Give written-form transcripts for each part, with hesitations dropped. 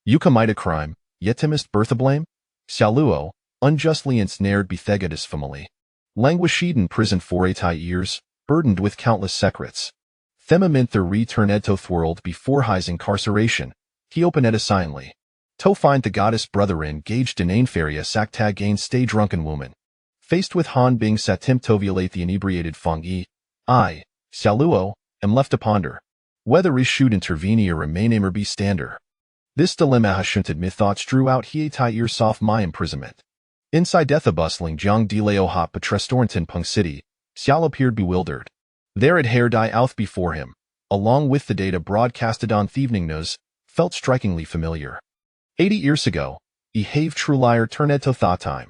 Yukamita crime, yetimist Bertha blame? Xiaoluo, unjustly ensnared Bethegadis family. Languished in prison for 8 years, burdened with countless secrets. Themament the return edtoth world before his incarceration, he opened edisignly. To find the goddess brother engaged in Ainferia Saktag gain stay drunken woman. Faced with Han Bing satim to violate the inebriated Feng Yi, I, Xiaoluo, am left to ponder. Whether is should intervene or remain or be stander. This dilemma has shunted me thoughts drew out he year soft my imprisonment. Inside death a bustling Jiang Di Leo hot Petrestornton Pung City, Xiao appeared bewildered. There had hair die outh before him, along with the data broadcasted on the evening news, felt strikingly familiar. 80 years ago, have true liar turned to thought time.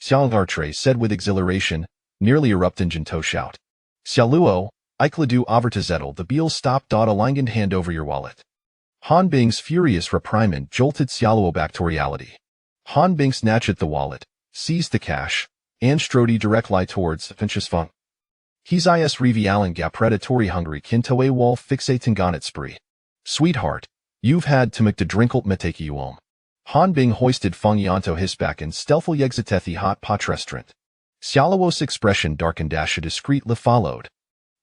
Xiao Artre said with exhilaration, nearly erupting Jinto shout. Xiaoluo, Ikladu Avertazettel the Beal stopped a langand hand over your wallet. Han Bing's furious reprimand jolted Xiaoluo back to reality. Han Bing snatched at the wallet, seized the cash, and strode directly towards Finch's Fung. He's is revialing ga predatory hungry kinto a wall fixating on it spree. Sweetheart, you've had to make the drinkle metake you om. Han Bing hoisted Feng Yanto his back and stealthily exited hot pot restaurant. Xiaoluo's expression darkened as a discreet le followed.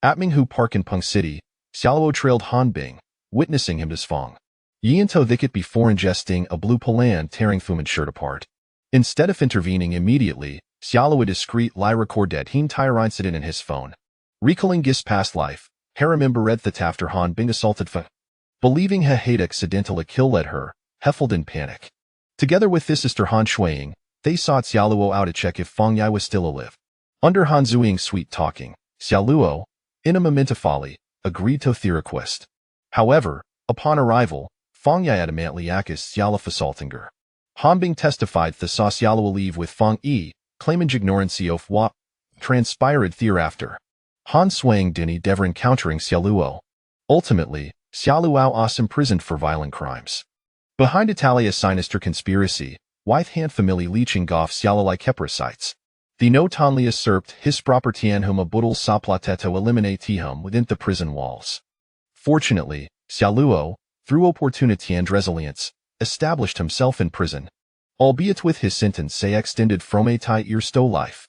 At Minghu Park in Pung City, Xiaoluo trailed Han Bing, witnessing him disfong. Yianto thicket before ingesting a blue Palan tearing Fuman's shirt apart. Instead of intervening immediately, Xiaoluo discreet lie recorded heen tire incident in his phone. Recalling Gis past life, remembered that after Han Bing assaulted Feng. Believing he had accidentally killed her, Heffled in panic. Together with his sister Han Shuiying, they sought Xiaoluo out to check if Feng Yi was still alive. Under Han Zhuiying's sweet talking, Xiaoluo, in a moment of folly, agreed to the request. However, upon arrival, Feng Yi adamantly accused Xiaoluo of assaulting her. Han Bing testified that saw Xiaoluo leave with Feng Yi, claiming ignorance of what transpired thereafter. Han Shuiying didn't ever encountering Xiaoluo. Ultimately, Xiaoluo was imprisoned for violent crimes. Behind Italia's sinister conspiracy, Wythe Han family leeching off Xiaoluo like heparasites. The no tonly usurped his property and whom a budel saplateto eliminate him within the prison walls. Fortunately, Xiaoluo, through opportunity and resilience, established himself in prison. Albeit with his sentence say extended from a tight year stow life.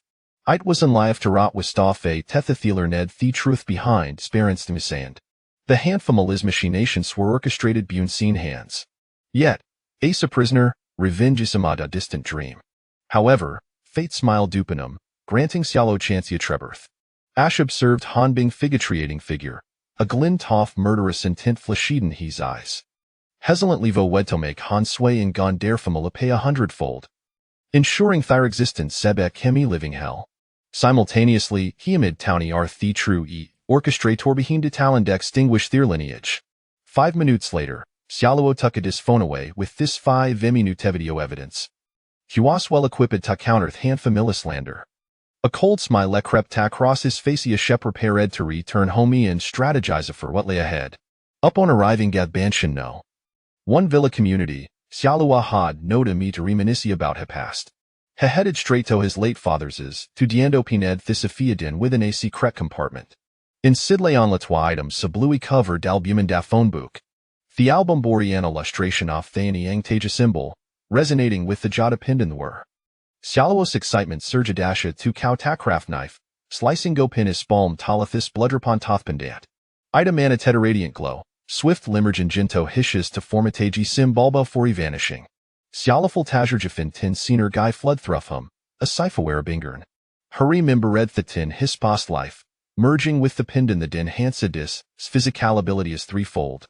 It was unlive to rot with staff a tethethiler ned the truth behind sparenstimsand. The handful machinations were orchestrated Bunsin hands. Yet, ace a prisoner, revenge is a distant dream. However, fate smiled dupenum, granting Xiaoluo chancia trebirth. Ash observed Han Bing figatriating figure, a glint off murderous intent flashiden his eyes. Hesitantly vo wed to make Han Shuiying gone dare famila pay 100-fold. Ensuring their existence sebek hemi living hell. Simultaneously, he amid towny arth the true orchestrator behind the talent extinguish their lineage. 5 minutes later, Xiaoluo took his phone away with this 5-minute video evidence. He was well equipped to counter the Han familia slander. A cold smile crept across his face a shep prepared to return home and strategize for what lay ahead. Upon arriving at Banshan no. One villa community, Xiaoluo had no to me to reminisce about her past. He headed straight to his late father's, to Diendo Pined Thisophiadin within a secret compartment. In Sidley on la toit item sublui cover d'albumen da phone book. The album bore an illustration of Thani Angtaja symbol, resonating with the Jada Pindon were. Xiaoluo's excitement surged dasha to cow takraft knife, slicing go pin his spalm talathis bludderpon tothpendant. Ida manateta radiant glow, swift limergen jinto hishes to formataji sim bulba for vanishing. Xiaoloful tajerjafin tin scener guy flood thruffhum, a cyphaware bingern. Hurry mimbered the tin his past life, merging with the pindon the din hansadis, physical ability is threefold.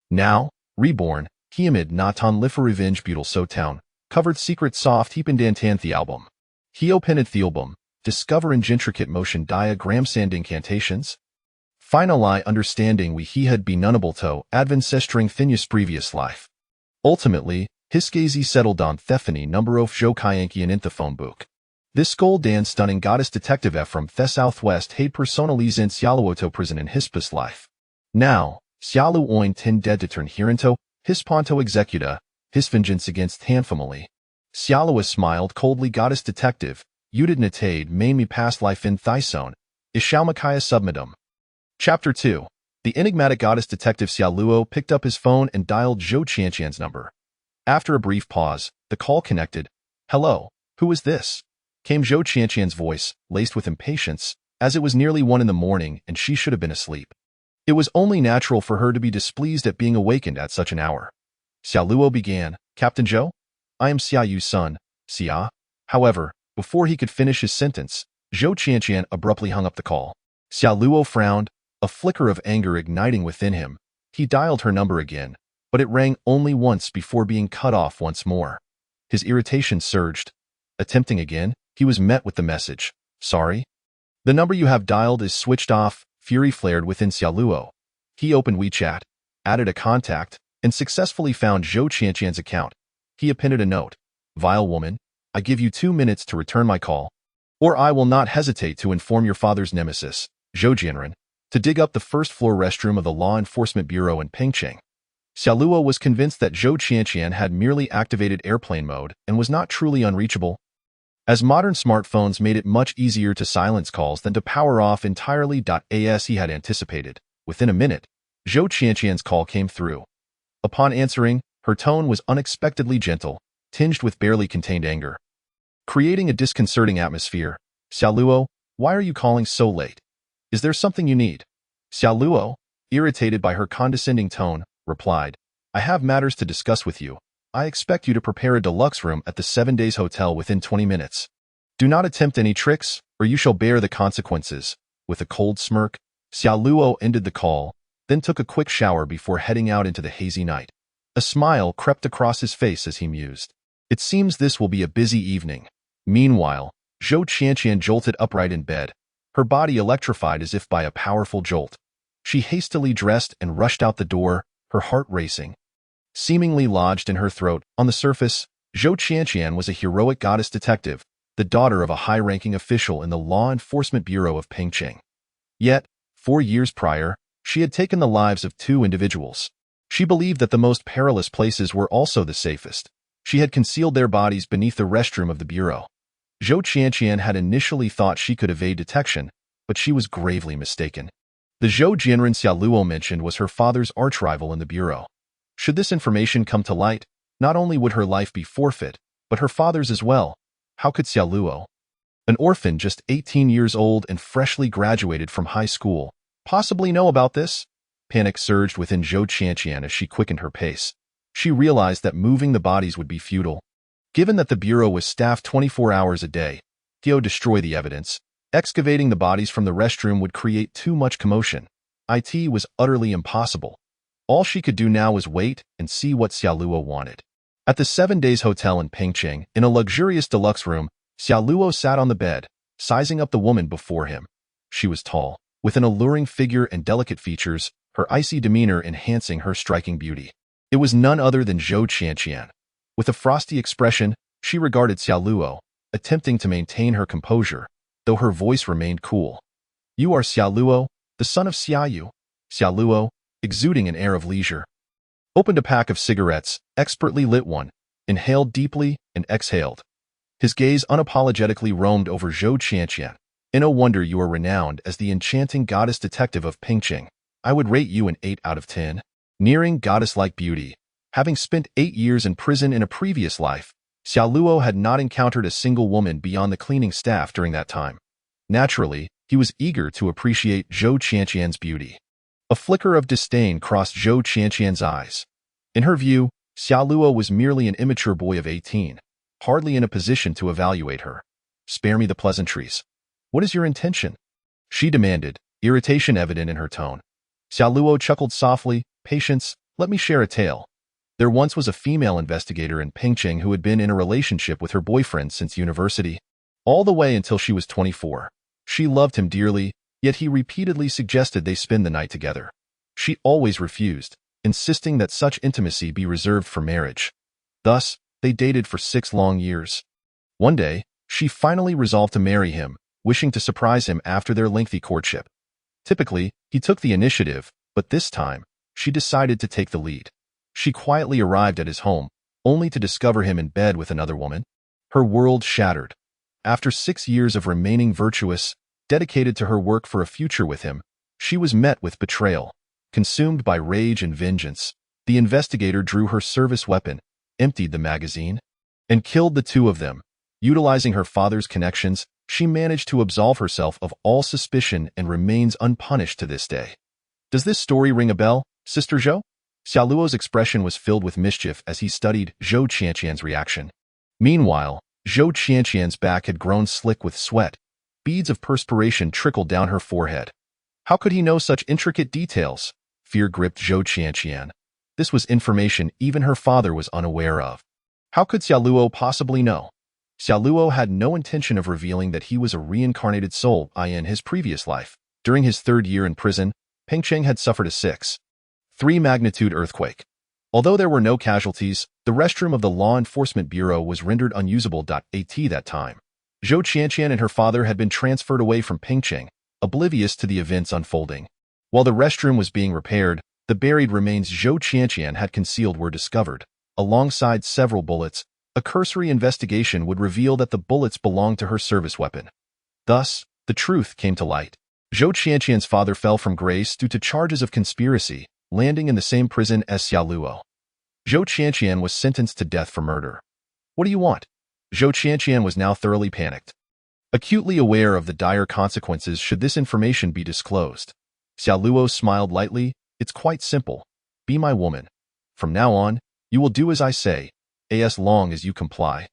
Now, reborn, he amid not on lifer revenge butyl so town, covered secret soft heap and dantan the album. He opened the album, discover in intricate motion diagram sand incantations. Final eye understanding he had been unable to advancestring Thinius previous life. Ultimately, his gaze settled on Thefany number of Jokayanki and in the phone book. This gold dan stunning goddess detective from the southwest had personally in Xiaoluo to prison in Hispus life. Now, Xiaoluo oin tin dead to turn hieranto, his ponto executa, his vengeance against Han family. Xiaoluo smiled coldly goddess detective, you did natade main me past life in Thysone, Ishalmakaya submitum. Chapter 2. The enigmatic goddess detective Xiaoluo picked up his phone and dialed Zhou Qianqian's number. After a brief pause, the call connected. "Hello, who is this?" came Zhou Qianqian's voice, laced with impatience, as it was nearly 1 in the morning and she should have been asleep. It was only natural for her to be displeased at being awakened at such an hour. Xia Luo began, "Captain Zhou? I am Xia Yu's son, Xia." However, before he could finish his sentence, Zhou Qianqian abruptly hung up the call. Xia Luo frowned, a flicker of anger igniting within him. He dialed her number again, but it rang only once before being cut off once more. His irritation surged. Attempting again, he was met with the message, "Sorry. The number you have dialed is switched off." Fury flared within Xia Luo. He opened WeChat, added a contact, and successfully found Zhou Qianqian's account. He appended a note. "Vile woman, I give you 2 minutes to return my call, or I will not hesitate to inform your father's nemesis, Zhou Jianren, to dig up the first-floor restroom of the Law Enforcement Bureau in Pengcheng." Xia Luo was convinced that Zhou Qianqian had merely activated airplane mode and was not truly unreachable, as modern smartphones made it much easier to silence calls than to power off entirely. As he had anticipated, within a minute, Zhou Qianqian's call came through. Upon answering, her tone was unexpectedly gentle, tinged with barely contained anger, creating a disconcerting atmosphere. "Xia Luo, why are you calling so late? Is there something you need?" Xia Luo, irritated by her condescending tone, replied, "I have matters to discuss with you. I expect you to prepare a deluxe room at the 7 Days Hotel within 20 minutes. Do not attempt any tricks, or you shall bear the consequences." With a cold smirk, Xia Luo ended the call, then took a quick shower before heading out into the hazy night. A smile crept across his face as he mused. It seems this will be a busy evening. Meanwhile, Zhou Qianqian jolted upright in bed, her body electrified as if by a powerful jolt. She hastily dressed and rushed out the door, her heart racing. Seemingly lodged in her throat, on the surface, Zhou Qianqian was a heroic goddess detective, the daughter of a high-ranking official in the Law Enforcement Bureau of Pengcheng. Yet, 4 years prior, she had taken the lives of 2 individuals. She believed that the most perilous places were also the safest. She had concealed their bodies beneath the restroom of the bureau. Zhou Qianqian had initially thought she could evade detection, but she was gravely mistaken. The Zhou Jianren Xia Luo mentioned was her father's archrival in the bureau. Should this information come to light, not only would her life be forfeit, but her father's as well. How could Xia Luo, an orphan just 18 years old and freshly graduated from high school, possibly know about this? Panic surged within Zhou Qianqian as she quickened her pace. She realized that moving the bodies would be futile. Given that the bureau was staffed 24 hours a day, to destroy the evidence, excavating the bodies from the restroom would create too much commotion. It was utterly impossible. All she could do now was wait and see what Xia Luo wanted. At the 7 Days Hotel in Pengcheng, in a luxurious deluxe room, Xia Luo sat on the bed, sizing up the woman before him. She was tall, with an alluring figure and delicate features, her icy demeanor enhancing her striking beauty. It was none other than Zhou Qianqian. With a frosty expression, she regarded Xia Luo, attempting to maintain her composure, though her voice remained cool. "You are Xia Luo, the son of Xia Yu." Xia Luo, exuding an air of leisure, opened a pack of cigarettes, expertly lit one, inhaled deeply, and exhaled. His gaze unapologetically roamed over Zhou Qianqian. "No wonder you are renowned as the enchanting goddess detective of Pengcheng. I would rate you an 8 out of 10. Nearing goddess-like beauty. Having spent 8 years in prison in a previous life, Xia Luo had not encountered a single woman beyond the cleaning staff during that time. Naturally, he was eager to appreciate Zhou Qianqian's beauty. A flicker of disdain crossed Zhou Qianqian's eyes. In her view, Xia Luo was merely an immature boy of 18, hardly in a position to evaluate her. "Spare me the pleasantries. What is your intention?" she demanded, irritation evident in her tone. Xia Luo chuckled softly. "Patience, let me share a tale. There once was a female investigator in Pengcheng who had been in a relationship with her boyfriend since university, all the way until she was 24. She loved him dearly, yet he repeatedly suggested they spend the night together. She always refused, insisting that such intimacy be reserved for marriage. Thus, they dated for 6 long years. One day, she finally resolved to marry him, wishing to surprise him after their lengthy courtship. Typically, he took the initiative, but this time, she decided to take the lead. She quietly arrived at his home, only to discover him in bed with another woman. Her world shattered. After 6 years of remaining virtuous, dedicated to her work for a future with him, she was met with betrayal. Consumed by rage and vengeance, the investigator drew her service weapon, emptied the magazine, and killed the two of them. Utilizing her father's connections, she managed to absolve herself of all suspicion and remains unpunished to this day. Does this story ring a bell, Sister Zhou? Xiaoluo's expression was filled with mischief as he studied Zhou Qianqian's reaction. Meanwhile, Zhou Qianqian's back had grown slick with sweat. Beads of perspiration trickled down her forehead. How could he know such intricate details? Fear gripped Zhou Qianqian. This was information even her father was unaware of. How could Xiaoluo possibly know? Xiaoluo had no intention of revealing that he was a reincarnated soul in his previous life. During his 3rd year in prison, Pengcheng had suffered a 6.3 magnitude earthquake. Although there were no casualties, the restroom of the Law Enforcement Bureau was rendered unusable. At that time, Zhou Qianqian and her father had been transferred away from Pengcheng, oblivious to the events unfolding. While the restroom was being repaired, the buried remains Zhou Qianqian had concealed were discovered. Alongside several bullets, a cursory investigation would reveal that the bullets belonged to her service weapon. Thus, the truth came to light. Zhou Qianqian's father fell from grace due to charges of conspiracy, landing in the same prison as Xiaoluo. Zhou Qianqian was sentenced to death for murder. What do you want? Zhou Qianqian was now thoroughly panicked. Acutely aware of the dire consequences should this information be disclosed. Xiaoluo smiled lightly. It's quite simple. Be my woman. From now on, you will do as I say, as long as you comply.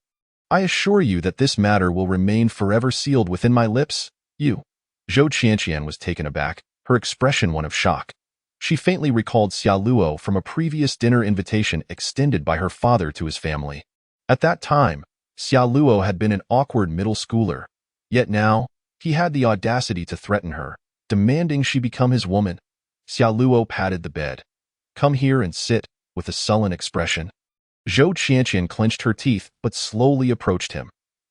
I assure you that this matter will remain forever sealed within my lips. You. Zhou Qianqian was taken aback, her expression one of shock. She faintly recalled Xiaoluo from a previous dinner invitation extended by her father to his family. At that time, Xiaoluo had been an awkward middle schooler. Yet now, he had the audacity to threaten her, demanding she become his woman. Xiaoluo patted the bed. Come here and sit, with a sullen expression. Zhou Qianqian clenched her teeth but slowly approached him.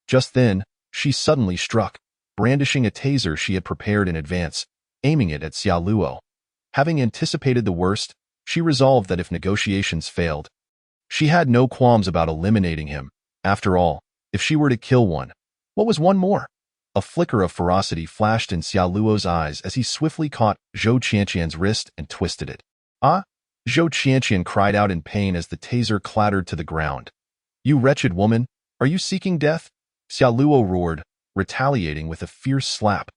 Just then, she suddenly struck, brandishing a taser she had prepared in advance, aiming it at Xiaoluo. Having anticipated the worst, she resolved that if negotiations failed, she had no qualms about eliminating him. After all, if she were to kill one, what was one more? A flicker of ferocity flashed in Xiaoluo's eyes as he swiftly caught Zhou Qianqian's wrist and twisted it. Ah! Zhou Qianqian cried out in pain as the taser clattered to the ground. You wretched woman, are you seeking death? Xiaoluo roared, retaliating with a fierce slap.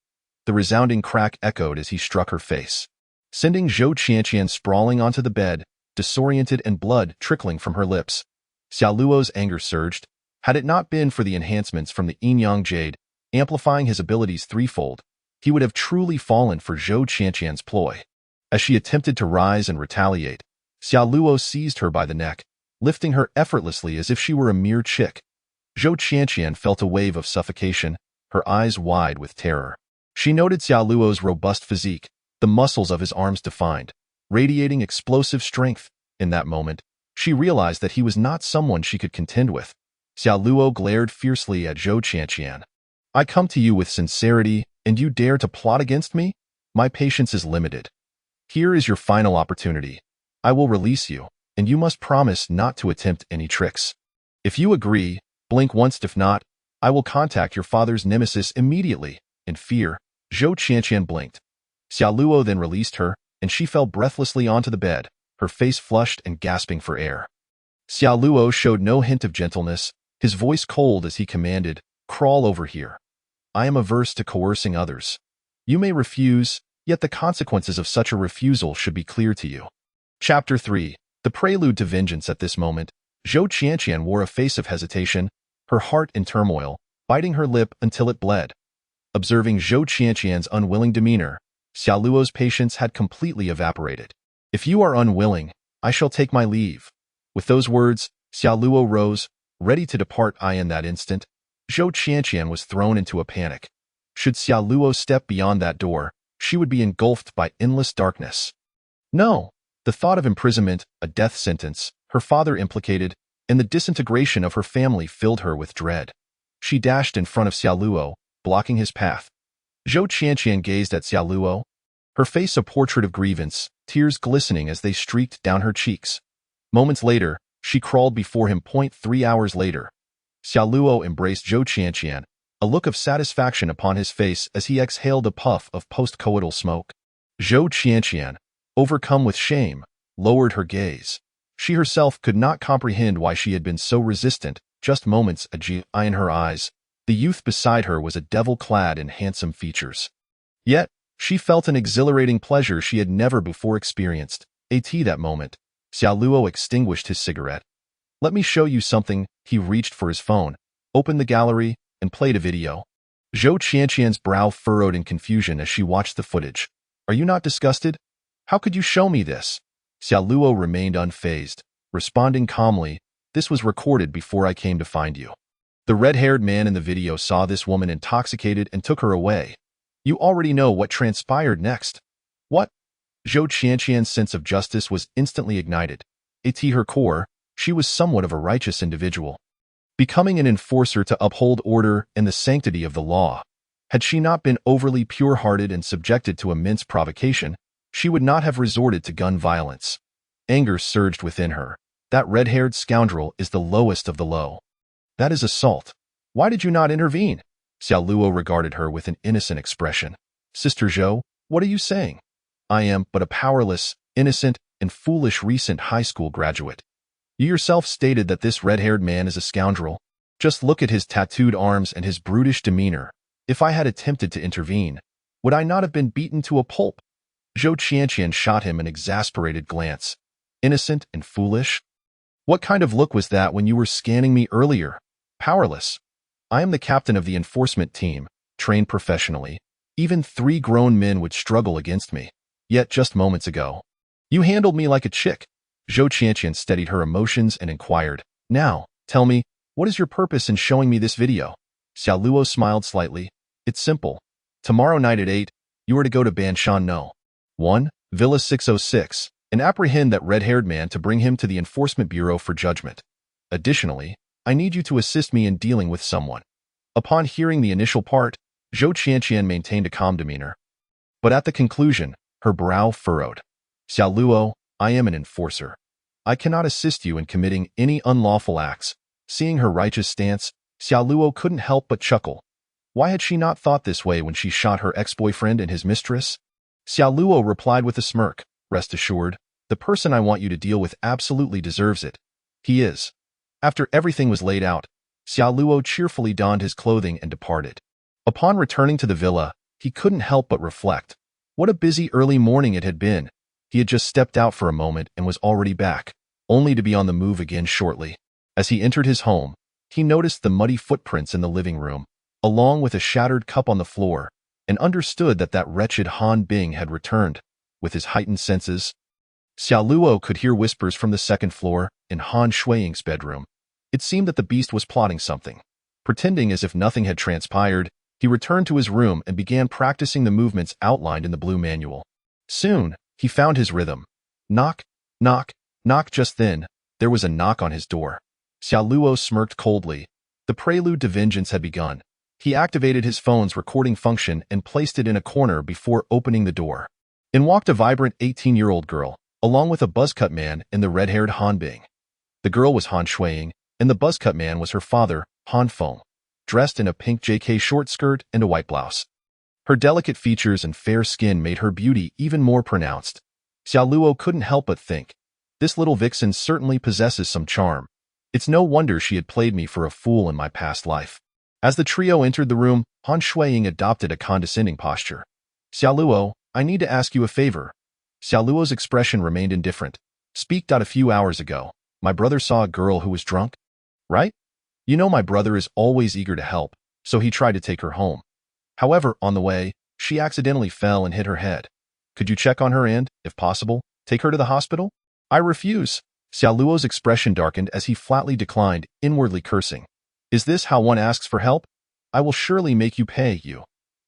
The resounding crack echoed as he struck her face, sending Zhou Qianqian sprawling onto the bed, disoriented and blood trickling from her lips. Xiaoluo's anger surged. Had it not been for the enhancements from the Yin-Yang Jade, amplifying his abilities threefold, he would have truly fallen for Zhou Qianqian's ploy. As she attempted to rise and retaliate, Xiaoluo seized her by the neck, lifting her effortlessly as if she were a mere chick. Zhou Qianqian felt a wave of suffocation, her eyes wide with terror. She noted Xiaoluo's robust physique, the muscles of his arms defined, radiating explosive strength. In that moment, she realized that he was not someone she could contend with. Xiaoluo glared fiercely at Zhou Qianqian. I come to you with sincerity, and you dare to plot against me? My patience is limited. Here is your final opportunity. I will release you, and you must promise not to attempt any tricks. If you agree, blink once. If not, I will contact your father's nemesis immediately. In fear, Zhou Qianqian blinked. Xiaoluo then released her, and she fell breathlessly onto the bed, her face flushed and gasping for air. Xiaoluo showed no hint of gentleness, his voice cold as he commanded, crawl over here. I am averse to coercing others. You may refuse, yet the consequences of such a refusal should be clear to you. Chapter 3. The Prelude to Vengeance. At this moment, Zhou Qianqian wore a face of hesitation, her heart in turmoil, biting her lip until it bled. Observing Zhou Qianqian's unwilling demeanor, Xiaoluo's patience had completely evaporated. If you are unwilling, I shall take my leave. With those words, Xiaoluo rose, ready to depart. In that instant, Zhou Qianqian was thrown into a panic. Should Xiaoluo step beyond that door, she would be engulfed by endless darkness. No! The thought of imprisonment, a death sentence, her father implicated, and the disintegration of her family filled her with dread. She dashed in front of Xiaoluo, blocking his path. Zhou Qianqian gazed at Xiaoluo, her face a portrait of grievance, tears glistening as they streaked down her cheeks. Moments later, she crawled before him. 3 hours later, Xiaoluo embraced Zhou Qianqian, a look of satisfaction upon his face as he exhaled a puff of post-coital smoke. Zhou Qianqian, overcome with shame, lowered her gaze. She herself could not comprehend why she had been so resistant. Just moments ago, in her eyes, the youth beside her was a devil clad in handsome features. Yet, she felt an exhilarating pleasure she had never before experienced. That moment, Xiaoluo extinguished his cigarette. "Let me show you something." He reached for his phone, opened the gallery, and played a video. Zhou Qianqian's brow furrowed in confusion as she watched the footage. "Are you not disgusted? How could you show me this?" Xiaoluo remained unfazed, responding calmly, "This was recorded before I came to find you. The red-haired man in the video saw this woman intoxicated and took her away. You already know what transpired next." "What?" Zhou Qianqian's sense of justice was instantly ignited. At her core, she was somewhat of a righteous individual, becoming an enforcer to uphold order and the sanctity of the law. Had she not been overly pure-hearted and subjected to immense provocation, she would not have resorted to gun violence. Anger surged within her. That red-haired scoundrel is the lowest of the low. That is assault. Why did you not intervene? Xiaoluo regarded her with an innocent expression. "Sister Zhou, what are you saying? I am but a powerless, innocent, and foolish recent high school graduate. You yourself stated that this red-haired man is a scoundrel. Just look at his tattooed arms and his brutish demeanor. If I had attempted to intervene, would I not have been beaten to a pulp?" Zhou Qianqian shot him an exasperated glance. "Innocent and foolish? What kind of look was that when you were scanning me earlier? Powerless. I am the captain of the enforcement team, trained professionally. Even 3 grown men would struggle against me. Yet just moments ago, you handled me like a chick." Zhou Qianqian steadied her emotions and inquired, "Now, tell me, what is your purpose in showing me this video?" Xiaoluo smiled slightly. "It's simple. Tomorrow night at 8, you are to go to Banshan No. 1, Villa 606, and apprehend that red-haired man to bring him to the Enforcement Bureau for judgment. Additionally, I need you to assist me in dealing with someone." Upon hearing the initial part, Zhou Qianqian maintained a calm demeanor. But at the conclusion, her brow furrowed. "Xiaoluo, I am an enforcer. I cannot assist you in committing any unlawful acts." Seeing her righteous stance, Xiaoluo couldn't help but chuckle. Why had she not thought this way when she shot her ex-boyfriend and his mistress? Xiaoluo replied with a smirk, "Rest assured, the person I want you to deal with absolutely deserves it. He is." After everything was laid out, Xiaoluo cheerfully donned his clothing and departed. Upon returning to the villa, he couldn't help but reflect. What a busy early morning it had been. He had just stepped out for a moment and was already back, only to be on the move again shortly. As he entered his home, he noticed the muddy footprints in the living room, along with a shattered cup on the floor, and understood that wretched Han Bing had returned. With his heightened senses, Xiaoluo could hear whispers from the second floor in Han Shuiying's bedroom. It seemed that the beast was plotting something. Pretending as if nothing had transpired, he returned to his room and began practicing the movements outlined in the blue manual. Soon, he found his rhythm. Knock, knock, knock. Just then, there was a knock on his door. Xiaoluo smirked coldly. The prelude to vengeance had begun. He activated his phone's recording function and placed it in a corner before opening the door. In walked a vibrant 18-year-old girl, along with a buzzcut man and the red-haired Han Bing. The girl was Han Shuiying, and the buzzcut man was her father, Han Feng, dressed in a pink JK short skirt and a white blouse. Her delicate features and fair skin made her beauty even more pronounced. Xiaoluo couldn't help but think, this little vixen certainly possesses some charm. It's no wonder she had played me for a fool in my past life. As the trio entered the room, Han Shuiying adopted a condescending posture. "Xiaoluo, I need to ask you a favor." Xiaoluo's expression remained indifferent. "Speak. A few hours ago, my brother saw a girl who was drunk, right? You know my brother is always eager to help, so he tried to take her home. However, on the way, she accidentally fell and hit her head. Could you check on her and, if possible, take her to the hospital?" "I refuse." Xiaoluo's expression darkened as he flatly declined, inwardly cursing. "Is this how one asks for help? I will surely make you pay, you."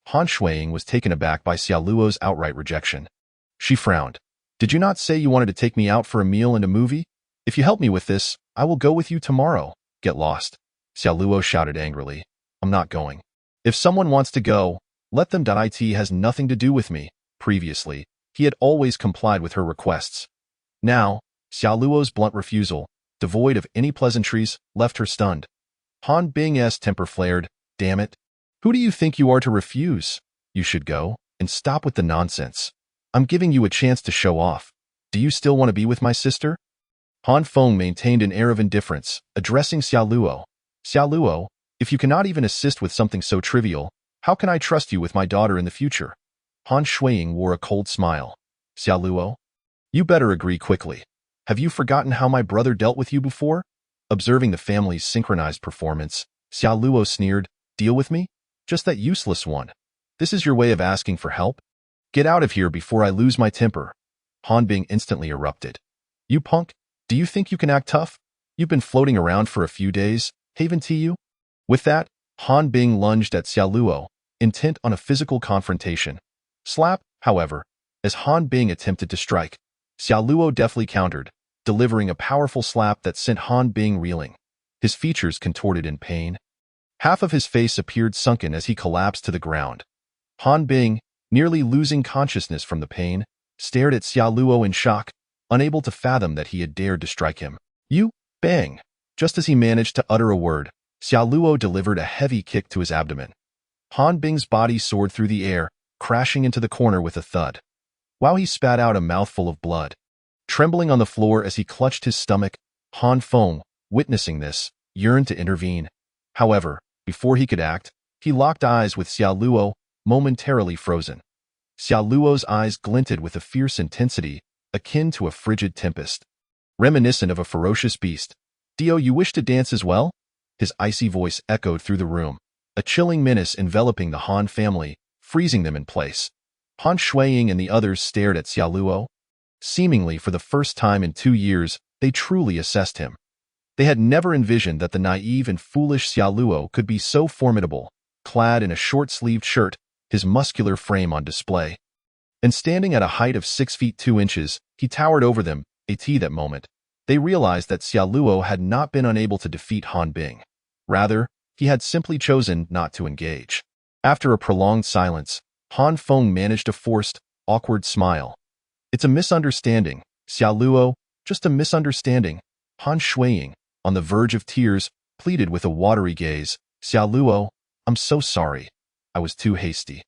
Han Shuiying was taken aback by Xiaoluo's outright rejection. She frowned. "Did you not say you wanted to take me out for a meal and a movie? If you help me with this, I will go with you tomorrow." "Get lost." Xiaoluo shouted angrily. "I'm not going. If someone wants to go, let them. It has nothing to do with me." Previously, he had always complied with her requests. Now, Xiaoluo's blunt refusal, devoid of any pleasantries, left her stunned. Han Bing's temper flared. "Damn it. Who do you think you are to refuse? You should go, and stop with the nonsense. I'm giving you a chance to show off. Do you still want to be with my sister?" Han Feng maintained an air of indifference, addressing Xiao Luo. Xiao Luo, if you cannot even assist with something so trivial, how can I trust you with my daughter in the future? Han Shuiying wore a cold smile. Xiao Luo, you better agree quickly. Have you forgotten how my brother dealt with you before? Observing the family's synchronized performance, Xiao Luo sneered, deal with me? Just that useless one. This is your way of asking for help? Get out of here before I lose my temper. Han Bing instantly erupted. You punk, do you think you can act tough? You've been floating around for a few days, haven't you? With that, Han Bing lunged at Xiao Luo, intent on a physical confrontation. Slap, however, as Han Bing attempted to strike. Xiao Luo deftly countered, delivering a powerful slap that sent Han Bing reeling. His features contorted in pain. Half of his face appeared sunken as he collapsed to the ground. Han Bing, nearly losing consciousness from the pain, stared at Xiao Luo in shock, unable to fathom that he had dared to strike him. You, bang! Just as he managed to utter a word, Xiao Luo delivered a heavy kick to his abdomen. Han Bing's body soared through the air, crashing into the corner with a thud. While he spat out a mouthful of blood. Trembling on the floor as he clutched his stomach, Han Feng, witnessing this, yearned to intervene. However, before he could act, he locked eyes with Xiao Luo, momentarily frozen. Xiao Luo's eyes glinted with a fierce intensity, akin to a frigid tempest. Reminiscent of a ferocious beast. Dio, you wish to dance as well? His icy voice echoed through the room, a chilling menace enveloping the Han family, freezing them in place. Han Shuiying and the others stared at Xiao Luo. Seemingly for the first time in 2 years, they truly assessed him. They had never envisioned that the naive and foolish Xiao Luo could be so formidable, clad in a short-sleeved shirt, his muscular frame on display. And standing at a height of 6 feet 2 inches, he towered over them. At that moment, they realized that Xiao Luo had not been unable to defeat Han Bing. Rather, he had simply chosen not to engage. After a prolonged silence, Han Feng managed a forced, awkward smile. It's a misunderstanding, Xiao Luo, just a misunderstanding. Han Shuiying, on the verge of tears, pleaded with a watery gaze. Xiao Luo, I'm so sorry. I was too hasty.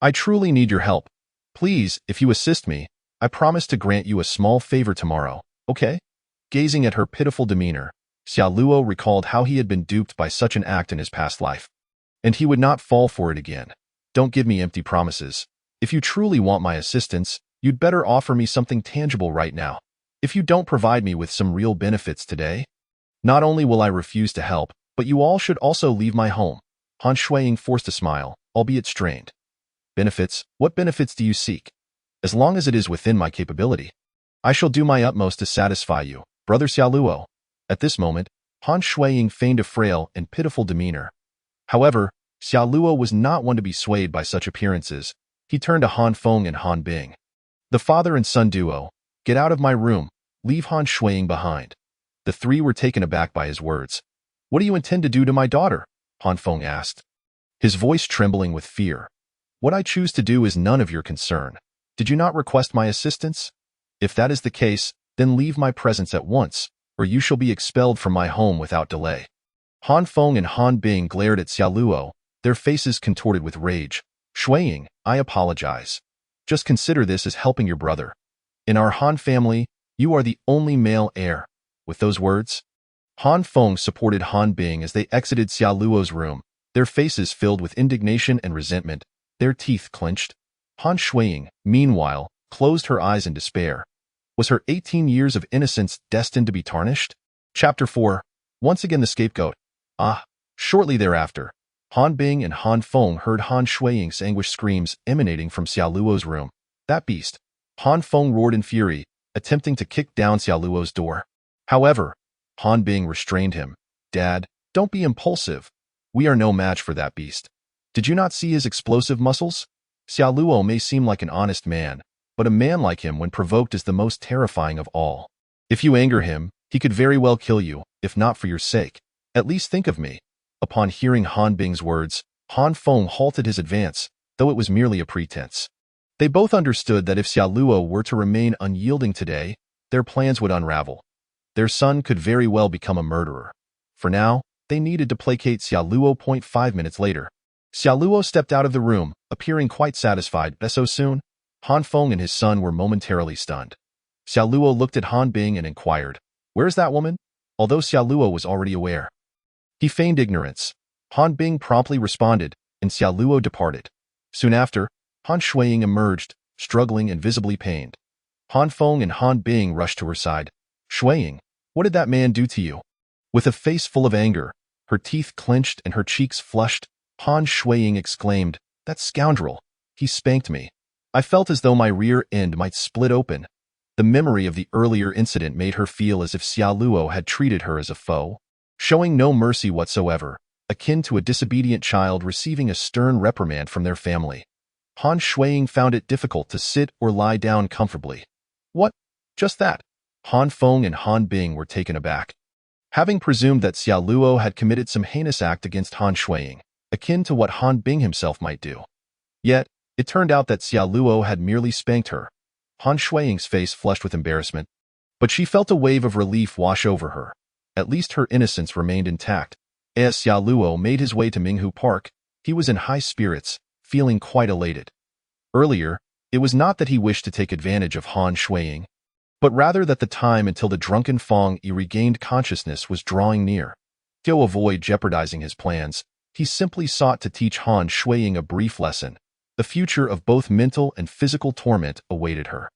I truly need your help. Please, if you assist me, I promise to grant you a small favor tomorrow, okay? Gazing at her pitiful demeanor, Xiao Luo recalled how he had been duped by such an act in his past life. And he would not fall for it again. Don't give me empty promises. If you truly want my assistance, you'd better offer me something tangible right now. If you don't provide me with some real benefits today, not only will I refuse to help, but you all should also leave my home. Han Shuiying forced a smile, albeit strained. Benefits? What benefits do you seek? As long as it is within my capability, I shall do my utmost to satisfy you, Brother Xiao Luo. At this moment, Han Shuiying feigned a frail and pitiful demeanor. However, Xiao Luo was not one to be swayed by such appearances. He turned to Han Feng and Han Bing. The father and son duo, get out of my room, leave Han Shuiying behind. The three were taken aback by his words. What do you intend to do to my daughter? Han Feng asked, his voice trembling with fear. What I choose to do is none of your concern. Did you not request my assistance? If that is the case, then leave my presence at once, or you shall be expelled from my home without delay. Han Feng and Han Bing glared at Xiao Luo, their faces contorted with rage. Shuiying, I apologize. Just consider this as helping your brother. In our Han family, you are the only male heir. With those words, Han Feng supported Han Bing as they exited Xiao Luo's room, their faces filled with indignation and resentment, their teeth clenched. Han Shuiying, meanwhile, closed her eyes in despair. Was her 18 years of innocence destined to be tarnished? Chapter 4. Once again the scapegoat. Shortly thereafter, Han Bing and Han Feng heard Han Shuiying's anguished screams emanating from Xiao Luo's room. That beast. Han Feng roared in fury, attempting to kick down Xiao Luo's door. However, Han Bing restrained him. Dad, don't be impulsive. We are no match for that beast. Did you not see his explosive muscles? Xiao Luo may seem like an honest man, but a man like him when provoked is the most terrifying of all. If you anger him, he could very well kill you, if not for your sake. At least think of me. Upon hearing Han Bing's words, Han Feng halted his advance, though it was merely a pretense. They both understood that if Xiao Luo were to remain unyielding today, their plans would unravel. Their son could very well become a murderer. For now, they needed to placate Xiao Luo. 5 minutes later, Xiao Luo stepped out of the room, appearing quite satisfied. So soon, Han Feng and his son were momentarily stunned. Xiao Luo looked at Han Bing and inquired, Where's that woman? Although Xiaoluo was already aware. He feigned ignorance. Han Bing promptly responded, and Xiaoluo departed. Soon after, Han Shuiying emerged, struggling and visibly pained. Han Feng and Han Bing rushed to her side. Shuiying, what did that man do to you? With a face full of anger, her teeth clenched and her cheeks flushed, Han Shuiying exclaimed, "That scoundrel! He spanked me. I felt as though my rear end might split open." The memory of the earlier incident made her feel as if Xiaoluo had treated her as a foe, showing no mercy whatsoever, akin to a disobedient child receiving a stern reprimand from their family. Han Shuiying found it difficult to sit or lie down comfortably. What? Just that? Han Feng and Han Bing were taken aback. Having presumed that Xiaoluo had committed some heinous act against Han Shuiying, akin to what Han Bing himself might do. Yet, it turned out that Xiaoluo had merely spanked her. Han Shuiying's face flushed with embarrassment, but she felt a wave of relief wash over her. At least her innocence remained intact. As Xiaoluo made his way to Minghu Park, he was in high spirits, feeling quite elated. Earlier, it was not that he wished to take advantage of Han Shuiying, but rather that the time until the drunken Feng Yi regained consciousness was drawing near. To avoid jeopardizing his plans, he simply sought to teach Han Shuiying a brief lesson. The future of both mental and physical torment awaited her.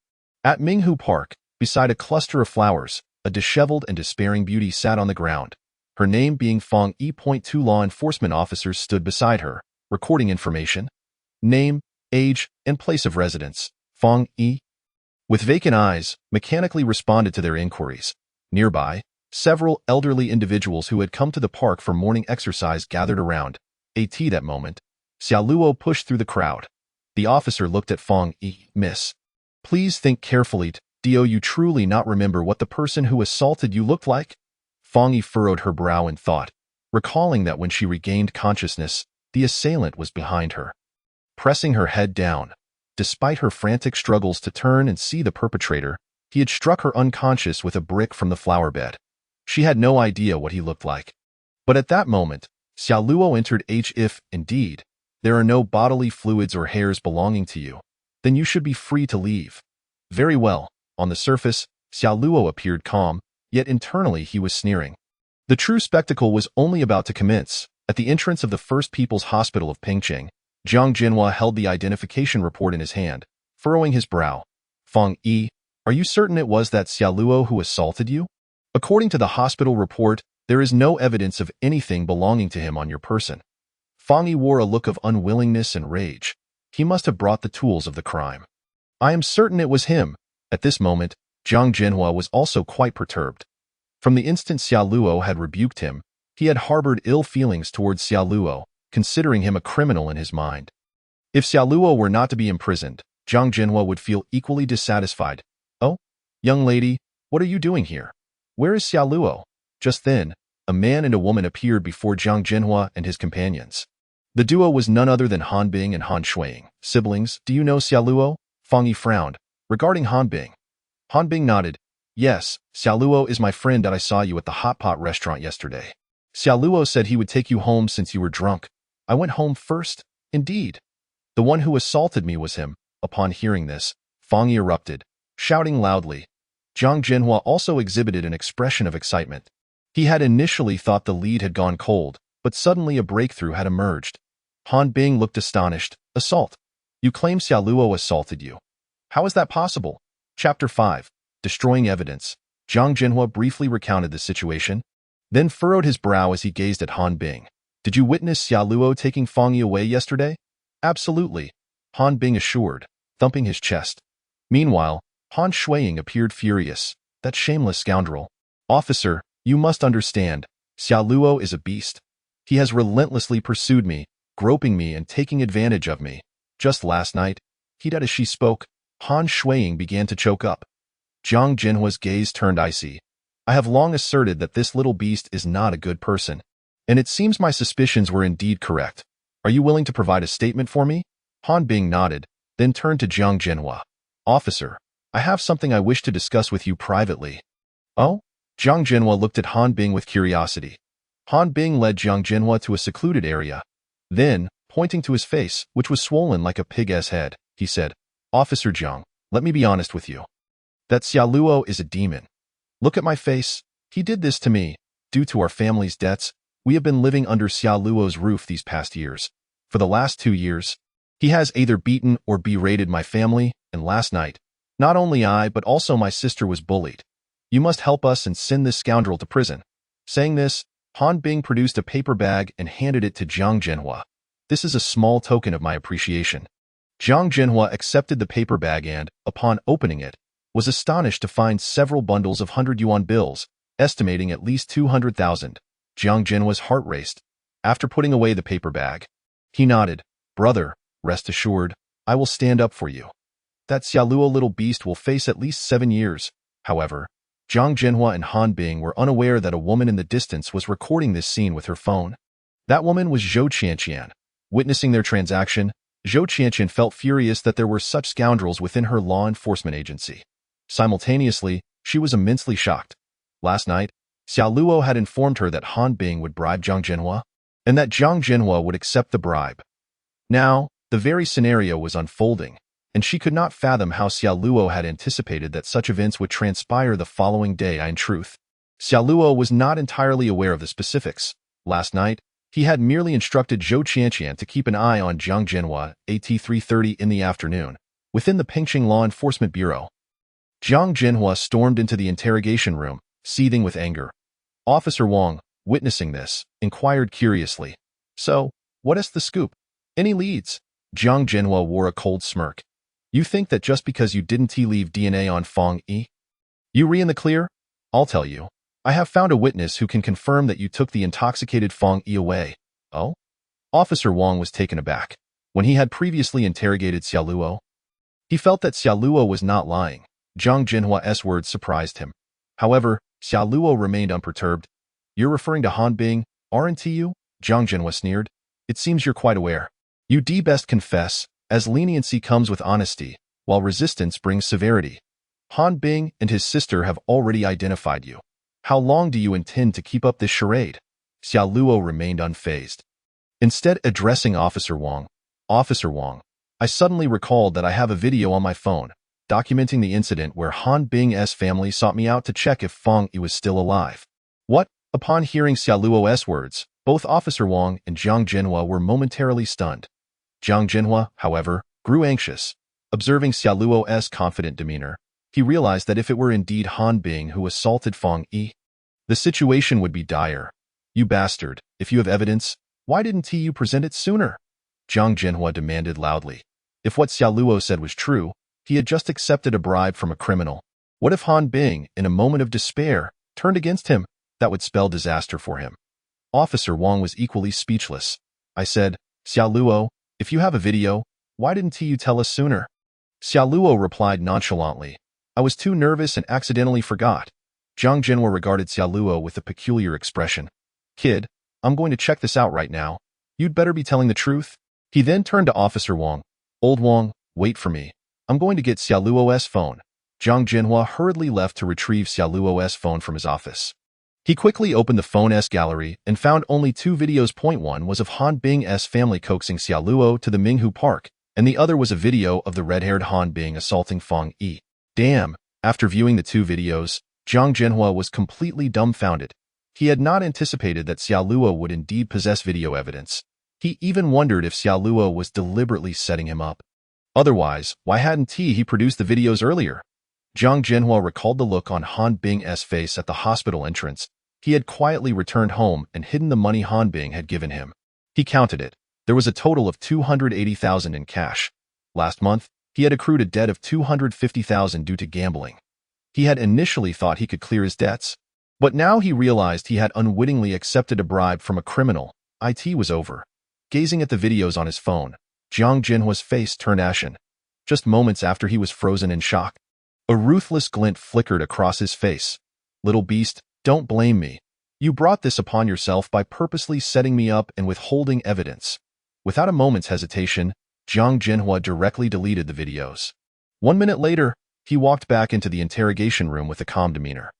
At Minghu Park, beside a cluster of flowers, a disheveled and despairing beauty sat on the ground. Her name being Feng Yi. Two law enforcement officers stood beside her, recording information. Name, age, and place of residence. Feng Yi, with vacant eyes, mechanically responded to their inquiries. Nearby, several elderly individuals who had come to the park for morning exercise gathered around. At that moment, Xiaoluo pushed through the crowd. The officer looked at Feng Yi. "Miss, please think carefully. Do you truly not remember what the person who assaulted you looked like?" Feng Yi furrowed her brow in thought, recalling that when she regained consciousness, the assailant was behind her. Pressing her head down, despite her frantic struggles to turn and see the perpetrator, he had struck her unconscious with a brick from the flower bed. She had no idea what he looked like. But at that moment, Xiaoluo entered. If, indeed, there are no bodily fluids or hairs belonging to you, then you should be free to leave. Very well. On the surface, Xiaoluo appeared calm, yet internally he was sneering. The true spectacle was only about to commence. At the entrance of the First People's Hospital of Pingcheng, Jiang Jinhua held the identification report in his hand, furrowing his brow. "Feng Yi, are you certain it was that Xiaoluo who assaulted you? According to the hospital report, there is no evidence of anything belonging to him on your person." Feng Yi wore a look of unwillingness and rage. He must have brought the tools of the crime. "I am certain it was him." At this moment, Jiang Jinhua was also quite perturbed. From the instant Xiaoluo had rebuked him, he had harbored ill feelings towards Xiaoluo, considering him a criminal in his mind. If Xiaoluo were not to be imprisoned, Jiang Jinhua would feel equally dissatisfied. "Oh, young lady, what are you doing here? Where is Xiaoluo?" Just then, a man and a woman appeared before Jiang Jinhua and his companions. The duo was none other than Han Bing and Han Shuiying. "Siblings, do you know Xiaoluo?" Feng Yi frowned. Regarding Han Bing. Han Bing nodded. "Yes, Xiaoluo is my friend that I saw you at the hot pot restaurant yesterday. Xiaoluo said he would take you home since you were drunk. I went home first." "Indeed. The one who assaulted me was him." Upon hearing this, Feng Yi erupted, shouting loudly. Jiang Jinhua also exhibited an expression of excitement. He had initially thought the lead had gone cold, but suddenly a breakthrough had emerged. Han Bing looked astonished. "Assault? You claim Xiaoluo assaulted you. How is that possible?" Chapter 5. Destroying Evidence. Jiang Jinhua briefly recounted the situation, then furrowed his brow as he gazed at Han Bing. "Did you witness Xiaoluo taking Feng Yi away yesterday?" "Absolutely," Han Bing assured, thumping his chest. Meanwhile, Han Shuiying appeared furious. "That shameless scoundrel. Officer, you must understand, Xiaoluo is a beast. He has relentlessly pursued me, groping me and taking advantage of me. Just last night," as she spoke, Han Shuiying began to choke up. Jiang Jinhua's gaze turned icy. "I have long asserted that this little beast is not a good person, and it seems my suspicions were indeed correct. Are you willing to provide a statement for me?" Han Bing nodded, then turned to Jiang Jinhua. "Officer, I have something I wish to discuss with you privately." "Oh?" Jiang Jinhua looked at Han Bing with curiosity. Han Bing led Jiang Jinhua to a secluded area. Then, pointing to his face, which was swollen like a pig's head, he said, "Officer Jiang, let me be honest with you. That Xiaoluo is a demon. Look at my face. He did this to me. Due to our family's debts, we have been living under Xia Luo's roof these past years. For the last 2 years, he has either beaten or berated my family, and last night, not only I but also my sister was bullied. You must help us and send this scoundrel to prison. Saying this, Han Bing produced a paper bag and handed it to Jiang Jinhua. This is a small token of my appreciation. Jiang Jinhua accepted the paper bag and, upon opening it, was astonished to find several bundles of 100 yuan bills, estimating at least 200,000. Jiang Jinhua's heart raced. After putting away the paper bag, he nodded. Brother, rest assured, I will stand up for you. That Xia Luo little beast will face at least 7 years. However, Jiang Jinhua and Han Bing were unaware that a woman in the distance was recording this scene with her phone. That woman was Zhou Qianqian. Witnessing their transaction, Zhou Qianqian felt furious that there were such scoundrels within her law enforcement agency. Simultaneously, she was immensely shocked. Last night, Xia Luo had informed her that Han Bing would bribe Jiang Jinhua, and that Jiang Jinhua would accept the bribe. Now, the very scenario was unfolding, and she could not fathom how Xia Luo had anticipated that such events would transpire the following day. In truth, Xia Luo was not entirely aware of the specifics. Last night, he had merely instructed Zhou Qianqian to keep an eye on Jiang Jinhua at 3:30 in the afternoon, within the Pingqing Law Enforcement Bureau. Jiang Jinhua stormed into the interrogation room, seething with anger. Officer Wang, witnessing this, inquired curiously. So, what is the scoop? Any leads? Jiang Jinhua wore a cold smirk. You think that just because you didn't leave DNA on Fong Yi, you re in the clear? I'll tell you. I have found a witness who can confirm that you took the intoxicated Fong Yi away. Oh? Officer Wang was taken aback. When he had previously interrogated Xia Luo, he felt that Xia Luo was not lying. Jiang Jinhua's words surprised him. However, Xia Luo remained unperturbed. You're referring to Han Bing, aren't you? Jiang Jinhua sneered. It seems you're quite aware. You'd best confess, as leniency comes with honesty, while resistance brings severity. Han Bing and his sister have already identified you. How long do you intend to keep up this charade? Xia Luo remained unfazed. Instead addressing Officer Wang, I suddenly recalled that I have a video on my phone, documenting the incident where Han Bing's family sought me out to check if Fong Yi was still alive. What? Upon hearing Xia Luo's words, both Officer Wang and Jiang Jinhua were momentarily stunned. Jiang Jinhua, however, grew anxious. Observing Xia Luo's confident demeanor, he realized that if it were indeed Han Bing who assaulted Fong Yi, the situation would be dire. You bastard, if you have evidence, why didn't you present it sooner? Jiang Jinhua demanded loudly. If what Xia Luo said was true, he had just accepted a bribe from a criminal. What if Han Bing, in a moment of despair, turned against him? That would spell disaster for him. Officer Wang was equally speechless. I said, Xia Luo, if you have a video, why didn't you tell us sooner? Xia Luo replied nonchalantly. I was too nervous and accidentally forgot. Jiang Jinhua regarded Xia Luo with a peculiar expression. Kid, I'm going to check this out right now. You'd better be telling the truth. He then turned to Officer Wang. Old Wang, wait for me. I'm going to get Xia Luo's phone. Jiang Jinhua hurriedly left to retrieve Xia Luo's phone from his office. He quickly opened the phone's gallery and found only 2 videos. Point one was of Han Bing's family coaxing Xia Luo to the Minghu Park, and the other was a video of the red-haired Han Bing assaulting Fong Yi. Damn! After viewing the 2 videos, Jiang Jinhua was completely dumbfounded. He had not anticipated that Xia Luo would indeed possess video evidence. He even wondered if Xia Luo was deliberately setting him up. Otherwise, why hadn't he produced the videos earlier? Jiang Jinhua recalled the look on Han Bing's face at the hospital entrance. He had quietly returned home and hidden the money Han Bing had given him. He counted it. There was a total of 280,000 in cash. Last month, he had accrued a debt of 250,000 due to gambling. He had initially thought he could clear his debts, but now he realized he had unwittingly accepted a bribe from a criminal. It was over. Gazing at the videos on his phone, Jiang Jinhua's face turned ashen. Just moments after he was frozen in shock, a ruthless glint flickered across his face. Little beast, don't blame me. You brought this upon yourself by purposely setting me up and withholding evidence. Without a moment's hesitation, Jiang Jinhua directly deleted the videos. 1 minute later, he walked back into the interrogation room with a calm demeanor.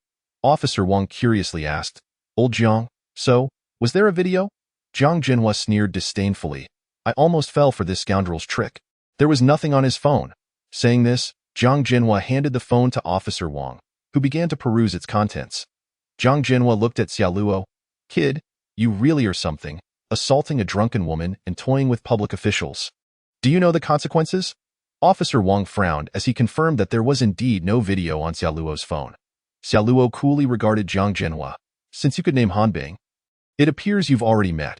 Officer Wang curiously asked, Old Jiang, so, was there a video? Jiang Jinhua sneered disdainfully. I almost fell for this scoundrel's trick. There was nothing on his phone. Saying this, Jiang Jinhua handed the phone to Officer Wang, who began to peruse its contents. Jiang Jinhua looked at Xiaoluo. Kid, you really are something, assaulting a drunken woman and toying with public officials. Do you know the consequences? Officer Wang frowned as he confirmed that there was indeed no video on Xiaoluo's phone. Xiaoluo coolly regarded Jiang Jinhua. Since you could name Han Bing, it appears you've already met.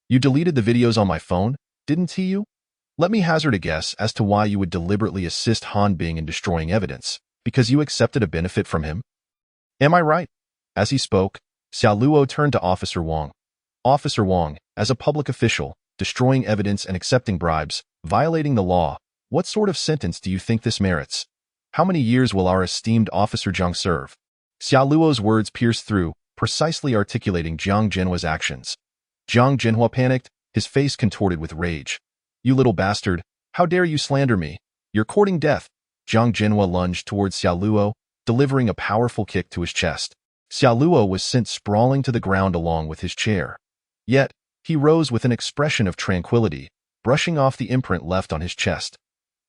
You deleted the videos on my phone, didn't you? Let me hazard a guess as to why you would deliberately assist Han Bing in destroying evidence, because you accepted a benefit from him? Am I right? As he spoke, Xiaoluo turned to Officer Wang. Officer Wang, as a public official, destroying evidence and accepting bribes, violating the law, what sort of sentence do you think this merits? How many years will our esteemed Officer Jiang serve? Xiaoluo's words pierced through, precisely articulating Jiang Jinhua's actions. Jiang Jinhua panicked, his face contorted with rage. You little bastard, how dare you slander me? You're courting death. Jiang Jinhua lunged towards Xiaoluo, delivering a powerful kick to his chest. Xiaoluo was sent sprawling to the ground along with his chair. Yet, he rose with an expression of tranquility, brushing off the imprint left on his chest.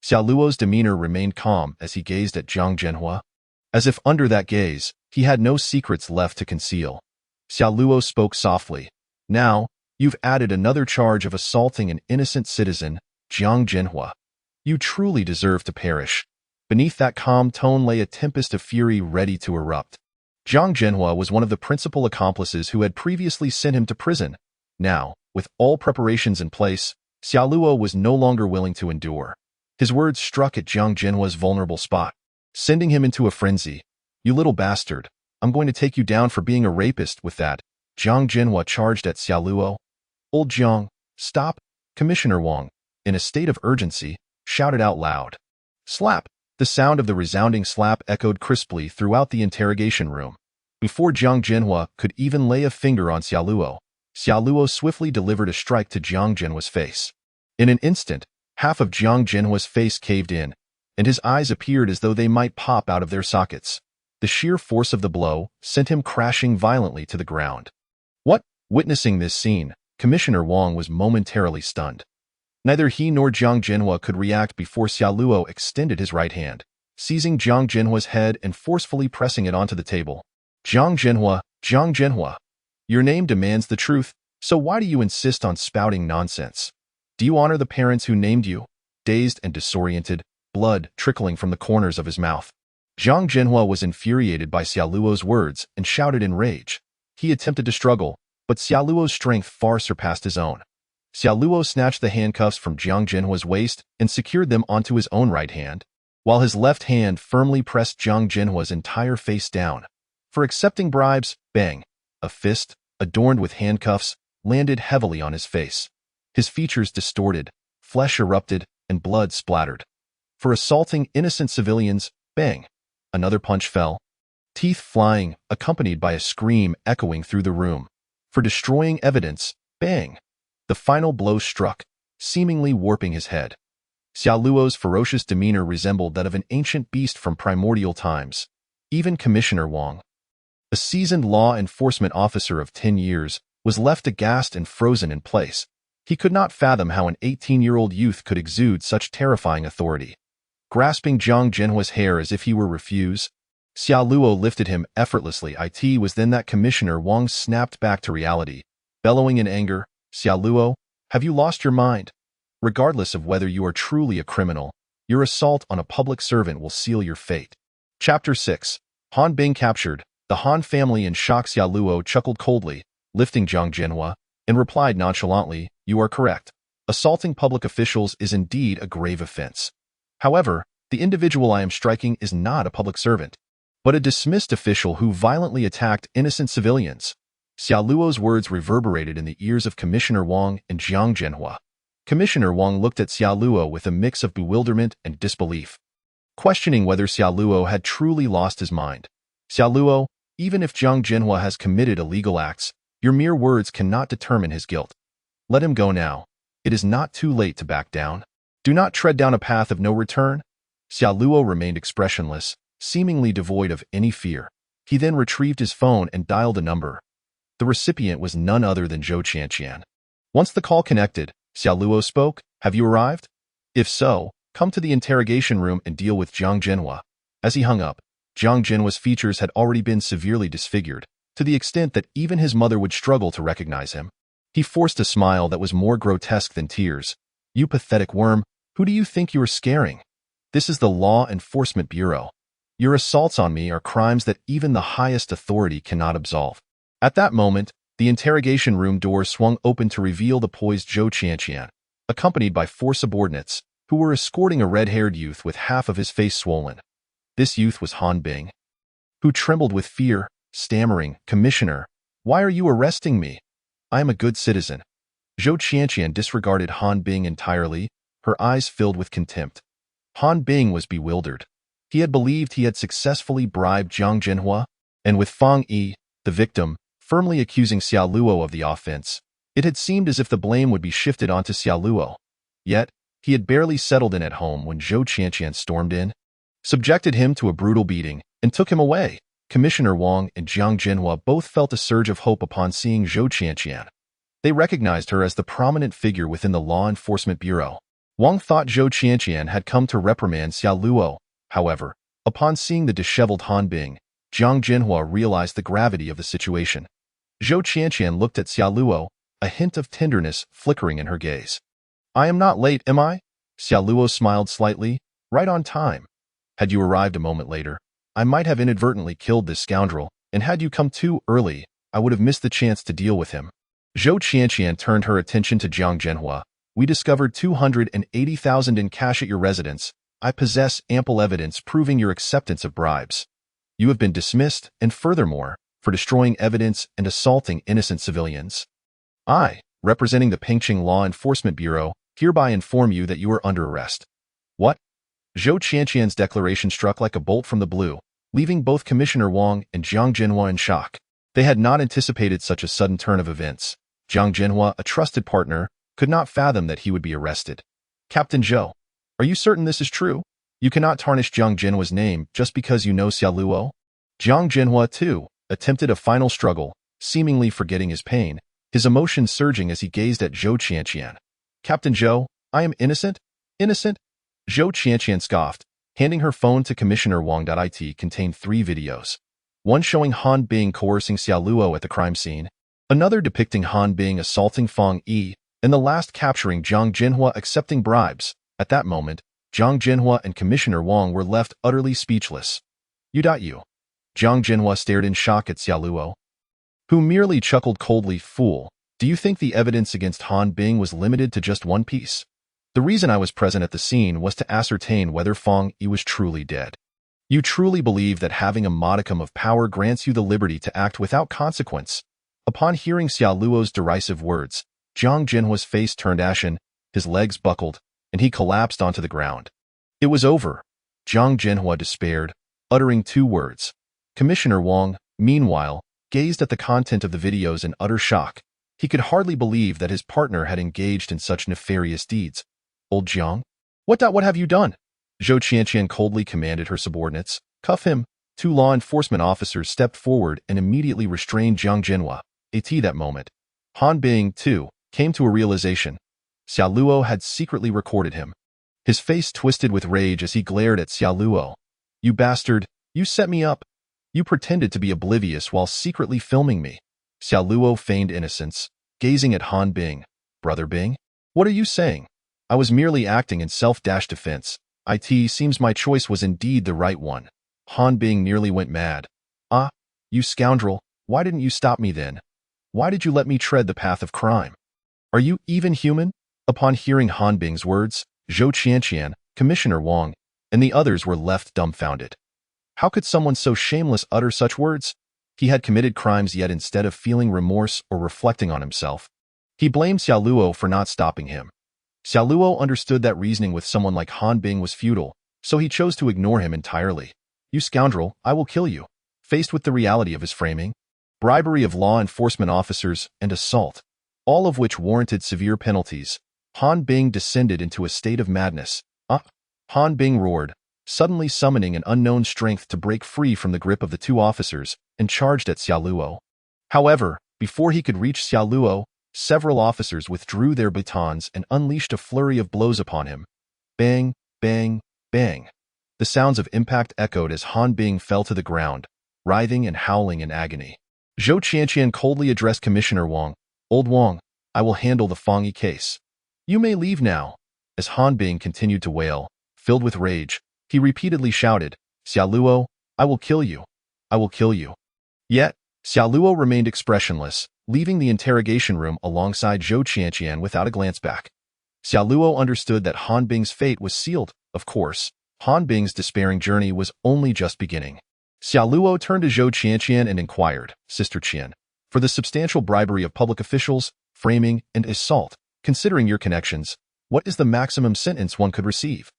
Xiaoluo's demeanor remained calm as he gazed at Jiang Jinhua. As if under that gaze, he had no secrets left to conceal. Xiaoluo spoke softly. Now, you've added another charge of assaulting an innocent citizen, Jiang Jinhua. You truly deserve to perish. Beneath that calm tone lay a tempest of fury ready to erupt. Jiang Jinhua was one of the principal accomplices who had previously sent him to prison. Now, with all preparations in place, Xiaoluo was no longer willing to endure. His words struck at Jiang Jinhua's vulnerable spot, sending him into a frenzy. You little bastard, I'm going to take you down for being a rapist with that. Jiang Jinhua charged at Xiaoluo. Old Jiang, stop! Commissioner Wang, in a state of urgency, shouted out loud. Slap! The sound of the resounding slap echoed crisply throughout the interrogation room. Before Jiang Jinhua could even lay a finger on Xiaoluo, Xiaoluo swiftly delivered a strike to Jiang Jinhua's face. In an instant, half of Jiang Jinhua's face caved in, and his eyes appeared as though they might pop out of their sockets. The sheer force of the blow sent him crashing violently to the ground. What? Witnessing this scene, Commissioner Wang was momentarily stunned. Neither he nor Jiang Jinhua could react before Xiaoluo extended his right hand, seizing Jiang Jinhua's head and forcefully pressing it onto the table. Jiang Jinhua, your name demands the truth, so why do you insist on spouting nonsense? Do you honor the parents who named you? Dazed and disoriented, blood trickling from the corners of his mouth. Jiang Jinhua was infuriated by Xiaoluo's words and shouted in rage. He attempted to struggle, but Xiaoluo's strength far surpassed his own. Xiaoluo snatched the handcuffs from Jiang Jinhua's waist and secured them onto his own right hand, while his left hand firmly pressed Jiang Jinhua's entire face down. For accepting bribes, bang! A fist, adorned with handcuffs, landed heavily on his face. His features distorted, flesh erupted, and blood splattered. For assaulting innocent civilians, bang! Another punch fell, teeth flying, accompanied by a scream echoing through the room. For destroying evidence, bang! The final blow struck, seemingly warping his head. Xiaoluo's ferocious demeanor resembled that of an ancient beast from primordial times. Even Commissioner Wang, a seasoned law enforcement officer of 10 years, was left aghast and frozen in place. He could not fathom how an 18-year-old youth could exude such terrifying authority. Grasping Jiang Jinhua's hair as if he were refuse, Xiaoluo lifted him effortlessly. It was then that Commissioner Wang snapped back to reality, bellowing in anger, Xiaoluo, have you lost your mind? Regardless of whether you are truly a criminal, your assault on a public servant will seal your fate. Chapter 6. Han Bing captured. The Han family in shock. Xiaoluo chuckled coldly, lifting Jiang Jinhua, and replied nonchalantly, you are correct. Assaulting public officials is indeed a grave offense. However, the individual I am striking is not a public servant, but a dismissed official who violently attacked innocent civilians. Xiaoluo's words reverberated in the ears of Commissioner Wang and Jiang Jinhua. Commissioner Wang looked at Xiaoluo with a mix of bewilderment and disbelief, questioning whether Xiaoluo had truly lost his mind. Xiaoluo, even if Jiang Jinhua has committed illegal acts, your mere words cannot determine his guilt. Let him go now. It is not too late to back down. Do not tread down a path of no return. Xiaoluo remained expressionless, seemingly devoid of any fear. He then retrieved his phone and dialed a number. The recipient was none other than Zhou Qianqian. Once the call connected, Xiaoluo spoke, have you arrived? If so, come to the interrogation room and deal with Jiang Jinhua. As he hung up, Jiang Jinhua's features had already been severely disfigured, to the extent that even his mother would struggle to recognize him. He forced a smile that was more grotesque than tears. "You pathetic worm, who do you think you are scaring? This is the Law Enforcement Bureau. Your assaults on me are crimes that even the highest authority cannot absolve." At that moment, the interrogation room door swung open to reveal the poised Zhou Qianqian, accompanied by 4 subordinates, who were escorting a red-haired youth with half of his face swollen. This youth was Han Bing, who trembled with fear, stammering, "Commissioner, why are you arresting me? I am a good citizen." Zhou Qianqian disregarded Han Bing entirely, her eyes filled with contempt. Han Bing was bewildered. He had believed he had successfully bribed Jiang Jinhua, and with Fang Yi, the victim, firmly accusing Xiao Luo of the offense, it had seemed as if the blame would be shifted onto Xiao Luo. Yet, he had barely settled in at home when Zhou Qianqian stormed in, subjected him to a brutal beating, and took him away. Commissioner Wang and Jiang Jinhua both felt a surge of hope upon seeing Zhou Qianqian. They recognized her as the prominent figure within the Law Enforcement Bureau. Wang thought Zhou Qianqian had come to reprimand Xiao Luo. However, upon seeing the disheveled Han Bing, Jiang Jinhua realized the gravity of the situation. Zhou Qianqian looked at Xiao Luo, a hint of tenderness flickering in her gaze. "I am not late, am I?" Xiao Luo smiled slightly. "Right on time. Had you arrived a moment later, I might have inadvertently killed this scoundrel, and had you come too early, I would have missed the chance to deal with him." Zhou Qianqian turned her attention to Jiang Jinhua. "We discovered 280,000 in cash at your residence. I possess ample evidence proving your acceptance of bribes. You have been dismissed, and furthermore, for destroying evidence and assaulting innocent civilians. I, representing the Pengqing Law Enforcement Bureau, hereby inform you that you are under arrest." "What?" Zhou Qianqian's declaration struck like a bolt from the blue, leaving both Commissioner Wang and Jiang Jinhua in shock. They had not anticipated such a sudden turn of events. Jiang Jinhua, a trusted partner, could not fathom that he would be arrested. "Captain Zhou, are you certain this is true? You cannot tarnish Jiang Jinhua's name just because you know Xiao Luo?" Jiang Jinhua, too, attempted a final struggle, seemingly forgetting his pain, his emotions surging as he gazed at Zhou Qianqian. "Captain Zhou, I am innocent? Innocent?" Zhou Qianqian scoffed, handing her phone to Commissioner Wang. It contained 3 videos. One showing Han Bing coercing Xiao Luo at the crime scene, another depicting Han Bing assaulting Fang Yi, and the last capturing Jiang Jinhua accepting bribes. At that moment, Jiang Jinhua and Commissioner Wang were left utterly speechless. You. Jiang Jinhua stared in shock at Xiao Luo, who merely chuckled coldly. "Fool, do you think the evidence against Han Bing was limited to just one piece? The reason I was present at the scene was to ascertain whether Fang Yi was truly dead. You truly believe that having a modicum of power grants you the liberty to act without consequence?" Upon hearing Xiao Luo's derisive words, Jiang Jinhua's face turned ashen, his legs buckled, and he collapsed onto the ground. It was over. Jiang Jinhua despaired, uttering 2 words. Commissioner Wang, meanwhile, gazed at the content of the videos in utter shock. He could hardly believe that his partner had engaged in such nefarious deeds. "Old Jiang? What have you done?" Zhou Qianqian coldly commanded her subordinates. "Cuff him." 2 law enforcement officers stepped forward and immediately restrained Jiang Jinhua. At that moment, Han Bing, too, came to a realization. Xiao Luo had secretly recorded him. His face twisted with rage as he glared at Xiao Luo. "You bastard, you set me up. You pretended to be oblivious while secretly filming me." Xiao Luo feigned innocence, gazing at Han Bing. "Brother Bing? What are you saying? I was merely acting in self-defense. It seems my choice was indeed the right one." Han Bing nearly went mad. "Ah, you scoundrel, why didn't you stop me then? Why did you let me tread the path of crime? Are you even human?" Upon hearing Han Bing's words, Zhou Qianqian, Commissioner Wang, and the others were left dumbfounded. How could someone so shameless utter such words? He had committed crimes, yet instead of feeling remorse or reflecting on himself, he blamed Xiao Luo for not stopping him. Xiao Luo understood that reasoning with someone like Han Bing was futile, so he chose to ignore him entirely. "You scoundrel, I will kill you." Faced with the reality of his framing, bribery of law enforcement officers, and assault, all of which warranted severe penalties, Han Bing descended into a state of madness. Han Bing roared, suddenly summoning an unknown strength to break free from the grip of the 2 officers, and charged at Xiao Luo. However, before he could reach Xiao Luo, several officers withdrew their batons and unleashed a flurry of blows upon him. Bang, bang, bang. The sounds of impact echoed as Han Bing fell to the ground, writhing and howling in agony. Zhou Qianqian coldly addressed Commissioner Wang. Old Wang, I will handle the Fang Yi case. You may leave now. As Han Bing continued to wail, filled with rage, he repeatedly shouted, Xia Luo, I will kill you. I will kill you. Yet, Xia Luo remained expressionless, leaving the interrogation room alongside Zhou Qianqian without a glance back. Xia Luo understood that Han Bing's fate was sealed. Of course, Han Bing's despairing journey was only just beginning. Xia Luo turned to Zhou Qianqian and inquired, Sister Qian, for the substantial bribery of public officials, framing, and assault, considering your connections, what is the maximum sentence one could receive?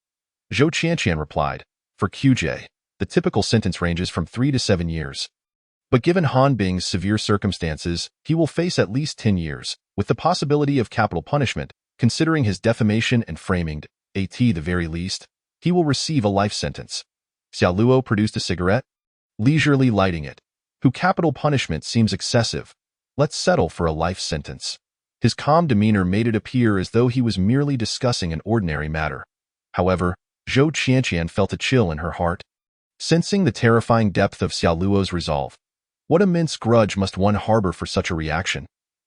Zhou Qianqian replied, for QJ, the typical sentence ranges from 3 to 7 years. But given Han Bing's severe circumstances, he will face at least 10 years, with the possibility of capital punishment, considering his defamation and framing, at the very least, he will receive a life sentence. Xia Luo produced a cigarette, leisurely lighting it. Who capital punishment seems excessive. Let's settle for a life sentence. His calm demeanor made it appear as though he was merely discussing an ordinary matter. However, Zhou Qianqian felt a chill in her heart, sensing the terrifying depth of Xia Luo's resolve. What immense grudge must one harbor for such a reaction?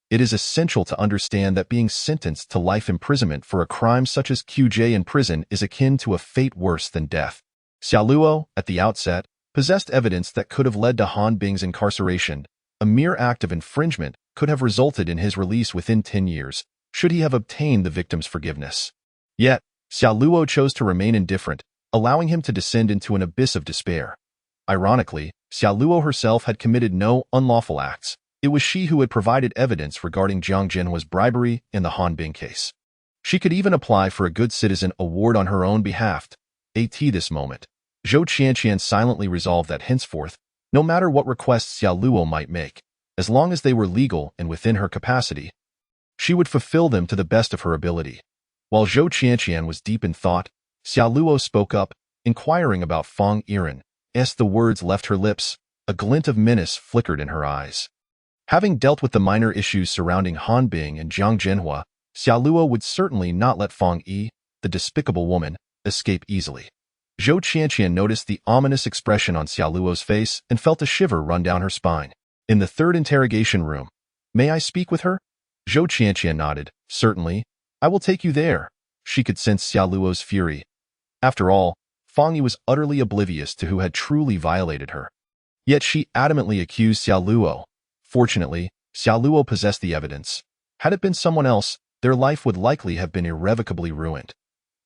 It is essential to understand that being sentenced to life imprisonment for a crime such as QJ in prison is akin to a fate worse than death. Xia Luo, at the outset, possessed evidence that could have led to Han Bing's incarceration. A mere act of infringement could have resulted in his release within 10 years, should he have obtained the victim's forgiveness. Yet, Xia Luo chose to remain indifferent, allowing him to descend into an abyss of despair. Ironically, Xia Luo herself had committed no unlawful acts. It was she who had provided evidence regarding Jiang Jinhua's bribery in the Han Bing case. She could even apply for a Good Citizen award on her own behalf. At this moment, Zhou Qianqian silently resolved that henceforth, no matter what requests Xia Luo might make, as long as they were legal and within her capacity, she would fulfill them to the best of her ability. While Zhou Qianqian was deep in thought, Xia Luo spoke up, inquiring about Fang Yiren. As the words left her lips, a glint of menace flickered in her eyes. Having dealt with the minor issues surrounding Han Bing and Jiang Jinhua, Xia Luo would certainly not let Fang Yi, the despicable woman, escape easily. Zhou Qianqian noticed the ominous expression on Xia Luo's face and felt a shiver run down her spine. In the third interrogation room, may I speak with her? Zhou Qianqian nodded. Certainly, I will take you there. She could sense Xia Luo's fury. After all, Fang Yi was utterly oblivious to who had truly violated her. Yet she adamantly accused Xia Luo. Fortunately, Xia Luo possessed the evidence. Had it been someone else, their life would likely have been irrevocably ruined.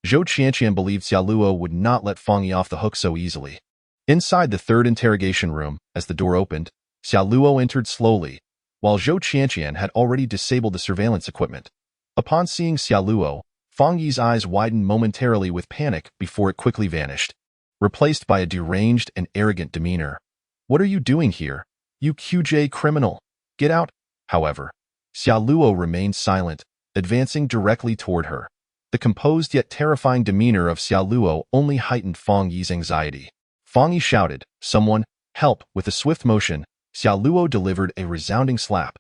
Zhou Qianqian believed Xia Luo would not let Fang Yi off the hook so easily. Inside the third interrogation room, as the door opened, Xia Luo entered slowly, while Zhou Qianqian had already disabled the surveillance equipment. Upon seeing Xia Luo, Fang Yi's eyes widened momentarily with panic before it quickly vanished, replaced by a deranged and arrogant demeanor. What are you doing here? You QJ criminal! Get out! However, Xia Luo remained silent, advancing directly toward her. The composed yet terrifying demeanor of Xia Luo only heightened Fang Yi's anxiety. Fang Yi shouted, Someone, help! With a swift motion, Xia Luo delivered a resounding slap.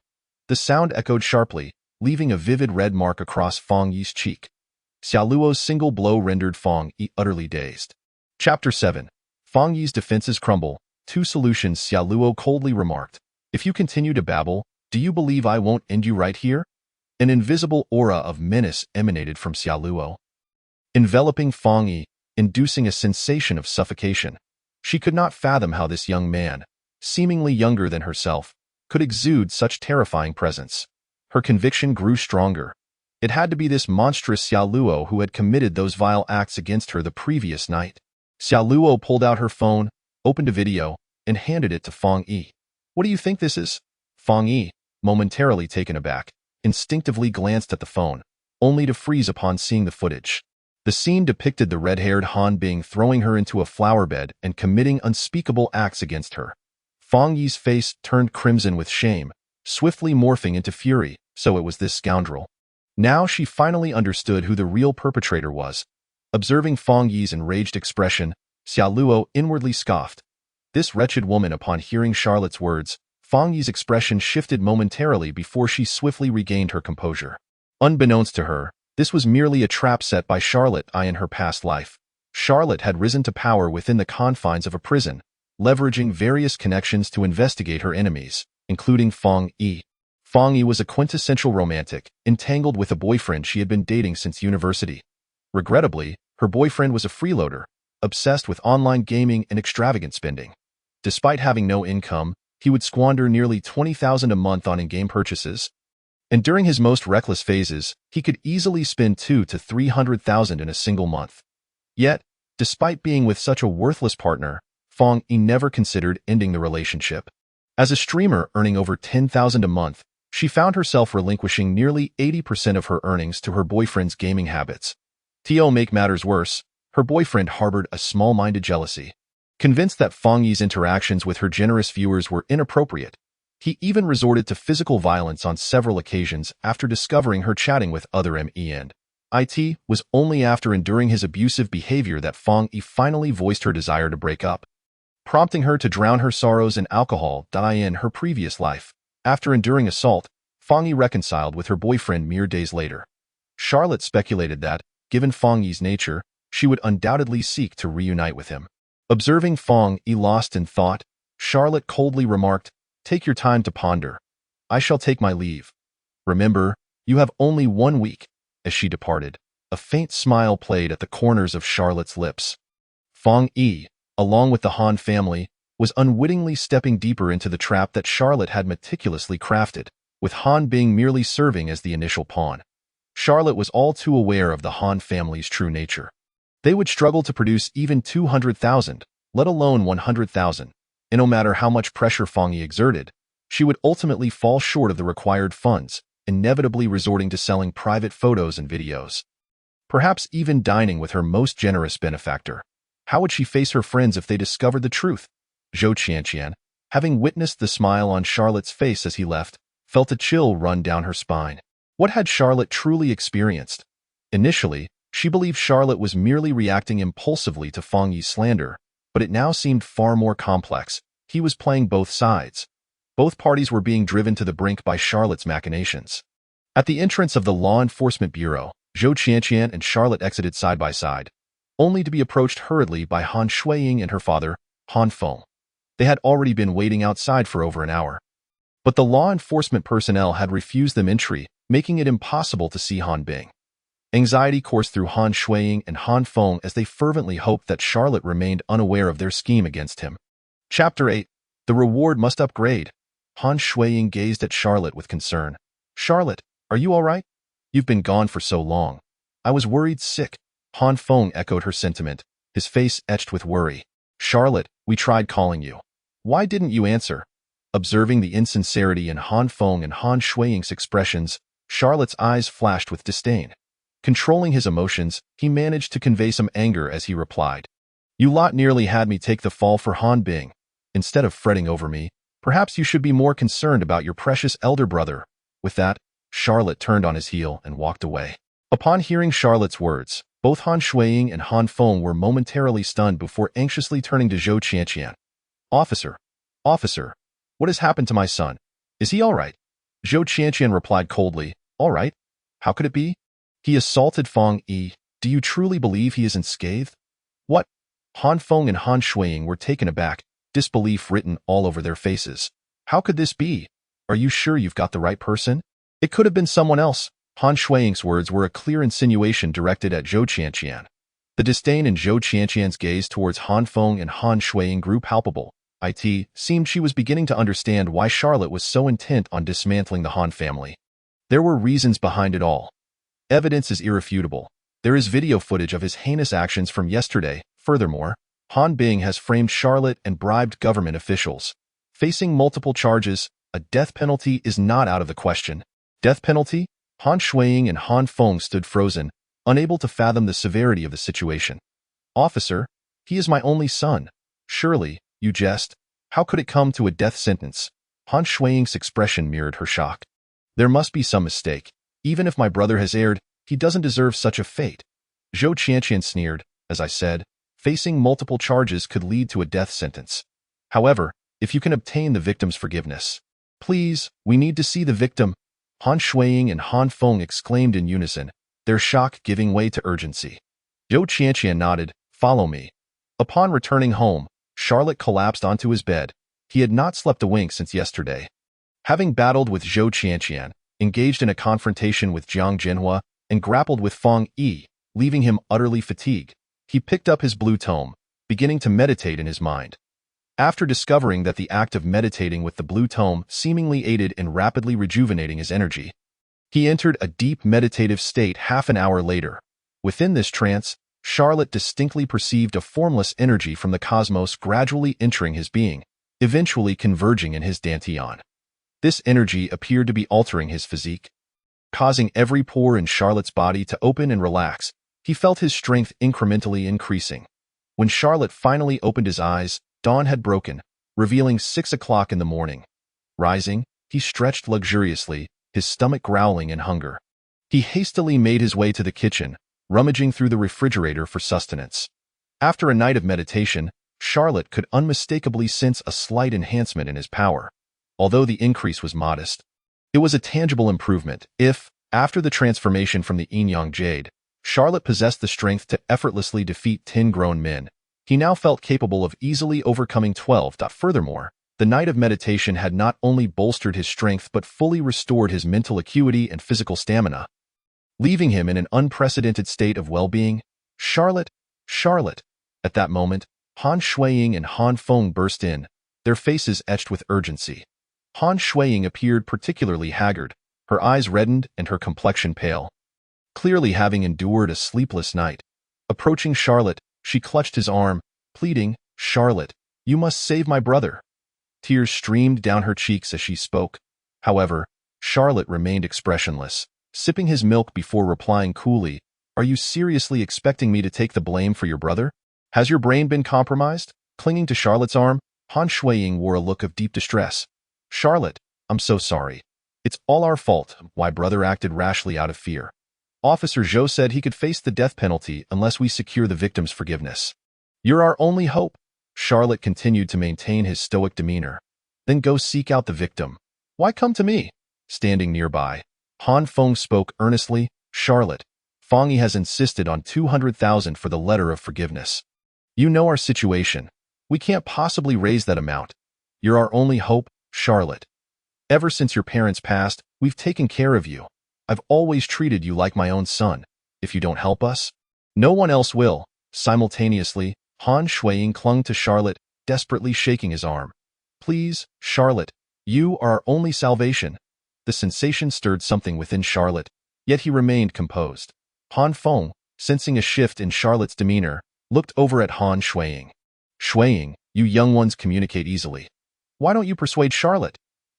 The sound echoed sharply, leaving a vivid red mark across Fang Yi's cheek. Xia Luo's single blow rendered Fang Yi utterly dazed. Chapter 7. Fang Yi's defenses crumble. 2 solutions. Xia Luo coldly remarked. If you continue to babble, do you believe I won't end you right here? An invisible aura of menace emanated from Xia Luo, enveloping Fang Yi, inducing a sensation of suffocation. She could not fathom how this young man, seemingly younger than herself, could exude such terrifying presence. Her conviction grew stronger. It had to be this monstrous Xia Luo who had committed those vile acts against her the previous night. Xia Luo pulled out her phone, opened a video, and handed it to Fang Yi. What do you think this is? Fang Yi, momentarily taken aback, instinctively glanced at the phone, only to freeze upon seeing the footage. The scene depicted the red-haired Han Bing throwing her into a flower bed and committing unspeakable acts against her. Fang Yi's face turned crimson with shame, swiftly morphing into fury. So it was this scoundrel. Now she finally understood who the real perpetrator was. Observing Fang Yi's enraged expression, Xia Luo inwardly scoffed. This wretched woman. Upon hearing Charlotte's words, Fang Yi's expression shifted momentarily before she swiftly regained her composure. Unbeknownst to her, this was merely a trap set by Charlotte in her past life. Charlotte had risen to power within the confines of a prison, leveraging various connections to investigate her enemies. including Fong Yi. Fong Yi was a quintessential romantic, entangled with a boyfriend she had been dating since university. Regrettably, her boyfriend was a freeloader, obsessed with online gaming and extravagant spending. Despite having no income, he would squander nearly $20,000 a month on in-game purchases. And during his most reckless phases, he could easily spend $200,000 to $300,000 in a single month. Yet, despite being with such a worthless partner, Fong Yi never considered ending the relationship. As a streamer earning over $10,000 a month, she found herself relinquishing nearly 80% of her earnings to her boyfriend's gaming habits. To make matters worse, her boyfriend harbored a small-minded jealousy. Convinced that Fong Yi's interactions with her generous viewers were inappropriate, he even resorted to physical violence on several occasions after discovering her chatting with other men. It was only after enduring his abusive behavior that Fong Yi finally voiced her desire to break up, prompting her to drown her sorrows in alcohol. In her previous life, after enduring assault, Fong Yi reconciled with her boyfriend mere days later. Charlotte speculated that, given Fong Yi's nature, she would undoubtedly seek to reunite with him. Observing Fong Yi lost in thought, Charlotte coldly remarked, "Take your time to ponder. I shall take my leave. Remember, you have only 1 week." As she departed, a faint smile played at the corners of Charlotte's lips. Fong Yi, along with the Han family, was unwittingly stepping deeper into the trap that Charlotte had meticulously crafted, with Han being merely serving as the initial pawn. Charlotte was all too aware of the Han family's true nature. They would struggle to produce even 200,000, let alone 100,000, and no matter how much pressure Fong Yi exerted, she would ultimately fall short of the required funds, inevitably resorting to selling private photos and videos. Perhaps even dining with her most generous benefactor. How would she face her friends if they discovered the truth? Zhou Qianqian, having witnessed the smile on Charlotte's face as he left, felt a chill run down her spine. What had Charlotte truly experienced? Initially, she believed Charlotte was merely reacting impulsively to Fong Yi's slander, but it now seemed far more complex. He was playing both sides. Both parties were being driven to the brink by Charlotte's machinations. At the entrance of the Law Enforcement Bureau, Zhou Qianqian and Charlotte exited side by side, only to be approached hurriedly by Han Shuiying and her father, Han Feng. They had already been waiting outside for over an hour. But the law enforcement personnel had refused them entry, making it impossible to see Han Bing. Anxiety coursed through Han Shuiying and Han Feng as they fervently hoped that Charlotte remained unaware of their scheme against him. Chapter 8. The Reward Must Upgrade. Han Shuiying gazed at Charlotte with concern. "Charlotte, are you all right? You've been gone for so long. I was worried sick." Han Feng echoed her sentiment, his face etched with worry. "Charlotte, we tried calling you. Why didn't you answer?" Observing the insincerity in Han Feng and Han Shuiying's expressions, Charlotte's eyes flashed with disdain. Controlling his emotions, he managed to convey some anger as he replied, "You lot nearly had me take the fall for Han Bing. Instead of fretting over me, perhaps you should be more concerned about your precious elder brother." With that, Charlotte turned on his heel and walked away. Upon hearing Charlotte's words, both Han Shuiying and Han Feng were momentarily stunned before anxiously turning to Zhou Qianqian. Officer, what has happened to my son? Is he all right?" Zhou Qianqian replied coldly, "All right. How could it be? He assaulted Fong Yi. Do you truly believe he is unscathed?" "What?" Han Feng and Han Shuiying were taken aback, disbelief written all over their faces. "How could this be? Are you sure you've got the right person? It could have been someone else." Han Shuiying's words were a clear insinuation directed at Zhou Qianqian. The disdain in Zhou Qianqian's gaze towards Han Feng and Han Shuiying grew palpable. It seemed she was beginning to understand why Charlotte was so intent on dismantling the Han family. There were reasons behind it all. Evidence is irrefutable. There is video footage of his heinous actions from yesterday. Furthermore, Han Bing has framed Charlotte and bribed government officials. Facing multiple charges, a death penalty is not out of the question. Death penalty? Han Shuiying and Han Feng stood frozen, unable to fathom the severity of the situation. "Officer, he is my only son. Surely, you jest. How could it come to a death sentence?" Han Shuiying's expression mirrored her shock. "There must be some mistake. Even if my brother has erred, he doesn't deserve such a fate." Zhou Qianqian sneered. "As I said, facing multiple charges could lead to a death sentence. However, if you can obtain the victim's forgiveness." "Please, we need to see the victim," Han Shuiying and Han Feng exclaimed in unison, their shock giving way to urgency. Zhou Qianqian nodded. "Follow me." Upon returning home, Charlotte collapsed onto his bed. He had not slept a wink since yesterday. Having battled with Zhou Qianqian, engaged in a confrontation with Jiang Jinhua, and grappled with Feng Yi, leaving him utterly fatigued, he picked up his blue tome, beginning to meditate in his mind. After discovering that the act of meditating with the blue tome seemingly aided in rapidly rejuvenating his energy, he entered a deep meditative state half an hour later. Within this trance, Charlotte distinctly perceived a formless energy from the cosmos gradually entering his being, eventually converging in his dantian. This energy appeared to be altering his physique, causing every pore in Charlotte's body to open and relax. He felt his strength incrementally increasing. When Charlotte finally opened his eyes, dawn had broken, revealing 6 o'clock in the morning. Rising, he stretched luxuriously, his stomach growling in hunger. He hastily made his way to the kitchen, rummaging through the refrigerator for sustenance. After a night of meditation, Charlotte could unmistakably sense a slight enhancement in his power. Although the increase was modest, it was a tangible improvement. If, after the transformation from the Yin-Yang Jade, Charlotte possessed the strength to effortlessly defeat 10 grown men, he now felt capable of easily overcoming 12. Furthermore, the night of meditation had not only bolstered his strength but fully restored his mental acuity and physical stamina, leaving him in an unprecedented state of well-being. Charlotte! Charlotte! At that moment, Han Shuiying and Han Feng burst in, their faces etched with urgency. Han Shuiying appeared particularly haggard, her eyes reddened and her complexion pale, clearly having endured a sleepless night. Approaching Charlotte, she clutched his arm, pleading, "Charlotte, you must save my brother." Tears streamed down her cheeks as she spoke. However, Charlotte remained expressionless, sipping his milk before replying coolly, "Are you seriously expecting me to take the blame for your brother? Has your brain been compromised?" Clinging to Charlotte's arm, Han Shuiying wore a look of deep distress. "Charlotte, I'm so sorry. It's all our fault. My brother acted rashly out of fear. Officer Zhou said he could face the death penalty unless we secure the victim's forgiveness. You're our only hope." Charlotte continued to maintain his stoic demeanor. "Then go seek out the victim. Why come to me?" Standing nearby, Han Feng spoke earnestly, "Charlotte, Feng Yi has insisted on 200,000 for the letter of forgiveness. You know our situation. We can't possibly raise that amount. You're our only hope, Charlotte. Ever since your parents passed, we've taken care of you. I've always treated you like my own son. If you don't help us, no one else will." Simultaneously, Han Shuiying clung to Charlotte, desperately shaking his arm. "Please, Charlotte, you are our only salvation." The sensation stirred something within Charlotte, yet he remained composed. Han Feng, sensing a shift in Charlotte's demeanor, looked over at Han Shuiying. "Shuiying, you young ones communicate easily. Why don't you persuade Charlotte?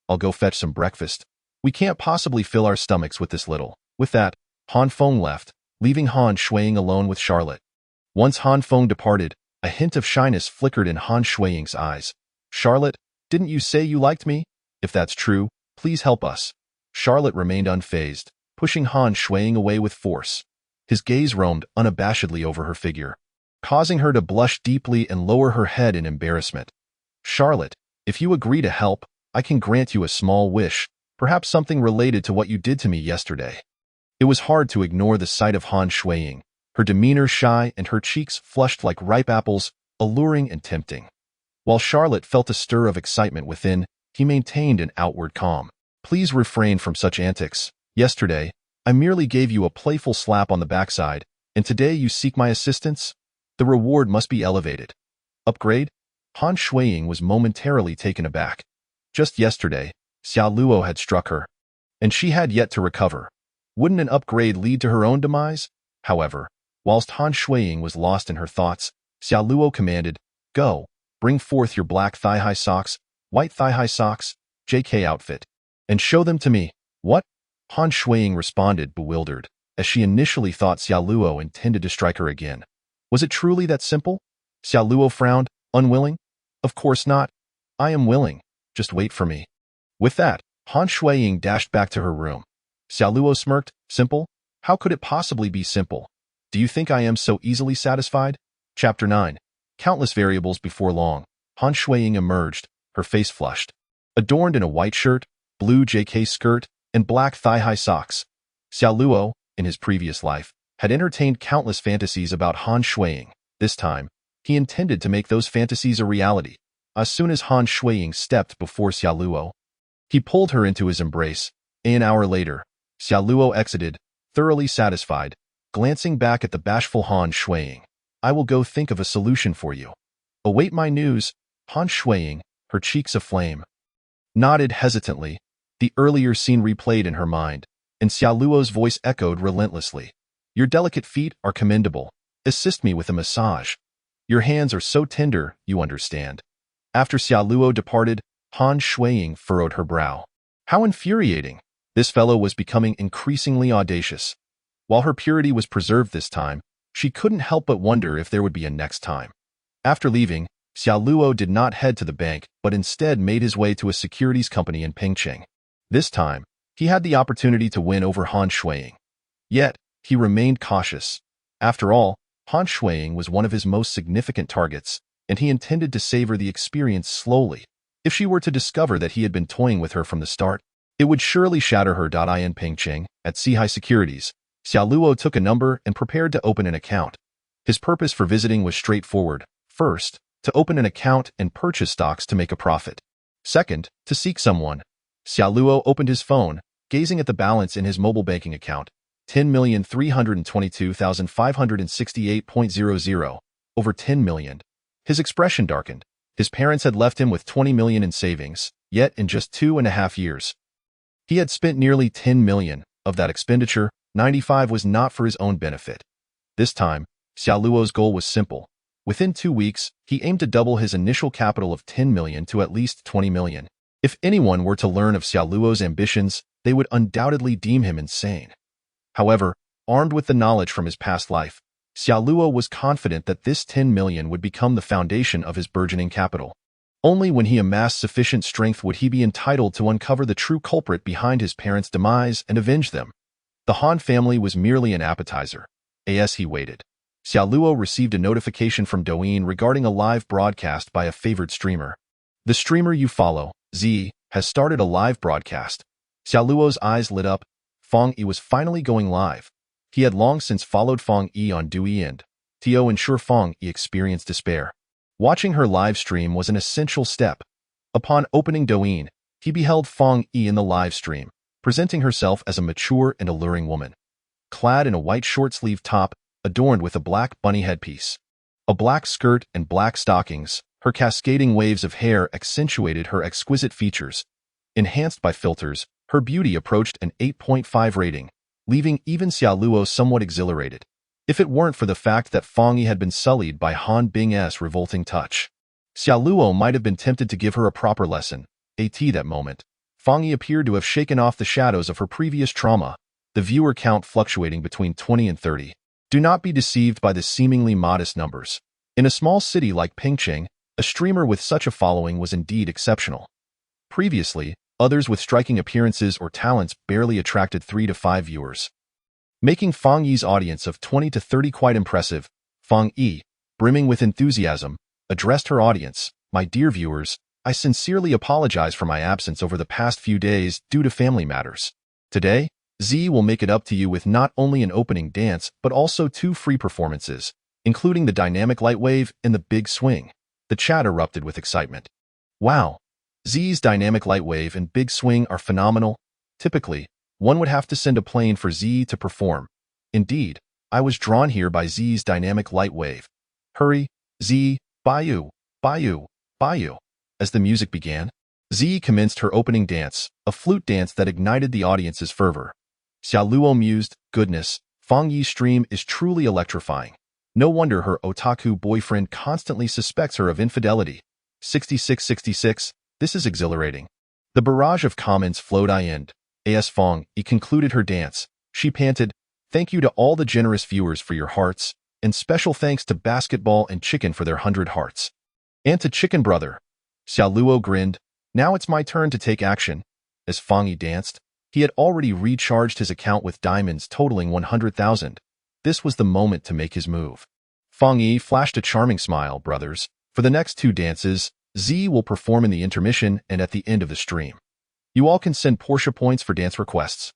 I'll go fetch some breakfast. We can't possibly fill our stomachs with this little." With that, Han Feng left, leaving Han Shuiying alone with Charlotte. Once Han Feng departed, a hint of shyness flickered in Han Shuiying's eyes. "Charlotte, didn't you say you liked me? If that's true, please help us." Charlotte remained unfazed, pushing Han Shuiying away with force. His gaze roamed unabashedly over her figure, causing her to blush deeply and lower her head in embarrassment. "Charlotte, if you agree to help, I can grant you a small wish, perhaps something related to what you did to me yesterday." It was hard to ignore the sight of Han Shuiying, her demeanor shy and her cheeks flushed like ripe apples, alluring and tempting. While Charlotte felt a stir of excitement within, he maintained an outward calm. "Please refrain from such antics. Yesterday, I merely gave you a playful slap on the backside, and today you seek my assistance? The reward must be elevated." "Upgrade?" Han Shuiying was momentarily taken aback. Just yesterday, Xia Luo had struck her, and she had yet to recover. Wouldn't an upgrade lead to her own demise? However, whilst Han Shuiying was lost in her thoughts, Xia Luo commanded, "Go, bring forth your black thigh-high socks, white thigh-high socks, JK outfit, and show them to me." "What?" Han Shuiying responded, bewildered, as she initially thought Xia Luo intended to strike her again. Was it truly that simple? Xia Luo frowned, unwilling. "Of course not. I am willing. Just wait for me." With that, Han Shuiying dashed back to her room. Xia Luo smirked, "Simple? How could it possibly be simple? Do you think I am so easily satisfied?" Chapter 9. Countless variables before long, Han Shuiying emerged, her face flushed. Adorned in a white shirt, blue JK skirt, and black thigh-high socks, Xia Luo, in his previous life, had entertained countless fantasies about Han Shuiying. This time, he intended to make those fantasies a reality. As soon as Han Shuiying stepped before Xia Luo, He pulled her into his embrace. An hour later, Xiaoluo exited, thoroughly satisfied, glancing back at the bashful Han Shuiying. I will go think of a solution for you. Await my news. Han Shuiying, her cheeks aflame, nodded hesitantly. The earlier scene replayed in her mind, and Xiaoluo's voice echoed relentlessly. Your delicate feet are commendable. Assist me with a massage. Your hands are so tender, you understand. After Xiaoluo departed, Han Shuiying furrowed her brow. How infuriating! This fellow was becoming increasingly audacious. While her purity was preserved this time, she couldn't help but wonder if there would be a next time. After leaving, Xiaoluo did not head to the bank, but instead made his way to a securities company in Pingcheng. This time, he had the opportunity to win over Han Shuiying. Yet, he remained cautious. After all, Han Shuiying was one of his most significant targets, and he intended to savor the experience slowly. If she were to discover that he had been toying with her from the start, it would surely shatter her. In Pingcheng, at Sihai Securities, Xiaoluo took a number and prepared to open an account. His purpose for visiting was straightforward. First, to open an account and purchase stocks to make a profit. Second, to seek someone. Xiaoluo opened his phone, gazing at the balance in his mobile banking account. 10,322,568.00, over 10 million. His expression darkened. His parents had left him with 20 million in savings, yet in just 2.5 years, he had spent nearly 10 million. Of that expenditure, 95 was not for his own benefit. This time, Xiaoluo's goal was simple. Within 2 weeks, he aimed to double his initial capital of 10 million to at least 20 million. If anyone were to learn of Xiaoluo's ambitions, they would undoubtedly deem him insane. However, armed with the knowledge from his past life, Xiaoluo was confident that this 10 million would become the foundation of his burgeoning capital. Only when he amassed sufficient strength would he be entitled to uncover the true culprit behind his parents' demise and avenge them. The Han family was merely an appetizer. As he waited, Xiaoluo received a notification from Douyin regarding a live broadcast by a favored streamer. The streamer you follow, Z, has started a live broadcast. Xiaoluo's eyes lit up. Fong Yi was finally going live. He had long since followed Fong Yi on Douyin. To ensure Fong Yi experienced despair. Watching her live stream was an essential step. Upon opening Douyin, he beheld Fong Yi in the live stream, presenting herself as a mature and alluring woman. Clad in a white short-sleeved top, adorned with a black bunny headpiece, a black skirt and black stockings, her cascading waves of hair accentuated her exquisite features. Enhanced by filters, her beauty approached an 8.5 rating, leaving even Xiaoluo somewhat exhilarated. If it weren't for the fact that Fong Yi had been sullied by Han Bing's revolting touch, Xiaoluo might have been tempted to give her a proper lesson. At that moment, Fong Yi appeared to have shaken off the shadows of her previous trauma, the viewer count fluctuating between 20 and 30. Do not be deceived by the seemingly modest numbers. In a small city like Pingcheng, a streamer with such a following was indeed exceptional. Previously, others with striking appearances or talents barely attracted 3 to 5 viewers. Making Fong Yi's audience of 20 to 30 quite impressive, Fong Yi, brimming with enthusiasm, addressed her audience. My dear viewers, I sincerely apologize for my absence over the past few days due to family matters. Today, Z will make it up to you with not only an opening dance but also 2 free performances, including the dynamic light wave and the big swing. The chat erupted with excitement. Wow! Z's dynamic light wave and big swing are phenomenal. Typically, one would have to send a plane for Z to perform. Indeed, I was drawn here by Z's dynamic light wave. Hurry, Z, Bayou, Bayou, Bayou. As the music began, Z commenced her opening dance, a flute dance that ignited the audience's fervor. Xiaoluo mused, goodness, Fong Yi's stream is truly electrifying. No wonder her otaku boyfriend constantly suspects her of infidelity. 6666, this is exhilarating. The barrage of comments flowed in. As Fong Yi concluded her dance, she panted, thank you to all the generous viewers for your hearts, and special thanks to Basketball and Chicken for their 100 hearts. And to Chicken Brother. Xiaoluo grinned, now it's my turn to take action. As Fong Yi danced, he had already recharged his account with diamonds totaling 100,000. This was the moment to make his move. Fong Yi flashed a charming smile, brothers. For the next 2 dances, Z will perform in the intermission and at the end of the stream. You all can send Porsche points for dance requests.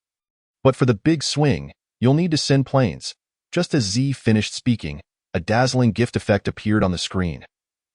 But for the big swing, you'll need to send planes. Just as Z finished speaking, a dazzling gift effect appeared on the screen.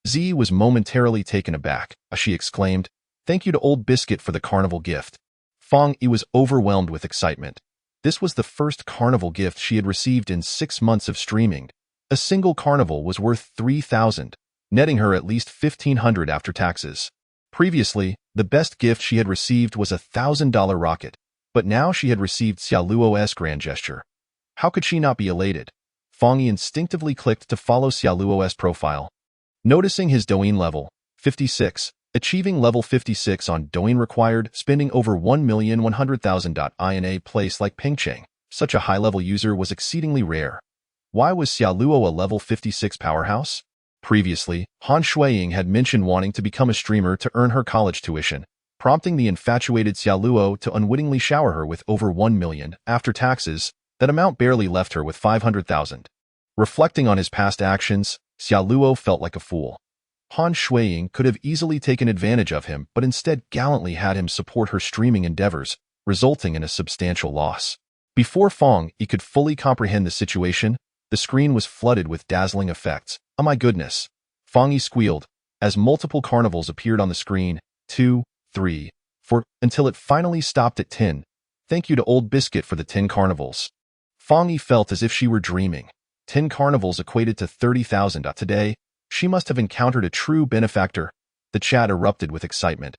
Z was momentarily taken aback as she exclaimed, Thank you to Old Biscuit for the carnival gift. Fong Yi was overwhelmed with excitement. This was the first carnival gift she had received in 6 months of streaming. A single carnival was worth 3,000, netting her at least 1,500 after taxes. Previously, the best gift she had received was a $1,000 rocket, but now she had received Xia Luo's grand gesture. How could she not be elated? Fong Yi instinctively clicked to follow Xia Luo's profile. Noticing his Douyin level, 56, achieving level 56 on Douyin required spending over 1,100,000. In a place like Pingcheng, such a high-level user was exceedingly rare. Why was Xia Luo a level 56 powerhouse? Previously, Han Shuiying had mentioned wanting to become a streamer to earn her college tuition, prompting the infatuated Xia Luo to unwittingly shower her with over 1 million after taxes. That amount barely left her with 500,000. Reflecting on his past actions, Xia Luo felt like a fool. Han Shuiying could have easily taken advantage of him, but instead gallantly had him support her streaming endeavors, resulting in a substantial loss. Before Fong Yi could fully comprehend the situation, the screen was flooded with dazzling effects. Oh my goodness! Fong Yi squealed, as multiple carnivals appeared on the screen, 2, 3, 4, until it finally stopped at 10. Thank you to Old Biscuit for the 10 carnivals. Fong Yi felt as if she were dreaming. 10 carnivals equated to 30,000. Today, she must have encountered a true benefactor. The chat erupted with excitement.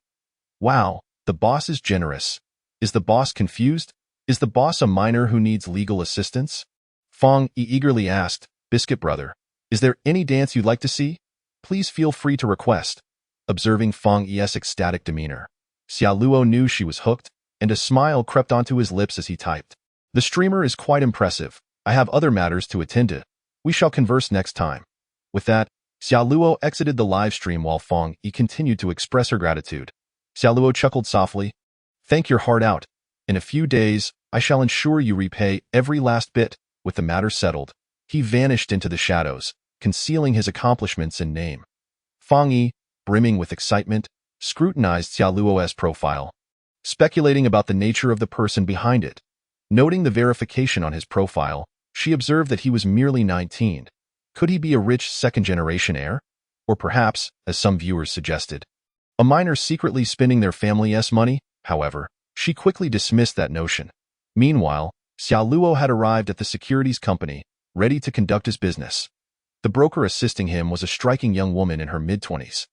Wow, the boss is generous. Is the boss confused? Is the boss a minor who needs legal assistance? Fong Yi eagerly asked, Biscuit brother, is there any dance you'd like to see? Please feel free to request. Observing Fong Yi's ecstatic demeanor, Xia Luo knew she was hooked, and a smile crept onto his lips as he typed. The streamer is quite impressive. I have other matters to attend to. We shall converse next time. With that, Xia Luo exited the live stream while Fong Yi continued to express her gratitude. Xia Luo chuckled softly. Thank your heart out. In a few days, I shall ensure you repay every last bit. With the matter settled, he vanished into the shadows, concealing his accomplishments and name. Fong Yi, brimming with excitement, scrutinized Xia Luo's profile, speculating about the nature of the person behind it. Noting the verification on his profile, she observed that he was merely 19. Could he be a rich second-generation heir? Or perhaps, as some viewers suggested, a minor secretly spending their family's money? However, she quickly dismissed that notion. Meanwhile, Xia Luo had arrived at the securities company, ready to conduct his business. The broker assisting him was a striking young woman in her mid-20s.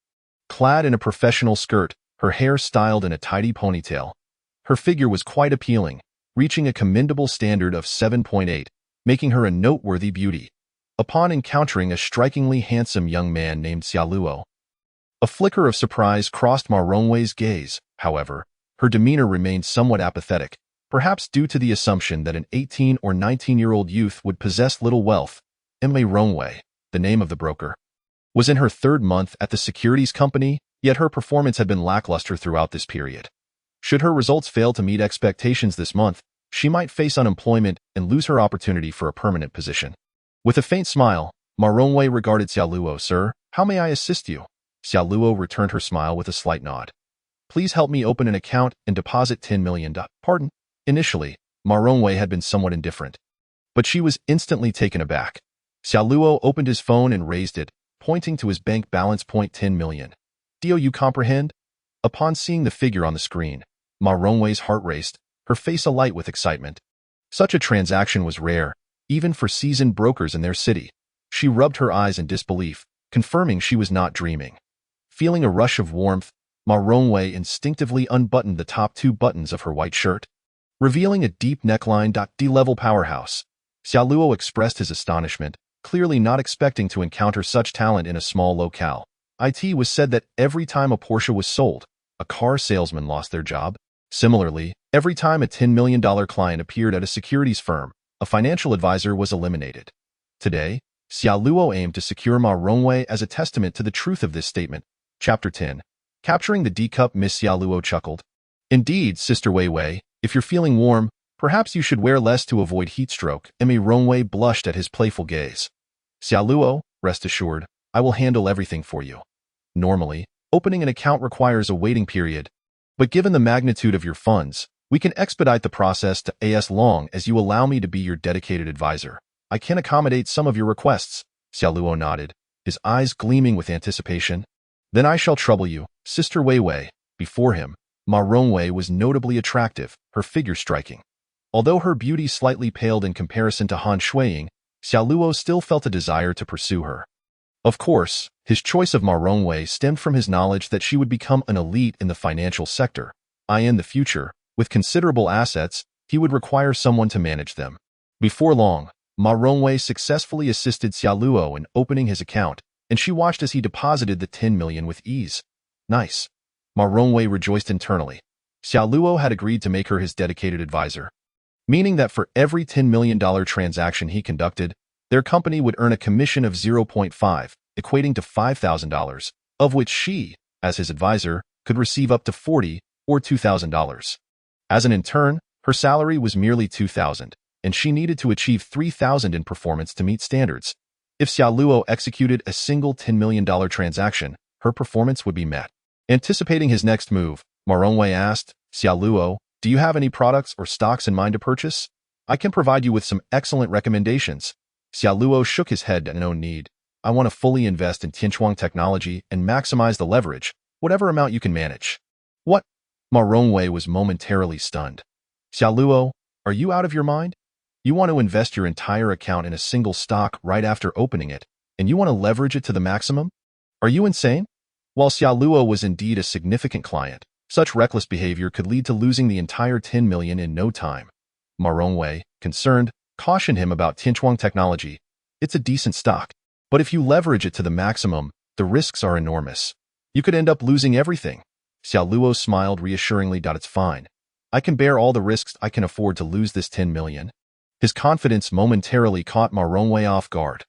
Clad in a professional skirt, her hair styled in a tidy ponytail. Her figure was quite appealing, reaching a commendable standard of 7.8, making her a noteworthy beauty. Upon encountering a strikingly handsome young man named Xia Luo, a flicker of surprise crossed Ma Rongwei's gaze. However, her demeanor remained somewhat apathetic, perhaps due to the assumption that an 18 or 19-year-old youth would possess little wealth. Ma Rongwei, the name of the broker, was in her 3rd month at the securities company, yet her performance had been lackluster throughout this period. Should her results fail to meet expectations this month, she might face unemployment and lose her opportunity for a permanent position. With a faint smile, Ma Rongwei regarded Xia Luo. Sir, how may I assist you? Xia Luo returned her smile with a slight nod. Please help me open an account and deposit 10 million. Pardon? Initially, Ma Rongwei had been somewhat indifferent, but she was instantly taken aback. Xia Luo opened his phone and raised it, pointing to his bank balance. 10 million. Do you comprehend? Upon seeing the figure on the screen, Ma Rongwei's heart raced, her face alight with excitement. Such a transaction was rare, even for seasoned brokers in their city. She rubbed her eyes in disbelief, confirming she was not dreaming. Feeling a rush of warmth, Ma Rongwei instinctively unbuttoned the top 2 buttons of her white shirt, revealing a deep neckline. D-level powerhouse. Xia Luo expressed his astonishment, clearly not expecting to encounter such talent in a small locale. It was said that every time a Porsche was sold, a car salesman lost their job. Similarly, every time a $10 million client appeared at a securities firm, a financial advisor was eliminated. Today, Xia Luo aimed to secure Ma Rongwei as a testament to the truth of this statement. Chapter 10. Capturing the D-cup. Miss Xia Luo chuckled. Indeed, Sister Wei Wei, if you're feeling warm, perhaps you should wear less to avoid heat stroke. Ma Rongwei blushed at his playful gaze. Xia Luo, rest assured, I will handle everything for you. Normally, opening an account requires a waiting period, but given the magnitude of your funds, we can expedite the process to as long as you allow me to be your dedicated advisor. I can accommodate some of your requests. Xia Luo nodded, his eyes gleaming with anticipation. Then I shall trouble you, Sister Wei Wei. Before him, Ma Rongwei was notably attractive, her figure striking. Although her beauty slightly paled in comparison to Han Shuiying, Xiao Luo still felt a desire to pursue her. Of course, his choice of Ma Rongwei stemmed from his knowledge that she would become an elite in the financial sector. In the future, with considerable assets, he would require someone to manage them. Before long, Ma Rongwei successfully assisted Xiao Luo in opening his account, and she watched as he deposited the 10 million with ease. Nice. Ma Rongwei rejoiced internally. Xiao Luo had agreed to make her his dedicated advisor, meaning that for every $10 million transaction he conducted, their company would earn a commission of 0.5, equating to $5,000, of which she, as his advisor, could receive up to $40 or $2,000. As an intern, her salary was merely $2,000, and she needed to achieve $3,000 in performance to meet standards. If Xiao Luo executed a single $10 million transaction, her performance would be met. Anticipating his next move, Ma Rongwei asked, Xiao Luo, do you have any products or stocks in mind to purchase? I can provide you with some excellent recommendations. Xiao Luo shook his head no need. I want to fully invest in Tianchuang technology and maximize the leverage, whatever amount you can manage. What? Ma Rongwei was momentarily stunned. Xiao Luo, are you out of your mind? You want to invest your entire account in a single stock right after opening it, and you want to leverage it to the maximum? Are you insane? While Xiao Luo was indeed a significant client, such reckless behavior could lead to losing the entire 10 million in no time. Ma Rongwei, concerned, cautioned him about Tianchuang technology. It's a decent stock, but if you leverage it to the maximum, the risks are enormous. You could end up losing everything. Xiao Luo smiled reassuringly. It's fine. I can bear all the risks. I can afford to lose this 10 million. His confidence momentarily caught Ma Rongwei off guard.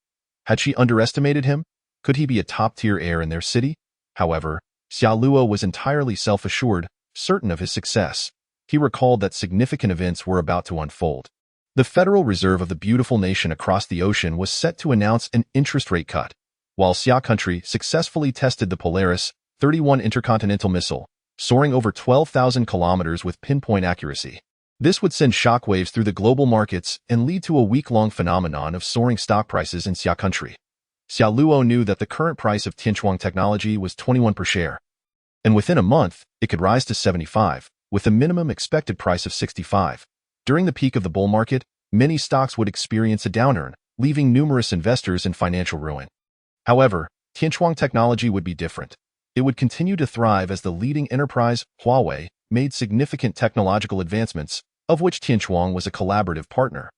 Had she underestimated him? Could he be a top-tier heir in their city? However, Xiao Luo was entirely self-assured, certain of his success. He recalled that significant events were about to unfold. The Federal Reserve of the beautiful nation across the ocean was set to announce an interest rate cut, while Xia country successfully tested the Polaris 31 intercontinental missile, soaring over 12,000 kilometers with pinpoint accuracy. This would send shockwaves through the global markets and lead to a week-long phenomenon of soaring stock prices in Xia country. Xiao Luo knew that the current price of Tianchuang technology was 21 per share, and within a month, it could rise to 75, with a minimum expected price of 65. During the peak of the bull market, many stocks would experience a downturn, leaving numerous investors in financial ruin. However, Tianchuang technology would be different. It would continue to thrive as the leading enterprise, Huawei, made significant technological advancements, of which Tianchuang was a collaborative partner.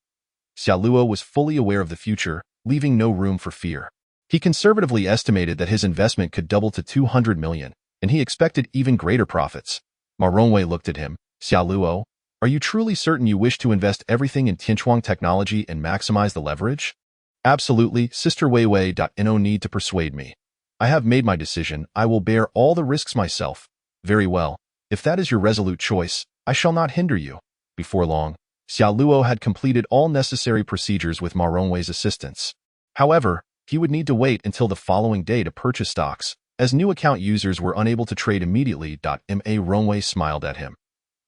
Xiao Luo was fully aware of the future, leaving no room for fear. He conservatively estimated that his investment could double to 200 million, and he expected even greater profits. Ma Rongwei looked at him. Xiao Luo, are you truly certain you wish to invest everything in Tianchuang technology and maximize the leverage? Absolutely, Sister Weiwei. No need to persuade me. I have made my decision. I will bear all the risks myself. Very well. If that is your resolute choice, I shall not hinder you. Before long, Xiao Luo had completed all necessary procedures with Ma Rongwei's assistance. However, he would need to wait until the following day to purchase stocks, as new account users were unable to trade immediately. Ma Rongwei smiled at him.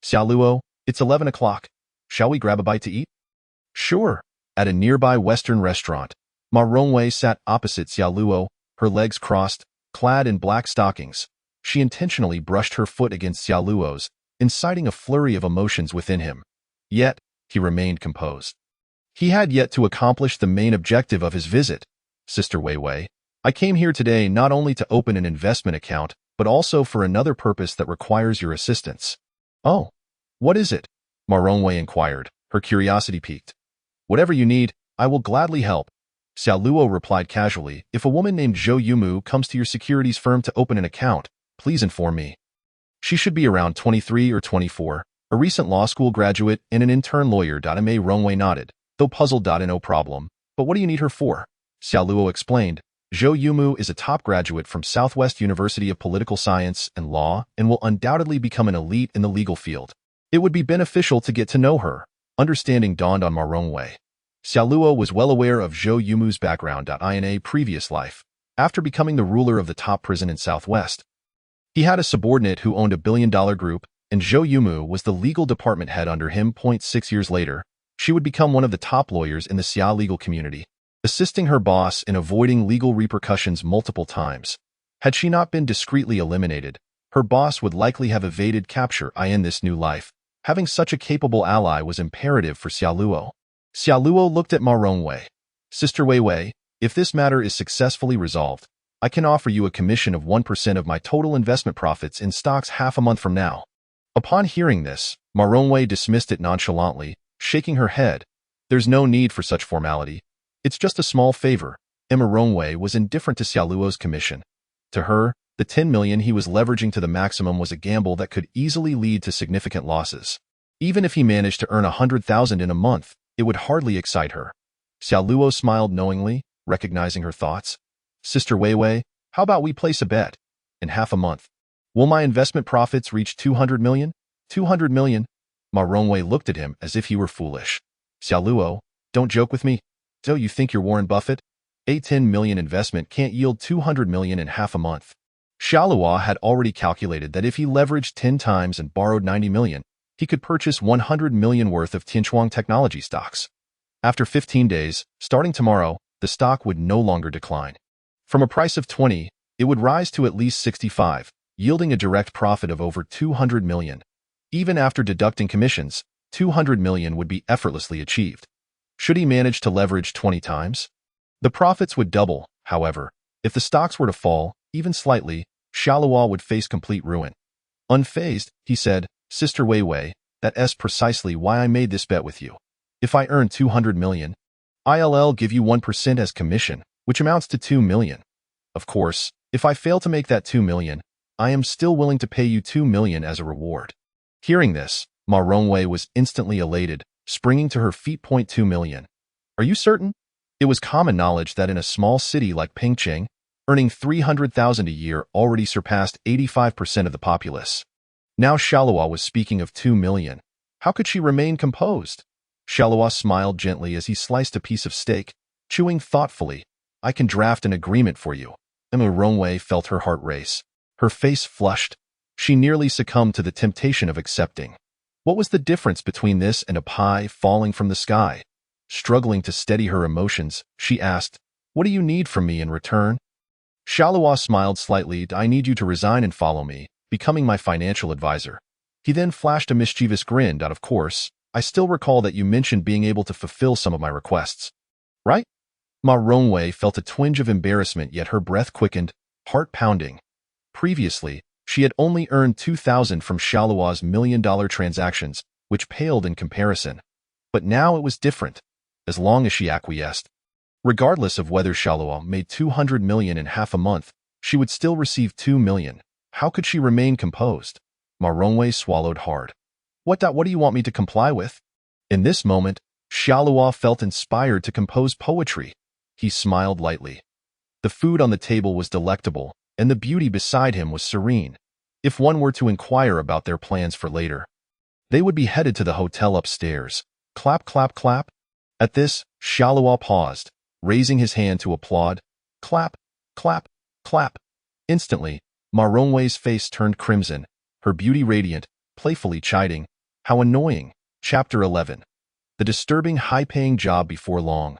Xiao Luo, it's 11 o'clock. Shall we grab a bite to eat? Sure. At a nearby Western restaurant, Ma Rongwei sat opposite Xiao Luo, her legs crossed, clad in black stockings. She intentionally brushed her foot against Xiao Luo's, inciting a flurry of emotions within him. Yet, he remained composed. He had yet to accomplish the main objective of his visit. Sister Weiwei, I came here today not only to open an investment account, but also for another purpose that requires your assistance. Oh, what is it? Ma Rongwei inquired, her curiosity piqued. Whatever you need, I will gladly help. Xiao Luo replied casually, if a woman named Zhou Yumu comes to your securities firm to open an account, please inform me. She should be around 23 or 24, a recent law school graduate and an intern lawyer. Ma Rongwei nodded, though puzzled. No problem, but what do you need her for? Xiao Luo explained, Zhou Yumu is a top graduate from Southwest University of Political Science and Law and will undoubtedly become an elite in the legal field. It would be beneficial to get to know her. Understanding dawned on Ma Rongwei. Xiao Luo was well aware of Zhou Yumu's background. In a previous life, after becoming the ruler of the top prison in Southwest, he had a subordinate who owned a billion-dollar group, and Zhou Yumu was the legal department head under him. 6 years later, she would become one of the top lawyers in the Xia legal community, assisting her boss in avoiding legal repercussions multiple times. Had she not been discreetly eliminated, Her boss would likely have evaded capture in this new life. Having such a capable ally was imperative for Xiaoluo. Xiaoluo looked at Ma Rongwei. Sister Wei Wei, if this matter is successfully resolved, I can offer you a commission of 1% of my total investment profits in stocks half a month from now. Upon hearing this, Ma Rongwei dismissed it nonchalantly, shaking her head. There's no need for such formality. It's just a small favor. Ma Rongwei was indifferent to Xiaoluo's commission. To her, the 10 million he was leveraging to the maximum was a gamble that could easily lead to significant losses. Even if he managed to earn 100,000 in a month, it would hardly excite her. Xiaoluo smiled knowingly, recognizing her thoughts. Sister Wei Wei, how about we place a bet? In half a month, will my investment profits reach 200 million? 200 million? Ma Rongwei looked at him as if he were foolish. Xiaoluo, don't joke with me. So you think you're Warren Buffett? A 10 million investment can't yield 200 million in half a month. Xiaoluo had already calculated that if he leveraged 10 times and borrowed 90 million, he could purchase 100 million worth of Tianchuang Technology stocks. After 15 days, starting tomorrow, the stock would no longer decline. From a price of 20, it would rise to at least 65, yielding a direct profit of over 200 million. Even after deducting commissions, 200 million would be effortlessly achieved. Should he manage to leverage 20 times? The profits would double, however. If the stocks were to fall, even slightly, Xiaoluo would face complete ruin. Unfazed, he said, Sister Wei Wei, that's precisely why I made this bet with you. If I earn 200 million, I'll give you 1% as commission, which amounts to 2 million. Of course, if I fail to make that 2 million, I am still willing to pay you 2 million as a reward. Hearing this, Ma Rongwei was instantly elated, springing to her feet. 2 million. Are you certain? It was common knowledge that in a small city like Pingcheng, earning 300,000 a year already surpassed 85% of the populace. Now Xiaoluo was speaking of 2 million. How could she remain composed? Xiaoluo smiled gently as he sliced a piece of steak, chewing thoughtfully. I can draft an agreement for you. Ma Rongwei felt her heart race. Her face flushed. She nearly succumbed to the temptation of accepting. What was the difference between this and a pie falling from the sky? Struggling to steady her emotions, she asked, What do you need from me in return? Xiaoluo smiled slightly. I need you to resign and follow me, becoming my financial advisor. He then flashed a mischievous grin. Of course, I still recall that you mentioned being able to fulfill some of my requests. Right? Ma Rongwei felt a twinge of embarrassment, yet her breath quickened, heart pounding. Previously, she had only earned 2,000 from Xiaoluo's million-dollar transactions, which paled in comparison. But now it was different, as long as she acquiesced. Regardless of whether Xiaoluo made 200 million in half a month, she would still receive 2 million. How could she remain composed? Ma Rongwei swallowed hard. What do you want me to comply with? In this moment, Xiaoluo felt inspired to compose poetry. He smiled lightly. The food on the table was delectable, and the beauty beside him was serene. If one were to inquire about their plans for later, they would be headed to the hotel upstairs. Clap, clap, clap. At this, Xiaoluo paused, raising his hand to applaud. Clap, clap, clap. Instantly, Ma Rongwei's face turned crimson, her beauty radiant, playfully chiding. How annoying. Chapter 11. The disturbing high-paying job before long.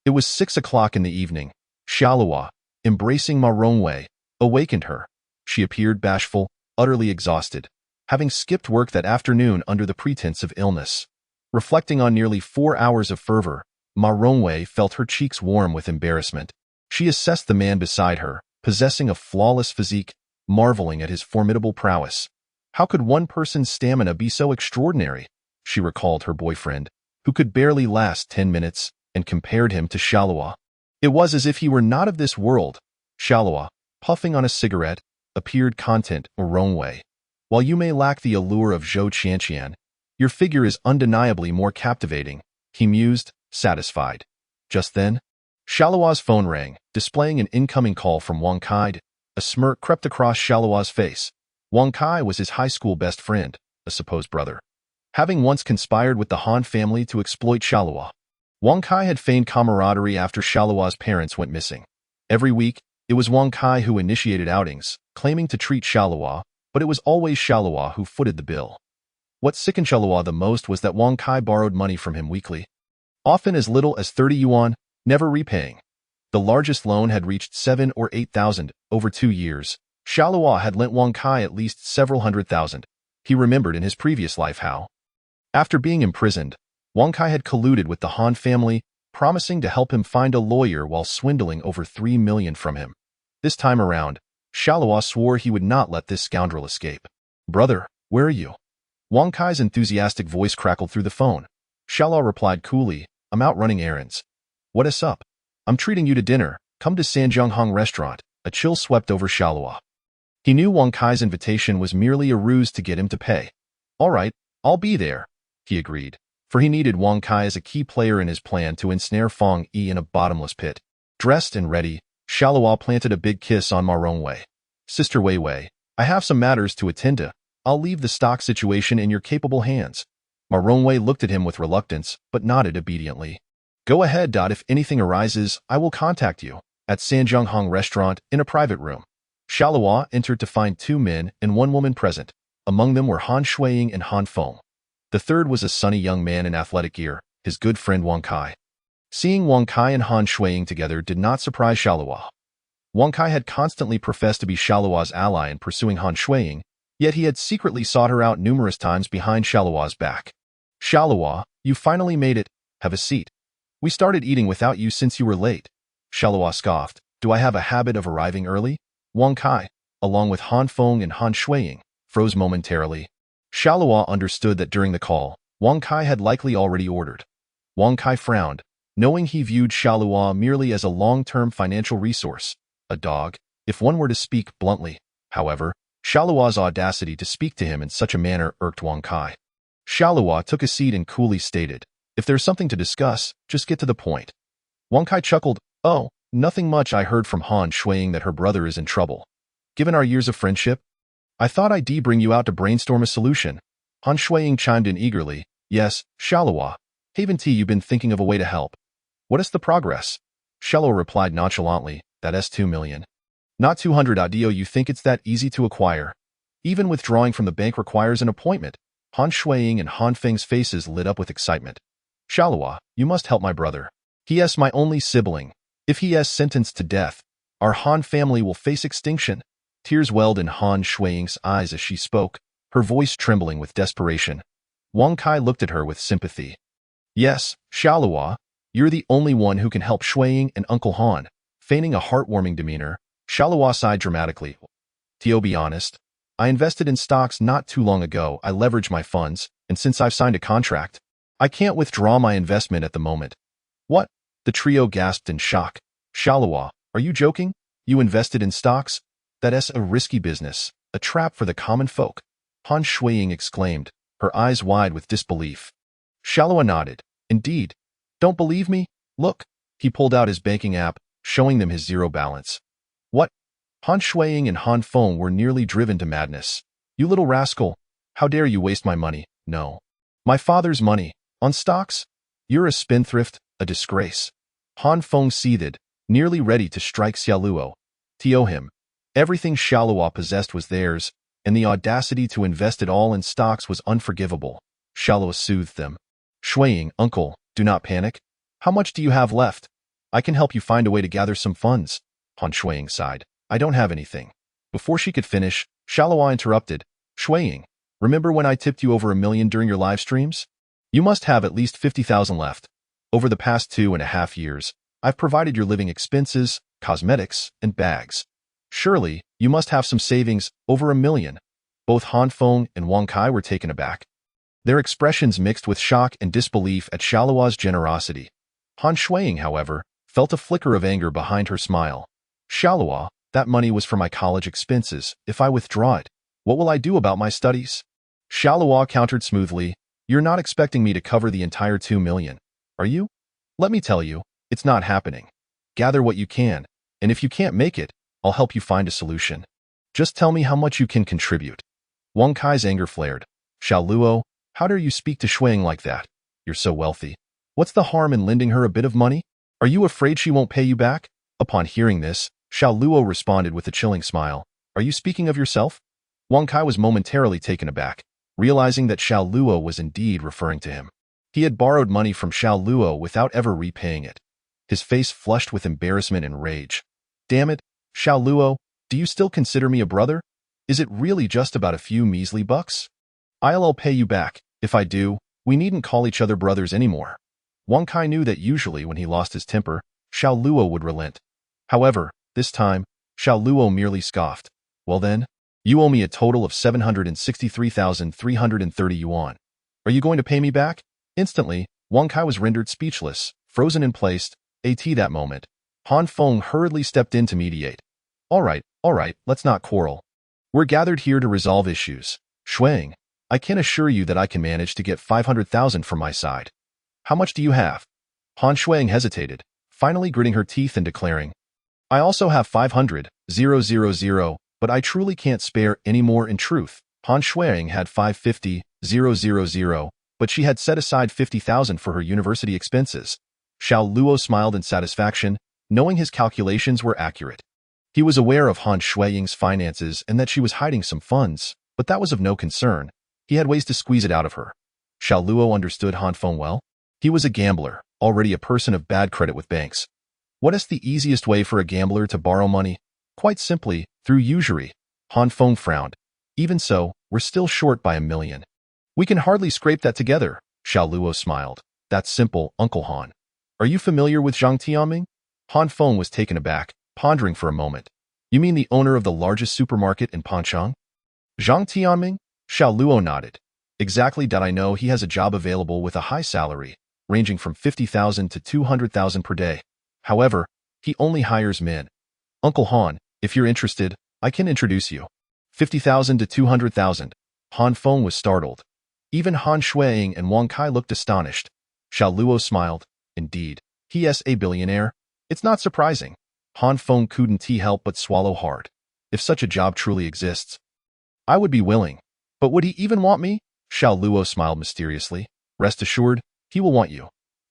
It was 6 o'clock in the evening. Xiaoluo, embracing Ma Rongwei, awakened her. She appeared bashful, utterly exhausted, having skipped work that afternoon under the pretense of illness. Reflecting on nearly 4 hours of fervor, Ma Rongwei felt her cheeks warm with embarrassment. She assessed the man beside her, possessing a flawless physique, marveling at his formidable prowess. How could one person's stamina be so extraordinary? She recalled her boyfriend, who could barely last 10 minutes, and compared him to Xiaoluo. It was as if he were not of this world. Xiaoluo, puffing on a cigarette, appeared content. Ma Rongwei. While you may lack the allure of Zhou Qianqian, your figure is undeniably more captivating, he mused, satisfied. Just then, Xiaoluo's phone rang, displaying an incoming call from Wang Kai. A smirk crept across Xiaoluo's face. Wang Kai was his high school best friend, a supposed brother. Having once conspired with the Han family to exploit Xiaoluo, Wang Kai had feigned camaraderie after Xiaoluo's parents went missing. Every week, it was Wang Kai who initiated outings, claiming to treat Xiaoluo, but it was always Xiaoluo who footed the bill. What sickened Xiaoluo the most was that Wang Kai borrowed money from him weekly, often as little as 30 yuan, never repaying. The largest loan had reached 7 or 8,000 over 2 years, Xiao Luo had lent Wang Kai at least several hundred thousand. He remembered in his previous life how, after being imprisoned, Wang Kai had colluded with the Han family, promising to help him find a lawyer while swindling over 3 million from him. This time around, Xiao Luo swore he would not let this scoundrel escape. "Brother, where are you?" Wang Kai's enthusiastic voice crackled through the phone. Xiao Luo replied coolly, "I'm out running errands." "What is up?" "I'm treating you to dinner. Come to Sanjianghong restaurant." A chill swept over Xiao Luo. He knew Wang Kai's invitation was merely a ruse to get him to pay. "All right, I'll be there," he agreed, for he needed Wang Kai as a key player in his plan to ensnare Feng Yi in a bottomless pit. Dressed and ready, Xiao Luo planted a big kiss on Ma Rongwei. "Sister Wei Wei, I have some matters to attend to. I'll leave the stock situation in your capable hands." Ma Rongwei looked at him with reluctance, but nodded obediently. "Go ahead. If anything arises, I will contact you." At Sanjianghong restaurant, in a private room, Xiao Luo entered to find 2 men and 1 woman present. Among them were Han Shuiying and Han Feng. The third was a sunny young man in athletic gear, his good friend Wang Kai. Seeing Wang Kai and Han Shuiying together did not surprise Xiao Luo. Wang Kai had constantly professed to be Xiao Luo's ally in pursuing Han Shuiying, yet he had secretly sought her out numerous times behind Xiao Luo's back. "Xiao Luo, you finally made it. Have a seat. We started eating without you since you were late." Xiao Luo scoffed. "Do I have a habit of arriving early?" Wang Kai, along with Han Feng and Han Shuiying, froze momentarily. Xiao Luo understood that during the call, Wang Kai had likely already ordered. Wang Kai frowned, knowing he viewed Xiao Luo merely as a long-term financial resource, a dog, if one were to speak bluntly. However, Xiao Luo's audacity to speak to him in such a manner irked Wang Kai. Xiao Luo took a seat and coolly stated, "If there's something to discuss, just get to the point." Wang Kai chuckled, "Oh, nothing much. I heard from Han Shuiying that her brother is in trouble. Given our years of friendship, I thought I'd bring you out to brainstorm a solution." Han Shuiying chimed in eagerly, "Yes, Xiao Luo. Haven't you been thinking of a way to help?" "What is the progress?" Xiao Luo replied nonchalantly, "That's 2 million. Not 200. You think it's that easy to acquire? Even withdrawing from the bank requires an appointment." Han Shuiying and Han Feng's faces lit up with excitement. "Xiao Luo, you must help my brother. He is my only sibling. If he is sentenced to death, our Han family will face extinction." Tears welled in Han Shuiying's eyes as she spoke, her voice trembling with desperation. Wang Kai looked at her with sympathy. "Yes, Xiao Luo, you're the only one who can help Shuiying and Uncle Han." Feigning a heartwarming demeanor, Xiao Luo sighed dramatically. "To be honest, I invested in stocks not too long ago. I leveraged my funds, and since I've signed a contract, I can't withdraw my investment at the moment." "What?" The trio gasped in shock. "Xiao Luo, are you joking? You invested in stocks? That's a risky business, a trap for the common folk." Han Shuiying exclaimed, her eyes wide with disbelief. Xiao Luo nodded. "Indeed. Don't believe me? Look." He pulled out his banking app, showing them his zero balance. "What?" Han Shuiying and Han Feng were nearly driven to madness. "You little rascal. How dare you waste my money?" "No. My father's money. On stocks? You're a spendthrift, a disgrace." Han Feng seethed, nearly ready to strike Xiao Luo. To him, everything Xiao Luo possessed was theirs, and the audacity to invest it all in stocks was unforgivable. Xiao Luo soothed them. "Shuiying, uncle, do not panic. How much do you have left? I can help you find a way to gather some funds." Han Shuiying sighed. "I don't have anything." Before she could finish, Xiao Luo interrupted. "Shuiying, remember when I tipped you over 1 million during your live streams? You must have at least 50,000 left. Over the past 2.5 years, I've provided your living expenses, cosmetics, and bags. Surely, you must have some savings, over 1 million. Both Han Feng and Wang Kai were taken aback. Their expressions mixed with shock and disbelief at Xiao Luo's generosity. Han Shuiying, however, felt a flicker of anger behind her smile. "Xiao Luo, that money was for my college expenses. If I withdraw it, what will I do about my studies?" Xiao Luo countered smoothly, "You're not expecting me to cover the entire 2 million, are you? Let me tell you, it's not happening. Gather what you can, and if you can't make it, I'll help you find a solution. Just tell me how much you can contribute." Wang Kai's anger flared. "Xiao Luo, how dare you speak to Shuiying like that? You're so wealthy. What's the harm in lending her a bit of money? Are you afraid she won't pay you back?" Upon hearing this, Xiao Luo responded with a chilling smile. "Are you speaking of yourself?" Wang Kai was momentarily taken aback, realizing that Xiao Luo was indeed referring to him. He had borrowed money from Xiao Luo without ever repaying it. His face flushed with embarrassment and rage. "Damn it, Xiao Luo, Do you still consider me a brother? Is it really just about a few measly bucks? I'll pay you back. If I do, we needn't call each other brothers anymore. Wang Kai knew that usually when he lost his temper, Xiao Luo would relent. However, this time, Xiao Luo merely scoffed. Well then, you owe me a total of 763,330 yuan. Are you going to pay me back? Instantly, Wang Kai was rendered speechless, frozen in place. That moment, Han Feng hurriedly stepped in to mediate. All right, let's not quarrel. We're gathered here to resolve issues. Shuang, I can assure you that I can manage to get 500,000 from my side. How much do you have? Han Shuang hesitated, finally gritting her teeth and declaring, I also have 500,000, but I truly can't spare any more in truth. Han Shuang had 550,000, but she had set aside 50,000 for her university expenses. Xiao Luo smiled in satisfaction, knowing his calculations were accurate. He was aware of Han Shuang's finances and that she was hiding some funds, but that was of no concern. He had ways to squeeze it out of her. Xiao Luo understood Han Feng well. He was a gambler, already a person of bad credit with banks. What is the easiest way for a gambler to borrow money? Quite simply, through usury. Han Feng frowned. Even so, we're still short by 1 million. We can hardly scrape that together, Xiao Luo smiled. That's simple, Uncle Han. Are you familiar with Zhang Tianming? Han Feng was taken aback, pondering for a moment. You mean the owner of the largest supermarket in Panchang? Zhang Tianming? Xiao Luo nodded. Exactly. I know he has a job available with a high salary, ranging from 50,000 to 200,000 per day. However, he only hires men. Uncle Han, if you're interested, I can introduce you. 50,000 to 200,000. Han Feng was startled. Even Han Shuang and Wang Kai looked astonished. Xiao Luo smiled. Indeed, he is a billionaire. It's not surprising. Han Feng couldn't help but swallow hard. If such a job truly exists, I would be willing. But would he even want me? Xiao Luo smiled mysteriously. Rest assured, he will want you.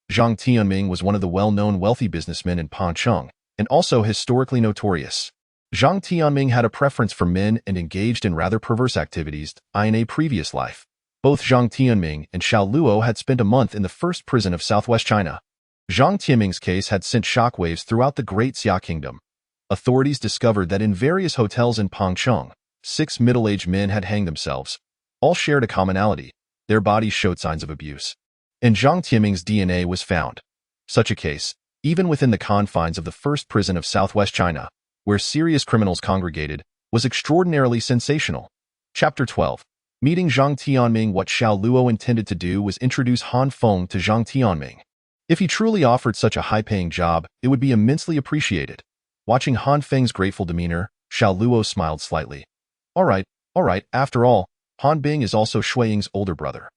Zhang Tianming was one of the well-known wealthy businessmen in Pancheng, and also historically notorious. Zhang Tianming had a preference for men and engaged in rather perverse activities in a previous life. Both Zhang Tianming and Xiao Luo had spent a month in the first prison of southwest China. Zhang Tianming's case had sent shockwaves throughout the Great Xia Kingdom. Authorities discovered that in various hotels in Pancheng, 6 middle-aged men had hanged themselves. All shared a commonality. Their bodies showed signs of abuse. And Zhang Tianming's DNA was found. Such a case, even within the confines of the first prison of southwest China, where serious criminals congregated, was extraordinarily sensational. Chapter 12. Meeting Zhang Tianming. What Xiao Luo intended to do was introduce Han Feng to Zhang Tianming. If he truly offered such a high-paying job, it would be immensely appreciated. Watching Han Feng's grateful demeanor, Xiao Luo smiled slightly. All right, after all, Han Bing is also Shuang's older brother.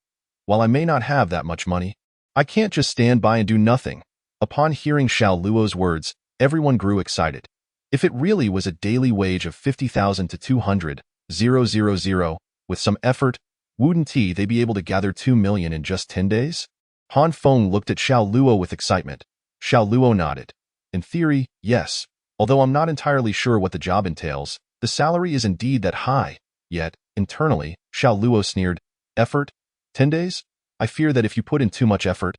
While I may not have that much money, I can't just stand by and do nothing. Upon hearing Xiao Luo's words, everyone grew excited. If it really was a daily wage of 50,000 to 200,000, with some effort, wouldn't they be able to gather 2 million in just 10 days? Han Feng looked at Xiao Luo with excitement. Xiao Luo nodded. In theory, yes. Although I'm not entirely sure what the job entails, the salary is indeed that high. Yet, internally, Xiao Luo sneered. Effort? 10 days? I fear that if you put in too much effort,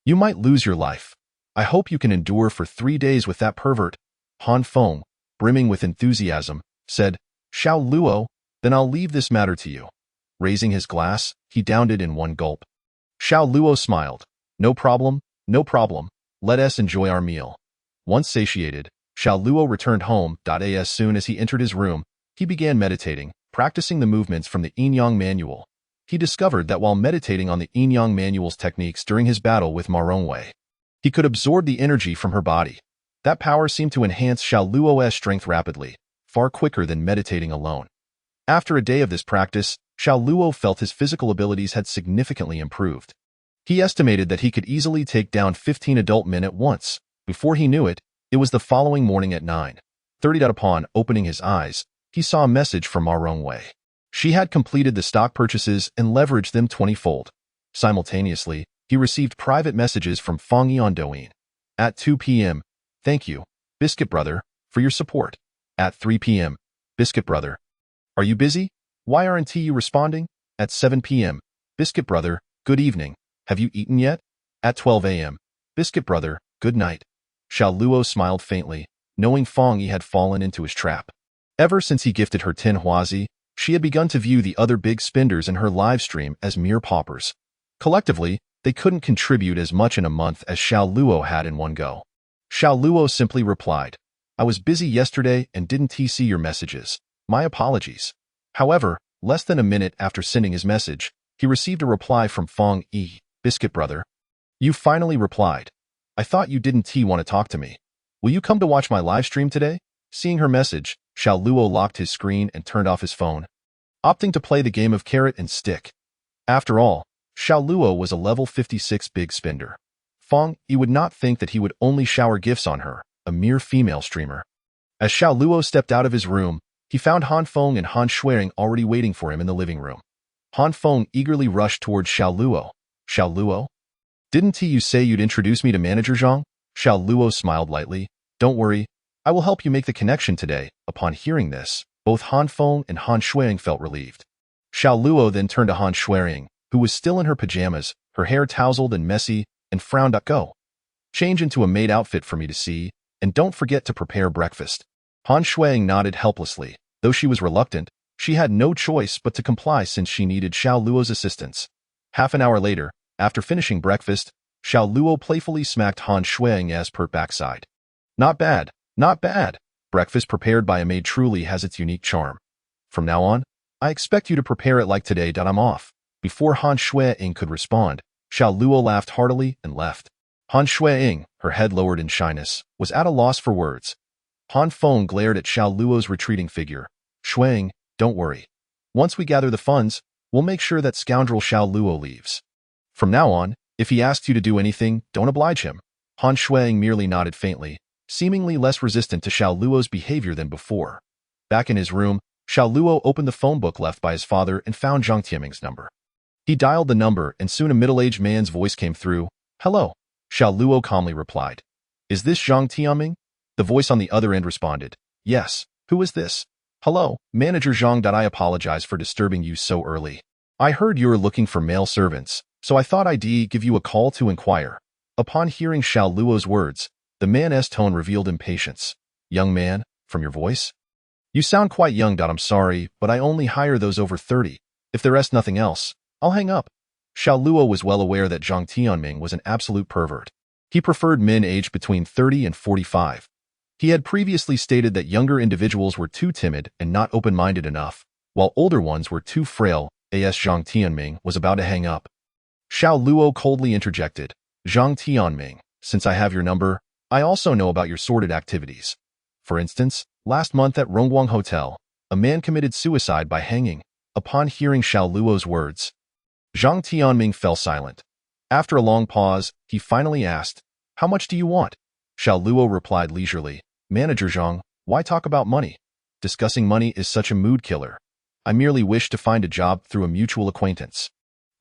you might lose your life. I hope you can endure for 3 days with that pervert. Han Feng, brimming with enthusiasm, said, Xiao Luo, then I'll leave this matter to you. Raising his glass, he downed it in one gulp. Xiao Luo smiled. No problem. Let us enjoy our meal. Once satiated, Xiao Luo returned home. As soon as he entered his room, he began meditating, practicing the movements from the Yin-Yang Manual. He discovered that while meditating on the Yin-Yang Manual's techniques during his battle with Ma Rongwei, he could absorb the energy from her body. That power seemed to enhance Xiao Luo's strength rapidly, far quicker than meditating alone. After a day of this practice, Xiao Luo felt his physical abilities had significantly improved. He estimated that he could easily take down 15 adult men at once. Before he knew it, it was the following morning at 9:30. Upon opening his eyes, he saw a message from Ma Rongwei. She had completed the stock purchases and leveraged them 20-fold. Simultaneously, he received private messages from Fang Yi on Douyin. At 2 p.m., thank you, Biscuit Brother, for your support. At 3 p.m., Biscuit Brother, are you busy? Why aren't you responding? At 7 p.m., Biscuit Brother, good evening. Have you eaten yet? At 12 a.m., Biscuit Brother, good night. Xiao Luo smiled faintly, knowing Fang Yi had fallen into his trap. Ever since he gifted her 10 huazi, she had begun to view the other big spenders in her live stream as mere paupers. Collectively, they couldn't contribute as much in a month as Xiao Luo had in one go. Xiao Luo simply replied, "I was busy yesterday and didn't see your messages. My apologies." However, less than a minute after sending his message, he received a reply from Fong Yi, "Biscuit brother. You finally replied. I thought you didn't want to talk to me. Will you come to watch my live stream today?" Seeing her message, Xiao Luo locked his screen and turned off his phone, opting to play the game of carrot and stick. After all, Xiao Luo was a level 56 big spender. Fong Yi would not think that he would only shower gifts on her, a mere female streamer. As Xiao Luo stepped out of his room, he found Han Feng and Han Shuang already waiting for him in the living room. Han Feng eagerly rushed towards Xiao Luo. "Xiao Luo? Didn't you say you'd introduce me to Manager Zhang?" Xiao Luo smiled lightly. "Don't worry, I will help you make the connection today." Upon hearing this, both Han Feng and Han Shuang felt relieved. Xiao Luo then turned to Han Shuang, who was still in her pajamas, her hair tousled and messy, and frowned. "Go. Change into a maid outfit for me to see, and don't forget to prepare breakfast." Han Shuang nodded helplessly. Though she was reluctant, she had no choice but to comply since she needed Xiao Luo's assistance. Half an hour later, after finishing breakfast, Xiao Luo playfully smacked Han Shuang's pert backside. "Not bad, not bad. Breakfast prepared by a maid truly has its unique charm. From now on, I expect you to prepare it like today. I'm off." Before Han Shuang could respond, Xiao Luo laughed heartily and left. Han Shuang, her head lowered in shyness, was at a loss for words. Han Feng glared at Xiao Luo's retreating figure. "Shuang, don't worry. Once we gather the funds, we'll make sure that scoundrel Xiao Luo leaves. From now on, if he asks you to do anything, don't oblige him." Han Shuang merely nodded faintly, seemingly less resistant to Xiao Luo's behavior than before. Back in his room, Xiao Luo opened the phone book left by his father and found Zhang Tianming's number. He dialed the number and soon a middle-aged man's voice came through. "Hello," Xiao Luo calmly replied. "Is this Zhang Tianming?" The voice on the other end responded. "Yes, who is this?" "Hello, Manager Zhang. I apologize for disturbing you so early. I heard you're looking for male servants, so I thought I'd give you a call to inquire." Upon hearing Xiao Luo's words, the man's tone revealed impatience. "Young man, from your voice? You sound quite young. I'm sorry, but I only hire those over 30. If there is nothing else, I'll hang up." Xiao Luo was well aware that Zhang Tianming was an absolute pervert. He preferred men aged between 30 and 45. He had previously stated that younger individuals were too timid and not open-minded enough, while older ones were too frail. As Zhang Tianming was about to hang up, Xiao Luo coldly interjected, "Zhang Tianming, since I have your number, I also know about your sordid activities. For instance, last month at Rongguang Hotel, a man committed suicide by hanging." Upon hearing Xiao Luo's words, Zhang Tianming fell silent. After a long pause, he finally asked, "How much do you want?" Xiao Luo replied leisurely, "Manager Zhang, why talk about money? Discussing money is such a mood killer. I merely wish to find a job through a mutual acquaintance."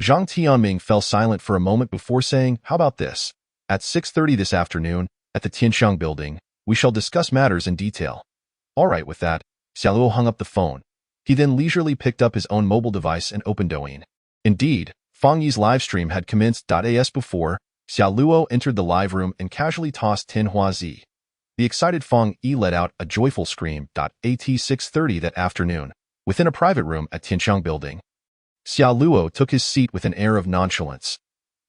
Zhang Tianming fell silent for a moment before saying, "How about this? At 6:30 this afternoon, at the Tianxiang building, we shall discuss matters in detail." All right. With that, Xiao Luo hung up the phone. He then leisurely picked up his own mobile device and opened Douyin. Indeed, Fong Yi's livestream had commenced. As before, Xiao Luo entered the live room and casually tossed 10 huazi. The excited Fong Yi let out a joyful scream. At 6:30 that afternoon, within a private room at Tianxiang building, Xiao Luo took his seat with an air of nonchalance.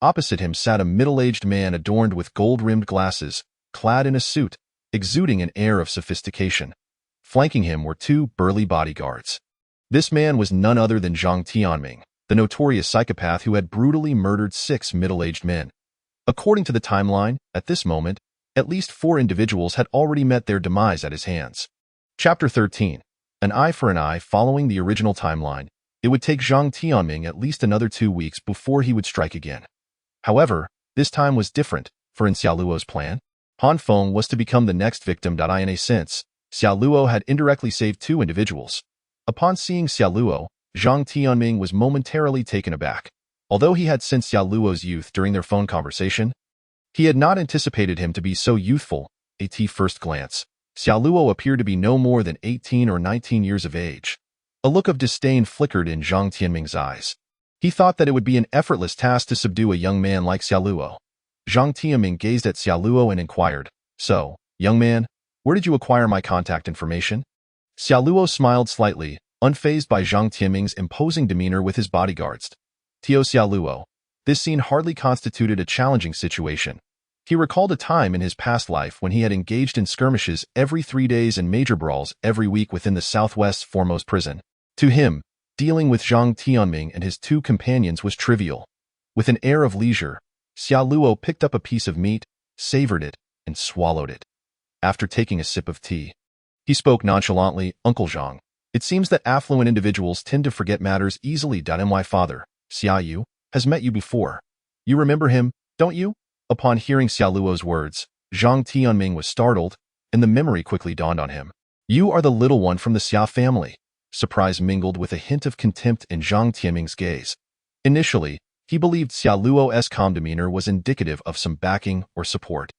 Opposite him sat a middle-aged man adorned with gold-rimmed glasses, clad in a suit, exuding an air of sophistication. Flanking him were two burly bodyguards. This man was none other than Zhang Tianming, the notorious psychopath who had brutally murdered 6 middle-aged men. According to the timeline, at this moment, at least 4 individuals had already met their demise at his hands. Chapter 13. An eye for an eye. Following the original timeline, it would take Zhang Tianming at least another 2 weeks before he would strike again. However, this time was different, for in Xiao Luo's plan, Han Feng was to become the next victim. In a sense, Xiao Luo had indirectly saved 2 individuals. Upon seeing Xiao Luo, Zhang Tianming was momentarily taken aback. Although he had sensed Xiao Luo's youth during their phone conversation, he had not anticipated him to be so youthful. At first glance, Xiao Luo appeared to be no more than 18 or 19 years of age. A look of disdain flickered in Zhang Tianming's eyes. He thought that it would be an effortless task to subdue a young man like Xiao Luo. Zhang Tianming gazed at Xiao Luo and inquired, "So, young man, where did you acquire my contact information?" Xiaoluo smiled slightly, unfazed by Zhang Tianming's imposing demeanor with his bodyguards. Tio Xiaoluo. This scene hardly constituted a challenging situation. He recalled a time in his past life when he had engaged in skirmishes every 3 days and major brawls every week within the Southwest's foremost prison. To him, dealing with Zhang Tianming and his 2 companions was trivial. With an air of leisure, Xiaoluo picked up a piece of meat, savored it, and swallowed it. After taking a sip of tea, he spoke nonchalantly, "Uncle Zhang, it seems that affluent individuals tend to forget matters easily. My father, Xia Yu, has met you before. You remember him, don't you?" Upon hearing Xiaoluo's words, Zhang Tianming was startled, and the memory quickly dawned on him. "You are the little one from the Xia family." Surprise mingled with a hint of contempt in Zhang Tianming's gaze. Initially, he believed Xiaoluo's calm demeanor was indicative of some backing or support.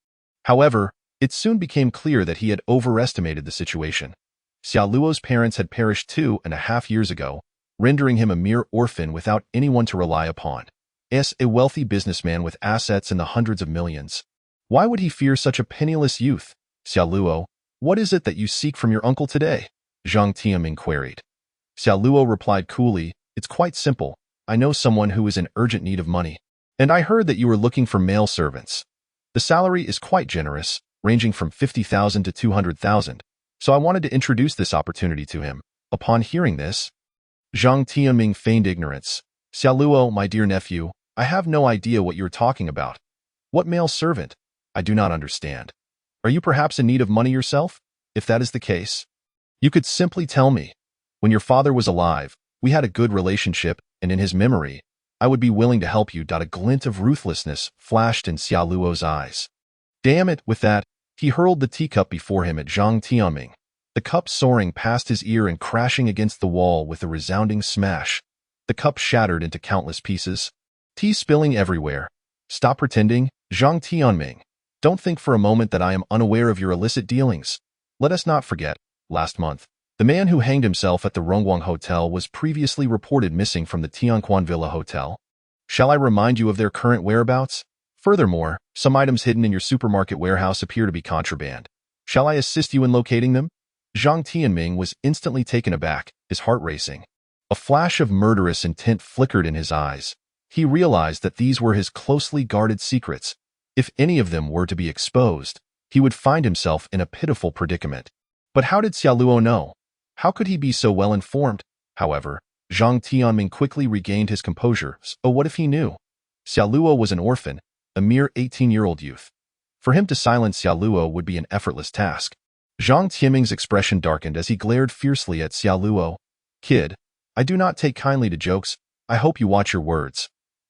However, it soon became clear that he had overestimated the situation. Xiaoluo's parents had perished 2.5 years ago, rendering him a mere orphan without anyone to rely upon. As a wealthy businessman with assets in the hundreds of millions, why would he fear such a penniless youth? "Xiaoluo, what is it that you seek from your uncle today?" Zhang Tianming queried. Xiaoluo replied coolly, "It's quite simple. I know someone who is in urgent need of money, and I heard that you were looking for male servants. The salary is quite generous, ranging from 50,000 to 200,000, so I wanted to introduce this opportunity to him." Upon hearing this, Zhang Tianming feigned ignorance. "Xiaoluo, my dear nephew, I have no idea what you're talking about. What male servant? I do not understand. Are you perhaps in need of money yourself? If that is the case, you could simply tell me. When your father was alive, we had a good relationship, and in his memory, I would be willing to help you." A glint of ruthlessness flashed in Xiaoluo's eyes. Damn it! With that, he hurled the teacup before him at Zhang Tianming, the cup soaring past his ear and crashing against the wall with a resounding smash. The cup shattered into countless pieces, tea spilling everywhere. "Stop pretending, Zhang Tianming. Don't think for a moment that I am unaware of your illicit dealings. Let us not forget, last month, the man who hanged himself at the Rongguang Hotel was previously reported missing from the Tianquan Villa Hotel. Shall I remind you of their current whereabouts? Furthermore, some items hidden in your supermarket warehouse appear to be contraband. Shall I assist you in locating them?" Zhang Tianming was instantly taken aback, his heart racing. A flash of murderous intent flickered in his eyes. He realized that these were his closely guarded secrets. If any of them were to be exposed, he would find himself in a pitiful predicament. But how did Xiaoluo know? How could he be so well informed? However, Zhang Tianming quickly regained his composure. So what if he knew? Xiaoluo was an orphan, a mere 18-year-old youth. For him to silence Xiaoluo would be an effortless task. Zhang Tianming's expression darkened as he glared fiercely at Xiaoluo. "Kid, I do not take kindly to jokes. I hope you watch your words.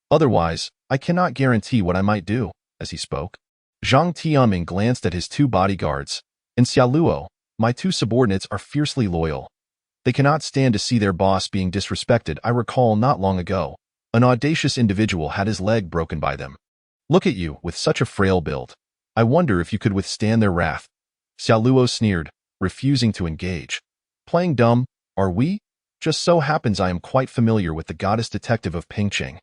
Otherwise, I cannot guarantee what I might do." As he spoke, Zhang Tianming glanced at his 2 bodyguards. "And Xiaoluo, my 2 subordinates are fiercely loyal. They cannot stand to see their boss being disrespected. I recall not long ago, an audacious individual had his leg broken by them. Look at you, with such a frail build. I wonder if you could withstand their wrath." Xiaoluo sneered, refusing to engage. "Playing dumb, are we? Just so happens I am quite familiar with the goddess detective of Pingcheng,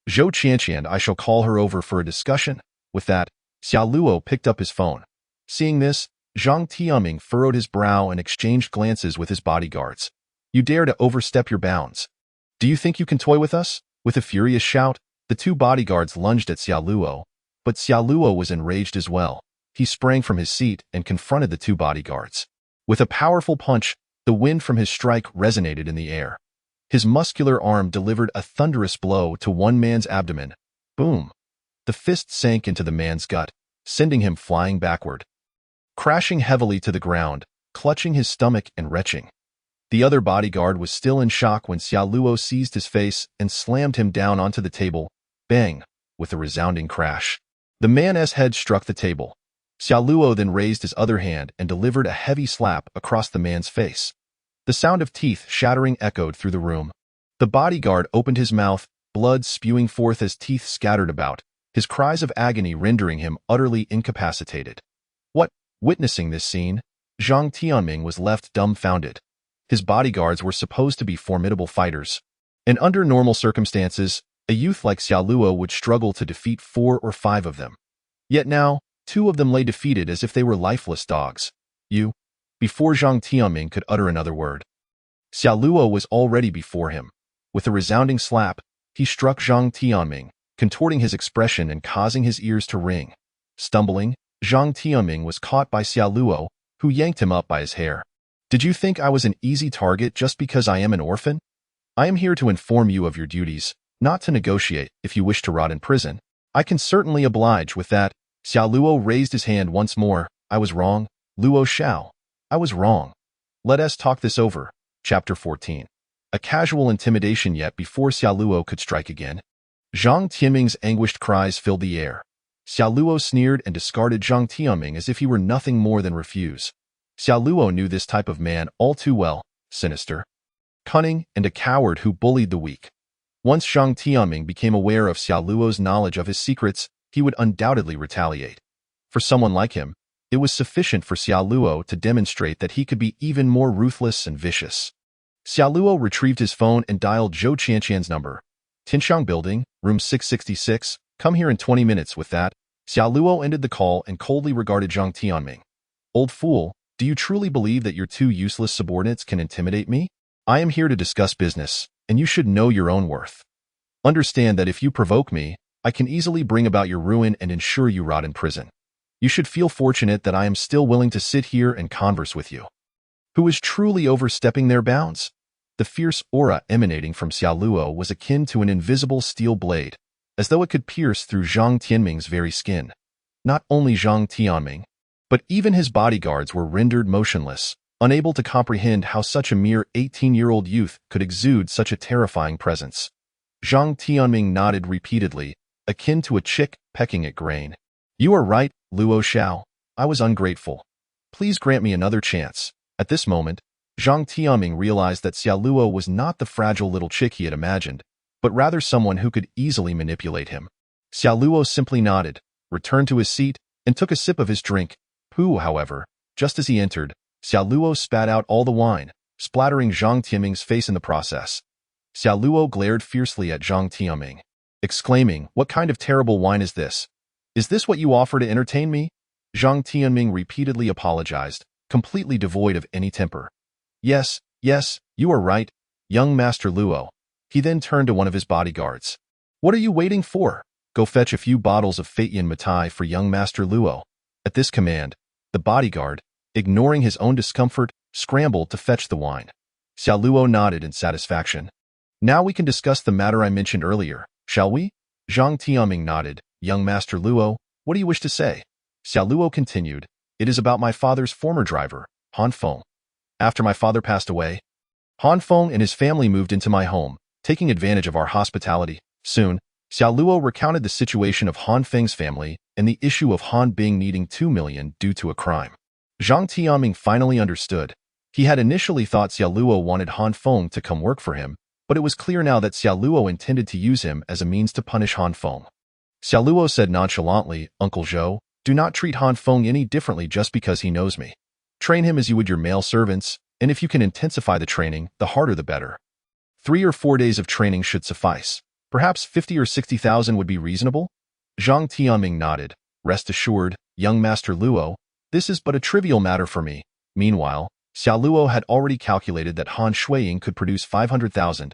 Zhou Qianqian. I shall call her over for a discussion." With that, Xiaoluo picked up his phone. Seeing this, Zhang Tianming furrowed his brow and exchanged glances with his bodyguards. "You dare to overstep your bounds. Do you think you can toy with us?" With a furious shout, the 2 bodyguards lunged at Xiaoluo, but Xiaoluo was enraged as well. He sprang from his seat and confronted the 2 bodyguards. With a powerful punch, the wind from his strike resonated in the air. His muscular arm delivered a thunderous blow to one man's abdomen. Boom! The fist sank into the man's gut, sending him flying backward, crashing heavily to the ground, clutching his stomach and retching. The other bodyguard was still in shock when Xiaoluo seized his face and slammed him down onto the table. Bang! With a resounding crash, the man's head struck the table. Xiaoluo then raised his other hand and delivered a heavy slap across the man's face. The sound of teeth shattering echoed through the room. The bodyguard opened his mouth, blood spewing forth as teeth scattered about, his cries of agony rendering him utterly incapacitated. What? Witnessing this scene, Zhang Tianming was left dumbfounded. His bodyguards were supposed to be formidable fighters, and under normal circumstances, a youth like Xiaoluo would struggle to defeat 4 or 5 of them. Yet now, 2 of them lay defeated as if they were lifeless dogs. "You before Zhang Tianming could utter another word. Xiao Luo was already before him. With a resounding slap, he struck Zhang Tianming, contorting his expression and causing his ears to ring. Stumbling, Zhang Tianming was caught by Xiao Luo, who yanked him up by his hair. Did you think I was an easy target just because I am an orphan? I am here to inform you of your duties, not to negotiate if you wish to rot in prison. I can certainly oblige with that. Xiao Luo raised his hand once more. I was wrong, Luo Xiao. I was wrong. Let us talk this over. Chapter 14. A casual intimidation yet before Xiao Luo could strike again. Zhang Tianming's anguished cries filled the air. Xiao Luo sneered and discarded Zhang Tianming as if he were nothing more than refuse. Xiao Luo knew this type of man all too well, sinister, cunning, and a coward who bullied the weak. Once Zhang Tianming became aware of Xiao Luo's knowledge of his secrets, he would undoubtedly retaliate. For someone like him, it was sufficient for Xiao Luo to demonstrate that he could be even more ruthless and vicious. Xiao Luo retrieved his phone and dialed Zhou Qianqian's number. Tianxiang Building, room 666, come here in 20 minutes. With that, Xiao Luo ended the call and coldly regarded Zhang Tianming. Old fool, do you truly believe that your two useless subordinates can intimidate me? I am here to discuss business, and you should know your own worth. Understand that if you provoke me, I can easily bring about your ruin and ensure you rot in prison. You should feel fortunate that I am still willing to sit here and converse with you. Who is truly overstepping their bounds? The fierce aura emanating from Xiao Luo was akin to an invisible steel blade, as though it could pierce through Zhang Tianming's very skin. Not only Zhang Tianming, but even his bodyguards were rendered motionless, unable to comprehend how such a mere 18-year-old youth could exude such a terrifying presence. Zhang Tianming nodded repeatedly, akin to a chick pecking at grain. You are right, Luo Xiao. I was ungrateful. Please grant me another chance. At this moment, Zhang Tianming realized that Xiao Luo was not the fragile little chick he had imagined, but rather someone who could easily manipulate him. Xiao Luo simply nodded, returned to his seat, and took a sip of his drink. However, just as he entered, Xiao Luo spat out all the wine, splattering Zhang Tianming's face in the process. Xiao Luo glared fiercely at Zhang Tianming, exclaiming, "What kind of terrible wine is this? Is this what you offer to entertain me?" Zhang Tianming repeatedly apologized, completely devoid of any temper. Yes, you are right, young Master Luo. He then turned to one of his bodyguards. What are you waiting for? Go fetch a few bottles of Feitian Matai for young Master Luo. At this command, the bodyguard, ignoring his own discomfort, scrambled to fetch the wine. Xiao Luo nodded in satisfaction. Now we can discuss the matter I mentioned earlier, shall we? Zhang Tianming nodded. Young Master Luo, what do you wish to say? Xiao Luo continued. It is about my father's former driver, Han Feng. After my father passed away, Han Feng and his family moved into my home, taking advantage of our hospitality. Soon, Xiao Luo recounted the situation of Han Feng's family and the issue of Han Bing needing 2 million due to a crime. Zhang Tianming finally understood. He had initially thought Xiao Luo wanted Han Feng to come work for him, but it was clear now that Xiao Luo intended to use him as a means to punish Han Feng. Xiao Luo said nonchalantly, Uncle Zhou, do not treat Han Feng any differently just because he knows me. Train him as you would your male servants, and if you can intensify the training, the harder the better. 3 or 4 days of training should suffice. Perhaps 50 or 60,000 would be reasonable? Zhang Tianming nodded. Rest assured, young Master Luo, this is but a trivial matter for me. Meanwhile, Xiao Luo had already calculated that Han Shuiying could produce 500,000,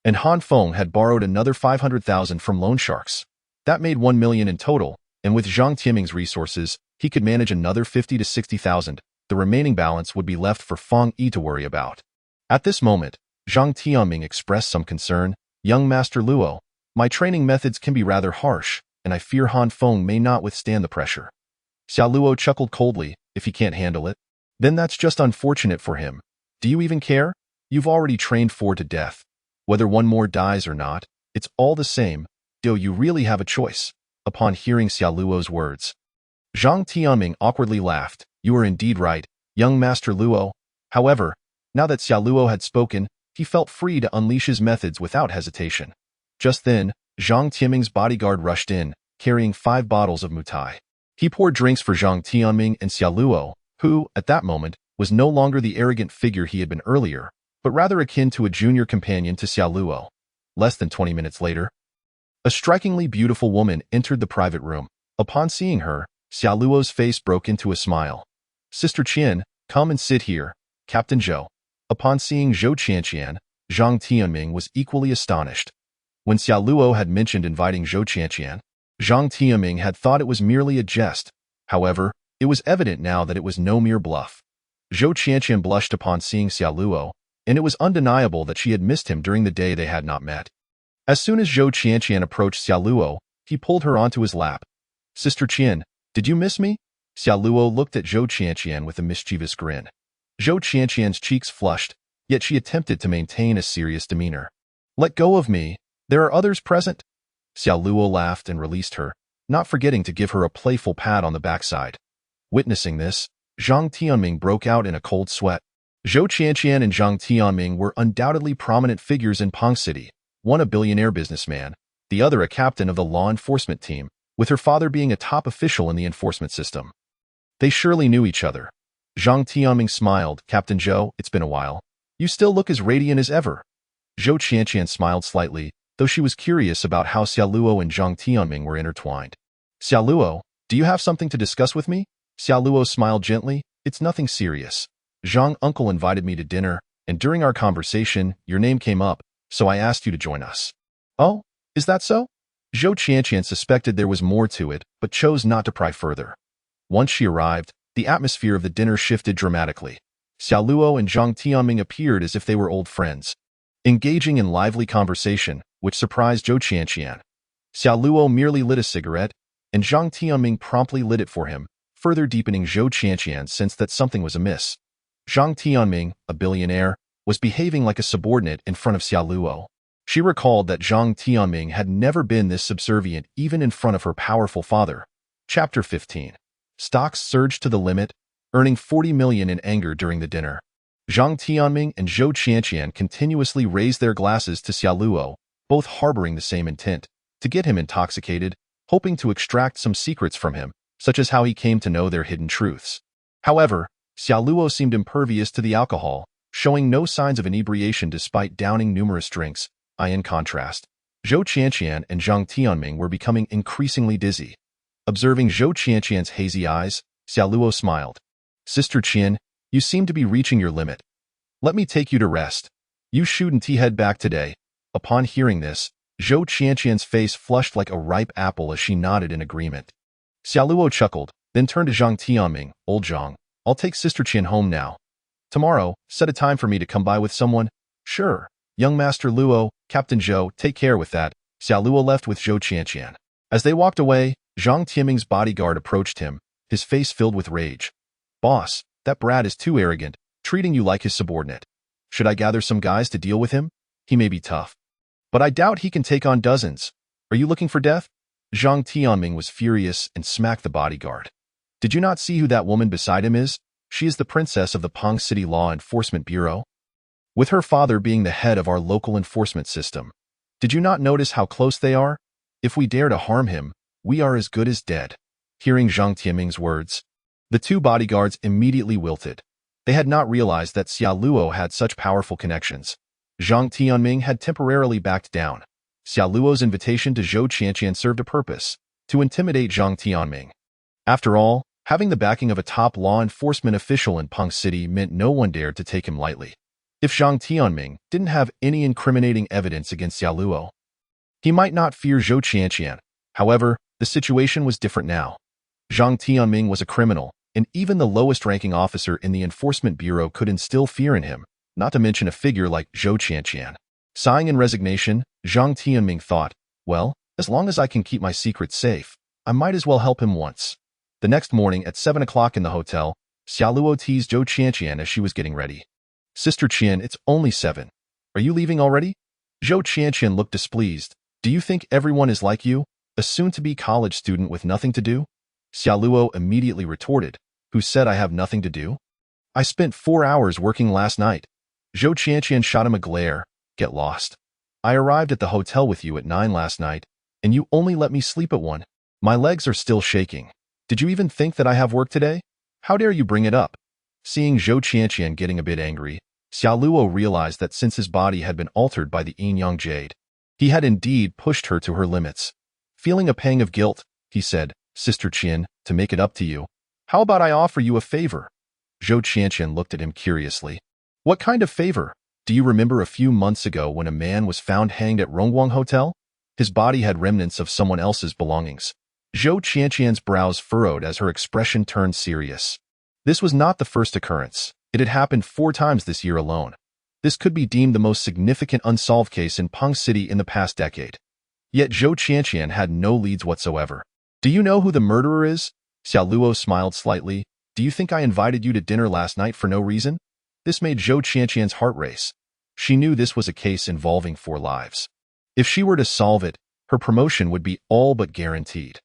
and Han Feng had borrowed another 500,000 from loan sharks. That made 1 million in total, and with Zhang Tianming's resources, he could manage another 50 to 60,000. The remaining balance would be left for Feng Yi to worry about. At this moment, Zhang Tianming expressed some concern. Young Master Luo, my training methods can be rather harsh, and I fear Han Feng may not withstand the pressure. Xiao Luo chuckled coldly. If he can't handle it, then that's just unfortunate for him. Do you even care? You've already trained 4 to death. Whether one more dies or not, it's all the same. Do you really have a choice? Upon hearing Xiao Luo's words, Zhang Tianming awkwardly laughed. You are indeed right, young Master Luo. However, now that Xiao Luo had spoken, he felt free to unleash his methods without hesitation. Just then, Zhang Tianming's bodyguard rushed in, carrying 5 bottles of Mutai. He poured drinks for Zhang Tianming and Xiao Luo, who, at that moment, was no longer the arrogant figure he had been earlier, but rather akin to a junior companion to Xiao Luo. Less than 20 minutes later, a strikingly beautiful woman entered the private room. Upon seeing her, Xiao Luo's face broke into a smile. Sister Qian, Come and sit here, Captain Zhou. Upon seeing Zhou Qianqian, Zhang Tianming was equally astonished. When Xia Luo had mentioned inviting Zhou Qianqian, Zhang Tianming had thought it was merely a jest. However, it was evident now that it was no mere bluff. Zhou Qianqian blushed upon seeing Xia Luo, and it was undeniable that she had missed him during the day they had not met. As soon as Zhou Qianqian approached Xia Luo, he pulled her onto his lap. "Sister Qian, did you miss me?" Xia Luo looked at Zhou Qianqian with a mischievous grin. Zhou Qianqian's cheeks flushed, yet she attempted to maintain a serious demeanor. "Let go of me. There are others present." Xia Luo laughed and released her, not forgetting to give her a playful pat on the backside. Witnessing this, Zhang Tianming broke out in a cold sweat. Zhou Qianqian and Zhang Tianming were undoubtedly prominent figures in Peng City, one a billionaire businessman, the other a captain of the law enforcement team, with her father being a top official in the enforcement system. They surely knew each other. Zhang Tianming smiled. "Captain Zhou, it's been a while. You still look as radiant as ever." Zhou Qianqian smiled slightly, though she was curious about how Xia Luo and Zhang Tianming were intertwined. "Xia Luo, do you have something to discuss with me?" Xia Luo smiled gently. "It's nothing serious. Zhang uncle invited me to dinner, and during our conversation, your name came up, so I asked you to join us." "Oh, is that so?" Zhou Qianqian suspected there was more to it, but chose not to pry further. Once she arrived, the atmosphere of the dinner shifted dramatically. Xia Luo and Zhang Tianming appeared as if they were old friends, engaging in lively conversation, which surprised Zhou Qianqian. Xia Luo merely lit a cigarette, and Zhang Tianming promptly lit it for him, further deepening Zhou Qianqian's sense that something was amiss. Zhang Tianming, a billionaire, was behaving like a subordinate in front of Xia Luo. She recalled that Zhang Tianming had never been this subservient even in front of her powerful father. Chapter 15. Stocks surged to the limit, earning 40 million in anger during the dinner. Zhang Tianming and Zhou Qianqian continuously raised their glasses to Xia Luo, both harboring the same intent, to get him intoxicated, hoping to extract some secrets from him, such as how he came to know their hidden truths. However, Xia Luo seemed impervious to the alcohol, showing no signs of inebriation despite downing numerous drinks. In contrast, Zhou Qianqian and Zhang Tianming were becoming increasingly dizzy. Observing Zhou Qianqian's hazy eyes, Xia Luo smiled. "Sister Qian, you seem to be reaching your limit. Let me take you to rest. You shouldn't head back today." Upon hearing this, Zhou Qianqian's face flushed like a ripe apple as she nodded in agreement. Xia Luo chuckled, then turned to Zhang Tianming. "Old Zhang, I'll take Sister Qian home now. Tomorrow, set a time for me to come by with someone." "Sure. Young Master Luo, Captain Zhou, take care with that." Xia Luo left with Zhou Qianqian. As they walked away, Zhang Tianming's bodyguard approached him, his face filled with rage. "Boss, that brat is too arrogant, treating you like his subordinate. Should I gather some guys to deal with him? He may be tough, but I doubt he can take on dozens. Are you looking for death?" Zhang Tianming was furious and smacked the bodyguard. "Did you not see who that woman beside him is? She is the princess of the Peng City Law Enforcement Bureau, with her father being the head of our local enforcement system. Did you not notice how close they are? If we dare to harm him, we are as good as dead." Hearing Zhang Tianming's words, the two bodyguards immediately wilted. They had not realized that Xia Luo had such powerful connections. Zhang Tianming had temporarily backed down. Xia Luo's invitation to Zhou Qianqian served a purpose, to intimidate Zhang Tianming. After all, having the backing of a top law enforcement official in Peng City meant no one dared to take him lightly. If Zhang Tianming didn't have any incriminating evidence against Xia Luo, he might not fear Zhou Qianqian. However, the situation was different now. Zhang Tianming was a criminal, and even the lowest-ranking officer in the Enforcement Bureau could instill fear in him, not to mention a figure like Zhou Qianqian. Sighing in resignation, Zhang Tianming thought, "Well, as long as I can keep my secret safe, I might as well help him once." The next morning at 7 o'clock in the hotel, Xia Luo teased Zhou Qianqian as she was getting ready. "Sister Qian, it's only 7. Are you leaving already?" Zhou Qianqian looked displeased. "Do you think everyone is like you, a soon-to-be college student with nothing to do?" Xia Luo immediately retorted, "Who said I have nothing to do? I spent 4 hours working last night." Zhou Qianqian shot him a glare. "Get lost. I arrived at the hotel with you at 9 last night, and you only let me sleep at 1. My legs are still shaking. Did you even think that I have work today? How dare you bring it up?" Seeing Zhou Qianqian getting a bit angry, Xia Luo realized that since his body had been altered by the Yin-Yang Jade, he had indeed pushed her to her limits. Feeling a pang of guilt, he said, "Sister Qian, to make it up to you, how about I offer you a favor?" Zhou Qianqian looked at him curiously. What kind of favor? Do you remember a few months ago when a man was found hanged at Rongguang Hotel? His body had remnants of someone else's belongings. Zhou Qianqian's brows furrowed as her expression turned serious. This was not the first occurrence. It had happened 4 times this year alone. This could be deemed the most significant unsolved case in Peng City in the past decade. Yet Zhou Qianqian had no leads whatsoever. Do you know who the murderer is? Xiao Luo smiled slightly. Do you think I invited you to dinner last night for no reason? This made Zhou Qianqian's heart race. She knew this was a case involving 4 lives. If she were to solve it, her promotion would be all but guaranteed.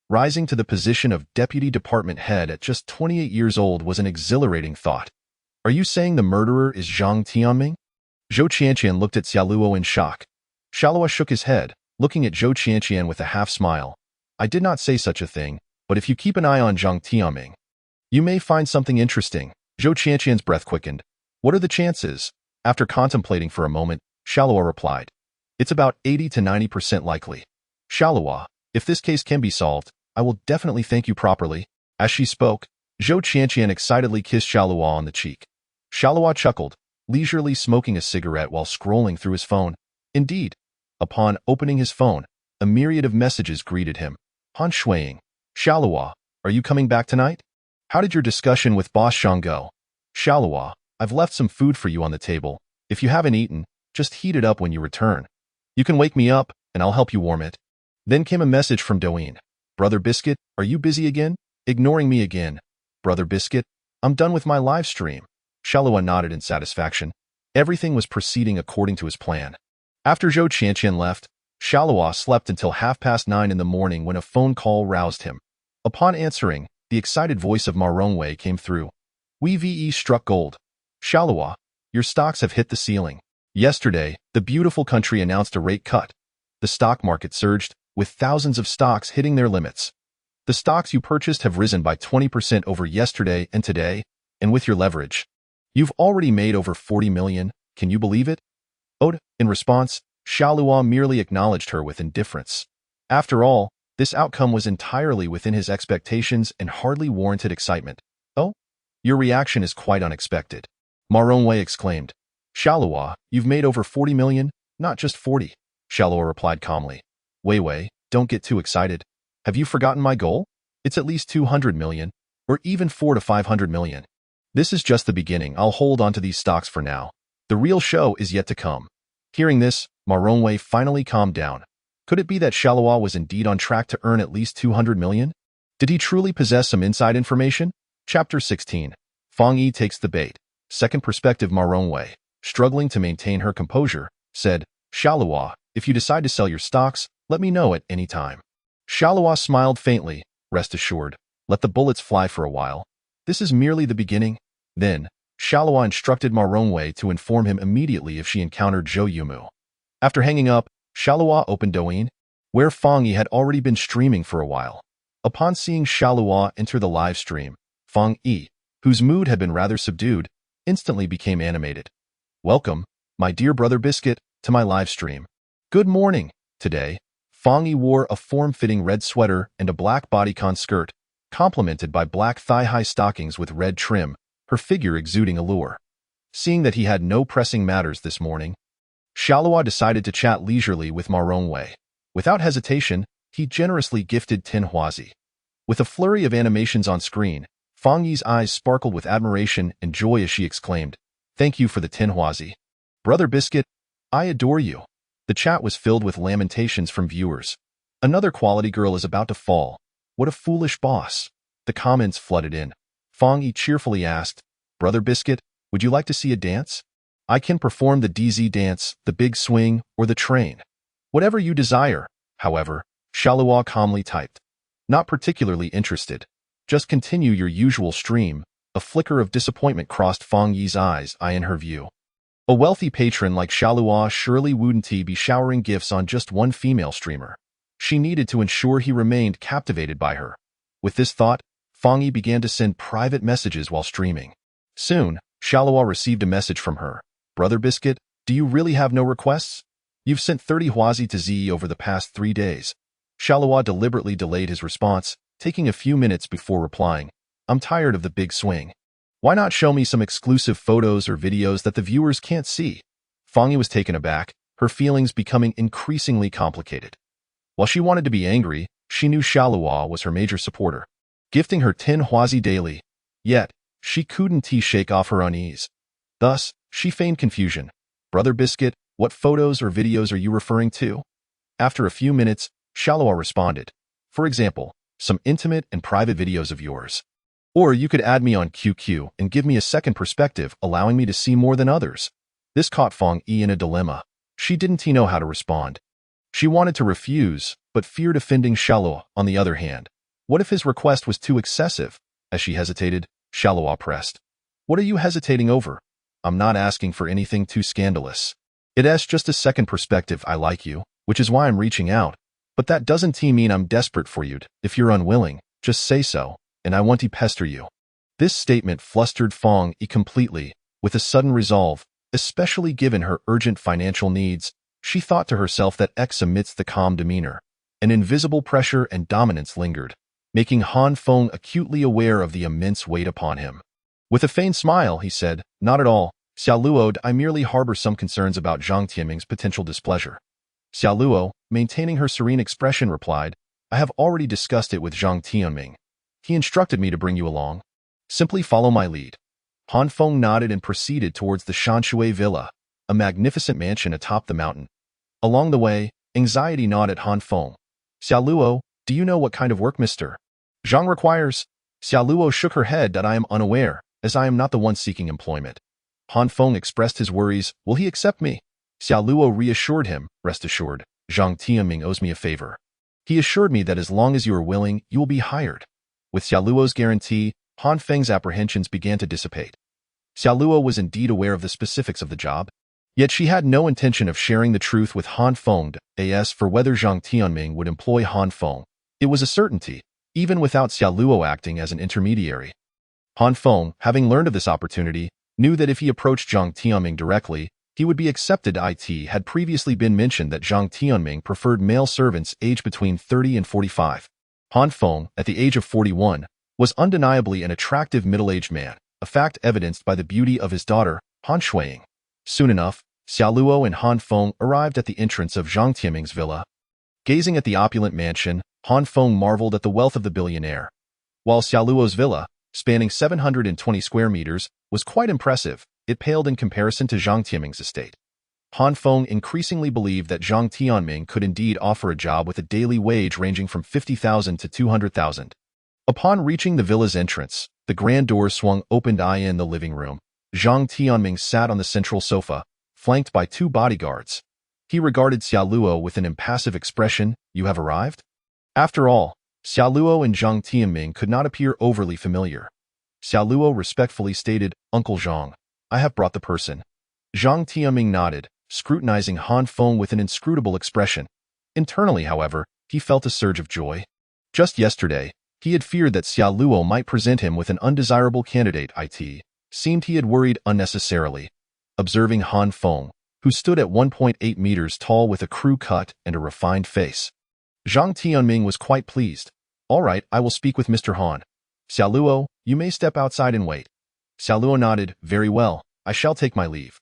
Rising to the position of deputy department head at just 28 years old was an exhilarating thought. Are you saying the murderer is Zhang Tianming? Zhou Qianqian looked at Xiao Luo in shock. Xiaoluo shook his head, looking at Zhou Qianqian with a half-smile. I did not say such a thing, but if you keep an eye on Zhang Tianming, you may find something interesting. Zhou Qianqian's breath quickened. What are the chances? After contemplating for a moment, Xiaoluo replied. It's about 80 to 90% likely. Xiaoluo, if this case can be solved, I will definitely thank you properly. As she spoke, Zhou Qianqian excitedly kissed Xiaoluo on the cheek. Xiaoluo chuckled, leisurely smoking a cigarette while scrolling through his phone. Indeed, upon opening his phone, a myriad of messages greeted him. Han Shuiying. Xiaoluo, are you coming back tonight? How did your discussion with Boss Zhang go? Xiaoluo, I've left some food for you on the table. If you haven't eaten, just heat it up when you return. You can wake me up, and I'll help you warm it. Then came a message from Douyin. Brother Biscuit, are you busy again? Ignoring me again. Brother Biscuit, I'm done with my live stream. Xiaoluo nodded in satisfaction. Everything was proceeding according to his plan. After Zhou Qianqian left, Xiaoluo slept until 9:30 in the morning when a phone call roused him. Upon answering, the excited voice of Ma Rongwei came through. We VE struck gold. Xiaoluo, your stocks have hit the ceiling. Yesterday, the beautiful country announced a rate cut. The stock market surged, with thousands of stocks hitting their limits. The stocks you purchased have risen by 20% over yesterday and today, and with your leverage, you've already made over 40 million. Can you believe it? In response, Xiaoluo merely acknowledged her with indifference. After all, this outcome was entirely within his expectations and hardly warranted excitement. Oh? Your reaction is quite unexpected. Ma Rongwei exclaimed. Xiaoluo, you've made over 40 million, not just 40. Xiaoluo replied calmly. Wei, don't get too excited. Have you forgotten my goal? It's at least 200 million, or even 400 to 500 million. This is just the beginning. I'll hold on to these stocks for now. The real show is yet to come. Hearing this, Ma Rongwei finally calmed down. Could it be that Xiaoluo was indeed on track to earn at least 200 million? Did he truly possess some inside information? Chapter 16. Fang Yi takes the bait. Second perspective. Ma Rongwei, struggling to maintain her composure, said, Xiaoluo, if you decide to sell your stocks, let me know at any time. Xiaoluo smiled faintly. Rest assured, let the bullets fly for a while. This is merely the beginning. Then, Xiaoluo instructed Ma Rongwei to inform him immediately if she encountered Zhou Yumu. After hanging up, Xiaoluo opened Douyin, where Fang Yi had already been streaming for a while. Upon seeing Xiaoluo enter the live stream, Fang Yi, whose mood had been rather subdued, instantly became animated. Welcome, my dear brother Biscuit, to my live stream. Good morning. Today, Fang Yi wore a form-fitting red sweater and a black bodycon skirt, complemented by black thigh-high stockings with red trim, her figure exuding allure. Seeing that he had no pressing matters this morning, Xiaoluo decided to chat leisurely with Ma Rongwei. Without hesitation, he generously gifted 10 huazi. With a flurry of animations on screen, Fang Yi's eyes sparkled with admiration and joy as she exclaimed, Thank you for the 10 huazi. Brother Biscuit, I adore you. The chat was filled with lamentations from viewers. Another quality girl is about to fall. What a foolish boss. The comments flooded in. Fang Yi cheerfully asked, Brother Biscuit, would you like to see a dance? I can perform the DZ dance, the big swing, or the train. Whatever you desire. However, Xiaoluo calmly typed. Not particularly interested. Just continue your usual stream. A flicker of disappointment crossed Fang Yi's eyes, eyeing her view. A wealthy patron like Xiaoluo surely wouldn't be showering gifts on just one female streamer. She needed to ensure he remained captivated by her. With this thought, Fang Yi began to send private messages while streaming. Soon, Xiaoluo received a message from her. Brother Biscuit, do you really have no requests? You've sent 30 huazi to Z over the past 3 days. Xiaoluo deliberately delayed his response, taking a few minutes before replying. I'm tired of the big swing. Why not show me some exclusive photos or videos that the viewers can't see? Fang Yi was taken aback, her feelings becoming increasingly complicated. While she wanted to be angry, she knew Xiaoluo was her major supporter, gifting her 10 huazi daily. Yet, she couldn't shake off her unease. Thus, she feigned confusion. Brother Biscuit, what photos or videos are you referring to? After a few minutes, Xiaoluo responded. For example, some intimate and private videos of yours. Or you could add me on QQ and give me a second perspective, allowing me to see more than others. This caught Fang Yi in a dilemma. She didn't know how to respond. She wanted to refuse, but feared offending Xiaoluo. On the other hand, what if his request was too excessive? As she hesitated, Xiaoluo pressed. What are you hesitating over? I'm not asking for anything too scandalous. It's just a second perspective. I like you, which is why I'm reaching out. But that doesn't mean I'm desperate for you. If you're unwilling, just say so, and I won't pester you. This statement flustered Fang Yi completely. With a sudden resolve, especially given her urgent financial needs, she thought to herself that amidst the calm demeanor, an invisible pressure and dominance lingered, making Han Feng acutely aware of the immense weight upon him. With a faint smile, he said, Not at all, Xiaoluo, I merely harbor some concerns about Zhang Tianming's potential displeasure. Xiaoluo, maintaining her serene expression, replied, I have already discussed it with Zhang Tianming. He instructed me to bring you along. Simply follow my lead. Han Feng nodded and proceeded towards the Shanshui Villa, a magnificent mansion atop the mountain. Along the way, anxiety gnawed at Han Feng. Xiaoluo, do you know what kind of work Mr. Zhang requires? Xiaoluo shook her head that I am unaware, as I am not the one seeking employment. Han Feng expressed his worries. Will he accept me? Xiaoluo reassured him, Rest assured, Zhang Tianming owes me a favor. He assured me that as long as you are willing, you will be hired. With Xiaoluo's guarantee, Han Feng's apprehensions began to dissipate. Xiaoluo was indeed aware of the specifics of the job, yet she had no intention of sharing the truth with Han Feng. As for whether Zhang Tianming would employ Han Feng, it was a certainty, even without Xiaoluo acting as an intermediary. Han Feng, having learned of this opportunity, knew that if he approached Zhang Tianming directly, he would be accepted. It had previously been mentioned that Zhang Tianming preferred male servants aged between 30 and 45. Han Feng, at the age of 41, was undeniably an attractive middle-aged man, a fact evidenced by the beauty of his daughter, Han Shuiying. Soon enough, Xiaoluo and Han Feng arrived at the entrance of Zhang Tianming's villa. Gazing at the opulent mansion, Han Feng marveled at the wealth of the billionaire. While Xiaoluo's villa, spanning 720 square meters, was quite impressive, it paled in comparison to Zhang Tianming's estate. Han Feng increasingly believed that Zhang Tianming could indeed offer a job with a daily wage ranging from 50,000 to 200,000. Upon reaching the villa's entrance, the grand doors swung open. In the living room, Zhang Tianming sat on the central sofa, flanked by 2 bodyguards. He regarded Xiaoluo with an impassive expression. You have arrived? After all, Xiaoluo and Zhang Tianming could not appear overly familiar. Xiaoluo respectfully stated, Uncle Zhang, I have brought the person. Zhang Tianming nodded, scrutinizing Han Feng with an inscrutable expression. Internally, however, he felt a surge of joy. Just yesterday, he had feared that Xiaoluo might present him with an undesirable candidate. It seemed he had worried unnecessarily. Observing Han Feng, who stood at 1.8 meters tall with a crew cut and a refined face, Zhang Tianming was quite pleased. All right, I will speak with Mr. Han. Xiaoluo, you may step outside and wait. Xiaoluo nodded, very well, I shall take my leave.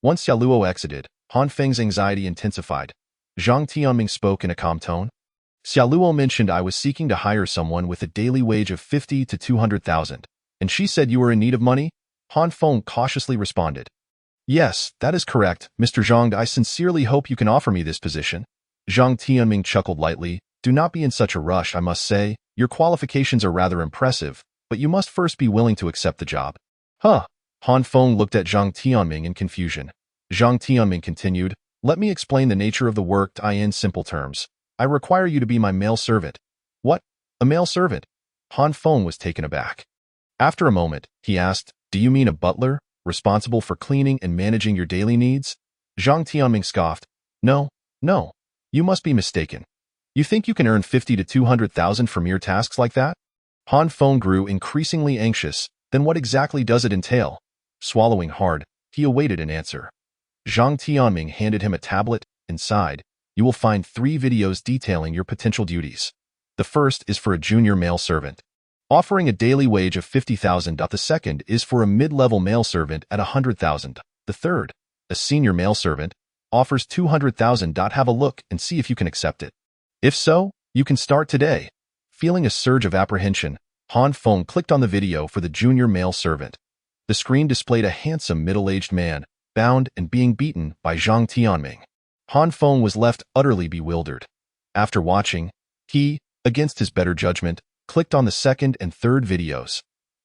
Once Xiaoluo exited, Han Feng's anxiety intensified. Zhang Tianming spoke in a calm tone. Xiaoluo mentioned I was seeking to hire someone with a daily wage of 50 to 200,000, and she said you were in need of money? Han Feng cautiously responded. Yes, that is correct, Mr. Zhang. I sincerely hope you can offer me this position. Zhang Tianming chuckled lightly. Do not be in such a rush, I must say. Your qualifications are rather impressive, but you must first be willing to accept the job. Huh? Han Feng looked at Zhang Tianming in confusion. Zhang Tianming continued, Let me explain the nature of the work in simple terms. I require you to be my male servant. What? A male servant? Han Feng was taken aback. After a moment, he asked, Do you mean a butler, responsible for cleaning and managing your daily needs? Zhang Tianming scoffed. No. You must be mistaken. You think you can earn 50 to 200,000 for mere tasks like that? Han Feng grew increasingly anxious. Then what exactly does it entail? Swallowing hard, he awaited an answer. Zhang Tianming handed him a tablet. Inside, you will find 3 videos detailing your potential duties. The first is for a junior male servant. offering a daily wage of 50,000. The second is for a mid-level male servant at 100,000. The third, a senior male servant, offers 200,000. Have a look and see if you can accept it. If so, you can start today. Feeling a surge of apprehension, Han Feng clicked on the video for the junior male servant. The screen displayed a handsome middle-aged man, bound and being beaten by Zhang Tianming. Han Feng was left utterly bewildered. After watching, he, against his better judgment, clicked on the second and third videos.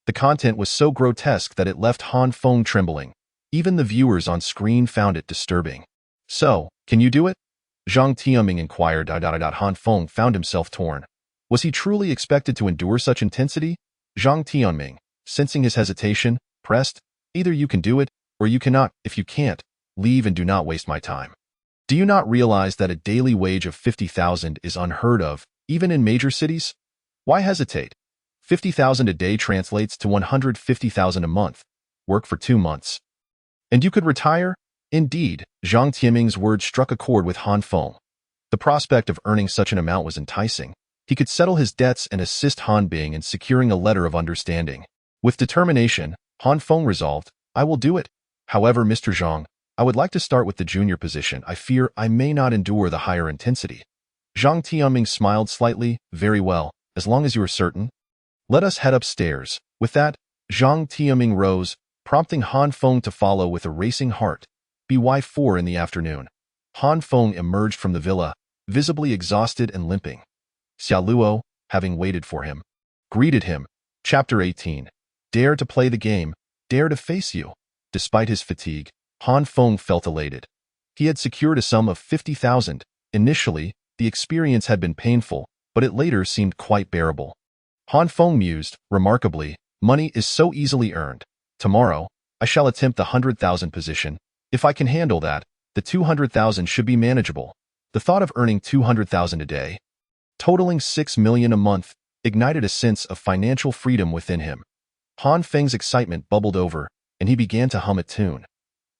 The content was so grotesque that it left Han Feng trembling. Even the viewers on screen found it disturbing. So, can you do it? Zhang Tianming inquired. Han Feng found himself torn. Was he truly expected to endure such intensity? Zhang Tianming, sensing his hesitation, pressed, either you can do it, or you cannot. If you can't, leave and do not waste my time. Do you not realize that a daily wage of 50,000 is unheard of, even in major cities? Why hesitate? 50,000 a day translates to 150,000 a month. Work for 2 months. And you could retire? Indeed, Zhang Tianming's words struck a chord with Han Feng. The prospect of earning such an amount was enticing. He could settle his debts and assist Han Bing in securing a letter of understanding. With determination, Han Feng resolved, I will do it. However, Mr. Zhang, I would like to start with the junior position. I fear I may not endure the higher intensity. Zhang Tianming smiled slightly. Very well, as long as you are certain. Let us head upstairs. With that, Zhang Tianming rose, prompting Han Feng to follow with a racing heart. By 4 in the afternoon. Han Feng emerged from the villa, visibly exhausted and limping. Xia Luo, having waited for him, greeted him. Chapter 18. Dare to play the game, dare to face you. Despite his fatigue, Han Feng felt elated. He had secured a sum of 50,000. Initially, the experience had been painful, but it later seemed quite bearable. Han Feng mused, remarkably, money is so easily earned. Tomorrow, I shall attempt the 100,000 position. If I can handle that, the 200,000 should be manageable. The thought of earning 200,000 a day, totaling 6 million a month, ignited a sense of financial freedom within him. Han Feng's excitement bubbled over, and he began to hum a tune.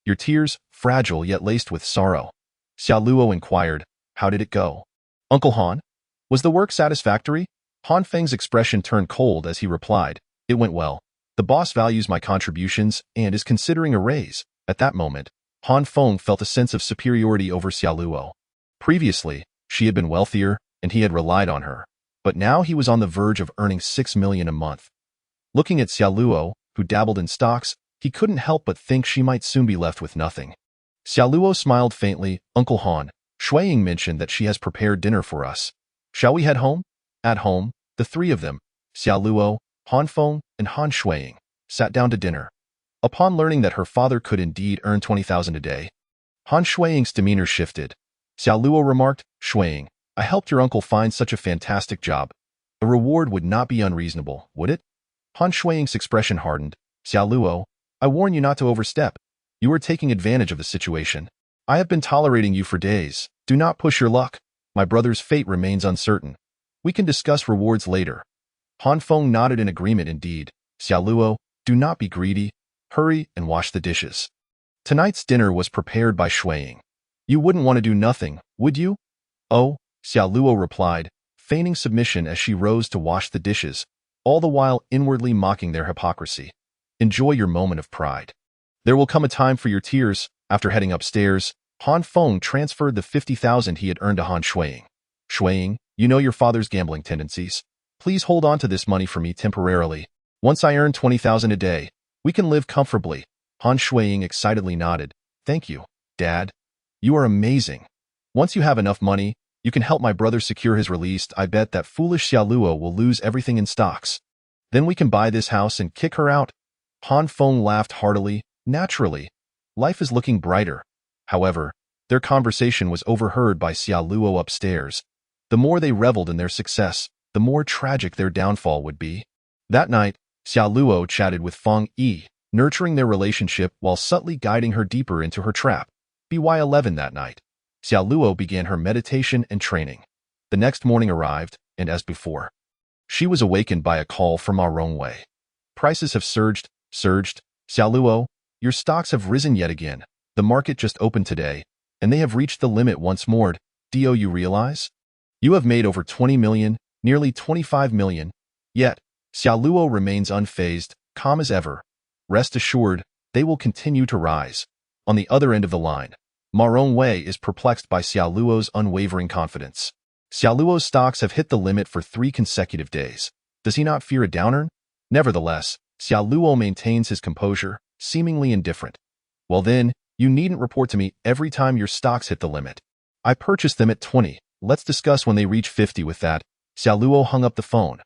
Your tears, fragile yet laced with sorrow. Xia Luo inquired, how did it go? Uncle Han? Was the work satisfactory? Han Feng's expression turned cold as he replied, it went well. The boss values my contributions and is considering a raise. At that moment, Han Feng felt a sense of superiority over Xia Luo. Previously, she had been wealthier, and he had relied on her. But now he was on the verge of earning 6 million a month. Looking at Xia Luo, who dabbled in stocks, he couldn't help but think she might soon be left with nothing. Xia Luo smiled faintly. Uncle Han, Shuiying mentioned that she has prepared dinner for us. Shall we head home? At home, the three of them, Xia Luo, Han Feng, and Han Shuiying, sat down to dinner. Upon learning that her father could indeed earn 20,000 a day, Han Shuiying's demeanor shifted. Xia Luo remarked, Shuiying, I helped your uncle find such a fantastic job. A reward would not be unreasonable, would it? Han Shuiying's expression hardened. Xia Luo, I warn you not to overstep. You are taking advantage of the situation. I have been tolerating you for days. Do not push your luck. My brother's fate remains uncertain. We can discuss rewards later. Han Feng nodded in agreement indeed. Xia Luo, do not be greedy. Hurry and wash the dishes. Tonight's dinner was prepared by Shuiying. You wouldn't want to do nothing, would you? Oh, Xia Luo replied, feigning submission as she rose to wash the dishes, all the while inwardly mocking their hypocrisy. Enjoy your moment of pride. There will come a time for your tears. After heading upstairs, Han Feng transferred the 50,000 he had earned to Han Shuiying. Shuiying, you know your father's gambling tendencies. Please hold on to this money for me temporarily. Once I earn 20,000 a day, we can live comfortably. Han Shuiying excitedly nodded. Thank you, Dad. You are amazing. Once you have enough money, you can help my brother secure his release. I bet that foolish Xia Luo will lose everything in stocks. Then we can buy this house and kick her out. Han Feng laughed heartily. Naturally, life is looking brighter. However, their conversation was overheard by Xia Luo upstairs. The more they reveled in their success, the more tragic their downfall would be. That night, Xia Luo chatted with Feng Yi, nurturing their relationship while subtly guiding her deeper into her trap. By 11 that night, Xia Luo began her meditation and training. The next morning arrived, and as before, she was awakened by a call from Ma Rongwei. Prices have surged. Xia Luo, your stocks have risen yet again. The market just opened today, and they have reached the limit once more. Do you realize? You have made over 20 million, nearly 25 million. Yet, Xiao Luo remains unfazed, calm as ever. Rest assured, they will continue to rise. On the other end of the line, Ma Rongwei is perplexed by Xiao Luo's unwavering confidence. Xiao Luo's stocks have hit the limit for 3 consecutive days. Does he not fear a downturn? Nevertheless, Xiao Luo maintains his composure, seemingly indifferent. Well then, you needn't report to me every time your stocks hit the limit. I purchased them at 20. Let's discuss when they reach 50. With that, Xiao Luo hung up the phone.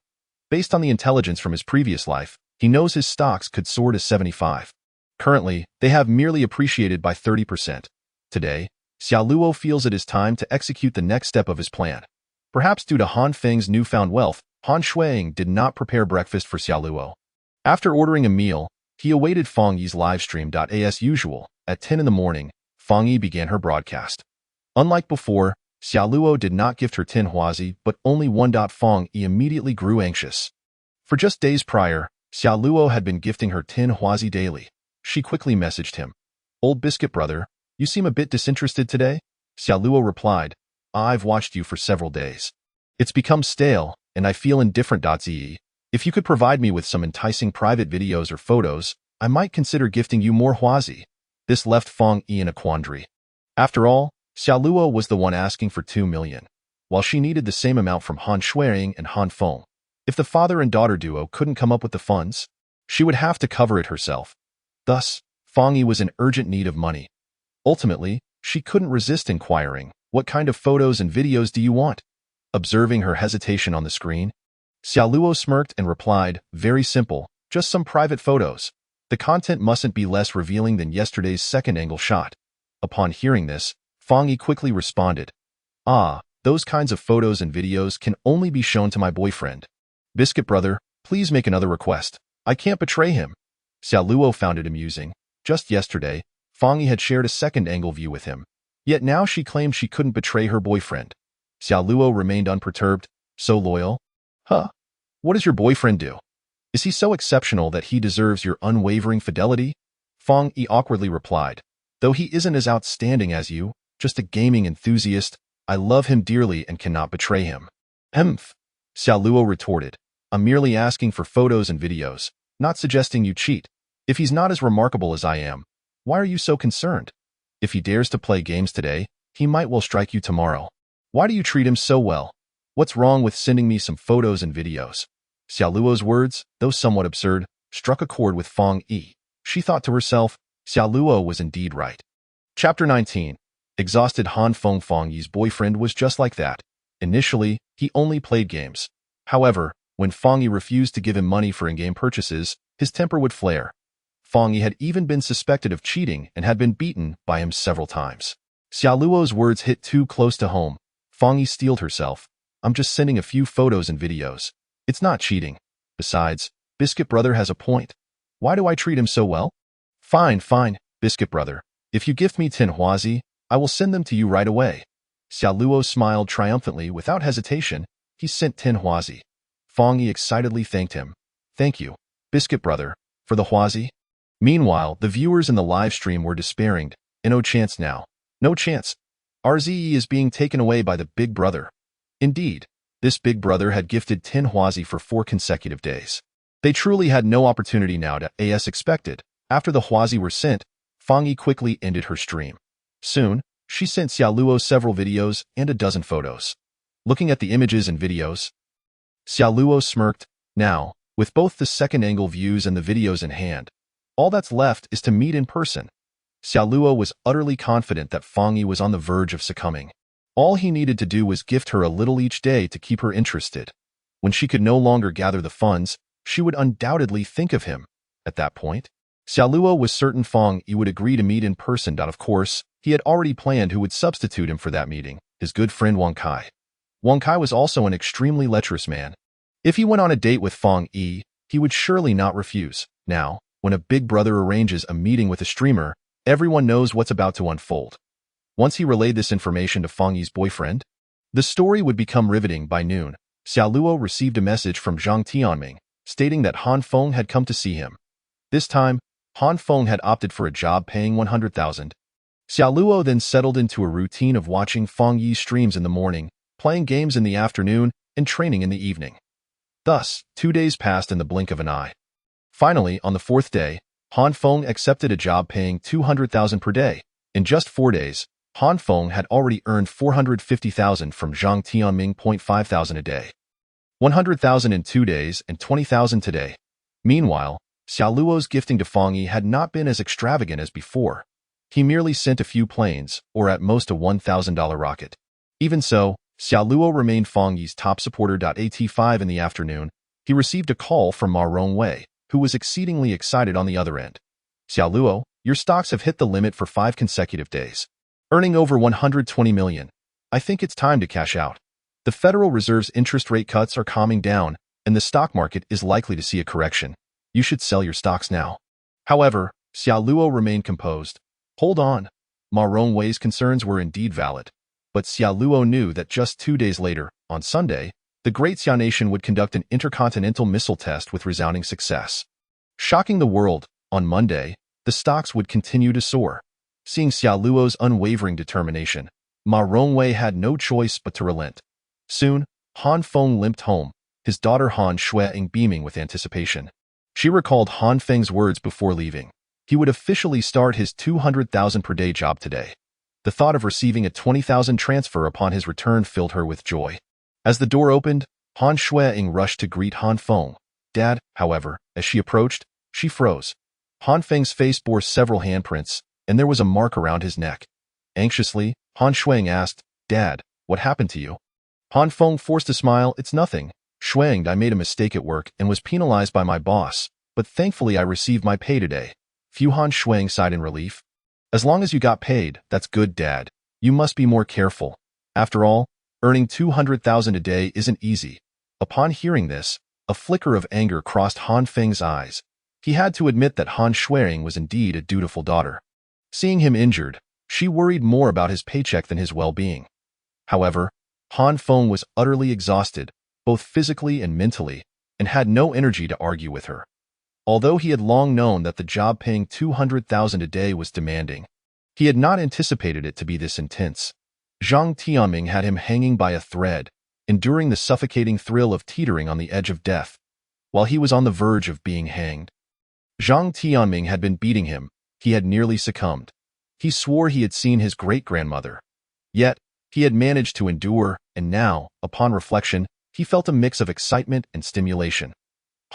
Based on the intelligence from his previous life, he knows his stocks could soar to 75. Currently, they have merely appreciated by 30%. Today, Xiao Luo feels it is time to execute the next step of his plan. Perhaps due to Han Feng's newfound wealth, Han Shuang did not prepare breakfast for Xiao Luo. After ordering a meal, he awaited Feng Yi's livestream. As usual, at 10 in the morning, Feng Yi began her broadcast. Unlike before, Xiao Luo did not gift her 10 huazi, but only 1. Feng Yi immediately grew anxious. For just days prior, Xiao Luo had been gifting her 10 huazi daily. She quickly messaged him. Old biscuit brother, you seem a bit disinterested today? Xiao Luo replied, I've watched you for several days. It's become stale, and I feel indifferent. Ziyi, if you could provide me with some enticing private videos or photos, I might consider gifting you more huazi. This left Feng Yi in a quandary. After all, Xiao Luo was the one asking for 2 million, while she needed the same amount from Han Shuang and Han Feng. If the father and daughter duo couldn't come up with the funds, she would have to cover it herself. Thus, Feng Yi was in urgent need of money. Ultimately, she couldn't resist inquiring, what kind of photos and videos do you want? Observing her hesitation on the screen, Xiao Luo smirked and replied, very simple, just some private photos. The content mustn't be less revealing than yesterday's second-angle shot. Upon hearing this, Feng Yi quickly responded, those kinds of photos and videos can only be shown to my boyfriend. Biscuit brother, please make another request. I can't betray him. Xiao Luo found it amusing. Just yesterday, Feng Yi had shared a second-angle view with him. Yet now she claimed she couldn't betray her boyfriend. Xiao Luo remained unperturbed. So loyal? Huh? What does your boyfriend do? Is he so exceptional that he deserves your unwavering fidelity? Feng Yi awkwardly replied, though he isn't as outstanding as you, just a gaming enthusiast, I love him dearly and cannot betray him. Xiao Luo retorted, I'm merely asking for photos and videos, not suggesting you cheat. If he's not as remarkable as I am, why are you so concerned? If he dares to play games today, he might well strike you tomorrow. Why do you treat him so well? What's wrong with sending me some photos and videos? Xiao Luo's words, though somewhat absurd, struck a chord with Feng Yi. She thought to herself, Xiao Luo was indeed right. Chapter 19. Exhausted Han Feng. Feng Yi's boyfriend was just like that. Initially, he only played games. However, when Feng Yi refused to give him money for in-game purchases, his temper would flare. Feng Yi had even been suspected of cheating and had been beaten by him several times. Xiao Luo's words hit too close to home. Feng Yi steeled herself. I'm just sending a few photos and videos. It's not cheating. Besides, Biscuit Brother has a point. Why do I treat him so well? Fine, Biscuit Brother. If you gift me 10 huazi, I will send them to you right away. Xiao Luo smiled triumphantly. Without hesitation, he sent 10 huazi. Feng Yi excitedly thanked him. Thank you, Biscuit Brother, for the huazi. Meanwhile, the viewers in the live stream were despairing. No chance now. No chance. RZE is being taken away by the Big Brother. Indeed, this Big Brother had gifted 10 huazi for 4 consecutive days. They truly had no opportunity now to, as expected. After the huazi were sent, Feng Yi quickly ended her stream. Soon, she sent Xiao Luo several videos and a dozen photos. Looking at the images and videos, Xiao Luo smirked. Now, with both the second-angle views and the videos in hand, all that's left is to meet in person. Xiao Luo was utterly confident that Feng Yi was on the verge of succumbing. All he needed to do was gift her a little each day to keep her interested. When she could no longer gather the funds, she would undoubtedly think of him. At that point, Xiao Luo was certain Feng Yi would agree to meet in person. Of course, he had already planned who would substitute him for that meeting, his good friend Wang Kai. Wang Kai was also an extremely lecherous man. If he went on a date with Feng Yi, he would surely not refuse. Now, when a Big Brother arranges a meeting with a streamer, everyone knows what's about to unfold. Once he relayed this information to Feng Yi's boyfriend, the story would become riveting. By noon, Xiao Luo received a message from Zhang Tianming, stating that Han Feng had come to see him. This time, Han Feng had opted for a job paying 100,000. Xiao Luo then settled into a routine of watching Feng Yi's streams in the morning, playing games in the afternoon, and training in the evening. Thus, 2 days passed in the blink of an eye. Finally, on the 4th day, Han Feng accepted a job paying 200,000 per day. In just 4 days, Han Feng had already earned 450,000 from Zhang Tianming. 5,000 a day. 100,000 in 2 days and 20,000 today. Meanwhile, Xiao Luo's gifting to Feng Yi had not been as extravagant as before. He merely sent a few planes, or at most a $1,000 rocket. Even so, Xiao Luo remained Feng Yi's top supporter. At 5 in the afternoon, he received a call from Ma Rongwei, who was exceedingly excited on the other end. Xiao Luo, your stocks have hit the limit for 5 consecutive days, earning over 120 million. I think it's time to cash out. The Federal Reserve's interest rate cuts are calming down, and the stock market is likely to see a correction. You should sell your stocks now. However, Xiao Luo remained composed. Hold on. Ma Rongwei's concerns were indeed valid. But Xiao Luo knew that just 2 days later, on Sunday, the Great Xiao Nation would conduct an intercontinental missile test with resounding success. Shocking the world, on Monday, the stocks would continue to soar. Seeing Xiao Luo's unwavering determination, Ma Rongwei had no choice but to relent. Soon, Han Feng limped home, his daughter Han Shueing beaming with anticipation. She recalled Han Feng's words before leaving. He would officially start his 200,000 per day job today. The thought of receiving a 20,000 transfer upon his return filled her with joy. As the door opened, Han Shueing rushed to greet Han Feng. Dad, however, as she approached, she froze. Han Feng's face bore several handprints, and there was a mark around his neck. Anxiously, Han Shueing asked, Dad, what happened to you? Han Feng forced a smile. It's nothing. Shueing, I made a mistake at work and was penalized by my boss, but thankfully I received my pay today. Han Shueing sighed in relief. As long as you got paid, that's good, Dad. You must be more careful. After all, earning 200,000 a day isn't easy. Upon hearing this, a flicker of anger crossed Han Feng's eyes. He had to admit that Han Shueing was indeed a dutiful daughter. Seeing him injured, she worried more about his paycheck than his well-being. However, Han Feng was utterly exhausted, both physically and mentally, and had no energy to argue with her. Although he had long known that the job paying 200,000 a day was demanding, he had not anticipated it to be this intense. Zhang Tianming had him hanging by a thread, enduring the suffocating thrill of teetering on the edge of death, while he was on the verge of being hanged. Zhang Tianming had been beating him. He had nearly succumbed. He swore he had seen his great-grandmother. Yet, he had managed to endure, and now, upon reflection, he felt a mix of excitement and stimulation.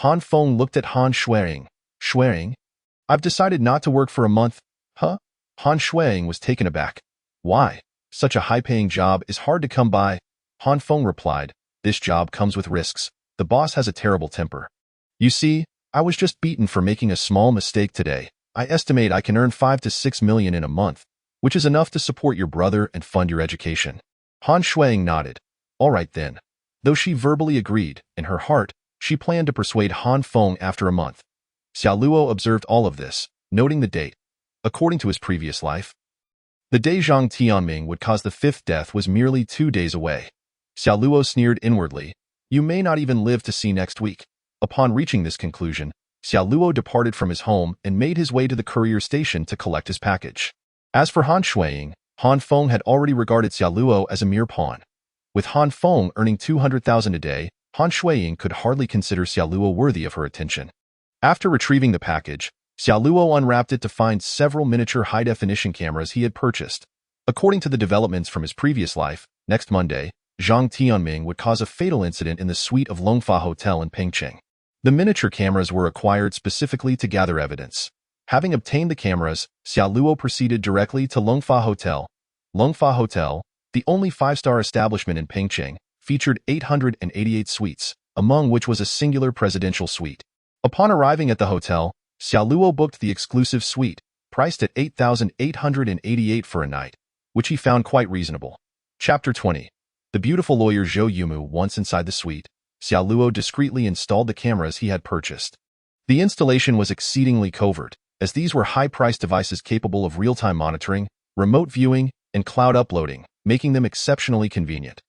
Han Feng looked at Han Shueing. Shueing? I've decided not to work for a month. Huh? Han Shueing was taken aback. Why? Such a high-paying job is hard to come by. Han Feng replied, this job comes with risks. The boss has a terrible temper. You see, I was just beaten for making a small mistake today. I estimate I can earn 5 to 6 million in a month, which is enough to support your brother and fund your education. Han Shueing nodded. All right then. Though she verbally agreed, in her heart, she planned to persuade Han Feng after a month. Xiao Luo observed all of this, noting the date. According to his previous life, the day Zhang Tianming would cause the 5th death was merely 2 days away. Xiao Luo sneered inwardly. You may not even live to see next week. Upon reaching this conclusion, Xiao Luo departed from his home and made his way to the courier station to collect his package. As for Han Shueing, Han Feng had already regarded Xiao Luo as a mere pawn. With Han Feng earning 200,000 a day, Han Shueing could hardly consider Xiao Luo worthy of her attention. After retrieving the package, Xiao Luo unwrapped it to find several miniature high-definition cameras he had purchased. According to the developments from his previous life, next Monday, Zhang Tianming would cause a fatal incident in the suite of Longfa Hotel in Pengcheng. The miniature cameras were acquired specifically to gather evidence. Having obtained the cameras, Xiao Luo proceeded directly to Longfa Hotel. Longfa Hotel, the only 5-star establishment in Pengcheng, featured 888 suites, among which was a singular presidential suite. Upon arriving at the hotel, Xiao Luo booked the exclusive suite, priced at 8,888 for a night, which he found quite reasonable. Chapter 20. The beautiful lawyer Zhou Yumu. Once inside the suite, Xiao Luo discreetly installed the cameras he had purchased. The installation was exceedingly covert, as these were high-priced devices capable of real-time monitoring, remote viewing, and cloud uploading, making them exceptionally convenient.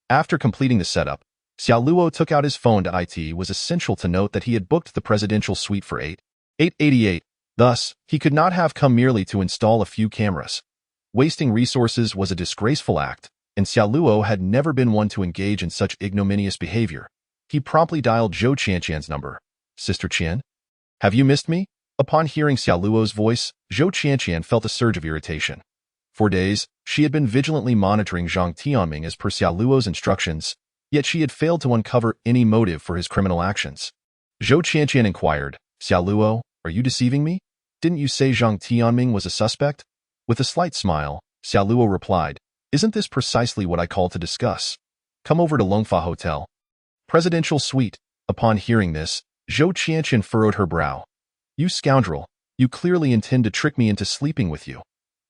After completing the setup, Xiao Luo took out his phone. It was essential to note that he had booked the presidential suite for 888. Thus, he could not have come merely to install a few cameras. Wasting resources was a disgraceful act, and Xiao Luo had never been one to engage in such ignominious behavior. He promptly dialed Zhou Qianqian's number. Sister Qian? Have you missed me? Upon hearing Xia Luo's voice, Zhou Qianqian felt a surge of irritation. For days, she had been vigilantly monitoring Zhang Tianming as per Xia Luo's instructions, yet she had failed to uncover any motive for his criminal actions. Zhou Qianqian inquired, Xia Luo, are you deceiving me? Didn't you say Zhang Tianming was a suspect? With a slight smile, Xia Luo replied, isn't this precisely what I called to discuss? Come over to Longfa Hotel. Presidential Suite. Upon hearing this, Zhou Qianqian furrowed her brow. You scoundrel, you clearly intend to trick me into sleeping with you.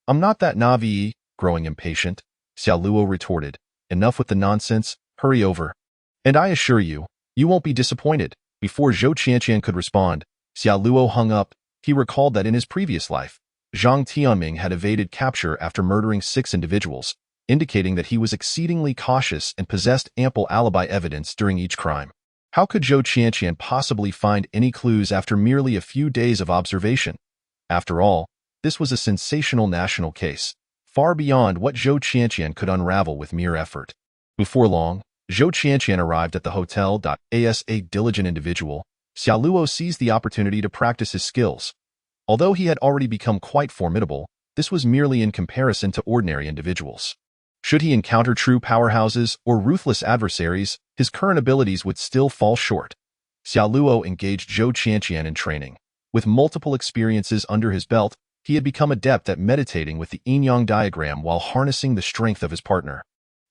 I'm not that naive. Growing impatient, Xia Luo retorted, enough with the nonsense, hurry over. And I assure you, you won't be disappointed. Before Zhou Qianqian could respond, Xia Luo hung up. He recalled that in his previous life, Zhang Tianming had evaded capture after murdering 6 individuals, indicating that he was exceedingly cautious and possessed ample alibi evidence during each crime. How could Zhou Qianqian possibly find any clues after merely a few days of observation? After all, this was a sensational national case, far beyond what Zhou Qianqian could unravel with mere effort. Before long, Zhou Qianqian arrived at the hotel. As a diligent individual, Xia Luo seized the opportunity to practice his skills. Although he had already become quite formidable, this was merely in comparison to ordinary individuals. Should he encounter true powerhouses or ruthless adversaries, his current abilities would still fall short. Xia Luo engaged Zhou Qianqian in training. With multiple experiences under his belt, he had become adept at meditating with the yin-yang diagram while harnessing the strength of his partner.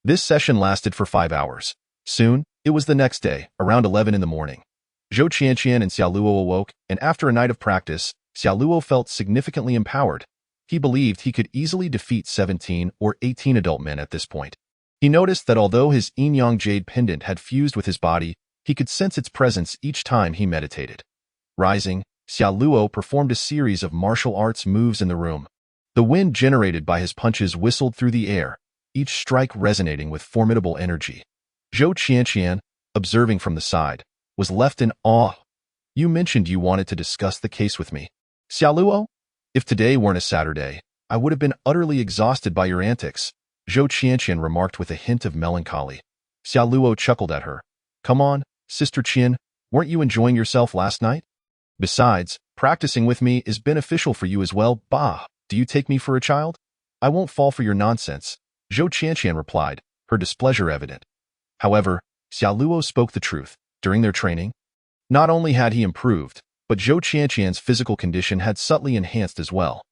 This session lasted for 5 hours. Soon, it was the next day, around 11 in the morning. Zhou Qianqian and Xia Luo awoke, and after a night of practice, Xia Luo felt significantly empowered. He believed he could easily defeat 17 or 18 adult men at this point. He noticed that although his yin-yang jade pendant had fused with his body, he could sense its presence each time he meditated. Rising, Xia Luo performed a series of martial arts moves in the room. The wind generated by his punches whistled through the air, each strike resonating with formidable energy. Zhou Qianqian, observing from the side, was left in awe. You mentioned you wanted to discuss the case with me. Xia Luo? If today weren't a Saturday, I would have been utterly exhausted by your antics, Zhou Qianqian remarked with a hint of melancholy. Xia Luo chuckled at her. Come on, Sister Qian, weren't you enjoying yourself last night? Besides, practicing with me is beneficial for you as well. Bah, do you take me for a child? I won't fall for your nonsense, Zhou Qianqian replied, her displeasure evident. However, Xia Luo spoke the truth. During their training, not only had he improved, but Zhou Qianqian's physical condition had subtly enhanced as well.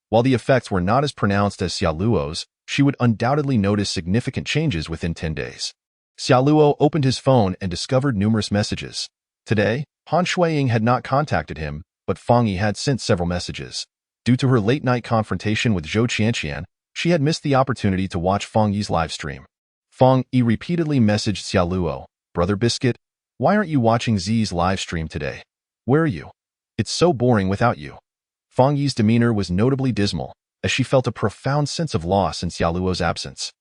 While the effects were not as pronounced as Xia Luo's, she would undoubtedly notice significant changes within 10 days. Xia Luo opened his phone and discovered numerous messages. Today, Han Shuiying had not contacted him, but Fang Yi had sent several messages. Due to her late-night confrontation with Zhou Qianqian, she had missed the opportunity to watch Fang Yi's livestream. Fang Yi repeatedly messaged Xia Luo, Brother Biscuit, why aren't you watching Z's livestream today? Where are you? It's so boring without you. Fang Yi's demeanor was notably dismal, as she felt a profound sense of loss in Xia Luo's absence.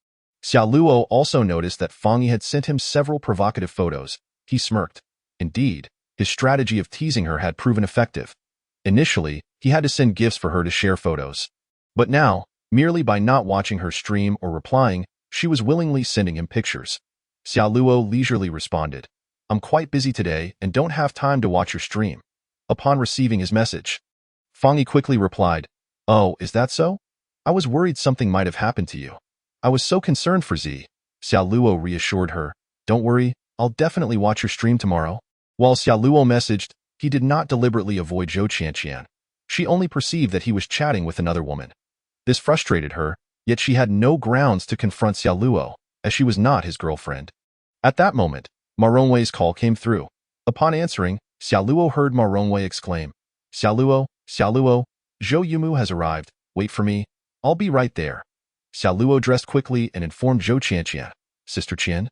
Xia Luo also noticed that Fang Yi had sent him several provocative photos. He smirked. Indeed, his strategy of teasing her had proven effective. Initially, he had to send gifts for her to share photos. But now, merely by not watching her stream or replying, she was willingly sending him pictures. Xia Luo leisurely responded, I'm quite busy today and don't have time to watch your stream. Upon receiving his message, Fang Yi quickly replied, Oh, is that so? I was worried something might have happened to you. I was so concerned for Z. Xia Luo reassured her, Don't worry, I'll definitely watch your stream tomorrow. While Xia Luo messaged, he did not deliberately avoid Zhou Qianqian. She only perceived that he was chatting with another woman. This frustrated her, yet she had no grounds to confront Xia Luo, as she was not his girlfriend. At that moment, Ma Rongwei's call came through. Upon answering, Xia Luo heard Ma Rongwei exclaim, Xia Luo, Zhou Yumu has arrived, wait for me, I'll be right there. Xia Luo dressed quickly and informed Zhou Qianqian, Sister Qian,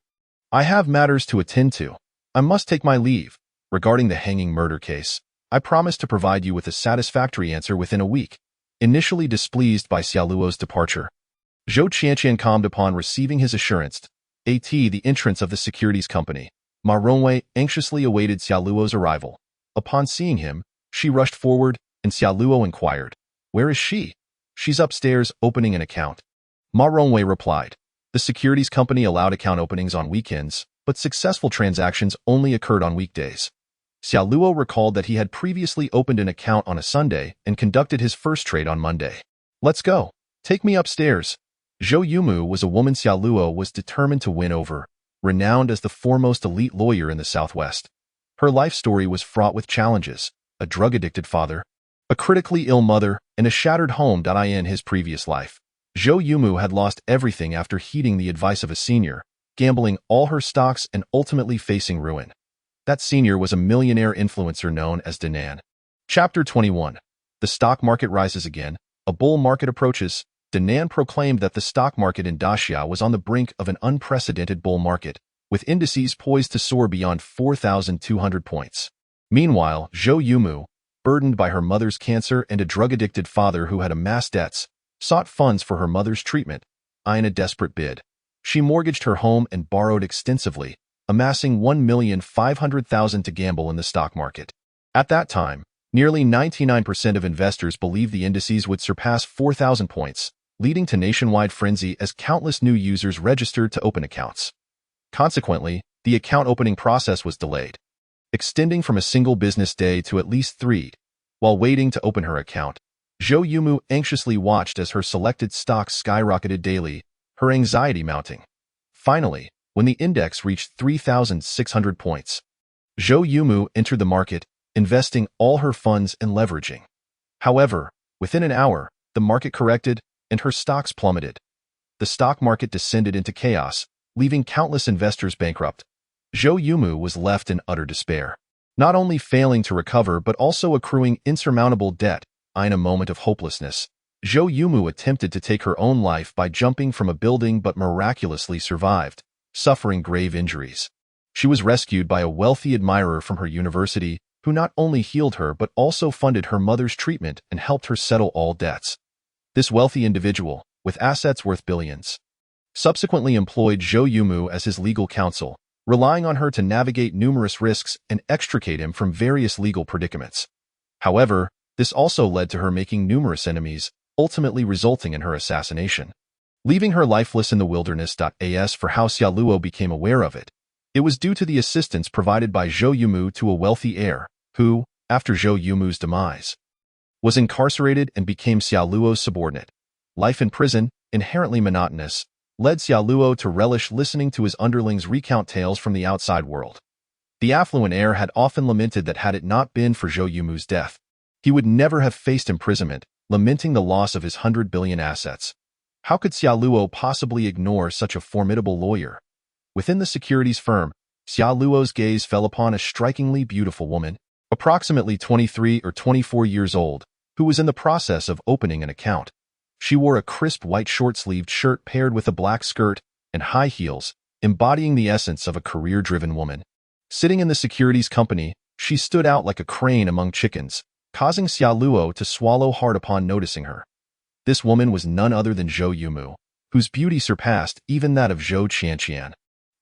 I have matters to attend to. I must take my leave. Regarding the hanging murder case, I promise to provide you with a satisfactory answer within a week. Initially displeased by Xia Luo's departure, Zhou Qianqian calmed upon receiving his assurance. The entrance of the securities company. Ma Rongwei anxiously awaited Xia Luo's arrival. Upon seeing him, she rushed forward, and Xia Luo inquired, Where is she? She's upstairs opening an account. Ma Rongwei replied, The securities company allowed account openings on weekends, but successful transactions only occurred on weekdays. Xiao Luo recalled that he had previously opened an account on a Sunday and conducted his first trade on Monday. "Let's go. Take me upstairs." Zhou Yumu was a woman Xiao Luo was determined to win over, renowned as the foremost elite lawyer in the Southwest. Her life story was fraught with challenges: a drug-addicted father, a critically ill mother, and a shattered home. In his previous life, Zhou Yumu had lost everything after heeding the advice of a senior, gambling all her stocks and ultimately facing ruin. That senior was a millionaire influencer known as Danan. Chapter 21. The stock market rises again. A bull market approaches. Danan proclaimed that the stock market in Daxia was on the brink of an unprecedented bull market, with indices poised to soar beyond 4,200 points. Meanwhile, Zhou Yumu, burdened by her mother's cancer and a drug-addicted father who had amassed debts, sought funds for her mother's treatment. In a desperate bid, she mortgaged her home and borrowed extensively, amassing 1,500,000 to gamble in the stock market. At that time, nearly 99% of investors believed the indices would surpass 4,000 points, leading to nationwide frenzy as countless new users registered to open accounts. Consequently, the account opening process was delayed, extending from a single business day to at least 3. While waiting to open her account, Zhou Yumu anxiously watched as her selected stocks skyrocketed daily, her anxiety mounting. Finally, when the index reached 3,600 points, Zhou Yumu entered the market, investing all her funds and leveraging. However, within an hour, the market corrected and her stocks plummeted. The stock market descended into chaos, leaving countless investors bankrupt. Zhou Yumu was left in utter despair, not only failing to recover but also accruing insurmountable debt. In a moment of hopelessness, Zhou Yumu attempted to take her own life by jumping from a building but miraculously survived, suffering grave injuries. She was rescued by a wealthy admirer from her university who not only healed her but also funded her mother's treatment and helped her settle all debts. This wealthy individual, with assets worth billions, subsequently employed Zhou Yumu as his legal counsel, relying on her to navigate numerous risks and extricate him from various legal predicaments. However, this also led to her making numerous enemies, ultimately resulting in her assassination, leaving her lifeless in the wilderness. As for how Xiao Luo became aware of it, it was due to the assistance provided by Zhou Yumu to a wealthy heir, who, after Zhou Yumu's demise, was incarcerated and became Xiao Luo's subordinate. Life in prison, inherently monotonous, led Xiao Luo to relish listening to his underlings recount tales from the outside world. The affluent heir had often lamented that had it not been for Zhou Yumu's death, he would never have faced imprisonment, lamenting the loss of his 100 billion assets. How could Xiao Luo possibly ignore such a formidable lawyer? Within the securities firm, Xiao Luo's gaze fell upon a strikingly beautiful woman, approximately 23 or 24 years old, who was in the process of opening an account. She wore a crisp white short-sleeved shirt paired with a black skirt and high heels, embodying the essence of a career-driven woman. Sitting in the securities company, she stood out like a crane among chickens, causing Xiao Luo to swallow hard upon noticing her. This woman was none other than Zhou Yumu, whose beauty surpassed even that of Zhou Qianqian.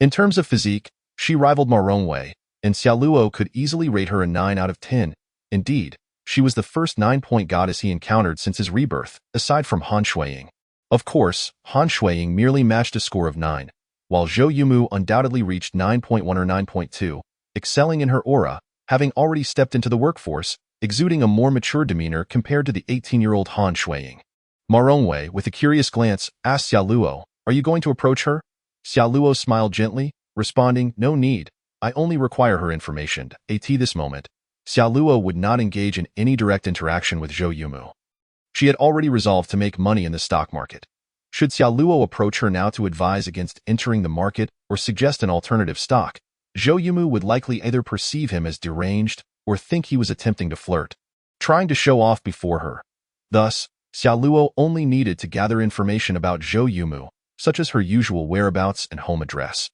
In terms of physique, she rivaled Ma Rongwei, and Xiao Luo could easily rate her a 9 out of 10. Indeed, she was the first 9-point goddess he encountered since his rebirth, aside from Han Shuiying. Of course, Han Shuiying merely matched a score of 9, while Zhou Yumu undoubtedly reached 9.1 or 9.2, excelling in her aura, having already stepped into the workforce, exuding a more mature demeanor compared to the 18-year-old Han Shuiying. Ma Rongwei, with a curious glance, asked Xiao Luo, "Are you going to approach her?" Xiao Luo smiled gently, responding, "No need. I only require her information." At this moment, Xiao Luo would not engage in any direct interaction with Zhou Yumu. She had already resolved to make money in the stock market. Should Xiao Luo approach her now to advise against entering the market or suggest an alternative stock, Zhou Yumu would likely either perceive him as deranged or think he was attempting to flirt, trying to show off before her. Thus, Xiao Luo only needed to gather information about Zhou Yumu, such as her usual whereabouts and home address.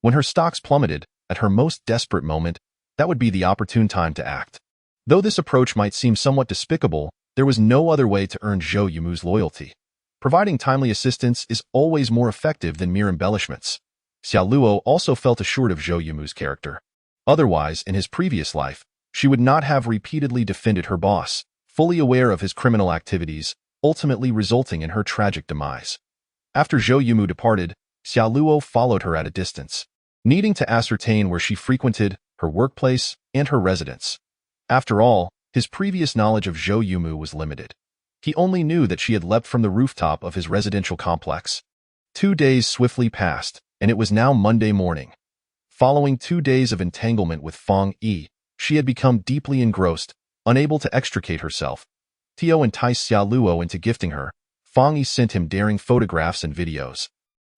When her stocks plummeted, at her most desperate moment, that would be the opportune time to act. Though this approach might seem somewhat despicable, there was no other way to earn Zhou Yumu's loyalty. Providing timely assistance is always more effective than mere embellishments. Xiao Luo also felt assured of Zhou Yumu's character. Otherwise, in his previous life, she would not have repeatedly defended her boss, fully aware of his criminal activities, ultimately resulting in her tragic demise. After Zhou Yumu departed, Xiao Luo followed her at a distance. needing to ascertain where she frequented, her workplace, and her residence. After all, his previous knowledge of Zhou Yumu was limited. He only knew that she had leapt from the rooftop of his residential complex. 2 days swiftly passed, and it was now Monday morning. Following 2 days of entanglement with Fang Yi, she had become deeply engrossed, unable to extricate herself. Tio enticed Xia Luo into gifting her. Fang Yi sent him daring photographs and videos,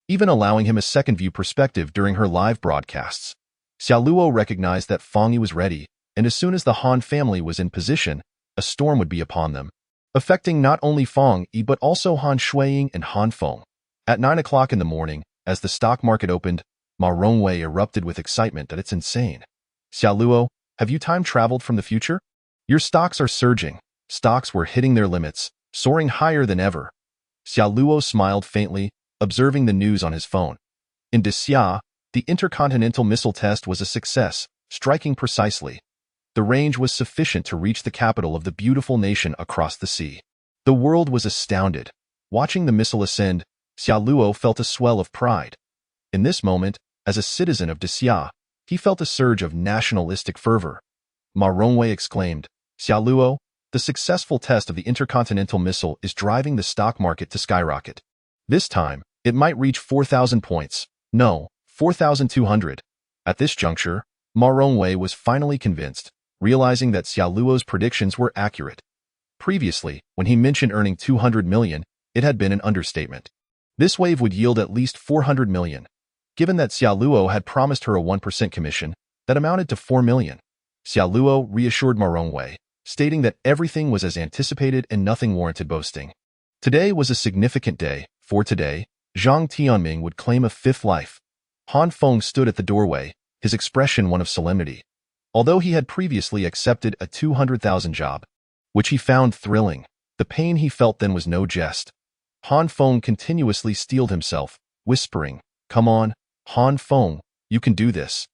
even allowing him a second-view perspective during her live broadcasts. Xia Luo recognized that Fang Yi was ready, and as soon as the Han family was in position, a storm would be upon them, affecting not only Fang Yi but also Han Shuiying and Han Feng. At 9 o'clock in the morning, as the stock market opened, Ma Rongwei erupted with excitement that it's insane. Xia Luo, have you time-traveled from the future? Your stocks are surging. Stocks were hitting their limits, soaring higher than ever. Xia Luo smiled faintly, observing the news on his phone. In Dixia, the intercontinental missile test was a success, striking precisely. The range was sufficient to reach the capital of the beautiful nation across the sea. The world was astounded. Watching the missile ascend, Xia Luo felt a swell of pride. In this moment, as a citizen of Dixia, he felt a surge of nationalistic fervor. Ma Rongwei exclaimed, Xia Luo, the successful test of the intercontinental missile is driving the stock market to skyrocket. This time, it might reach 4,000 points. No, 4,200. At this juncture, Ma Rongwei was finally convinced, realizing that Xia Luo's predictions were accurate. Previously, when he mentioned earning 200 million, it had been an understatement. This wave would yield at least 400 million. Given that Xia Luo had promised her a 1% commission, that amounted to 4 million. Xia Luo reassured Ma Rongwei, stating that everything was as anticipated and nothing warranted boasting. Today was a significant day, for today, Zhang Tianming would claim a fifth life. Han Feng stood at the doorway, his expression one of solemnity. Although he had previously accepted a 200,000 job, which he found thrilling, the pain he felt then was no jest. Han Feng continuously steeled himself, whispering, Come on, Han Feng, you can do this.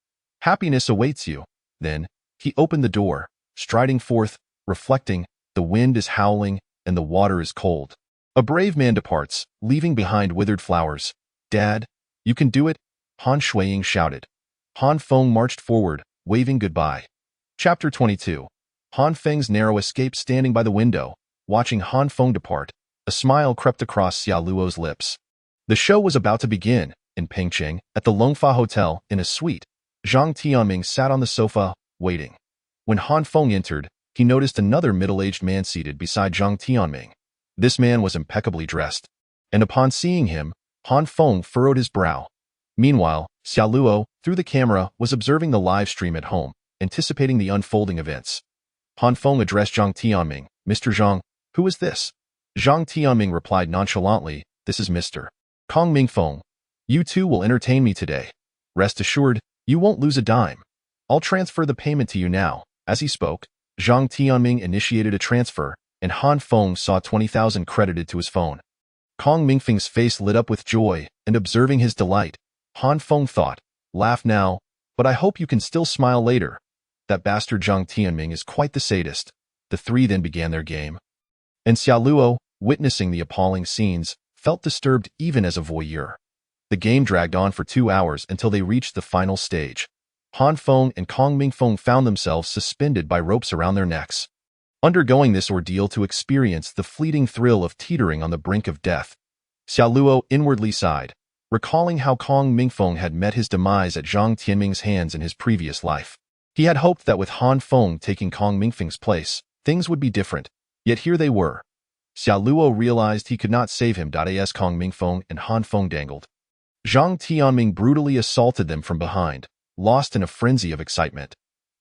Happiness awaits you. Then, he opened the door, striding forth, reflecting, the wind is howling, and the water is cold. A brave man departs, leaving behind withered flowers. Dad, you can do it, Han Shuiying shouted. Han Feng marched forward, waving goodbye. Chapter 22. Han Feng's narrow escape. Standing by the window, watching Han Feng depart, a smile crept across Xia Luo's lips. The show was about to begin. In Pengcheng, at the Longfa Hotel, in a suite, Zhang Tianming sat on the sofa, waiting. When Han Feng entered, he noticed another middle-aged man seated beside Zhang Tianming. This man was impeccably dressed, and upon seeing him, Han Feng furrowed his brow. Meanwhile, Xia Luo, through the camera, was observing the live stream at home, anticipating the unfolding events. Han Feng addressed Zhang Tianming, Mr. Zhang, who is this? Zhang Tianming replied nonchalantly, This is Mr. Kong Mingfeng. You two will entertain me today. Rest assured, you won't lose a dime. I'll transfer the payment to you now. As he spoke, Zhang Tianming initiated a transfer, and Han Feng saw 20,000 credited to his phone. Kong Mingfeng's face lit up with joy, and observing his delight, Han Feng thought, Laugh now, but I hope you can still smile later. That bastard Zhang Tianming is quite the sadist. The three then began their game. And Xia Luo, witnessing the appalling scenes, felt disturbed even as a voyeur. The game dragged on for 2 hours until they reached the final stage. Han Feng and Kong Mingfeng found themselves suspended by ropes around their necks, undergoing this ordeal to experience the fleeting thrill of teetering on the brink of death. Xia Luo inwardly sighed, recalling how Kong Mingfeng had met his demise at Zhang Tianming's hands in his previous life. He had hoped that with Han Feng taking Kong Mingfeng's place, things would be different, yet here they were. Xia Luo realized he could not save him. As Kong Mingfeng and Han Feng dangled, Zhang Tianming brutally assaulted them from behind, lost in a frenzy of excitement.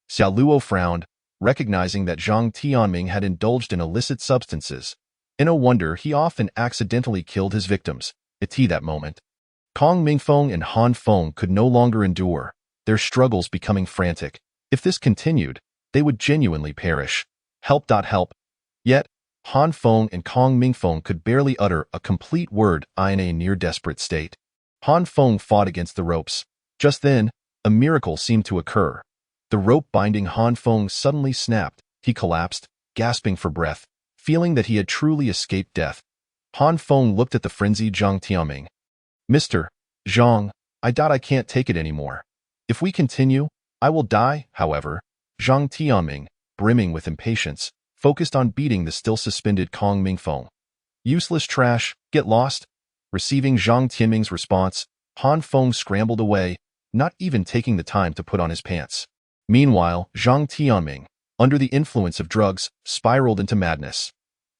Xia Luo frowned, recognizing that Zhang Tianming had indulged in illicit substances. In no wonder he often accidentally killed his victims. At that moment, Kong Mingfeng and Han Feng could no longer endure, their struggles becoming frantic. If this continued, they would genuinely perish. Help. Yet, Han Feng and Kong Mingfeng could barely utter a complete word in a near-desperate state. Han Feng fought against the ropes. Just then, a miracle seemed to occur. The rope binding Han Feng suddenly snapped. He collapsed, gasping for breath, feeling that he had truly escaped death. Han Feng looked at the frenzied Zhang Tianming. Mr. Zhang, I can't take it anymore. If we continue, I will die, however. Zhang Tianming, brimming with impatience, focused on beating the still suspended Kong Mingfeng. Useless trash, get lost. Receiving Zhang Tianming's response, Han Feng scrambled away, not even taking the time to put on his pants. Meanwhile, Zhang Tianming, under the influence of drugs, spiraled into madness.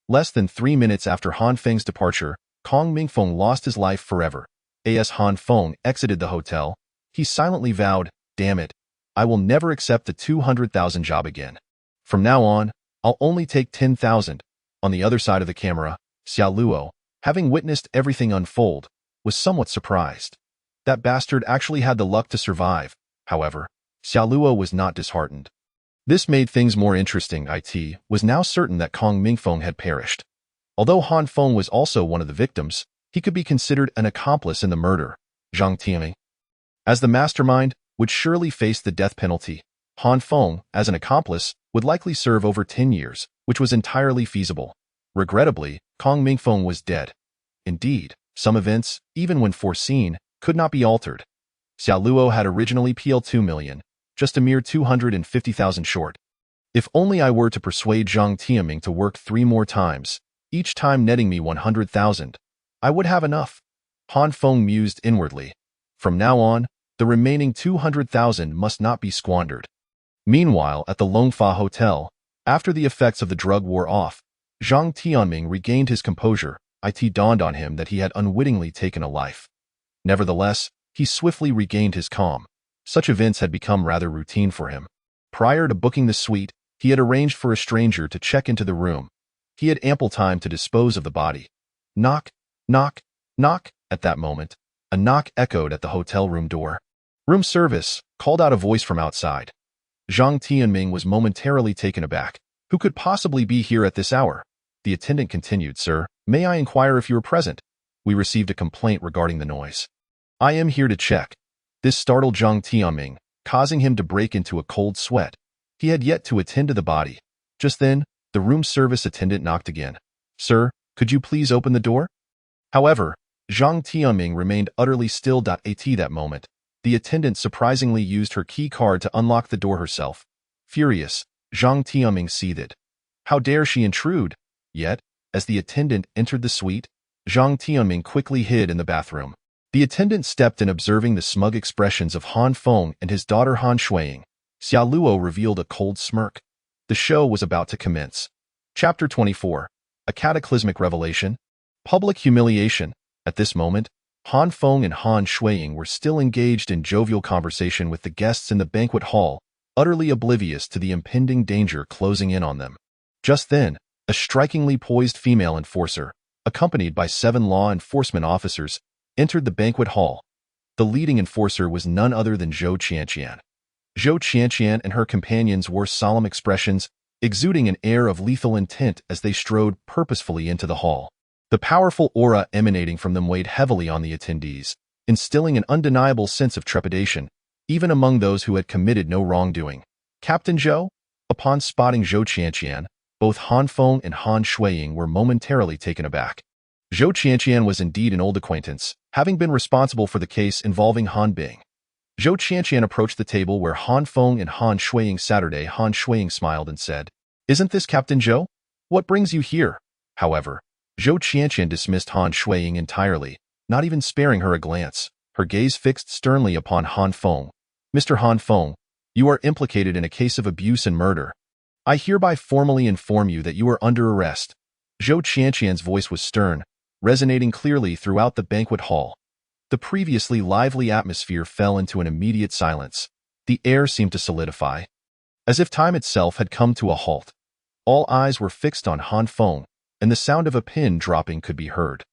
Less than 3 minutes after Han Feng's departure, Kong Mingfeng lost his life forever. As Han Feng exited the hotel, he silently vowed, "Damn it, I will never accept the 200,000 job again. From now on, I'll only take 10,000. On the other side of the camera, Xia Luo, having witnessed everything unfold, was somewhat surprised. That bastard actually had the luck to survive. However, Xia Luo was not disheartened. This made things more interesting. It was now certain that Kong Mingfeng had perished. Although Han Feng was also one of the victims, he could be considered an accomplice in the murder. Zhang Tianming, as the mastermind, would surely face the death penalty. Han Feng, as an accomplice, would likely serve over 10 years, which was entirely feasible. Regrettably, Kong Mingfeng was dead. Indeed, some events, even when foreseen, could not be altered. Xia Luo had originally PL 2 million, just a mere 250,000 short. If only I were to persuade Zhang Tianming to work 3 more times, each time netting me 100,000, I would have enough. Han Feng mused inwardly. From now on, the remaining 200,000 must not be squandered. Meanwhile, at the Longfa Hotel, after the effects of the drug wore off, Zhang Tianming regained his composure. It dawned on him that he had unwittingly taken a life. Nevertheless, he swiftly regained his calm. Such events had become rather routine for him. Prior to booking the suite, he had arranged for a stranger to check into the room. He had ample time to dispose of the body. Knock, knock, knock. At that moment, a knock echoed at the hotel room door. "Room service," called out a voice from outside. Zhang Tianming was momentarily taken aback. Who could possibly be here at this hour? The attendant continued, "Sir, may I inquire if you are present? We received a complaint regarding the noise." "I am here to check." This startled Zhang Tianming, causing him to break into a cold sweat. He had yet to attend to the body. Just then, the room service attendant knocked again. "Sir, could you please open the door?" However, Zhang Tianming remained utterly still. At that moment, the attendant surprisingly used her key card to unlock the door herself. Furious, Zhang Tianming seethed. How dare she intrude? Yet, as the attendant entered the suite, Zhang Tianming quickly hid in the bathroom. The attendant stepped in, observing the smug expressions of Han Feng and his daughter Han Shuiying. Xia Luo revealed a cold smirk. The show was about to commence. Chapter 24. A Cataclysmic Revelation. Public Humiliation. At this moment, Han Feng and Han Shuiying were still engaged in jovial conversation with the guests in the banquet hall, utterly oblivious to the impending danger closing in on them. Just then, a strikingly poised female enforcer, accompanied by 7 law enforcement officers, entered the banquet hall. The leading enforcer was none other than Zhou Qianqian. Zhou Qianqian and her companions wore solemn expressions, exuding an air of lethal intent as they strode purposefully into the hall. The powerful aura emanating from them weighed heavily on the attendees, instilling an undeniable sense of trepidation, even among those who had committed no wrongdoing. "Captain Zhou?" Upon spotting Zhou Qianqian, both Han Feng and Han Shuiying were momentarily taken aback. Zhou Qianqian was indeed an old acquaintance, having been responsible for the case involving Han Bing. Zhou Qianqian approached the table where Han Feng and Han Shuiying sat. Han Shuiying smiled and said, "Isn't this Captain Zhou? What brings you here?" However, Zhou Qianqian dismissed Han Shuiying entirely, not even sparing her a glance, her gaze fixed sternly upon Han Feng. "Mr. Han Feng, you are implicated in a case of abuse and murder. I hereby formally inform you that you are under arrest." Zhou Qianqian's voice was stern, resonating clearly throughout the banquet hall. The previously lively atmosphere fell into an immediate silence. The air seemed to solidify, as if time itself had come to a halt. All eyes were fixed on Han Feng, and the sound of a pin dropping could be heard.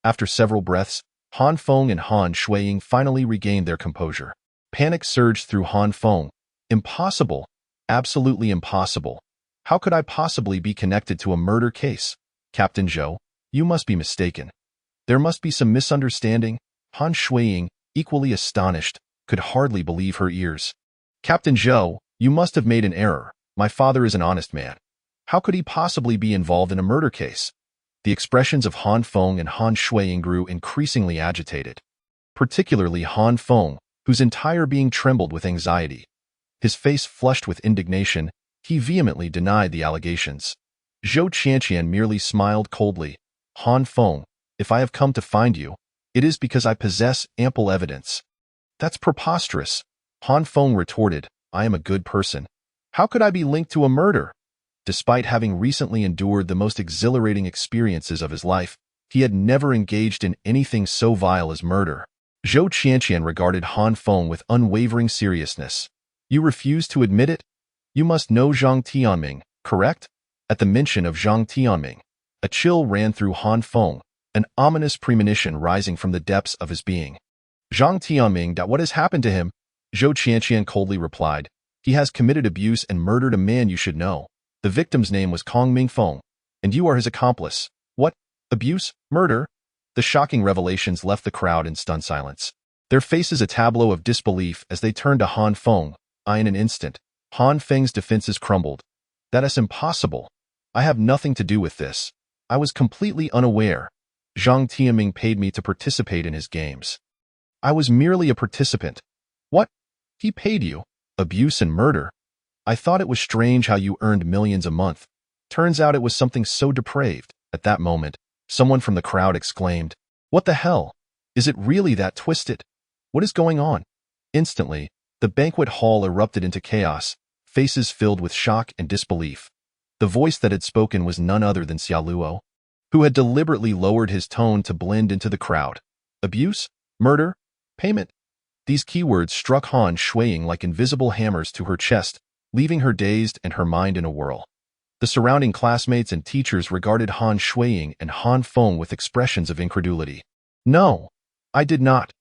After several breaths, Han Feng and Han Shuiying finally regained their composure. Panic surged through Han Feng. "Impossible! Absolutely impossible! How could I possibly be connected to a murder case? Captain Zhou, you must be mistaken. There must be some misunderstanding." Han Shuiying, equally astonished, could hardly believe her ears. "Captain Zhou, you must have made an error. My father is an honest man. How could he possibly be involved in a murder case?" The expressions of Han Feng and Han Shuiying grew increasingly agitated. Particularly Han Feng, whose entire being trembled with anxiety. His face flushed with indignation, he vehemently denied the allegations. Zhou Qianqian merely smiled coldly. Han Feng, if I have come to find you, it is because I possess ample evidence. That's preposterous, Han Feng retorted. I am a good person. How could I be linked to a murder? Despite having recently endured the most exhilarating experiences of his life, he had never engaged in anything so vile as murder. Zhou Qianqian regarded Han Feng with unwavering seriousness. You refuse to admit it? You must know Zhang Tianming, correct? At the mention of Zhang Tianming, a chill ran through Han Feng, an ominous premonition rising from the depths of his being. Zhang Tianming, what has happened to him? Zhou Qianqian coldly replied. He has committed abuse and murdered a man you should know. The victim's name was Kong Mingfeng, and you are his accomplice. What? Abuse? Murder? The shocking revelations left the crowd in stunned silence, their faces a tableau of disbelief as they turned to Han Feng. In an instant, Han Feng's defenses crumbled. That is impossible. I have nothing to do with this. I was completely unaware. Zhang Tianming paid me to participate in his games. I was merely a participant. What? He paid you? Abuse and murder? I thought it was strange how you earned millions a month. Turns out it was something so depraved. At that moment, someone from the crowd exclaimed, What the hell? Is it really that twisted? What is going on? Instantly, the banquet hall erupted into chaos, faces filled with shock and disbelief. The voice that had spoken was none other than Xia Luo, who had deliberately lowered his tone to blend into the crowd. Abuse? Murder? Payment? These keywords struck Han Shuiying like invisible hammers to her chest, leaving her dazed and her mind in a whirl. The surrounding classmates and teachers regarded Han Shuiying and Han Feng with expressions of incredulity. No, I did not.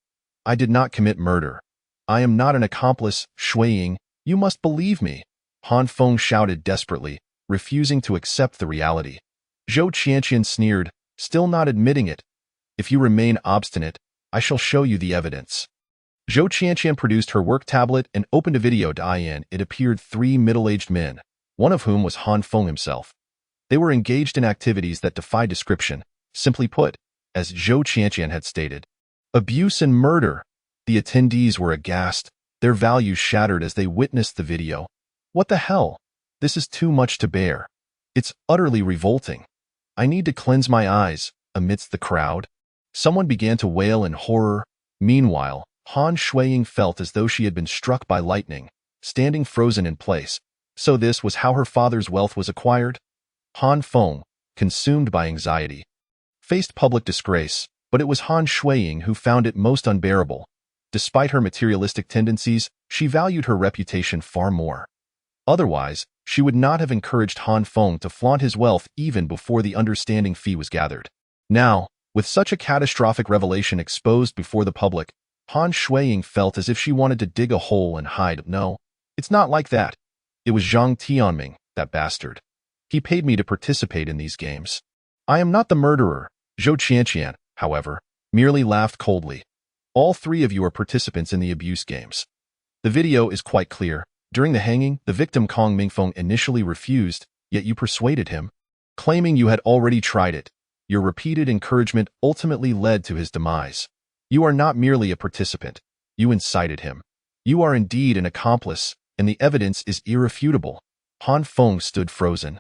I did not commit murder. I am not an accomplice, Shuiying. You must believe me. Han Feng shouted desperately, refusing to accept the reality. Zhou Qianqian sneered, still not admitting it. If you remain obstinate, I shall show you the evidence. Zhou Qianqian produced her work tablet and opened a video. In it appeared three middle-aged men, one of whom was Han Feng himself. They were engaged in activities that defy description. Simply put, as Zhou Qianqian had stated, abuse and murder. The attendees were aghast, their values shattered as they witnessed the video. What the hell? This is too much to bear. It's utterly revolting. I need to cleanse my eyes. Amidst the crowd, someone began to wail in horror. Meanwhile, Han Shuiying felt as though she had been struck by lightning, standing frozen in place. So this was how her father's wealth was acquired? Han Feng, consumed by anxiety, faced public disgrace, but it was Han Shuiying who found it most unbearable. Despite her materialistic tendencies, she valued her reputation far more. Otherwise, she would not have encouraged Han Feng to flaunt his wealth even before the understanding fee was gathered. Now, with such a catastrophic revelation exposed before the public, Han Shuiying felt as if she wanted to dig a hole and hide. No, it's not like that. It was Zhang Tianming, that bastard. He paid me to participate in these games. I am not the murderer. Zhou Qianqian, however, merely laughed coldly. All three of you are participants in the abuse games. The video is quite clear. During the hanging, the victim Kong Mingfeng initially refused, yet you persuaded him, claiming you had already tried it. Your repeated encouragement ultimately led to his demise. You are not merely a participant. You incited him. You are indeed an accomplice, and the evidence is irrefutable. Han Feng stood frozen.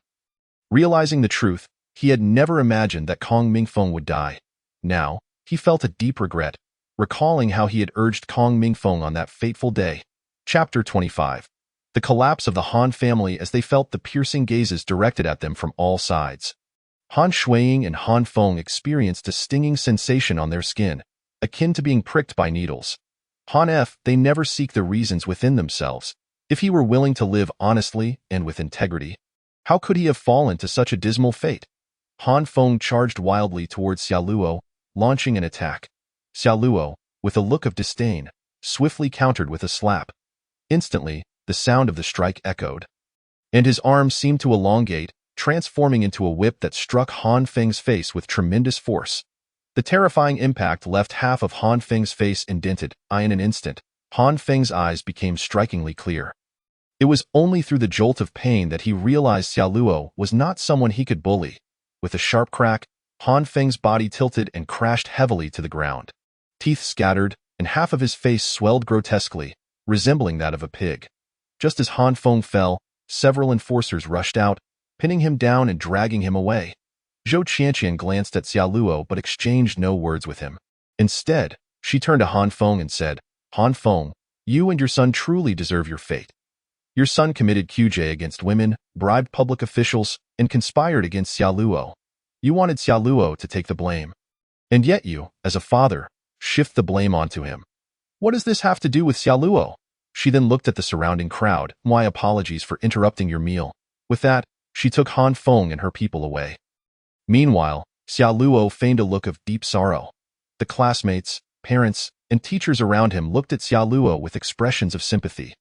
Realizing the truth, he had never imagined that Kong Mingfeng would die. Now, he felt a deep regret, recalling how he had urged Kong Mingfeng on that fateful day. Chapter 25. The collapse of the Han family as they felt the piercing gazes directed at them from all sides. Han Shuiying and Han Feng experienced a stinging sensation on their skin, akin to being pricked by needles. They never seek the reasons within themselves. If he were willing to live honestly and with integrity, how could he have fallen to such a dismal fate? Han Feng charged wildly towards Xia Luo, launching an attack. Xia Luo, with a look of disdain, swiftly countered with a slap. Instantly, the sound of the strike echoed, and his arm seemed to elongate, transforming into a whip that struck Han Feng's face with tremendous force. The terrifying impact left half of Han Feng's face indented. In an instant, Han Feng's eyes became strikingly clear. It was only through the jolt of pain that he realized Xia Luo was not someone he could bully. With a sharp crack, Han Feng's body tilted and crashed heavily to the ground. Teeth scattered, and half of his face swelled grotesquely, resembling that of a pig. Just as Han Feng fell, several enforcers rushed out, pinning him down and dragging him away. Zhou Qianqian glanced at Xiao Luo but exchanged no words with him. Instead, she turned to Han Feng and said, Han Feng, you and your son truly deserve your fate. Your son committed QJ against women, bribed public officials, and conspired against Xiao Luo. You wanted Xiao Luo to take the blame. And yet you, as a father, shift the blame onto him. What does this have to do with Xiao Luo? She then looked at the surrounding crowd. My apologies for interrupting your meal. With that, she took Han Feng and her people away. Meanwhile, Xiao Luo feigned a look of deep sorrow. The classmates, parents, and teachers around him looked at Xiao Luo with expressions of sympathy.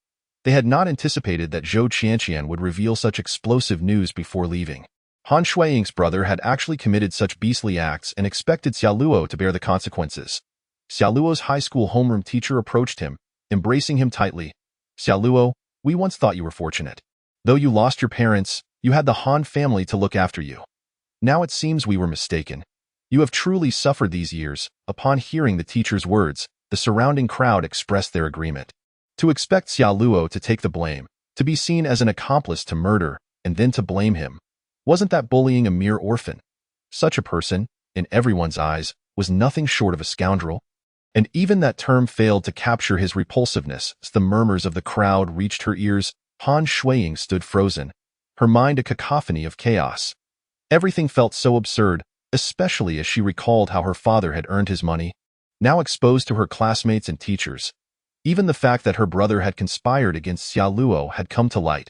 They had not anticipated that Zhou Qianqian would reveal such explosive news before leaving. Han Shuiying's brother had actually committed such beastly acts and expected Xiao Luo to bear the consequences. Xiao Luo's high school homeroom teacher approached him, embracing him tightly. Xiao Luo, we once thought you were fortunate. Though you lost your parents, you had the Han family to look after you. Now it seems we were mistaken. You have truly suffered these years. Upon hearing the teacher's words, the surrounding crowd expressed their agreement. To expect Xiao Luo to take the blame, to be seen as an accomplice to murder, and then to blame him. Wasn't that bullying a mere orphan? Such a person, in everyone's eyes, was nothing short of a scoundrel. And even that term failed to capture his repulsiveness. As the murmurs of the crowd reached her ears, Han Shuiying stood frozen, her mind a cacophony of chaos. Everything felt so absurd, especially as she recalled how her father had earned his money, now exposed to her classmates and teachers. Even the fact that her brother had conspired against Xiao Luo had come to light.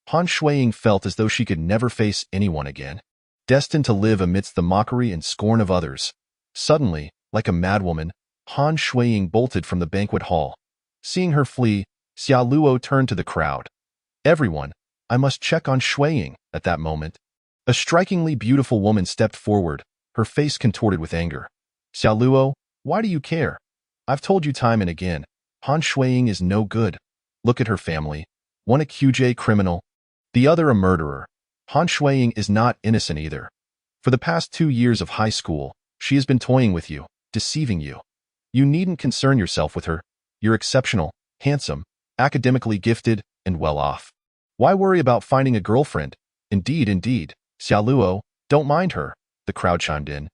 Han Shuiying felt as though she could never face anyone again, destined to live amidst the mockery and scorn of others. Suddenly, like a madwoman, Han Shuiying bolted from the banquet hall. Seeing her flee, Xiao Luo turned to the crowd. Everyone, I must check on Shuiying. At that moment, a strikingly beautiful woman stepped forward, her face contorted with anger. Xiao Luo, why do you care? I've told you time and again, Han Shuiying is no good. Look at her family. One a QJ criminal, the other a murderer. Han Shuiying is not innocent either. For the past 2 years of high school, she has been toying with you, deceiving you. You needn't concern yourself with her. You're exceptional, handsome, academically gifted, and well off. Why worry about finding a girlfriend? Indeed, Xiao Luo, don't mind her, the crowd chimed in.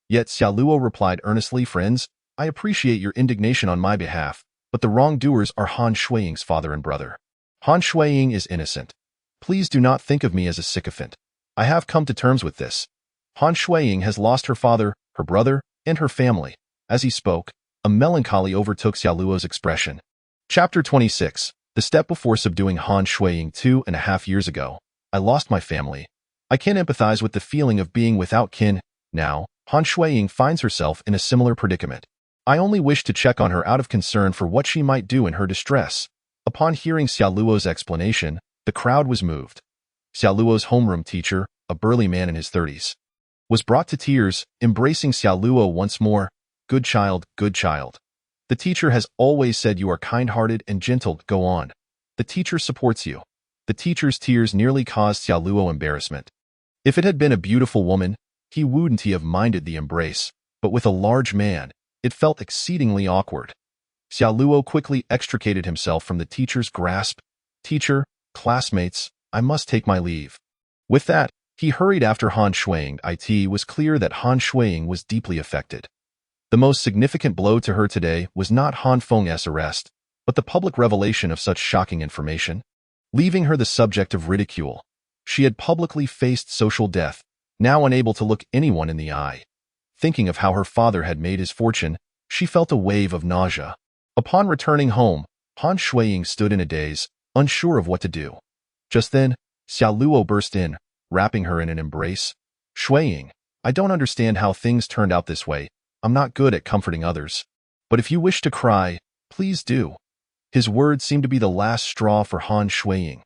Yet Xiao Luo replied earnestly, friends, I appreciate your indignation on my behalf, but the wrongdoers are Han Shuiying's father and brother. Han Shuiying is innocent. Please do not think of me as a sycophant. I have come to terms with this. Han Shuiying has lost her father, her brother, and her family. As he spoke, a melancholy overtook Xiao Luo's expression. Chapter 26. The step before subduing Han Shuiying 2.5 years ago. I lost my family. I can empathize with the feeling of being without kin. Now, Han Shuiying finds herself in a similar predicament. I only wish to check on her out of concern for what she might do in her distress. Upon hearing Xiao Luo's explanation, the crowd was moved. Xiao Luo's homeroom teacher, a burly man in his 30s, was brought to tears, embracing Xiao Luo once more. Good child, good child. The teacher has always said you are kind-hearted and gentle. Go on. The teacher supports you. The teacher's tears nearly caused Xiao Luo embarrassment. If it had been a beautiful woman, he wouldn't have minded the embrace, but with a large man, it felt exceedingly awkward. Xiao Luo quickly extricated himself from the teacher's grasp. Teacher, classmates, I must take my leave. With that, he hurried after Han Shuiying. It was clear that Han Shuiying was deeply affected. The most significant blow to her today was not Han Feng's arrest, but the public revelation of such shocking information, leaving her the subject of ridicule. She had publicly faced social death, now unable to look anyone in the eye. Thinking of how her father had made his fortune, she felt a wave of nausea. Upon returning home, Han Shuiying stood in a daze, unsure of what to do. Just then, Xiao Luo burst in, wrapping her in an embrace. Shuiying, I don't understand how things turned out this way. I'm not good at comforting others. But if you wish to cry, please do. His words seemed to be the last straw for Han Shuiying.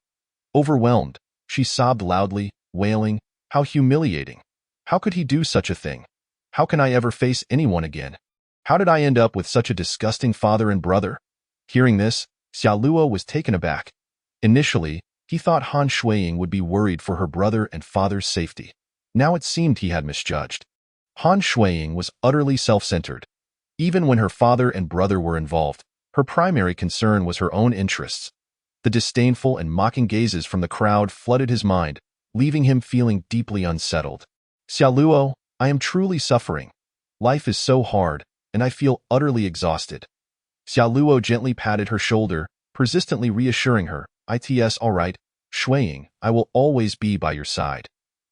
Overwhelmed, she sobbed loudly, wailing, how humiliating. How could he do such a thing? How can I ever face anyone again? How did I end up with such a disgusting father and brother? Hearing this, Xiao Luo was taken aback. Initially, he thought Han Shuiying would be worried for her brother and father's safety. Now it seemed he had misjudged. Han Shuiying was utterly self-centered. Even when her father and brother were involved, her primary concern was her own interests. The disdainful and mocking gazes from the crowd flooded his mind, leaving him feeling deeply unsettled. Xiaoluo, I am truly suffering. Life is so hard, and I feel utterly exhausted. Xiaoluo gently patted her shoulder, persistently reassuring her, "It's all right, Shuiying, I will always be by your side.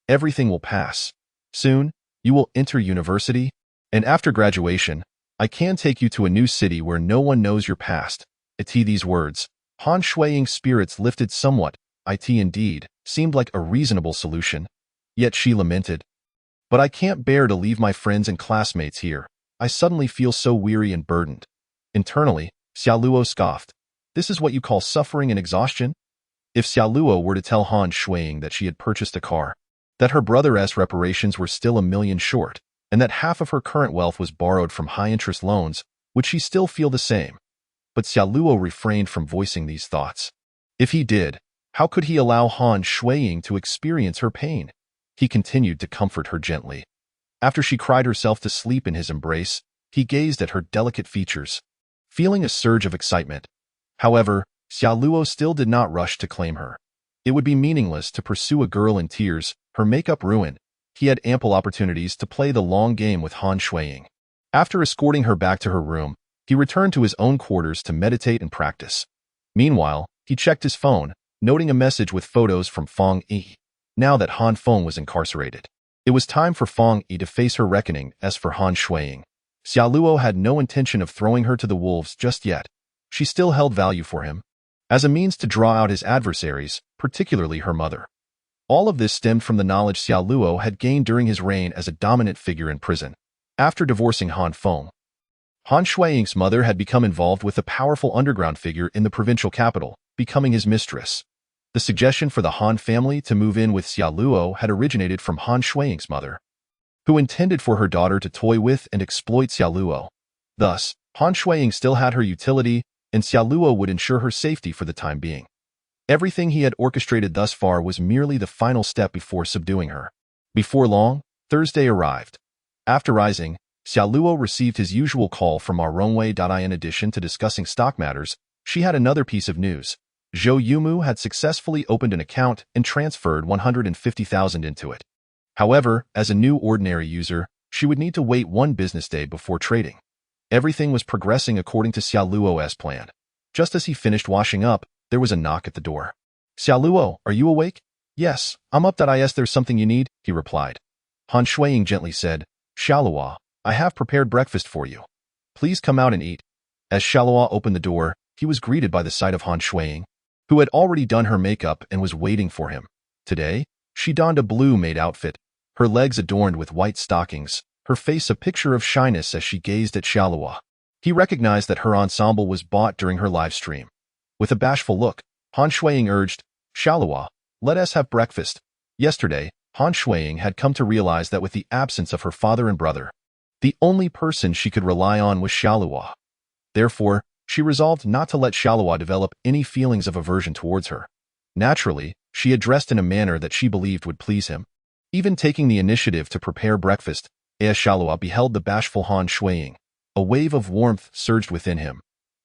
Everything will pass. Soon, you will enter university, and after graduation, I can take you to a new city where no one knows your past." These words, Han Shuiying's spirits lifted somewhat. It indeed seemed like a reasonable solution. Yet she lamented, "But I can't bear to leave my friends and classmates here. I suddenly feel so weary and burdened." Internally, Xiaoluo scoffed. "This is what you call suffering and exhaustion?" If Xiaoluo were to tell Han Shuiying that she had purchased a car, that her brother's reparations were still $1 million short, and that half of her current wealth was borrowed from high-interest loans, would she still feel the same? But Xiaoluo refrained from voicing these thoughts. If he did, how could he allow Han Shuiying to experience her pain? He continued to comfort her gently. After she cried herself to sleep in his embrace, he gazed at her delicate features, feeling a surge of excitement. However, Xiaoluo still did not rush to claim her. It would be meaningless to pursue a girl in tears, her makeup ruined. He had ample opportunities to play the long game with Han Shuiying. After escorting her back to her room, he returned to his own quarters to meditate and practice. Meanwhile, he checked his phone, noting a message with photos from Feng Yi. Now that Han Feng was incarcerated, it was time for Feng Yi to face her reckoning. As for Han Shuiying, Xiaoluo had no intention of throwing her to the wolves just yet. She still held value for him, as a means to draw out his adversaries, particularly her mother. All of this stemmed from the knowledge Xiaoluo had gained during his reign as a dominant figure in prison. After divorcing Han Feng, Han Shuiying's mother had become involved with a powerful underground figure in the provincial capital, becoming his mistress. The suggestion for the Han family to move in with Xiaoluo had originated from Han Shuiying's mother, who intended for her daughter to toy with and exploit Xiaoluo. Thus, Han Shuiying still had her utility, and Xiaoluo would ensure her safety for the time being. Everything he had orchestrated thus far was merely the final step before subduing her. Before long, Thursday arrived. After rising, Xiaoluo received his usual call from Aronwei. In addition to discussing stock matters, she had another piece of news. Zhou Yumu had successfully opened an account and transferred 150,000 into it. However, as a new ordinary user, she would need to wait one business day before trading. Everything was progressing according to Xiaoluo's plan. Just as he finished washing up, there was a knock at the door. "Xiaoluo, are you awake?" "Yes, I'm up. There's something you need," he replied. Han Shuiying gently said, "Xiaoluo, I have prepared breakfast for you. Please come out and eat." As Xiaoluo opened the door, he was greeted by the sight of Han Shuiying, who had already done her makeup and was waiting for him. Today, she donned a blue maid outfit, her legs adorned with white stockings, her face a picture of shyness as she gazed at Xiaoluo. He recognized that her ensemble was bought during her live stream. With a bashful look, Han Shuiying urged, "Xiaoluo, let us have breakfast." Yesterday, Han Shuiying had come to realize that with the absence of her father and brother, the only person she could rely on was Xiaoluo. Therefore, she resolved not to let Xiaoluo develop any feelings of aversion towards her. Naturally, she had dressed in a manner that she believed would please him. Even taking the initiative to prepare breakfast, as Xiaoluo beheld the bashful Han Shuiying, a wave of warmth surged within him.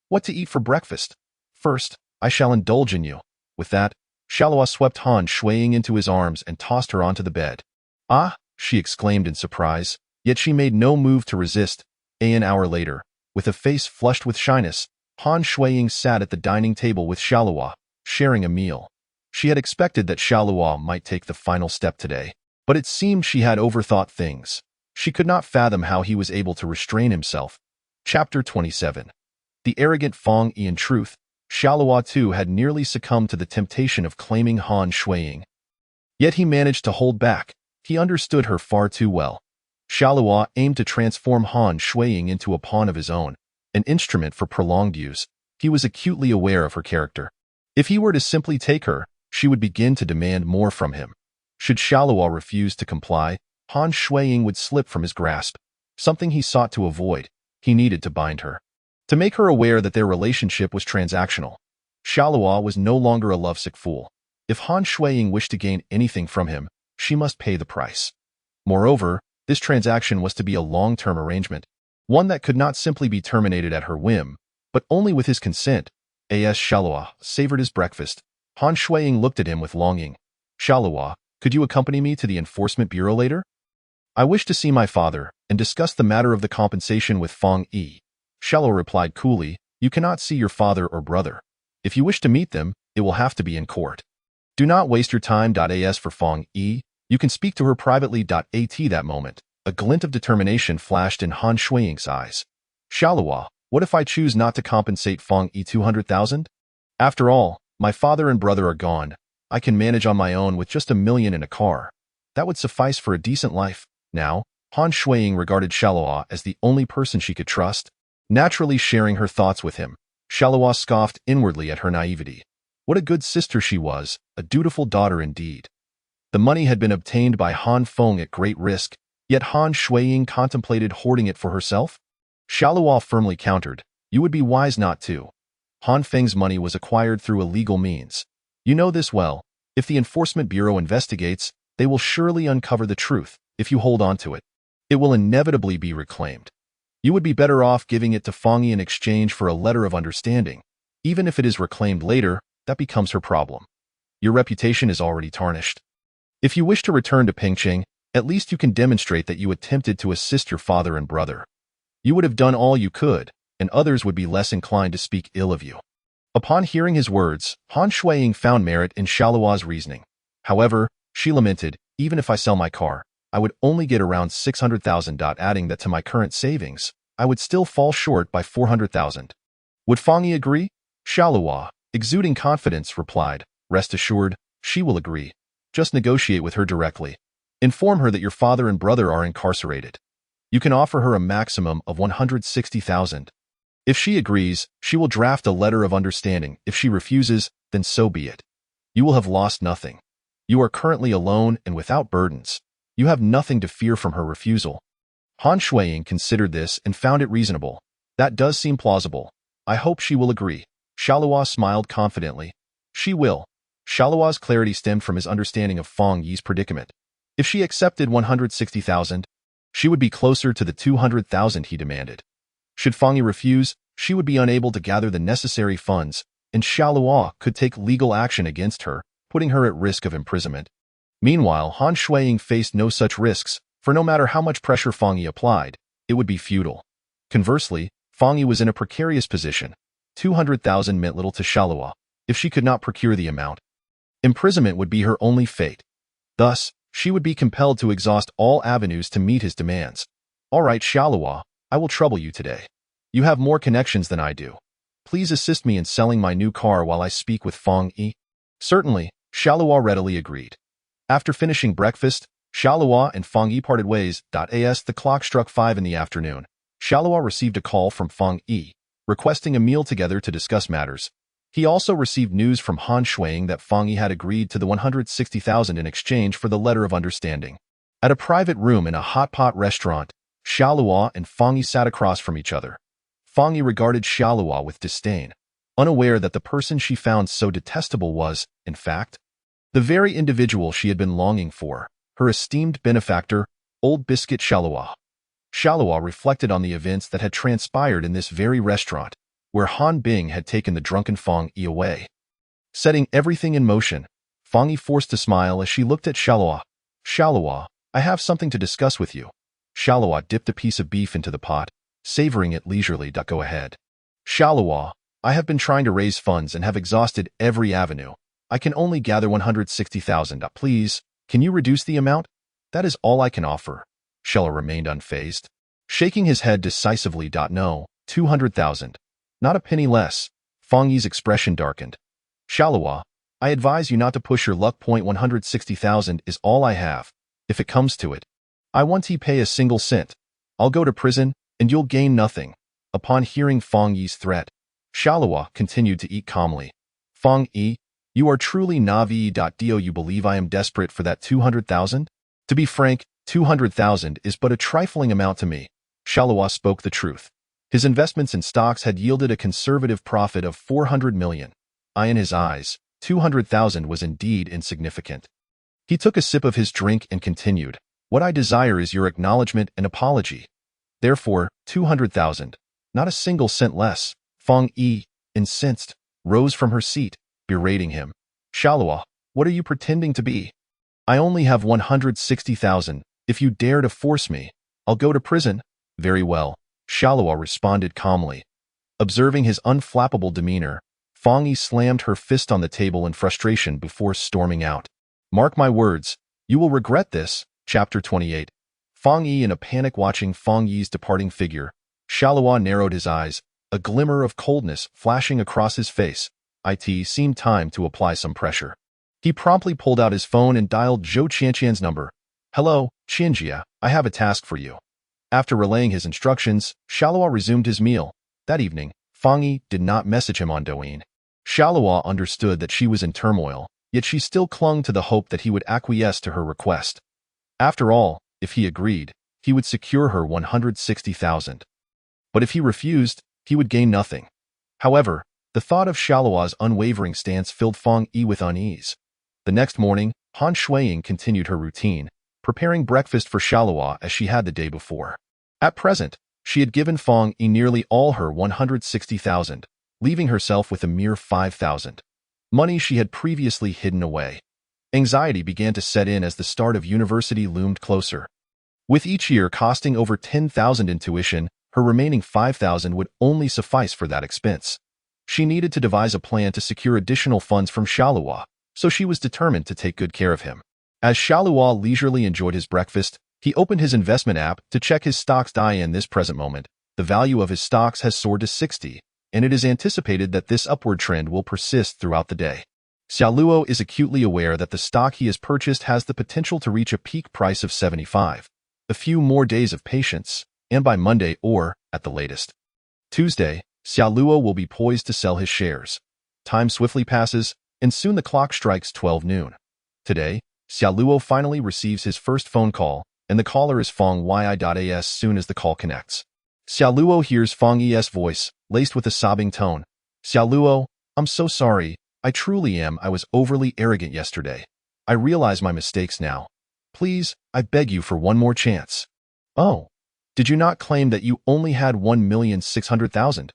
"What to eat for breakfast? First, I shall indulge in you." With that, Xiaoluo swept Han Shuiying into his arms and tossed her onto the bed. "Ah!" she exclaimed in surprise, yet she made no move to resist. An hour later, with a face flushed with shyness, Han Shuiying sat at the dining table with Xiaoluo, sharing a meal. She had expected that Xiaoluo might take the final step today, but it seemed she had overthought things. She could not fathom how he was able to restrain himself. Chapter 27. The arrogant Feng Yi. In truth, Xiaoluo too had nearly succumbed to the temptation of claiming Han Shuiying. Yet he managed to hold back. He understood her far too well. Xiaoluo aimed to transform Han Shuiying into a pawn of his own, an instrument for prolonged use. He was acutely aware of her character. If he were to simply take her, she would begin to demand more from him. Should Xiaoluo refuse to comply, Han Shuiying would slip from his grasp, something he sought to avoid. He needed to bind her, to make her aware that their relationship was transactional. Xiaoluo was no longer a lovesick fool. If Han Shuiying wished to gain anything from him, she must pay the price. Moreover, this transaction was to be a long-term arrangement. one that could not simply be terminated at her whim, but only with his consent. As Shalua savored his breakfast, Han Shuiying looked at him with longing. Shalua, could you accompany me to the Enforcement Bureau later? I wish to see my father and discuss the matter of the compensation with Fang Yi. Shalua replied coolly, you cannot see your father or brother. If you wish to meet them, it will have to be in court. Do not waste your time. As for Fang Yi, you can speak to her privately. At that moment, a glint of determination flashed in Han Shuiying's eyes. Shalua, what if I choose not to compensate Fang Yi 200,000? After all, my father and brother are gone. I can manage on my own with just $1 million in a car. That would suffice for a decent life. Now, Han Shuiying regarded Shalua as the only person she could trust, naturally sharing her thoughts with him. Shalua scoffed inwardly at her naivety. What a good sister she was, a dutiful daughter indeed. The money had been obtained by Han Feng at great risk, yet Han Shuiying contemplated hoarding it for herself? Shalua firmly countered, you would be wise not to. Han Feng's money was acquired through illegal means. You know this well. If the Enforcement Bureau investigates, they will surely uncover the truth. If you hold on to it, it will inevitably be reclaimed. You would be better off giving it to Fang Yi in exchange for a letter of understanding. Even if it is reclaimed later, that becomes her problem. Your reputation is already tarnished. If you wish to return to Pingqing, at least you can demonstrate that you attempted to assist your father and brother. You would have done all you could, and others would be less inclined to speak ill of you. Upon hearing his words, Han Shuiying found merit in Shalua's reasoning. However, she lamented, even if I sell my car, I would only get around 600,000. Adding that to my current savings, I would still fall short by 400,000. Would Fang Yi agree? Shalua, exuding confidence, replied, rest assured, she will agree. Just negotiate with her directly. Inform her that your father and brother are incarcerated. You can offer her a maximum of 160,000. If she agrees, she will draft a letter of understanding. If she refuses, then so be it. You will have lost nothing. You are currently alone and without burdens. You have nothing to fear from her refusal. Han Shuiying considered this and found it reasonable. That does seem plausible. I hope she will agree. Shalua smiled confidently. She will. Shalua's clarity stemmed from his understanding of Fang Yi's predicament. If she accepted 160,000, she would be closer to the 200,000 he demanded. Should Fang Yi refuse, she would be unable to gather the necessary funds, and Shalua could take legal action against her, putting her at risk of imprisonment. Meanwhile, Han Shuiying faced no such risks, for no matter how much pressure Fang Yi applied, it would be futile. Conversely, Fang Yi was in a precarious position. 200,000 meant little to Shalua. If she could not procure the amount, imprisonment would be her only fate. Thus, she would be compelled to exhaust all avenues to meet his demands. All right, Shalua, I will trouble you today. You have more connections than I do. Please assist me in selling my new car while I speak with Fang Yi. Certainly, Shalua readily agreed. After finishing breakfast, Shalua and Fang Yi parted ways. As the clock struck 5 in the afternoon, Shalua received a call from Fang Yi, requesting a meal together to discuss matters. He also received news from Han Shuiying that Fang Yi had agreed to the 160,000 in exchange for the letter of understanding. At a private room in a hot pot restaurant, Shalua and Fang Yi sat across from each other. Fang Yi regarded Shalua with disdain, unaware that the person she found so detestable was, in fact, the very individual she had been longing for, her esteemed benefactor, Old Biscuit Shalua. Shalua reflected on the events that had transpired in this very restaurant, where Han Bing had taken the drunken Fang Yi away. Setting everything in motion, Fang Yi forced a smile as she looked at Shalua. Shalua, I have something to discuss with you. Shalua dipped a piece of beef into the pot, savoring it leisurely. Go ahead. Shalua, I have been trying to raise funds and have exhausted every avenue. I can only gather 160,000. Please, can you reduce the amount? That is all I can offer. Shalua remained unfazed, shaking his head decisively. No, 200,000. Not a penny less. Fang Yi's expression darkened. Shalua, I advise you not to push your luck. 160,000 is all I have. If it comes to it, I won't pay a single cent. I'll go to prison, and you'll gain nothing. Upon hearing Fang Yi's threat, Shalua continued to eat calmly. Fang Yi, you are truly naive. Do you believe I am desperate for that 200,000? To be frank, 200,000 is but a trifling amount to me. Shalua spoke the truth. His investments in stocks had yielded a conservative profit of 400 million. In his eyes, 200,000 was indeed insignificant. He took a sip of his drink and continued, what I desire is your acknowledgement and apology. Therefore, 200,000. Not a single cent less. Fang Yi, incensed, rose from her seat, berating him. Xiaoluo, what are you pretending to be? I only have 160,000. If you dare to force me, I'll go to prison. Very well, Xiaoluo responded calmly. Observing his unflappable demeanor, Fang Yi slammed her fist on the table in frustration before storming out. Mark my words, you will regret this. Chapter 28. Fang Yi in a panic watching Fang Yi's departing figure. Xiaoluo narrowed his eyes, a glimmer of coldness flashing across his face. It seemed time to apply some pressure. He promptly pulled out his phone and dialed Zhou Qianqian's number. Hello, Qianjia, I have a task for you. After relaying his instructions, Xiaoluo resumed his meal. That evening, Fang Yi did not message him on Douyin. Xiaoluo understood that she was in turmoil, yet she still clung to the hope that he would acquiesce to her request. After all, if he agreed, he would secure her 160,000. But if he refused, he would gain nothing. However, the thought of Xiaoluo's unwavering stance filled Fang Yi with unease. The next morning, Han Shuiying continued her routine, preparing breakfast for Xiaoluo as she had the day before. At present, she had given Fang Yi nearly all her 160,000, leaving herself with a mere 5,000. Money she had previously hidden away. Anxiety began to set in as the start of university loomed closer. With each year costing over 10,000 in tuition, her remaining 5,000 would only suffice for that expense. She needed to devise a plan to secure additional funds from Xiaoluo, so she was determined to take good care of him. As Xiaoluo leisurely enjoyed his breakfast, he opened his investment app to check his stocks. In this present moment, the value of his stocks has soared to 60, and it is anticipated that this upward trend will persist throughout the day. Xiaoluo is acutely aware that the stock he has purchased has the potential to reach a peak price of 75. A few more days of patience, and by Monday or, at the latest, Tuesday, Xiaoluo will be poised to sell his shares. Time swiftly passes, and soon the clock strikes 12 noon. Today, Xiaoluo finally receives his first phone call, and the caller is Fang Yi. As soon as the call connects, Xiaoluo hears Fang Yi's voice, laced with a sobbing tone. Xiaoluo, I'm so sorry. I truly am. I was overly arrogant yesterday. I realize my mistakes now. Please, I beg you for one more chance. Oh, did you not claim that you only had 1,600,000?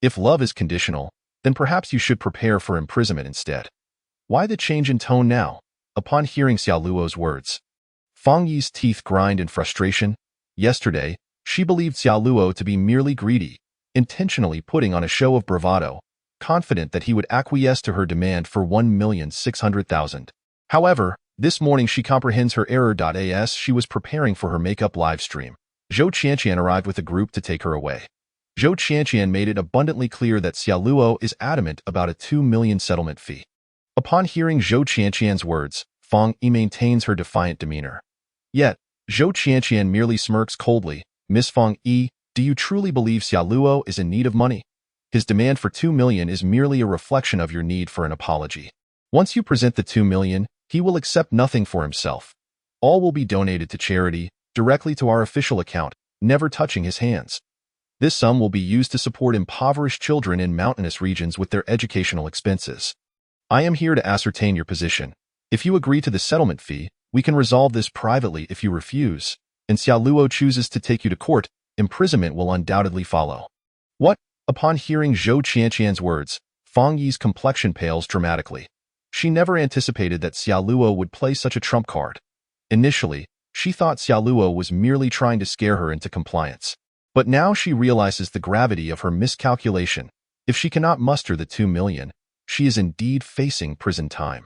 If love is conditional, then perhaps you should prepare for imprisonment instead. Why the change in tone now? Upon hearing Xiaoluo's words, Fang Yi's teeth grind in frustration. Yesterday, she believed Xiaoluo to be merely greedy, intentionally putting on a show of bravado, confident that he would acquiesce to her demand for 1,600,000. However, this morning she comprehends her error. As she was preparing for her makeup live stream, Zhou Qianqian arrived with a group to take her away. Zhou Qianqian made it abundantly clear that Xiaoluo is adamant about a 2 million settlement fee. Upon hearing Zhou Qianqian's words, Fang Yi maintains her defiant demeanor. Yet, Zhou Qianqian merely smirks coldly. Miss Fang Yi, do you truly believe Xiaoluo is in need of money? His demand for 2 million is merely a reflection of your need for an apology. Once you present the 2 million, he will accept nothing for himself. All will be donated to charity, directly to our official account, never touching his hands. This sum will be used to support impoverished children in mountainous regions with their educational expenses. I am here to ascertain your position. If you agree to the settlement fee, we can resolve this privately. If you refuse, and Xiaoluo chooses to take you to court, imprisonment will undoubtedly follow. What? Upon hearing Zhou Qianqian's words, Fang Yi's complexion pales dramatically. She never anticipated that Xiaoluo would play such a trump card. Initially, she thought Xiaoluo was merely trying to scare her into compliance. But now she realizes the gravity of her miscalculation. If she cannot muster the 2 million, she is indeed facing prison time.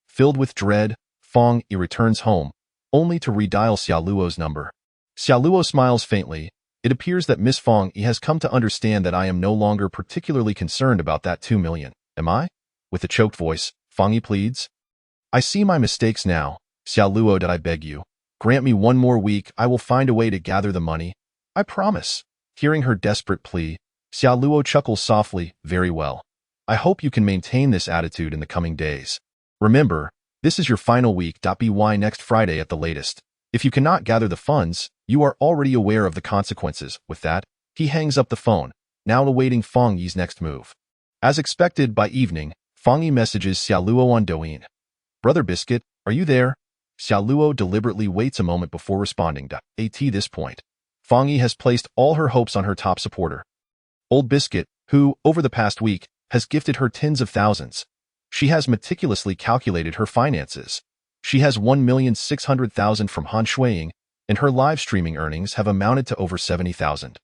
Filled with dread, Fang Yi returns home, only to redial Xiaoluo's number. Xiaoluo smiles faintly. It appears that Miss Fang Yi has come to understand that I am no longer particularly concerned about that 2 million. Am I? With a choked voice, Fang Yi pleads. I see my mistakes now. Xiaoluo, did I beg you? Grant me one more week. I will find a way to gather the money. I promise. Hearing her desperate plea, Xiaoluo chuckles softly. Very well. I hope you can maintain this attitude in the coming days. Remember, this is your final week. By next Friday at the latest. If you cannot gather the funds, you are already aware of the consequences. With that, he hangs up the phone, now awaiting Fang Yi's next move. As expected, by evening, Fang Yi messages Xiaoluo on Douyin. Brother Biscuit, are you there? Xiaoluo deliberately waits a moment before responding. At this point, Fang Yi has placed all her hopes on her top supporter, Old Biscuit, who, over the past week, has gifted her tens of thousands. She has meticulously calculated her finances. She has 1,600,000 from Han Shuiying, and her live streaming earnings have amounted to over 70,000.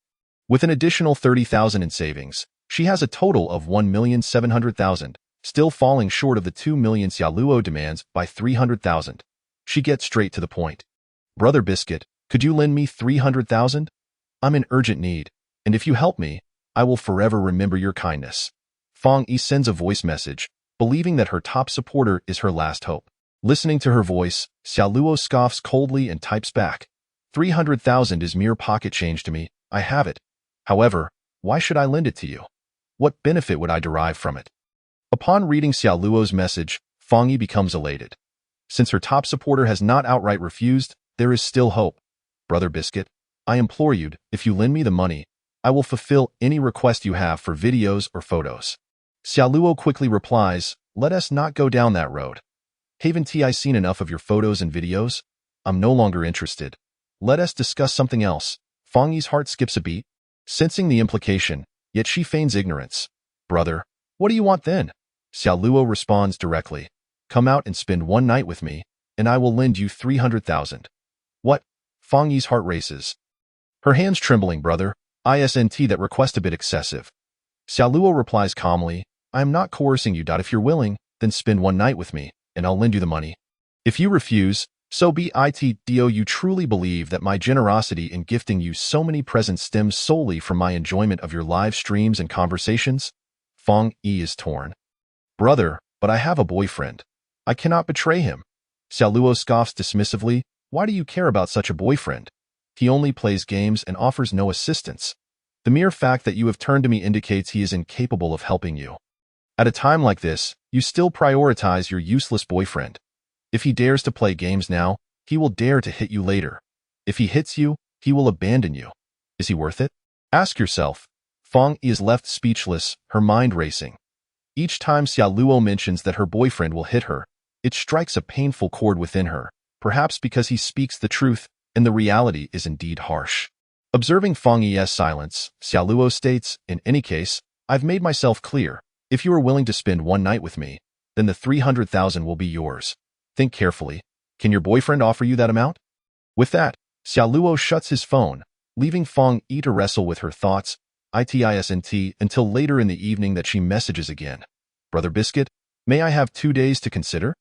With an additional 30,000 in savings, she has a total of 1,700,000, still falling short of the 2 million Xiaoluo demands by 300,000. She gets straight to the point. Brother Biscuit, could you lend me 300,000? I'm in urgent need, and if you help me, I will forever remember your kindness. Fang Yi sends a voice message, believing that her top supporter is her last hope. Listening to her voice, Xiaoluo scoffs coldly and types back. 300,000 is mere pocket change to me, I have it. However, why should I lend it to you? What benefit would I derive from it? Upon reading Xiaoluo's message, Fang Yi becomes elated. Since her top supporter has not outright refused, there is still hope. Brother Biscuit, I implore you, if you lend me the money, I will fulfill any request you have for videos or photos. Xiaoluo quickly replies, let us not go down that road. Haven't I seen enough of your photos and videos? I'm no longer interested. Let us discuss something else. Fang Yi's heart skips a beat, sensing the implication, yet she feigns ignorance. Brother, what do you want then? Xiaoluo responds directly. Come out and spend one night with me, and I will lend you 300,000. What? Fang Yi's heart races. Her hands trembling, brother. Isn't that request a bit excessive? Xiaoluo replies calmly, I am not coercing you. If you're willing, then spend one night with me, and I'll lend you the money. If you refuse, so be it. Do you truly believe that my generosity in gifting you so many presents stems solely from my enjoyment of your live streams and conversations? Fang Yi is torn. Brother, but I have a boyfriend. I cannot betray him. Xiaoluo scoffs dismissively, why do you care about such a boyfriend? He only plays games and offers no assistance. The mere fact that you have turned to me indicates he is incapable of helping you. At a time like this, you still prioritize your useless boyfriend. If he dares to play games now, he will dare to hit you later. If he hits you, he will abandon you. Is he worth it? Ask yourself. Fang Yi is left speechless, her mind racing. Each time Xiaoluo mentions that her boyfriend will hit her, it strikes a painful chord within her, perhaps because he speaks the truth, and the reality is indeed harsh. Observing Fang Yi's silence, Xiaoluo states, in any case, I've made myself clear. If you are willing to spend one night with me, then the 300,000 will be yours. Think carefully. Can your boyfriend offer you that amount? With that, Xiaoluo shuts his phone, leaving Fang Yi to wrestle with her thoughts, until later in the evening that she messages again. Brother Biscuit, may I have 2 days to consider?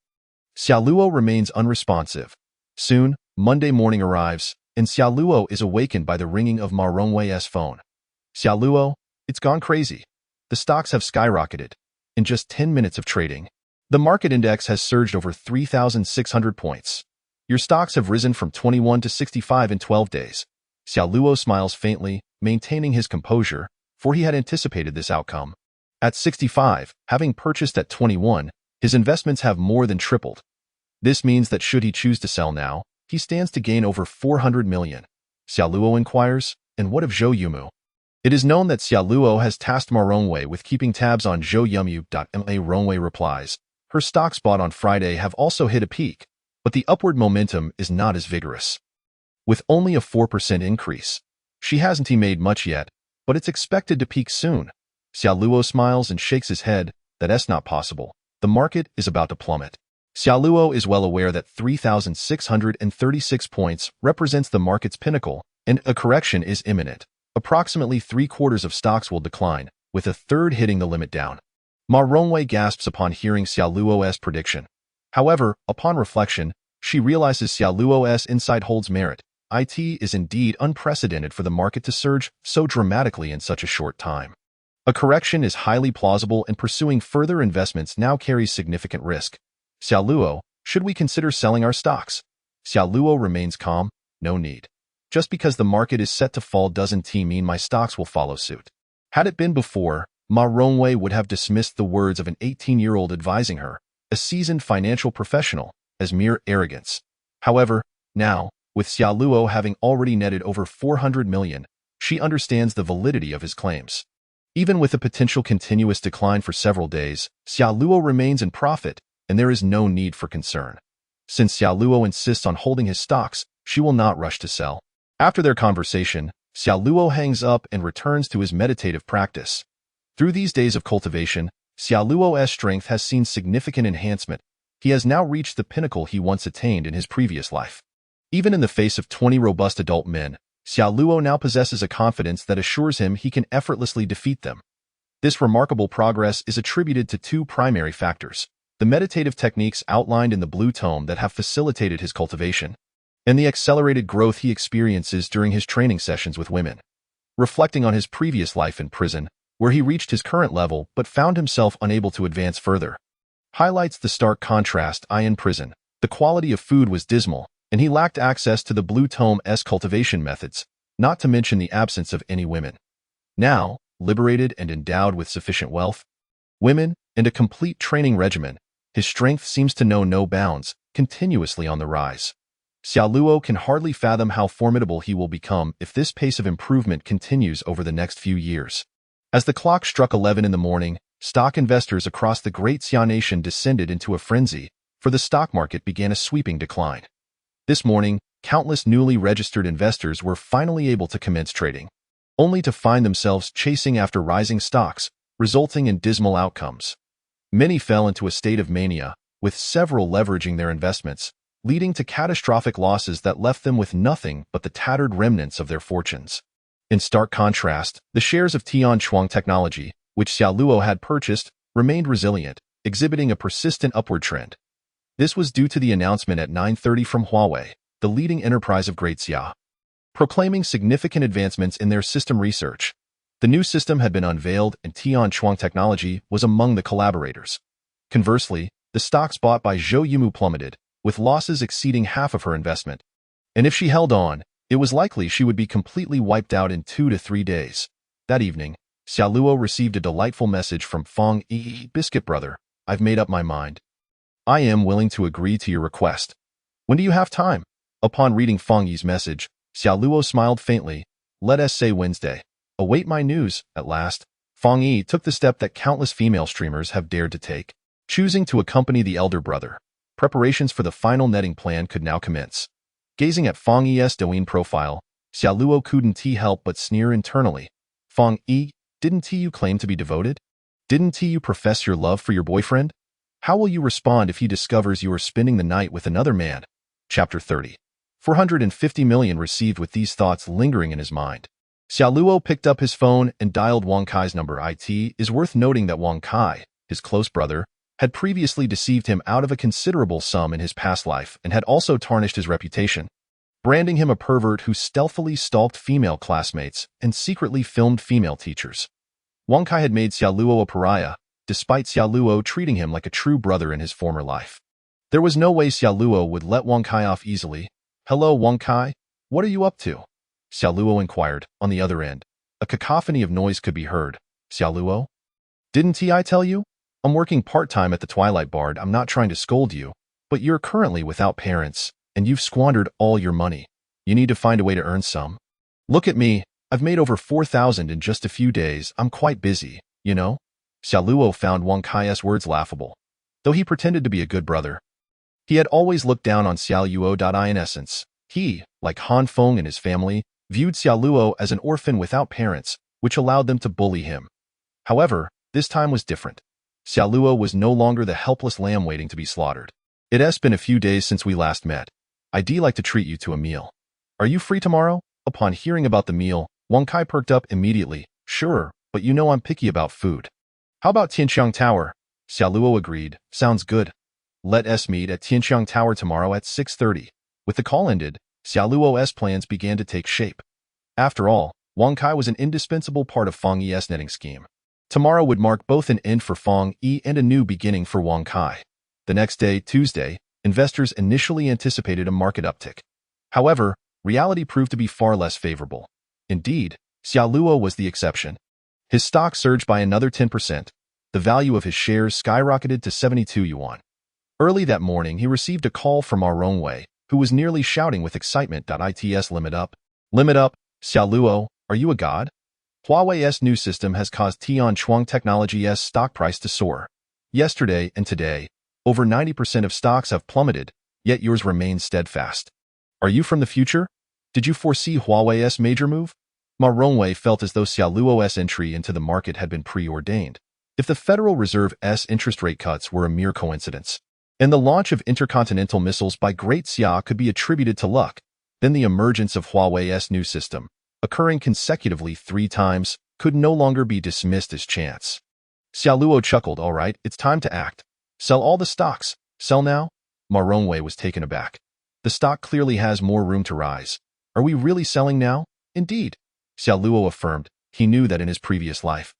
Xiaoluo remains unresponsive. Soon, Monday morning arrives, and Xiaoluo is awakened by the ringing of Ma Rongwei's phone. Xiaoluo, it's gone crazy. The stocks have skyrocketed. In just 10 minutes of trading, the market index has surged over 3,600 points. Your stocks have risen from 21 to 65 in 12 days. Xiaoluo smiles faintly, maintaining his composure, for he had anticipated this outcome. At 65, having purchased at 21, his investments have more than tripled. This means that should he choose to sell now, he stands to gain over 400 million. Xiaoluo inquires, and what of Zhou Yumu? It is known that Xiaoluo has tasked Ma Rongwei with keeping tabs on Zhou Yumu. Ma Rongwei replies, her stocks bought on Friday have also hit a peak, but the upward momentum is not as vigorous. With only a 4% increase, she hasn't made much yet, but it's expected to peak soon. Xiaoluo smiles and shakes his head, that's not possible. The market is about to plummet. Xiaoluo is well aware that 3,636 points represents the market's pinnacle, and a correction is imminent. Approximately 3/4 of stocks will decline, with a third hitting the limit down. Ma Rongwei gasps upon hearing Xiaoluo's prediction. However, upon reflection, she realizes Xiaoluo's insight holds merit. It is indeed unprecedented for the market to surge so dramatically in such a short time. A correction is highly plausible, and pursuing further investments now carries significant risk. Xiaoluo, should we consider selling our stocks? Xiaoluo remains calm, no need. Just because the market is set to fall doesn't mean my stocks will follow suit. Had it been before, Ma Rongwei would have dismissed the words of an 18-year-old advising her, a seasoned financial professional, as mere arrogance. However, now, with Xiaoluo having already netted over 400 million, she understands the validity of his claims. Even with a potential continuous decline for several days, Xiaoluo remains in profit, and there is no need for concern. Since Xiaoluo insists on holding his stocks, she will not rush to sell. After their conversation, Xiao Luo hangs up and returns to his meditative practice. Through these days of cultivation, Xiao Luo's strength has seen significant enhancement. He has now reached the pinnacle he once attained in his previous life. Even in the face of 20 robust adult men, Xiao Luo now possesses a confidence that assures him he can effortlessly defeat them. This remarkable progress is attributed to two primary factors: the meditative techniques outlined in the Blue Tome that have facilitated his cultivation, and the accelerated growth he experiences during his training sessions with women. Reflecting on his previous life in prison, where he reached his current level but found himself unable to advance further, highlights the stark contrast. In prison, the quality of food was dismal, and he lacked access to the Blue Tome's cultivation methods, not to mention the absence of any women. Now, liberated and endowed with sufficient wealth, women, and a complete training regimen, his strength seems to know no bounds, continuously on the rise. Xiao Luo can hardly fathom how formidable he will become if this pace of improvement continues over the next few years. As the clock struck 11 in the morning, stock investors across the Great Xia Nation descended into a frenzy, for the stock market began a sweeping decline. This morning, countless newly registered investors were finally able to commence trading, only to find themselves chasing after rising stocks, resulting in dismal outcomes. Many fell into a state of mania, with several leveraging their investments, leading to catastrophic losses that left them with nothing but the tattered remnants of their fortunes. In stark contrast, the shares of Tianchuang Technology, which Xiao Luo had purchased, remained resilient, exhibiting a persistent upward trend. This was due to the announcement at 9:30 from Huawei, the leading enterprise of Great Xia, proclaiming significant advancements in their system research. The new system had been unveiled, and Tianchuang Technology was among the collaborators. Conversely, the stocks bought by Zhou Yimu plummeted, with losses exceeding half of her investment. And if she held on, it was likely she would be completely wiped out in 2 to 3 days. That evening, Xiao Luo received a delightful message from Feng Yi. "Biscuit brother, I've made up my mind. I am willing to agree to your request. When do you have time?" Upon reading Feng Yi's message, Xiao Luo smiled faintly. "Let us say Wednesday. Await my news." At last, Feng Yi took the step that countless female streamers have dared to take, choosing to accompany the elder brother. Preparations for the final netting plan could now commence. Gazing at Feng Yi's Douyin profile, Xiao Luo couldn't help but sneer internally. "Feng Yi, didn't you claim to be devoted? Didn't you profess your love for your boyfriend? How will you respond if he discovers you are spending the night with another man?" Chapter 30. 450 million received with these thoughts lingering in his mind. Xiao Luo picked up his phone and dialed Wang Kai's number. It is worth noting that Wang Kai, his close brother, had previously deceived him out of a considerable sum in his past life and had also tarnished his reputation, branding him a pervert who stealthily stalked female classmates and secretly filmed female teachers. Wang Kai had made Xiao Luo a pariah, despite Xiao Luo treating him like a true brother in his former life. There was no way Xiao Luo would let Wang Kai off easily. "Hello, Wang Kai. What are you up to?" Xiao Luo inquired. On the other end, a cacophony of noise could be heard. "Xiao Luo? Didn't I tell you? I'm working part-time at the Twilight Bard. I'm not trying to scold you, but you're currently without parents, and you've squandered all your money. You need to find a way to earn some. Look at me. I've made over 4,000 in just a few days. I'm quite busy, you know?" Xiao Luo found Wang Kai's words laughable. Though he pretended to be a good brother, he had always looked down on Xiao Luo. In essence, he, like Han Feng and his family, viewed Xiao Luo as an orphan without parents, which allowed them to bully him. However, this time was different. Xiao Luo was no longer the helpless lamb waiting to be slaughtered. "It has been a few days since we last met. I'd like to treat you to a meal. Are you free tomorrow?" Upon hearing about the meal, Wang Kai perked up immediately. "Sure, but you know I'm picky about food." "How about Tianqiang Tower?" Xiao Luo agreed. "Sounds good. Let us meet at Tianqiang Tower tomorrow at 6:30. With the call ended, Xiao Luo's plans began to take shape. After all, Wang Kai was an indispensable part of Feng Yi's netting scheme. Tomorrow would mark both an end for Feng Yi and a new beginning for Wang Kai. The next day, Tuesday, investors initially anticipated a market uptick. However, reality proved to be far less favorable. Indeed, Xiao Luo was the exception. His stock surged by another 10%. The value of his shares skyrocketed to 72 yuan. Early that morning, he received a call from Ma Rongwei, who was nearly shouting with excitement. "Its limit up. Limit up, Xiao Luo, are you a god? Huawei's new system has caused Tianchuang Technology's stock price to soar. Yesterday and today, over 90% of stocks have plummeted, yet yours remains steadfast. Are you from the future?" Did you foresee Huawei's major move? Ma Rongwei felt as though Xiaoluo's entry into the market had been preordained. If the Federal Reserve's interest rate cuts were a mere coincidence, and the launch of intercontinental missiles by Great Xia could be attributed to luck, then the emergence of Huawei's new system, occurring consecutively 3 times, could no longer be dismissed as chance. Xiaoluo chuckled. All right, it's time to act. Sell all the stocks. Sell now? Ma Rongwei was taken aback. The stock clearly has more room to rise. Are we really selling now? Indeed, Xiaoluo affirmed. He knew that in his previous life,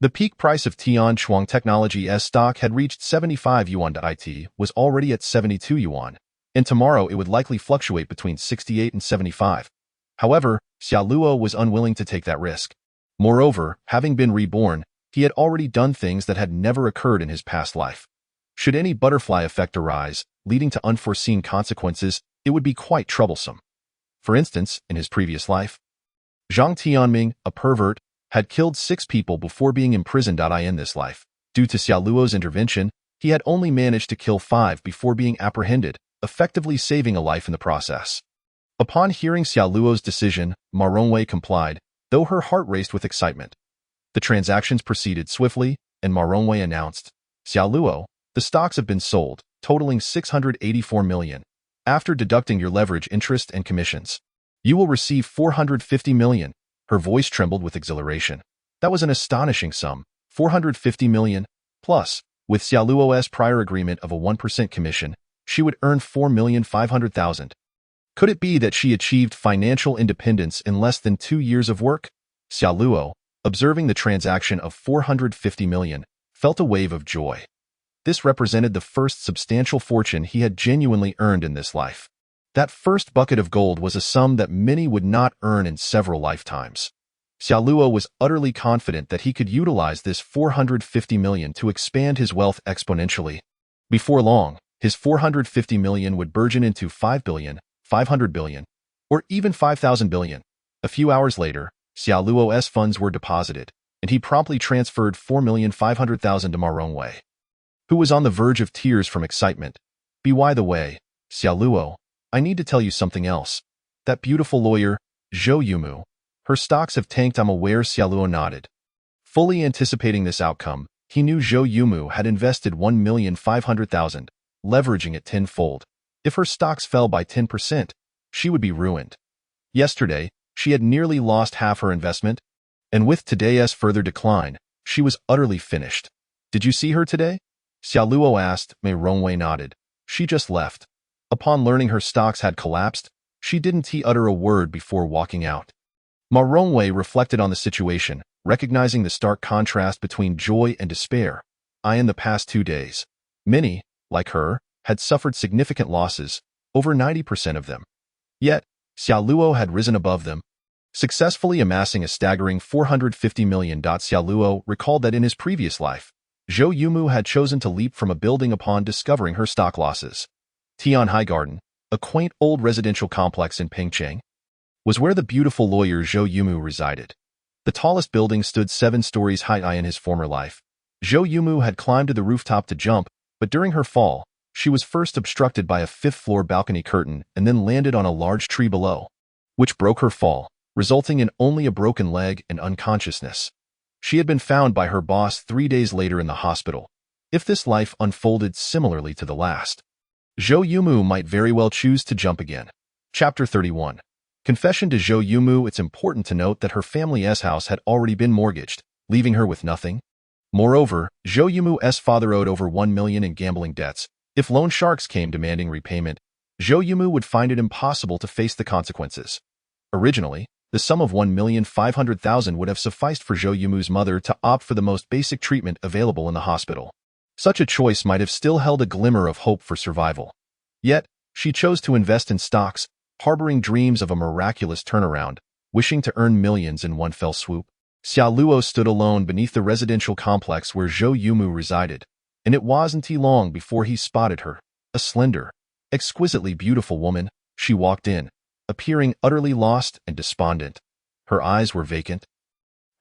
the peak price of Tian Chuang Technology's stock had reached 75 yuan. It was already at 72 yuan, and tomorrow it would likely fluctuate between 68 and 75. However, Xiaoluo was unwilling to take that risk. Moreover, having been reborn, he had already done things that had never occurred in his past life. Should any butterfly effect arise, leading to unforeseen consequences, it would be quite troublesome. For instance, in his previous life, Zhang Tianming, a pervert, had killed 6 people before being imprisoned. In this life, due to Xiaoluo's intervention, he had only managed to kill 5 before being apprehended, effectively saving a life in the process. Upon hearing Xiaoluo's decision, Ma Rongwei complied, though her heart raced with excitement. The transactions proceeded swiftly, and Ma Rongwei announced, Xiaoluo, the stocks have been sold, totaling 684 million. After deducting your leverage interest and commissions, you will receive 450 million. Her voice trembled with exhilaration. That was an astonishing sum, 450 million, plus, with Xiaoluo's prior agreement of a 1% commission, she would earn 4,500,000. Could it be that she achieved financial independence in less than 2 years of work? Xiaoluo, observing the transaction of 450 million, felt a wave of joy. This represented the first substantial fortune he had genuinely earned in this life. That first bucket of gold was a sum that many would not earn in several lifetimes. Xiaoluo was utterly confident that he could utilize this 450 million to expand his wealth exponentially. Before long, his 450 million would burgeon into 5 billion, 500 billion, or even 5,000 billion. A few hours later, Xiaoluo's funds were deposited, and he promptly transferred 4,500,000 to Ma Rongwei, who was on the verge of tears from excitement. By the way, Xiaoluo, I need to tell you something else. That beautiful lawyer, Zhou Yumu, her stocks have tanked. I'm aware. Xiaoluo nodded. Fully anticipating this outcome, he knew Zhou Yumu had invested 1,500,000, leveraging it tenfold. If her stocks fell by 10%, she would be ruined. Yesterday, she had nearly lost half her investment, and with today's further decline, she was utterly finished. Did you see her today? Xiaoluo asked. Ma Rongwei nodded. She just left. Upon learning her stocks had collapsed, she didn't utter a word before walking out. Ma Rongwei reflected on the situation, recognizing the stark contrast between joy and despair. In the past 2 days, many, like her, had suffered significant losses, over 90% of them. Yet, Xiaoluo had risen above them, successfully amassing a staggering 450 million. Xiaoluo recalled that in his previous life, Zhou Yumu had chosen to leap from a building upon discovering her stock losses. Tian High Garden, a quaint old residential complex in Pingcheng, was where the beautiful lawyer Zhou Yumu resided. The tallest building stood 7 stories high. In his former life, Zhou Yumu had climbed to the rooftop to jump, but during her fall, she was first obstructed by a 5th-floor balcony curtain and then landed on a large tree below, which broke her fall, resulting in only a broken leg and unconsciousness. She had been found by her boss 3 days later in the hospital. If this life unfolded similarly to the last, Zhou Yumu might very well choose to jump again. Chapter 31. Confession to Zhou Yumu. It's important to note that her family's house had already been mortgaged, leaving her with nothing. Moreover, Zhou Yumu's father owed over 1 million in gambling debts. If loan sharks came demanding repayment, Zhou Yumu would find it impossible to face the consequences. Originally, the sum of 1,500,000 would have sufficed for Zhou Yumu's mother to opt for the most basic treatment available in the hospital. Such a choice might have still held a glimmer of hope for survival. Yet, she chose to invest in stocks, harboring dreams of a miraculous turnaround, wishing to earn millions in one fell swoop. Xiaoluo stood alone beneath the residential complex where Zhou Yumu resided, and it wasn't long before he spotted her. A slender, exquisitely beautiful woman, she walked in, appearing utterly lost and despondent. Her eyes were vacant,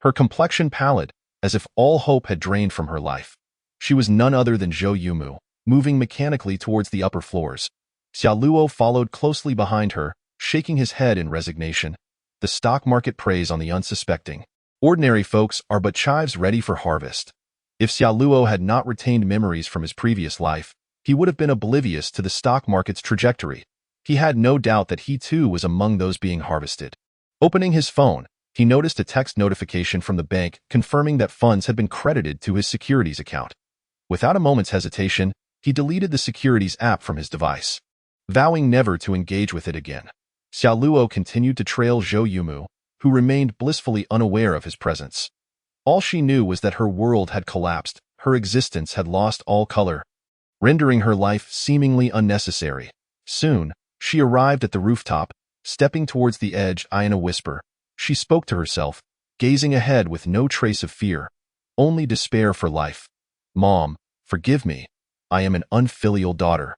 her complexion pallid, as if all hope had drained from her life. She was none other than Zhou Yumu, moving mechanically towards the upper floors. Xiaoluo followed closely behind her, shaking his head in resignation. The stock market preys on the unsuspecting. Ordinary folks are but chives ready for harvest. If Xiaoluo had not retained memories from his previous life, he would have been oblivious to the stock market's trajectory. He had no doubt that he too was among those being harvested. Opening his phone, he noticed a text notification from the bank confirming that funds had been credited to his securities account. Without a moment's hesitation, he deleted the securities app from his device, vowing never to engage with it again. Xiaoluo continued to trail Zhou Yumu, who remained blissfully unaware of his presence. All she knew was that her world had collapsed, her existence had lost all color, rendering her life seemingly unnecessary. Soon, she arrived at the rooftop, stepping towards the edge in a whisper. She spoke to herself, gazing ahead with no trace of fear, only despair for life. Mom, forgive me. I am an unfilial daughter.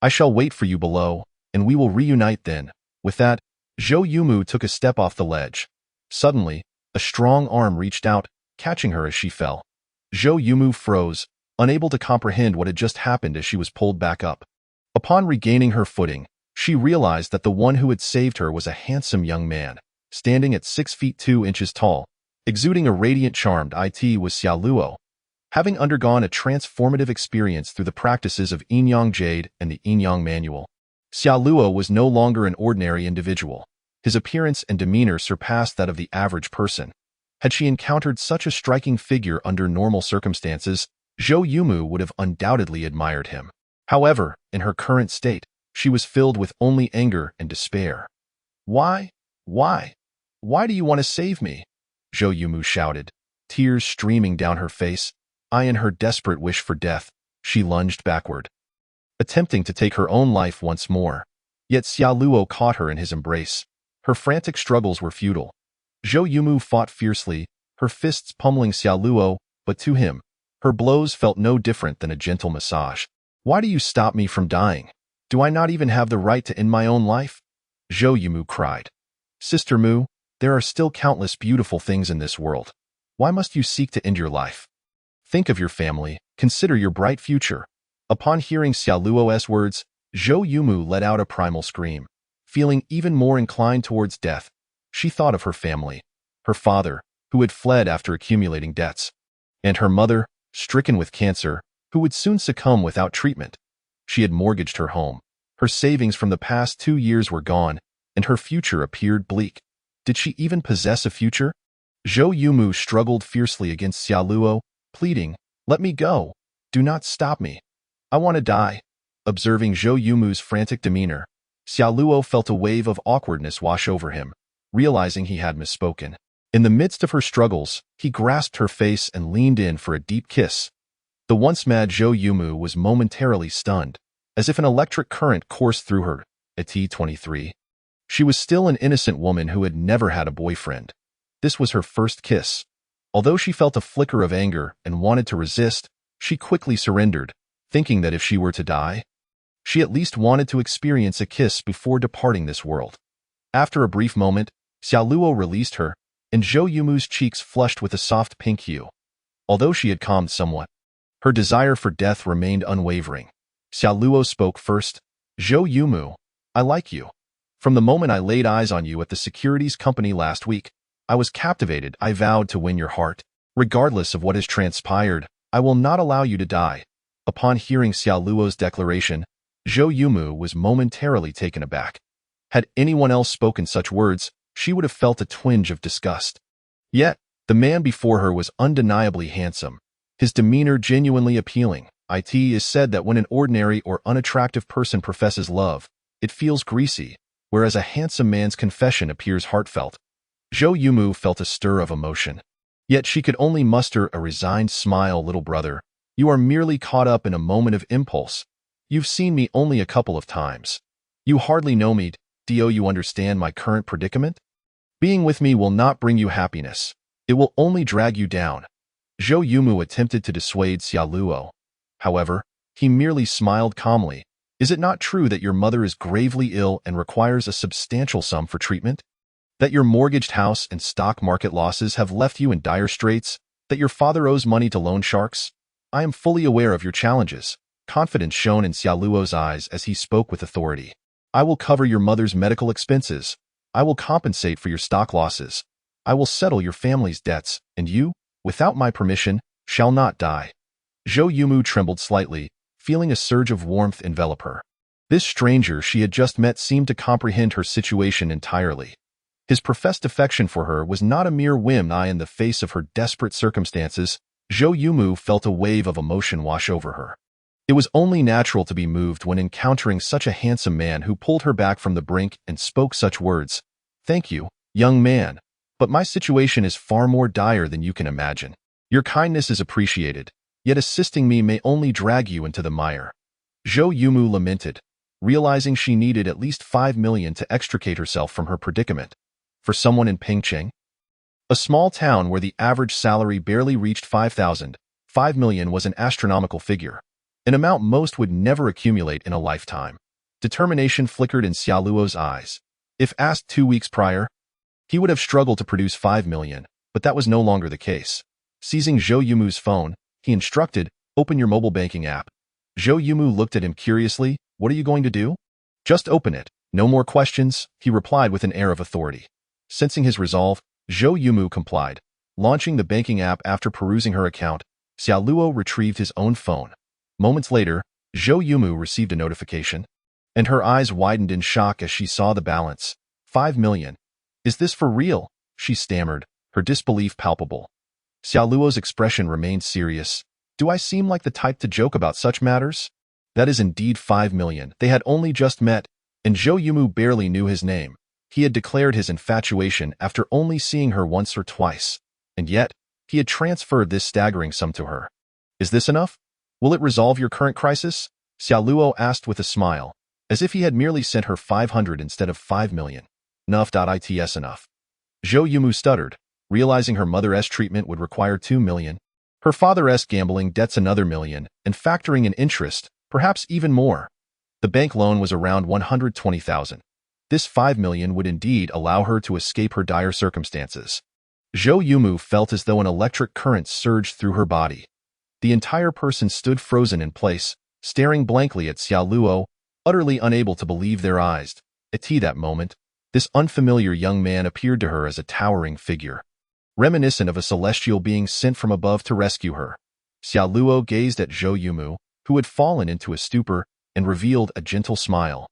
I shall wait for you below, and we will reunite then. With that, Zhou Yumu took a step off the ledge. Suddenly, a strong arm reached out, catching her as she fell. Zhou Yumu froze, unable to comprehend what had just happened as she was pulled back up. Upon regaining her footing, she realized that the one who had saved her was a handsome young man, standing at 6 feet 2 inches tall, exuding a radiant charm. It was Xiaoluo. Having undergone a transformative experience through the practices of Yin-Yang Jade and the Yin-Yang Manual, Xiaoluo was no longer an ordinary individual. His appearance and demeanor surpassed that of the average person. Had she encountered such a striking figure under normal circumstances, Zhou Yumu would have undoubtedly admired him. However, in her current state, she was filled with only anger and despair. Why? Why do you want to save me? Zhou Yumu shouted, tears streaming down her face. In her desperate wish for death, she lunged backward, attempting to take her own life once more. Yet Xiaoluo caught her in his embrace. Her frantic struggles were futile. Zhou Yumu fought fiercely, her fists pummeling Xiaoluo, but to him, her blows felt no different than a gentle massage. Why do you stop me from dying? Do I not even have the right to end my own life? Zhou Yumu cried. Sister Mu, there are still countless beautiful things in this world. Why must you seek to end your life? Think of your family, consider your bright future. Upon hearing Xiaoluo's words, Zhou Yumu let out a primal scream. Feeling even more inclined towards death, she thought of her family, her father, who had fled after accumulating debts, and her mother, stricken with cancer, who would soon succumb without treatment. She had mortgaged her home. Her savings from the past 2 years were gone, and her future appeared bleak. Did she even possess a future? Zhou Yumu struggled fiercely against Xiaoluo, pleading, "Let me go. Do not stop me. I want to die." Observing Zhou Yumu's frantic demeanor, Xiaoluo felt a wave of awkwardness wash over him, realizing he had misspoken. In the midst of her struggles, he grasped her face and leaned in for a deep kiss. The once mad Zhou Yumu was momentarily stunned, as if an electric current coursed through her. At 23, she was still an innocent woman who had never had a boyfriend. This was her first kiss. Although she felt a flicker of anger and wanted to resist, she quickly surrendered, thinking that if she were to die, she at least wanted to experience a kiss before departing this world. After a brief moment, Xiaoluo released her, and Zhou Yumu's cheeks flushed with a soft pink hue. Although she had calmed somewhat, her desire for death remained unwavering. Xiaoluo spoke first. Zhou Yumu, I like you. From the moment I laid eyes on you at the securities company last week, I was captivated. I vowed to win your heart. Regardless of what has transpired, I will not allow you to die. Upon hearing Xiaoluo's declaration, Zhou Yumu was momentarily taken aback. Had anyone else spoken such words, she would have felt a twinge of disgust. Yet, the man before her was undeniably handsome, his demeanor genuinely appealing. It is said that when an ordinary or unattractive person professes love, it feels greasy, whereas a handsome man's confession appears heartfelt. Zhou Yumu felt a stir of emotion. Yet she could only muster a resigned smile. Little brother, you are merely caught up in a moment of impulse. You've seen me only a couple of times. You hardly know me. Do you understand my current predicament? Being with me will not bring you happiness. It will only drag you down. Zhou Yumu attempted to dissuade Xiaoluo. However, he merely smiled calmly. Is it not true that your mother is gravely ill and requires a substantial sum for treatment? That your mortgaged house and stock market losses have left you in dire straits? That your father owes money to loan sharks? I am fully aware of your challenges. Confidence shone in Xiaoluo's eyes as he spoke with authority. I will cover your mother's medical expenses. I will compensate for your stock losses. I will settle your family's debts, and you, without my permission, shall not die. Zhou Yumu trembled slightly, feeling a surge of warmth envelop her. This stranger she had just met seemed to comprehend her situation entirely. His professed affection for her was not a mere whim. In the face of her desperate circumstances, Zhou Yumu felt a wave of emotion wash over her. It was only natural to be moved when encountering such a handsome man who pulled her back from the brink and spoke such words. Thank you, young man, but my situation is far more dire than you can imagine. Your kindness is appreciated, yet assisting me may only drag you into the mire. Zhou Yumu lamented, realizing she needed at least 5 million to extricate herself from her predicament. For someone in Pengcheng, a small town where the average salary barely reached 5,000, 5 million was an astronomical figure, an amount most would never accumulate in a lifetime. Determination flickered in Xiaoluo's eyes. If asked 2 weeks prior, he would have struggled to produce 5 million, but that was no longer the case. Seizing Zhou Yumu's phone, he instructed, "Open your mobile banking app." Zhou Yumu looked at him curiously. "What are you going to do?" "Just open it. No more questions," he replied with an air of authority. Sensing his resolve, Zhou Yumu complied. Launching the banking app after perusing her account, Xiaoluo retrieved his own phone. Moments later, Zhou Yumu received a notification, and her eyes widened in shock as she saw the balance. 5 million. Is this for real? She stammered, her disbelief palpable. Xiaoluo's expression remained serious. Do I seem like the type to joke about such matters? That is indeed 5 million. They had only just met, and Zhou Yumu barely knew his name. He had declared his infatuation after only seeing her once or twice, and yet, he had transferred this staggering sum to her. Is this enough? Will it resolve your current crisis? Xiaoluo asked with a smile, as if he had merely sent her 500 instead of 5 million. Enough. Enough. Zhou Yumu stuttered, realizing her mother's treatment would require 2 million, her father's gambling debts another million, and factoring in interest, perhaps even more. The bank loan was around 120,000. This 5 million would indeed allow her to escape her dire circumstances. Zhou Yumu felt as though an electric current surged through her body. The entire person stood frozen in place, staring blankly at Xiaoluo, utterly unable to believe their eyes. At that moment, this unfamiliar young man appeared to her as a towering figure, reminiscent of a celestial being sent from above to rescue her. Xiaoluo gazed at Zhou Yumu, who had fallen into a stupor, and revealed a gentle smile.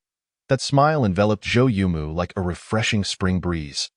That smile enveloped Zhou Yumu like a refreshing spring breeze.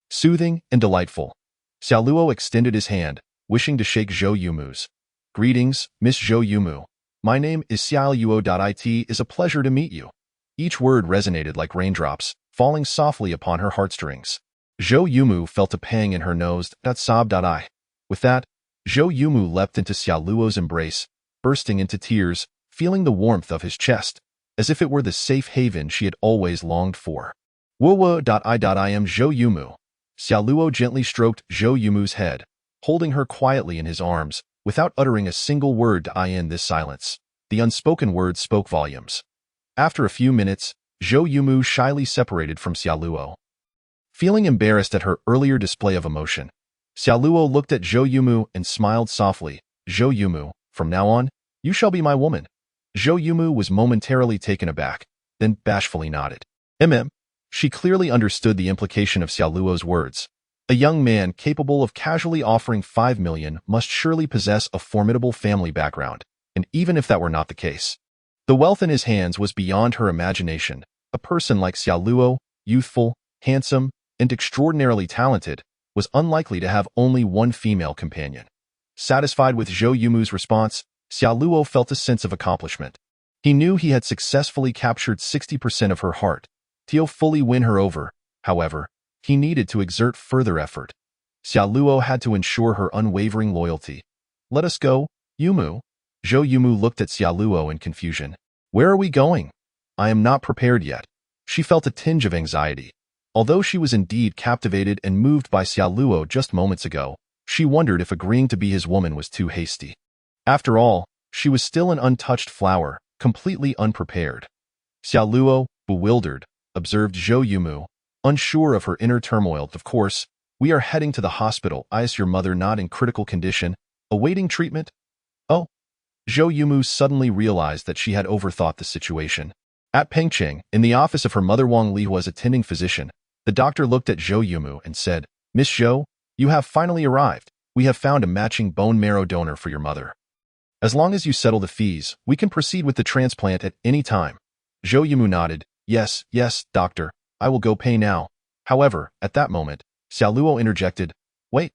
Soothing and delightful. Xiaoluo extended his hand, wishing to shake Zhou Yumu's. Greetings, Miss Zhou Yumu. My name is Xiaoluo. It is a pleasure to meet you. Each word resonated like raindrops, falling softly upon her heartstrings. Zhou Yumu felt a pang in her nose. Sob.I. With that, Zhou Yumu leapt into Xiaoluo's embrace, bursting into tears, feeling the warmth of his chest, as if it were the safe haven she had always longed for. I am Zhou Yumu. Xiaoluo gently stroked Zhou Yumu's head, holding her quietly in his arms, without uttering a single word in this silence. The unspoken words spoke volumes. After a few minutes, Zhou Yumu shyly separated from Xiaoluo. Feeling embarrassed at her earlier display of emotion, Xiaoluo looked at Zhou Yumu and smiled softly. Zhou Yumu, from now on, you shall be my woman. Zhou Yumu was momentarily taken aback, then bashfully nodded. She clearly understood the implication of Xiaoluo's words. A young man capable of casually offering 5 million must surely possess a formidable family background, and even if that were not the case, the wealth in his hands was beyond her imagination. A person like Xiaoluo, youthful, handsome, and extraordinarily talented, was unlikely to have only one female companion. Satisfied with Zhou Yumu's response, Xiaoluo felt a sense of accomplishment. He knew he had successfully captured 60% of her heart. To fully win her over, however, he needed to exert further effort. Xiaoluo had to ensure her unwavering loyalty. Let us go, Yumu. Zhou Yumu looked at Xiaoluo in confusion. Where are we going? I am not prepared yet. She felt a tinge of anxiety. Although she was indeed captivated and moved by Xiaoluo just moments ago, she wondered if agreeing to be his woman was too hasty. After all, she was still an untouched flower, completely unprepared. Xiaoluo, bewildered, observed Zhou Yumu, unsure of her inner turmoil. Of course, we are heading to the hospital. Is your mother not in critical condition, awaiting treatment? Oh. Zhou Yumu suddenly realized that she had overthought the situation. At Pengcheng, in the office of her mother Wang Lihua's attending physician, the doctor looked at Zhou Yumu and said, "Miss Zhou, you have finally arrived. We have found a matching bone marrow donor for your mother. As long as you settle the fees, we can proceed with the transplant at any time." Zhou Yumu nodded. Yes, doctor, I will go pay now." However, at that moment, Xiaoluo interjected. "Wait."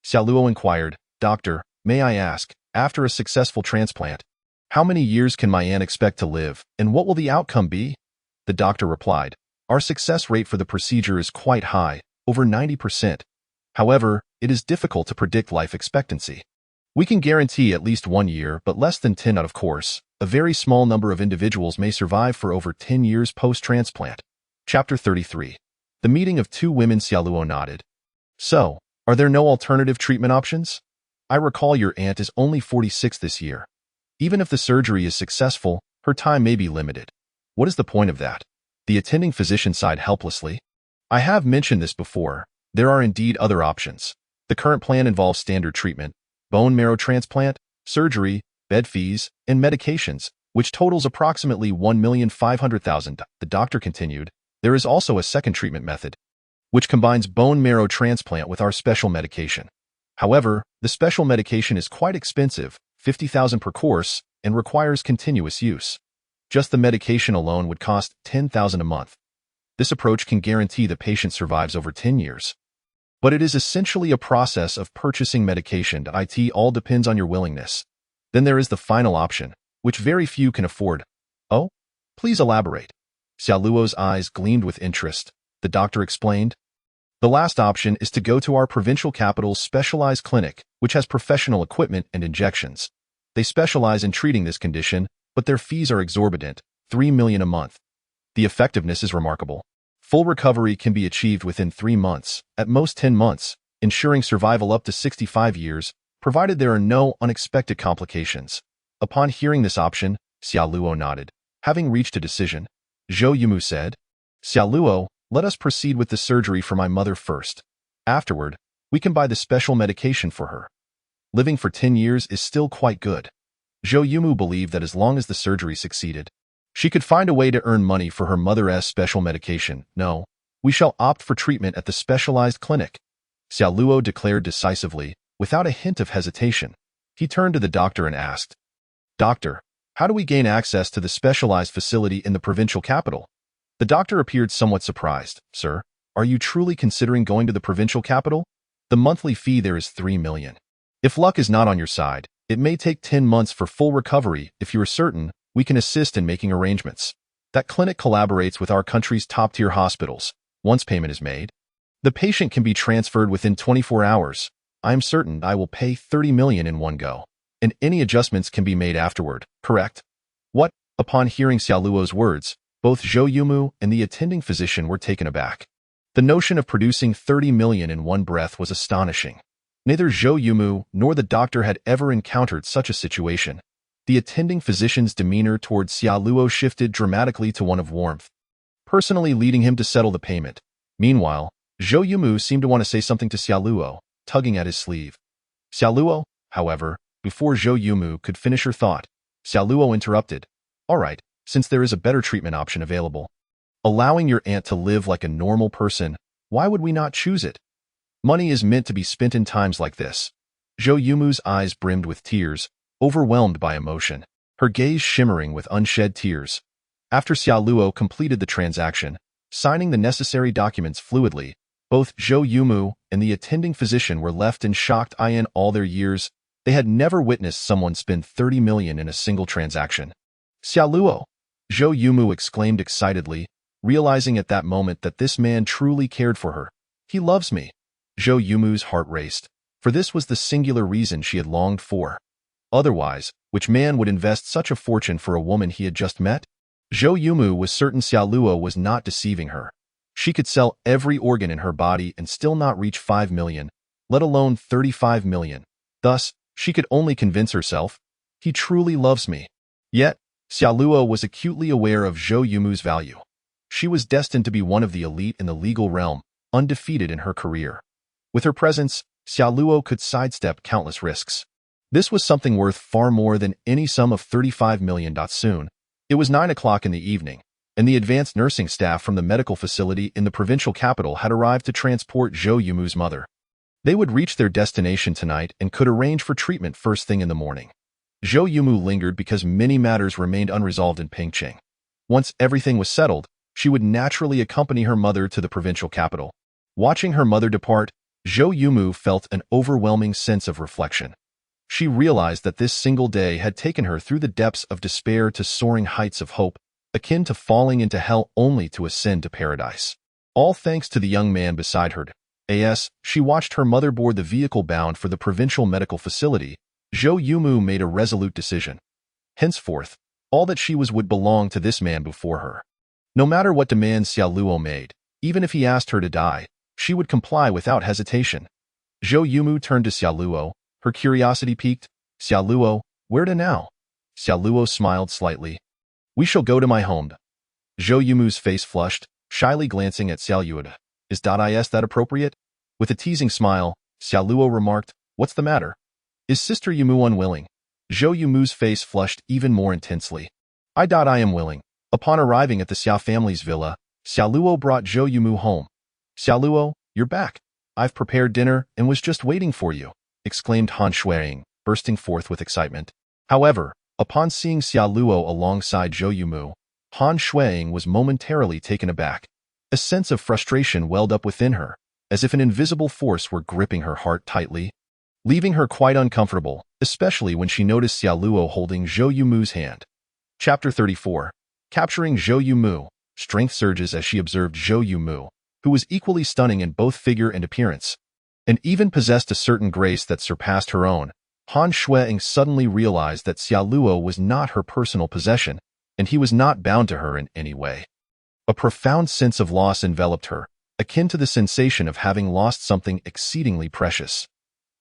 Xiaoluo inquired, "Doctor, may I ask, after a successful transplant, how many years can my aunt expect to live, and what will the outcome be?" The doctor replied, "Our success rate for the procedure is quite high, over 90%. However, it is difficult to predict life expectancy. We can guarantee at least 1 year, but less than 10 out of course. A very small number of individuals may survive for over 10 years post-transplant." Chapter 33. The meeting of two women. Xiaoluo nodded. "So, are there no alternative treatment options? I recall your aunt is only 46 this year. Even if the surgery is successful, her time may be limited. What is the point of that?" The attending physician sighed helplessly. "I have mentioned this before. There are indeed other options. The current plan involves standard treatment, bone marrow transplant, surgery, bed fees, and medications, which totals approximately 1,500,000. The doctor continued. "There is also a second treatment method, which combines bone marrow transplant with our special medication. However, the special medication is quite expensive, 50,000 per course, and requires continuous use. Just the medication alone would cost 10,000 a month. This approach can guarantee the patient survives over 10 years. But it is essentially a process of purchasing medication. It all depends on your willingness. Then there is the final option, which very few can afford." "Oh? Please elaborate." Xiaoluo's eyes gleamed with interest. The doctor explained. "The last option is to go to our provincial capital's specialized clinic, which has professional equipment and injections. They specialize in treating this condition, but their fees are exorbitant, 3 million a month. The effectiveness is remarkable. Full recovery can be achieved within 3 months, at most 10 months, ensuring survival up to 65 years, provided there are no unexpected complications." Upon hearing this option, Xiaoluo nodded. Having reached a decision, Zhou Yumu said, "Xiaoluo, let us proceed with the surgery for my mother first. Afterward, we can buy the special medication for her. Living for 10 years is still quite good." Zhou Yumu believed that as long as the surgery succeeded, she could find a way to earn money for her mother's special medication. "No, we shall opt for treatment at the specialized clinic," Xiaoluo declared decisively, without a hint of hesitation. He turned to the doctor and asked, "Doctor, how do we gain access to the specialized facility in the provincial capital?" The doctor appeared somewhat surprised. "Sir, are you truly considering going to the provincial capital? The monthly fee there is 3 million. If luck is not on your side, it may take 10 months for full recovery. If you are certain, we can assist in making arrangements. That clinic collaborates with our country's top-tier hospitals. Once payment is made, the patient can be transferred within 24 hours. I am certain I will pay 30 million in one go, and any adjustments can be made afterward, correct?" "What?" Upon hearing Xiaoluo's words, both Zhou Yumu and the attending physician were taken aback. The notion of producing 30 million in one breath was astonishing. Neither Zhou Yumu nor the doctor had ever encountered such a situation. The attending physician's demeanor towards Xiaoluo shifted dramatically to one of warmth, personally leading him to settle the payment. Meanwhile, Zhou Yumu seemed to want to say something to Xiaoluo, tugging at his sleeve. Xiaoluo, however, before Zhou Yumu could finish her thought, Xiaoluo interrupted. "All right, since there is a better treatment option available, allowing your aunt to live like a normal person, why would we not choose it? Money is meant to be spent in times like this." Zhou Yumu's eyes brimmed with tears, overwhelmed by emotion, her gaze shimmering with unshed tears. After Xiaoluo completed the transaction, signing the necessary documents fluidly, both Zhou Yumu and the attending physician were left in shocked. In all their years, they had never witnessed someone spend 30 million in a single transaction. "Xiaoluo!" Zhou Yumu exclaimed excitedly, realizing at that moment that this man truly cared for her. "He loves me." Zhou Yumu's heart raced, for this was the singular reason she had longed for. Otherwise, which man would invest such a fortune for a woman he had just met? Zhou Yumu was certain Xiaoluo was not deceiving her. She could sell every organ in her body and still not reach 5 million, let alone 35 million. Thus, she could only convince herself, he truly loves me. Yet, Xiaoluo was acutely aware of Zhou Yumu's value. She was destined to be one of the elite in the legal realm, undefeated in her career. With her presence, Xiaoluo could sidestep countless risks. This was something worth far more than any sum of 35 million. Soon, it was 9 o'clock in the evening, and the advanced nursing staff from the medical facility in the provincial capital had arrived to transport Zhou Yumu's mother. They would reach their destination tonight and could arrange for treatment first thing in the morning. Zhou Yumu lingered because many matters remained unresolved in Pingcheng. Once everything was settled, she would naturally accompany her mother to the provincial capital. Watching her mother depart, Zhou Yumu felt an overwhelming sense of reflection. She realized that this single day had taken her through the depths of despair to soaring heights of hope, akin to falling into hell only to ascend to paradise. All thanks to the young man beside her. As she watched her mother board the vehicle bound for the provincial medical facility, Zhou Yumu made a resolute decision. Henceforth, all that she was would belong to this man before her. No matter what demands Xia Luo made, even if he asked her to die, she would comply without hesitation. Zhou Yumu turned to Xia Luo, her curiosity piqued. Xia Luo, where to now? Xia Luo smiled slightly. We shall go to my home. Zhou Yumu's face flushed, shyly glancing at Xia Luo. Is that appropriate? With a teasing smile, Xia Luo remarked, what's the matter? Is Sister Yumu unwilling? Zhou Yumu's face flushed even more intensely. I am willing. Upon arriving at the Xia family's villa, Xia Luo brought Zhou Yumu home. Xia Luo, you're back. I've prepared dinner and was just waiting for you, exclaimed Han Shuiying, bursting forth with excitement. However, upon seeing Xia Luo alongside Zhou Yumu, Han Shuiying was momentarily taken aback. A sense of frustration welled up within her, as if an invisible force were gripping her heart tightly, leaving her quite uncomfortable, especially when she noticed Xia Luo holding Zhou Yumu's hand. Chapter 34. Capturing Zhou Yumu. Strength surges as she observed Zhou Yumu, who was equally stunning in both figure and appearance, and even possessed a certain grace that surpassed her own. Han Shuiying suddenly realized that Xia Luo was not her personal possession, and he was not bound to her in any way. A profound sense of loss enveloped her, akin to the sensation of having lost something exceedingly precious.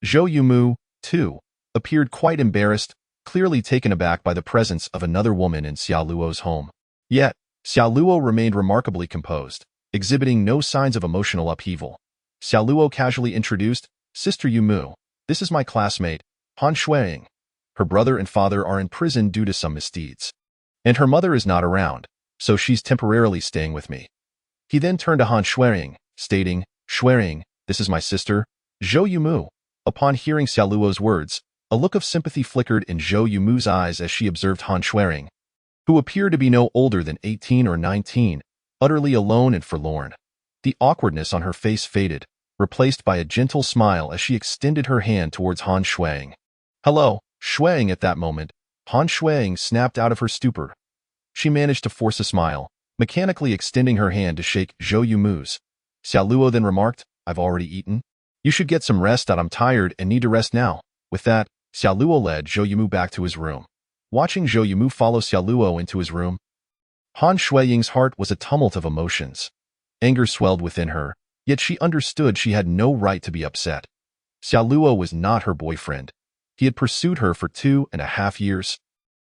Zhou Yumu, too, appeared quite embarrassed, clearly taken aback by the presence of another woman in Xia Luo's home. Yet, Xia Luo remained remarkably composed, exhibiting no signs of emotional upheaval. Xia Luo casually introduced, Sister Yumu, this is my classmate, Han Shuiying. Her brother and father are in prison due to some misdeeds, and her mother is not around, so she's temporarily staying with me. He then turned to Han Shuiying, stating, Shuiying, this is my sister, Zhou Yumu. Upon hearing Xia Luo's words, a look of sympathy flickered in Zhou Yumu's eyes as she observed Han Shuiying, who appeared to be no older than 18 or 19, utterly alone and forlorn. The awkwardness on her face faded, replaced by a gentle smile as she extended her hand towards Han Shuiying. Hello, Shuiying. At that moment, Han Shuiying snapped out of her stupor. She managed to force a smile, mechanically extending her hand to shake Zhou Yumu's. Xia Luo then remarked, I've already eaten. You should get some rest. I'm tired and need to rest now. With that, Xia Luo led Zhou Yumu back to his room. Watching Zhou Yumu follow Xia Luo into his room, Han Shuiying's heart was a tumult of emotions. Anger swelled within her, yet she understood she had no right to be upset. Xia Luo was not her boyfriend. He had pursued her for 2.5 years,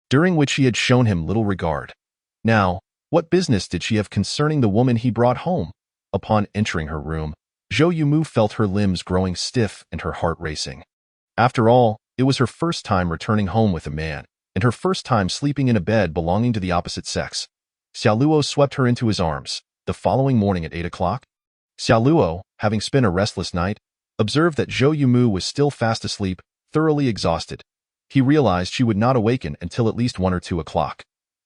during which she had shown him little regard. Now, what business did she have concerning the woman he brought home? Upon entering her room, Zhou Yumu felt her limbs growing stiff and her heart racing. After all, it was her first time returning home with a man, and her first time sleeping in a bed belonging to the opposite sex. Xia Luo swept her into his arms. The following morning at 8 o'clock, Xia Luo, having spent a restless night, observed that Zhou Yumu was still fast asleep, thoroughly exhausted. He realized she would not awaken until at least 1 or 2 o'clock.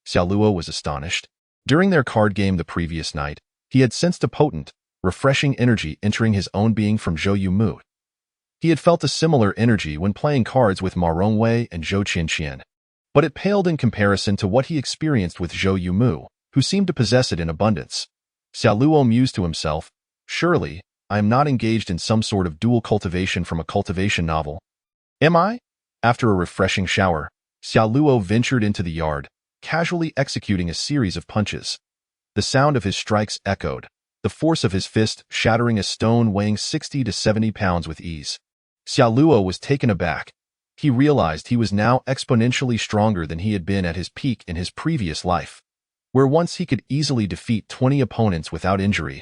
Xia Luo was astonished. During their card game the previous night, he had sensed a potent, refreshing energy entering his own being from Zhou Yumu. He had felt a similar energy when playing cards with Ma Rongwei and Zhou Qianqian, but it paled in comparison to what he experienced with Zhou Yumu, who seemed to possess it in abundance. Xia Luo mused to himself, surely, I am not engaged in some sort of dual cultivation from a cultivation novel. Am I? After a refreshing shower, Xia Luo ventured into the yard, casually executing a series of punches. The sound of his strikes echoed, the force of his fist shattering a stone weighing 60 to 70 pounds with ease. Xia Luo was taken aback. He realized he was now exponentially stronger than he had been at his peak in his previous life, where once he could easily defeat 20 opponents without injury.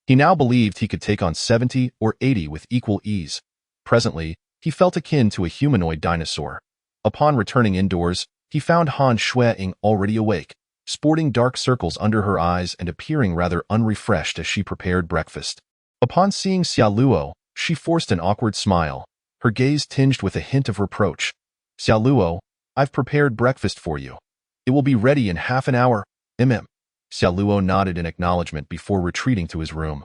He now believed he could take on 70 or 80 with equal ease. Presently, he felt akin to a humanoid dinosaur. Upon returning indoors, he found Han Shuiying already awake. sporting dark circles under her eyes and appearing rather unrefreshed as she prepared breakfast. Upon seeing Xia Luo, she forced an awkward smile, her gaze tinged with a hint of reproach. Xia Luo, I've prepared breakfast for you. It will be ready in half an hour. Xia Luo nodded in acknowledgement before retreating to his room.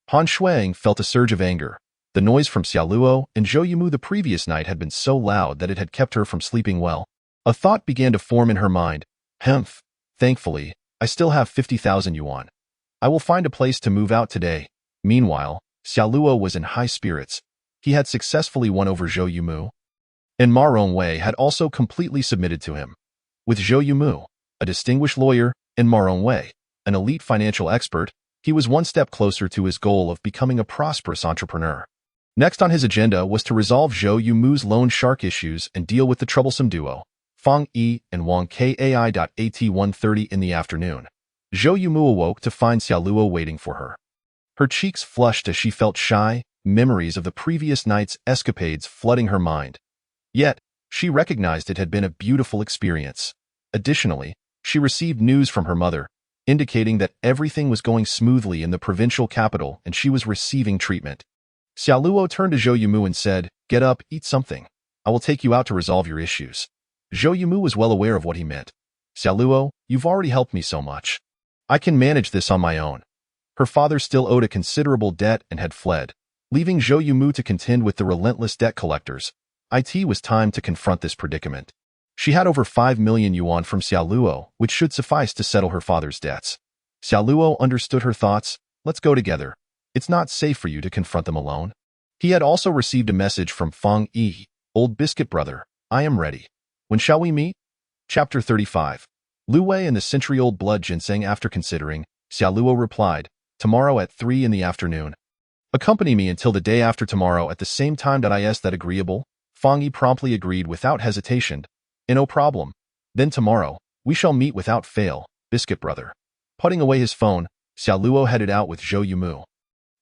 Han Shuang felt a surge of anger. The noise from Xia Luo and Zhou Yumu the previous night had been so loud that it had kept her from sleeping well. A thought began to form in her mind. Thankfully, I still have 50,000 yuan. I will find a place to move out today. Meanwhile, Xia Luo was in high spirits. He had successfully won over Zhou Yumu, and Ma Rongwei had also completely submitted to him. With Zhou Yumu, a distinguished lawyer, and Ma Rongwei, an elite financial expert, he was one step closer to his goal of becoming a prosperous entrepreneur. Next on his agenda was to resolve Zhou Yumu's loan shark issues and deal with the troublesome duo, Fang Yi and Wang Kai. At 1:30 in the afternoon, Zhou Yumu awoke to find Xia Luo waiting for her. Her cheeks flushed as she felt shy, memories of the previous night's escapades flooding her mind. Yet, she recognized it had been a beautiful experience. Additionally, she received news from her mother, indicating that everything was going smoothly in the provincial capital and she was receiving treatment. Xia Luo turned to Zhou Yumu and said, "Get up, eat something. I will take you out to resolve your issues." Zhou Yumu was well aware of what he meant. "Xia Luo, you've already helped me so much. I can manage this on my own." Her father still owed a considerable debt and had fled, leaving Zhou Yumu to contend with the relentless debt collectors. It was time to confront this predicament. She had over 5 million yuan from Xia Luo, which should suffice to settle her father's debts. Xia Luo understood her thoughts. "Let's go together. It's not safe for you to confront them alone." He had also received a message from Fang Yi, "Old biscuit brother, I am ready. When shall we meet?" Chapter 35. Lu Wei and the century-old blood ginseng. After considering, Xia Luo replied, "Tomorrow at 3 in the afternoon. Accompany me until the day after tomorrow at the same time. Is that agreeable?" Fang Yi promptly agreed without hesitation. "No problem. Then tomorrow, we shall meet without fail, biscuit brother." Putting away his phone, Xia Luo headed out with Zhou Yumu.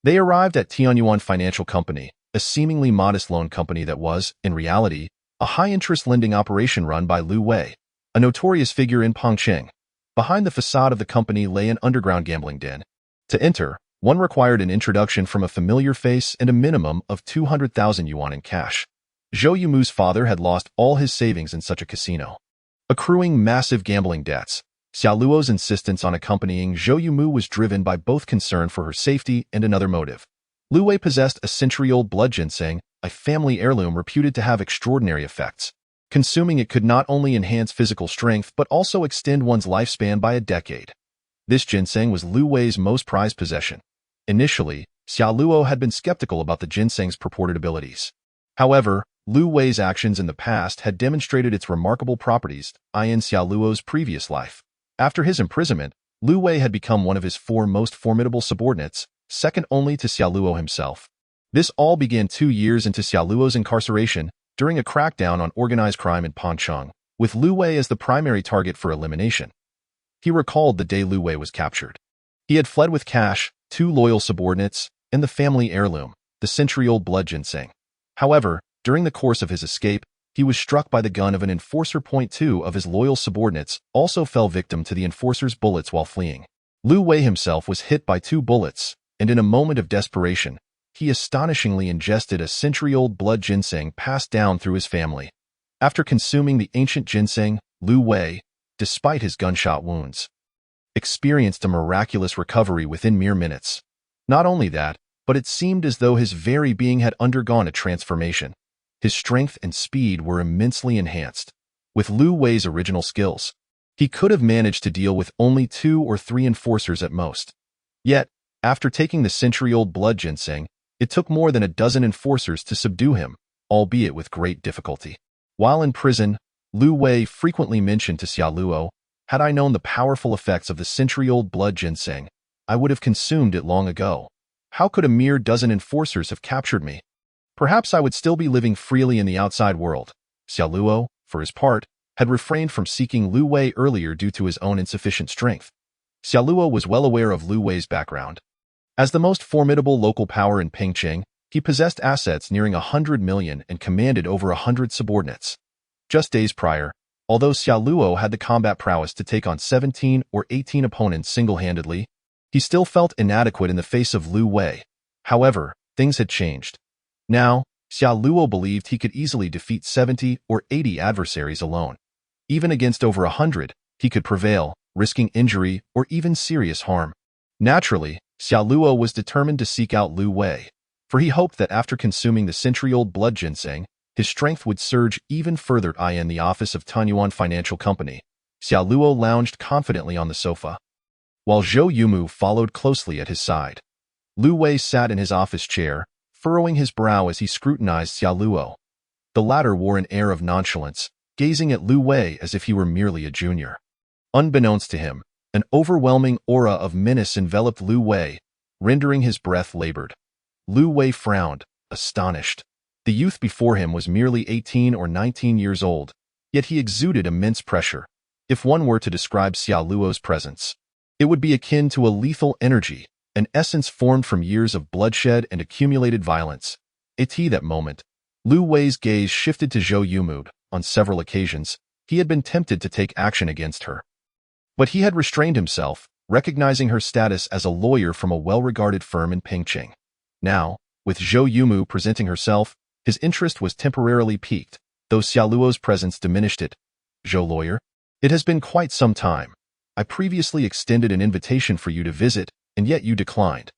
They arrived at Tianyuan Financial Company, a seemingly modest loan company that was, in reality, a high-interest lending operation run by Lu Wei, a notorious figure in Pengcheng. Behind the facade of the company lay an underground gambling den. To enter, one required an introduction from a familiar face and a minimum of 200,000 yuan in cash. Zhou Yumu's father had lost all his savings in such a casino, accruing massive gambling debts. Xia Luo's insistence on accompanying Zhou Yumu was driven by both concern for her safety and another motive. Lu Wei possessed a century-old blood ginseng, a family heirloom reputed to have extraordinary effects. Consuming it could not only enhance physical strength but also extend one's lifespan by a decade. This ginseng was Lu Wei's most prized possession. Initially, Xia Luo had been skeptical about the ginseng's purported abilities. However, Lu Wei's actions in the past had demonstrated its remarkable properties in Xia Luo's previous life. After his imprisonment, Lu Wei had become one of his 4 most formidable subordinates, second only to Xia Luo himself. This all began 2 years into Xia Luo's incarceration during a crackdown on organized crime in Pengcheng, with Lu Wei as the primary target for elimination. He recalled the day Lu Wei was captured. He had fled with cash, 2 loyal subordinates, and the family heirloom, the century-old blood ginseng. However, during the course of his escape, he was struck by the gun of an enforcer. 2 of his loyal subordinates also fell victim to the enforcer's bullets while fleeing. Lu Wei himself was hit by 2 bullets, and in a moment of desperation, he astonishingly ingested a century-old blood ginseng passed down through his family. After consuming the ancient ginseng, Lu Wei, despite his gunshot wounds, experienced a miraculous recovery within mere minutes. Not only that, but it seemed as though his very being had undergone a transformation. His strength and speed were immensely enhanced. With Lu Wei's original skills, he could have managed to deal with only 2 or 3 enforcers at most. Yet, after taking the century-old blood ginseng, it took more than a dozen enforcers to subdue him, albeit with great difficulty. While in prison, Lu Wei frequently mentioned to Xia Luo, "Had I known the powerful effects of the century-old blood ginseng, I would have consumed it long ago. How could a mere dozen enforcers have captured me? Perhaps I would still be living freely in the outside world." Xia Luo, for his part, had refrained from seeking Lu Wei earlier due to his own insufficient strength. Xia Luo was well aware of Lu Wei's background. As the most formidable local power in Pengcheng, he possessed assets nearing 100 million and commanded over 100 subordinates. Just days prior, Although Xiao Luo had the combat prowess to take on 17 or 18 opponents single-handedly, he still felt inadequate in the face of Lu Wei. However, things had changed. Now, Xiao Luo believed he could easily defeat 70 or 80 adversaries alone. Even against over 100, he could prevail, risking injury or even serious harm. Naturally, Xiao Luo was determined to seek out Lu Wei, for he hoped that after consuming the century-old blood ginseng, his strength would surge even further. In the office of Tanyuan Financial Company, Xiao Luo lounged confidently on the sofa, while Zhou Yumu followed closely at his side. Lu Wei sat in his office chair, furrowing his brow as he scrutinized Xiao Luo. The latter wore an air of nonchalance, gazing at Lu Wei as if he were merely a junior. Unbeknownst to him, an overwhelming aura of menace enveloped Lu Wei, rendering his breath labored. Lu Wei frowned, astonished. The youth before him was merely 18 or 19 years old, yet he exuded immense pressure. If one were to describe Xiao Luo's presence, it would be akin to a lethal energy, an essence formed from years of bloodshed and accumulated violence. At that moment, Lu Wei's gaze shifted to Zhou Yumu. On several occasions, he had been tempted to take action against her. But he had restrained himself, recognizing her status as a lawyer from a well-regarded firm in Pingqing. Now, with Zhou Yumu presenting herself, his interest was temporarily piqued, though Xiao Luo's presence diminished it. Zhou lawyer, it has been quite some time. I previously extended an invitation for you to visit, and yet you declined.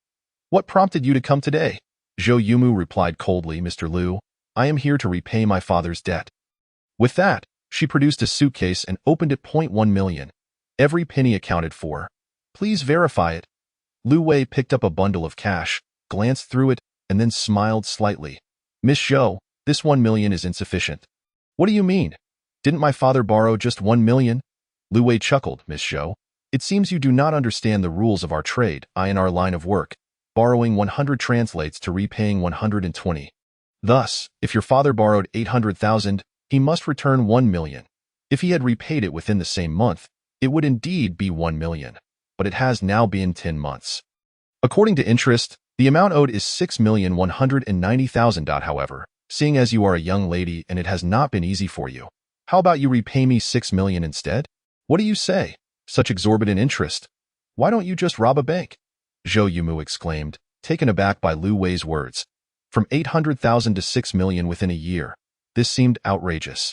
What prompted you to come today? Zhou Yumu replied coldly, Mr. Lu, I am here to repay my father's debt. With that, she produced a suitcase and opened it. 1 million. Every penny accounted for. Please verify it. Lu Wei picked up a bundle of cash, glanced through it, and then smiled slightly. Miss Zhou, this 1 million is insufficient. What do you mean? Didn't my father borrow just 1 million? Lu Wei chuckled, Miss Zhou. It seems you do not understand the rules of our trade. In our line of work, borrowing 100 translates to repaying 120. Thus, if your father borrowed 800,000, he must return 1 million. If he had repaid it within the same month, it would indeed be 1 million, but it has now been 10 months. According to interest, the amount owed is 6,190,000. However, seeing as you are a young lady and it has not been easy for you, how about you repay me 6 million instead? What do you say? Such exorbitant interest. Why don't you just rob a bank? Zhou Yumu exclaimed, taken aback by Lu Wei's words. From 800,000 to 6 million within a year. This seemed outrageous.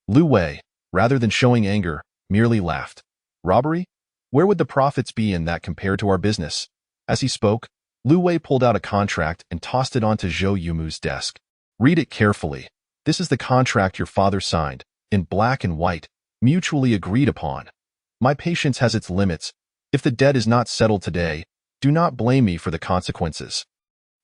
Lu Wei, rather than showing anger, merely laughed. Robbery? Where would the profits be in that compared to our business? As he spoke, Lu Wei pulled out a contract and tossed it onto Zhou Yumu's desk. Read it carefully. This is the contract your father signed, in black and white, mutually agreed upon. My patience has its limits. If the debt is not settled today, do not blame me for the consequences.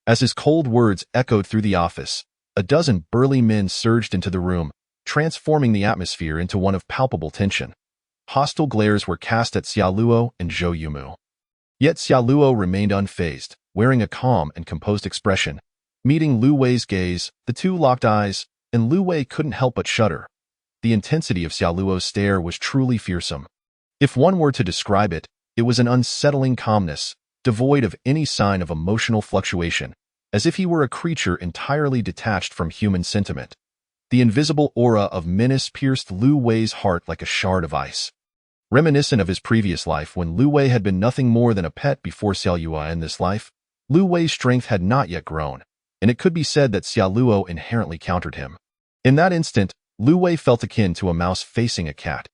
As his cold words echoed through the office, a dozen burly men surged into the room, transforming the atmosphere into one of palpable tension. Hostile glares were cast at Xiao Luo and Zhou Yumu. Yet Xiao Luo remained unfazed, wearing a calm and composed expression. Meeting Lu Wei's gaze, the two locked eyes, and Lu Wei couldn't help but shudder. The intensity of Xiao Luo's stare was truly fearsome. If one were to describe it, it was an unsettling calmness, devoid of any sign of emotional fluctuation, as if he were a creature entirely detached from human sentiment. The invisible aura of menace pierced Lu Wei's heart like a shard of ice. Reminiscent of his previous life when Lu Wei had been nothing more than a pet before Xiao Luo in this life, Lu Wei's strength had not yet grown, and it could be said that Xiao Luo inherently countered him. In that instant, Lu Wei felt akin to a mouse facing a cat.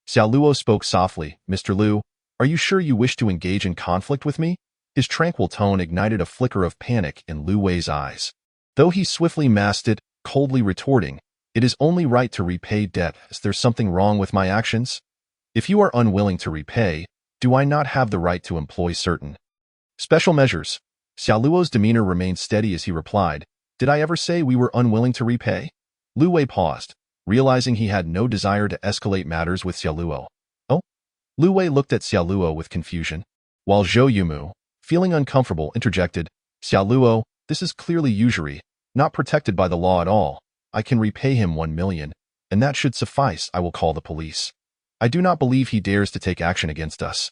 Xiao Luo spoke softly, Mr. Lu, are you sure you wish to engage in conflict with me? His tranquil tone ignited a flicker of panic in Lu Wei's eyes. Though he swiftly masked it, coldly retorting, it is only right to repay debt. Is there something wrong with my actions? If you are unwilling to repay, do I not have the right to employ certain special measures? Xiao Luo's demeanor remained steady as he replied, did I ever say we were unwilling to repay? Lu Wei paused, realizing he had no desire to escalate matters with Xiao Luo. Oh? Lu Wei looked at Xiao Luo with confusion, while Zhou Yumu, feeling uncomfortable, interjected, Xiao Luo, this is clearly usury, not protected by the law at all. I can repay him 1 million, and that should suffice. I will call the police. I do not believe he dares to take action against us.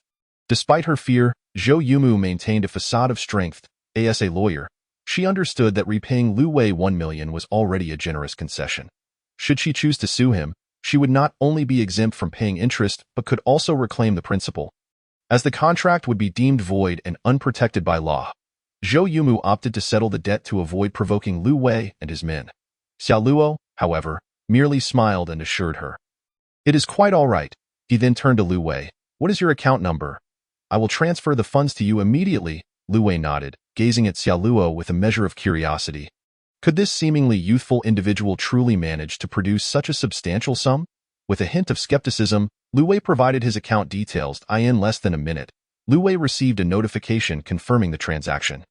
Despite her fear, Zhou Yumu maintained a facade of strength. As a lawyer, she understood that repaying Lu Wei 1 million was already a generous concession. Should she choose to sue him, She would not only be exempt from paying interest, but could also reclaim the principal, as the contract would be deemed void and unprotected by law. Zhou Yumu opted to settle the debt to avoid provoking Lu Wei and his men. Xiao Luo, however, merely smiled and assured her. "It is quite all right." He then turned to Lu Wei. "What is your account number? I will transfer the funds to you immediately." Lu Wei nodded, gazing at Xiao Luo with a measure of curiosity. Could this seemingly youthful individual truly manage to produce such a substantial sum? With a hint of skepticism, Lu Wei provided his account details. In less than a minute, Lu Wei received a notification confirming the transaction.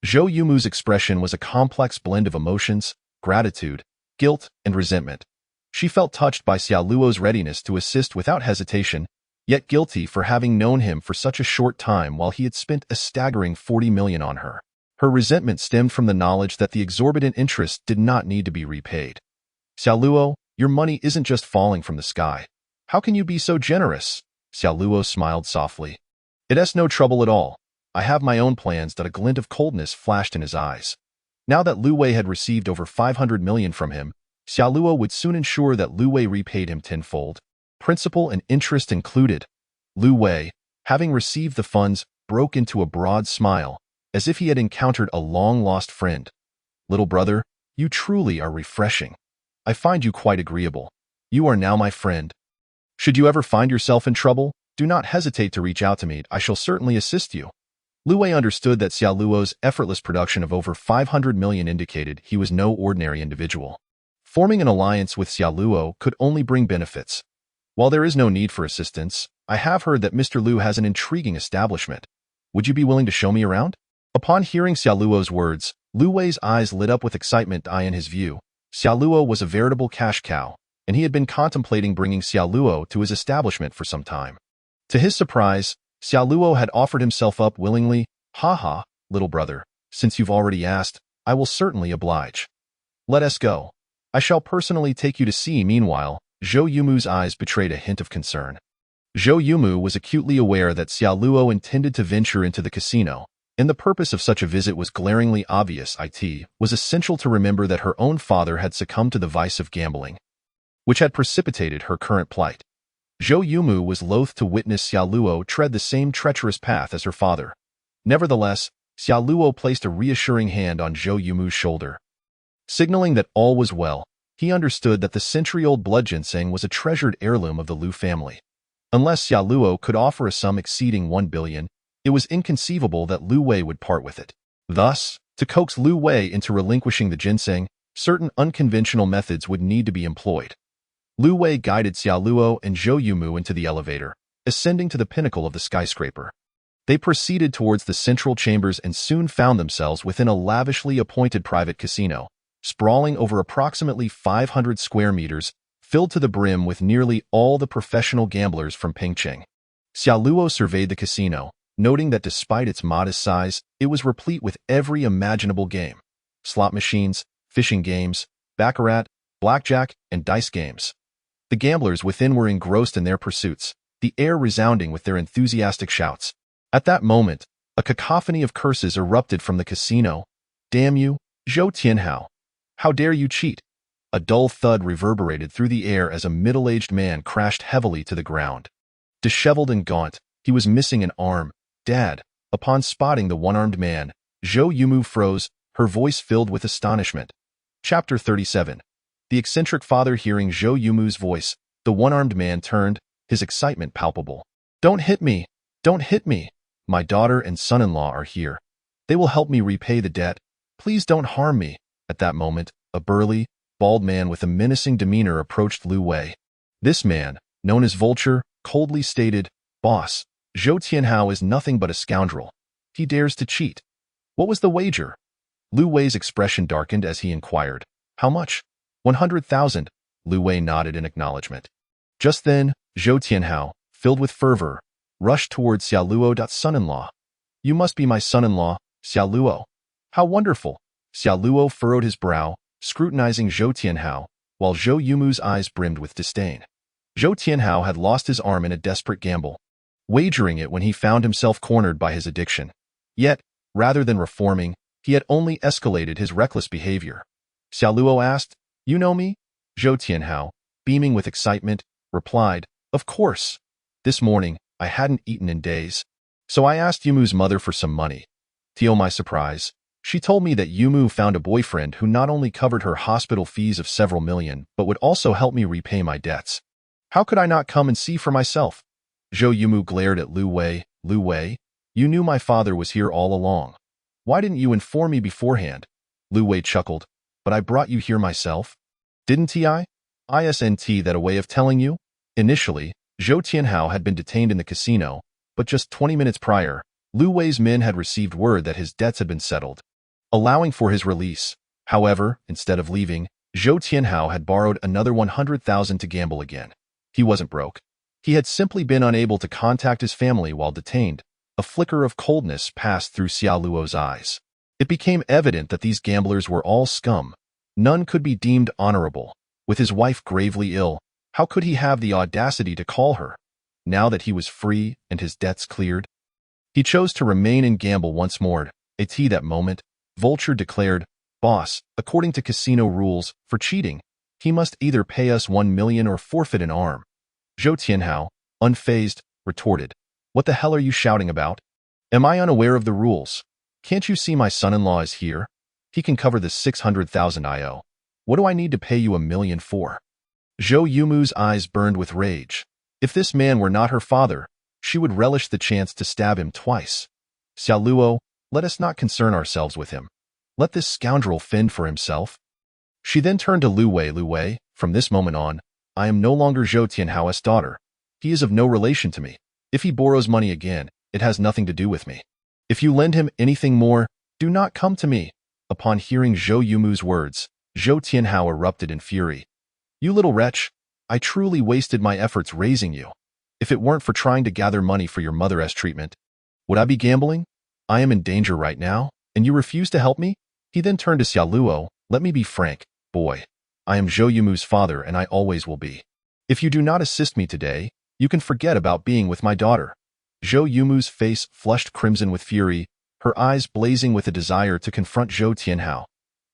Zhou Yumu's expression was a complex blend of emotions, gratitude, guilt, and resentment. She felt touched by Xiao Luo's readiness to assist without hesitation, yet guilty for having known him for such a short time while he had spent a staggering 40 million on her. Her resentment stemmed from the knowledge that the exorbitant interest did not need to be repaid. "Xiao Luo, your money isn't just falling from the sky. How can you be so generous?" Xiao Luo smiled softly. "It's no trouble at all. I have my own plans." A glint of coldness flashed in his eyes. Now that Lu Wei had received over 500 million from him, Xiao Luo would soon ensure that Lu Wei repaid him tenfold, principal and interest included. Lu Wei, having received the funds, broke into a broad smile, as if he had encountered a long-lost friend. "Little brother, you truly are refreshing. I find you quite agreeable. You are now my friend. Should you ever find yourself in trouble, do not hesitate to reach out to me. I shall certainly assist you." Lu Wei understood that Xiao Luo's effortless production of over 500 million indicated he was no ordinary individual. Forming an alliance with Xiao Luo could only bring benefits. "While there is no need for assistance, I have heard that Mr. Lu has an intriguing establishment. Would you be willing to show me around?" Upon hearing Xiao Luo's words, Lu Wei's eyes lit up with excitement. In his view, Xiao Luo was a veritable cash cow, and he had been contemplating bringing Xiao Luo to his establishment for some time. To his surprise, Xiao Luo had offered himself up willingly. "Haha, little brother, since you've already asked, I will certainly oblige. Let us go. I shall personally take you to see." Meanwhile, Zhou Yumu's eyes betrayed a hint of concern. Zhou Yumu was acutely aware that Xiao Luo intended to venture into the casino, and the purpose of such a visit was glaringly obvious. It was essential to remember that her own father had succumbed to the vice of gambling, which had precipitated her current plight. Zhou Yumu was loath to witness Xiao Luo tread the same treacherous path as her father. Nevertheless, Xiao Luo placed a reassuring hand on Zhou Yumu's shoulder, signaling that all was well. He understood that the century-old blood ginseng was a treasured heirloom of the Lu family. Unless Xiao Luo could offer a sum exceeding 1 billion, it was inconceivable that Lu Wei would part with it. Thus, to coax Lu Wei into relinquishing the ginseng, certain unconventional methods would need to be employed. Lu Wei guided Xiao Luo and Zhou Yumu into the elevator, ascending to the pinnacle of the skyscraper. They proceeded towards the central chambers and soon found themselves within a lavishly appointed private casino, sprawling over approximately 500 square meters, filled to the brim with nearly all the professional gamblers from Pengcheng. Xiao Luo surveyed the casino, noting that despite its modest size, it was replete with every imaginable game: slot machines, fishing games, baccarat, blackjack, and dice games. The gamblers within were engrossed in their pursuits, the air resounding with their enthusiastic shouts. At that moment, a cacophony of curses erupted from the casino. "Damn you, Zhou Tianhao! How dare you cheat!" A dull thud reverberated through the air as a middle-aged man crashed heavily to the ground. Disheveled and gaunt, he was missing an arm. "Dad!" Upon spotting the one-armed man, Zhou Yumu froze, her voice filled with astonishment. Chapter 37. The eccentric father hearing Zhou Yumu's voice, the one-armed man turned, his excitement palpable. "Don't hit me! Don't hit me! My daughter and son-in-law are here. They will help me repay the debt. Please don't harm me." At that moment, a burly, bald man with a menacing demeanor approached Lu Wei. This man, known as Vulture, coldly stated, "Boss, Zhou Tianhao is nothing but a scoundrel. He dares to cheat. What was the wager?" Lu Wei's expression darkened as he inquired, "How much?" 100,000. Lu Wei nodded in acknowledgement. Just then, Zhou Tianhao, filled with fervor, rushed towards Xiao Luo. "Son-in-law. You must be my son-in-law, Xiao Luo. How wonderful!" Xiao Luo furrowed his brow, scrutinizing Zhou Tianhao, while Zhou Yumu's eyes brimmed with disdain. Zhou Tianhao had lost his arm in a desperate gamble, wagering it when he found himself cornered by his addiction. Yet, rather than reforming, he had only escalated his reckless behavior. Xiao Luo asked, "You know me?" Zhou Tianhao, beaming with excitement, replied, "Of course. This morning, I hadn't eaten in days. So I asked Yumu's mother for some money. To my surprise, she told me that Yumu found a boyfriend who not only covered her hospital fees of several million, but would also help me repay my debts. How could I not come and see for myself?" Zhou Yumu glared at Lu Wei. "Lu Wei, you knew my father was here all along. Why didn't you inform me beforehand?" Lu Wei chuckled. "But I brought you here myself. Didn't I? Isn't that a way of telling you?" Initially, Zhou Tianhao had been detained in the casino, but just 20 minutes prior, Lu Wei's men had received word that his debts had been settled, allowing for his release. However, instead of leaving, Zhou Tianhao had borrowed another 100,000 to gamble again. He wasn't broke. He had simply been unable to contact his family while detained. A flicker of coldness passed through Xia Luo's eyes. It became evident that these gamblers were all scum. None could be deemed honorable. With his wife gravely ill, how could he have the audacity to call her? Now that he was free and his debts cleared, he chose to remain and gamble once more. At that moment, Vulture declared, "Boss, according to casino rules, for cheating, he must either pay us 1 million or forfeit an arm." Zhou Tianhao, unfazed, retorted, "What the hell are you shouting about? Am I unaware of the rules? Can't you see my son-in-law is here? He can cover the 600,000 I owe. What do I need to pay you 1 million for?" Zhou Yumu's eyes burned with rage. If this man were not her father, she would relish the chance to stab him twice. "Xia Luo, let us not concern ourselves with him. Let this scoundrel fend for himself." She then turned to Lu Wei. "Lu Wei, from this moment on, I am no longer Zhou Tianhao's daughter. He is of no relation to me. If he borrows money again, it has nothing to do with me. If you lend him anything more, do not come to me." Upon hearing Zhou Yumu's words, Zhou Tianhao erupted in fury. "You little wretch, I truly wasted my efforts raising you. If it weren't for trying to gather money for your mother's treatment, would I be gambling? I am in danger right now, and you refuse to help me?" He then turned to Xia Luo. "Let me be frank, boy. I am Zhou Yumu's father, and I always will be. If you do not assist me today, you can forget about being with my daughter." Zhou Yumu's face flushed crimson with fury, her eyes blazing with a desire to confront Zhou Tianhao.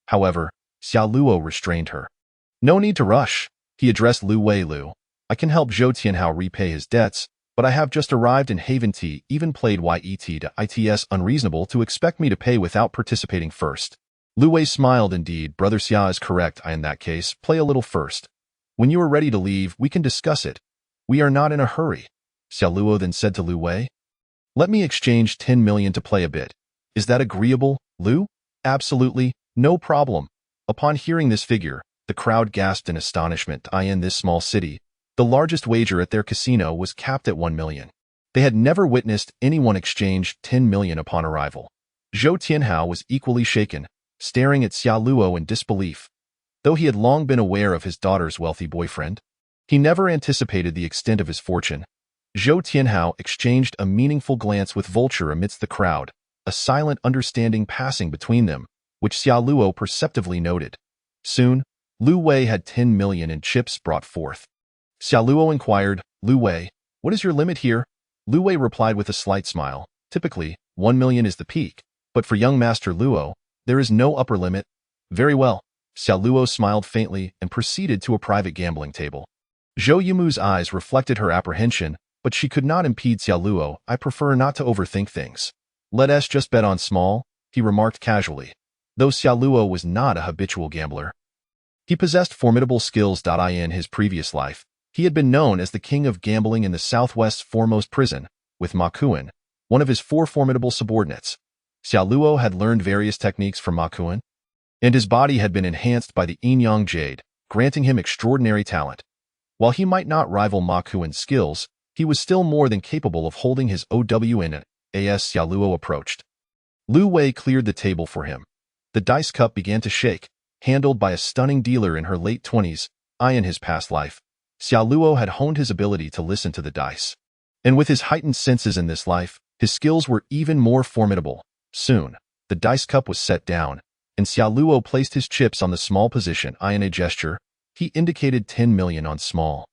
However, Xia Luo restrained her. "No need to rush," he addressed Lu Wei. "Lu, I can help Zhou Tianhao repay his debts, but I have just arrived in Haven T, even played YET to ITS unreasonable to expect me to pay without participating first." Lu Wei smiled. "Indeed, Brother Xia is correct. In that case, play a little first. When you are ready to leave, we can discuss it. We are not in a hurry." Xia Luo then said to Lu Wei, "Let me exchange 10 million to play a bit. Is that agreeable, Lu?" "Absolutely, no problem." Upon hearing this figure, the crowd gasped in astonishment. In this small city, the largest wager at their casino was capped at 1 million. They had never witnessed anyone exchange 10 million upon arrival. Zhou Tianhao was equally shaken, staring at Xia Luo in disbelief. Though he had long been aware of his daughter's wealthy boyfriend, he never anticipated the extent of his fortune. Zhou Tianhao exchanged a meaningful glance with Vulture amidst the crowd, a silent understanding passing between them, which Xia Luo perceptively noted. Soon, Lu Wei had 10 million in chips brought forth. Xia Luo inquired, "Lu Wei, what is your limit here?" Lu Wei replied with a slight smile, "Typically, 1 million is the peak, but for young Master Luo, there is no upper limit." "Very well." Xia Luo smiled faintly and proceeded to a private gambling table. Zhou Yumu's eyes reflected her apprehension, but she could not impede Xia Luo. "I prefer not to overthink things. Let us just bet on small," he remarked casually. Though Xia Luo was not a habitual gambler, he possessed formidable skills. In his previous life, he had been known as the king of gambling in the Southwest's foremost prison, with Ma Kuan, one of his 4 formidable subordinates. Xia Luo had learned various techniques from Ma Kuan, and his body had been enhanced by the Yin Yang Jade, granting him extraordinary talent. While he might not rival Ma Kuan's skills, he was still more than capable of holding his OWN as Xia Luo approached. Lu Wei cleared the table for him. The dice cup began to shake, handled by a stunning dealer in her late 20s. In his past life, Xia Luo had honed his ability to listen to the dice. And with his heightened senses in this life, his skills were even more formidable. Soon, the dice cup was set down, and Xia Luo placed his chips on the small position. In a gesture, he indicated 10 million on small.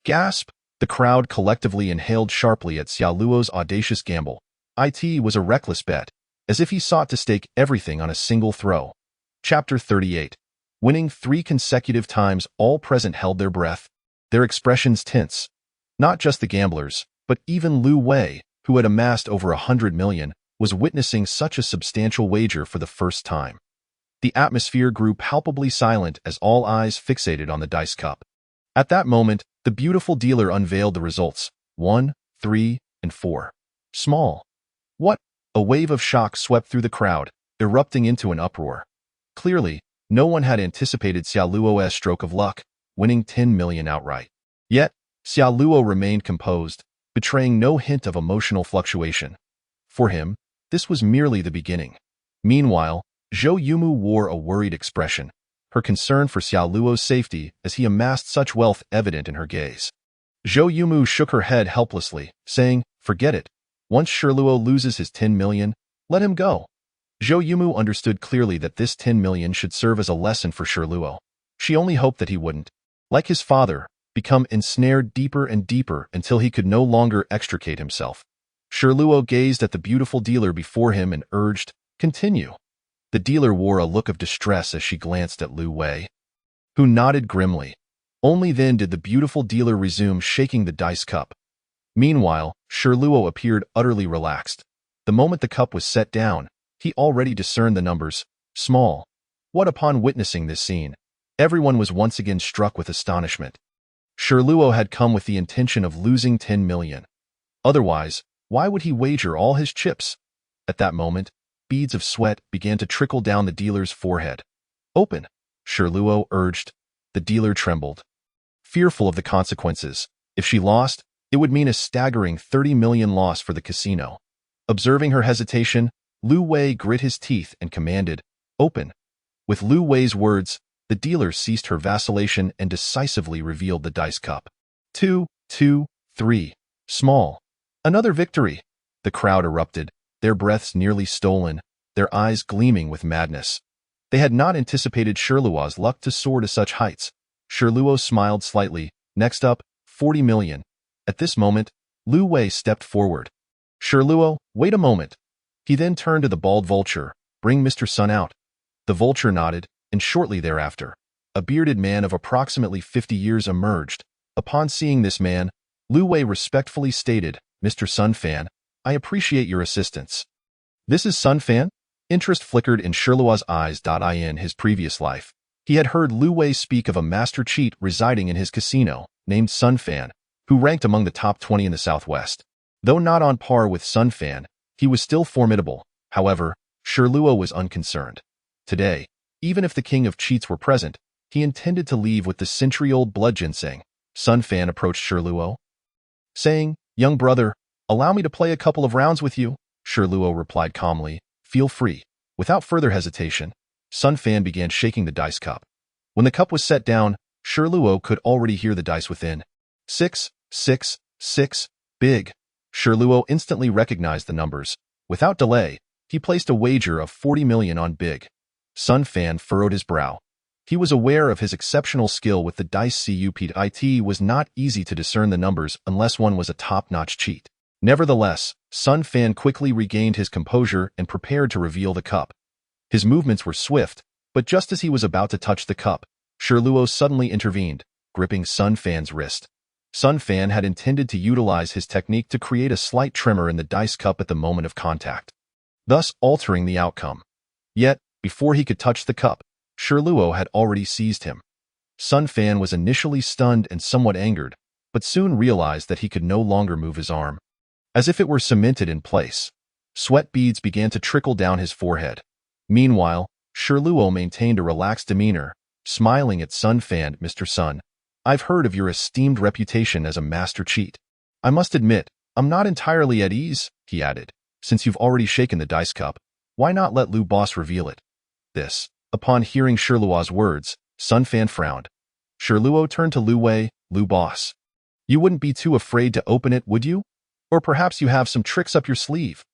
Gasp! The crowd collectively inhaled sharply at Xia Luo's audacious gamble. It was a reckless bet, as if he sought to stake everything on a single throw. Chapter 38. Winning 3 consecutive times, all present held their breath. their expressions tense. Not just the gamblers, but even Lu Wei, who had amassed over 100 million, was witnessing such a substantial wager for the first time. The atmosphere grew palpably silent as all eyes fixated on the dice cup. At that moment, the beautiful dealer unveiled the results: 1, 3, and 4. Small. What? A wave of shock swept through the crowd, erupting into an uproar. Clearly, no one had anticipated Xiao Luo's stroke of luck, winning 10 million outright. Yet, Xiao Luo remained composed, betraying no hint of emotional fluctuation. For him, this was merely the beginning. Meanwhile, Zhou Yumu wore a worried expression, her concern for Xiao Luo's safety as he amassed such wealth evident in her gaze. Zhou Yumu shook her head helplessly, saying, "Forget it. Once Luo loses his 10 million, let him go." Zhou Yumu understood clearly that this 10 million should serve as a lesson for Luo. She only hoped that he wouldn't, like his father, become ensnared deeper and deeper until he could no longer extricate himself. Luo gazed at the beautiful dealer before him and urged, "Continue." The dealer wore a look of distress as she glanced at Lu Wei, who nodded grimly. Only then did the beautiful dealer resume shaking the dice cup. Meanwhile, Luo appeared utterly relaxed. The moment the cup was set down, he already discerned the numbers: small. What? Upon witnessing this scene, everyone was once again struck with astonishment. Luo had come with the intention of losing 10 million. Otherwise, why would he wager all his chips? At that moment, beads of sweat began to trickle down the dealer's forehead. "Open," Luo urged. The dealer trembled, fearful of the consequences. If she lost, it would mean a staggering 30 million loss for the casino. Observing her hesitation, Lu Wei grit his teeth and commanded, "Open." With Lu Wei's words, the dealer ceased her vacillation and decisively revealed the dice cup. 2, 2, 3. Small. Another victory. The crowd erupted, their breaths nearly stolen, their eyes gleaming with madness. They had not anticipated Luo's luck to soar to such heights. Luo smiled slightly. Next up, 40 million. At this moment, Lu Wei stepped forward. "Luo, wait a moment." He then turned to the bald vulture. "Bring Mr. Sun out." The vulture nodded, and shortly thereafter, a bearded man of approximately 50 years emerged. Upon seeing this man, Lu Wei respectfully stated, "Mr. Sun Fan, I appreciate your assistance." This is Sun Fan? Interest flickered in Luo's eyes. In his previous life, he had heard Lu Wei speak of a master cheat residing in his casino, named Sun Fan, who ranked among the top 20 in the Southwest. Though not on par with Sun Fan, he was still formidable. However, Luo was unconcerned. Today, even if the king of cheats were present, he intended to leave with the century-old blood ginseng. Sun Fan approached Luo, saying, "Young brother, allow me to play a couple of rounds with you." Luo replied calmly, "Feel free." Without further hesitation, Sun Fan began shaking the dice cup. When the cup was set down, Luo could already hear the dice within. 6, 6, 6, big. Luo instantly recognized the numbers. Without delay, he placed a wager of 40 million on big. Sun Fan furrowed his brow. He was aware of his exceptional skill with the dice cup. It was not easy to discern the numbers unless one was a top-notch cheat. Nevertheless, Sun Fan quickly regained his composure and prepared to reveal the cup. His movements were swift, but just as he was about to touch the cup, Luo suddenly intervened, gripping Sun Fan's wrist. Sun Fan had intended to utilize his technique to create a slight tremor in the dice cup at the moment of contact, thus altering the outcome. Yet, before he could touch the cup, Luo had already seized him. Sun Fan was initially stunned and somewhat angered, but soon realized that he could no longer move his arm. As if it were cemented in place, sweat beads began to trickle down his forehead. Meanwhile, Luo maintained a relaxed demeanor, smiling at Sun Fan. "Mr. Sun, I've heard of your esteemed reputation as a master cheat. I must admit, I'm not entirely at ease," he added. "Since you've already shaken the dice cup, why not let Lu Boss reveal it?" Upon hearing Luo's words, Sun Fan frowned. Luo turned to Lu Wei. "Lu Boss, you wouldn't be too afraid to open it, would you? Or perhaps you have some tricks up your sleeve?"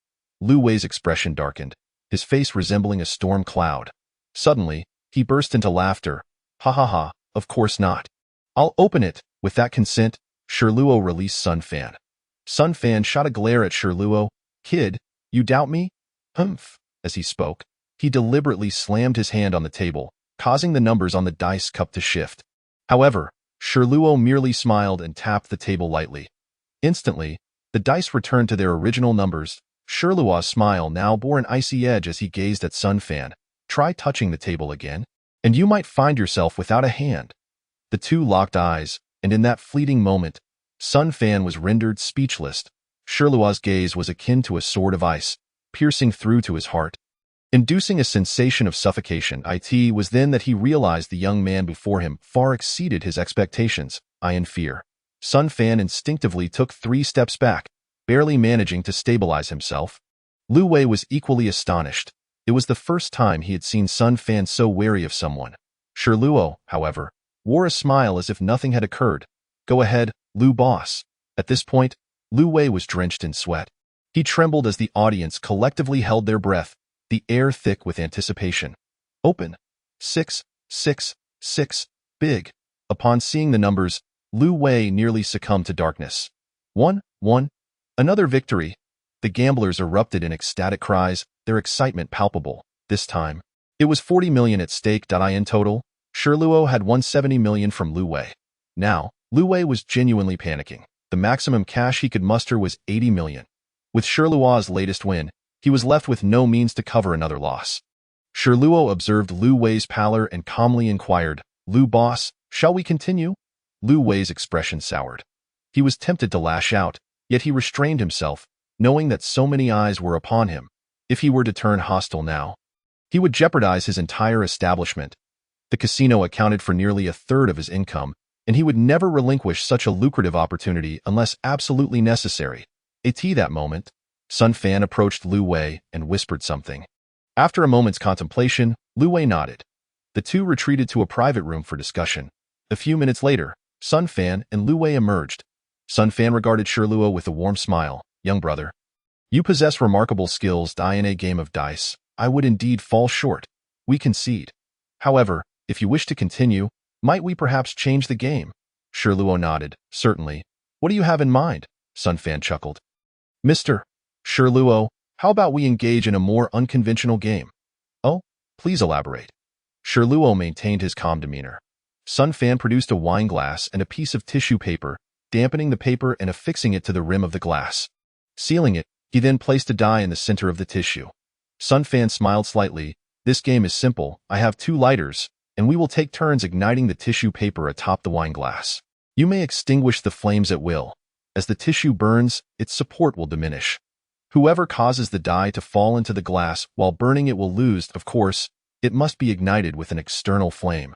Lu Wei's expression darkened, his face resembling a storm cloud. Suddenly, he burst into laughter. "Ha ha ha, of course not. I'll open it." With that consent, Luo released Sun Fan. Sun Fan shot a glare at Luo. "Kid, you doubt me?" "Humph." As he spoke, he deliberately slammed his hand on the table, causing the numbers on the dice cup to shift. However, Shirluo merely smiled and tapped the table lightly. Instantly, the dice returned to their original numbers. Shirluo's smile now bore an icy edge as he gazed at Sun Fan. Try touching the table again, and you might find yourself without a hand. The two locked eyes, and in that fleeting moment, Sun Fan was rendered speechless. Shirluo's gaze was akin to a sword of ice, piercing through to his heart, inducing a sensation of suffocation. It was then that he realized the young man before him far exceeded his expectations. In fear, Sun Fan instinctively took 3 steps back, barely managing to stabilize himself. Lu Wei was equally astonished. It was the first time he had seen Sun Fan so wary of someone. Shirluo, however, wore a smile as if nothing had occurred. Go ahead, Lu boss. At this point, Lu Wei was drenched in sweat. He trembled as the audience collectively held their breath, the air thick with anticipation. Open. 6, 6, 6, big. Upon seeing the numbers, Lu Wei nearly succumbed to darkness. 1, 1. Another victory. The gamblers erupted in ecstatic cries, their excitement palpable. This time, it was 40 million at stake. In total, Shirluo had 170 million from Lu Wei. Now, Lu Wei was genuinely panicking. The maximum cash he could muster was 80 million. With Shirluo's latest win, he was left with no means to cover another loss. Shirluo observed Lu Wei's pallor and calmly inquired, Lu boss, shall we continue? Lu Wei's expression soured. He was tempted to lash out, yet he restrained himself, knowing that so many eyes were upon him. If he were to turn hostile now, he would jeopardize his entire establishment. The casino accounted for nearly a third of his income, and he would never relinquish such a lucrative opportunity unless absolutely necessary. At that moment, Sun Fan approached Lu Wei and whispered something. After a moment's contemplation, Lu Wei nodded. The two retreated to a private room for discussion. A few minutes later, Sun Fan and Lu Wei emerged. Sun Fan regarded Shirluo with a warm smile. Young brother, you possess remarkable skills. In a game of dice, I would indeed fall short. We concede. However, if you wish to continue, might we perhaps change the game? Shirluo nodded. Certainly. What do you have in mind? Sun Fan chuckled. Mr. Shirluo, how about we engage in a more unconventional game? Oh, please elaborate. Shirluo maintained his calm demeanor. Sun Fan produced a wine glass and a piece of tissue paper, dampening the paper and affixing it to the rim of the glass. Sealing it, he then placed a die in the center of the tissue. Sun Fan smiled slightly. This game is simple. I have 2 lighters, and we will take turns igniting the tissue paper atop the wine glass. You may extinguish the flames at will. As the tissue burns, its support will diminish. Whoever causes the die to fall into the glass while burning it will lose. Of course, it must be ignited with an external flame,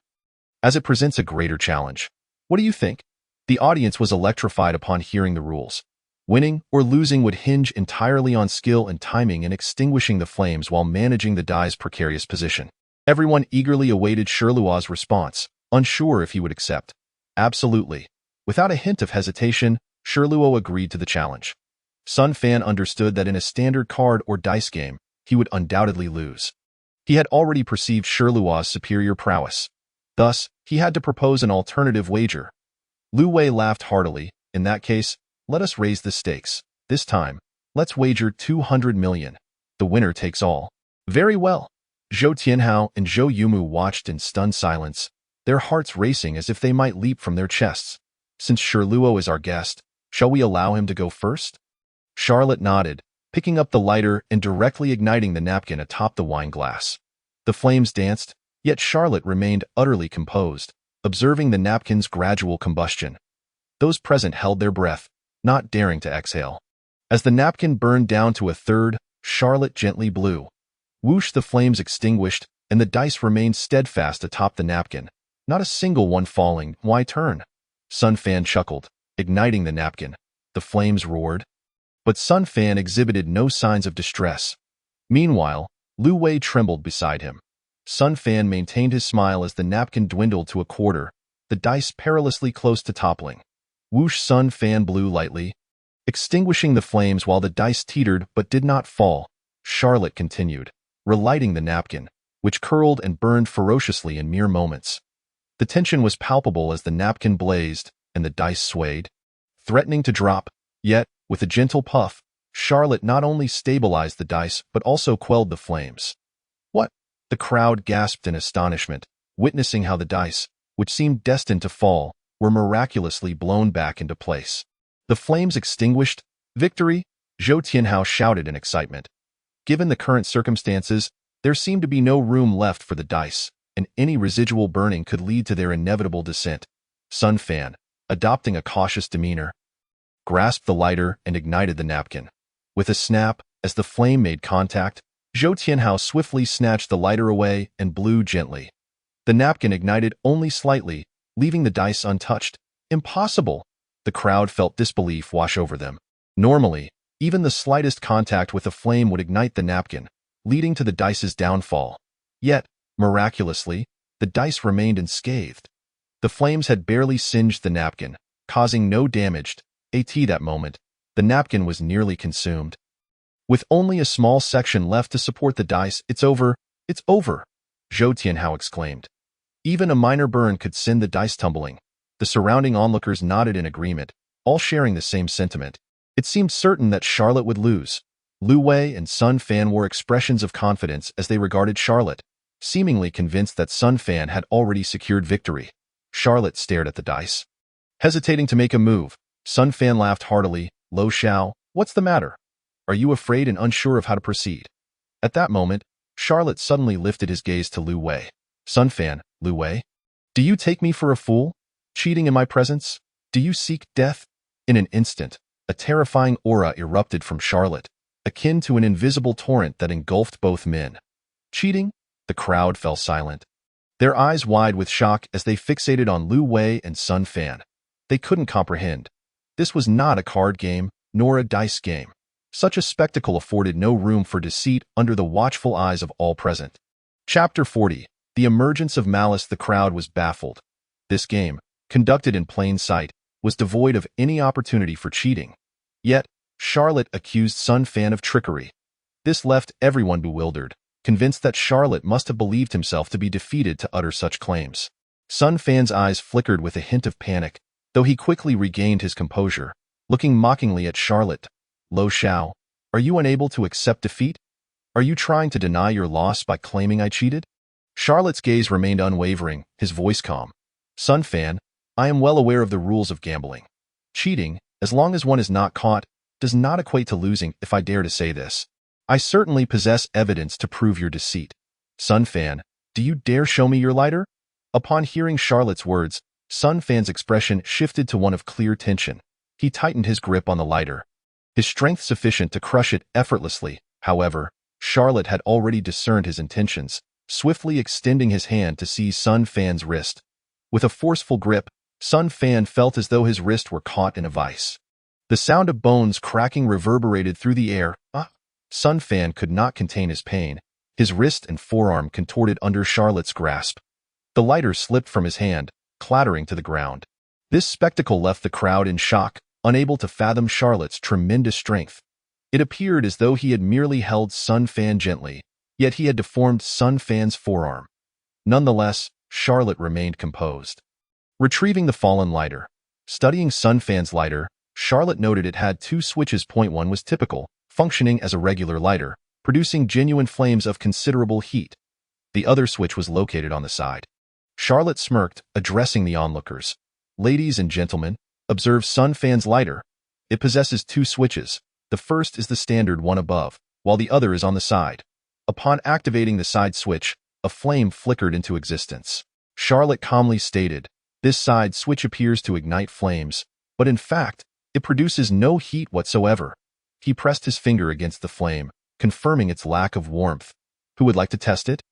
as it presents a greater challenge. What do you think? The audience was electrified upon hearing the rules. Winning or losing would hinge entirely on skill and timing in extinguishing the flames while managing the die's precarious position. Everyone eagerly awaited Shirluo's response, unsure if he would accept. Absolutely. Without a hint of hesitation, Shirluo agreed to the challenge. Sun Fan understood that in a standard card or dice game, he would undoubtedly lose. He had already perceived Shirluo's superior prowess. Thus, he had to propose an alternative wager. Lu Wei laughed heartily. In that case, let us raise the stakes. This time, let's wager 200 million. The winner takes all. Very well. Zhou Tianhao and Zhou Yumu watched in stunned silence, their hearts racing as if they might leap from their chests. Since Shirluo is our guest, shall we allow him to go first? Charlotte nodded, picking up the lighter and directly igniting the napkin atop the wine glass. The flames danced, yet Charlotte remained utterly composed, observing the napkin's gradual combustion. Those present held their breath, not daring to exhale. As the napkin burned down to a third, Charlotte gently blew. Whoosh, the flames extinguished, and the dice remained steadfast atop the napkin, not a single one falling. Why turn? Sun Fan chuckled, igniting the napkin. The flames roared. But Sun Fan exhibited no signs of distress. Meanwhile, Lu Wei trembled beside him. Sun Fan maintained his smile as the napkin dwindled to a quarter, the dice perilously close to toppling. Whoosh, Sun Fan blew lightly, extinguishing the flames while the dice teetered but did not fall. Charlotte continued, relighting the napkin, which curled and burned ferociously in mere moments. The tension was palpable as the napkin blazed and the dice swayed, threatening to drop, yet, with a gentle puff, Charlotte not only stabilized the dice but also quelled the flames. What? The crowd gasped in astonishment, witnessing how the dice, which seemed destined to fall, were miraculously blown back into place. The flames extinguished. Victory! Zhou Tianhao shouted in excitement. Given the current circumstances, there seemed to be no room left for the dice, and any residual burning could lead to their inevitable descent. Sun Fan, adopting a cautious demeanor, grasped the lighter and ignited the napkin. With a snap, as the flame made contact, Zhou Tianhao swiftly snatched the lighter away and blew gently. The napkin ignited only slightly, leaving the dice untouched. Impossible! The crowd felt disbelief wash over them. Normally, even the slightest contact with the flame would ignite the napkin, leading to the dice's downfall. Yet, miraculously, the dice remained unscathed. The flames had barely singed the napkin, causing no damage. At that moment, the napkin was nearly consumed. With only a small section left to support the dice, it's over, Zhou Tianhao exclaimed. Even a minor burn could send the dice tumbling. The surrounding onlookers nodded in agreement, all sharing the same sentiment. It seemed certain that Charlotte would lose. Lu Wei and Sun Fan wore expressions of confidence as they regarded Charlotte, seemingly convinced that Sun Fan had already secured victory. Charlotte stared at the dice. Hesitating to make a move, Sun Fan laughed heartily. Lo Xiao, what's the matter? Are you afraid and unsure of how to proceed? At that moment, Charlotte suddenly lifted his gaze to Lu Wei. Sun Fan, Lu Wei? Do you take me for a fool? Cheating in my presence? Do you seek death? In an instant, a terrifying aura erupted from Charlotte, akin to an invisible torrent that engulfed both men. Cheating? The crowd fell silent, their eyes wide with shock as they fixated on Lu Wei and Sun Fan. They couldn't comprehend. This was not a card game, nor a dice game. Such a spectacle afforded no room for deceit under the watchful eyes of all present. Chapter 40. The emergence of malice. The crowd was baffled. This game, conducted in plain sight, was devoid of any opportunity for cheating. Yet, Charlotte accused Sun Fan of trickery. This left everyone bewildered, convinced that Charlotte must have believed himself to be defeated to utter such claims. Sun Fan's eyes flickered with a hint of panic, though he quickly regained his composure, looking mockingly at Charlotte. Lo Xiao, are you unable to accept defeat? Are you trying to deny your loss by claiming I cheated? Charlotte's gaze remained unwavering, his voice calm. Sun Fan, I am well aware of the rules of gambling. Cheating, as long as one is not caught, does not equate to losing, if I dare to say this. I certainly possess evidence to prove your deceit. Sun Fan, do you dare show me your lighter? Upon hearing Charlotte's words, Sun Fan's expression shifted to one of clear tension. He tightened his grip on the lighter, his strength sufficient to crush it effortlessly. However, Charlotte had already discerned his intentions, swiftly extending his hand to seize Sun Fan's wrist. With a forceful grip, Sun Fan felt as though his wrist were caught in a vice. The sound of bones cracking reverberated through the air. Sun Fan could not contain his pain. His wrist and forearm contorted under Charlotte's grasp. The lighter slipped from his hand, clattering to the ground. This spectacle left the crowd in shock, unable to fathom Charlotte's tremendous strength. It appeared as though he had merely held Sun Fan gently, yet he had deformed Sun Fan's forearm. Nonetheless, Charlotte remained composed. Retrieving the fallen lighter. Studying Sun Fan's lighter, Charlotte noted it had two switches. Point one was typical, functioning as a regular lighter, producing genuine flames of considerable heat. The other switch was located on the side. Charlotte smirked, addressing the onlookers. Ladies and gentlemen, observe Sun Fan's lighter. It possesses two switches. The first is the standard one above, while the other is on the side. Upon activating the side switch, a flame flickered into existence. Charlotte calmly stated, this side switch appears to ignite flames, but in fact, it produces no heat whatsoever. He pressed his finger against the flame, confirming its lack of warmth. Who would like to test it?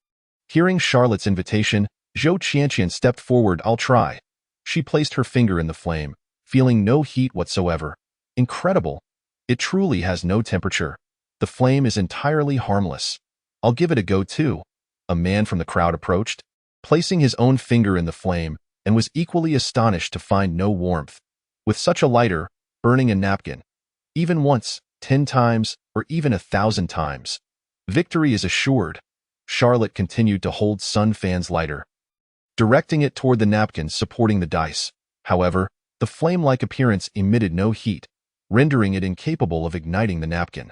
Hearing Charlotte's invitation, Zhou Qianqian stepped forward. I'll try. She placed her finger in the flame, feeling no heat whatsoever. Incredible. It truly has no temperature. The flame is entirely harmless. I'll give it a go too. A man from the crowd approached, placing his own finger in the flame, and was equally astonished to find no warmth. With such a lighter, burning a napkin, even once, 10 times, or even 1,000 times, victory is assured. Charlotte continued to hold Sun Fan's lighter, directing it toward the napkin supporting the dice. However, the flame-like appearance emitted no heat, rendering it incapable of igniting the napkin.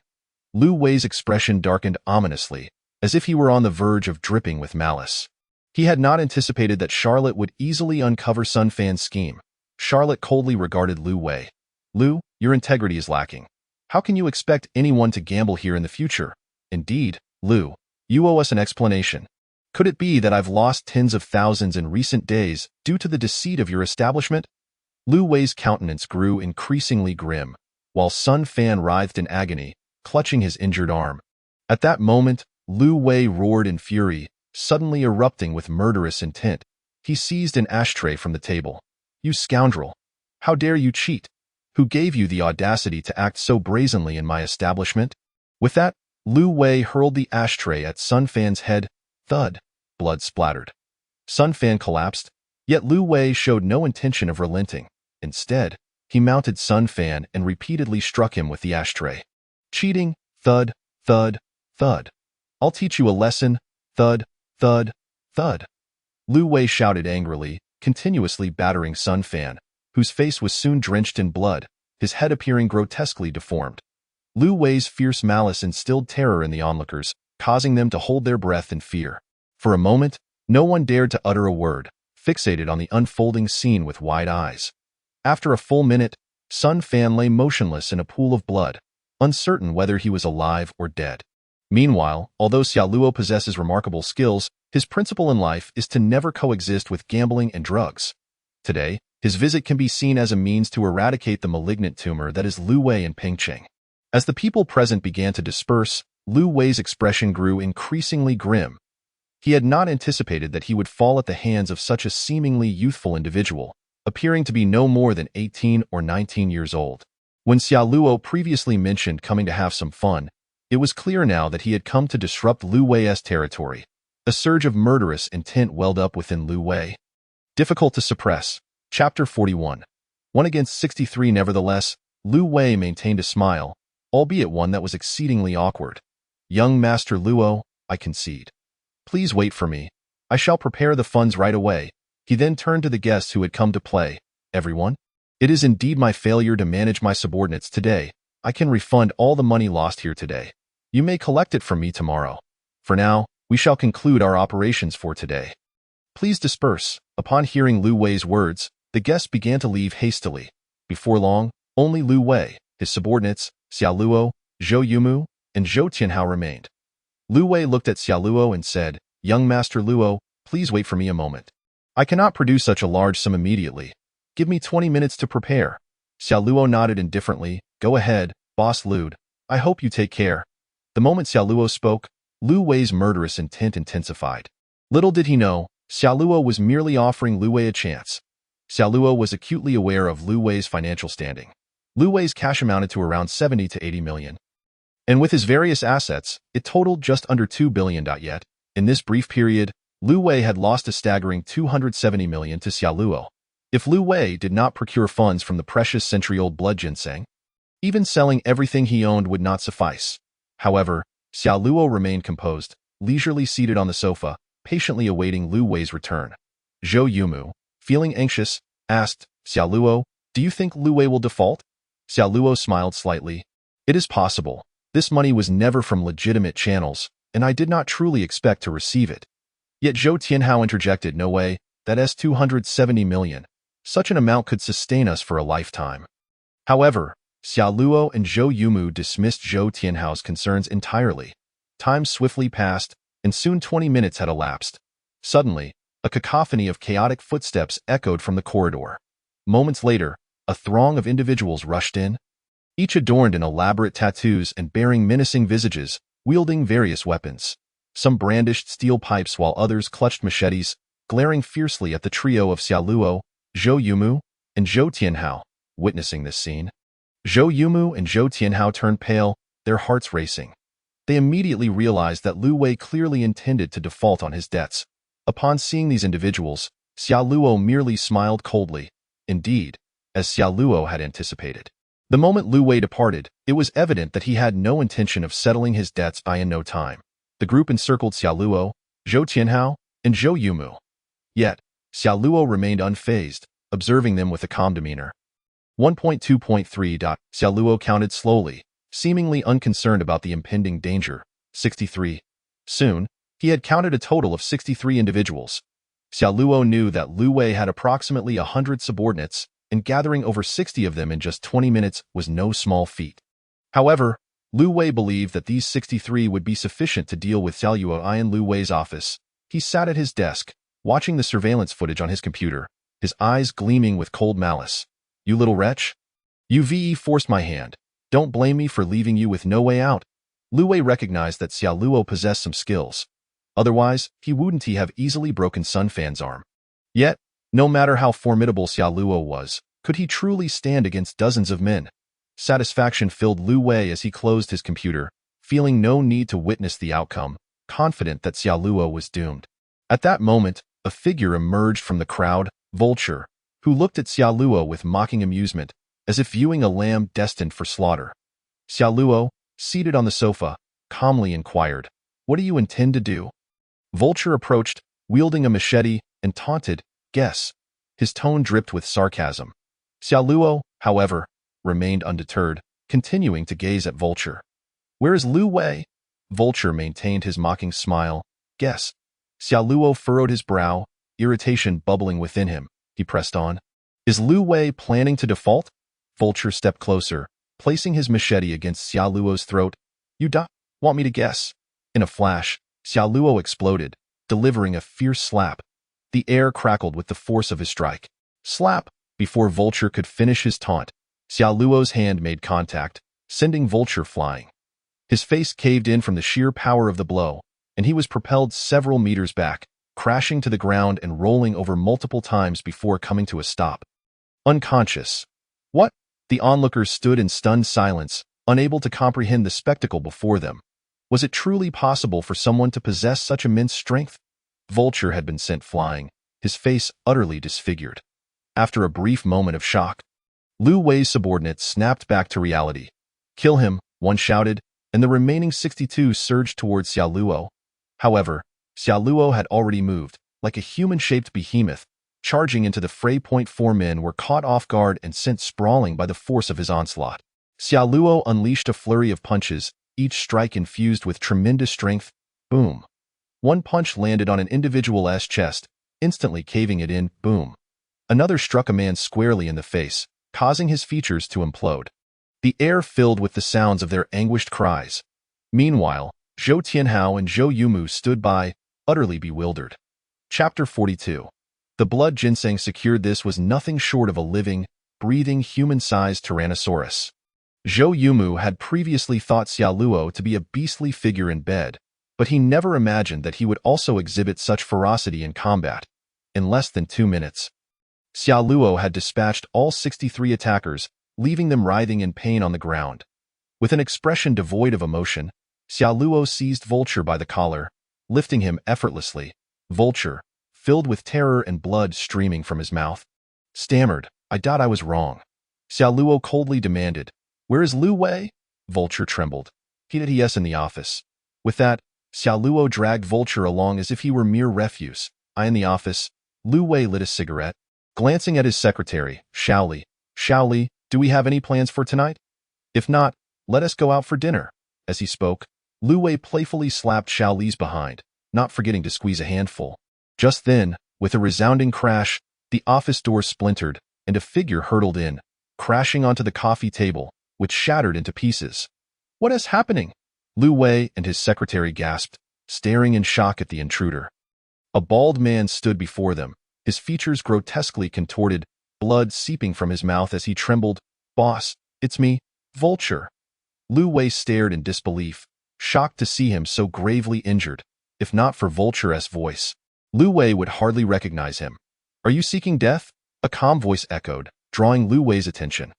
Lu Wei's expression darkened ominously, as if he were on the verge of dripping with malice. He had not anticipated that Charlotte would easily uncover Sun Fan's scheme. Charlotte coldly regarded Lu Wei. Lu, your integrity is lacking. How can you expect anyone to gamble here in the future? Indeed, Lu, you owe us an explanation. Could it be that I've lost tens of thousands in recent days due to the deceit of your establishment? Lu Wei's countenance grew increasingly grim, while Sun Fan writhed in agony, clutching his injured arm. At that moment, Lu Wei roared in fury, suddenly erupting with murderous intent. He seized an ashtray from the table. You scoundrel! How dare you cheat? Who gave you the audacity to act so brazenly in my establishment? With that, Lu Wei hurled the ashtray at Sun Fan's head. Thud. Blood splattered. Sun Fan collapsed, yet Lu Wei showed no intention of relenting. Instead, he mounted Sun Fan and repeatedly struck him with the ashtray. Cheating. Thud, thud, thud. I'll teach you a lesson. Thud, thud, thud. Lu Wei shouted angrily, continuously battering Sun Fan, whose face was soon drenched in blood, his head appearing grotesquely deformed. Lu Wei's fierce malice instilled terror in the onlookers, causing them to hold their breath in fear. For a moment, no one dared to utter a word, fixated on the unfolding scene with wide eyes. After a full minute, Sun Fan lay motionless in a pool of blood, uncertain whether he was alive or dead. Meanwhile, although Xiaoluo possesses remarkable skills, his principle in life is to never coexist with gambling and drugs. Today, his visit can be seen as a means to eradicate the malignant tumor that is Lu Wei and Pingqing. As the people present began to disperse, Lu Wei's expression grew increasingly grim. He had not anticipated that he would fall at the hands of such a seemingly youthful individual, appearing to be no more than 18 or 19 years old. When Xiaoluo previously mentioned coming to have some fun, it was clear now that he had come to disrupt Lu Wei's territory. A surge of murderous intent welled up within Lu Wei. Difficult to suppress. Chapter 41. 1 against 63. Nevertheless, Lu Wei maintained a smile, albeit one that was exceedingly awkward. Young Master Luo, I concede. Please wait for me. I shall prepare the funds right away. He then turned to the guests who had come to play. Everyone? It is indeed my failure to manage my subordinates today. I can refund all the money lost here today. You may collect it from me tomorrow. For now, we shall conclude our operations for today. Please disperse. Upon hearing Lu Wei's words, the guests began to leave hastily. Before long, only Lu Wei, his subordinates, Xiaoluo, Zhou Yumu, and Zhou Tianhao remained. Lu Wei looked at Xiaoluo and said, Young Master Luo, please wait for me a moment. I cannot produce such a large sum immediately. Give me 20 minutes to prepare. Xiaoluo nodded indifferently. Go ahead, Boss Lude. I hope you take care. The moment Xiaoluo spoke, Lu Wei's murderous intent intensified. Little did he know, Xiaoluo was merely offering Lu Wei a chance. Xiaoluo was acutely aware of Lu Wei's financial standing. Lu Wei's cash amounted to around 70 to 80 million. And with his various assets, it totaled just under 2 billion. Yet, in this brief period, Lu Wei had lost a staggering 270 million to Xiaoluo. If Lu Wei did not procure funds from the precious century-old blood ginseng, even selling everything he owned would not suffice. However, Xiaoluo remained composed, leisurely seated on the sofa, patiently awaiting Lu Wei's return. Zhou Yumu, feeling anxious, asked, Xiaoluo, do you think Lu Wei will default? Xiaoluo smiled slightly. It is possible. This money was never from legitimate channels, and I did not truly expect to receive it. Yet Zhou Tianhao interjected, no way, that's 270 million. Such an amount could sustain us for a lifetime. However, Xiaoluo and Zhou Yumu dismissed Zhou Tianhao's concerns entirely. Time swiftly passed, and soon 20 minutes had elapsed. Suddenly, a cacophony of chaotic footsteps echoed from the corridor. Moments later, a throng of individuals rushed in, each adorned in elaborate tattoos and bearing menacing visages, wielding various weapons. Some brandished steel pipes while others clutched machetes, glaring fiercely at the trio of Xiaoluo, Zhou Yumu, and Zhou Tianhao. Witnessing this scene, Zhou Yumu and Zhou Tianhao turned pale, their hearts racing. They immediately realized that Lu Wei clearly intended to default on his debts. Upon seeing these individuals, Xiaoluo merely smiled coldly. Indeed, as Xiaoluo had anticipated. The moment Lu Wei departed, it was evident that he had no intention of settling his debts in no time. The group encircled Xiaoluo, Zhou Tianhao, and Zhou Yumu. Yet, Xiaoluo remained unfazed, observing them with a calm demeanor. 1.2.3. Xiaoluo counted slowly, seemingly unconcerned about the impending danger. 63. Soon, he had counted a total of 63 individuals. Xiaoluo knew that Lu Wei had approximately 100 subordinates, and gathering over 60 of them in just 20 minutes was no small feat. However, Lu Wei believed that these 63 would be sufficient to deal with Xiao Luo in Lu Wei's office. He sat at his desk, watching the surveillance footage on his computer, his eyes gleaming with cold malice. You little wretch? You forced my hand. Don't blame me for leaving you with no way out. Lu Wei recognized that Xiao Luo possessed some skills. Otherwise, he wouldn't have easily broken Sun Fan's arm. Yet, no matter how formidable Xiao Luo was, could he truly stand against dozens of men? Satisfaction filled Lu Wei as he closed his computer, feeling no need to witness the outcome, confident that Xiao Luo was doomed. At that moment, a figure emerged from the crowd, Vulture, who looked at Xiao Luo with mocking amusement, as if viewing a lamb destined for slaughter. Xiao Luo, seated on the sofa, calmly inquired, "What do you intend to do?" Vulture approached, wielding a machete, and taunted, "Guess." His tone dripped with sarcasm. Xiao Luo, however, remained undeterred, continuing to gaze at Vulture. "Where is Lu Wei?" Vulture maintained his mocking smile. "Guess." Xiao Luo furrowed his brow, irritation bubbling within him. He pressed on. "Is Lu Wei planning to default?" Vulture stepped closer, placing his machete against Xiao Luo's throat. "You want me to guess?" In a flash, Xiao Luo exploded, delivering a fierce slap. The air crackled with the force of his strike. Slap! Before Vulture could finish his taunt, Xiao Luo's hand made contact, sending Vulture flying. His face caved in from the sheer power of the blow, and he was propelled several meters back, crashing to the ground and rolling over multiple times before coming to a stop. Unconscious. What? The onlookers stood in stunned silence, unable to comprehend the spectacle before them. Was it truly possible for someone to possess such immense strength? Vulture had been sent flying, his face utterly disfigured. After a brief moment of shock, Lu Wei's subordinates snapped back to reality. "Kill him," one shouted, and the remaining 62 surged towards Xiao Luo. However, Xiao Luo had already moved, like a human-shaped behemoth, charging into the fray. 4 men were caught off guard and sent sprawling by the force of his onslaught. Xiao Luo unleashed a flurry of punches, each strike infused with tremendous strength. Boom. One punch landed on an individual's chest, instantly caving it in. Boom. Another struck a man squarely in the face, causing his features to implode. The air filled with the sounds of their anguished cries. Meanwhile, Zhou Tianhao and Zhou Yumu stood by, utterly bewildered. Chapter 42. The blood ginseng secured this was nothing short of a living, breathing, human-sized Tyrannosaurus. Zhou Yumu had previously thought Xiao Luo to be a beastly figure in bed, but he never imagined that he would also exhibit such ferocity in combat. In less than 2 minutes, Xiao Luo had dispatched all 63 attackers, leaving them writhing in pain on the ground. With an expression devoid of emotion, Xiao Luo seized Vulture by the collar, lifting him effortlessly. Vulture, filled with terror and blood streaming from his mouth, stammered, "I thought I was wrong." Xiao Luo coldly demanded, "Where is Lu Wei?" Vulture trembled. "He's in the office." With that, Xiao Luo dragged Vulture along as if he were mere refuse. In the office, Lu Wei lit a cigarette. Glancing at his secretary, Shao Li, "Do we have any plans for tonight? If not, let us go out for dinner." As he spoke, Lu Wei playfully slapped Shao Li's behind, not forgetting to squeeze a handful. Just then, with a resounding crash, the office door splintered, and a figure hurtled in, crashing onto the coffee table, which shattered into pieces. "What is happening?" Lu Wei and his secretary gasped, staring in shock at the intruder. A bald man stood before them, his features grotesquely contorted, blood seeping from his mouth as he trembled. "Boss, it's me, Vulture." Lu Wei stared in disbelief, shocked to see him so gravely injured. If not for Vulture's voice, Lu Wei would hardly recognize him. "Are you seeking death?" A calm voice echoed, drawing Lu Wei's attention.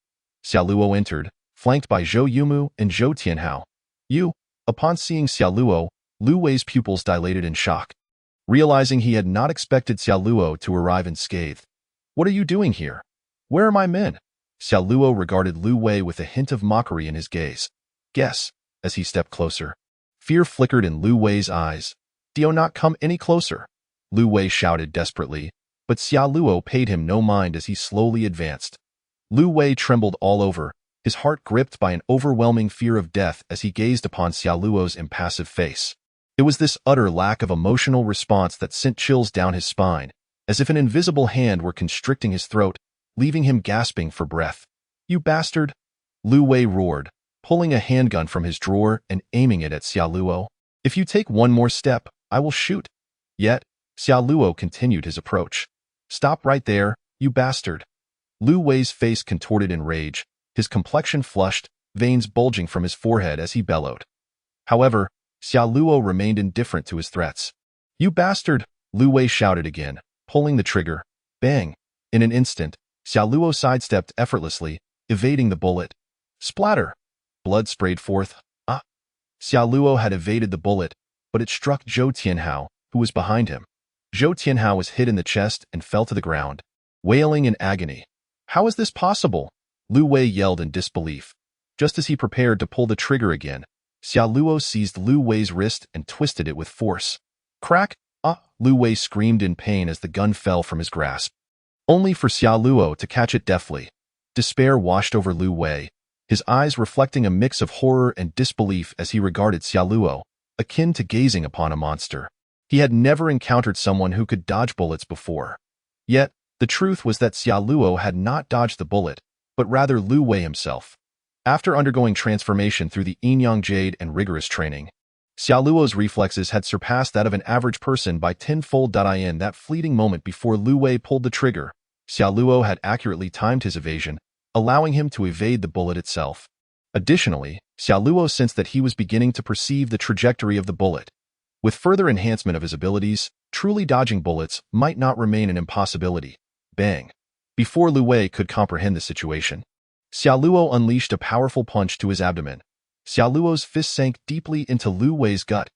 Xiao Luo entered, flanked by Zhou Yumu and Zhou Tianhao. "You?" Upon seeing Xiao Luo, Lu Wei's pupils dilated in shock. Realizing he had not expected Xiao Luo to arrive unscathed. "What are you doing here? Where are my men?" Xiao Luo regarded Lu Wei with a hint of mockery in his gaze. "Guess," as he stepped closer. Fear flickered in Lu Wei's eyes. "Do not come any closer," Lu Wei shouted desperately, but Xiao Luo paid him no mind as he slowly advanced. Lu Wei trembled all over, his heart gripped by an overwhelming fear of death as he gazed upon Xiao Luo's impassive face. It was this utter lack of emotional response that sent chills down his spine, as if an invisible hand were constricting his throat. leaving him gasping for breath. "You bastard!" Lu Wei roared, pulling a handgun from his drawer and aiming it at Xia Luo. "If you take one more step, I will shoot." Yet, Xia Luo continued his approach. "Stop right there, you bastard." Lu Wei's face contorted in rage, his complexion flushed, veins bulging from his forehead as he bellowed. However, Xia Luo remained indifferent to his threats. "You bastard!" Lu Wei shouted again, pulling the trigger. Bang! In an instant, Xia Luo sidestepped effortlessly, evading the bullet. Splatter! Blood sprayed forth. Ah! Xia Luo had evaded the bullet, but it struck Zhou Tianhao, who was behind him. Zhou Tianhao was hit in the chest and fell to the ground, wailing in agony. "How is this possible?" Lu Wei yelled in disbelief. Just as he prepared to pull the trigger again, Xia Luo seized Lu Wei's wrist and twisted it with force. Crack! Ah! Lu Wei screamed in pain as the gun fell from his grasp, only for Xia Luo to catch it deftly. Despair washed over Lu Wei, his eyes reflecting a mix of horror and disbelief as he regarded Xia Luo, akin to gazing upon a monster. He had never encountered someone who could dodge bullets before. Yet, the truth was that Xia Luo had not dodged the bullet, but rather Lu Wei himself. After undergoing transformation through the Yin-Yang Jade and rigorous training, Xia Luo's reflexes had surpassed that of an average person by tenfold. In that fleeting moment before Lu Wei pulled the trigger, Xia Luo had accurately timed his evasion, allowing him to evade the bullet itself. Additionally, Xia Luo sensed that he was beginning to perceive the trajectory of the bullet. With further enhancement of his abilities, truly dodging bullets might not remain an impossibility. Bang! Before Lu Wei could comprehend the situation, Xia Luo unleashed a powerful punch to his abdomen. Xia Luo's fist sank deeply into Lu Wei's gut.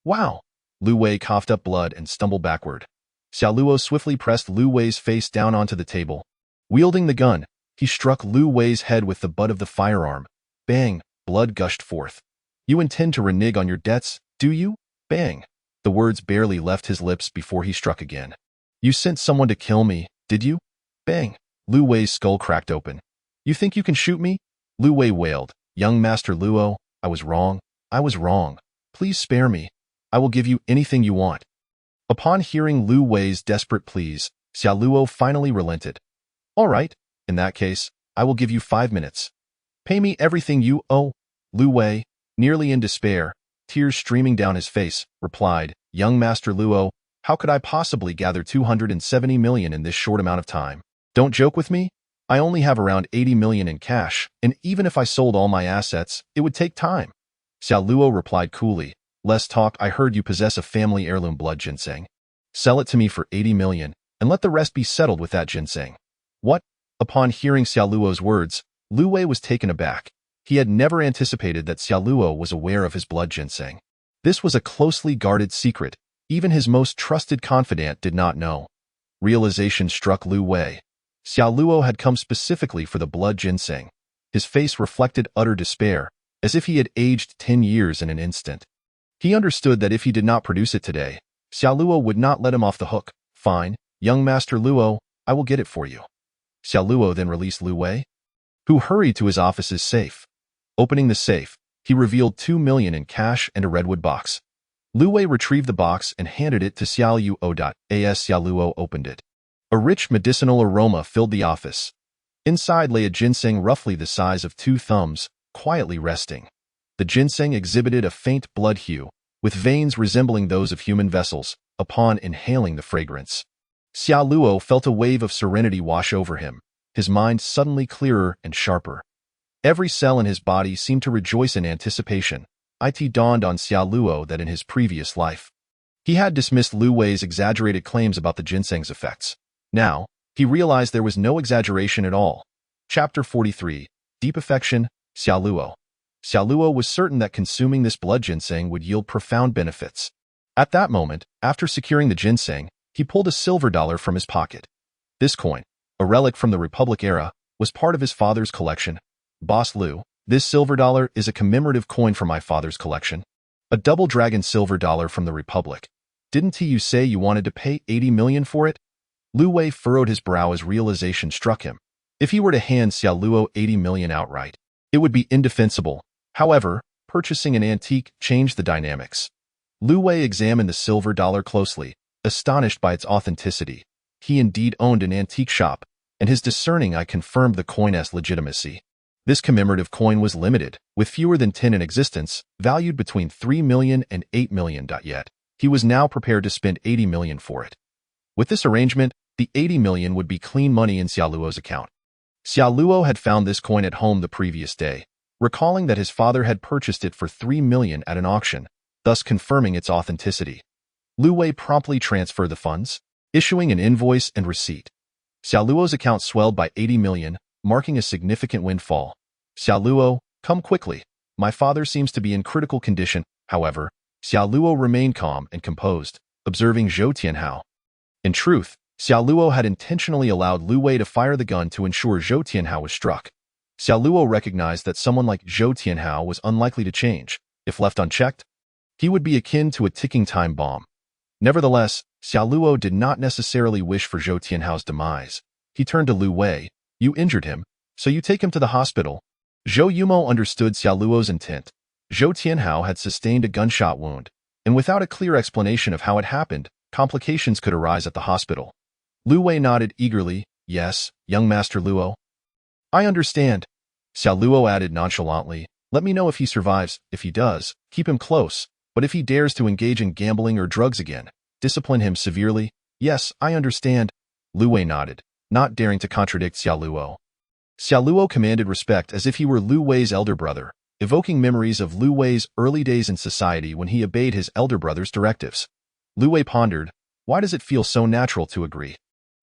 Wow! Lu Wei coughed up blood and stumbled backward. Xia Luo swiftly pressed Lu Wei's face down onto the table. Wielding the gun, he struck Lu Wei's head with the butt of the firearm. Bang! Blood gushed forth. "You intend to renege on your debts, do you?" Bang! The words barely left his lips before he struck again. "You sent someone to kill me, did you?" Bang! Lu Wei's skull cracked open. "You think you can shoot me?" Lu Wei wailed. "Young Master Luo, I was wrong. I was wrong. Please spare me. I will give you anything you want." Upon hearing Lu Wei's desperate pleas, Xia Luo finally relented. "All right, in that case, I will give you 5 minutes. Pay me everything you owe." Lu Wei, nearly in despair, tears streaming down his face, replied, "Young Master Luo, how could I possibly gather 270 million in this short amount of time? Don't joke with me. I only have around 80 million in cash, and even if I sold all my assets, it would take time." Xia Luo replied coolly, "Less talk. I heard you possess a family heirloom blood ginseng. Sell it to me for 80 million, and let the rest be settled with that ginseng." What? Upon hearing Xia Luo's words, Lu Wei was taken aback. He had never anticipated that Xia Luo was aware of his blood ginseng. This was a closely guarded secret. Even his most trusted confidant did not know. Realization struck Lu Wei. Xia Luo had come specifically for the blood ginseng. His face reflected utter despair, as if he had aged 10 years in an instant. He understood that if he did not produce it today, Xia Luo would not let him off the hook. "Fine, young Master Luo, I will get it for you." Xia Luo then released Lu Wei, who hurried to his office's safe. Opening the safe, he revealed 2 million in cash and a redwood box. Lu Wei retrieved the box and handed it to Xiao Luo. As Xia Luo opened it, a rich medicinal aroma filled the office. Inside lay a ginseng roughly the size of 2 thumbs, quietly resting. The ginseng exhibited a faint blood hue, with veins resembling those of human vessels. Upon inhaling the fragrance, Xia Luo felt a wave of serenity wash over him, his mind suddenly clearer and sharper. Every cell in his body seemed to rejoice in anticipation. It dawned on Xia Luo that in his previous life, he had dismissed Lu Wei's exaggerated claims about the ginseng's effects. Now, he realized there was no exaggeration at all. Chapter 43, Deep Affection, Xia Luo. Xia Luo was certain that consuming this blood ginseng would yield profound benefits. At that moment, after securing the ginseng, he pulled a silver dollar from his pocket. This coin, a relic from the Republic era, was part of his father's collection. "Boss Lu, this silver dollar is a commemorative coin from my father's collection. A double dragon silver dollar from the Republic. Didn't you say you wanted to pay 80 million for it?" Lu Wei furrowed his brow as realization struck him. If he were to hand Xia Luo 80 million outright, it would be indefensible. However, purchasing an antique changed the dynamics. Lu Wei examined the silver dollar closely, astonished by its authenticity. He indeed owned an antique shop, and his discerning eye confirmed the coin's legitimacy. This commemorative coin was limited, with fewer than 10 in existence, valued between 3 million and 8 million. Yet, he was now prepared to spend 80 million for it. With this arrangement, the 80 million would be clean money in Xiaoluo's account. Xiaoluo had found this coin at home the previous day, recalling that his father had purchased it for 3 million at an auction, thus confirming its authenticity. Lu Wei promptly transferred the funds, issuing an invoice and receipt. Xiaoluo's account swelled by 80 million, marking a significant windfall. Xiaoluo, come quickly. My father seems to be in critical condition. However, Xiaoluo remained calm and composed, observing Zhou Tianhao. In truth, Xiaoluo had intentionally allowed Lu Wei to fire the gun to ensure Zhou Tianhao was struck. Xiaoluo recognized that someone like Zhou Tianhao was unlikely to change. If left unchecked, he would be akin to a ticking time bomb. Nevertheless, Xiaoluo did not necessarily wish for Zhou Tianhao's demise. He turned to Lu Wei. You injured him, so you take him to the hospital. Zhou Yumo understood Xiaoluo's intent. Zhou Tianhao had sustained a gunshot wound, and without a clear explanation of how it happened, complications could arise at the hospital. Lu Wei nodded eagerly. Yes, young Master Luo. I understand. Xiaoluo added nonchalantly. Let me know if he survives. If he does, keep him close. But if he dares to engage in gambling or drugs again, discipline him severely. Yes, I understand. Lu Wei nodded, not daring to contradict Xiaoluo. Xiaoluo commanded respect as if he were Lu Wei's elder brother, evoking memories of Lu Wei's early days in society when he obeyed his elder brother's directives. Lu Wei pondered, why does it feel so natural to agree?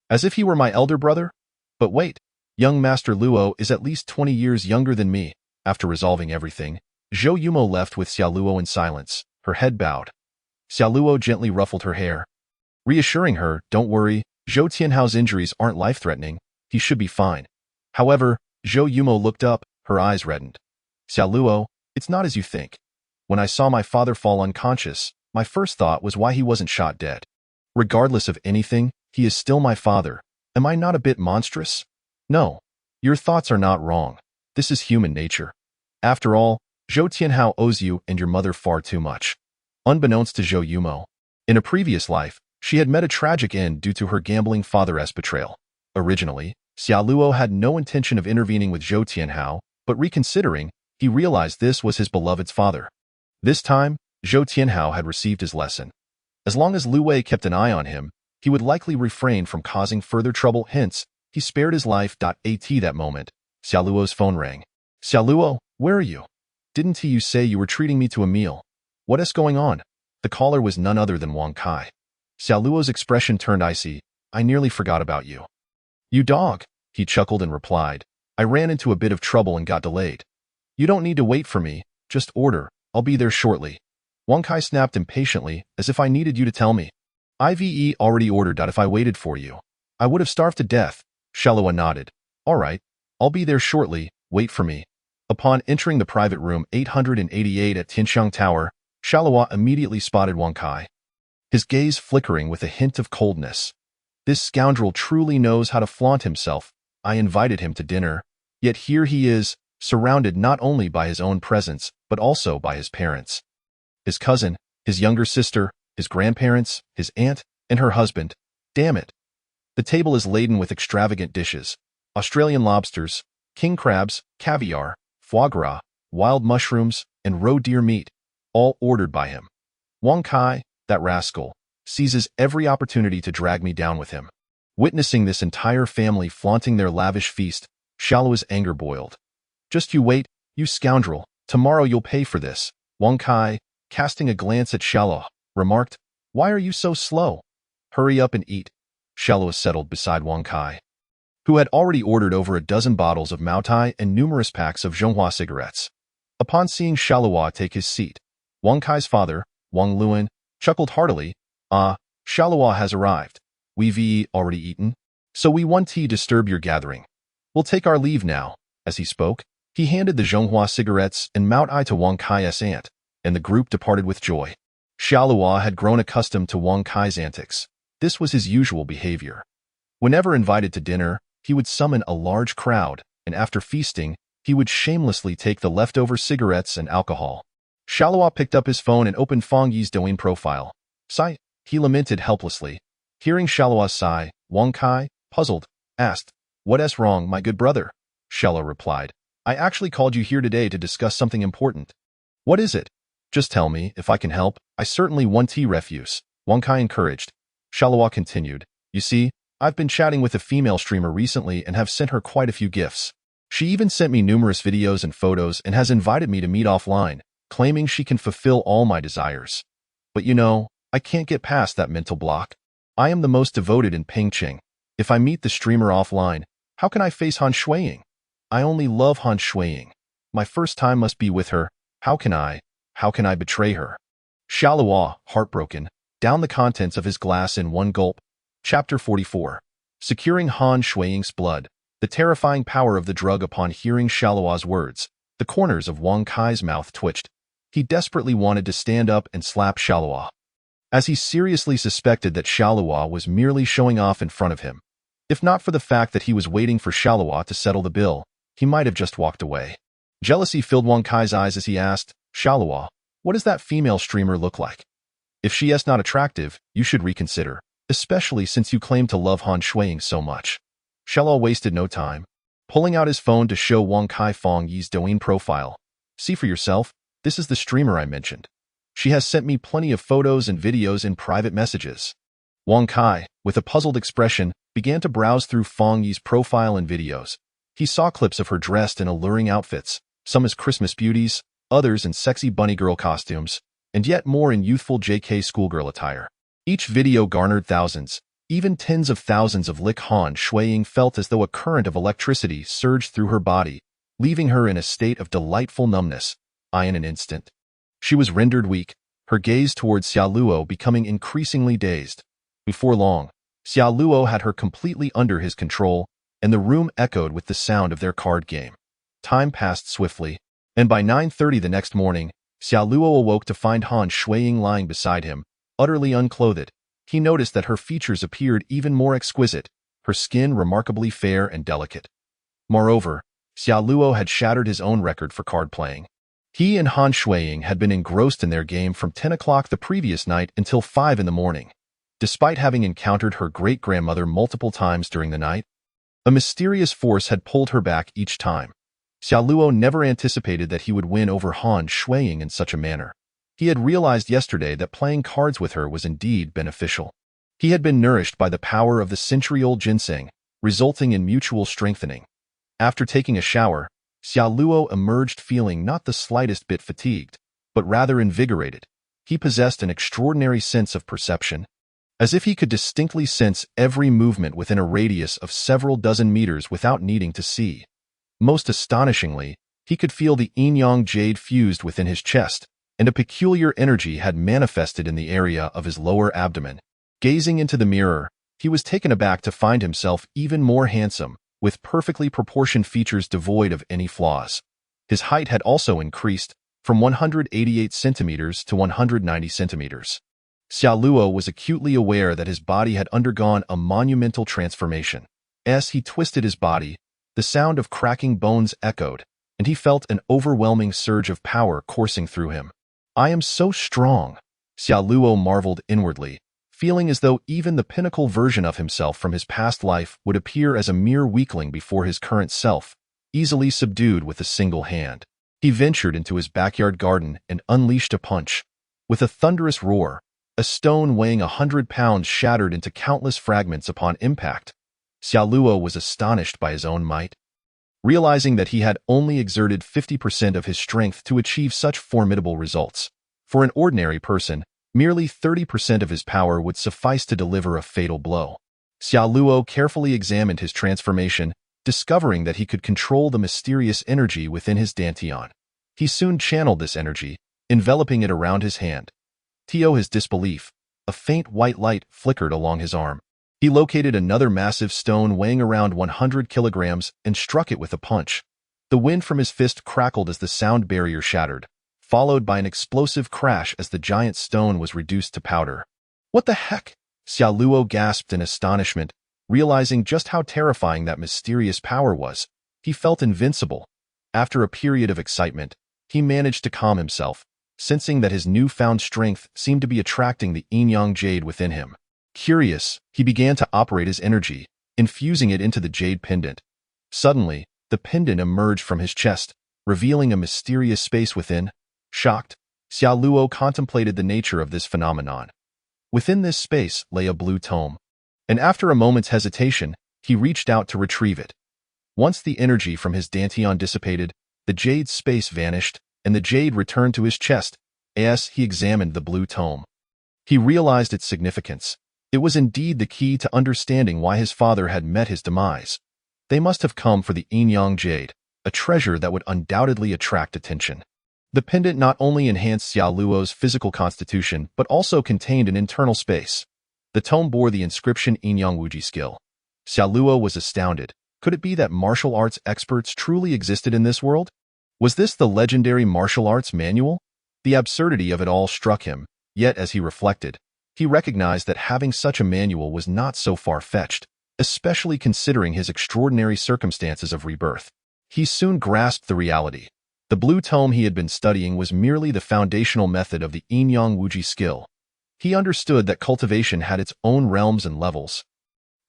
As if he were my elder brother? But wait, young Master Luo is at least 20 years younger than me. After resolving everything, Zhou Yumo left with Xiaoluo in silence, her head bowed. Xiaoluo gently ruffled her hair, reassuring her, don't worry, Zhou Tianhao's injuries aren't life-threatening, he should be fine. However, Zhou Yumo looked up, her eyes reddened. Xiaoluo, it's not as you think. When I saw my father fall unconscious, my first thought was why he wasn't shot dead. Regardless of anything, he is still my father. Am I not a bit monstrous? No. Your thoughts are not wrong. This is human nature. After all, Zhou Tianhao owes you and your mother far too much. Unbeknownst to Zhou Yumo, in a previous life, she had met a tragic end due to her gambling father's betrayal. Originally, Xiaoluo had no intention of intervening with Zhou Tianhao, but reconsidering, he realized this was his beloved's father. This time, Zhou Tianhao had received his lesson. As long as Lu Wei kept an eye on him, he would likely refrain from causing further trouble, hence, he spared his life. At that moment, Xiaoluo's phone rang. Xiaoluo, where are you? Didn't you say you were treating me to a meal? What is going on? The caller was none other than Wang Kai. Xiaoluo's expression turned icy. I nearly forgot about you. You dog, he chuckled and replied. I ran into a bit of trouble and got delayed. You don't need to wait for me, just order, I'll be there shortly. Wang Kai snapped impatiently, as if I needed you to tell me. IVE already ordered. If I waited for you, I would have starved to death. Xiaoluo nodded. All right, I'll be there shortly, wait for me. Upon entering the private room 888 at Tianxiang Tower, Xiaoluo immediately spotted Wang Kai, his gaze flickering with a hint of coldness. This scoundrel truly knows how to flaunt himself. I invited him to dinner, yet here he is, surrounded not only by his own presence, but also by his parents. His cousin, his younger sister, his grandparents, his aunt, and her husband. Damn it. The table is laden with extravagant dishes. Australian lobsters, king crabs, caviar, foie gras, wild mushrooms, and roe deer meat, all ordered by him. Wang Kai, that rascal, seizes every opportunity to drag me down with him. Witnessing this entire family flaunting their lavish feast, Xiaoluo's anger boiled. Just you wait, you scoundrel, tomorrow you'll pay for this. Wang Kai, casting a glance at Xiaoluo, remarked, why are you so slow? Hurry up and eat. Xiaoluo settled beside Wang Kai, who had already ordered over a dozen bottles of Maotai and numerous packs of Zhonghua cigarettes. Upon seeing Xiaoluo take his seat, Wang Kai's father, Wang Luan, chuckled heartily. Ah, Xiaoluo has arrived. We've already eaten, so we won't disturb your gathering. We'll take our leave now. As he spoke, he handed the Zhonghua cigarettes and Maotai to Wang Kai's aunt, and the group departed with joy. Xiaoluo had grown accustomed to Wang Kai's antics. This was his usual behavior. Whenever invited to dinner, he would summon a large crowd, and after feasting, he would shamelessly take the leftover cigarettes and alcohol. Xiaoluo picked up his phone and opened Fang Yi's Douyin profile. Sigh, he lamented helplessly. Hearing Xiaoluo's sigh, Wang Kai, puzzled, asked, What's wrong, my good brother? Xiaoluo replied. I actually called you here today to discuss something important. What is it? Just tell me, if I can help. I certainly want tea refuse. Wang Kai encouraged. Xiaoluo continued. You see, I've been chatting with a female streamer recently and have sent her quite a few gifts. She even sent me numerous videos and photos and has invited me to meet offline, claiming she can fulfill all my desires. But you know, I can't get past that mental block. I am the most devoted in Pingqing. If I meet the streamer offline, how can I face Han Shuiying? I only love Han Shuiying. My first time must be with her. How can I betray her? Xiaoluo, heartbroken, downed the contents of his glass in one gulp. Chapter 44. Securing Han Shuiying's blood. The terrifying power of the drug. Upon hearing Xiaoluo's words, the corners of Wang Kai's mouth twitched. He desperately wanted to stand up and slap Xiaoluo, as he seriously suspected that Xiaoluo was merely showing off in front of him. If not for the fact that he was waiting for Xiaoluo to settle the bill, he might have just walked away. Jealousy filled Wang Kai's eyes as he asked, Xiaoluo, what does that female streamer look like? If she is not attractive, you should reconsider, especially since you claim to love Han Shuiying so much. Xiaoluo wasted no time, pulling out his phone to show Wang Kai Fong Yi's Douyin profile. See for yourself, this is the streamer I mentioned. She has sent me plenty of photos and videos in private messages. Wang Kai, with a puzzled expression, began to browse through Fong Yi's profile and videos. He saw clips of her dressed in alluring outfits, some as Christmas beauties, others in sexy bunny girl costumes, and yet more in youthful JK schoolgirl attire. Each video garnered thousands, even tens of thousands of likes. Han Shuiying felt as though a current of electricity surged through her body, leaving her in a state of delightful numbness. In an instant, she was rendered weak, her gaze towards Xiaoluo becoming increasingly dazed. Before long, Xiaoluo had her completely under his control, and the room echoed with the sound of their card game. Time passed swiftly, and by 9:30 the next morning, Xiaoluo awoke to find Han Shuiying lying beside him, utterly unclothed. He noticed that her features appeared even more exquisite, her skin remarkably fair and delicate. Moreover, Xiaoluo had shattered his own record for card playing. He and Han Shuiying had been engrossed in their game from 10 o'clock the previous night until 5 in the morning. Despite having encountered her great-grandmother multiple times during the night, a mysterious force had pulled her back each time. Xiaoluo never anticipated that he would win over Han Shuiying in such a manner. He had realized yesterday that playing cards with her was indeed beneficial. He had been nourished by the power of the century-old ginseng, resulting in mutual strengthening. After taking a shower, Xiaoluo emerged feeling not the slightest bit fatigued, but rather invigorated. He possessed an extraordinary sense of perception, as if he could distinctly sense every movement within a radius of several dozen meters without needing to see. Most astonishingly, he could feel the yin-yang jade fused within his chest, and a peculiar energy had manifested in the area of his lower abdomen. Gazing into the mirror, he was taken aback to find himself even more handsome, with perfectly proportioned features devoid of any flaws. His height had also increased, from 188 centimeters to 190 centimeters. Xiaoluo was acutely aware that his body had undergone a monumental transformation. As he twisted his body, the sound of cracking bones echoed, and he felt an overwhelming surge of power coursing through him. I am so strong, Xiaoluo marveled inwardly, feeling as though even the pinnacle version of himself from his past life would appear as a mere weakling before his current self, easily subdued with a single hand. He ventured into his backyard garden and unleashed a punch. With a thunderous roar, a stone weighing 100 pounds shattered into countless fragments upon impact. Xiaoluo was astonished by his own might. Realizing that he had only exerted 50% of his strength to achieve such formidable results. For an ordinary person, merely 30% of his power would suffice to deliver a fatal blow. Xiaoluo carefully examined his transformation, discovering that he could control the mysterious energy within his dantian. He soon channeled this energy, enveloping it around his hand. To his disbelief, a faint white light flickered along his arm. He located another massive stone weighing around 100 kilograms and struck it with a punch. The wind from his fist crackled as the sound barrier shattered, followed by an explosive crash as the giant stone was reduced to powder. What the heck? Xiaoluo gasped in astonishment, realizing just how terrifying that mysterious power was. He felt invincible. After a period of excitement, he managed to calm himself, sensing that his newfound strength seemed to be attracting the yin-yang jade within him. Curious, he began to operate his energy, infusing it into the jade pendant. Suddenly, the pendant emerged from his chest, revealing a mysterious space within. Shocked, Xiao Luo contemplated the nature of this phenomenon. Within this space lay a blue tome, and after a moment's hesitation, he reached out to retrieve it. Once the energy from his dantian dissipated, the jade space vanished, and the jade returned to his chest. As he examined the blue tome, he realized its significance. It was indeed the key to understanding why his father had met his demise. They must have come for the Yin-Yang jade, a treasure that would undoubtedly attract attention. The pendant not only enhanced Xiao Luo's physical constitution, but also contained an internal space. The tome bore the inscription Yin-Yang Wuji skill. Xiao Luo was astounded. Could it be that martial arts experts truly existed in this world? Was this the legendary martial arts manual? The absurdity of it all struck him, yet as he reflected, he recognized that having such a manual was not so far-fetched, especially considering his extraordinary circumstances of rebirth. He soon grasped the reality. The blue tome he had been studying was merely the foundational method of the Yin-Yang Wuji skill. He understood that cultivation had its own realms and levels.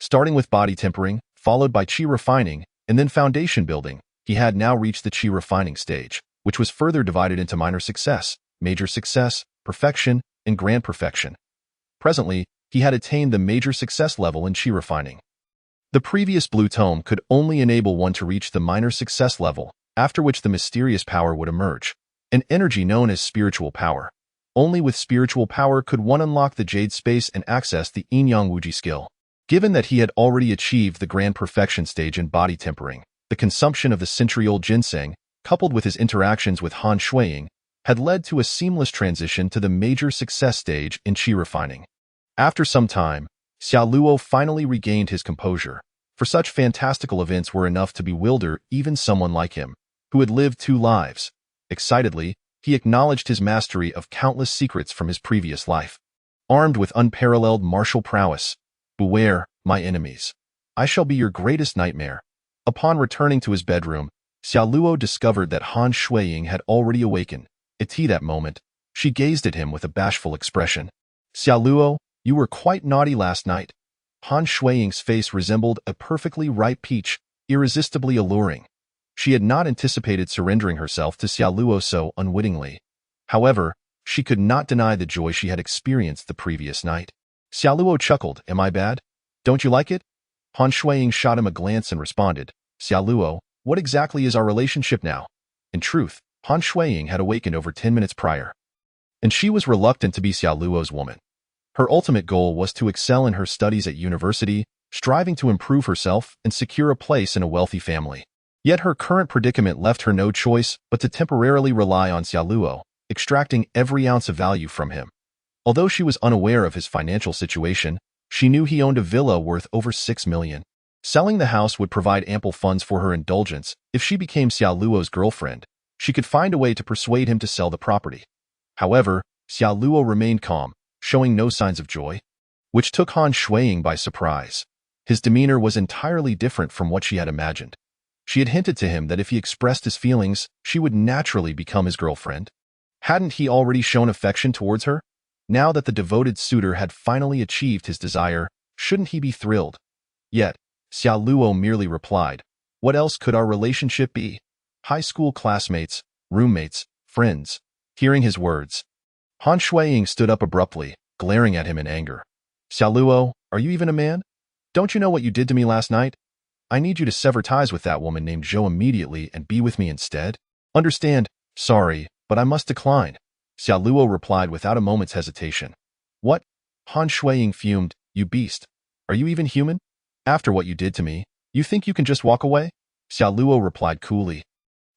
Starting with body tempering, followed by qi refining, and then foundation building, he had now reached the qi refining stage, which was further divided into minor success, major success, perfection, and grand perfection. Presently, he had attained the major success level in qi refining. The previous blue tome could only enable one to reach the minor success level, after which the mysterious power would emerge, an energy known as spiritual power. Only with spiritual power could one unlock the jade space and access the Yin-Yang Wuji skill. Given that he had already achieved the grand perfection stage in body tempering, the consumption of the century-old ginseng, coupled with his interactions with Han Shuiying, had led to a seamless transition to the major success stage in qi refining. After some time, Xiao Luo finally regained his composure, for such fantastical events were enough to bewilder even someone like him, who had lived 2 lives. Excitedly, he acknowledged his mastery of countless secrets from his previous life. Armed with unparalleled martial prowess, beware, my enemies. I shall be your greatest nightmare. Upon returning to his bedroom, Xiao Luo discovered that Han Shuiying had already awakened. At that moment, she gazed at him with a bashful expression. Xiao Luo, you were quite naughty last night. Han Shuiying's face resembled a perfectly ripe peach, irresistibly alluring. She had not anticipated surrendering herself to Xiao Luo so unwittingly. However, she could not deny the joy she had experienced the previous night. Xiao Luo chuckled, am I bad? Don't you like it? Han Shuiying shot him a glance and responded, Xiao Luo, what exactly is our relationship now? In truth, Han Shuiying had awakened over 10 minutes prior, and she was reluctant to be Xiao Luo's woman. Her ultimate goal was to excel in her studies at university, striving to improve herself and secure a place in a wealthy family. Yet her current predicament left her no choice but to temporarily rely on Xiao Luo, extracting every ounce of value from him. Although she was unaware of his financial situation, she knew he owned a villa worth over 6 million. Selling the house would provide ample funds for her indulgence. If she became Xiao Luo's girlfriend, she could find a way to persuade him to sell the property. However, Xiao Luo remained calm, showing no signs of joy, which took Han Shuiying by surprise. His demeanor was entirely different from what she had imagined. She had hinted to him that if he expressed his feelings, she would naturally become his girlfriend. Hadn't he already shown affection towards her? Now that the devoted suitor had finally achieved his desire, shouldn't he be thrilled? Yet, Xiao Luo merely replied, what else could our relationship be? High school classmates, roommates, friends. Hearing his words, Han Shuiying stood up abruptly, glaring at him in anger. Xiao Luo, are you even a man? Don't you know what you did to me last night? I need you to sever ties with that woman named Zhou immediately and be with me instead. Understand? Sorry, but I must decline. Xiao Luo replied without a moment's hesitation. What? Han Shuiying fumed, you beast. Are you even human? After what you did to me, you think you can just walk away? Xiao Luo replied coolly.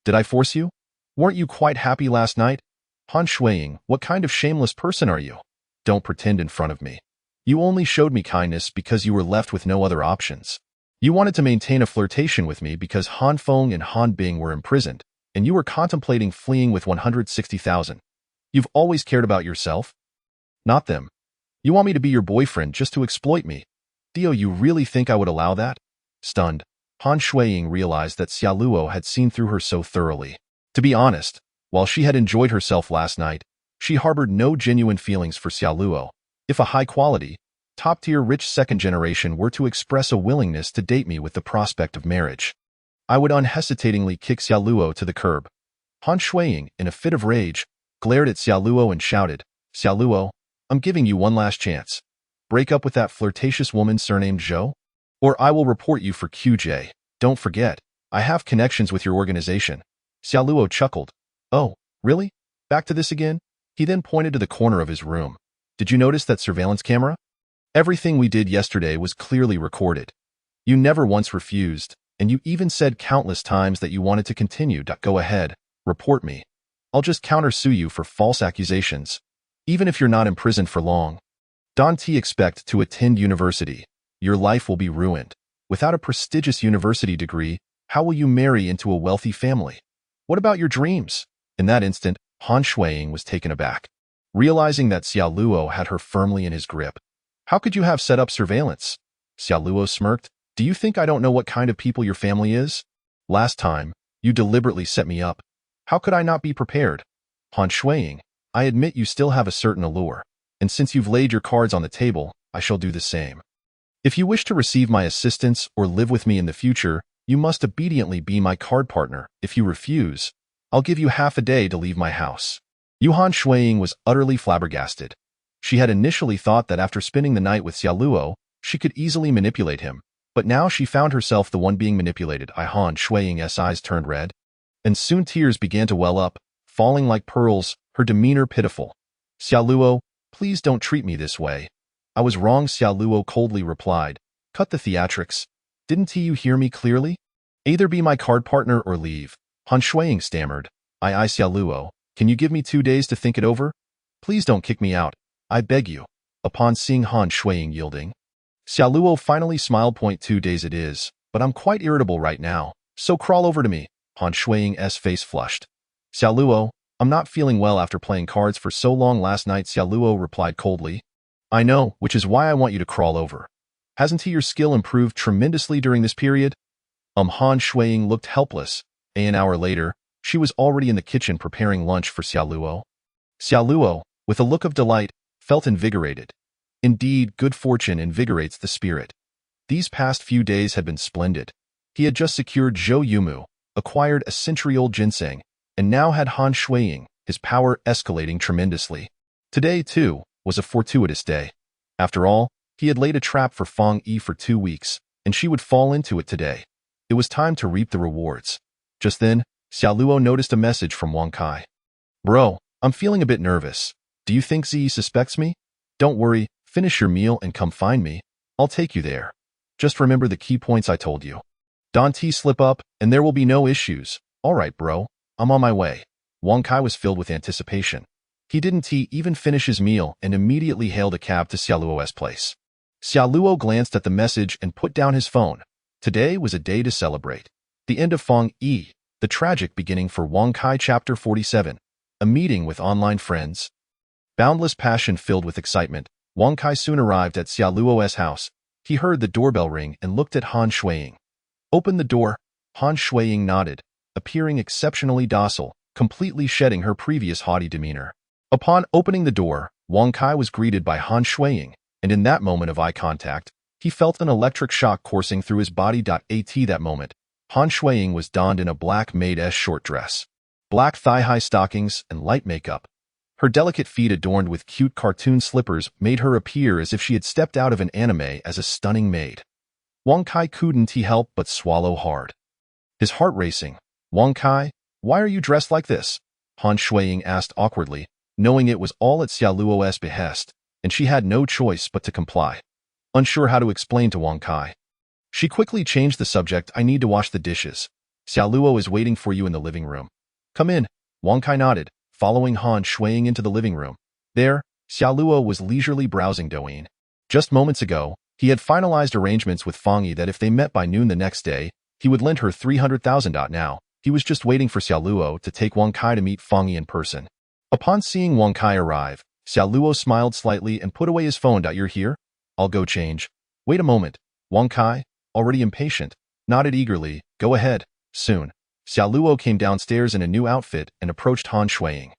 Did I force you? Weren't you quite happy last night? Han Shuiying, what kind of shameless person are you? Don't pretend in front of me. You only showed me kindness because you were left with no other options. You wanted to maintain a flirtation with me because Han Feng and Han Bing were imprisoned, and you were contemplating fleeing with 160,000. You've always cared about yourself, not them. You want me to be your boyfriend just to exploit me. Dio, you really think I would allow that? Stunned, Han Shuiying realized that Xiao Luo had seen through her so thoroughly. To be honest, while she had enjoyed herself last night, she harbored no genuine feelings for Xiao Luo. If a high-quality, top-tier rich second generation were to express a willingness to date me with the prospect of marriage, I would unhesitatingly kick Xiaoluo to the curb. Han Shuiying, in a fit of rage, glared at Xiaoluo and shouted, Xiaoluo, I'm giving you one last chance. Break up with that flirtatious woman surnamed Zhou, or I will report you for QJ. Don't forget, I have connections with your organization. Xiaoluo chuckled. Oh, really? Back to this again? He then pointed to the corner of his room. Did you notice that surveillance camera? Everything we did yesterday was clearly recorded. You never once refused, and you even said countless times that you wanted to continue. Go ahead, report me. I'll just countersue you for false accusations, even if you're not imprisoned for long. Don't expect to attend university. Your life will be ruined. Without a prestigious university degree, how will you marry into a wealthy family? What about your dreams? In that instant, Han Shuiying was taken aback, realizing that Xiaoluo had her firmly in his grip. How could you have set up surveillance? Xiaoluo smirked. Do you think I don't know what kind of people your family is? Last time, you deliberately set me up. How could I not be prepared? Han Shuiying, I admit you still have a certain allure, and since you've laid your cards on the table, I shall do the same. If you wish to receive my assistance or live with me in the future, you must obediently be my card partner. If you refuse, I'll give you half a day to leave my house. Han Shuiying was utterly flabbergasted. She had initially thought that after spending the night with Xiaoluo, she could easily manipulate him, but now she found herself the one being manipulated. Han Shuiying's eyes turned red, and soon tears began to well up, falling like pearls, her demeanor pitiful. Xiaoluo, please don't treat me this way. I was wrong, Xiaoluo coldly replied. Cut the theatrics. Didn't you hear me clearly? Either be my card partner or leave. Han Shuiying stammered. Xiaoluo, can you give me 2 days to think it over? Please don't kick me out. I beg you. Upon seeing Han Shuiying yielding, Xiaoluo finally smiled. 2 days it is, but I'm quite irritable right now, so crawl over to me. Han Shuiying's face flushed. Xiaoluo, I'm not feeling well after playing cards for so long last night, Xiaoluo replied coldly. I know, which is why I want you to crawl over. Hasn't your skill improved tremendously during this period? Han Shuiying looked helpless. An hour later, she was already in the kitchen preparing lunch for Xiaoluo. Xiaoluo, with a look of delight, felt invigorated. Indeed, good fortune invigorates the spirit. These past few days had been splendid. He had just secured Zhou Yumu, acquired a century-old ginseng, and now had Han Shuiying, his power escalating tremendously. Today, too, was a fortuitous day. After all, he had laid a trap for Fang Yi for 2 weeks, and she would fall into it today. It was time to reap the rewards. Just then, Xiaoluo noticed a message from Wang Kai. Bro, I'm feeling a bit nervous. Do you think Ziyi suspects me? Don't worry, finish your meal and come find me. I'll take you there. Just remember the key points I told you. Don't slip up, and there will be no issues. All right, bro. I'm on my way. Wang Kai was filled with anticipation. He didn't even finish his meal and immediately hailed a cab to Xiaoluo's place. Xiaoluo glanced at the message and put down his phone. Today was a day to celebrate. The end of Fang Yi, the tragic beginning for Wang Kai. Chapter 47. A meeting with online friends. Boundless passion filled with excitement, Wang Kai soon arrived at Xiaoluo's house. He heard the doorbell ring and looked at Han Shuiying. Open the door. Han Shuiying nodded, appearing exceptionally docile, completely shedding her previous haughty demeanor. Upon opening the door, Wang Kai was greeted by Han Shuiying, and in that moment of eye contact, he felt an electric shock coursing through his body. At that moment, Han Shuiying was donned in a black maid-s short dress, black thigh-high stockings, and light makeup. Her delicate feet adorned with cute cartoon slippers made her appear as if she had stepped out of an anime as a stunning maid. Wang Kai couldn't help but swallow hard. His heart racing. Wang Kai, why are you dressed like this? Han Shuiying asked awkwardly, knowing it was all at Xiaoluo's behest, and she had no choice but to comply. Unsure how to explain to Wang Kai, she quickly changed the subject. I need to wash the dishes. Xiaoluo is waiting for you in the living room. Come in. Wang Kai nodded, following Han Shuiying into the living room. There, Xiaoluo was leisurely browsing Douyin. Just moments ago, he had finalized arrangements with Fang Yi that if they met by noon the next day, he would lend her 300,000. Now, he was just waiting for Xiaoluo to take Wang Kai to meet Fang Yi in person. Upon seeing Wang Kai arrive, Xiaoluo smiled slightly and put away his phone. You're here? I'll go change. Wait a moment. Wang Kai, already impatient, nodded eagerly. Go ahead. Soon, Xiaoluo came downstairs in a new outfit and approached Han Shuiying.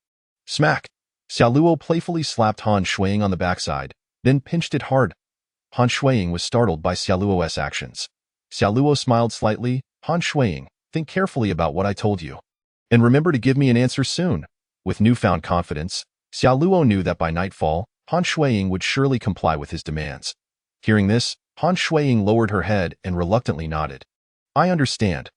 Smack! Xiaoluo playfully slapped Han Shuiying on the backside, then pinched it hard. Han Shuiying was startled by Xiaoluo's actions. Xiaoluo smiled slightly. Han Shuiying, think carefully about what I told you. And remember to give me an answer soon. With newfound confidence, Xiaoluo knew that by nightfall, Han Shuiying would surely comply with his demands. Hearing this, Han Shuiying lowered her head and reluctantly nodded. I understand.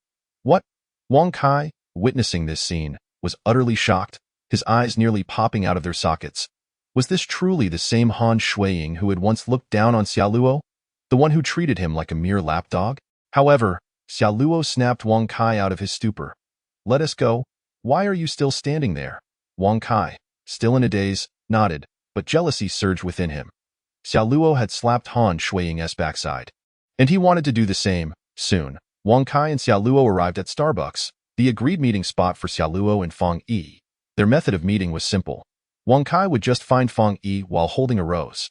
What? Wang Kai, witnessing this scene, was utterly shocked, his eyes nearly popping out of their sockets. Was this truly the same Han Shuiying who had once looked down on Xiaoluo? The one who treated him like a mere lapdog? However, Xiaoluo snapped Wang Kai out of his stupor. Let us go. Why are you still standing there? Wang Kai, still in a daze, nodded, but jealousy surged within him. Xiaoluo had slapped Han Shuiying's backside, and he wanted to do the same. Soon, Wang Kai and Xiaoluo arrived at Starbucks, the agreed meeting spot for Xiaoluo and Fang Yi. Their method of meeting was simple. Wang Kai would just find Fang Yi while holding a rose.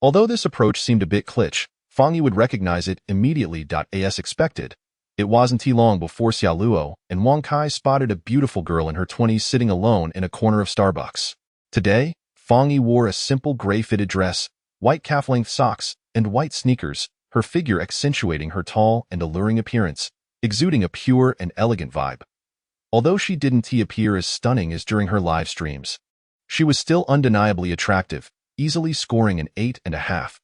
Although this approach seemed a bit kitsch, Fang Yi would recognize it immediately. As expected, it wasn't too long before Xiaoluo and Wang Kai spotted a beautiful girl in her 20s sitting alone in a corner of Starbucks. Today, Fang Yi wore a simple gray-fitted dress, white calf-length socks, and white sneakers, her figure accentuating her tall and alluring appearance, exuding a pure and elegant vibe. Although she didn't appear as stunning as during her live streams, she was still undeniably attractive, easily scoring an 8.5.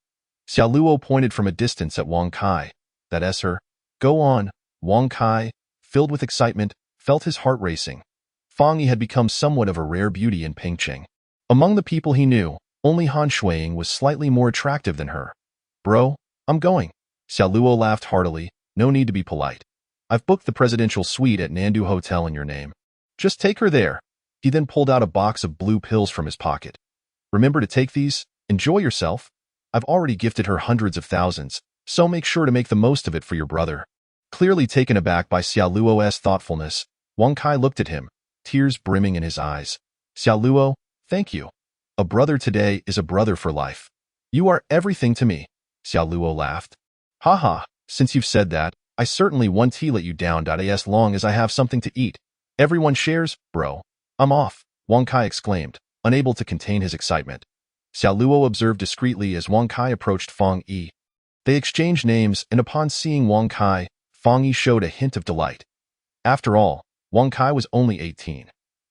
Xiaoluo pointed from a distance at Wang Kai. That's her. Go on. Wang Kai, filled with excitement, felt his heart racing. Fang Yi had become somewhat of a rare beauty in Pingcheng. Among the people he knew, only Han Shuiying was slightly more attractive than her. Bro, I'm going. Xiaoluo laughed heartily. No need to be polite. I've booked the presidential suite at Nandu Hotel in your name. Just take her there. He then pulled out a box of blue pills from his pocket. Remember to take these. Enjoy yourself. I've already gifted her hundreds of thousands, so make sure to make the most of it for your brother. Clearly taken aback by Xiaoluo's thoughtfulness, Wang Kai looked at him, tears brimming in his eyes. Xiaoluo, thank you. A brother today is a brother for life. You are everything to me. Xiaoluo laughed. Haha, since you've said that, I certainly won't let you down. As long as I have something to eat. Everyone shares, bro. I'm off, Wang Kai exclaimed, unable to contain his excitement. Xiaoluo observed discreetly as Wang Kai approached Fang Yi. They exchanged names, and upon seeing Wang Kai, Fang Yi showed a hint of delight. After all, Wang Kai was only 18.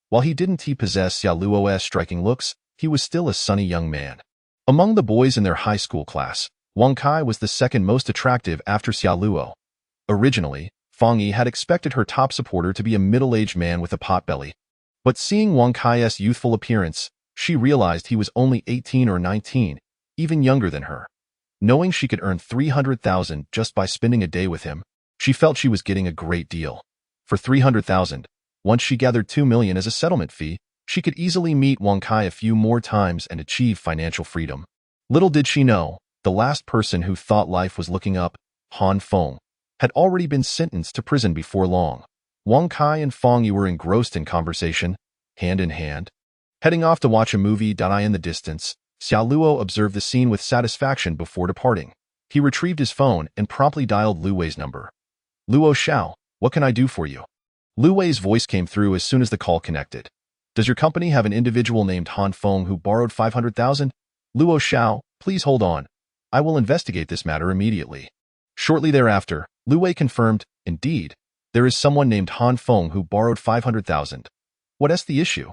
While he didn't possess Xiaoluo's striking looks, he was still a sunny young man. Among the boys in their high school class, Wang Kai was the second most attractive after Xiaoluo. Originally, Fang Yi had expected her top supporter to be a middle-aged man with a potbelly. But seeing Wang Kai's youthful appearance, she realized he was only 18 or 19, even younger than her. Knowing she could earn 300,000 just by spending a day with him, she felt she was getting a great deal. For 300,000, once she gathered 2 million as a settlement fee, she could easily meet Wang Kai a few more times and achieve financial freedom. Little did she know, the last person who thought life was looking up, Han Feng, had already been sentenced to prison before long. Wang Kai and Fang Yi were engrossed in conversation, hand in hand. Heading off to watch a movie. In the distance, Xiaoluo observed the scene with satisfaction before departing. He retrieved his phone and promptly dialed Lu Wei's number. Luo Xiao, what can I do for you? Lu Wei's voice came through as soon as the call connected. Does your company have an individual named Han Feng who borrowed 500,000? Luo Xiao, please hold on. I will investigate this matter immediately. Shortly thereafter, Lu Wei confirmed, indeed, there is someone named Han Feng who borrowed 500,000. What's the issue?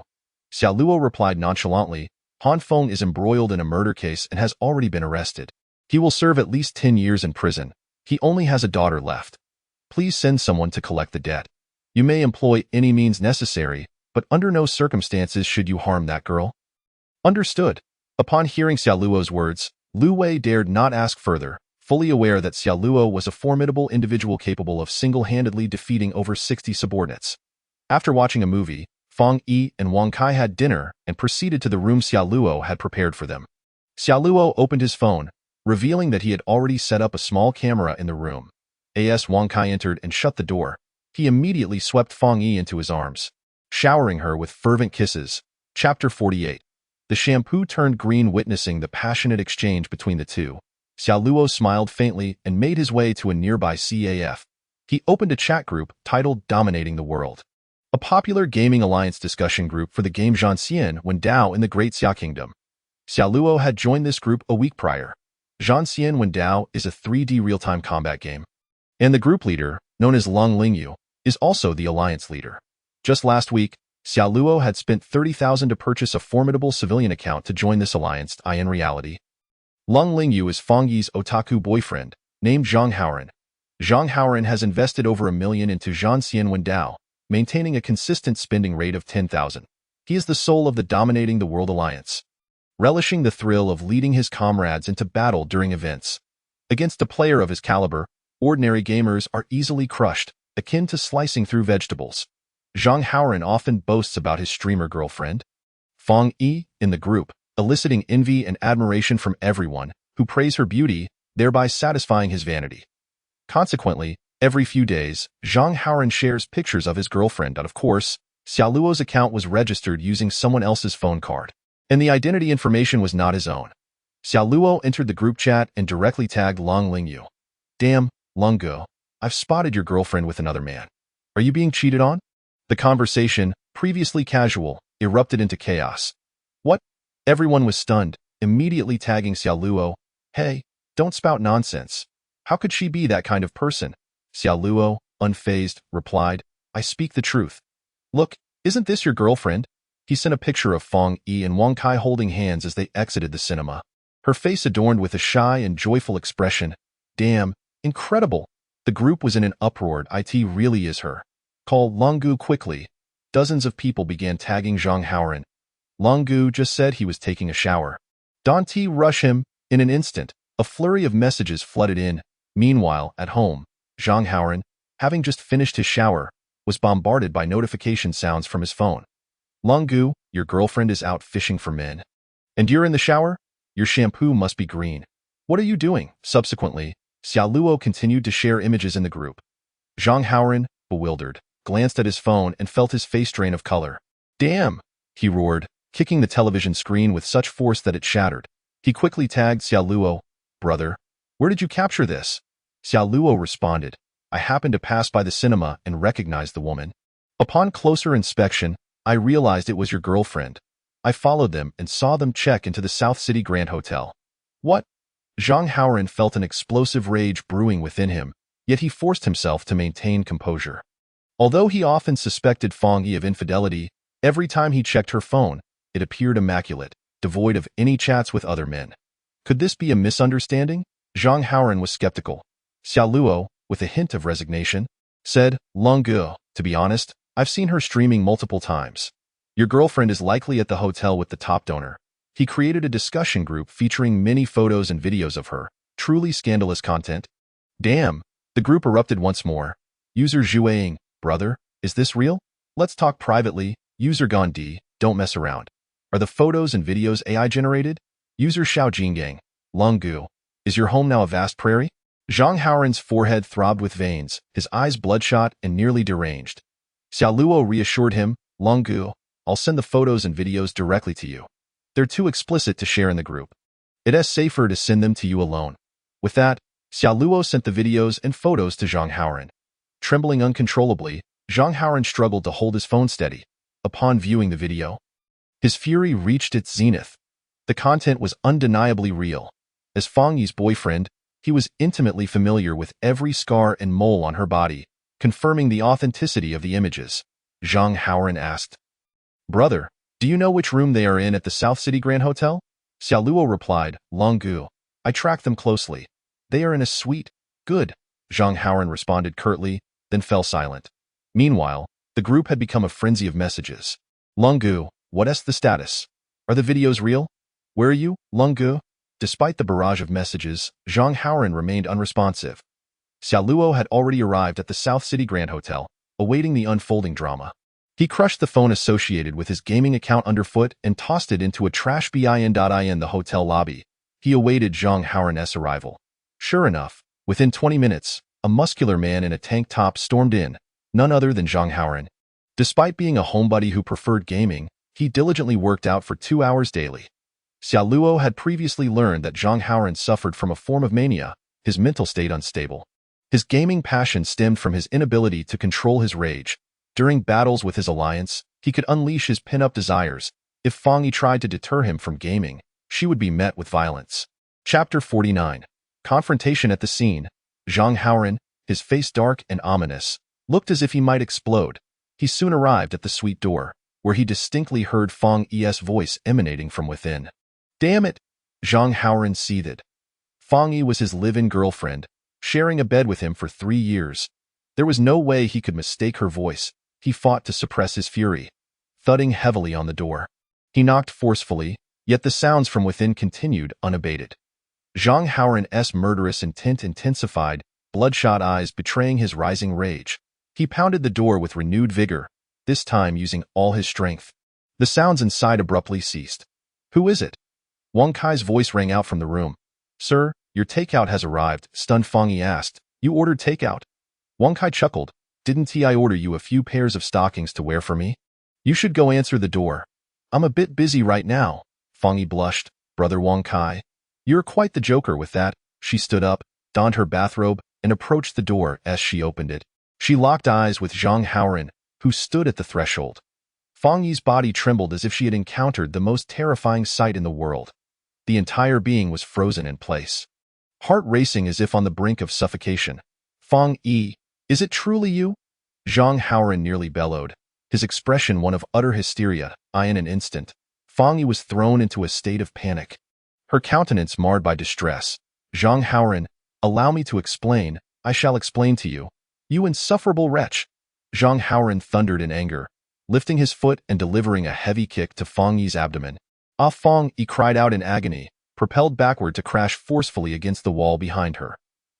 Xiaoluo replied nonchalantly, Han Feng is embroiled in a murder case and has already been arrested. He will serve at least 10 years in prison. He only has a daughter left. Please send someone to collect the debt. You may employ any means necessary, but under no circumstances should you harm that girl. Understood. Upon hearing Xiaoluo's words, Lu Wei dared not ask further, fully aware that Xiaoluo was a formidable individual capable of single-handedly defeating over 60 subordinates. After watching a movie, Fang Yi and Wang Kai had dinner and proceeded to the room Xiaoluo had prepared for them. Xiaoluo opened his phone, revealing that he had already set up a small camera in the room. As Wang Kai entered and shut the door, he immediately swept Fang Yi into his arms, showering her with fervent kisses. Chapter 48. The shampoo turned green. Witnessing the passionate exchange between the two, Xiaoluo smiled faintly and made his way to a nearby CAF. He opened a chat group titled Dominating the World, a popular gaming alliance discussion group for the game Zhanxian Wendao in the Great Xia Kingdom. Xiaoluo had joined this group a week prior. Zhanxian Wendao is a 3D real-time combat game. And the group leader, known as Long Lingyu, is also the alliance leader. Just last week, Xiao Luo had spent 30,000 to purchase a formidable civilian account to join this alliance. In reality, Long Lingyu is Fang Yi's otaku boyfriend, named Zhang Haoran. Zhang Haoran has invested over $1 million into Zhanxian Wendao, maintaining a consistent spending rate of 10,000. He is the soul of the Dominating the World Alliance, relishing the thrill of leading his comrades into battle during events. Against a player of his caliber, ordinary gamers are easily crushed, akin to slicing through vegetables. Zhang Haoran often boasts about his streamer girlfriend, Fang Yi, in the group, eliciting envy and admiration from everyone who praise her beauty, thereby satisfying his vanity. Consequently, every few days, Zhang Haoran shares pictures of his girlfriend. Of course, Xiao Luo's account was registered using someone else's phone card, and the identity information was not his own. Xiao Luo entered the group chat and directly tagged Long Lingyu. Damn, Longgu, I've spotted your girlfriend with another man. Are you being cheated on? The conversation, previously casual, erupted into chaos. What? Everyone was stunned, immediately tagging Xiao Luo. Hey, don't spout nonsense. How could she be that kind of person? Xiao Luo, unfazed, replied, I speak the truth. Look, isn't this your girlfriend? He sent a picture of Fang Yi and Wang Kai holding hands as they exited the cinema, her face adorned with a shy and joyful expression. Damn, incredible. The group was in an uproar. It really is her. Call Longgu quickly. Dozens of people began tagging Zhang Haoran. Longgu just said he was taking a shower. Don't rush him. In an instant, a flurry of messages flooded in. Meanwhile, at home, Zhang Haoran, having just finished his shower, was bombarded by notification sounds from his phone. Longgu, your girlfriend is out fishing for men. And you're in the shower? Your shampoo must be green. What are you doing? Subsequently, Xiao Luo continued to share images in the group. Zhang Haoran, bewildered, glanced at his phone and felt his face drain of color. Damn! He roared, kicking the television screen with such force that it shattered. He quickly tagged Xiao Luo. Brother, where did you capture this? Xiao Luo responded. I happened to pass by the cinema and recognized the woman. Upon closer inspection, I realized it was your girlfriend. I followed them and saw them check into the South City Grand Hotel. What? Zhang Haoran felt an explosive rage brewing within him, yet he forced himself to maintain composure. Although he often suspected Fang Yi of infidelity, every time he checked her phone, it appeared immaculate, devoid of any chats with other men. Could this be a misunderstanding? Zhang Haoran was skeptical. Xiao Luo, with a hint of resignation, said, Longgu, to be honest, I've seen her streaming multiple times. Your girlfriend is likely at the hotel with the top donor. He created a discussion group featuring many photos and videos of her. Truly scandalous content. Damn, the group erupted once more. User Zhuang, brother, is this real? Let's talk privately. User Gandhi, don't mess around. Are the photos and videos AI generated? User Xiao Jinggang, Longgu, is your home now a vast prairie? Zhang Haoran's forehead throbbed with veins, his eyes bloodshot and nearly deranged. Xiao Luo reassured him, Longgu, I'll send the photos and videos directly to you. They're too explicit to share in the group. It's safer to send them to you alone. With that, Xiao Luo sent the videos and photos to Zhang Haoran. Trembling uncontrollably, Zhang Haoran struggled to hold his phone steady. Upon viewing the video, his fury reached its zenith. The content was undeniably real. As Fang Yi's boyfriend, he was intimately familiar with every scar and mole on her body, confirming the authenticity of the images. Zhang Haoran asked, Brother, do you know which room they are in at the South City Grand Hotel? Xiao Luo replied, Longgu, I tracked them closely. They are in a suite. Good. Zhang Haoran responded curtly, then fell silent. Meanwhile, the group had become a frenzy of messages. Longgu, what's the status? Are the videos real? Where are you, Longgu? Despite the barrage of messages, Zhang Haoran remained unresponsive. Xiao Luo had already arrived at the South City Grand Hotel, awaiting the unfolding drama. He crushed the phone associated with his gaming account underfoot and tossed it into a trash bin. The hotel lobby. He awaited Zhang Haoran's arrival. Sure enough, within 20 minutes, a muscular man in a tank top stormed in, none other than Zhang Haoran. Despite being a homebody who preferred gaming, he diligently worked out for 2 hours daily. Xiao Luo had previously learned that Zhang Haoran suffered from a form of mania, his mental state unstable. His gaming passion stemmed from his inability to control his rage. During battles with his alliance, he could unleash his pin-up desires. If Fang Yi tried to deter him from gaming, she would be met with violence. Chapter 49. Confrontation at the scene. Zhang Haoran, his face dark and ominous, looked as if he might explode. He soon arrived at the suite door, where he distinctly heard Fang Yi's voice emanating from within. Damn it! Zhang Haoran seethed. Fang Yi was his live-in girlfriend, sharing a bed with him for 3 years. There was no way he could mistake her voice. He fought to suppress his fury, thudding heavily on the door. He knocked forcefully, yet the sounds from within continued unabated. Zhang Haoran's murderous intent intensified, bloodshot eyes betraying his rising rage. He pounded the door with renewed vigor, this time using all his strength. The sounds inside abruptly ceased. Who is it? Wang Kai's voice rang out from the room. Sir, your takeout has arrived, stunned Fang Yi asked. You ordered takeout? Wang Kai chuckled. Didn't I order you a few pairs of stockings to wear for me? You should go answer the door. I'm a bit busy right now. Fang Yi blushed. Brother Wang Kai. You're quite the joker with that. She stood up, donned her bathrobe, and approached the door as she opened it. She locked eyes with Zhang Haoran, who stood at the threshold. Fang Yi's body trembled as if she had encountered the most terrifying sight in the world. The entire being was frozen in place, heart racing as if on the brink of suffocation. Fang Yi, is it truly you? Zhang Haoran nearly bellowed, his expression one of utter hysteria. In an instant, Fang Yi was thrown into a state of panic, her countenance marred by distress. Zhang Haoran, allow me to explain. I shall explain to you. You insufferable wretch! Zhang Haoran thundered in anger, lifting his foot and delivering a heavy kick to Fang Yi's abdomen. Ah! Fang Yi cried out in agony, propelled backward to crash forcefully against the wall behind her.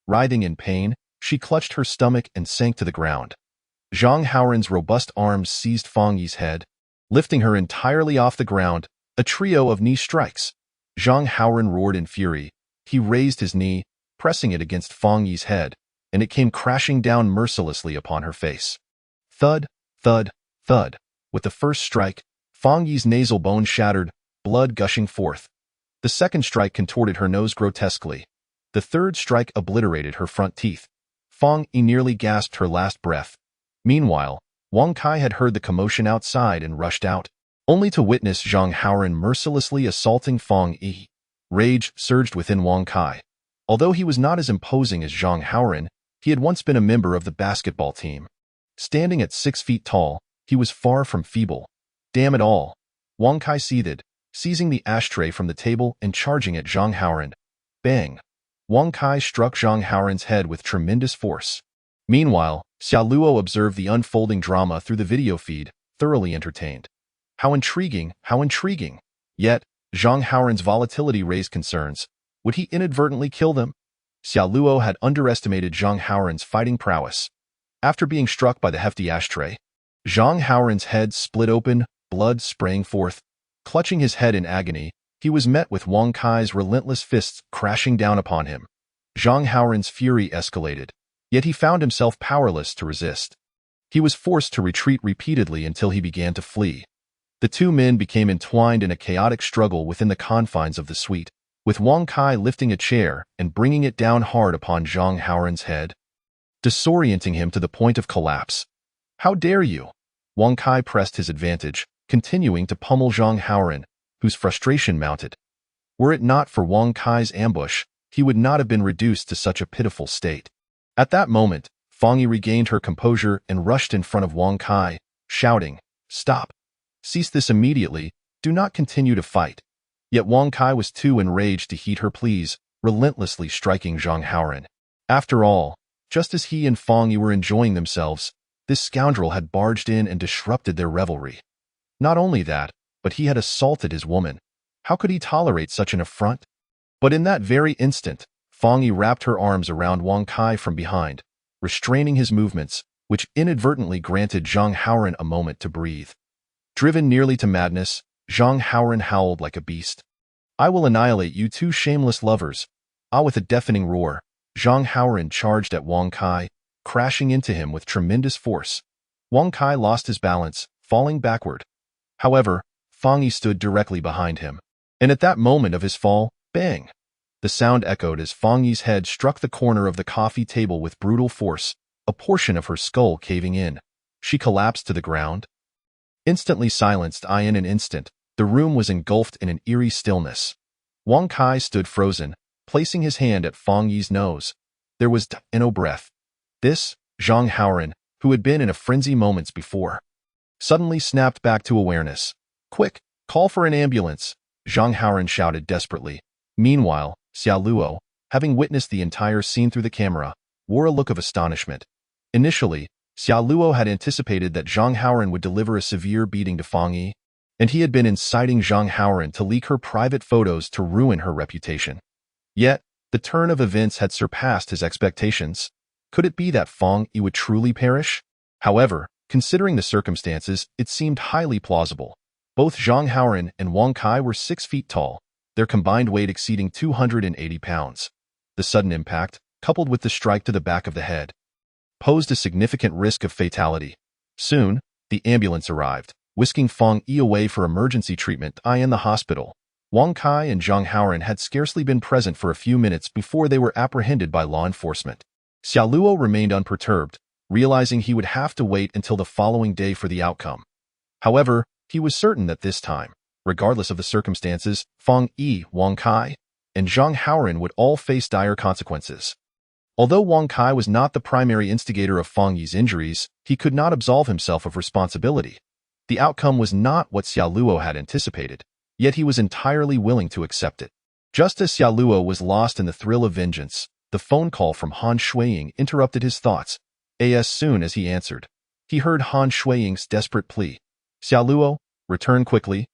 Writhing in pain, she clutched her stomach and sank to the ground. Zhang Haoran's robust arms seized Fang Yi's head, lifting her entirely off the ground, a trio of knee strikes. Zhang Haoran roared in fury. He raised his knee, pressing it against Fang Yi's head, and it came crashing down mercilessly upon her face. Thud, thud, thud. With the first strike, Fang Yi's nasal bone shattered, blood gushing forth. The second strike contorted her nose grotesquely. The third strike obliterated her front teeth. Fang Yi nearly gasped her last breath. Meanwhile, Wang Kai had heard the commotion outside and rushed out, only to witness Zhang Haoran mercilessly assaulting Fang Yi. Rage surged within Wang Kai. Although he was not as imposing as Zhang Haoran, he had once been a member of the basketball team. Standing at 6 feet tall, he was far from feeble. Damn it all! Wang Kai seethed, seizing the ashtray from the table and charging at Zhang Haoran. Bang! Wang Kai struck Zhang Haoran's head with tremendous force. Meanwhile, Xia Luo observed the unfolding drama through the video feed, thoroughly entertained. How intriguing, how intriguing! Yet, Zhang Haoran's volatility raised concerns. Would he inadvertently kill them? Xia Luo had underestimated Zhang Haoran's fighting prowess. After being struck by the hefty ashtray, Zhang Haoran's head split open, blood spraying forth. Clutching his head in agony, he was met with Wang Kai's relentless fists crashing down upon him. Zhang Haoran's fury escalated, yet he found himself powerless to resist. He was forced to retreat repeatedly until he began to flee. The two men became entwined in a chaotic struggle within the confines of the suite, with Wang Kai lifting a chair and bringing it down hard upon Zhang Haoran's head, disorienting him to the point of collapse. How dare you? Wang Kai pressed his advantage, continuing to pummel Zhang Haoran, whose frustration mounted. Were it not for Wang Kai's ambush, he would not have been reduced to such a pitiful state. At that moment, Fang Yi regained her composure and rushed in front of Wang Kai, shouting, "Stop! Cease this immediately, do not continue to fight." Yet Wang Kai was too enraged to heed her pleas, relentlessly striking Zhang Haoran. After all, just as he and Fang Yi were enjoying themselves, this scoundrel had barged in and disrupted their revelry. Not only that, but he had assaulted his woman. How could he tolerate such an affront? But in that very instant, Fang Yi wrapped her arms around Wang Kai from behind, restraining his movements, which inadvertently granted Zhang Haoran a moment to breathe. Driven nearly to madness, Zhang Haoran howled like a beast. "I will annihilate you two shameless lovers." With a deafening roar, Zhang Haoran charged at Wang Kai, crashing into him with tremendous force. Wang Kai lost his balance, falling backward. However, Fang Yi stood directly behind him. And at that moment of his fall, bang! The sound echoed as Fang Yi's head struck the corner of the coffee table with brutal force, a portion of her skull caving in. She collapsed to the ground. Instantly silenced, in an instant, the room was engulfed in an eerie stillness. Wang Kai stood frozen, placing his hand at Fang Yi's nose. There was no breath. This, Zhang Haoran, who had been in a frenzy moments before, suddenly snapped back to awareness. "Quick, call for an ambulance," Zhang Haoran shouted desperately. Meanwhile, Xia Luo, having witnessed the entire scene through the camera, wore a look of astonishment. Initially, Xia Luo had anticipated that Zhang Haoran would deliver a severe beating to Fang Yi, and he had been inciting Zhang Haoran to leak her private photos to ruin her reputation. Yet, the turn of events had surpassed his expectations. Could it be that Fang Yi would truly perish? However, considering the circumstances, it seemed highly plausible. Both Zhang Haoran and Wang Kai were 6 feet tall, their combined weight exceeding 280 pounds. The sudden impact, coupled with the strike to the back of the head, posed a significant risk of fatality. Soon, the ambulance arrived, whisking Fang Yi away for emergency treatment in the hospital. Wang Kai and Zhang Haoran had scarcely been present for a few minutes before they were apprehended by law enforcement. Xia Luo remained unperturbed, realizing he would have to wait until the following day for the outcome. However, he was certain that this time, regardless of the circumstances, Fang Yi, Wang Kai, and Zhang Haoran would all face dire consequences. Although Wang Kai was not the primary instigator of Fang Yi's injuries, he could not absolve himself of responsibility. The outcome was not what Xia Luo had anticipated, yet he was entirely willing to accept it. Just as Xia Luo was lost in the thrill of vengeance, the phone call from Han Shuiying interrupted his thoughts. As soon as he answered, he heard Han Shuiying's desperate plea. "Xia Luo, return quickly.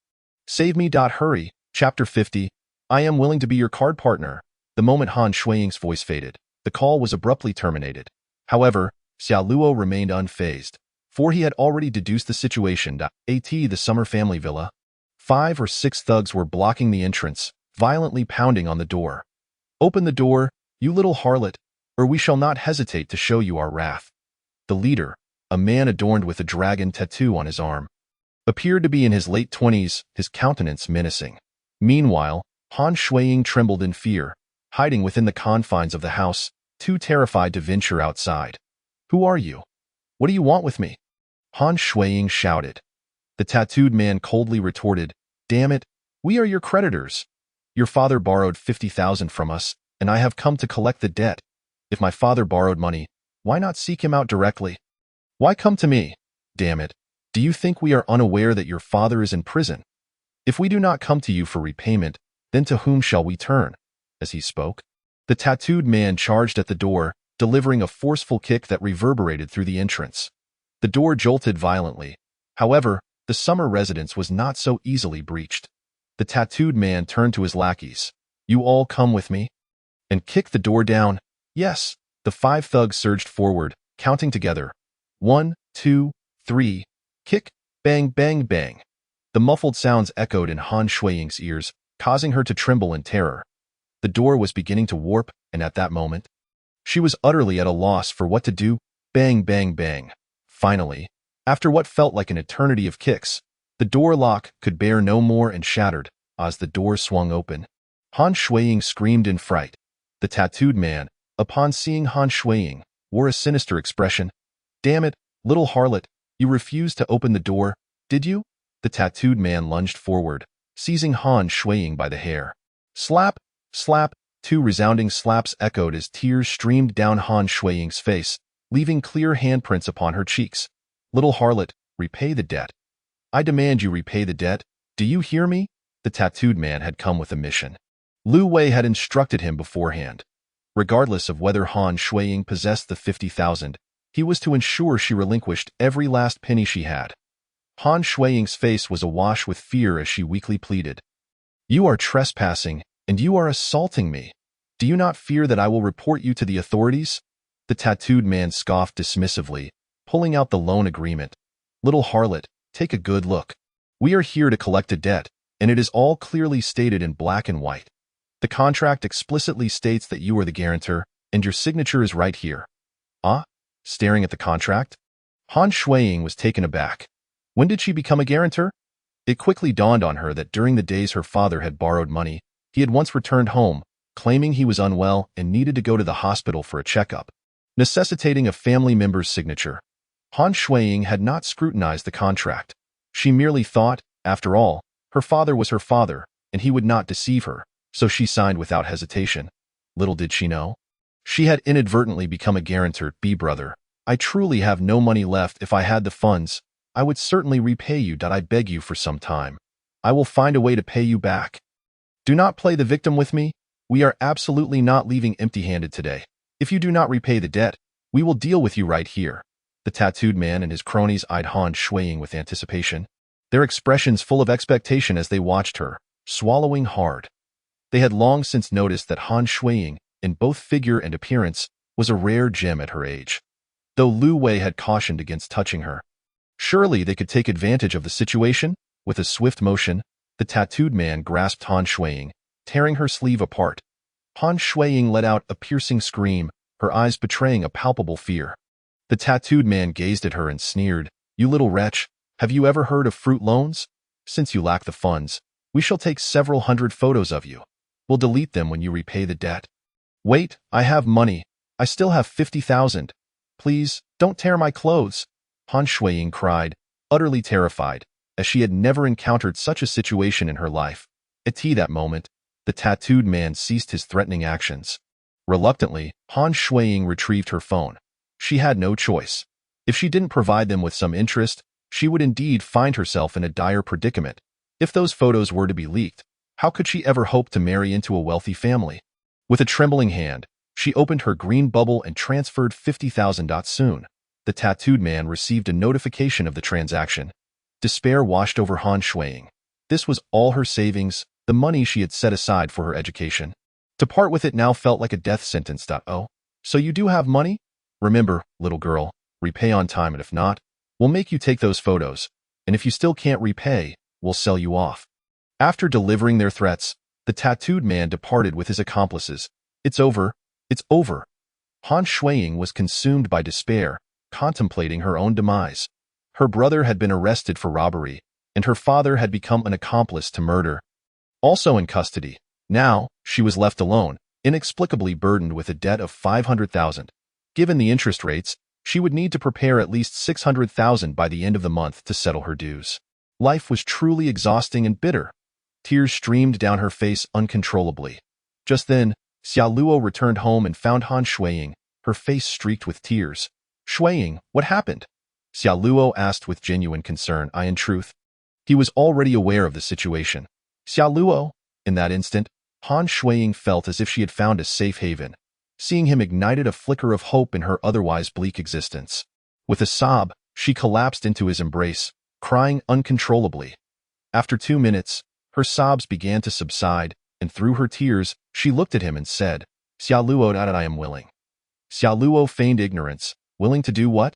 Save me. Hurry." Chapter 50. I am willing to be your card partner. The moment Han Shuiying's voice faded, the call was abruptly terminated. However, Xia Luo remained unfazed, for he had already deduced the situation. The Summer family villa. 5 or 6 thugs were blocking the entrance, violently pounding on the door. "Open the door, you little harlot, or we shall not hesitate to show you our wrath." The leader, a man adorned with a dragon tattoo on his arm, appeared to be in his late 20s, his countenance menacing. Meanwhile, Han Shuiying trembled in fear, hiding within the confines of the house, too terrified to venture outside. "Who are you? What do you want with me?" Han Shuiying shouted. The tattooed man coldly retorted, "Damn it, we are your creditors. Your father borrowed 50,000 from us, and I have come to collect the debt. If my father borrowed money, why not seek him out directly? Why come to me? Damn it, do you think we are unaware that your father is in prison? If we do not come to you for repayment, then to whom shall we turn?" As he spoke, the tattooed man charged at the door, delivering a forceful kick that reverberated through the entrance. The door jolted violently. However, the summer residence was not so easily breached. The tattooed man turned to his lackeys. "You all come with me?" and kicked the door down. "Yes." The 5 thugs surged forward, counting together. 1, 2, 3, kick, bang, bang, bang. The muffled sounds echoed in Han Shuiying's ears, causing her to tremble in terror. The door was beginning to warp, and at that moment, she was utterly at a loss for what to do. Bang, bang, bang. Finally, after what felt like an eternity of kicks, the door lock could bear no more and shattered. As the door swung open, Han Shuiying screamed in fright. The tattooed man, upon seeing Han Shuiying, wore a sinister expression. "Damn it, little harlot, you refused to open the door, did you?" The tattooed man lunged forward, seizing Han Shuiying by the hair. Slap, slap, 2 resounding slaps echoed as tears streamed down Han Shuiying's face, leaving clear handprints upon her cheeks. "Little harlot, repay the debt. I demand you repay the debt. Do you hear me?" The tattooed man had come with a mission. Lu Wei had instructed him beforehand. Regardless of whether Han Shuiying possessed the 50,000, he was to ensure she relinquished every last penny she had. Han Shuiying's face was awash with fear as she weakly pleaded. "You are trespassing, and you are assaulting me. Do you not fear that I will report you to the authorities?" The tattooed man scoffed dismissively, pulling out the loan agreement. "Little harlot, take a good look. We are here to collect a debt, and it is all clearly stated in black and white. The contract explicitly states that you are the guarantor, and your signature is right here." "Ah?" Staring at the contract, Han Shuiying was taken aback. When did she become a guarantor? It quickly dawned on her that during the days her father had borrowed money, he had once returned home, claiming he was unwell and needed to go to the hospital for a checkup, necessitating a family member's signature. Han Shuiying had not scrutinized the contract. She merely thought, after all, her father was her father, and he would not deceive her, so she signed without hesitation. Little did she know. She had inadvertently become a guarantor. "B brother, I truly have no money left. If I had the funds, I would certainly repay you. I beg you for some time. I will find a way to pay you back. Do not play the victim with me. We are absolutely not leaving empty-handed today. If you do not repay the debt, we will deal with you right here." The tattooed man and his cronies eyed Han Shuiying with anticipation, their expressions full of expectation as they watched her, swallowing hard. They had long since noticed that Han Shuiying, in both figure and appearance, was a rare gem at her age, though Lu Wei had cautioned against touching her. Surely they could take advantage of the situation. With a swift motion, the tattooed man grasped Han Shuiying, tearing her sleeve apart. Han Shuiying let out a piercing scream, her eyes betraying a palpable fear. The tattooed man gazed at her and sneered, "You little wretch, have you ever heard of fruit loans? Since you lack the funds, we shall take several hundred photos of you. We'll delete them when you repay the debt." "Wait, I have money. I still have 50,000. Please, don't tear my clothes," Han Shuiying cried, utterly terrified, as she had never encountered such a situation in her life. At that moment, the tattooed man ceased his threatening actions. Reluctantly, Han Shuiying retrieved her phone. She had no choice. If she didn't provide them with some interest, she would indeed find herself in a dire predicament. If those photos were to be leaked, how could she ever hope to marry into a wealthy family? With a trembling hand, she opened her green bubble and transferred 50,000. Soon, the tattooed man received a notification of the transaction. Despair washed over Han Shuiying. This was all her savings, the money she had set aside for her education. To part with it now felt like a death sentence. "Oh, so you do have money? Remember, little girl, repay on time, and if not, we'll make you take those photos, and if you still can't repay, we'll sell you off." After delivering their threats, the tattooed man departed with his accomplices. "It's over. It's over." Han Shuiying was consumed by despair, contemplating her own demise. Her brother had been arrested for robbery, and her father had become an accomplice to murder. Also in custody, now she was left alone, inexplicably burdened with a debt of 500,000. Given the interest rates, she would need to prepare at least 600,000 by the end of the month to settle her dues. Life was truly exhausting and bitter. Tears streamed down her face uncontrollably. Just then, Xia Luo returned home and found Han Shuiying, her face streaked with tears. "Shuiying, what happened?" Xia Luo asked with genuine concern. In truth, he was already aware of the situation. "Xia Luo." In that instant, Han Shuiying felt as if she had found a safe haven. Seeing him ignited a flicker of hope in her otherwise bleak existence. With a sob, she collapsed into his embrace, crying uncontrollably. After 2 minutes, her sobs began to subside, and through her tears, she looked at him and said, "Xia Luo, I am willing." Xia Luo feigned ignorance. "Willing to do what?"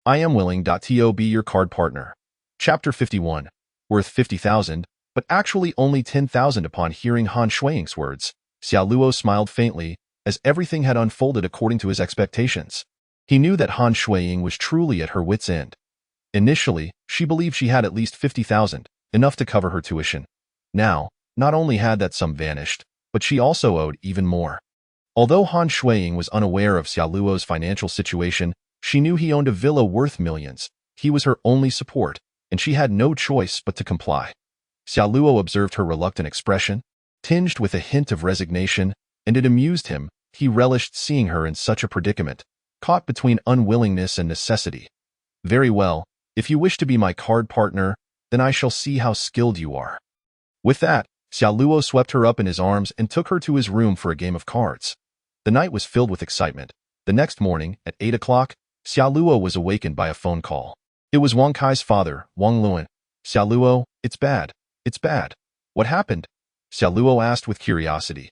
"I am willing to be your card partner." Chapter 51. Worth 50,000, but actually only 10,000. Upon hearing Han Shuiying's words, Xia Luo smiled faintly, as everything had unfolded according to his expectations. He knew that Han Shuiying was truly at her wit's end. Initially, she believed she had at least 50,000, enough to cover her tuition. Now, not only had that sum vanished, but she also owed even more. Although Han Shuiying was unaware of Xia Luo's financial situation, she knew he owned a villa worth millions. He was her only support, and she had no choice but to comply. Xia Luo observed her reluctant expression, tinged with a hint of resignation, and it amused him. He relished seeing her in such a predicament, caught between unwillingness and necessity. "Very well, if you wish to be my card partner, then I shall see how skilled you are." With that, Xia Luo swept her up in his arms and took her to his room for a game of cards. The night was filled with excitement. The next morning, at 8 o'clock, Xia Luo was awakened by a phone call. It was Wang Kai's father, Wang Luan. "Xia Luo, it's bad. It's bad." "What happened?" Xia Luo asked with curiosity.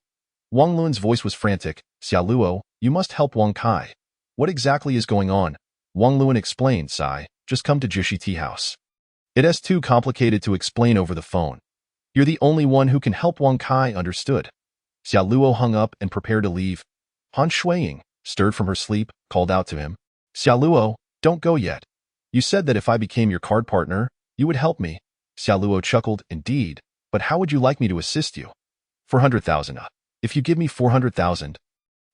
Wang Luan's voice was frantic. "Xia Luo, you must help Wang Kai." "What exactly is going on?" Wang Luan explained. "Sai, just come to Jishi Tea House. It's too complicated to explain over the phone. You're the only one who can help." Wang Kai understood. Xia Luo hung up and prepared to leave. Han Shuiying, stirred from her sleep, called out to him. "Xia Luo, don't go yet. You said that if I became your card partner, you would help me." Xia Luo chuckled. "Indeed, but how would you like me to assist you?" 400,000. If you give me 400,000,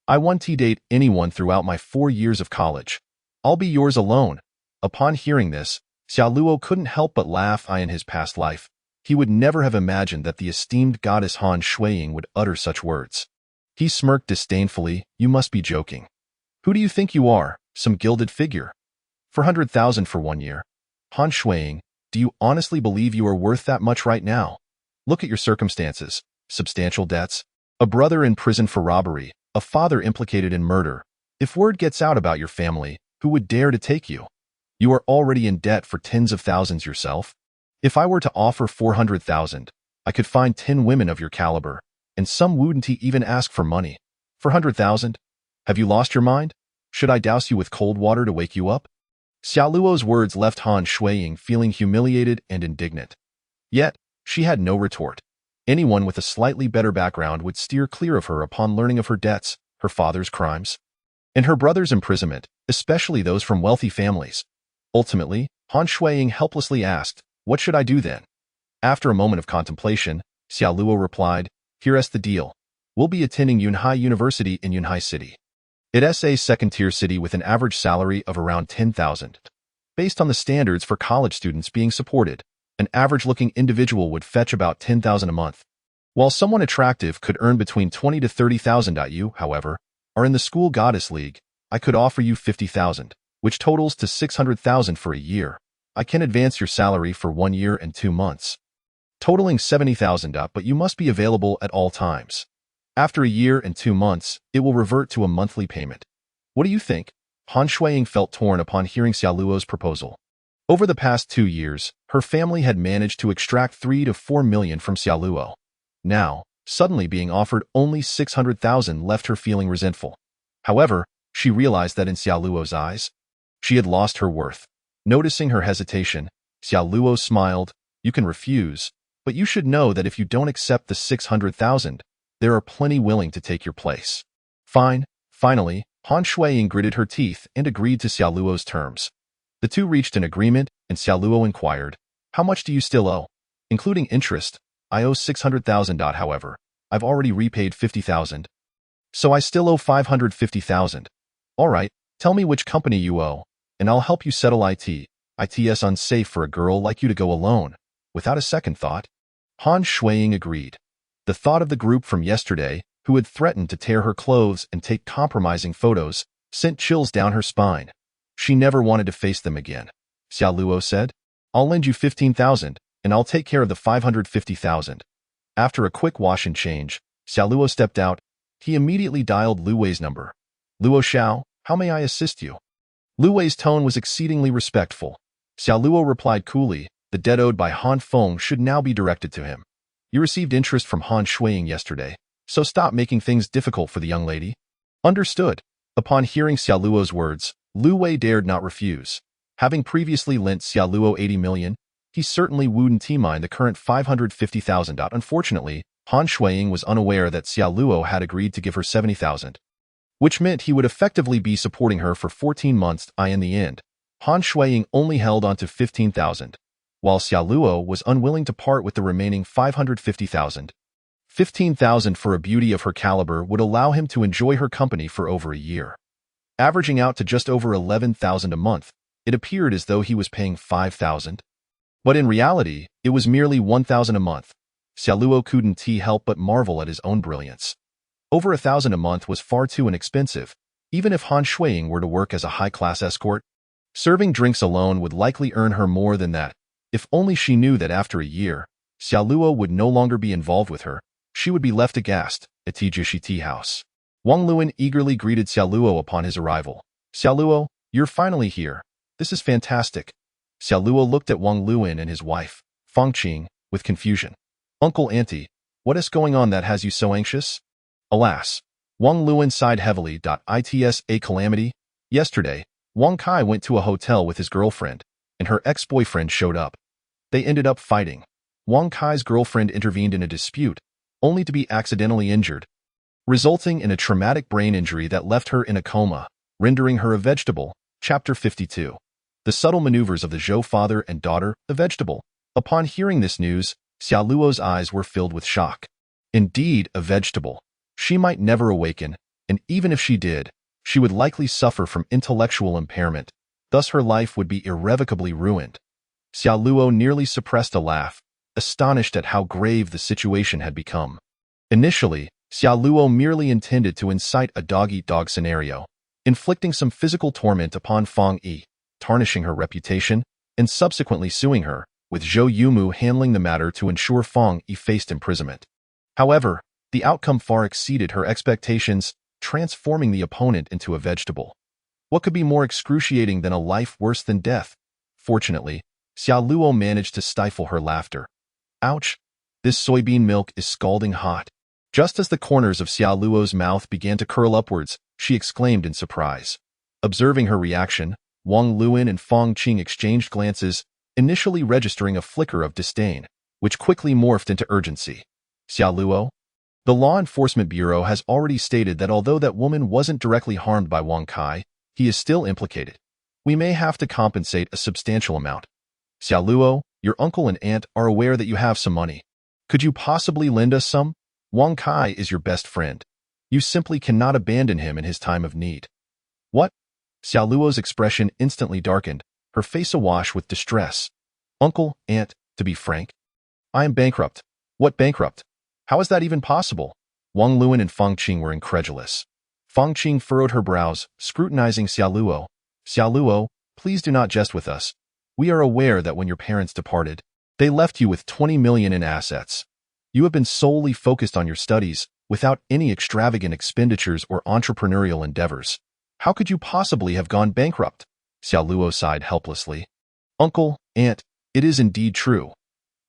I won't date anyone throughout my 4 years of college. I'll be yours alone." Upon hearing this, Xia Luo couldn't help but laugh. In his past life, he would never have imagined that the esteemed goddess Han Shuiying would utter such words. He smirked disdainfully. You must be joking. Who do you think you are? Some gilded figure? 400,000 for 1 year. Han Shuiying, do you honestly believe you are worth that much right now? Look at your circumstances. Substantial debts. A brother in prison for robbery. A father implicated in murder. If word gets out about your family, who would dare to take you? You are already in debt for tens of thousands yourself. If I were to offer 400,000, I could find 10 women of your caliber, and some wouldn't even ask for money. 400,000? Have you lost your mind? Should I douse you with cold water to wake you up? Xiao Luo's words left Han Shuiying feeling humiliated and indignant. Yet, she had no retort. Anyone with a slightly better background would steer clear of her upon learning of her debts, her father's crimes, and her brother's imprisonment, especially those from wealthy families. Ultimately, Han Shuiying helplessly asked, what should I do then? After a moment of contemplation, Xiao Luo replied, here's the deal. We'll be attending Yunhai University in Yunhai City. It's a second-tier city with an average salary of around 10,000. Based on the standards for college students being supported, an average-looking individual would fetch about 10,000 a month. While someone attractive could earn between 20 to 30,000. You, however, are in the School Goddess League. I could offer you 50,000, which totals to 600,000 for a year. I can advance your salary for 1 year and 2 months, totaling 70,000. But you must be available at all times. After a year and 2 months, it will revert to a monthly payment. What do you think? Han Shuiying felt torn upon hearing Xiao Luo's proposal. Over the past 2 years, her family had managed to extract 3 to 4 million from Xiao Luo. Now, suddenly being offered only 600,000 left her feeling resentful. However, she realized that in Xiao Luo's eyes, she had lost her worth. Noticing her hesitation, Xiao Luo smiled. You can refuse, but you should know that if you don't accept the 600,000, there are plenty willing to take your place. Fine. Finally, Han Shuiying gritted her teeth and agreed to Xiao Luo's terms. The two reached an agreement, and Xiao Luo inquired, how much do you still owe? Including interest, I owe 600,000. However, I've already repaid 50,000. So I still owe 550,000. All right, tell me which company you owe, and I'll help you settle it. It's unsafe for a girl like you to go alone. Without a second thought, Han Shuiying agreed. The thought of the group from yesterday, who had threatened to tear her clothes and take compromising photos, sent chills down her spine. She never wanted to face them again. Xiao Luo said, I'll lend you 15,000, and I'll take care of the 550,000. After a quick wash and change, Xiao Luo stepped out. He immediately dialed Lu Wei's number. Luo Xiao, how may I assist you? Lu Wei's tone was exceedingly respectful. Xiao Luo replied coolly, the debt owed by Han Feng should now be directed to him. You received interest from Han Shuiying yesterday, so stop making things difficult for the young lady. Understood. Upon hearing Xiao Luo's words, Lu Wei dared not refuse. Having previously lent Xiao Luo 80 million, he certainly wouldn't mind the current 550,000. Unfortunately, Han Shuiying was unaware that Xiao Luo had agreed to give her 70,000, which meant he would effectively be supporting her for 14 months. In the end, Han Shuiying only held on to 15,000, while Xiao Luo was unwilling to part with the remaining 550,000. 15,000 for a beauty of her caliber would allow him to enjoy her company for over a year. Averaging out to just over 11,000 a month, it appeared as though he was paying 5,000. But in reality, it was merely 1,000 a month. Xiao Luo couldn't help but marvel at his own brilliance. Over 1,000 a month was far too inexpensive, even if Han Shuiying were to work as a high-class escort. Serving drinks alone would likely earn her more than that. If only she knew that after a year, Xiao Luo would no longer be involved with her, she would be left aghast at Tijishi Tea House. Wang Luan eagerly greeted Xiao Luo upon his arrival. Xiao Luo, you're finally here. This is fantastic. Xiao Luo looked at Wang Luan and his wife, Feng Qing, with confusion. Uncle Auntie, what is going on that has you so anxious? Alas. Wang Luan sighed heavily. It's a calamity. Yesterday, Wang Kai went to a hotel with his girlfriend, and her ex-boyfriend showed up. They ended up fighting. Wang Kai's girlfriend intervened in a dispute, only to be accidentally injured, resulting in a traumatic brain injury that left her in a coma, rendering her a vegetable. Chapter 52. The subtle maneuvers of the Zhou father and daughter, a vegetable. Upon hearing this news, Xiao Luo's eyes were filled with shock. Indeed, a vegetable. She might never awaken, and even if she did, she would likely suffer from intellectual impairment. Thus her life would be irrevocably ruined. Xiao Luo nearly suppressed a laugh, astonished at how grave the situation had become. Initially, Xiao Luo merely intended to incite a dog-eat-dog scenario, inflicting some physical torment upon Fang Yi, tarnishing her reputation, and subsequently suing her, with Zhou Yumu handling the matter to ensure Fang Yi faced imprisonment. However, the outcome far exceeded her expectations, transforming the opponent into a vegetable. What could be more excruciating than a life worse than death? Fortunately, Xiao Luo managed to stifle her laughter. Ouch! This soybean milk is scalding hot. Just as the corners of Xiao Luo's mouth began to curl upwards, she exclaimed in surprise. Observing her reaction, Wang Luan and Fang Qing exchanged glances, initially registering a flicker of disdain, which quickly morphed into urgency. Xiao Luo? The Law Enforcement Bureau has already stated that although that woman wasn't directly harmed by Wang Kai, he is still implicated. We may have to compensate a substantial amount. Xiao Luo, your uncle and aunt are aware that you have some money. Could you possibly lend us some? Wang Kai is your best friend. You simply cannot abandon him in his time of need. What? Xiao Luo's expression instantly darkened, her face awash with distress. Uncle, aunt, to be frank. I am bankrupt. What bankrupt? How is that even possible? Wang Luan and Fang Qing were incredulous. Fang Qing furrowed her brows, scrutinizing Xiao Luo. Xiao Luo, please do not jest with us. We are aware that when your parents departed, they left you with 20 million in assets. You have been solely focused on your studies, without any extravagant expenditures or entrepreneurial endeavors. How could you possibly have gone bankrupt? Xiao Luo sighed helplessly. Uncle, aunt, it is indeed true.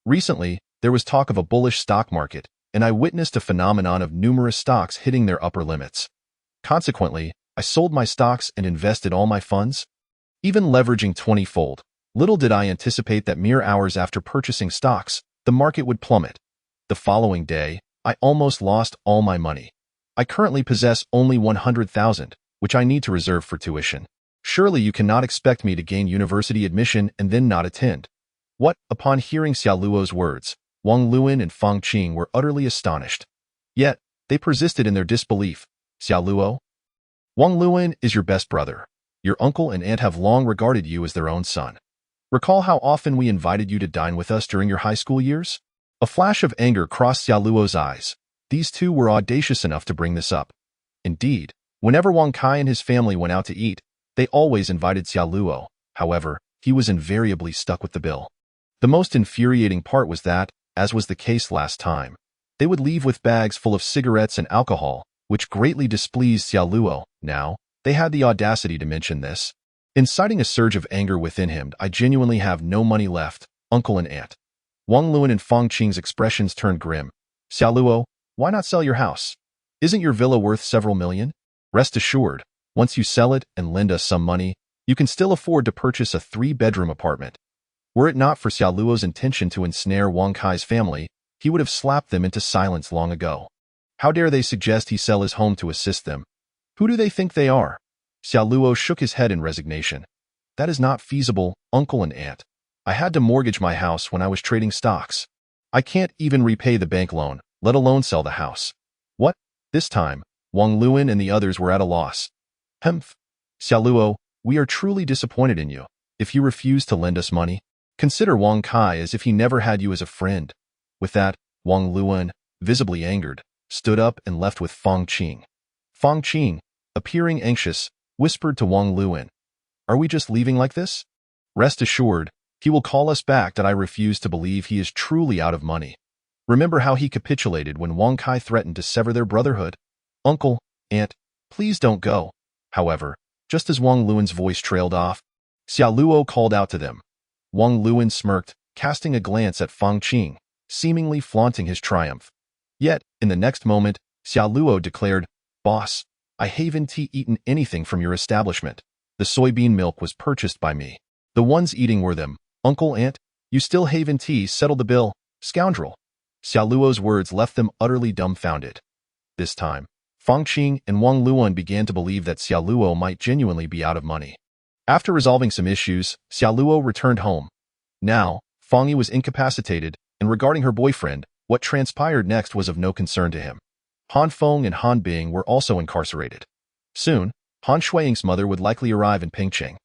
Recently, there was talk of a bullish stock market, and I witnessed a phenomenon of numerous stocks hitting their upper limits. Consequently, I sold my stocks and invested all my funds, even leveraging 20-fold. Little did I anticipate that mere hours after purchasing stocks, the market would plummet. The following day, I almost lost all my money. I currently possess only 100,000, which I need to reserve for tuition. Surely you cannot expect me to gain university admission and then not attend. What? Upon hearing Xiao Luo's words, Wang Luan and Fang Qing were utterly astonished. Yet, they persisted in their disbelief. Xiao Luo? Wang Luan is your best brother. Your uncle and aunt have long regarded you as their own son. Recall how often we invited you to dine with us during your high school years? A flash of anger crossed Xiao Luo's eyes. These two were audacious enough to bring this up. Indeed, whenever Wang Kai and his family went out to eat, they always invited Xiao Luo. However, he was invariably stuck with the bill. The most infuriating part was that, as was the case last time, they would leave with bags full of cigarettes and alcohol, which greatly displeased Xiao Luo. Now, they had the audacity to mention this. Inciting a surge of anger within him, I genuinely have no money left, uncle and aunt. Wang Luan and Fang Qing's expressions turned grim. Xiao Luo, why not sell your house? Isn't your villa worth several million? Rest assured, once you sell it and lend us some money, you can still afford to purchase a 3-bedroom apartment. Were it not for Xiao Luo's intention to ensnare Wang Kai's family, he would have slapped them into silence long ago. How dare they suggest he sell his home to assist them? Who do they think they are? Xiao Luo shook his head in resignation. That is not feasible, uncle and aunt. I had to mortgage my house when I was trading stocks. I can't even repay the bank loan, let alone sell the house. What? This time, Wang Luan and the others were at a loss. Humph. Xiao Luo, we are truly disappointed in you. If you refuse to lend us money, consider Wang Kai as if he never had you as a friend. With that, Wang Luan, visibly angered, stood up and left with Fang Qing. Fang Qing, appearing anxious, whispered to Wang Luan, "Are we just leaving like this? Rest assured, he will call us back that I refuse to believe he is truly out of money. Remember how he capitulated when Wang Kai threatened to sever their brotherhood? Uncle, aunt, please don't go." However, just as Wang Luan's voice trailed off, Xiao Luo called out to them. Wang Luan smirked, casting a glance at Fang Qing, seemingly flaunting his triumph. Yet, in the next moment, Xiao Luo declared, "Boss, I haven't eaten anything from your establishment. The soybean milk was purchased by me. The ones eating were them. Uncle, aunt, you still haven't settled the bill, scoundrel." Xiao Luo's words left them utterly dumbfounded. This time, Fang Qing and Wang Luan began to believe that Xiao Luo might genuinely be out of money. After resolving some issues, Xiao Luo returned home. Now, Fang Yi was incapacitated, and regarding her boyfriend, what transpired next was of no concern to him. Han Feng and Han Bing were also incarcerated. Soon, Han Shuiying's mother would likely arrive in Pingcheng,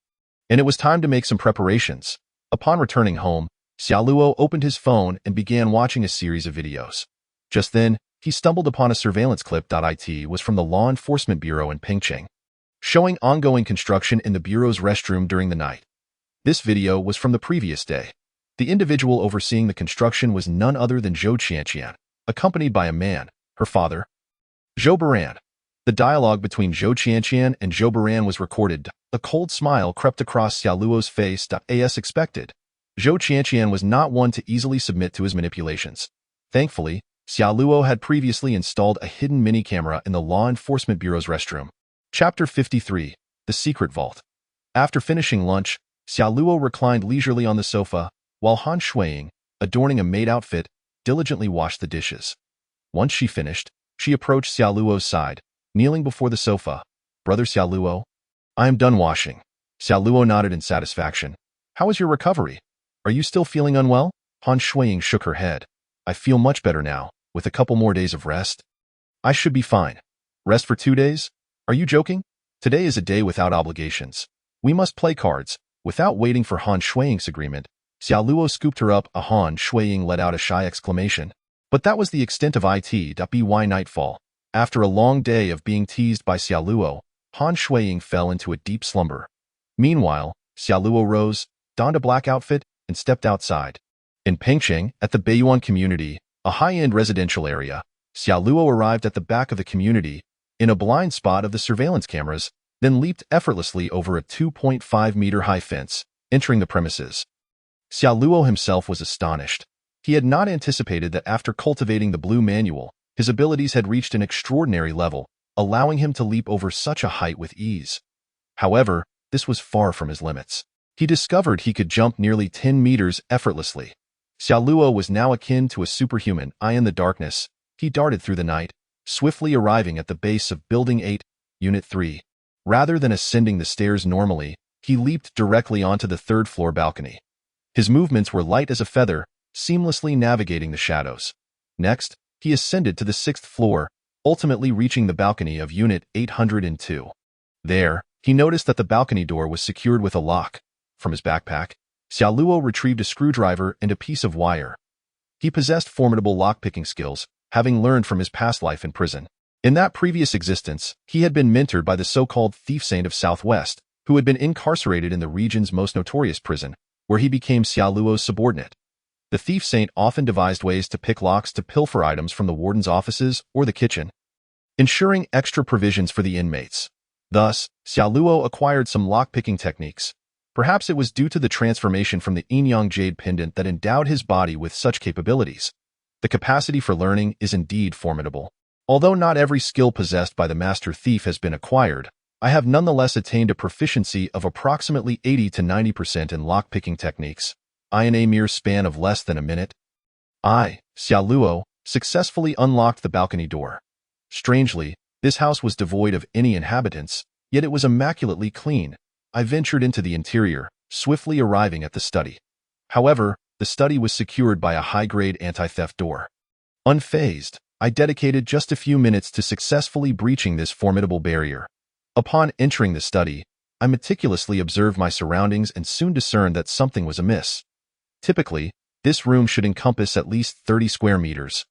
and it was time to make some preparations. Upon returning home, Xiao Luo opened his phone and began watching a series of videos. Just then, he stumbled upon a surveillance clip. It was from the Law Enforcement Bureau in Pingcheng, showing ongoing construction in the bureau's restroom during the night. This video was from the previous day. The individual overseeing the construction was none other than Zhou Qianqian, accompanied by a man, her father, Zhou Baran. The dialogue between Zhou Qianqian and Zhou Baran was recorded. A cold smile crept across Xia Luo's face. As expected, Zhou Qianqian was not one to easily submit to his manipulations. Thankfully, Xia Luo had previously installed a hidden mini-camera in the Law Enforcement Bureau's restroom. Chapter 53. The Secret Vault. After finishing lunch, Xia Luo reclined leisurely on the sofa, while Han Shuiying, adorning a maid outfit, diligently washed the dishes. Once she finished, she approached Xia Luo's side, kneeling before the sofa. "Brother Xia Luo, I am done washing." Xia Luo nodded in satisfaction. "How is your recovery? Are you still feeling unwell?" Han Shuiying shook her head. "I feel much better now, with a couple more days of rest. I should be fine." "Rest for 2 days? Are you joking? Today is a day without obligations. We must play cards." Without waiting for Han Shuiying's agreement, Xia Luo scooped her up. Han Shuiying let out a shy exclamation. But that was the extent of it. By nightfall, after a long day of being teased by Xia Luo, Han Shuiying fell into a deep slumber. Meanwhile, Xia Luo rose, donned a black outfit, and stepped outside. In Pingcheng, at the Beiyuan community, a high-end residential area, Xia Luo arrived at the back of the community, in a blind spot of the surveillance cameras, then leaped effortlessly over a 2.5-meter-high fence, entering the premises. Xia Luo himself was astonished. He had not anticipated that after cultivating the Blue Manual, his abilities had reached an extraordinary level, allowing him to leap over such a height with ease. However, this was far from his limits. He discovered he could jump nearly 10 meters effortlessly. Xia Luo was now akin to a superhuman. In the darkness, he darted through the night, swiftly arriving at the base of Building 8, Unit 3. Rather than ascending the stairs normally, he leaped directly onto the third-floor balcony. His movements were light as a feather, seamlessly navigating the shadows. Next, he ascended to the 6th floor, ultimately reaching the balcony of Unit 802. There, he noticed that the balcony door was secured with a lock. From his backpack, Xia Luo retrieved a screwdriver and a piece of wire. He possessed formidable lockpicking skills, having learned from his past life in prison. In that previous existence, he had been mentored by the so-called Thief Saint of Southwest, who had been incarcerated in the region's most notorious prison, where he became Xia Luo's subordinate. The Thief Saint often devised ways to pick locks to pilfer items from the warden's offices or the kitchen, ensuring extra provisions for the inmates. Thus, Xia Luo acquired some lockpicking techniques. Perhaps it was due to the transformation from the Yin-Yang Jade pendant that endowed his body with such capabilities. The capacity for learning is indeed formidable. Although not every skill possessed by the master thief has been acquired, I have nonetheless attained a proficiency of approximately 80 to 90% in lockpicking techniques, in a mere span of less than a minute. I, Xia Luo, successfully unlocked the balcony door. Strangely, this house was devoid of any inhabitants, yet it was immaculately clean. I ventured into the interior, swiftly arriving at the study. However, the study was secured by a high-grade anti-theft door. Unfazed, I dedicated just a few minutes to successfully breaching this formidable barrier. Upon entering the study, I meticulously observed my surroundings and soon discerned that something was amiss. Typically, this room should encompass at least 30 square meters.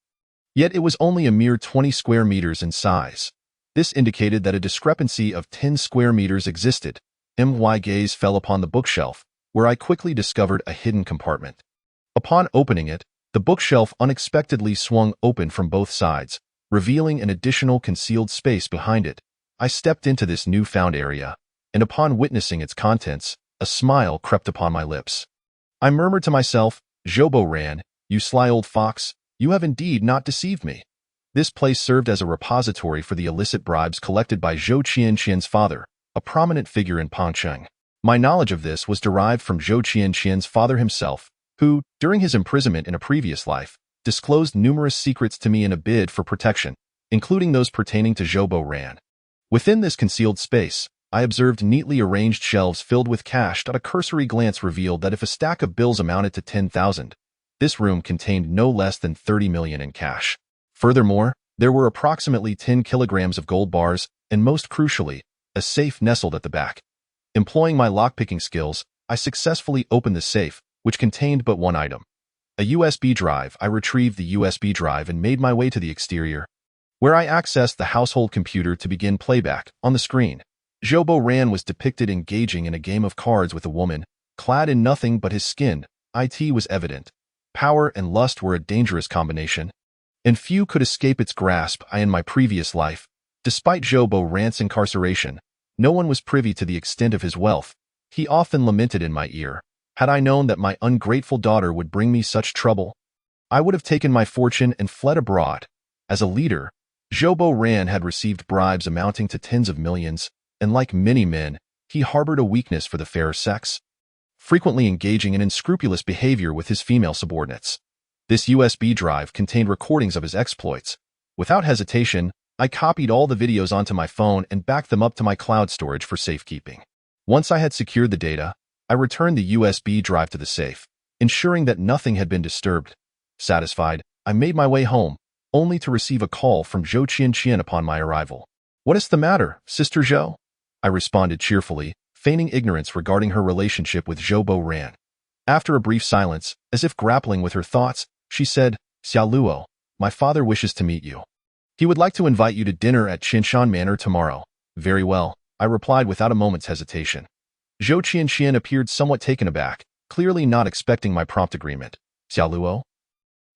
Yet it was only a mere 20 square meters in size. This indicated that a discrepancy of 10 square meters existed. My gaze fell upon the bookshelf, where I quickly discovered a hidden compartment. Upon opening it, the bookshelf unexpectedly swung open from both sides, revealing an additional concealed space behind it. I stepped into this newfound area, and upon witnessing its contents, a smile crept upon my lips. I murmured to myself, "Zhou Baran, you sly old fox, you have indeed not deceived me." This place served as a repository for the illicit bribes collected by Zhou Qianqian's father, a prominent figure in Pingcheng. My knowledge of this was derived from Zhou Qianqian's father himself, who, during his imprisonment in a previous life, disclosed numerous secrets to me in a bid for protection, including those pertaining to Zhou Baran. Within this concealed space, I observed neatly arranged shelves filled with cash. A cursory glance revealed that if a stack of bills amounted to 10,000, this room contained no less than 30 million in cash. Furthermore, there were approximately 10 kilograms of gold bars, and most crucially, a safe nestled at the back. Employing my lockpicking skills, I successfully opened the safe, which contained but one item. A USB drive. I retrieved the USB drive and made my way to the exterior, where I accessed the household computer to begin playback. On the screen, Zhou Boran was depicted engaging in a game of cards with a woman, clad in nothing but his skin. It was evident. Power and lust were a dangerous combination, and few could escape its grasp. In my previous life, despite Zhou Boran's incarceration, no one was privy to the extent of his wealth. He often lamented in my ear, "Had I known that my ungrateful daughter would bring me such trouble, I would have taken my fortune and fled abroad." As a leader, Zhou Boran had received bribes amounting to tens of millions, and like many men, he harbored a weakness for the fairer sex, frequently engaging in unscrupulous behavior with his female subordinates. This USB drive contained recordings of his exploits. Without hesitation, I copied all the videos onto my phone and backed them up to my cloud storage for safekeeping. Once I had secured the data, I returned the USB drive to the safe, ensuring that nothing had been disturbed. Satisfied, I made my way home, only to receive a call from Zhou Qianqian upon my arrival. "What is the matter, Sister Zhou?" I responded cheerfully, feigning ignorance regarding her relationship with Zhou Boran. After a brief silence, as if grappling with her thoughts, she said, "Xiaoluo, my father wishes to meet you. He would like to invite you to dinner at Qinshan Manor tomorrow." "Very well," I replied without a moment's hesitation. Zhou Qianqian appeared somewhat taken aback, clearly not expecting my prompt agreement. "Xiaoluo?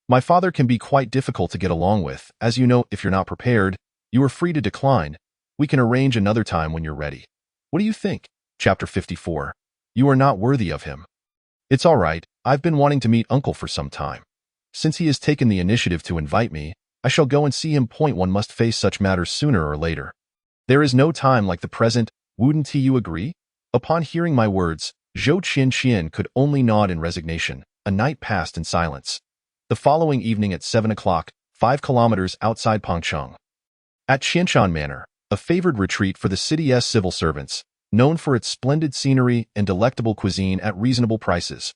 My father can be quite difficult to get along with. As you know, if you're not prepared, you are free to decline. We can arrange another time when you're ready. What do you think?" Chapter 54. You are not worthy of him. "It's all right. I've been wanting to meet Uncle for some time. Since he has taken the initiative to invite me, I shall go and see him. One must face such matters sooner or later. There is no time like the present. Wouldn't you agree?" Upon hearing my words, Zhou Qianqian could only nod in resignation. A night passed in silence. The following evening at 7 o'clock, 5 kilometers outside Pengcheng, at Qinshan Manor, a favored retreat for the city's civil servants, known for its splendid scenery and delectable cuisine at reasonable prices.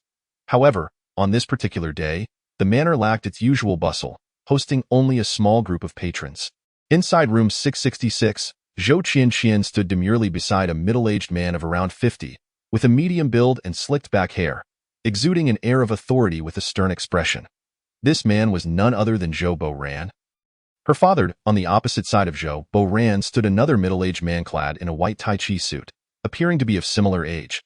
However, on this particular day, the manor lacked its usual bustle, hosting only a small group of patrons. Inside room 666, Zhou Qianqian stood demurely beside a middle-aged man of around 50, with a medium build and slicked-back hair, exuding an air of authority with a stern expression. This man was none other than Zhou Boran. Her father, on the opposite side of Zhou Boran, stood another middle-aged man clad in a white Tai Chi suit, appearing to be of similar age.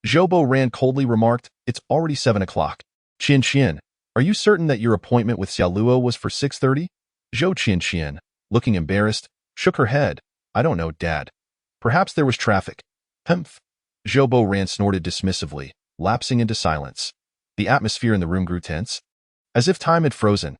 Zhou Boran coldly remarked, "It's already 7 o'clock. Qianqian, are you certain that your appointment with Xiaoluo was for 6:30? Zhou Qianqian, looking embarrassed, shook her head. "I don't know, Dad. Perhaps there was traffic." "Humph." Zhou Boran snorted dismissively, lapsing into silence. The atmosphere in the room grew tense, as if time had frozen.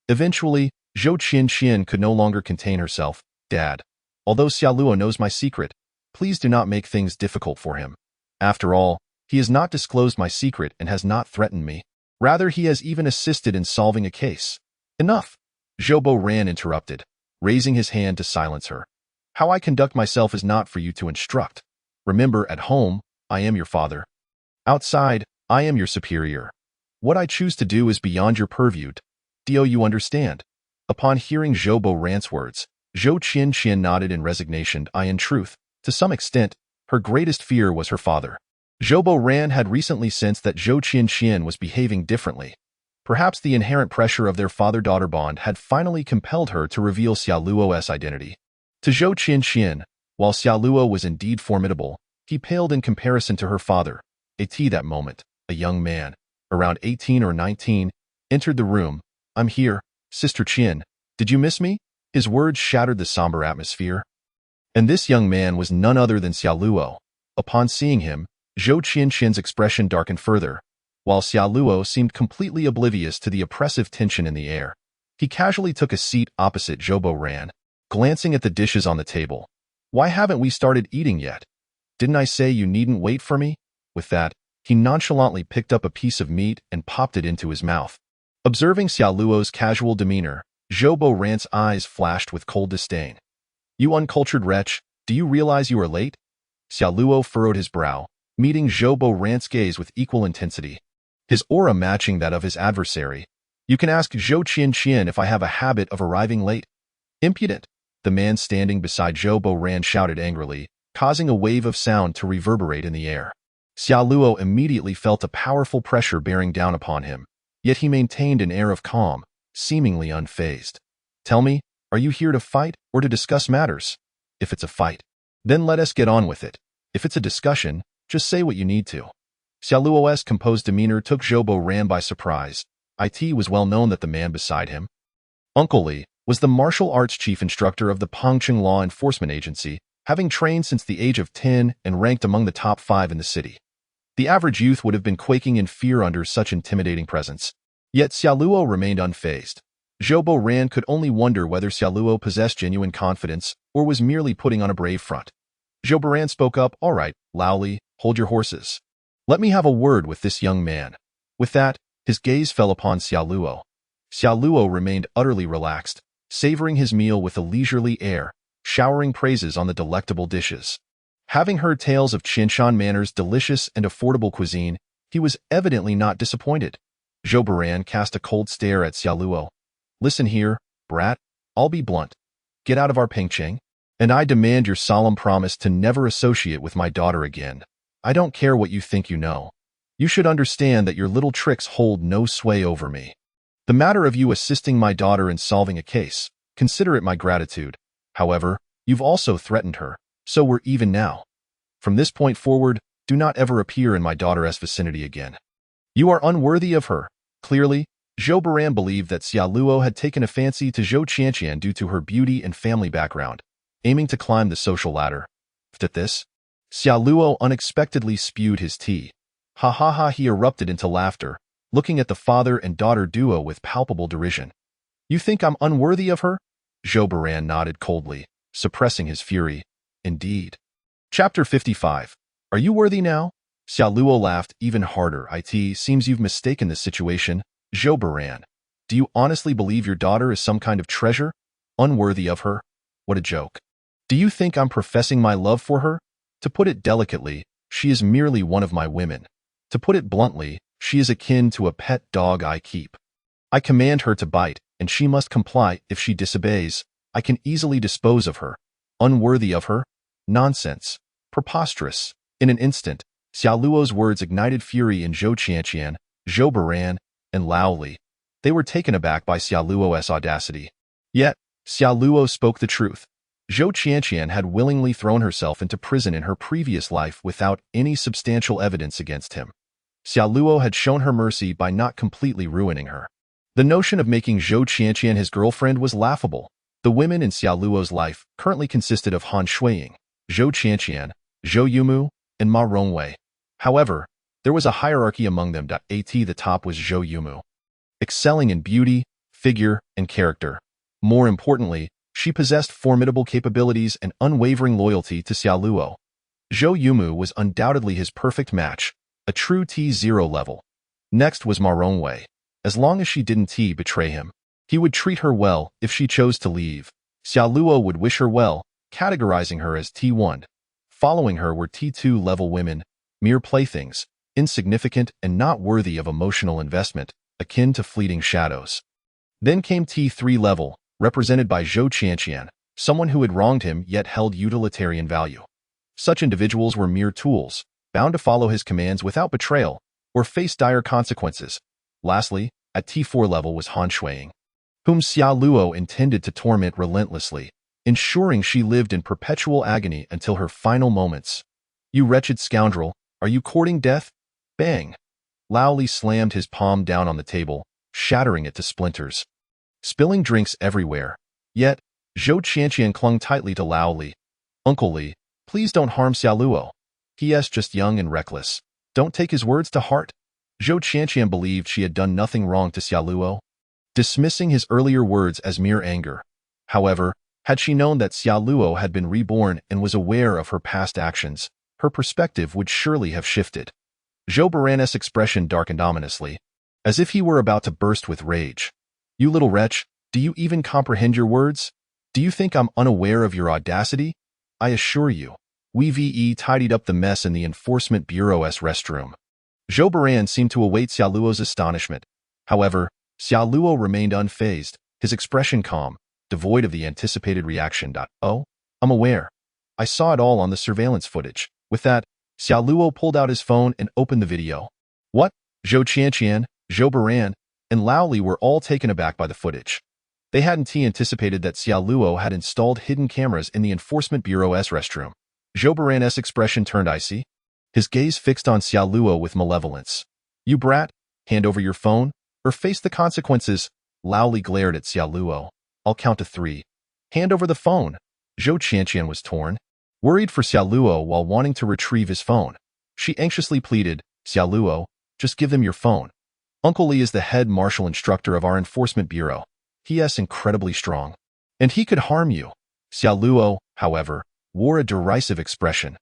Eventually, Zhou Qianqian could no longer contain herself. "Dad, although Xiaoluo knows my secret, please do not make things difficult for him. After all, he has not disclosed my secret and has not threatened me. Rather, he has even assisted in solving a case." "Enough," Zhou Boran interrupted, raising his hand to silence her. "How I conduct myself is not for you to instruct. Remember, at home, I am your father. Outside, I am your superior. What I choose to do is beyond your purview. Do you understand?" Upon hearing Zhou Boran's words, Zhou Qianqian nodded in resignation. In truth, to some extent, her greatest fear was her father. Zhou Boran had recently sensed that Zhou Qianqian was behaving differently. Perhaps the inherent pressure of their father-daughter bond had finally compelled her to reveal Xiaoluo's identity. To Zhou Qianqian, while Xiaoluo was indeed formidable, he paled in comparison to her father. That moment, a young man, around 18 or 19, entered the room. "I'm here, Sister Qian. Did you miss me?" His words shattered the somber atmosphere. And this young man was none other than Xiaoluo. Upon seeing him, Zhou Qianqian's expression darkened further, while Xiaoluo seemed completely oblivious to the oppressive tension in the air. He casually took a seat opposite Zhou Boran, glancing at the dishes on the table. "Why haven't we started eating yet? Didn't I say you needn't wait for me?" With that, he nonchalantly picked up a piece of meat and popped it into his mouth. Observing Xiaoluo's casual demeanor, Zhou Boran's eyes flashed with cold disdain. "You uncultured wretch, do you realize you are late?" Xiaoluo furrowed his brow, meeting Zhou Boran's gaze with equal intensity, his aura matching that of his adversary. "You can ask Zhou Qianqian if I have a habit of arriving late." "Impudent!" The man standing beside Zhou Boran shouted angrily, causing a wave of sound to reverberate in the air. Xiaoluo immediately felt a powerful pressure bearing down upon him. yet he maintained an air of calm, seemingly unfazed. Tell me, are you here to fight or to discuss matters? If it's a fight, then let us get on with it. If it's a discussion, just say what you need to. Xiaoluo's composed demeanor took Zhou Boran by surprise. It was well known that the man beside him, Uncle Li, was the martial arts chief instructor of the Pengcheng Law Enforcement Agency, having trained since the age of 10 and ranked among the top 5 in the city. The average youth would have been quaking in fear under such intimidating presence. Yet Xiaoluo remained unfazed. Zhou Boran could only wonder whether Xiaoluo possessed genuine confidence or was merely putting on a brave front. Zhou Boran spoke up, "All right, Lao Li, hold your horses. Let me have a word with this young man." With that, his gaze fell upon Xiaoluo. Xiaoluo remained utterly relaxed, savoring his meal with a leisurely air, showering praises on the delectable dishes. Having heard tales of Qinshan Manor's delicious and affordable cuisine, he was evidently not disappointed. Zhou Boran cast a cold stare at Xiaoluo. "Listen here, brat, I'll be blunt. Get out of our Pengcheng, and I demand your solemn promise to never associate with my daughter again. I don't care what you think you know. You should understand that your little tricks hold no sway over me. The matter of you assisting my daughter in solving a case, consider it my gratitude. However, you've also threatened her, so we're even now. From this point forward, do not ever appear in my daughter's vicinity again. You are unworthy of her." Clearly, Zhou Boran believed that Xiaoluo had taken a fancy to Zhou Qianqian due to her beauty and family background, aiming to climb the social ladder. At this, Xiaoluo unexpectedly spewed his tea. Ha ha ha, he erupted into laughter, looking at the father and daughter duo with palpable derision. "You think I'm unworthy of her?" Zhou Boran nodded coldly, suppressing his fury. "Indeed." Chapter 55. Are you worthy now? Xiaoluo laughed even harder. "It seems you've mistaken the situation, Zhou Boran. Do you honestly believe your daughter is some kind of treasure? Unworthy of her? What a joke. Do you think I'm professing my love for her? To put it delicately, she is merely one of my women. To put it bluntly, she is akin to a pet dog I keep. I command her to bite, and she must comply. If she disobeys, I can easily dispose of her. Unworthy of her? Nonsense. Preposterous." In an instant, Xiaoluo's words ignited fury in Zhou Qianqian, Zhou Boran, and Lao Li. They were taken aback by Xiaoluo's audacity. Yet, Xiaoluo spoke the truth. Zhou Qianqian had willingly thrown herself into prison in her previous life without any substantial evidence against him. Xiaoluo had shown her mercy by not completely ruining her. The notion of making Zhou Qianqian his girlfriend was laughable. The women in Xiaoluo's life currently consisted of Han Shuiying, Zhou Qianqian, Zhou Yumu, and Ma Rongwei. However, there was a hierarchy among them. At the top was Zhou Yumu, excelling in beauty, figure, and character. More importantly, she possessed formidable capabilities and unwavering loyalty to Xiaoluo. Zhou Yumu was undoubtedly his perfect match, a true T0 level. Next was Ma Rongwei. As long as she didn't betray him, he would treat her well. If she chose to leave, Xiaoluo would wish her well, categorizing her as T1. Following her were T2 level women, mere playthings, insignificant and not worthy of emotional investment, akin to fleeting shadows. Then came T3 level, represented by Zhou Qianqian, someone who had wronged him yet held utilitarian value. Such individuals were mere tools, bound to follow his commands without betrayal, or face dire consequences. Lastly, at T4 level was Han Shuiying, whom Xiaoluo intended to torment relentlessly, ensuring she lived in perpetual agony until her final moments. "You wretched scoundrel, are you courting death?" Bang! Lao Li slammed his palm down on the table, shattering it to splinters, spilling drinks everywhere. Yet, Zhou Qianqian clung tightly to Lao Li. "Uncle Li, please don't harm Xiaoluo. He is just young and reckless. Don't take his words to heart." Zhou Qianqian believed she had done nothing wrong to Xiaoluo, dismissing his earlier words as mere anger. However, had she known that Xiaoluo had been reborn and was aware of her past actions, her perspective would surely have shifted. Zhou Boran's expression darkened ominously, as if he were about to burst with rage. "You little wretch, do you even comprehend your words? Do you think I'm unaware of your audacity? I assure you, we tidied up the mess in the Enforcement Bureau's restroom." Zhou Boran seemed to await Xiaoluo's astonishment. However, Xiaoluo remained unfazed, his expression calm, devoid of the anticipated reaction. "Oh, I'm aware. I saw it all on the surveillance footage." With that, Xiaoluo pulled out his phone and opened the video. "What? Zhou Qianqian, Zhou Boran, and Lao Li were all taken aback by the footage. They hadn't anticipated that Xiao Luo had installed hidden cameras in the Enforcement Bureau's restroom. Zhou Baran's expression turned icy. His gaze fixed on Xiao Luo with malevolence. "You brat, hand over your phone, or face the consequences." Lao Li glared at Xiao Luo. "I'll count to 3. Hand over the phone." Zhou Qianqian was torn. Worried for Xiao Luo while wanting to retrieve his phone, she anxiously pleaded, "Xiao Luo, just give them your phone. Uncle Li is the head martial instructor of our Enforcement Bureau. He is incredibly strong, and he could harm you." Xiao Luo, however, wore a derisive expression.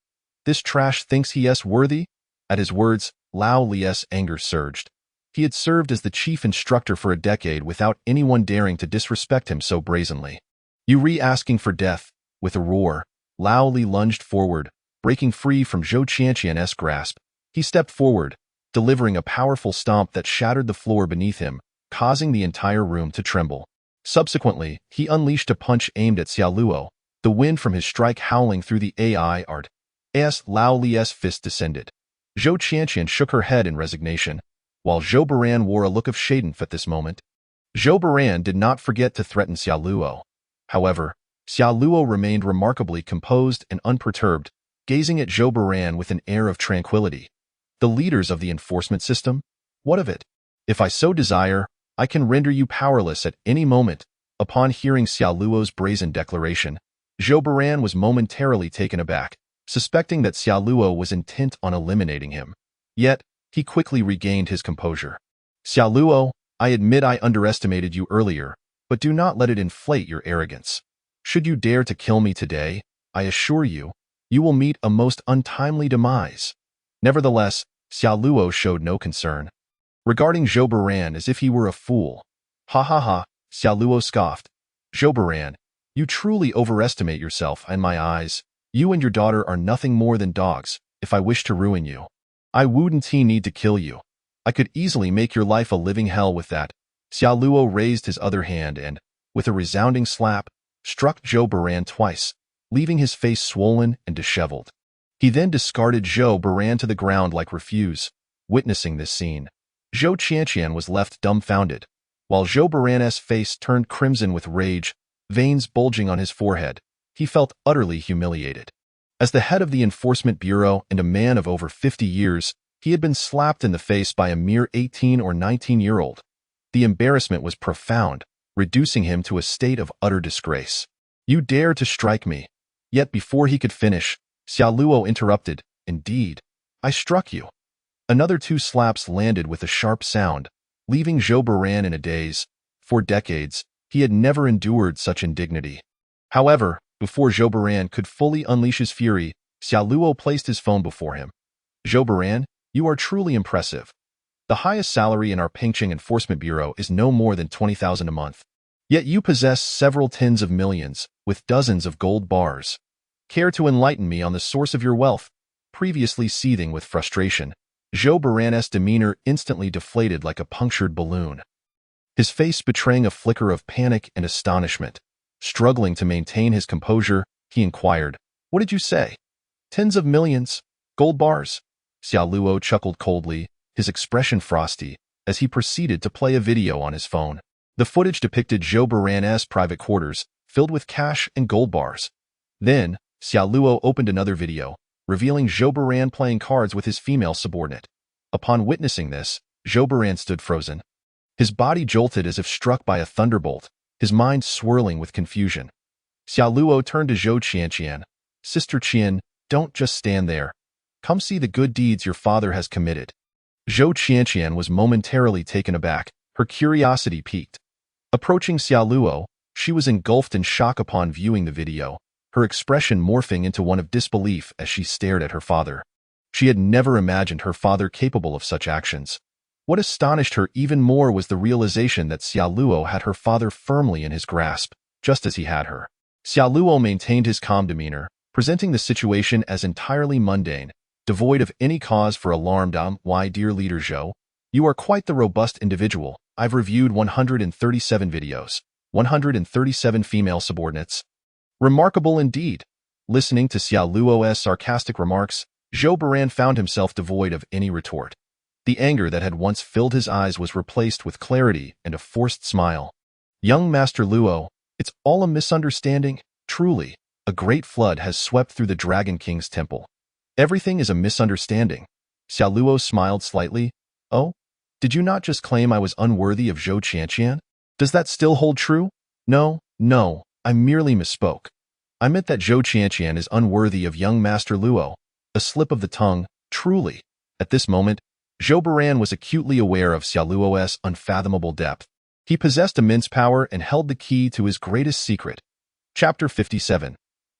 "This trash thinks he is worthy?" At his words, Lao Li's anger surged. He had served as the chief instructor for a decade without anyone daring to disrespect him so brazenly. "You re-asking for death?" With a roar, Lao Li lunged forward, breaking free from Zhou Qianqian's grasp. He stepped forward, delivering a powerful stomp that shattered the floor beneath him, causing the entire room to tremble. Subsequently, he unleashed a punch aimed at Xiao Luo, the wind from his strike howling through the AI art. As Lao Li's fist descended, Zhou Qianqian shook her head in resignation, while Zhou Baran wore a look of schadenfreude at this moment. Zhou Baran did not forget to threaten Xiao Luo. However, Xiao Luo remained remarkably composed and unperturbed, gazing at Zhou Baran with an air of tranquility. "The leaders of the enforcement system? What of it? If I so desire, I can render you powerless at any moment." Upon hearing Xiao Luo's brazen declaration, Zhou Baran was momentarily taken aback, suspecting that Xiao Luo was intent on eliminating him. Yet, he quickly regained his composure. "Xiao Luo, I admit I underestimated you earlier, but do not let it inflate your arrogance. Should you dare to kill me today, I assure you, you will meet a most untimely demise." Nevertheless, Xiao Luo showed no concern, regarding Zhou Baran as if he were a fool. "Ha ha ha," Xiao Luo scoffed. "Zhou Baran, you truly overestimate yourself in my eyes. You and your daughter are nothing more than dogs. If I wish to ruin you, I wouldn't need to kill you. I could easily make your life a living hell with that." Xiao Luo raised his other hand and, with a resounding slap, struck Zhou Baran twice, leaving his face swollen and disheveled. He then discarded Zhou Baran to the ground like refuse. Witnessing this scene, Zhou Qianqian was left dumbfounded, while Zhou Baran's face turned crimson with rage, veins bulging on his forehead. He felt utterly humiliated. As the head of the Enforcement Bureau and a man of over 50 years, he had been slapped in the face by a mere 18 or 19-year-old. The embarrassment was profound, reducing him to a state of utter disgrace. "You dare to strike me." Yet before he could finish, Xiao Luo interrupted, "Indeed, I struck you." Another 2 slaps landed with a sharp sound, leaving Zhou Baran in a daze. For decades, he had never endured such indignity. However, before Zhou Baran could fully unleash his fury, Xiao Luo placed his phone before him. "Zhou Baran, you are truly impressive. The highest salary in our Pingqing Enforcement Bureau is no more than 20,000 a month. Yet you possess several tens of millions, with dozens of gold bars. Care to enlighten me on the source of your wealth?" Previously seething with frustration, Zhou Baran's demeanor instantly deflated like a punctured balloon. His face betraying a flicker of panic and astonishment. Struggling to maintain his composure, he inquired, "What did you say? Tens of millions? Gold bars?" Xiao Luo chuckled coldly, his expression frosty, as he proceeded to play a video on his phone. The footage depicted Zhou Baran's private quarters, filled with cash and gold bars. Then, Xiao Luo opened another video, revealing Zhou Baran playing cards with his female subordinate. Upon witnessing this, Zhou Baran stood frozen. His body jolted as if struck by a thunderbolt, his mind swirling with confusion. Xiao Luo turned to Zhou Qianqian. "Sister Qian, don't just stand there. Come see the good deeds your father has committed." Zhou Qianqian was momentarily taken aback, her curiosity piqued. Approaching Xiao Luo, she was engulfed in shock upon viewing the video, her expression morphing into one of disbelief as she stared at her father. She had never imagined her father capable of such actions. What astonished her even more was the realization that Xiao Luo had her father firmly in his grasp, just as he had her. Xiao Luo maintained his calm demeanor, presenting the situation as entirely mundane, devoid of any cause for alarm. "Why, dear leader Zhou, you are quite the robust individual. I've reviewed 137 videos, 137 female subordinates. Remarkable indeed." Listening to Xiao Luo's sarcastic remarks, Zhou Baran found himself devoid of any retort. The anger that had once filled his eyes was replaced with clarity and a forced smile. Young Master Luo, it's all a misunderstanding. Truly, a great flood has swept through the Dragon King's temple. Everything is a misunderstanding. Xiao Luo smiled slightly. Oh? Did you not just claim I was unworthy of Zhou Qianqian? Does that still hold true? No, I merely misspoke. I meant that Zhou Qianqian is unworthy of young Master Luo. A slip of the tongue, truly. At this moment, Zhou Baran was acutely aware of Xiao Luo's unfathomable depth. He possessed immense power and held the key to his greatest secret. Chapter 57.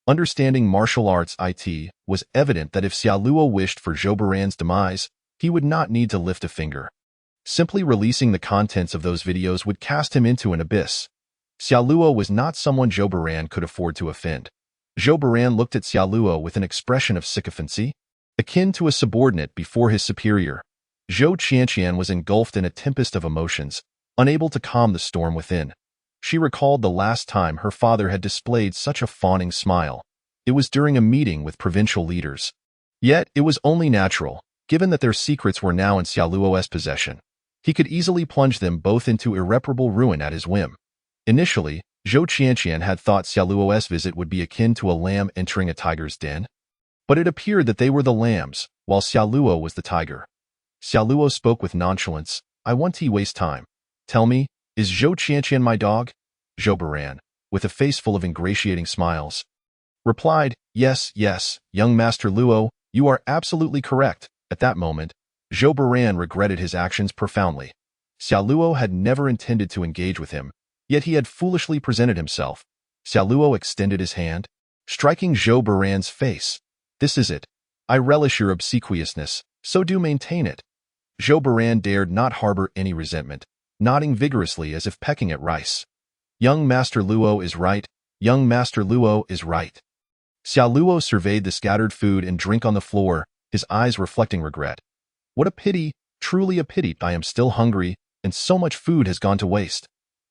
Understanding martial arts. It was evident that if Xiao Luo wished for Zhou Baran's demise, he would not need to lift a finger. Simply releasing the contents of those videos would cast him into an abyss. Xiao Luo was not someone Zhou Baran could afford to offend. Zhou Baran looked at Xiao Luo with an expression of sycophancy, akin to a subordinate before his superior. Zhou Qianqian was engulfed in a tempest of emotions, unable to calm the storm within. She recalled the last time her father had displayed such a fawning smile. It was during a meeting with provincial leaders. Yet, it was only natural, given that their secrets were now in Xiao Luo's possession. He could easily plunge them both into irreparable ruin at his whim. Initially, Zhou Qianqian had thought Xiao Luo's visit would be akin to a lamb entering a tiger's den. But it appeared that they were the lambs, while Xiao Luo was the tiger. Xiao Luo spoke with nonchalance. I want to waste time. Tell me, is Zhou Qianqian my dog? Zhou Baran, with a face full of ingratiating smiles, replied, Yes, young Master Luo, you are absolutely correct. At that moment, Zhou Baran regretted his actions profoundly. Xiao Luo had never intended to engage with him, yet he had foolishly presented himself. Xiao Luo extended his hand, striking Zhou Baran's face. This is it. I relish your obsequiousness, so do maintain it. Zhou Baran dared not harbor any resentment, nodding vigorously as if pecking at rice. Young Master Luo is right. Young Master Luo is right. Xiao Luo surveyed the scattered food and drink on the floor, his eyes reflecting regret. What a pity, truly a pity. I am still hungry, and so much food has gone to waste.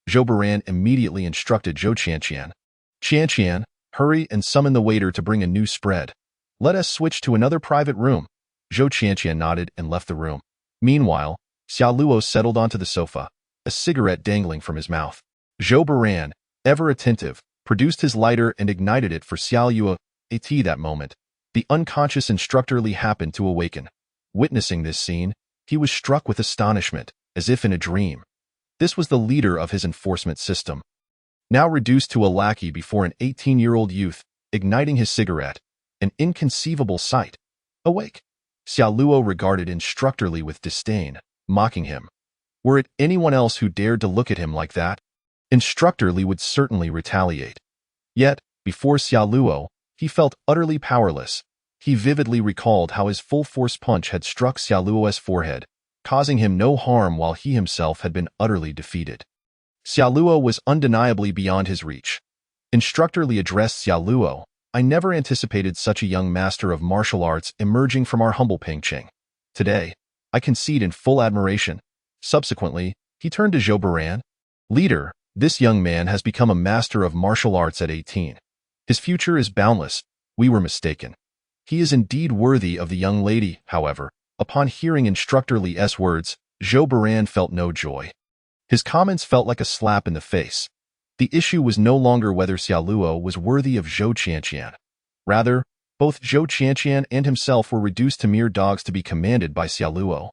Zhou Baran immediately instructed Zhou Qianqian. Qianqian, hurry and summon the waiter to bring a new spread. Let us switch to another private room. Zhou Qianqian nodded and left the room. Meanwhile, Xiao Luo settled onto the sofa, a cigarette dangling from his mouth. Zhou Baran, ever attentive, produced his lighter and ignited it for Xiao Luo. At that moment, the unconscious instructor Li happened to awaken. Witnessing this scene, he was struck with astonishment, as if in a dream. This was the leader of his enforcement system, now reduced to a lackey before an 18-year-old youth, igniting his cigarette, an inconceivable sight. Awake! Xiao Luo regarded Instructor Li with disdain, mocking him. Were it anyone else who dared to look at him like that, Instructor Li would certainly retaliate. Yet, before Xiao Luo, he felt utterly powerless. He vividly recalled how his full-force punch had struck Xiao Luo's forehead, causing him no harm while he himself had been utterly defeated. Xiao Luo was undeniably beyond his reach. Instructor Li addressed Xiao Luo. I never anticipated such a young master of martial arts emerging from our humble Pengqing. Today, I concede in full admiration. Subsequently, he turned to Zhou Baran. Leader, this young man has become a master of martial arts at 18. His future is boundless. We were mistaken. He is indeed worthy of the young lady, however. Upon hearing Instructor Li's words, Zhou Baran felt no joy. His comments felt like a slap in the face. The issue was no longer whether Xiao Luo was worthy of Zhou Qianqian. Rather, both Zhou Qianqian and himself were reduced to mere dogs to be commanded by Xiao Luo.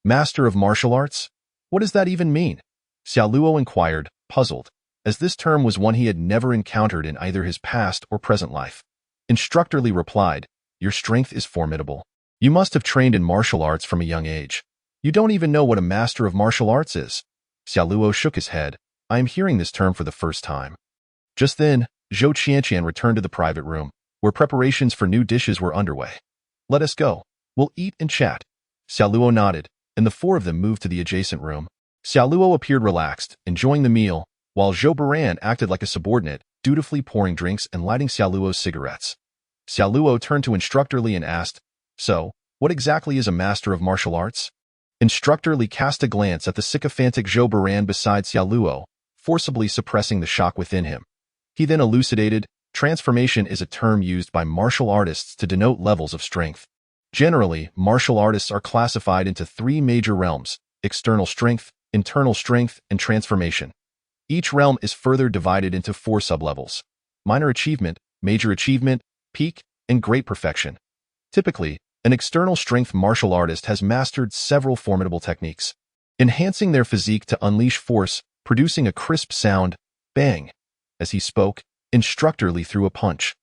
Master of martial arts? What does that even mean? Xiao Luo inquired, puzzled, as this term was one he had never encountered in either his past or present life. Instructor Li replied, Your strength is formidable. You must have trained in martial arts from a young age. You don't even know what a master of martial arts is. Xiao Luo shook his head. I am hearing this term for the first time. Just then, Zhou Qianqian returned to the private room, where preparations for new dishes were underway. Let us go. We'll eat and chat. Xiao Luo nodded, and the four of them moved to the adjacent room. Xiao Luo appeared relaxed, enjoying the meal, while Zhou Baran acted like a subordinate, dutifully pouring drinks and lighting Xiao Luo's cigarettes. Xiao Luo turned to Instructor Li and asked, So, what exactly is a master of martial arts? Instructor Li cast a glance at the sycophantic Zhou Baran beside Xiao Luo, forcibly suppressing the shock within him. He then elucidated, transformation is a term used by martial artists to denote levels of strength. Generally, martial artists are classified into three major realms: external strength, internal strength, and transformation. Each realm is further divided into four sublevels: minor achievement, major achievement, peak, and great perfection. Typically, an external strength martial artist has mastered several formidable techniques, enhancing their physique to unleash force, producing a crisp sound, bang. As he spoke, Instructor Lee threw a punch.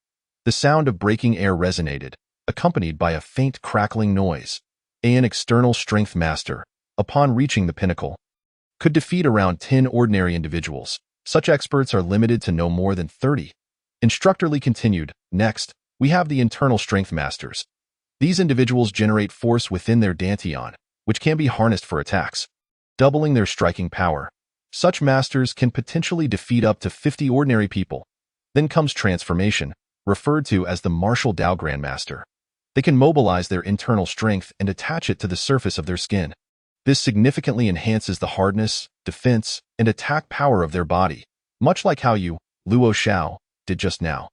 The sound of breaking air resonated, accompanied by a faint crackling noise. An external strength master, upon reaching the pinnacle, could defeat around 10 ordinary individuals. Such experts are limited to no more than 30. Instructor Lee continued, "Next, we have the internal strength masters. These individuals generate force within their dantian, which can be harnessed for attacks, doubling their striking power. Such masters can potentially defeat up to 50 ordinary people." Then comes transformation, referred to as the martial Dao Grandmaster. They can mobilize their internal strength and attach it to the surface of their skin. This significantly enhances the hardness, defense, and attack power of their body, much like how you, Luo Xiao, did just now.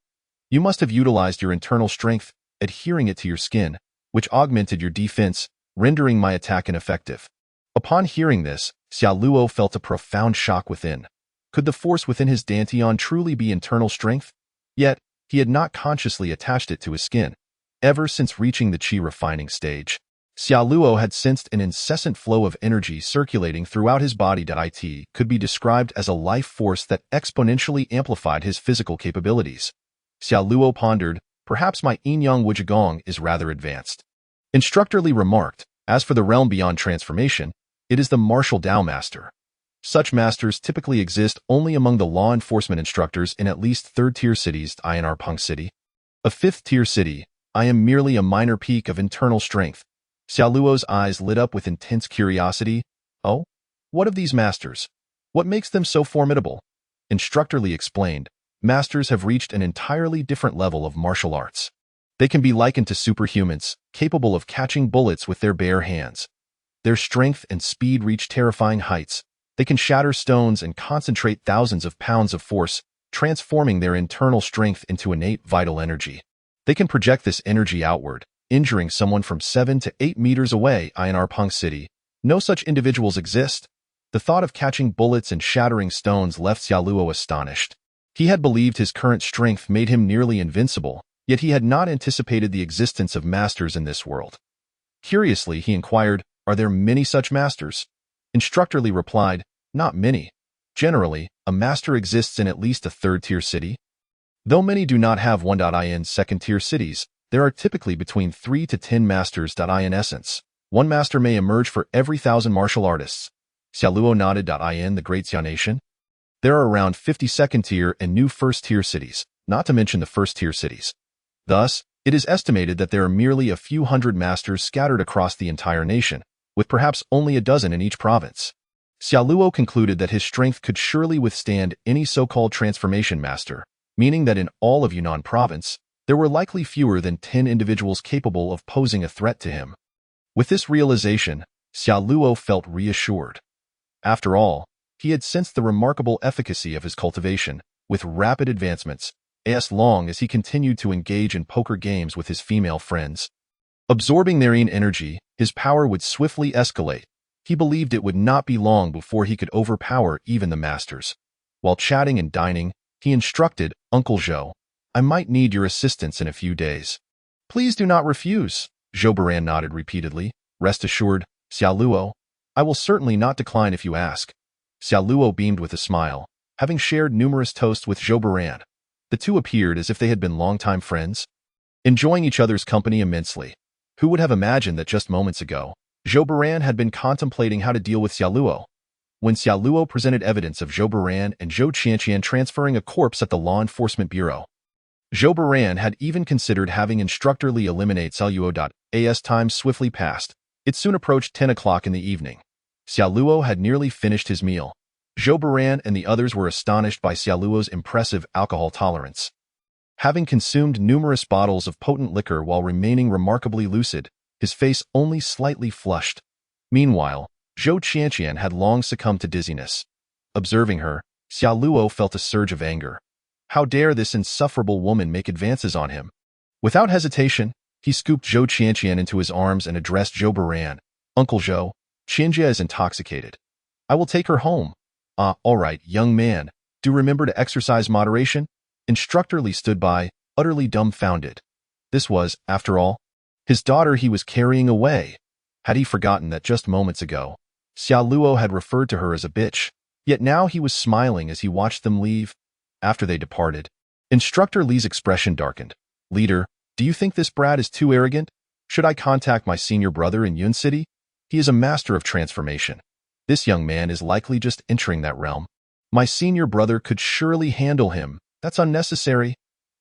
You must have utilized your internal strength, adhering it to your skin, which augmented your defense, rendering my attack ineffective. Upon hearing this, Xiao Luo felt a profound shock within. Could the force within his dantian truly be internal strength? Yet, he had not consciously attached it to his skin. Ever since reaching the qi refining stage, Xiao Luo had sensed an incessant flow of energy circulating throughout his body. It could be described as a life force that exponentially amplified his physical capabilities. Xiao Luo pondered, "Perhaps my Yin-Yang Wuzhigong is rather advanced." Instructor Lee remarked, "As for the realm beyond transformation, it is the martial Dao Master. Such masters typically exist only among the law enforcement instructors in at least third-tier cities. INR Peng City. A fifth-tier city, I am merely a minor peak of internal strength." Xiao Luo's eyes lit up with intense curiosity. "Oh? What of these masters? What makes them so formidable?" Instructor Lee explained, "Masters have reached an entirely different level of martial arts. They can be likened to superhumans, capable of catching bullets with their bare hands. Their strength and speed reach terrifying heights. They can shatter stones and concentrate thousands of pounds of force, transforming their internal strength into innate vital energy. They can project this energy outward, injuring someone from 7 to 8 meters away." INR Peng City. No such individuals exist. The thought of catching bullets and shattering stones left Xiao Luo astonished. He had believed his current strength made him nearly invincible, yet he had not anticipated the existence of masters in this world. Curiously, he inquired, "Are there many such masters?" Instructor Lee replied, "Not many. Generally, a master exists in at least a third-tier city. Though many do not have 1.in second-tier cities, there are typically between 3 to 10 masters. In essence, one master may emerge for every 1,000 martial artists." Xiao Luo nodded. In the Great Xiao Nation, there are around 50 second-tier and new first-tier cities, not to mention the first-tier cities. Thus, it is estimated that there are merely a few hundred masters scattered across the entire nation, with perhaps only a dozen in each province. Xiao Luo concluded that his strength could surely withstand any so-called transformation master, meaning that in all of Yunnan province, there were likely fewer than 10 individuals capable of posing a threat to him. With this realization, Xiao Luo felt reassured. After all, he had sensed the remarkable efficacy of his cultivation, with rapid advancements, as long as he continued to engage in poker games with his female friends. Absorbing their energy, his power would swiftly escalate. He believed it would not be long before he could overpower even the masters. While chatting and dining, he instructed, "Uncle Zhou, I might need your assistance in a few days." "Please do not refuse." Zhou Baran nodded repeatedly. "Rest assured, Xiao Luo, I will certainly not decline if you ask." Xiao Luo beamed with a smile. Having shared numerous toasts with Zhou Baran, the two appeared as if they had been longtime friends, enjoying each other's company immensely. Who would have imagined that just moments ago, Zhou Baran had been contemplating how to deal with Xiao Luo? When Xiao Luo presented evidence of Zhou Baran and Zhou Qianqian transferring a corpse at the Law Enforcement Bureau, Zhou Baran had even considered having Instructor Lee eliminate Xiao Luo. As time swiftly passed, it soon approached 10 o'clock in the evening. Xiao Luo had nearly finished his meal. Zhou Baran and the others were astonished by Xiao Luo's impressive alcohol tolerance. Having consumed numerous bottles of potent liquor while remaining remarkably lucid, his face only slightly flushed. Meanwhile, Zhou Qianqian had long succumbed to dizziness. Observing her, Xiao Luo felt a surge of anger. How dare this insufferable woman make advances on him? Without hesitation, He scooped Zhou Qianqian into his arms and addressed Zhou Baran. Uncle Zhou, Qianjia is intoxicated. I will take her home. All right, young man. Do remember to exercise moderation? Instructor Li stood by, utterly dumbfounded. This was, after all, his daughter he was carrying away. Had he forgotten that just moments ago, Xiao Luo had referred to her as a bitch, yet now he was smiling as he watched them leave. After they departed, Instructor Li's expression darkened. Leader, do you think this brat is too arrogant? Should I contact my senior brother in Yun City? He is a master of transformation. This young man is likely just entering that realm. My senior brother could surely handle him. That's unnecessary.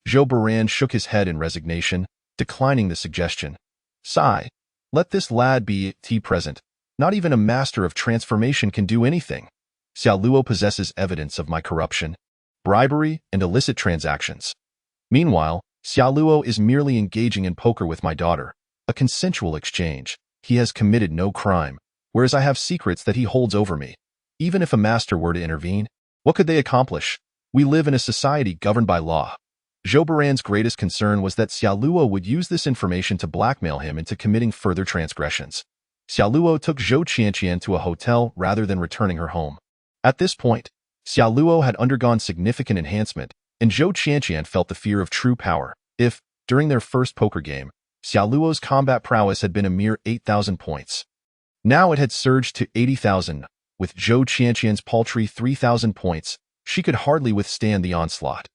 Zhou Baran shook his head in resignation, declining the suggestion. Sigh. Let this lad be present. Not even a master of transformation can do anything. Xiao Luo possesses evidence of my corruption, bribery, and illicit transactions. Meanwhile, Xiao Luo is merely engaging in poker with my daughter, a consensual exchange. He has committed no crime, whereas I have secrets that he holds over me. Even if a master were to intervene, what could they accomplish? We live in a society governed by law. Zhou Baran's greatest concern was that Xiao Luo would use this information to blackmail him into committing further transgressions. Xiao Luo took Zhou Qianqian to a hotel rather than returning her home. At this point, Xiao Luo had undergone significant enhancement, and Zhou Qianqian felt the fear of true power. If, during their first poker game, Xiao Luo's combat prowess had been a mere 8,000 points, now it had surged to 80,000. With Zhou Qianqian's paltry 3,000 points, she could hardly withstand the onslaught.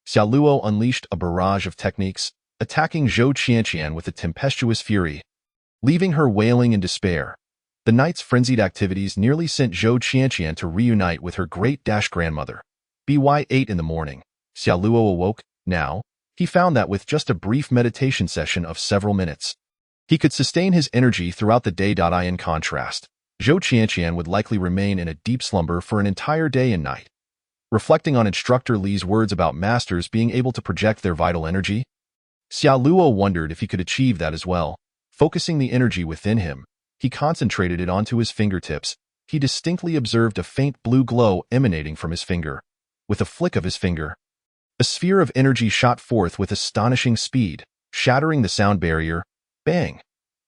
Xiao Luo unleashed a barrage of techniques, attacking Zhou Qianqian with a tempestuous fury, leaving her wailing in despair. The night's frenzied activities nearly sent Zhou Qianqian to reunite with her great-grandmother. By 8 in the morning, Xiao Luo awoke. Now, he found that with just a brief meditation session of several minutes, he could sustain his energy throughout the day. In contrast, Zhou Qianqian would likely remain in a deep slumber for an entire day and night. Reflecting on Instructor Li's words about masters being able to project their vital energy, Xiao Luo wondered if he could achieve that as well. Focusing the energy within him, he concentrated it onto his fingertips. He distinctly observed a faint blue glow emanating from his finger. With a flick of his finger, a sphere of energy shot forth with astonishing speed, shattering the sound barrier. Bang!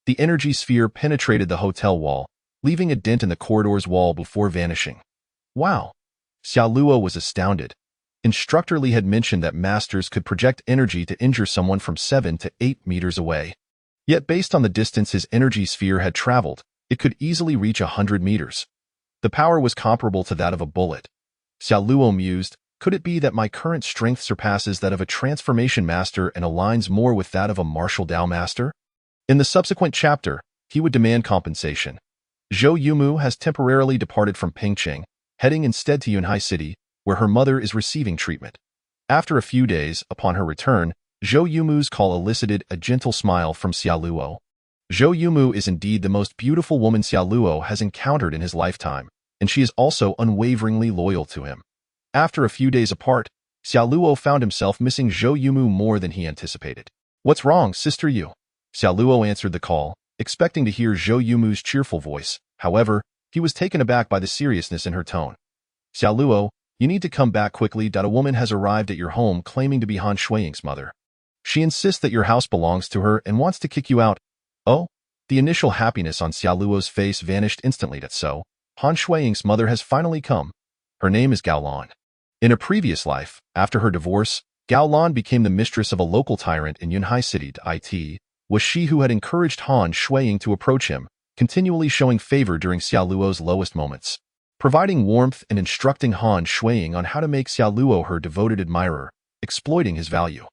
The energy sphere penetrated the hotel wall, leaving a dent in the corridor's wall before vanishing. Wow! Xiao Luo was astounded. Instructor Li had mentioned that masters could project energy to injure someone from 7 to 8 meters away. Yet based on the distance his energy sphere had traveled, it could easily reach 100 meters. The power was comparable to that of a bullet. Xiao Luo mused, could it be that my current strength surpasses that of a transformation master and aligns more with that of a martial Dao master? In the subsequent chapter, he would demand compensation. Zhou Yumu has temporarily departed from Pingcheng, heading instead to Yunhai City, where her mother is receiving treatment. After a few days, upon her return, Zhou Yumu's call elicited a gentle smile from Xiao Luo. Zhou Yumu is indeed the most beautiful woman Xiao Luo has encountered in his lifetime, and she is also unwaveringly loyal to him. After a few days apart, Xiao Luo found himself missing Zhou Yumu more than he anticipated. What's wrong, Sister Yu? Xiao Luo answered the call, expecting to hear Zhou Yumu's cheerful voice. However, he was taken aback by the seriousness in her tone. Xiao Luo, you need to come back quickly. A woman has arrived at your home claiming to be Han Shuiying's mother. She insists that your house belongs to her and wants to kick you out. Oh? The initial happiness on Xiao Luo's face vanished instantly. That's so. Han Shuiying's mother has finally come. Her name is Gao Lan. In a previous life, after her divorce, Gao Lan became the mistress of a local tyrant in Yunhai City. It was she who had encouraged Han Shuiying to approach him, continually showing favor during Xiao Luo's lowest moments, providing warmth and instructing Han Shuiying on how to make Xiao Luo her devoted admirer, exploiting his value.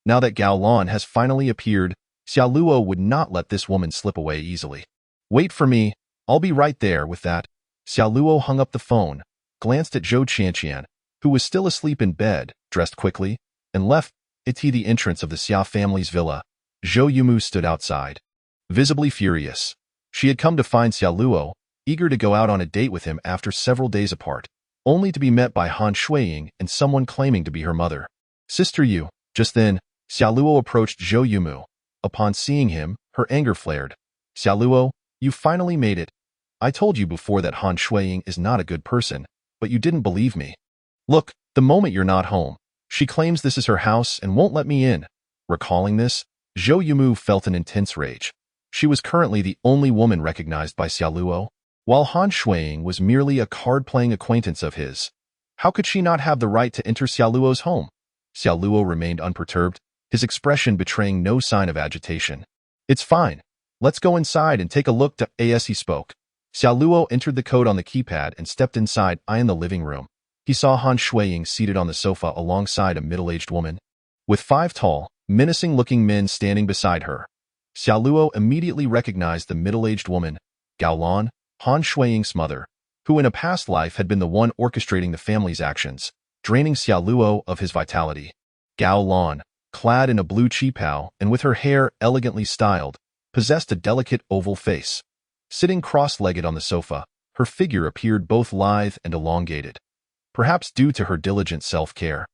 Now that Gao Lan has finally appeared, Xiao Luo would not let this woman slip away easily. Wait for me, I'll be right there. With that, Xiao Luo hung up the phone, glanced at Zhou Qianqian, who was still asleep in bed, dressed quickly, and left. At the entrance of the Xia family's villa, Zhou Yumu stood outside, visibly furious. She had come to find Xiao Luo, eager to go out on a date with him after several days apart, only to be met by Han Shuiying and someone claiming to be her mother. Sister Yu. Just then, Xiao Luo approached Zhou Yumu. Upon seeing him, her anger flared. Xiao Luo, you finally made it. I told you before that Han Shuiying is not a good person, but you didn't believe me. Look, the moment you're not home, she claims this is her house and won't let me in. Recalling this, Zhou Yumu felt an intense rage. She was currently the only woman recognized by Xiaoluo, while Han Shuiying was merely a card-playing acquaintance of his. How could she not have the right to enter Xiaoluo's home? Xiaoluo remained unperturbed, his expression betraying no sign of agitation. It's fine. Let's go inside and take a look as he spoke. Xiaoluo entered the code on the keypad and stepped inside in the living room. He saw Han Shuiying seated on the sofa alongside a middle-aged woman, with 5 tall, menacing-looking men standing beside her. Xiaoluo immediately recognized the middle-aged woman, Gao Lan, Han Shuiying's mother, who in a past life had been the one orchestrating the family's actions, draining Xiaoluo of his vitality. Gao Lan, clad in a blue qipao and with her hair elegantly styled, possessed a delicate oval face. Sitting cross-legged on the sofa, her figure appeared both lithe and elongated, perhaps due to her diligent self-care.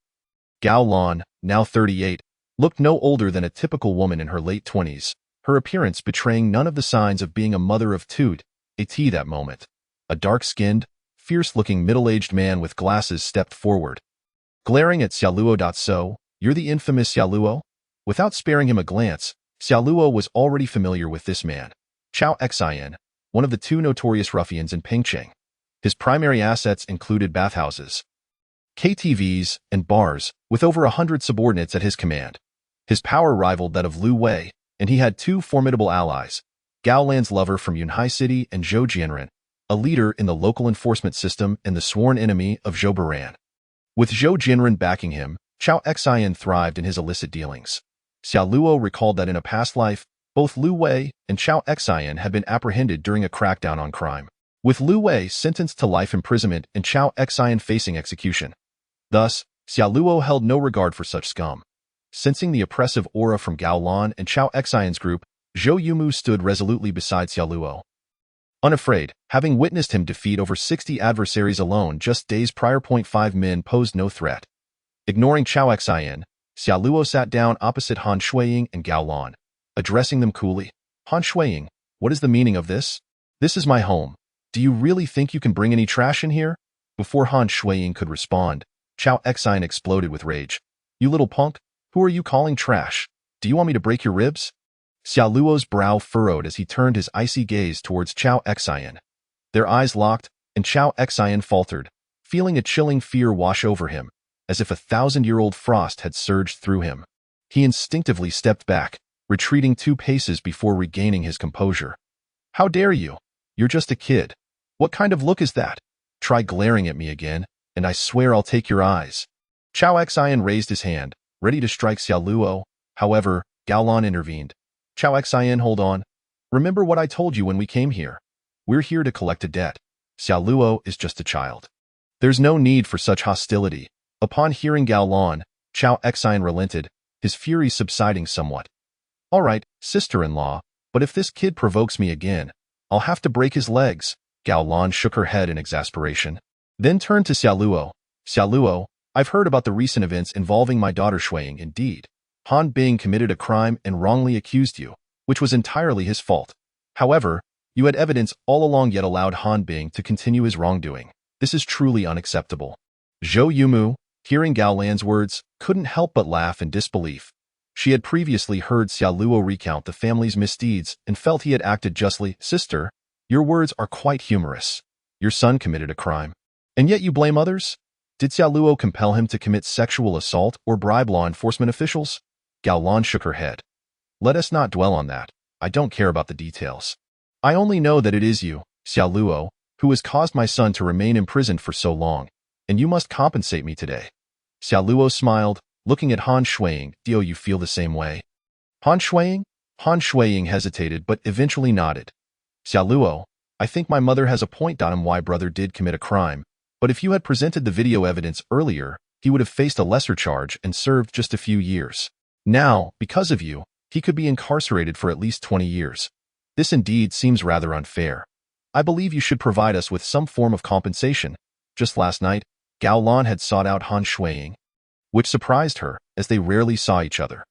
Gao Lan, now 38, looked no older than a typical woman in her late 20s, her appearance betraying none of the signs of being a mother of two at that moment. A dark-skinned, fierce-looking middle-aged man with glasses stepped forward, glaring at Xiaoluo. So, you're the infamous Xiaoluo? Without sparing him a glance, Xiaoluo was already familiar with this man. Chao Xian, one of the 2 notorious ruffians in Pingcheng. His primary assets included bathhouses, KTVs, and bars, with over 100 subordinates at his command. His power rivaled that of Lu Wei, and he had 2 formidable allies, Gao Lan's lover from Yunhai City and Zhou Jianren, a leader in the local enforcement system and the sworn enemy of Zhou Baran. With Zhou Jianren backing him, Chao Xian thrived in his illicit dealings. Xiaoluo recalled that in a past life, both Lu Wei and Chao Xian had been apprehended during a crackdown on crime, with Lu Wei sentenced to life imprisonment and Chao Xian facing execution. Thus, Xiaoluo held no regard for such scum. Sensing the oppressive aura from Gao Lan and Chao Xian's group, Zhou Yumu stood resolutely beside Xiaoluo. Unafraid, having witnessed him defeat over 60 adversaries alone just days prior. 5 men posed no threat. Ignoring Chao Xian, Xiaoluo sat down opposite Han Shuiying and Gao Lan, addressing them coolly. Han Shuiying, what is the meaning of this? This is my home. Do you really think you can bring any trash in here? Before Han Shuiying could respond, Chao Xian exploded with rage. You little punk, who are you calling trash? Do you want me to break your ribs? Xiaoluo's brow furrowed as he turned his icy gaze towards Chao Xian. Their eyes locked, and Chao Xian faltered, feeling a chilling fear wash over him, as if a 1,000-year-old frost had surged through him. He instinctively stepped back, retreating 2 paces before regaining his composure. How dare you? You're just a kid. What kind of look is that? Try glaring at me again, and I swear I'll take your eyes. Chao Xian raised his hand, ready to strike Xiaoluo. However, Gao Lan intervened. Chao Xian, hold on. Remember what I told you when we came here. We're here to collect a debt. Xiaoluo is just a child. There's no need for such hostility. Upon hearing Gao Lan, Chao Xian relented, his fury subsiding somewhat. All right, sister-in-law, but if this kid provokes me again, I'll have to break his legs. Gao Lan shook her head in exasperation, then turned to Xiaoluo. Xiaoluo, I've heard about the recent events involving my daughter Shuiying. Indeed, Han Bing committed a crime and wrongly accused you, which was entirely his fault. However, you had evidence all along yet allowed Han Bing to continue his wrongdoing. This is truly unacceptable. Zhou Yumu, hearing Gao Lan's words, couldn't help but laugh in disbelief. She had previously heard Xiaoluo recount the family's misdeeds and felt he had acted justly. Sister, your words are quite humorous. Your son committed a crime, and yet you blame others? Did Xiaoluo compel him to commit sexual assault or bribe law enforcement officials? Gao Lan shook her head. Let us not dwell on that. I don't care about the details. I only know that it is you, Xiaoluo, who has caused my son to remain imprisoned for so long, and you must compensate me today. Xiaoluo smiled, looking at Han Shuiying. Do you feel the same way? Han Shuiying? Han Shuiying hesitated but eventually nodded. Xiaoluo, I think my mother has a point. My brother did commit a crime, but if you had presented the video evidence earlier, he would have faced a lesser charge and served just a few years. Now, because of you, he could be incarcerated for at least 20 years. This indeed seems rather unfair. I believe you should provide us with some form of compensation. Just last night, Gao Lan had sought out Han Shuiying, which surprised her, as they rarely saw each other.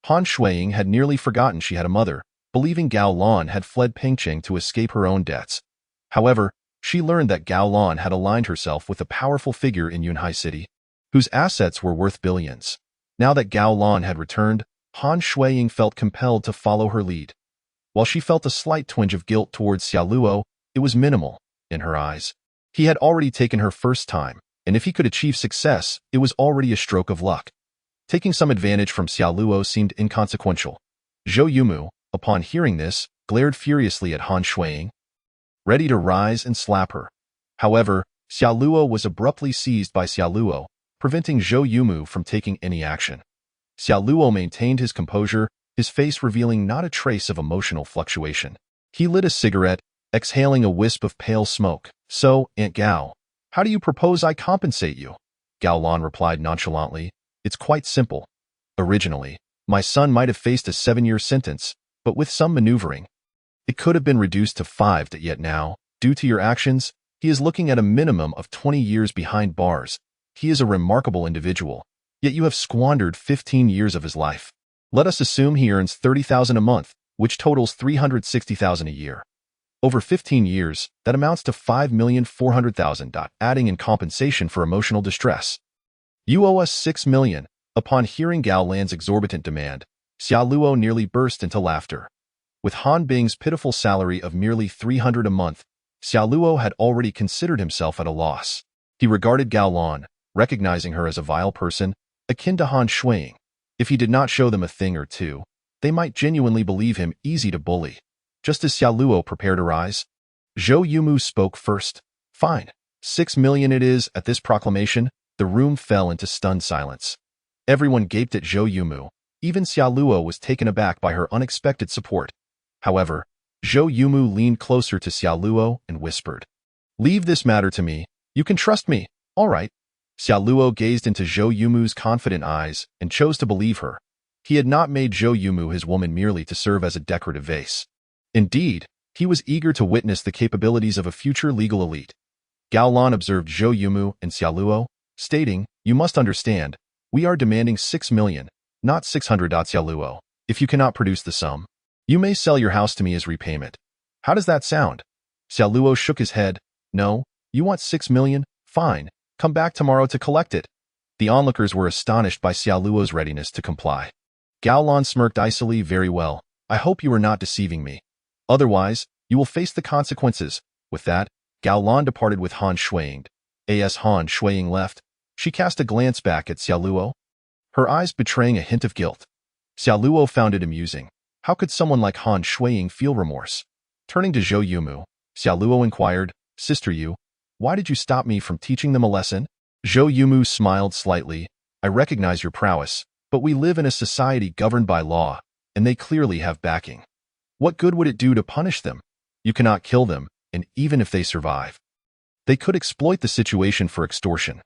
Han Shuiying had nearly forgotten she had a mother, believing Gao Lan had fled Pingcheng to escape her own debts. However, she learned that Gao Lan had aligned herself with a powerful figure in Yunhai City, whose assets were worth billions. Now that Gao Lan had returned, Han Shuiying felt compelled to follow her lead. While she felt a slight twinge of guilt towards Xiaoluo, it was minimal, in her eyes. He had already taken her first time, and if he could achieve success, it was already a stroke of luck. Taking some advantage from Xiaoluo seemed inconsequential. Zhou Yumu, upon hearing this, glared furiously at Han Shuiying, ready to rise and slap her. However, Xiaoluo was abruptly seized by Xiaoluo, preventing Zhou Yumu from taking any action. Xiaoluo maintained his composure, his face revealing not a trace of emotional fluctuation. He lit a cigarette, exhaling a wisp of pale smoke. "So, Aunt Gao, how do you propose I compensate you?" Gao Lan replied nonchalantly. "It's quite simple. Originally, my son might have faced a 7-year sentence, but with some maneuvering, it could have been reduced to 5, yet now, due to your actions, he is looking at a minimum of 20 years behind bars. He is a remarkable individual, yet you have squandered 15 years of his life. Let us assume he earns 30,000 a month, which totals 360,000 a year. Over 15 years, that amounts to 5,400,000, adding in compensation for emotional distress. You owe us 6 million. Upon hearing Gao Lan's exorbitant demand, Xiaoluo nearly burst into laughter. With Han Bing's pitiful salary of merely 300 a month, Xiaoluo had already considered himself at a loss. He regarded Gao Lan, recognizing her as a vile person, akin to Han Shuiying. If he did not show them a thing or two, they might genuinely believe him easy to bully. Just as Xiaoluo prepared to rise, Zhou Yumu spoke first. "Fine. 6 million it is." At this proclamation, the room fell into stunned silence. Everyone gaped at Zhou Yumu. Even Xiaoluo was taken aback by her unexpected support. However, Zhou Yumu leaned closer to Xiaoluo and whispered, "Leave this matter to me. You can trust me. All right." Xiaoluo gazed into Zhou Yumu's confident eyes and chose to believe her. He had not made Zhou Yumu his woman merely to serve as a decorative vase. Indeed, he was eager to witness the capabilities of a future legal elite. Gao Lan observed Zhou Yumu and Xiaoluo, stating, "You must understand, we are demanding 6 million, not 600. Xiaoluo, if you cannot produce the sum, you may sell your house to me as repayment. How does that sound?" Xiaoluo shook his head. "No, you want 6 million? Fine. Come back tomorrow to collect it." The onlookers were astonished by Xiaoluo's readiness to comply. Gao Lan smirked icily. "Very well. I hope you are not deceiving me. Otherwise, you will face the consequences." With that, Gao Lan departed with Han Shuiying. As Han Shuiying left, she cast a glance back at Xiaoluo, her eyes betraying a hint of guilt. Xiaoluo found it amusing. How could someone like Han Shuiying feel remorse? Turning to Zhou Yumu, Xiaoluo inquired, "Sister Yu, why did you stop me from teaching them a lesson?" Zhou Yumu smiled slightly. "I recognize your prowess, but we live in a society governed by law, and they clearly have backing. What good would it do to punish them? You cannot kill them, and even if they survive, they could exploit the situation for extortion.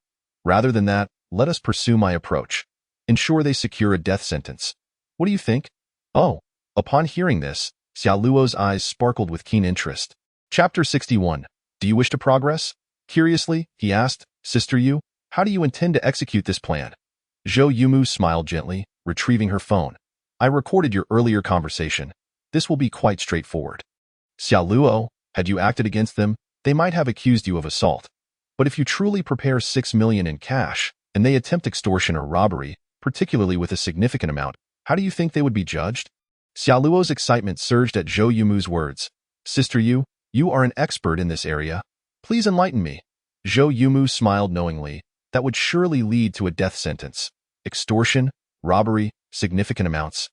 Rather than that, let us pursue my approach. Ensure they secure a death sentence. What do you think?" "Oh." Upon hearing this, Xiaoluo's eyes sparkled with keen interest. Chapter 61. Do you wish to progress? Curiously, he asked, "Sister Yu, how do you intend to execute this plan?" Zhou Yumu smiled gently, retrieving her phone. "I recorded your earlier conversation. This will be quite straightforward. Xiaoluo, had you acted against them, they might have accused you of assault. But if you truly prepare 6 million in cash, and they attempt extortion or robbery, particularly with a significant amount, how do you think they would be judged?" Xiaoluo's excitement surged at Zhou Yumu's words. "Sister Yu, you are an expert in this area. Please enlighten me." Zhou Yumu smiled knowingly. That would surely lead to a death sentence. Extortion, robbery, significant amounts,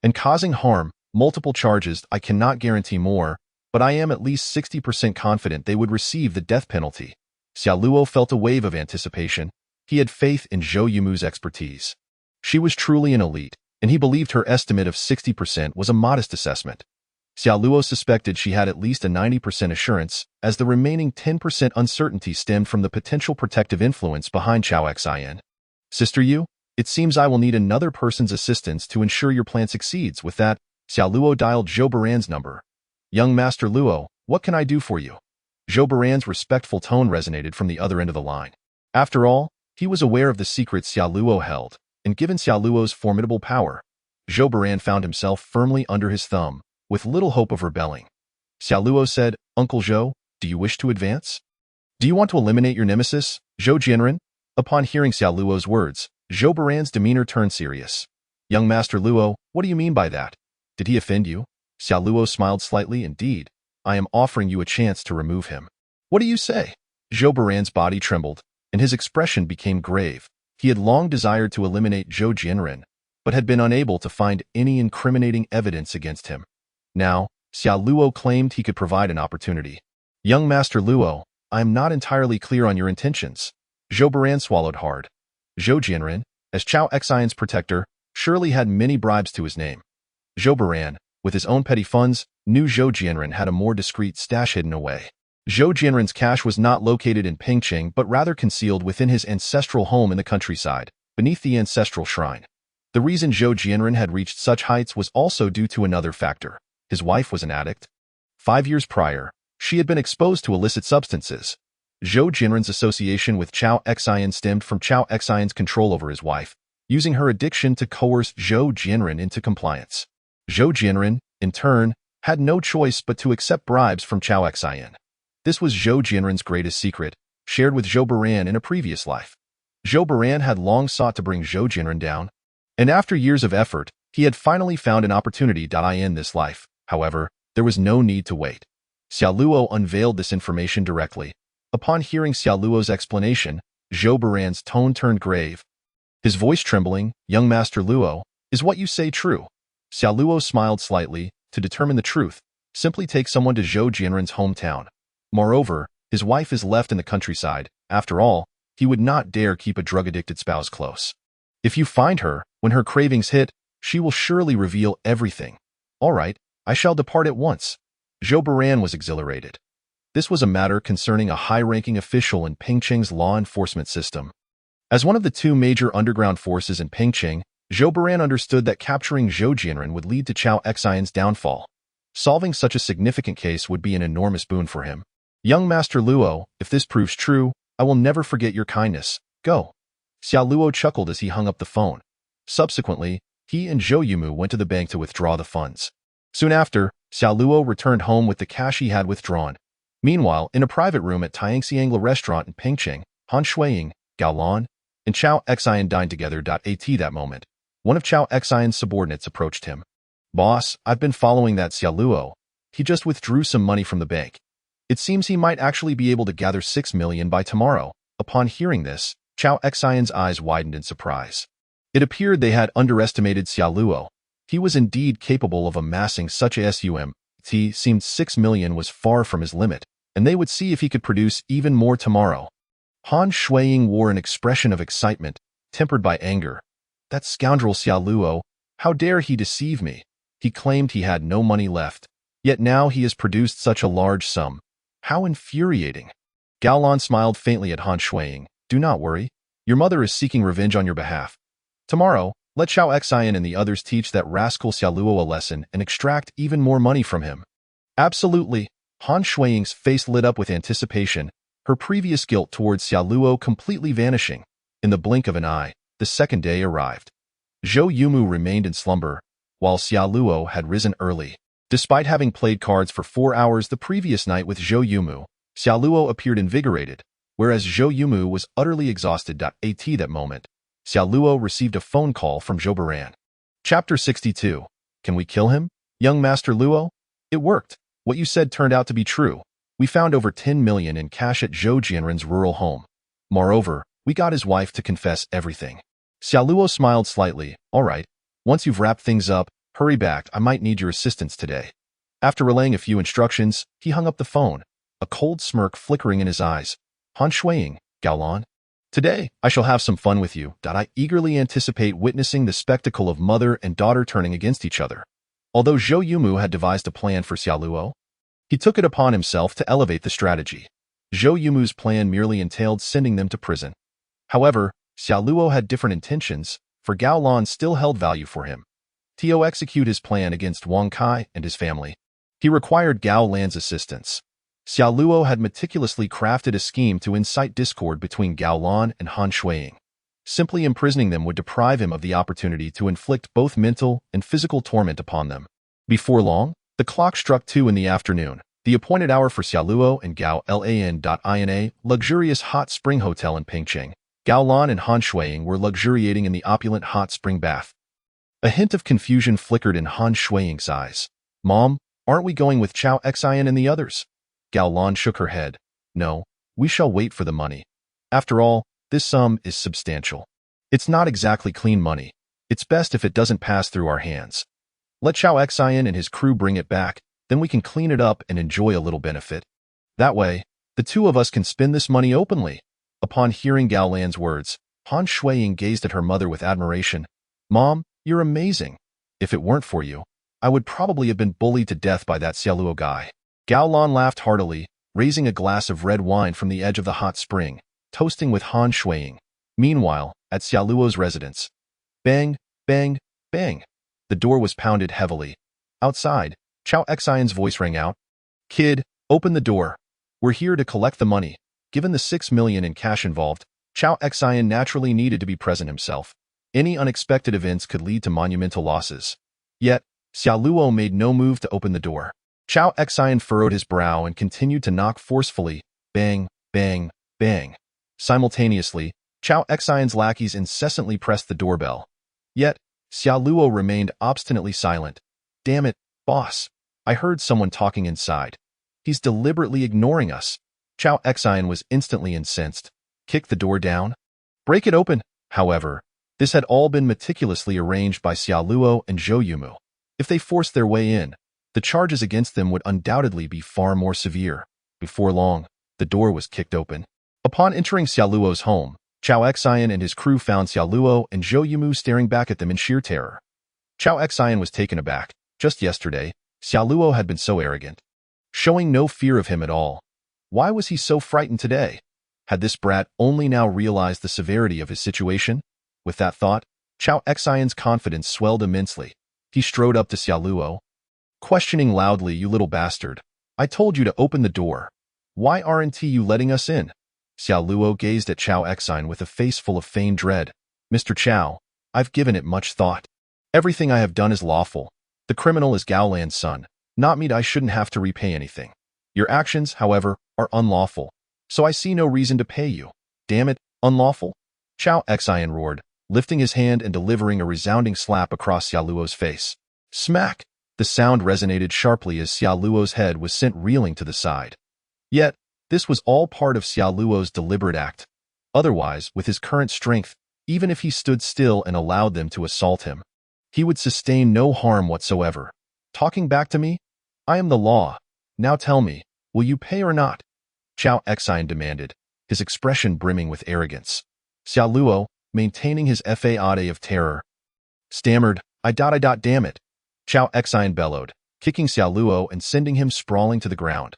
and causing harm, multiple charges. I cannot guarantee more, but I am at least 60% confident they would receive the death penalty. Xiaoluo felt a wave of anticipation. He had faith in Zhou Yumu's expertise. She was truly an elite, and he believed her estimate of 60% was a modest assessment. Xiaoluo suspected she had at least a 90% assurance, as the remaining 10% uncertainty stemmed from the potential protective influence behind Chao Xian. "Sister Yu, it seems I will need another person's assistance to ensure your plan succeeds." With that, Xiaoluo dialed Zhou Baran's number. "Young Master Luo, what can I do for you?" Zhou Baran's respectful tone resonated from the other end of the line. After all, he was aware of the secrets Xiaoluo held, and given Xiaoluo's formidable power, Zhou Baran found himself firmly under his thumb, with little hope of rebelling. Xiaoluo said, "Uncle Zhou, do you wish to advance? Do you want to eliminate your nemesis, Zhou Jianren?" Upon hearing Xiaoluo's words, Zhou Baran's demeanor turned serious. Young Master Luo, what do you mean by that? Did he offend you? Xiao Luo smiled slightly. Indeed, I am offering you a chance to remove him. What do you say? Zhou Baran's body trembled, and his expression became grave. He had long desired to eliminate Zhou Jianren, but had been unable to find any incriminating evidence against him. Now, Xiao Luo claimed he could provide an opportunity. Young Master Luo, I am not entirely clear on your intentions. Zhou Baran swallowed hard. Zhou Jianren, as Chao Xian's protector, surely had many bribes to his name. Zhou Baran, with his own petty funds, knew Zhou Jianren had a more discreet stash hidden away. Zhou Jianren's cash was not located in Pingqing but rather concealed within his ancestral home in the countryside, beneath the ancestral shrine. The reason Zhou Jianren had reached such heights was also due to another factor. His wife was an addict. 5 years prior, she had been exposed to illicit substances. Zhou Jianren's association with Chao Xian stemmed from Chao Xian's control over his wife, using her addiction to coerce Zhou Jianren into compliance. Zhou Jianren, in turn, had no choice but to accept bribes from Chao Xian. This was Zhou Jianren's greatest secret, shared with Zhou Baran in a previous life. Zhou Baran had long sought to bring Zhou Jianren down, and after years of effort, he had finally found an opportunity in this life. However, there was no need to wait. Xiao Luo unveiled this information directly. Upon hearing Xiao Luo's explanation, Zhou Baran's tone turned grave. His voice trembling, Young Master Luo, is what you say true? Xiao Luo smiled slightly. To determine the truth, simply take someone to Zhou Jianren's hometown. Moreover, his wife is left in the countryside. After all, he would not dare keep a drug-addicted spouse close. If you find her, when her cravings hit, she will surely reveal everything. All right, I shall depart at once. Zhou Baran was exhilarated. This was a matter concerning a high-ranking official in Pingqing's law enforcement system. As one of the two major underground forces in Pingqing, Zhou Baran understood that capturing Zhou Jianren would lead to Chao Xian's downfall. Solving such a significant case would be an enormous boon for him. Young Master Luo, if this proves true, I will never forget your kindness. Go. Xiao Luo chuckled as he hung up the phone. Subsequently, he and Zhou Yumu went to the bank to withdraw the funds. Soon after, Xiao Luo returned home with the cash he had withdrawn. Meanwhile, in a private room at Tiangxiangla restaurant in Pingqing, Han Shuiying, Gao Lan, and Chao Xian dined together. At that moment, one of Chao Xian's subordinates approached him. Boss, I've been following that Xiao Luo. He just withdrew some money from the bank. It seems he might actually be able to gather 6 million by tomorrow. Upon hearing this, Chao Xian's eyes widened in surprise. It appeared they had underestimated Xiao Luo. He was indeed capable of amassing such a sum. It seemed 6 million was far from his limit, and they would see if he could produce even more tomorrow. Han Shuiying wore an expression of excitement, tempered by anger. That scoundrel Xiao Luo, how dare he deceive me? He claimed he had no money left, yet now he has produced such a large sum. How infuriating. Gao Lan smiled faintly at Han Shuiying. Do not worry. Your mother is seeking revenge on your behalf. Tomorrow, let Chao Xian and the others teach that rascal Xiao Luo a lesson and extract even more money from him. Absolutely. Han Shuiying's face lit up with anticipation, her previous guilt towards Xiao Luo completely vanishing. In the blink of an eye, the second day arrived. Zhou Yumu remained in slumber, while Xiao Luo had risen early. Despite having played cards for 4 hours the previous night with Zhou Yumu, Xiao Luo appeared invigorated, whereas Zhou Yumu was utterly exhausted. At that moment, Xiao Luo received a phone call from Zhou Baran. Chapter 62. Can we kill him? Young Master Luo? It worked. What you said turned out to be true. We found over 10 million in cash at Zhou Jianren's rural home. Moreover, we got his wife to confess everything. Xiao Luo smiled slightly. All right, once you've wrapped things up, hurry back, I might need your assistance today. After relaying a few instructions, he hung up the phone, a cold smirk flickering in his eyes. Han Shuiying, Gao Lan. Today, I shall have some fun with you. I eagerly anticipate witnessing the spectacle of mother and daughter turning against each other. Although Zhou Yumu had devised a plan for Xiao Luo, he took it upon himself to elevate the strategy. Zhou Yumu's plan merely entailed sending them to prison. However, Xiao Luo had different intentions, for Gao Lan still held value for him. To execute his plan against Wang Kai and his family, he required Gao Lan's assistance. Xiao Luo had meticulously crafted a scheme to incite discord between Gao Lan and Han Shuiying. Simply imprisoning them would deprive him of the opportunity to inflict both mental and physical torment upon them. Before long, the clock struck 2 in the afternoon, the appointed hour for Xiao Luo and Gao Lan. In a luxurious hot spring hotel in Pingqing, Gao Lan and Han Shuiying were luxuriating in the opulent hot spring bath. A hint of confusion flickered in Han Shuiying's eyes. Mom, aren't we going with Chao Xian and the others? Gao Lan shook her head. No, we shall wait for the money. After all, this sum is substantial. It's not exactly clean money. It's best if it doesn't pass through our hands. Let Chao Xian and his crew bring it back, then we can clean it up and enjoy a little benefit. That way, the two of us can spend this money openly. Upon hearing Gao Lan's words, Han Shuiying gazed at her mother with admiration. Mom, you're amazing. If it weren't for you, I would probably have been bullied to death by that Xiaoluo guy. Gao Lan laughed heartily, raising a glass of red wine from the edge of the hot spring, toasting with Han Shuiying. Meanwhile, at Xiaoluo's residence. Bang, bang, bang. The door was pounded heavily. Outside, Chao Xian's voice rang out. Kid, open the door. We're here to collect the money. Given the 6 million in cash involved, Chao Xian naturally needed to be present himself. Any unexpected events could lead to monumental losses. Yet, Xiaoluo made no move to open the door. Chao Xian furrowed his brow and continued to knock forcefully. Bang, bang, bang. Simultaneously, Chao Xian's lackeys incessantly pressed the doorbell. Yet, Xiaoluo remained obstinately silent. Damn it, boss. I heard someone talking inside. He's deliberately ignoring us. Chao Xian was instantly incensed. Kick the door down? Break it open. However, this had all been meticulously arranged by Xiaoluo and Zhou Yumu. If they forced their way in, the charges against them would undoubtedly be far more severe. Before long, the door was kicked open. Upon entering Xiaoluo's home, Chao Xian and his crew found Xiaoluo and Zhou Yumu staring back at them in sheer terror. Chao Xian was taken aback. Just yesterday, Xiaoluo had been so arrogant, showing no fear of him at all. Why was he so frightened today? Had this brat only now realized the severity of his situation? With that thought, Chao Xian's confidence swelled immensely. He strode up to Xiaoluo, questioning loudly, You little bastard. I told you to open the door. Why aren't you letting us in? Xiaoluo gazed at Chao Xian with a face full of feigned dread. Mr. Chao, I've given it much thought. Everything I have done is lawful. The criminal is Gao Lan's son. Not me. I shouldn't have to repay anything. Your actions, however, are unlawful. So I see no reason to pay you. Damn it, unlawful? Chao Xian roared, lifting his hand and delivering a resounding slap across Xiaoluo's face. Smack! The sound resonated sharply as Xiaoluo's head was sent reeling to the side. Yet, this was all part of Xiaoluo's deliberate act. Otherwise, with his current strength, even if he stood still and allowed them to assault him, he would sustain no harm whatsoever. Talking back to me? I am the law. Now tell me, will you pay or not? Chao Xian demanded, his expression brimming with arrogance. Xiaoluo, maintaining his facade of terror, stammered, damn it. Chao Xian bellowed, kicking Xiaoluo and sending him sprawling to the ground.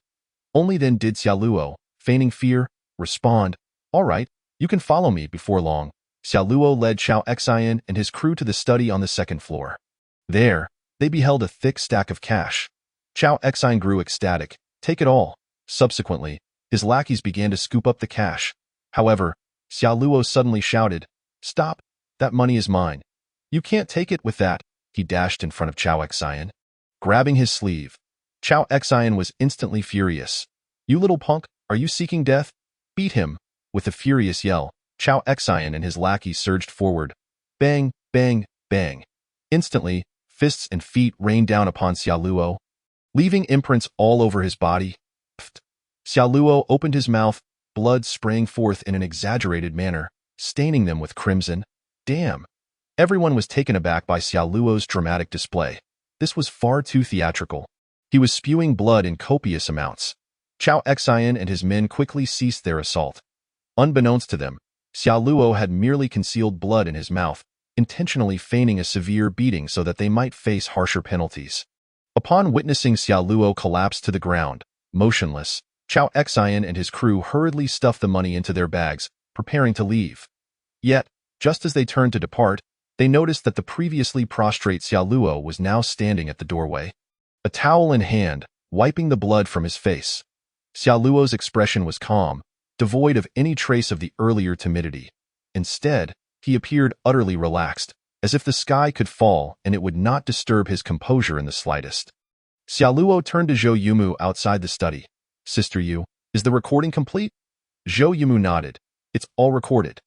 Only then did Xiaoluo, feigning fear, respond, All right, you can follow me. Before long, Xiaoluo led Chao Xian and his crew to the study on the second floor. There, they beheld a thick stack of cash. Chao Xian grew ecstatic. Take it all. Subsequently, his lackeys began to scoop up the cash. However, Xiaoluo suddenly shouted, Stop, that money is mine. You can't take it with that. He dashed in front of Chao Xian, grabbing his sleeve. Chao Xian was instantly furious. You little punk, are you seeking death? Beat him. With a furious yell, Chao Xian and his lackeys surged forward. Bang, bang, bang. Instantly, fists and feet rained down upon Xiaoluo, leaving imprints all over his body. Pfft. Xiaoluo opened his mouth, blood sprang forth in an exaggerated manner, staining them with crimson. Damn. Everyone was taken aback by Xiaoluo's dramatic display. This was far too theatrical. He was spewing blood in copious amounts. Chao Xian and his men quickly ceased their assault. Unbeknownst to them, Xiaoluo had merely concealed blood in his mouth, intentionally feigning a severe beating so that they might face harsher penalties. Upon witnessing Xiaoluo collapse to the ground, motionless, Chao Xian and his crew hurriedly stuffed the money into their bags, preparing to leave. Yet, just as they turned to depart, they noticed that the previously prostrate Xiaoluo was now standing at the doorway, a towel in hand, wiping the blood from his face. Xiaoluo's expression was calm, devoid of any trace of the earlier timidity. Instead, he appeared utterly relaxed, as if the sky could fall and it would not disturb his composure in the slightest. Xiaoluo turned to Zhou Yumu outside the study. Sister Yu, is the recording complete? Zhou Yumu nodded. It's all recorded.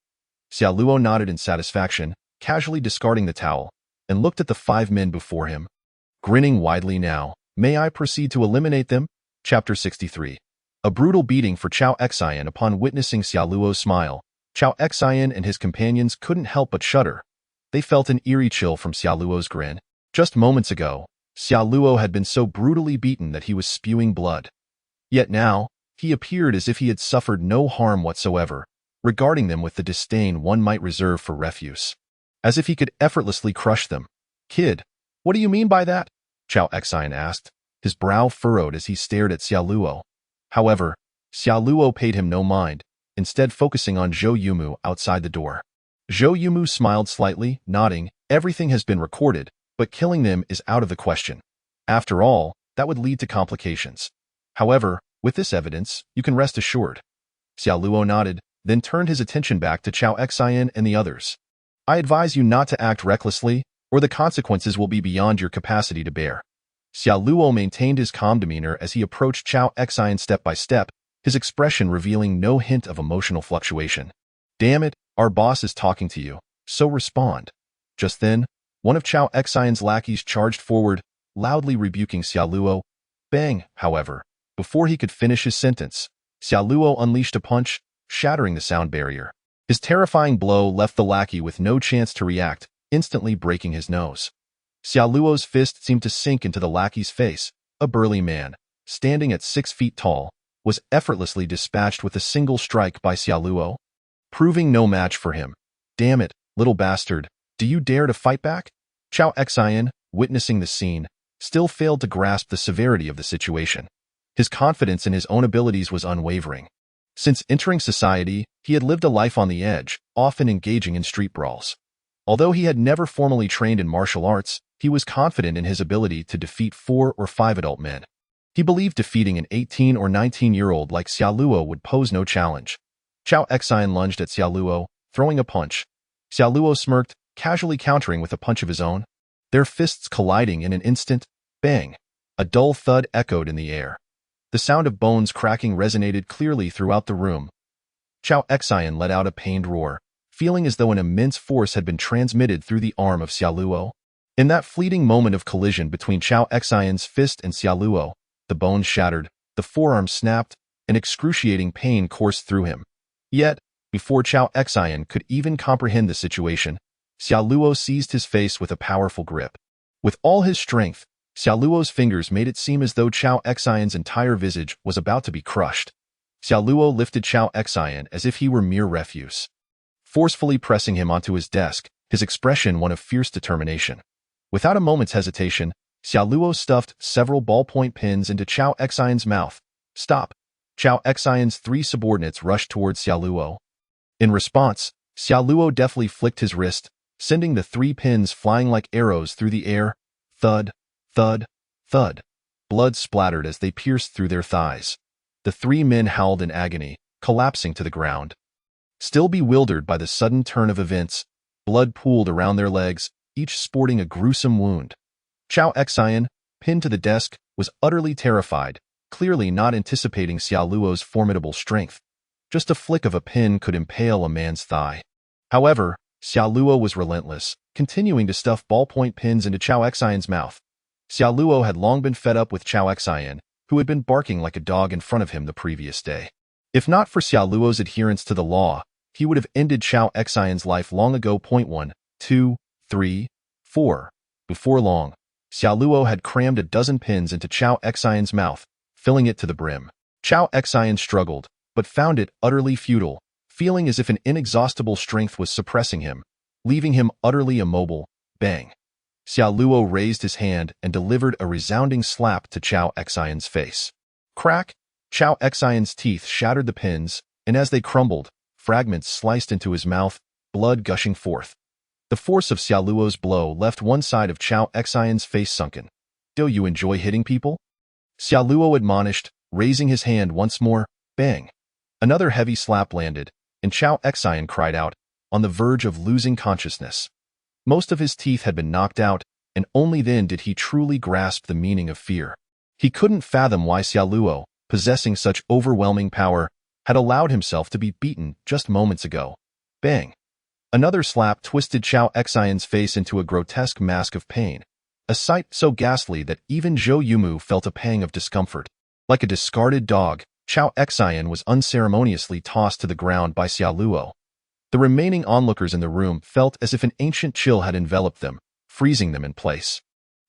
Xiaoluo nodded in satisfaction, casually discarding the towel. and looked at the 5 men before him. Grinning widely now, may I proceed to eliminate them? Chapter 63. A brutal beating for Chao Xian. Upon witnessing Xiaoluo's smile, Chao Xian and his companions couldn't help but shudder. They felt an eerie chill from Xiaoluo's grin. Just moments ago, Xiaoluo had been so brutally beaten that he was spewing blood. Yet now, he appeared as if he had suffered no harm whatsoever, regarding them with the disdain one might reserve for refuse. As if he could effortlessly crush them. Kid, what do you mean by that? Chao Xian asked, his brow furrowed as he stared at Xiaoluo. However, Xiaoluo paid him no mind, instead focusing on Zhou Yumu outside the door. Zhou Yumu smiled slightly, nodding, everything has been recorded, but killing them is out of the question. After all, that would lead to complications. However, with this evidence, you can rest assured. Xiaoluo nodded, then turned his attention back to Chao Xian and the others. I advise you not to act recklessly, or the consequences will be beyond your capacity to bear. Xiaoluo maintained his calm demeanor as he approached Chao Xian step by step, his expression revealing no hint of emotional fluctuation. Damn it, our boss is talking to you, so respond. Just then, one of Chao Xian's lackeys charged forward, loudly rebuking Xiaoluo. Bang, however, before he could finish his sentence, Xiaoluo unleashed a punch, shattering the sound barrier. His terrifying blow left the lackey with no chance to react, instantly breaking his nose. Xiaoluo's fist seemed to sink into the lackey's face. A burly man, standing at 6 feet tall, was effortlessly dispatched with a single strike by Xiaoluo, proving no match for him. Damn it, little bastard, do you dare to fight back? Chao Xian, witnessing the scene, still failed to grasp the severity of the situation. His confidence in his own abilities was unwavering. Since entering society, he had lived a life on the edge, often engaging in street brawls. Although he had never formally trained in martial arts, he was confident in his ability to defeat 4 or 5 adult men. He believed defeating an 18 or 19-year-old like Xiaoluo would pose no challenge. Chao Xian lunged at Xiaoluo, throwing a punch. Xiaoluo smirked, casually countering with a punch of his own. Their fists colliding in an instant, bang! A dull thud echoed in the air. The sound of bones cracking resonated clearly throughout the room. Chao Xian let out a pained roar, feeling as though an immense force had been transmitted through the arm of Xiaoluo. In that fleeting moment of collision between Chao Xian's fist and Xiaoluo, the bones shattered, the forearm snapped, and excruciating pain coursed through him. Yet, before Chao Xian could even comprehend the situation, Xiaoluo seized his face with a powerful grip. With all his strength, Xiaoluo's fingers made it seem as though Chao Xian's entire visage was about to be crushed. Xiaoluo lifted Chao Xian as if he were mere refuse. Forcefully pressing him onto his desk, his expression one of fierce determination. Without a moment's hesitation, Xiaoluo stuffed several ballpoint pins into Chao Xian's mouth. Stop! Chao Xian's 3 subordinates rushed towards Xiaoluo. In response, Xiaoluo deftly flicked his wrist, sending the 3 pins flying like arrows through the air. Thud, thud, thud. Blood splattered as they pierced through their thighs. The 3 men howled in agony, collapsing to the ground. Still bewildered by the sudden turn of events, blood pooled around their legs, each sporting a gruesome wound. Chao Xian, pinned to the desk, was utterly terrified, clearly not anticipating Xiaoluo's formidable strength. Just a flick of a pin could impale a man's thigh. However, Xiaoluo was relentless, continuing to stuff ballpoint pins into Chao Xian's mouth. Xiaoluo had long been fed up with Chao Xian, who had been barking like a dog in front of him the previous day. If not for Xiaoluo's adherence to the law, he would have ended Chao Xian's life long ago. 1, 2, 3, 4. Before long, Xiaoluo had crammed a dozen pins into Chao Xian's mouth, filling it to the brim. Chao Xian struggled, but found it utterly futile, feeling as if an inexhaustible strength was suppressing him, leaving him utterly immobile. Bang! Xiaoluo raised his hand and delivered a resounding slap to Chao Xian's face. Crack! Chao Xian's teeth shattered the pins, and as they crumbled, fragments sliced into his mouth, blood gushing forth. The force of Xiaoluo's blow left one side of Chao Xian's face sunken. Do you enjoy hitting people? Xiaoluo admonished, raising his hand once more. Bang! Another heavy slap landed, and Chao Xian cried out, on the verge of losing consciousness. Most of his teeth had been knocked out, and only then did he truly grasp the meaning of fear. He couldn't fathom why Xiaoluo, possessing such overwhelming power, had allowed himself to be beaten just moments ago. Bang! Another slap twisted Chao Xian's face into a grotesque mask of pain, a sight so ghastly that even Zhou Yumu felt a pang of discomfort. Like a discarded dog, Chao Xian was unceremoniously tossed to the ground by Xia Luo. The remaining onlookers in the room felt as if an ancient chill had enveloped them, freezing them in place.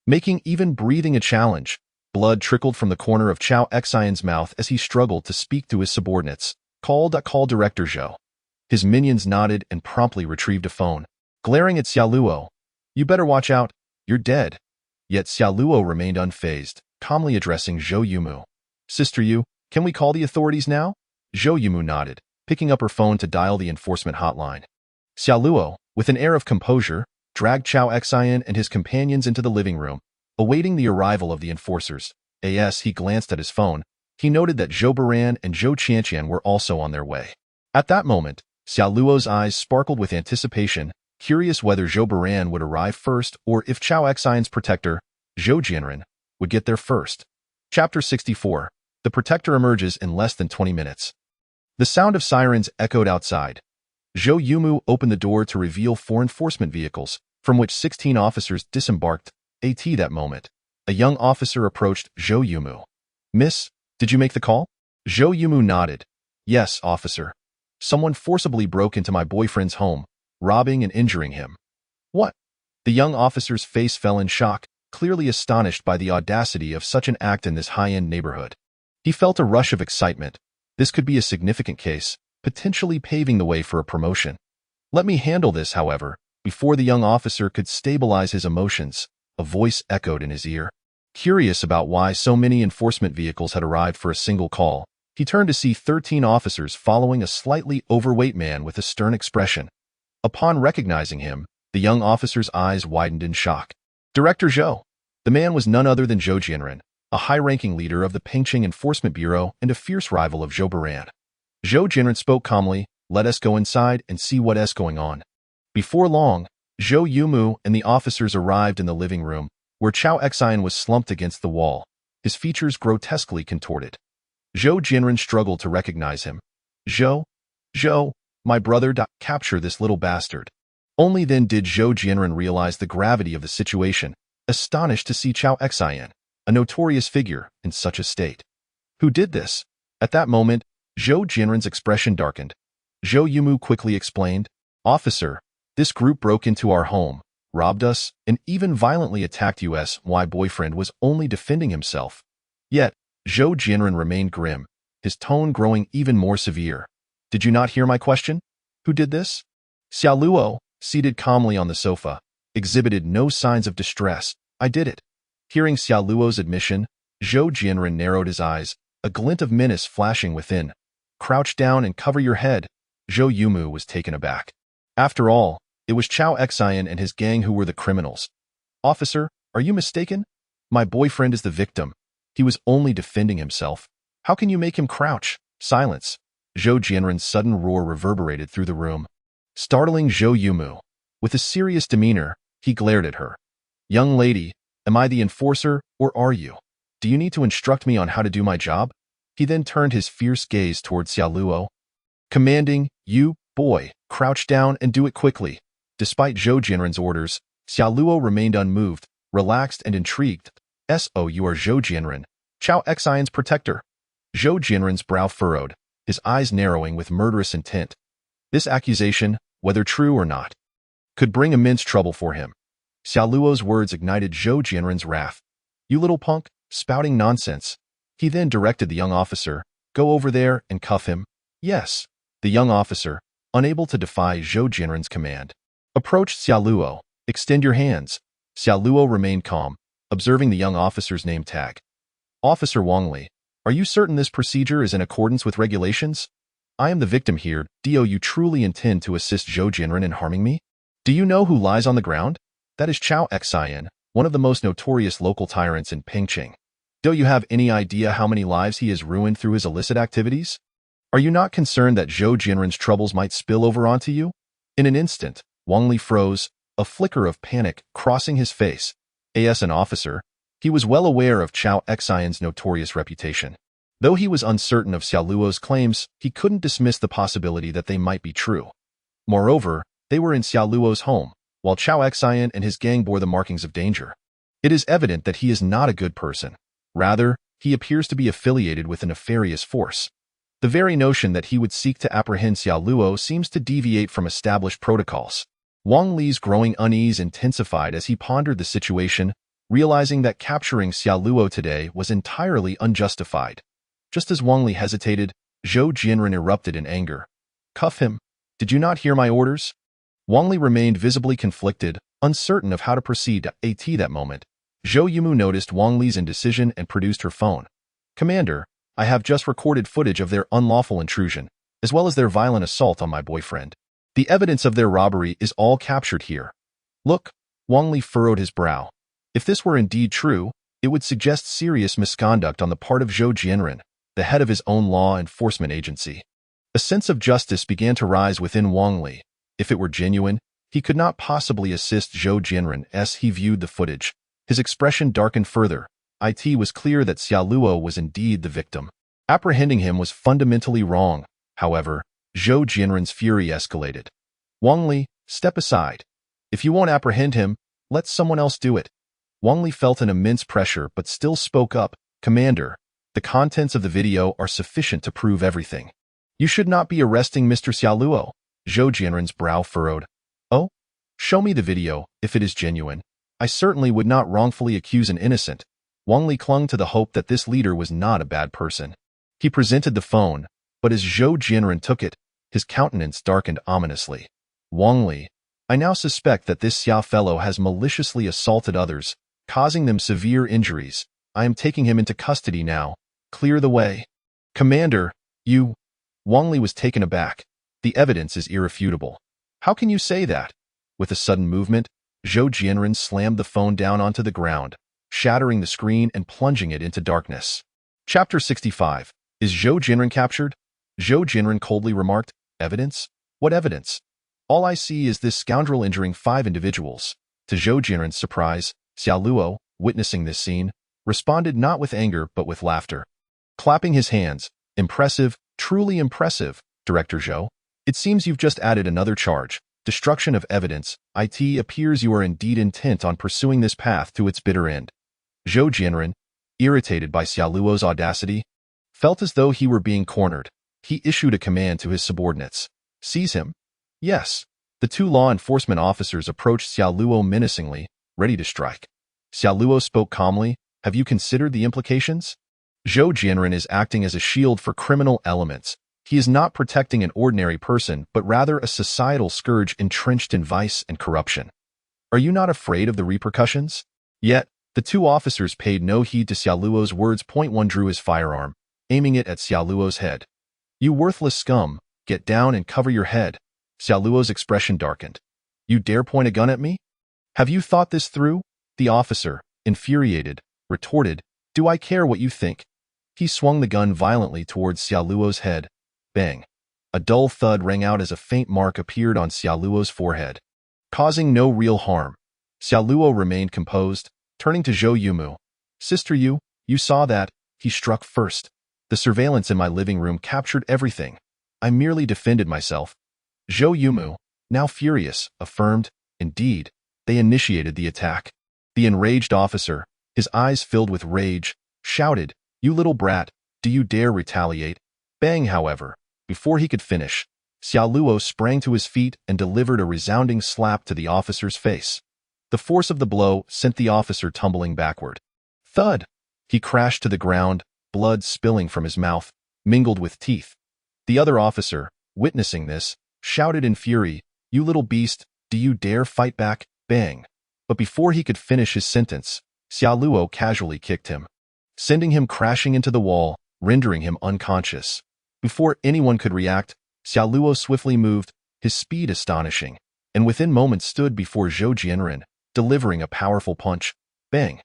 Making even breathing a challenge, blood trickled from the corner of Chao Xian's mouth as he struggled to speak to his subordinates. Call Director Zhou. His minions nodded and promptly retrieved a phone. Glaring at Xia Luo, "You better watch out, you're dead." Yet Xia Luo remained unfazed, calmly addressing Zhou Yumu. "Sister Yu, can we call the authorities now?" Zhou Yumu nodded, picking up her phone to dial the enforcement hotline. Xia Luo, with an air of composure, dragged Chao Xian and his companions into the living room, awaiting the arrival of the enforcers. As he glanced at his phone, he noted that Zhou Baran and Zhou Qianqian were also on their way. At that moment, Xia Luo's eyes sparkled with anticipation, curious whether Zhou Baran would arrive first or if Chao Xian's protector, Zhou Jianren, would get there first. Chapter 64. The protector emerges in less than 20 minutes. The sound of sirens echoed outside. Zhou Yumu opened the door to reveal 4 enforcement vehicles, from which 16 officers disembarked. At that moment, a young officer approached Zhou Yumu. "Miss, did you make the call?" Zhou Yumu nodded. "Yes, officer. Someone forcibly broke into my boyfriend's home, robbing and injuring him." "What?" The young officer's face fell in shock, clearly astonished by the audacity of such an act in this high-end neighborhood. He felt a rush of excitement. This could be a significant case, potentially paving the way for a promotion. "Let me handle this," however. Before the young officer could stabilize his emotions, a voice echoed in his ear. Curious about why so many enforcement vehicles had arrived for a single call, he turned to see 13 officers following a slightly overweight man with a stern expression. Upon recognizing him, the young officer's eyes widened in shock. Director Zhou. The man was none other than Zhou Jianren, a high-ranking leader of the Pengqing Enforcement Bureau and a fierce rival of Zhou Baran. Zhou Jianren spoke calmly, "Let us go inside and see what's going on." Before long, Zhou Yumu and the officers arrived in the living room, where Chao Xian was slumped against the wall, his features grotesquely contorted. Zhou Jianren struggled to recognize him. Zhou, my brother, capture this little bastard." Only then did Zhou Jianren realize the gravity of the situation, astonished to see Chao Xian, a notorious figure, in such a state. "Who did this?" At that moment, Zhou Jianren's expression darkened. Zhou Yumu quickly explained, "Officer, this group broke into our home, robbed us, and even violently attacked us. My boyfriend was only defending himself." Yet, Zhou Jianren remained grim, his tone growing even more severe. "Did you not hear my question? Who did this?" Xia Luo, seated calmly on the sofa, exhibited no signs of distress. "I did it." Hearing Xia Luo's admission, Zhou Jianren narrowed his eyes, a glint of menace flashing within. "Crouch down and cover your head." Zhou Yumu was taken aback. After all, it was Chao Xian and his gang who were the criminals. "Officer, are you mistaken? My boyfriend is the victim. He was only defending himself. How can you make him crouch?" Silence. Zhou Jianren's sudden roar reverberated through the room, startling Zhou Yumu. With a serious demeanor, he glared at her. "Young lady, am I the enforcer, or are you? Do you need to instruct me on how to do my job?" He then turned his fierce gaze toward Xia Luo, commanding, "You, boy, crouch down and do it quickly." Despite Zhou Jianren's orders, Xia Luo remained unmoved, relaxed and intrigued. "So you are Zhou Jianren, Chao Xian's protector." Zhou Jianren's brow furrowed, his eyes narrowing with murderous intent. This accusation, whether true or not, could bring immense trouble for him. Xia Luo's words ignited Zhou Jianren's wrath. "You little punk, spouting nonsense." He then directed the young officer, "Go over there and cuff him." "Yes." The young officer, unable to defy Zhou Jianren's command, approached Xia Luo. "Extend your hands." Xia Luo remained calm, observing the young officer's name tag. "Officer Wang Li, are you certain this procedure is in accordance with regulations? I am the victim here. Do you truly intend to assist Zhou Jianren in harming me? Do you know who lies on the ground? That is Chao Xian, one of the most notorious local tyrants in Pengqing. Do you have any idea how many lives he has ruined through his illicit activities? Are you not concerned that Zhou Jianren's troubles might spill over onto you?" In an instant, Wang Li froze, a flicker of panic crossing his face. As an officer, he was well aware of Chao Xian's notorious reputation. Though he was uncertain of Xia Luo's claims, he couldn't dismiss the possibility that they might be true. Moreover, They were in Xiao Luo's home, while Chao Xian and his gang bore the markings of danger. It is evident that he is not a good person. Rather, he appears to be affiliated with a nefarious force. The very notion that he would seek to apprehend Xiao Luo seems to deviate from established protocols. Wang Li's growing unease intensified as he pondered the situation, realizing that capturing Xiao Luo today was entirely unjustified. Just as Wang Li hesitated, Zhou Jianren erupted in anger. "Cuff him! Did you not hear my orders?" Wang Li remained visibly conflicted, uncertain of how to proceed. At that moment, Zhou Yumu noticed Wang Li's indecision and produced her phone. "Commander, I have just recorded footage of their unlawful intrusion, as well as their violent assault on my boyfriend. The evidence of their robbery is all captured here." "Look," Wang Li furrowed his brow. If this were indeed true, it would suggest serious misconduct on the part of Zhou Jianren, the head of his own law enforcement agency. A sense of justice began to rise within Wang Li. If it were genuine, he could not possibly assist Zhou Jianren as he viewed the footage. His expression darkened further. It was clear that Xiao Luo was indeed the victim. Apprehending him was fundamentally wrong. However, Zhou Jianren's fury escalated. "Wang Li, step aside. If you won't apprehend him, let someone else do it." Wang Li felt an immense pressure but still spoke up. "Commander, the contents of the video are sufficient to prove everything. You should not be arresting Mr. Xiao Luo." Zhou Jianren's brow furrowed. "Oh? Show me the video, if it is genuine. I certainly would not wrongfully accuse an innocent." Wang Li clung to the hope that this leader was not a bad person. He presented the phone, but as Zhou Jianren took it, his countenance darkened ominously. "Wang Li, I now suspect that this Xiao fellow has maliciously assaulted others, causing them severe injuries. I am taking him into custody now. Clear the way." "Commander, you..." Wang Li was taken aback. "The evidence is irrefutable." "How can you say that?" With a sudden movement, Zhou Jianren slammed the phone down onto the ground, shattering the screen and plunging it into darkness. Chapter 65. Is Zhou Jianren captured? Zhou Jianren coldly remarked. "Evidence? What evidence? All I see is this scoundrel injuring 5 individuals." To Zhou Jianren's surprise, Xiao Luo, witnessing this scene, responded not with anger but with laughter. Clapping his hands, "Impressive, truly impressive, Director Zhou. It seems you've just added another charge, destruction of evidence. It appears you are indeed intent on pursuing this path to its bitter end." Zhou Jianren, irritated by Xiao Luo's audacity, felt as though he were being cornered. He issued a command to his subordinates. "Seize him." "Yes." The 2 law enforcement officers approached Xiao Luo menacingly, ready to strike. Xiao Luo spoke calmly. "Have you considered the implications? Zhou Jianren is acting as a shield for criminal elements. He is not protecting an ordinary person, but rather a societal scourge entrenched in vice and corruption. Are you not afraid of the repercussions?" Yet, the 2 officers paid no heed to Xiao Luo's words. One drew his firearm, aiming it at Xiao Luo's head. "You worthless scum, get down and cover your head." Xiao Luo's expression darkened. "You dare point a gun at me? Have you thought this through?" The officer, infuriated, retorted, "Do I care what you think?" He swung the gun violently towards Xiao Luo's head. Bang! A dull thud rang out as a faint mark appeared on Xiao Luo's forehead. Causing no real harm, Xiao Luo remained composed, turning to Zhou Yumu. "Sister Yu, you saw that." He struck first. "The surveillance in my living room captured everything. I merely defended myself." Zhou Yumu, now furious, affirmed, "Indeed, they initiated the attack." The enraged officer, his eyes filled with rage, shouted, "You little brat, do you dare retaliate?" Bang, however, before he could finish, Xiao Luo sprang to his feet and delivered a resounding slap to the officer's face. The force of the blow sent the officer tumbling backward. Thud! He crashed to the ground, blood spilling from his mouth, mingled with teeth. The other officer, witnessing this, shouted in fury, "You little beast, do you dare fight back?" Bang! But before he could finish his sentence, Xiao Luo casually kicked him, sending him crashing into the wall, rendering him unconscious. Before anyone could react, Xiao Luo swiftly moved, his speed astonishing, and within moments stood before Zhou Jianren, delivering a powerful punch. Bang!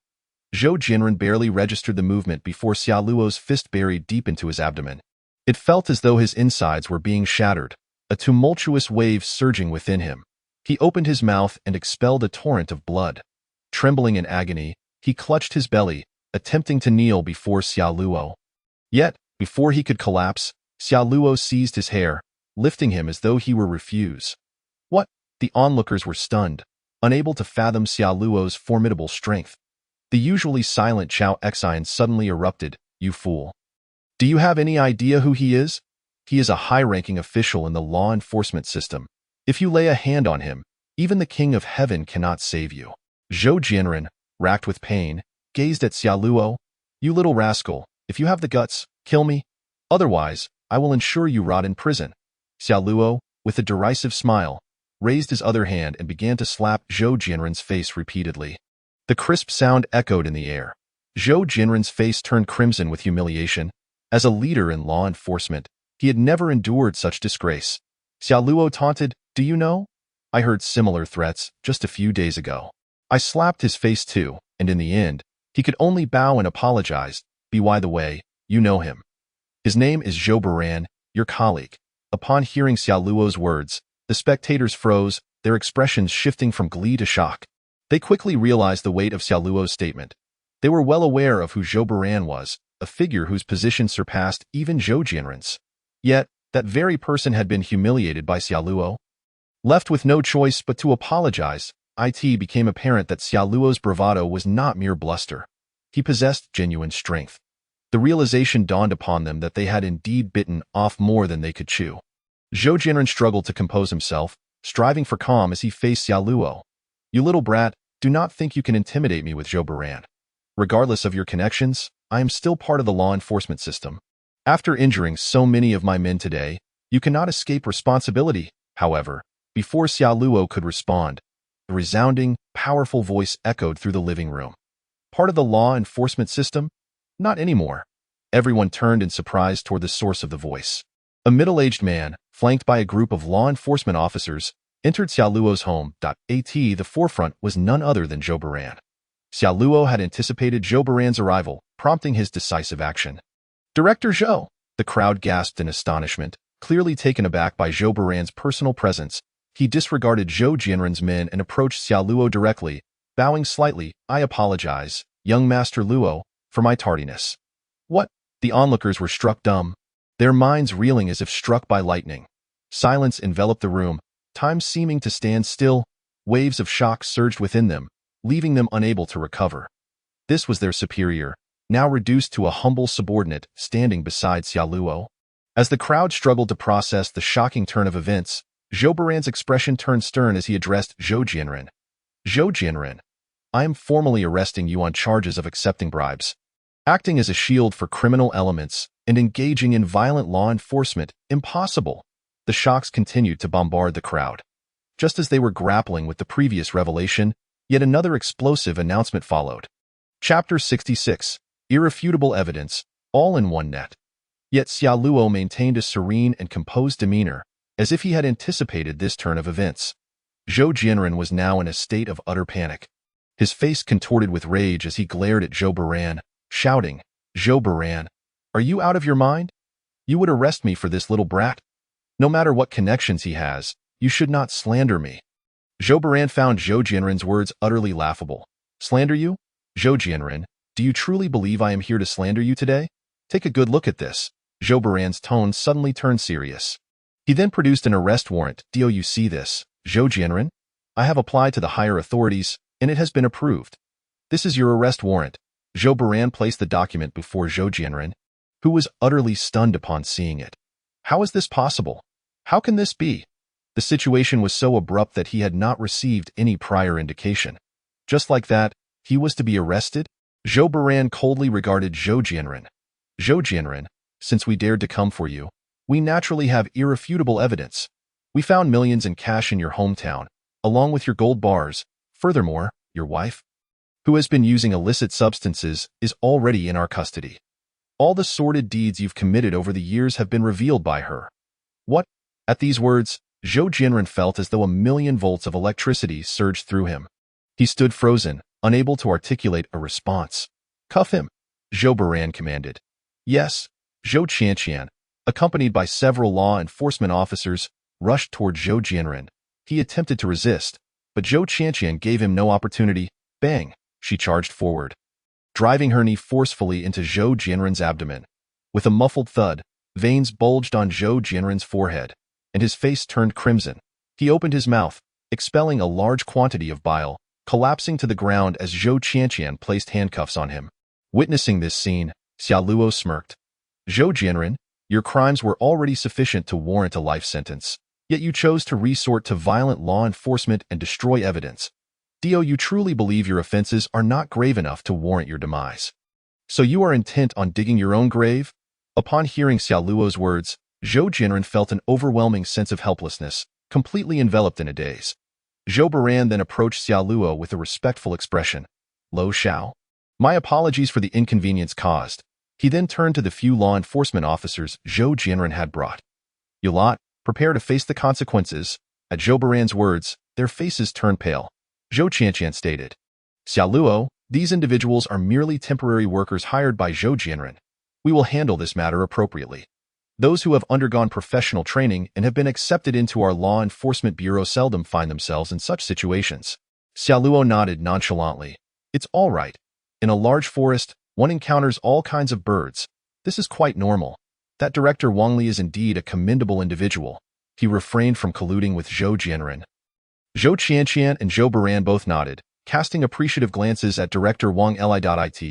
Zhou Jianren barely registered the movement before Xiao Luo's fist buried deep into his abdomen. It felt as though his insides were being shattered, a tumultuous wave surging within him. He opened his mouth and expelled a torrent of blood. Trembling in agony, he clutched his belly, attempting to kneel before Xiao Luo. Yet, before he could collapse, Xiao Luo seized his hair, lifting him as though he were refuse. "What? The onlookers were stunned, unable to fathom Xia Luo's formidable strength. The usually silent Chao Xian suddenly erupted. You fool. Do you have any idea who he is? He is a high-ranking official in the law enforcement system. If you lay a hand on him, even the King of Heaven cannot save you. Zhou Jianren, racked with pain, gazed at Xia Luo. You little rascal, if you have the guts, kill me. Otherwise, I will ensure you rot in prison. Xia Luo, with a derisive smile, raised his other hand and began to slap Zhou Jianren's face repeatedly. The crisp sound echoed in the air. Zhou Jianren's face turned crimson with humiliation. As a leader in law enforcement, he had never endured such disgrace. Xia Luo taunted, Do you know? I heard similar threats just a few days ago. I slapped his face too, and in the end, he could only bow and apologize. By the way, you know him. His name is Zhou Baran, your colleague. Upon hearing Xia Luo's words, the spectators froze, their expressions shifting from glee to shock. They quickly realized the weight of Xia Luo's statement. They were well aware of who Zhou Baran was, a figure whose position surpassed even Zhou Jianren's. Yet, that very person had been humiliated by Xia Luo. Left with no choice but to apologize, it became apparent that Xia Luo's bravado was not mere bluster. He possessed genuine strength. The realization dawned upon them that they had indeed bitten off more than they could chew. Zhou Jianren struggled to compose himself, striving for calm as he faced Xia Luo. You little brat, do not think you can intimidate me with Zhou Baran. Regardless of your connections, I am still part of the law enforcement system. After injuring so many of my men today, you cannot escape responsibility. However, before Xia Luo could respond, a resounding, powerful voice echoed through the living room. Part of the law enforcement system? Not anymore. Everyone turned in surprise toward the source of the voice. A middle-aged man, flanked by a group of law enforcement officers, entered Xia Luo's home. The forefront was none other than Zhou Baran. Xia Luo had anticipated Zhou Baran's arrival, prompting his decisive action. Director Zhou! The crowd gasped in astonishment, clearly taken aback by Zhou Baran's personal presence. He disregarded Zhou Jianren's men and approached Xia Luo directly, bowing slightly. I apologize, young Master Luo, for my tardiness. What? The onlookers were struck dumb, their minds reeling as if struck by lightning. Silence enveloped the room, time seeming to stand still. Waves of shock surged within them, leaving them unable to recover. This was their superior, now reduced to a humble subordinate, standing beside Xia Luo. As the crowd struggled to process the shocking turn of events, Zhou Baran's expression turned stern as he addressed Zhou Jianren. Zhou Jianren, I am formally arresting you on charges of accepting bribes, acting as a shield for criminal elements, and engaging in violent law enforcement. Impossible. The shocks continued to bombard the crowd. Just as they were grappling with the previous revelation, yet another explosive announcement followed. Chapter 66. Irrefutable evidence, all in one net. Yet Xia Luo maintained a serene and composed demeanor, as if he had anticipated this turn of events. Zhou Jianren was now in a state of utter panic. His face contorted with rage as he glared at Zhou Baran, shouting, Zhou Baran, are you out of your mind? You would arrest me for this little brat? No matter what connections he has, you should not slander me. Zhou Baran found Zhou Jianren's words utterly laughable. Slander you? Zhou Jianren, do you truly believe I am here to slander you today? Take a good look at this. Zhou Baran's tone suddenly turned serious. He then produced an arrest warrant. Do you see this, Zhou Jianren? I have applied to the higher authorities, and it has been approved. This is your arrest warrant. Zhou Baran placed the document before Zhou Jianren, who was utterly stunned upon seeing it. How is this possible? How can this be? The situation was so abrupt that he had not received any prior indication. Just like that, he was to be arrested? Zhou Baran coldly regarded Zhou Jianren. Zhou Jianren, since we dared to come for you, we naturally have irrefutable evidence. We found millions in cash in your hometown, along with your gold bars. Furthermore, your wife, who has been using illicit substances, is already in our custody. All the sordid deeds you've committed over the years have been revealed by her. What? At these words, Zhou Jianren felt as though 1,000,000 volts of electricity surged through him. He stood frozen, unable to articulate a response. Cuff him, Zhou Baran commanded. Yes, Zhou Qianqian, accompanied by several law enforcement officers, rushed toward Zhou Jianren. He attempted to resist, but Zhou Qianqian gave him no opportunity. Bang! She charged forward, driving her knee forcefully into Zhou Jianren's abdomen. With a muffled thud, veins bulged on Zhou Jianren's forehead, and his face turned crimson. He opened his mouth, expelling a large quantity of bile, collapsing to the ground as Zhou Qianqian placed handcuffs on him. Witnessing this scene, Xia Luo smirked. Zhou Jianren, your crimes were already sufficient to warrant a life sentence, yet you chose to resort to violent law enforcement and destroy evidence. Dio, you truly believe your offenses are not grave enough to warrant your demise. So you are intent on digging your own grave? Upon hearing Xia Luo's words, Zhou Jianren felt an overwhelming sense of helplessness, completely enveloped in a daze. Zhou Baran then approached Xia Luo with a respectful expression. Lo Xiao. My apologies for the inconvenience caused. He then turned to the few law enforcement officers Zhou Jianren had brought. You lot, prepare to face the consequences. At Zhou Baran's words, their faces turned pale. Zhou Qianqian stated. Xia Luo, these individuals are merely temporary workers hired by Zhou Jianren. We will handle this matter appropriately. Those who have undergone professional training and have been accepted into our law enforcement bureau seldom find themselves in such situations. Xia Luo nodded nonchalantly. It's all right. In a large forest, one encounters all kinds of birds. This is quite normal. That Director Wang Li is indeed a commendable individual. He refrained from colluding with Zhou Jianren. Zhou Qianqian and Zhou Baran both nodded, casting appreciative glances at Director Wang Li.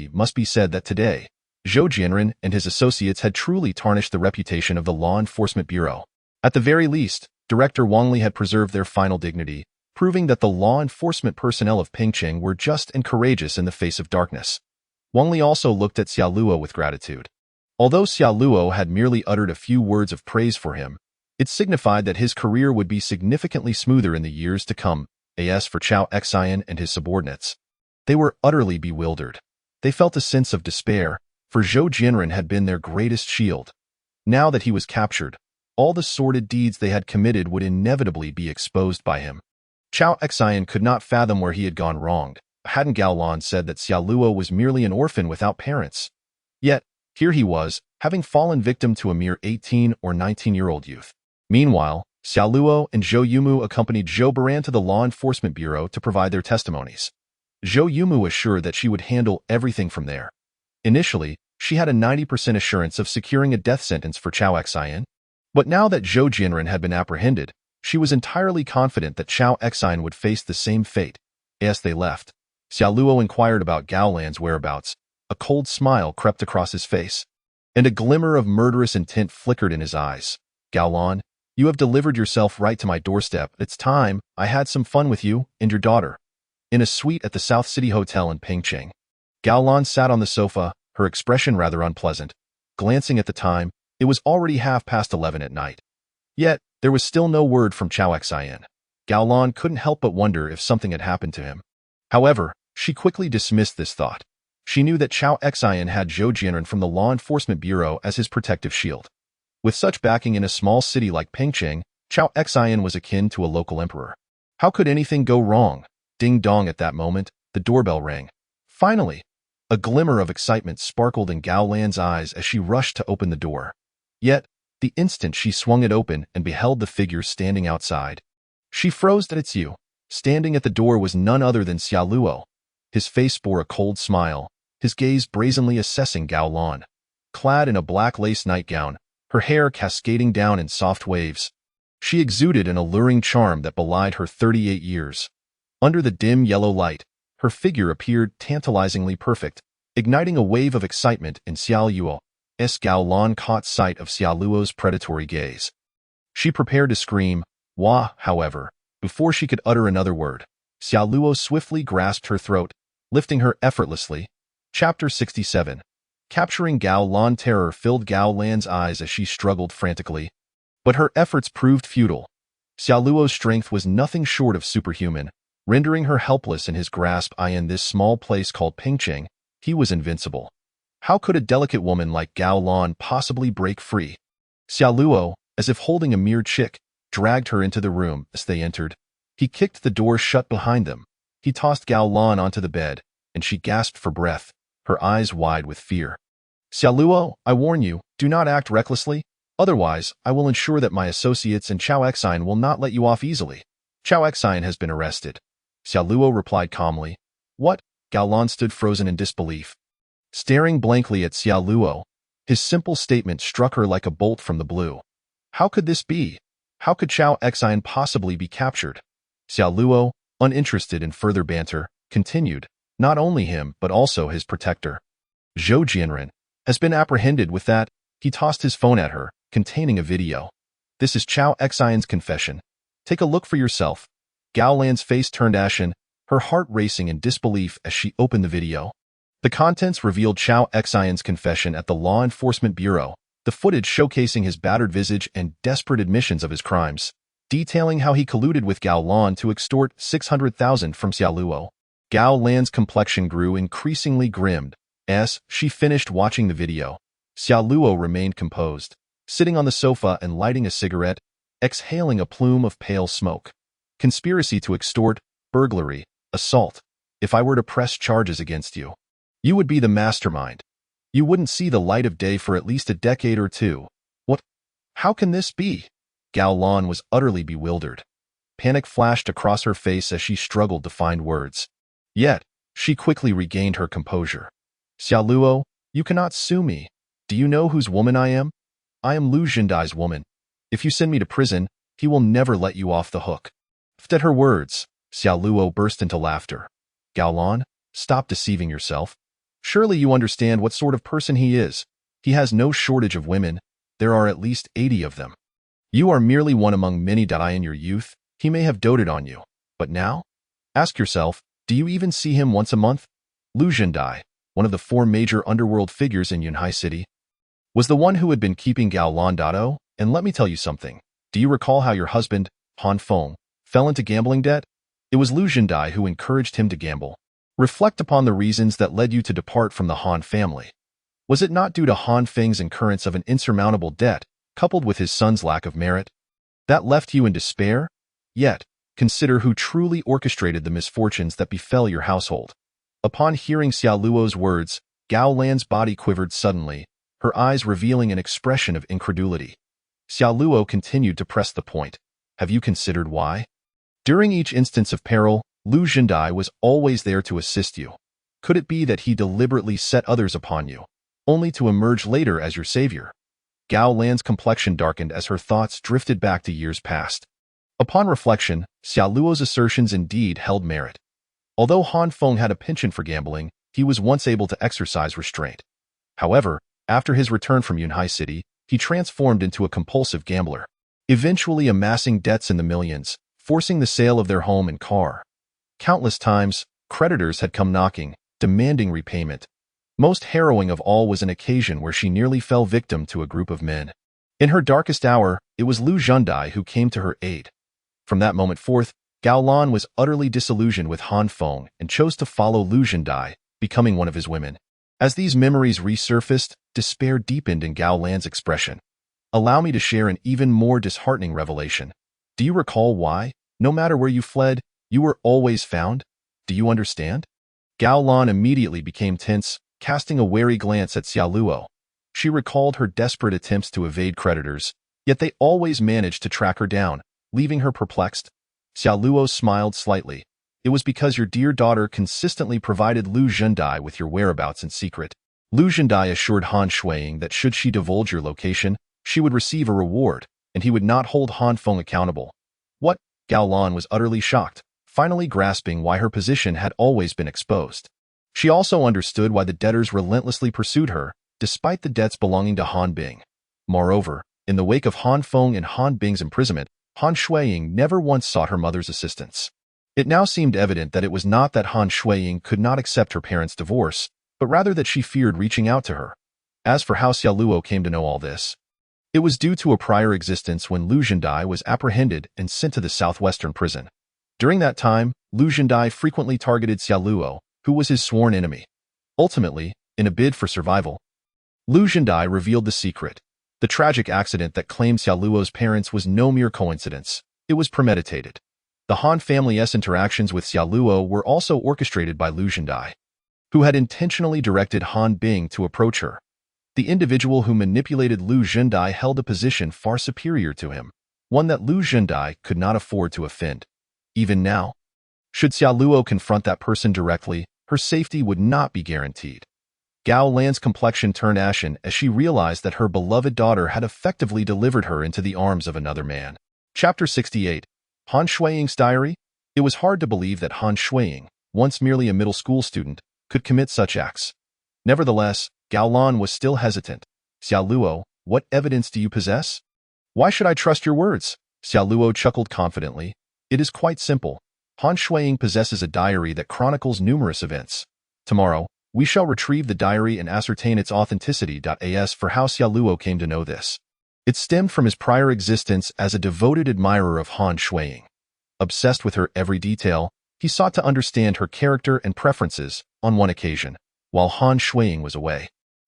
It must be said that today, Zhou Jianren and his associates had truly tarnished the reputation of the Law Enforcement Bureau. At the very least, Director Wang Li had preserved their final dignity, proving that the law enforcement personnel of Pingqing were just and courageous in the face of darkness. Wang Li also looked at Xia Luo with gratitude. Although Xia Luo had merely uttered a few words of praise for him, it signified that his career would be significantly smoother in the years to come. As for Chao Xian and his subordinates, they were utterly bewildered. They felt a sense of despair, for Zhou Jianren had been their greatest shield. Now that he was captured, all the sordid deeds they had committed would inevitably be exposed by him. Chao Xian could not fathom where he had gone wrong. Hadn't Gao Lan said that Xia Luo was merely an orphan without parents? Yet, here he was, having fallen victim to a mere 18 or 19-year-old youth. Meanwhile, Xia Luo and Zhou Yumu accompanied Zhou Baran to the Law Enforcement Bureau to provide their testimonies. Zhou Yumu assured that she would handle everything from there. Initially, she had a 90% assurance of securing a death sentence for Chao Xian, but now that Zhou Jianren had been apprehended, she was entirely confident that Chao Xian would face the same fate. As they left, Xia Luo inquired about Gao Lan's whereabouts. A cold smile crept across his face, and a glimmer of murderous intent flickered in his eyes. Gao Lan, you have delivered yourself right to my doorstep. It's time. I had some fun with you and your daughter. In a suite at the South City Hotel in Pingqing, Gao Lan sat on the sofa, her expression rather unpleasant. Glancing at the time, it was already 11:30 at night. Yet, there was still no word from Chao Xian. Gao Lan couldn't help but wonder if something had happened to him. However, she quickly dismissed this thought. She knew that Chao Xian had Zhou Jianren from the Law Enforcement Bureau as his protective shield. With such backing in a small city like Pingqing, Chao Xian was akin to a local emperor. How could anything go wrong? Ding dong at that moment, the doorbell rang. Finally, a glimmer of excitement sparkled in Gao Lan's eyes as she rushed to open the door. Yet, the instant she swung it open and beheld the figure standing outside, she froze. It's you. Standing at the door was none other than Xia Luo. His face bore a cold smile, his gaze brazenly assessing Gao Lan. Clad in a black lace nightgown, her hair cascading down in soft waves, she exuded an alluring charm that belied her 38 years. Under the dim yellow light, her figure appeared tantalizingly perfect, igniting a wave of excitement in Xia Luo's. Gao Lan caught sight of Xia Luo's predatory gaze. She prepared to scream, "Wah!" However, before she could utter another word, Xia Luo swiftly grasped her throat, lifting her effortlessly. Chapter 67. Capturing Gao Lan. Terror filled Gao Lan's eyes as she struggled frantically. But her efforts proved futile. Xia Luo's strength was nothing short of superhuman, rendering her helpless in his grasp. In this small place called Pingqing, he was invincible. How could a delicate woman like Gao Lan possibly break free? Xia Luo, as if holding a mere chick, dragged her into the room. As they entered, he kicked the door shut behind them. He tossed Gao Lan onto the bed, and she gasped for breath, her eyes wide with fear. Xia Luo, I warn you, do not act recklessly. Otherwise, I will ensure that my associates and Chao Xian will not let you off easily. Chao Xian has been arrested. Xia Luo replied calmly. What? Gao Lan stood frozen in disbelief. Staring blankly at Xia Luo, his simple statement struck her like a bolt from the blue. How could this be? How could Chao Xian possibly be captured? Xiao Luo, uninterested in further banter, continued, not only him but also his protector, Zhou Jianren, has been apprehended with that. He tossed his phone at her, containing a video. This is Chao Xian's confession. Take a look for yourself. Gao Lan's face turned ashen, her heart racing in disbelief as she opened the video. The contents revealed Chao Xian's confession at the Law Enforcement Bureau, the footage showcasing his battered visage and desperate admissions of his crimes, detailing how he colluded with Gao Lan to extort 600,000 from Xiao Luo. Gao Lan's complexion grew increasingly grim as she finished watching the video. Xiao Luo remained composed, sitting on the sofa and lighting a cigarette, exhaling a plume of pale smoke. Conspiracy to extort, burglary, assault. If I were to press charges against you, you would be the mastermind. You wouldn't see the light of day for at least a decade or two. What? How can this be? Gao Lan was utterly bewildered. Panic flashed across her face as she struggled to find words. Yet, she quickly regained her composure. Xiao Luo, you cannot sue me. Do you know whose woman I am? I am Lu Xindai's woman. If you send me to prison, he will never let you off the hook. At her words, Xiao Luo burst into laughter. Gao Lan, stop deceiving yourself. Surely you understand what sort of person he is. He has no shortage of women. There are at least 80 of them. You are merely one among many. In your youth, he may have doted on you. But now? Ask yourself, do you even see him once a month? Lu Xindai, one of the 4 major underworld figures in Yunhai City, was the one who had been keeping Gao Lan. And let me tell you something. Do you recall how your husband, Han Feng, fell into gambling debt? It was Lu Xindai who encouraged him to gamble. Reflect upon the reasons that led you to depart from the Han family. Was it not due to Han Feng's incurrence of an insurmountable debt, coupled with his son's lack of merit, that left you in despair? Yet, consider who truly orchestrated the misfortunes that befell your household. Upon hearing Xiao Luo's words, Gao Lan's body quivered suddenly, her eyes revealing an expression of incredulity. Xiao Luo continued to press the point. Have you considered why? During each instance of peril, Lu Xindai was always there to assist you. Could it be that he deliberately set others upon you, only to emerge later as your savior? Gao Lan's complexion darkened as her thoughts drifted back to years past. Upon reflection, Xiao Luo's assertions indeed held merit. Although Han Feng had a penchant for gambling, he was once able to exercise restraint. However, after his return from Yunhai City, he transformed into a compulsive gambler, eventually amassing debts in the millions, forcing the sale of their home and car. Countless times, creditors had come knocking, demanding repayment. Most harrowing of all was an occasion where she nearly fell victim to a group of men. In her darkest hour, it was Lu Xindai who came to her aid. From that moment forth, Gao Lan was utterly disillusioned with Han Feng and chose to follow Lu Xindai, becoming one of his women. As these memories resurfaced, despair deepened in Gao Lan's expression. Allow me to share an even more disheartening revelation. Do you recall why, no matter where you fled, you were always found? Do you understand? Gao Lan immediately became tense, casting a wary glance at Xiao Luo. She recalled her desperate attempts to evade creditors, yet they always managed to track her down, leaving her perplexed. Xiao Luo smiled slightly. It was because your dear daughter consistently provided Lu Xindai with your whereabouts in secret. Lu Xindai assured Han Shuiying that should she divulge your location, she would receive a reward, and he would not hold Han Feng accountable. What? Gao Lan was utterly shocked, finally grasping why her position had always been exposed. She also understood why the debtors relentlessly pursued her, despite the debts belonging to Han Bing. Moreover, in the wake of Han Feng and Han Bing's imprisonment, Han Shuiying never once sought her mother's assistance. It now seemed evident that it was not that Han Shuiying could not accept her parents' divorce, but rather that she feared reaching out to her. As for how Xiao Luo came to know all this, it was due to a prior existence when Lu Xindai was apprehended and sent to the southwestern prison. During that time, Lu Xindai frequently targeted Xiao Luo, who was his sworn enemy. Ultimately, in a bid for survival, Lu Xindai revealed the secret. The tragic accident that claimed Xiao Luo's parents was no mere coincidence. It was premeditated. The Han family's interactions with Xiao Luo were also orchestrated by Lu Xindai, who had intentionally directed Han Bing to approach her. The individual who manipulated Lu Xindai held a position far superior to him, one that Lu Xindai could not afford to offend. Even now, should Xiao Luo confront that person directly, her safety would not be guaranteed. Gao Lan's complexion turned ashen as she realized that her beloved daughter had effectively delivered her into the arms of another man. Chapter 68. Han Shuiying's Diary. It was hard to believe that Han Shuiying, once merely a middle school student, could commit such acts. Nevertheless, Gao Lan was still hesitant. Xiao Luo, what evidence do you possess? Why should I trust your words? Xiao Luo chuckled confidently. It is quite simple. Han Shuiying possesses a diary that chronicles numerous events. Tomorrow, we shall retrieve the diary and ascertain its authenticity. As for how Xiao Luo came to know this, it stemmed from his prior existence as a devoted admirer of Han Shuiying. Obsessed with her every detail, he sought to understand her character and preferences. On one occasion, while Han Shuiying was away,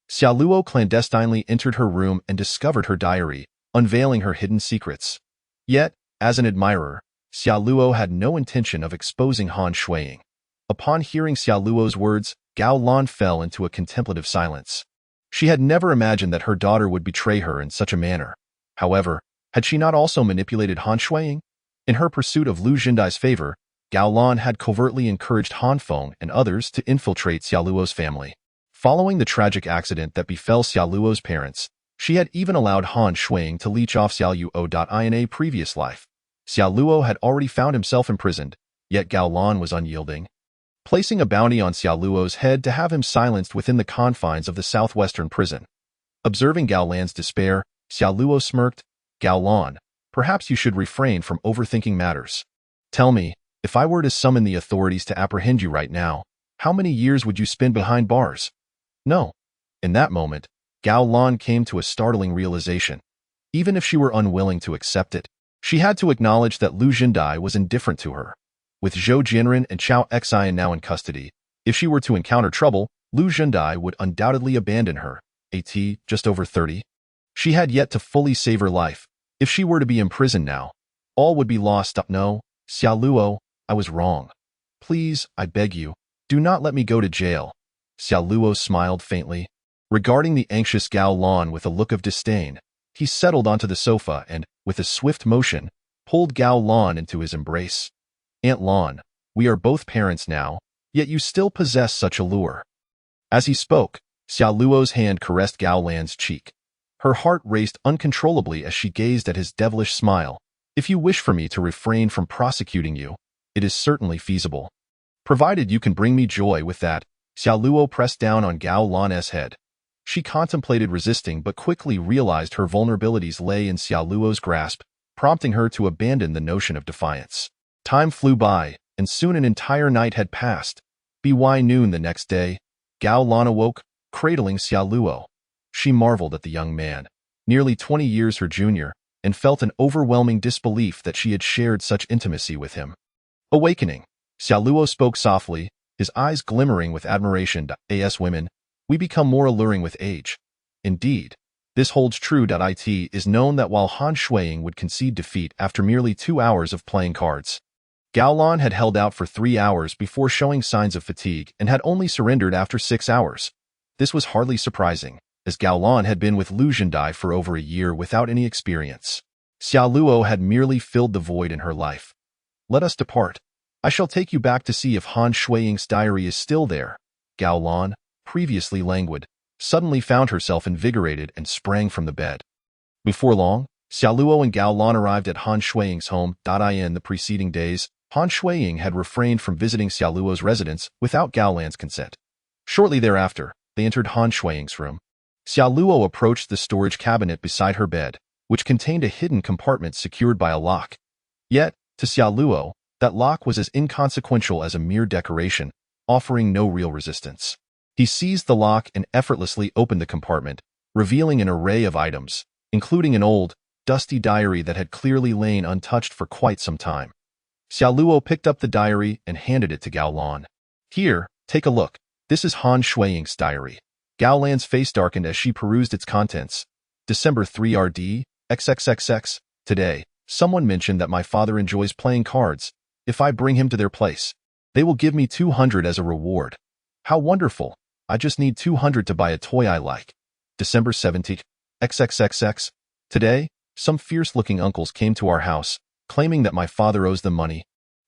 Xiao Luo clandestinely entered her room and discovered her diary, unveiling her hidden secrets. Yet, as an admirer, Xiao Luo had no intention of exposing Han Shuiying. Upon hearing Xiao Luo's words, Gao Lan fell into a contemplative silence. She had never imagined that her daughter would betray her in such a manner. However, had she not also manipulated Han Shuiying? In her pursuit of Lu Xindai's favor, Gao Lan had covertly encouraged Han Feng and others to infiltrate Xiao Luo's family. Following the tragic accident that befell Xiao Luo's parents, she had even allowed Han Shuiying to leech off Xiao Luo. In a previous life, Xiao Luo had already found himself imprisoned, yet Gao Lan was unyielding, placing a bounty on Xiao Luo's head to have him silenced within the confines of the southwestern prison. Observing Gao Lan's despair, Xiao Luo smirked. Gao Lan, perhaps you should refrain from overthinking matters. Tell me, if I were to summon the authorities to apprehend you right now, how many years would you spend behind bars? No. In that moment, Gao Lan came to a startling realization. Even if she were unwilling to accept it, she had to acknowledge that Lu Xindai was indifferent to her. With Zhou Jianren and Chao Xian now in custody, if she were to encounter trouble, Lu Xindai would undoubtedly abandon her. Just over 30. She had yet to fully save her life. If she were to be imprisoned now, all would be lost. No, Xiao Luo, I was wrong. Please, I beg you, do not let me go to jail. Xiao Luo smiled faintly. Regarding the anxious Gao Lan with a look of disdain, he settled onto the sofa and, with a swift motion, pulled Gao Lan into his embrace. Aunt Lan, we are both parents now, yet you still possess such allure. As he spoke, Xiao Luo's hand caressed Gao Lan's cheek. Her heart raced uncontrollably as she gazed at his devilish smile. If you wish for me to refrain from prosecuting you, it is certainly feasible. Provided you can bring me joy with that. Xiao Luo pressed down on Gao Lan's head. She contemplated resisting but quickly realized her vulnerabilities lay in Xiao Luo's grasp, prompting her to abandon the notion of defiance. Time flew by, and soon an entire night had passed. By noon the next day, Gao Lan awoke, cradling Xiao Luo. She marveled at the young man, nearly 20 years her junior, and felt an overwhelming disbelief that she had shared such intimacy with him. Awakening, Xiao Luo spoke softly, his eyes glimmering with admiration. As women, we become more alluring with age. Indeed, this holds true. It is known that while Han Shuiying would concede defeat after merely 2 hours of playing cards, Gao Lan had held out for 3 hours before showing signs of fatigue and had only surrendered after 6 hours. This was hardly surprising, as Gao Lan had been with Lu Xindai for over a year without any experience. Xiao Luo had merely filled the void in her life. Let us depart. I shall take you back to see if Han Shuiying's diary is still there. Gao Lan, previously languid, suddenly found herself invigorated and sprang from the bed. Before long, Xiao Luo and Gao Lan arrived at Han Shuiying's home. In the preceding days, Han Shuiying had refrained from visiting Xiao Luo's residence without Gao Lan's consent. Shortly thereafter, they entered Han Shuiying's room. Xiao Luo approached the storage cabinet beside her bed, which contained a hidden compartment secured by a lock. Yet, to Xiao Luo, that lock was as inconsequential as a mere decoration, offering no real resistance. He seized the lock and effortlessly opened the compartment, revealing an array of items, including an old, dusty diary that had clearly lain untouched for quite some time. Xiao Luo picked up the diary and handed it to Gao Lan. Here, take a look. This is Han Shuiying's diary. Gao Lan's face darkened as she perused its contents. December 3 RD, XXXX. Today, someone mentioned that my father enjoys playing cards. If I bring him to their place, they will give me 200 as a reward. How wonderful. I just need 200 to buy a toy I like. December 17th, XXXX. Today, some fierce-looking uncles came to our house, claiming that my father owes them money.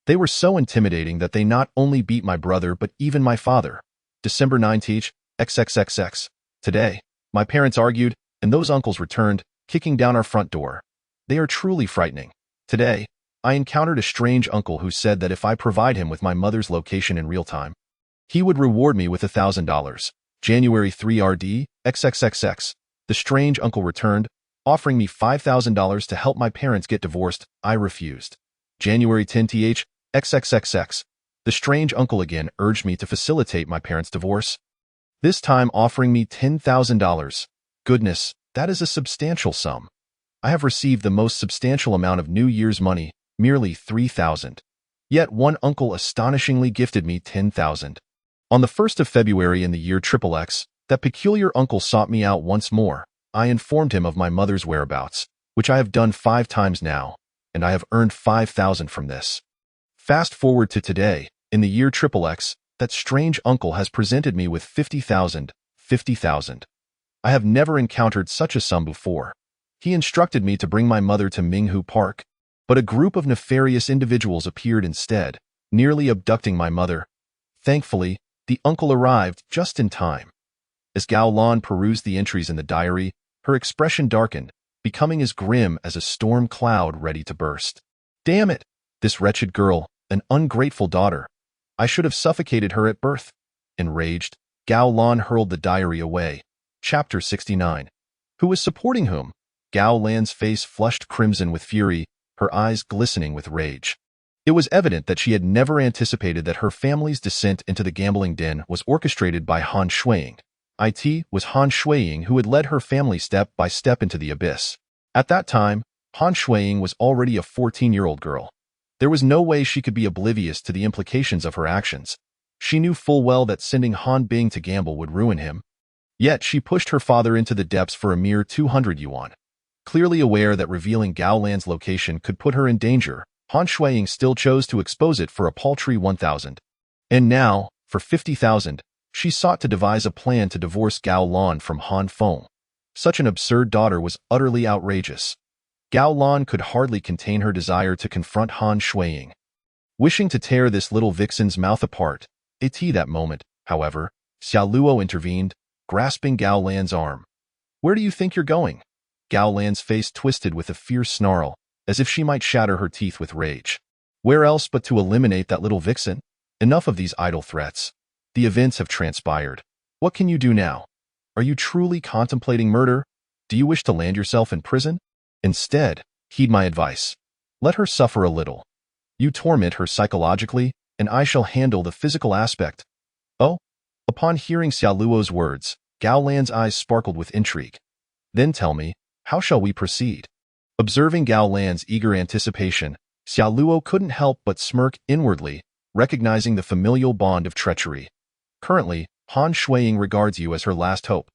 They were so intimidating that they not only beat my brother but even my father. December 19th, XXXX. Today, my parents argued, and those uncles returned, kicking down our front door. They are truly frightening. Today, I encountered a strange uncle who said that if I provide him with my mother's location in real time, he would reward me with $1,000. January 3rd, XXXX. The strange uncle returned, offering me $5,000 to help my parents get divorced. I refused. January 10th, XXXX. The strange uncle again urged me to facilitate my parents' divorce, this time offering me $10,000. Goodness, that is a substantial sum. I have received the most substantial amount of New Year's money, merely $3,000. Yet one uncle astonishingly gifted me $10,000. On the 1st of February in the year XXX, that peculiar uncle sought me out once more. I informed him of my mother's whereabouts, which I have done 5 times now, and I have earned $5,000 from this. Fast forward to today, in the year XXX, that strange uncle has presented me with $50,000. $50,000. I have never encountered such a sum before. He instructed me to bring my mother to Minghu Park, but a group of nefarious individuals appeared instead, nearly abducting my mother. Thankfully, the uncle arrived just in time. As Gao Lan perused the entries in the diary, her expression darkened, becoming as grim as a storm cloud ready to burst. Damn it! This wretched girl, an ungrateful daughter. I should have suffocated her at birth. Enraged, Gao Lan hurled the diary away. Chapter 69. Who was supporting whom? Gao Lan's face flushed crimson with fury, her eyes glistening with rage. It was evident that she had never anticipated that her family's descent into the gambling den was orchestrated by Han Shuiying. It was Han Shuiying who had led her family step by step into the abyss. At that time, Han Shuiying was already a 14-year-old girl. There was no way she could be oblivious to the implications of her actions. She knew full well that sending Han Bing to gamble would ruin him. Yet she pushed her father into the depths for a mere 200 yuan. Clearly aware that revealing Gao Lan's location could put her in danger, Han Shuiying still chose to expose it for a paltry 1,000. And now, for 50,000, she sought to devise a plan to divorce Gao Lan from Han Feng. Such an absurd daughter was utterly outrageous. Gao Lan could hardly contain her desire to confront Han Shuiying. Wishing to tear this little vixen's mouth apart, that moment, however, Xiao Luo intervened, grasping Gao Lan's arm. Where do you think you're going? Gao Lan's face twisted with a fierce snarl, as if she might shatter her teeth with rage. Where else but to eliminate that little vixen? Enough of these idle threats. The events have transpired. What can you do now? Are you truly contemplating murder? Do you wish to land yourself in prison? Instead, heed my advice. Let her suffer a little. You torment her psychologically, and I shall handle the physical aspect. Oh? Upon hearing Xiao Luo's words, Gao Lan's eyes sparkled with intrigue. Then tell me, how shall we proceed? Observing Gao Lan's eager anticipation, Xiao Luo couldn't help but smirk inwardly, recognizing the familial bond of treachery. Currently, Han Shuiying regards you as her last hope.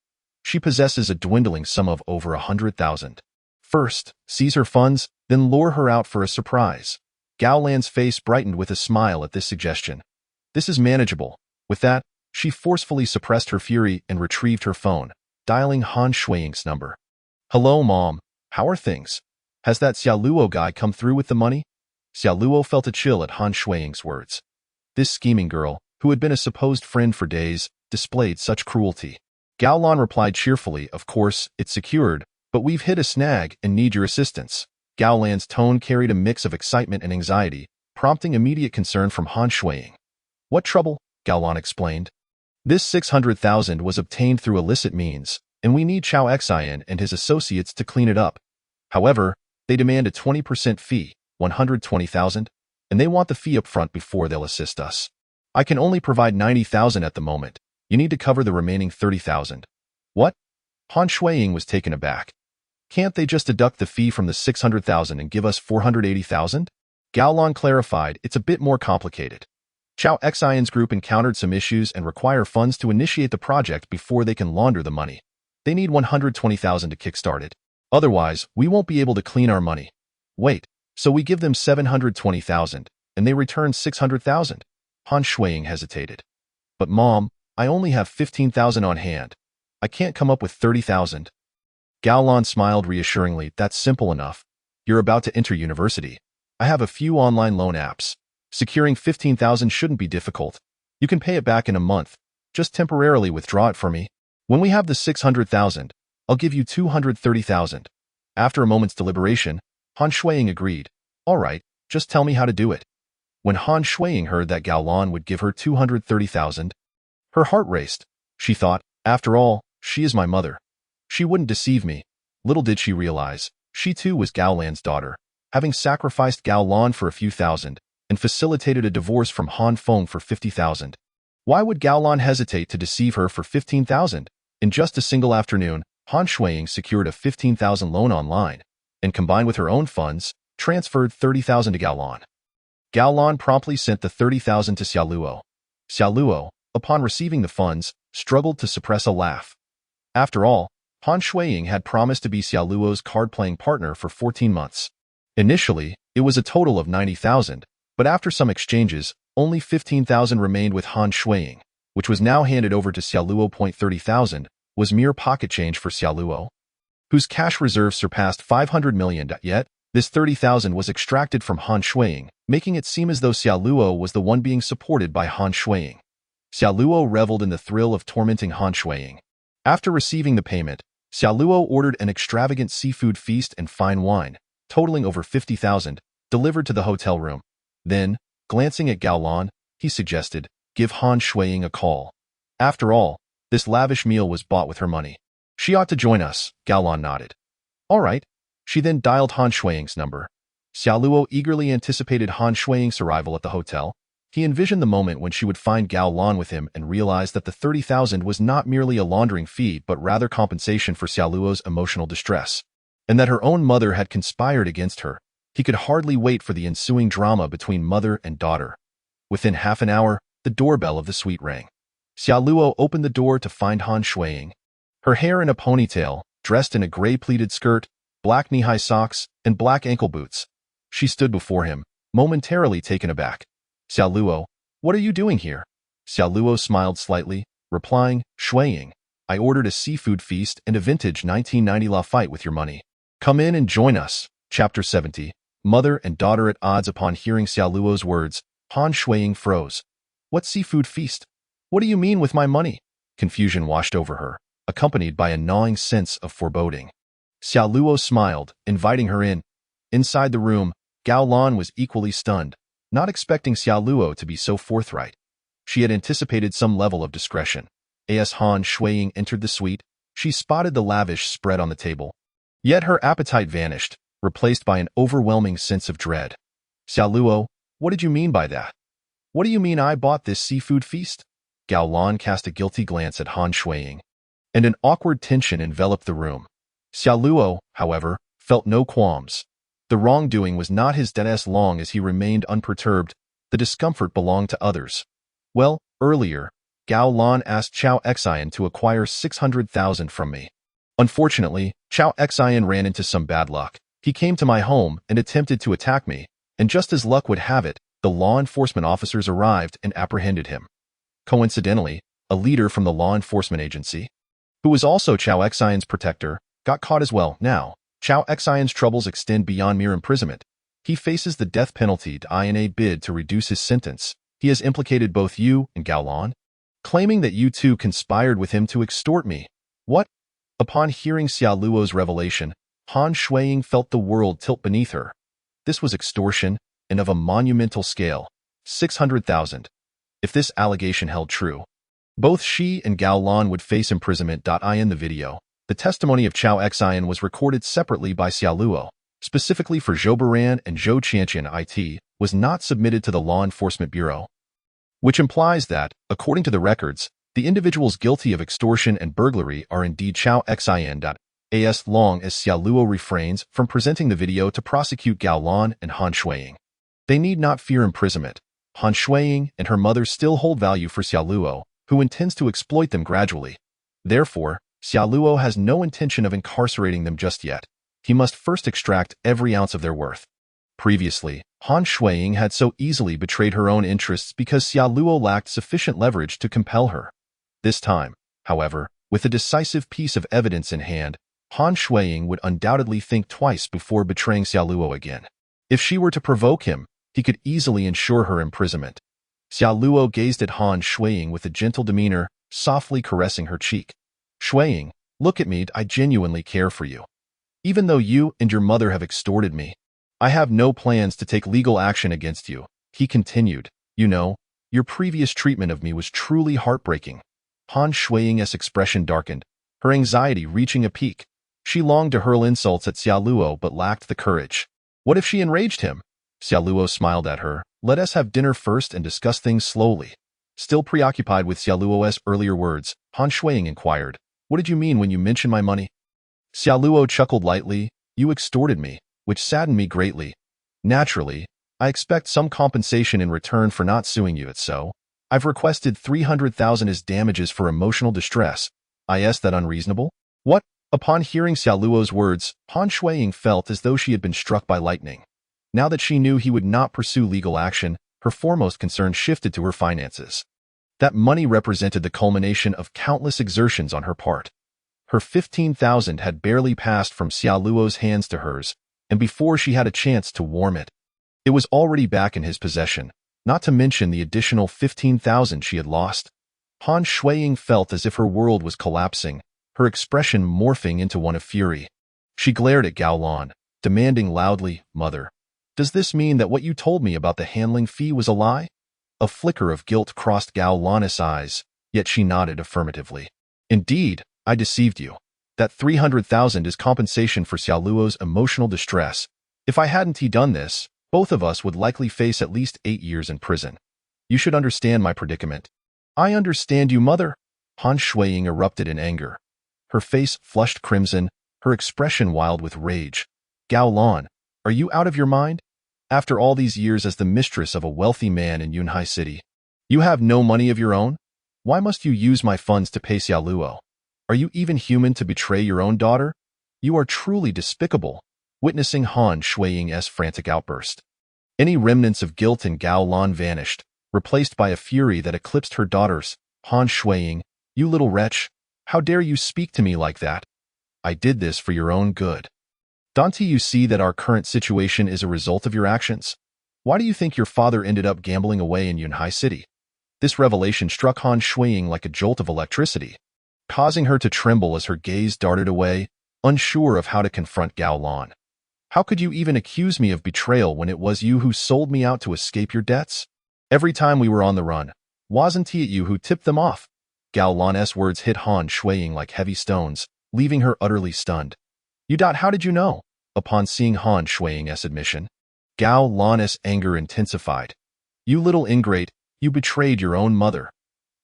She possesses a dwindling sum of over 100,000. First, seize her funds, then lure her out for a surprise. Gao Lan's face brightened with a smile at this suggestion. This is manageable. With that, she forcefully suppressed her fury and retrieved her phone, dialing Han Shuiying's number. Hello, Mom. How are things? Has that Xiao Luo guy come through with the money? Xiao Luo felt a chill at Han Shuiying's words. This scheming girl, who had been a supposed friend for days, displayed such cruelty. Gao Lan replied cheerfully, of course, it's secured, but we've hit a snag and need your assistance. Gao Lan's tone carried a mix of excitement and anxiety, prompting immediate concern from Han Shuiying. What trouble? Gao Lan explained. This 600,000 was obtained through illicit means, and we need Chao Xian and his associates to clean it up. However, they demand a 20% fee, 120,000, and they want the fee up front before they'll assist us. I can only provide 90,000 at the moment. You need to cover the remaining 30,000. What? Han Shuiying was taken aback. Can't they just deduct the fee from the 600,000 and give us 480,000? Gao Lan clarified, it's a bit more complicated. Chao Xian's group encountered some issues and require funds to initiate the project before they can launder the money. They need 120,000 to kickstart it. Otherwise, we won't be able to clean our money. Wait, so we give them 720,000, and they return 600,000? Han Shuiying hesitated. But Mom, I only have 15,000 on hand. I can't come up with 30,000. Gao Lan smiled reassuringly, that's simple enough. You're about to enter university. I have a few online loan apps. Securing 15,000 shouldn't be difficult. You can pay it back in a month. Just temporarily withdraw it for me. When we have the 600,000, I'll give you 230,000. After a moment's deliberation, Han Shuiying agreed. All right, Just tell me how to do it. When Han Shuiying heard that Gao Lan would give her 230,000, her heart raced. She thought, after all, she is my mother. She wouldn't deceive me. Little did she realize, she too was Gao Lan's daughter, having sacrificed Gao Lan for a few thousand, and facilitated a divorce from Han Feng for 50,000. Why would Gao Lan hesitate to deceive her for 15,000? In just a single afternoon, Han Shuiying secured a 15,000 loan online, and combined with her own funds, transferred 30,000 to Gao Lan. Gao Lan promptly sent the 30,000 to Xiao Luo. Xiao Luo, upon receiving the funds, struggled to suppress a laugh. After all, Han Shuiying had promised to be Xiao Luo's card-playing partner for 14 months. Initially, it was a total of 90,000, but after some exchanges, only 15,000 remained with Han Shuiying, which was now handed over to Xiao Luo. 30,000 was mere pocket change for Xiao Luo, whose cash reserves surpassed 500 million. Yet, this 30,000 was extracted from Han Shuiying, making it seem as though Xiao Luo was the one being supported by Han Shuiying. Xiao Luo reveled in the thrill of tormenting Han Shuiying. After receiving the payment, Xiao Luo ordered an extravagant seafood feast and fine wine, totaling over 50,000, delivered to the hotel room. Then, glancing at Gao Lan, he suggested, give Han Shuiying a call. After all, this lavish meal was bought with her money. She ought to join us, Gao Lan nodded. All right. She then dialed Han Shuiying's number. Xiao Luo eagerly anticipated Han Shuiying's arrival at the hotel. He envisioned the moment when she would find Gao Lan with him and realized that the 30,000 was not merely a laundering fee but rather compensation for Xiao Luo's emotional distress, and that her own mother had conspired against her. He could hardly wait for the ensuing drama between mother and daughter. Within half an hour, the doorbell of the suite rang. Xiao Luo opened the door to find Han Shuiying. Her hair in a ponytail, dressed in a gray pleated skirt, black knee-high socks, and black ankle boots. She stood before him, momentarily taken aback. Xiao Luo, what are you doing here? Xiao Luo smiled slightly, replying, Shuiying, I ordered a seafood feast and a vintage 1990 La fight with your money. Come in and join us. Chapter 70. Mother and daughter at odds. Upon hearing Xiao Luo's words, Han Shuiying froze. What seafood feast? What do you mean with my money? Confusion washed over her, accompanied by a gnawing sense of foreboding. Xiao Luo smiled, inviting her in. Inside the room, Gao Lan was equally stunned, not expecting Xiao Luo to be so forthright. She had anticipated some level of discretion. As Han Shuiying entered the suite, she spotted the lavish spread on the table. Yet her appetite vanished, replaced by an overwhelming sense of dread. Xiao Luo, what did you mean by that? What do you mean I bought this seafood feast? Gao Lan cast a guilty glance at Han Shuiying, and an awkward tension enveloped the room. Xiao Luo, however, felt no qualms. The wrongdoing was not his as long as he remained unperturbed. The discomfort belonged to others. Well, earlier, Gao Lan asked Chao Xian to acquire 600,000 from me. Unfortunately, Chao Xian ran into some bad luck. He came to my home and attempted to attack me, and just as luck would have it, the law enforcement officers arrived and apprehended him. Coincidentally, a leader from the law enforcement agency, who was also Chao Xian's protector, got caught as well. Now, Chao Xian's troubles extend beyond mere imprisonment. He faces the death penalty in a bid to reduce his sentence. He has implicated both you and Gao Lan, claiming that you two conspired with him to extort me. What? Upon hearing Xiao Luo's revelation, Han Shuiying felt the world tilt beneath her. This was extortion, and of a monumental scale. 600,000. If this allegation held true, both she and Gao Lan would face imprisonment. In the video, the testimony of Chao Xian was recorded separately by Xiao Luo, specifically for Zhou Baran and Zhou Qianqian. It was not submitted to the Law Enforcement Bureau, which implies that, according to the records, the individuals guilty of extortion and burglary are indeed Chao Xian. As long as Xiao Luo refrains from presenting the video to prosecute Gao Lan and Han Shuiying, they need not fear imprisonment. Han Shuiying and her mother still hold value for Xiao Luo, who intends to exploit them gradually. Therefore, Xiao Luo has no intention of incarcerating them just yet. He must first extract every ounce of their worth. Previously, Han Shuiying had so easily betrayed her own interests because Xiao Luo lacked sufficient leverage to compel her. This time, however, with a decisive piece of evidence in hand, Han Shuiying would undoubtedly think twice before betraying Xiao Luo again. If she were to provoke him, he could easily ensure her imprisonment. Xiao Luo gazed at Han Shuiying with a gentle demeanor, softly caressing her cheek. Shuiying, look at me, I genuinely care for you. Even though you and your mother have extorted me, I have no plans to take legal action against you, he continued. You know, your previous treatment of me was truly heartbreaking. Han Shuiying's expression darkened, her anxiety reaching a peak. She longed to hurl insults at Xia Luo but lacked the courage. What if she enraged him? Xia Luo smiled at her. Let us have dinner first and discuss things slowly. Still preoccupied with Xia Luo's earlier words, Han Shuiying inquired, What did you mean when you mentioned my money? Xia Luo chuckled lightly. You extorted me, which saddened me greatly. Naturally, I expect some compensation in return for not suing you, so I've requested 300,000 as damages for emotional distress. Is that unreasonable? What? Upon hearing Xia Luo's words, Han Shuiying felt as though she had been struck by lightning. Now that she knew he would not pursue legal action, her foremost concern shifted to her finances. That money represented the culmination of countless exertions on her part. Her 15,000 had barely passed from Xia Luo's hands to hers, and before she had a chance to warm it, it was already back in his possession, not to mention the additional 15,000 she had lost. Han Shuiying felt as if her world was collapsing, her expression morphing into one of fury. She glared at Gao Lan, demanding loudly, Mother, does this mean that what you told me about the handling fee was a lie? A flicker of guilt crossed Gao Lan's eyes, yet she nodded affirmatively. Indeed, I deceived you. That 300,000 is compensation for Xia Luo's emotional distress. If I hadn't done this, both of us would likely face at least 8 years in prison. You should understand my predicament. I understand you, Mother. Han Shuiying erupted in anger. Her face flushed crimson, her expression wild with rage. Gao Lan, are you out of your mind? After all these years as the mistress of a wealthy man in Yunhai City, you have no money of your own? Why must you use my funds to pay Xia Luo? Are you even human to betray your own daughter? You are truly despicable. Witnessing Han Shuiying's frantic outburst, any remnants of guilt in Gao Lan vanished, replaced by a fury that eclipsed her daughter's. Han Shuiying, you little wretch, how dare you speak to me like that? I did this for your own good. Don't you see that our current situation is a result of your actions? Why do you think your father ended up gambling away in Yunhai City? This revelation struck Han Shuiying like a jolt of electricity, causing her to tremble as her gaze darted away, unsure of how to confront Gao Lan. How could you even accuse me of betrayal when it was you who sold me out to escape your debts? Every time we were on the run, wasn't it you who tipped them off? Gao Lan's words hit Han Shuiying like heavy stones, leaving her utterly stunned. How did you know? Upon seeing Han Shuiying's admission, Gao Lan's anger intensified. You little ingrate, you betrayed your own mother.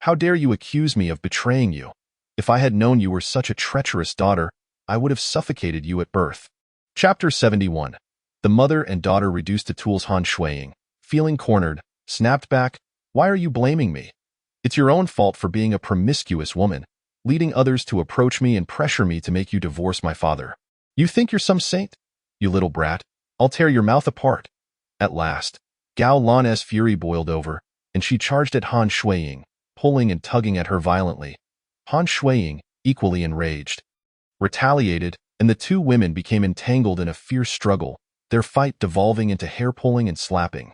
How dare you accuse me of betraying you? If I had known you were such a treacherous daughter, I would have suffocated you at birth. Chapter 71. The mother and daughter reduced to tools. Han Shuiying, feeling cornered, snapped back. Why are you blaming me? It's your own fault for being a promiscuous woman, leading others to approach me and pressure me to make you divorce my father. You think you're some saint? You little brat, I'll tear your mouth apart. At last, Gao Lan's fury boiled over, and she charged at Han Shuiying, pulling and tugging at her violently. Han Shuiying, equally enraged, retaliated, and the two women became entangled in a fierce struggle, their fight devolving into hair-pulling and slapping.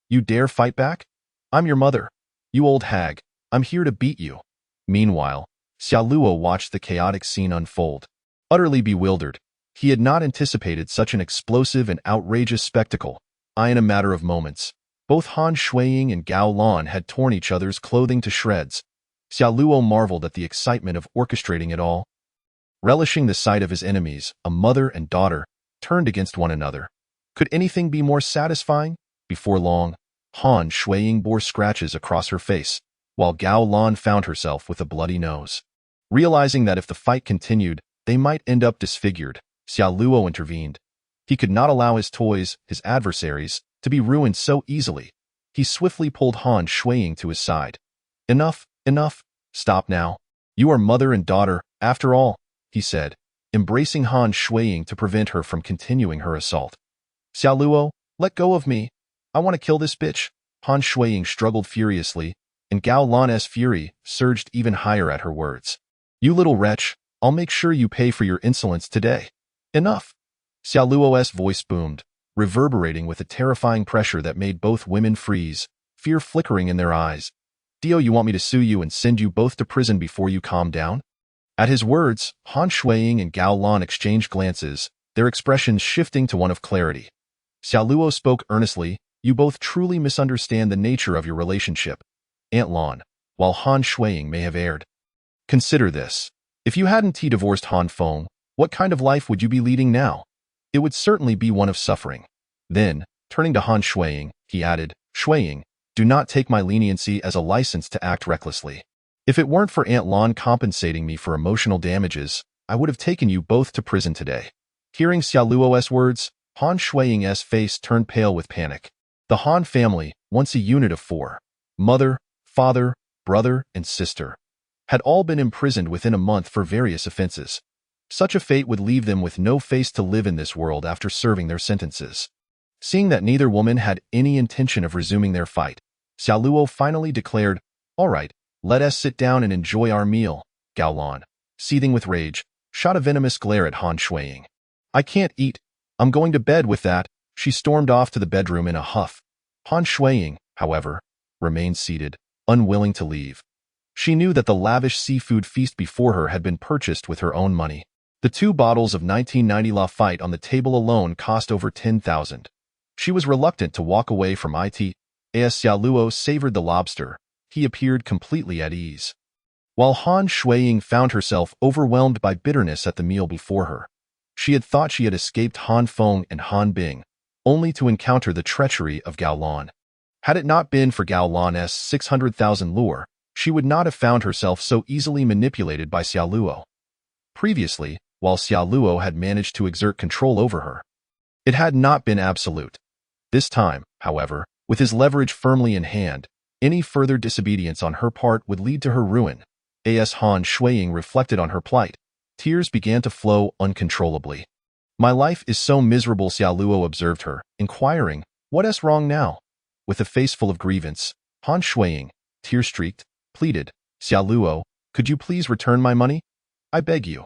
You dare fight back? I'm your mother. You old hag, I'm here to beat you. Meanwhile, Xia Luo watched the chaotic scene unfold. Utterly bewildered, he had not anticipated such an explosive and outrageous spectacle. In a matter of moments, both Han Shuiying and Gao Lan had torn each other's clothing to shreds. Xia Luo marveled at the excitement of orchestrating it all. Relishing the sight of his enemies, a mother and daughter, turned against one another. Could anything be more satisfying? Before long, Han Shuiying bore scratches across her face, while Gao Lan found herself with a bloody nose. Realizing that if the fight continued, they might end up disfigured, Xia Luo intervened. He could not allow his toys, his adversaries, to be ruined so easily. He swiftly pulled Han Shuiying to his side. Enough, enough, stop now. You are mother and daughter, after all, he said, embracing Han Shuiying to prevent her from continuing her assault. Xia Luo, let go of me. I want to kill this bitch. Han Shuiying struggled furiously, and Gao Lan's fury surged even higher at her words. You little wretch, I'll make sure you pay for your insolence today. Enough. Xia Luo's voice boomed, reverberating with a terrifying pressure that made both women freeze, fear flickering in their eyes. Dio, you want me to sue you and send you both to prison before you calm down? At his words, Han Shuiying and Gao Lan exchanged glances, their expressions shifting to one of clarity. Xiaoluo spoke earnestly. You both truly misunderstand the nature of your relationship, Aunt Lan, while Han Shuiying may have erred. Consider this. If you hadn't divorced Han Feng, what kind of life would you be leading now? It would certainly be one of suffering. Then, turning to Han Shuiying, he added, Shuiying, do not take my leniency as a license to act recklessly. If it weren't for Aunt Lan compensating me for emotional damages, I would have taken you both to prison today. Hearing Xiaoluo's words, Han Shuiying's face turned pale with panic. The Han family, once a unit of four, mother, father, brother, and sister, had all been imprisoned within a month for various offenses. Such a fate would leave them with no face to live in this world after serving their sentences. Seeing that neither woman had any intention of resuming their fight, Xiaoluo finally declared, All right, let us sit down and enjoy our meal. Gao Lan, seething with rage, shot a venomous glare at Han Shuiying. I can't eat. I'm going to bed with that. She stormed off to the bedroom in a huff. Han Shuiying, however, remained seated, unwilling to leave. She knew that the lavish seafood feast before her had been purchased with her own money. The 2 bottles of 1990 La Fight on the table alone cost over 10,000. She was reluctant to walk away from it. As Xiaoluo savored the lobster, he appeared completely at ease. While Han Shuiying found herself overwhelmed by bitterness at the meal before her. She had thought she had escaped Han Feng and Han Bing, only to encounter the treachery of Gao Lan. Had it not been for Gao Lan's 600,000 lure, she would not have found herself so easily manipulated by Xiaoluo. Previously, while Xiaoluo had managed to exert control over her, it had not been absolute. This time, however, with his leverage firmly in hand, any further disobedience on her part would lead to her ruin. As Han Shuiying reflected on her plight, tears began to flow uncontrollably. My life is so miserable, Xiaoluo observed her, inquiring, What's wrong now? With a face full of grievance, Han Shuiying, tear-streaked, pleaded, Xiaoluo, could you please return my money? I beg you.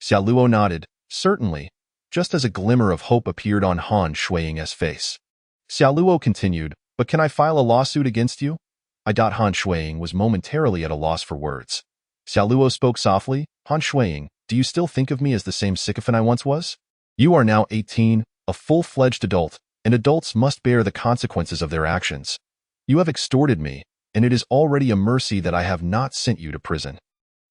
Xiaoluo nodded, certainly, just as a glimmer of hope appeared on Han Shuiying's face. Xiaoluo continued, but can I file a lawsuit against you? Han Shuiying was momentarily at a loss for words. Xiaoluo spoke softly, Han Shuiying, do you still think of me as the same sycophant I once was? You are now 18, a full-fledged adult, and adults must bear the consequences of their actions. You have extorted me, and it is already a mercy that I have not sent you to prison.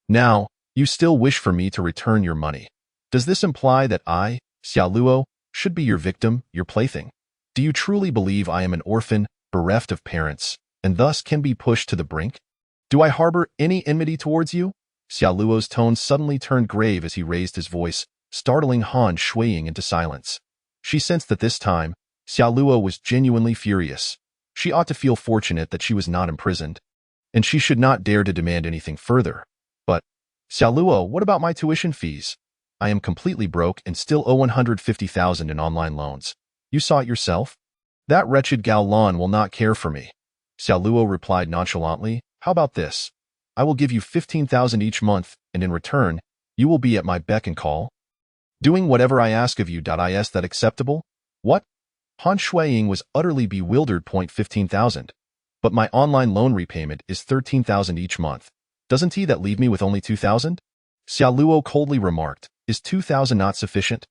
Now, you still wish for me to return your money. Does this imply that I, Xiaoluo, should be your victim, your plaything? Do you truly believe I am an orphan, bereft of parents, and thus can be pushed to the brink? Do I harbor any enmity towards you? Xiaoluo's tone suddenly turned grave as he raised his voice, startling Han Shuiying into silence. She sensed that this time, Xiaoluo was genuinely furious. She ought to feel fortunate that she was not imprisoned, and she should not dare to demand anything further. But, Xiaoluo, what about my tuition fees? I am completely broke and still owe 150,000 in online loans. You saw it yourself? That wretched Gao Lan will not care for me. Xiaoluo replied nonchalantly, How about this? I will give you 15,000 each month, and in return, you will be at my beck and call, doing whatever I ask of you. Is that acceptable? What? Han Shuiying was utterly bewildered. 15,000. But my online loan repayment is 13,000 each month. Doesn't that leave me with only 2,000? Xiaoluo coldly remarked, Is 2,000 not sufficient?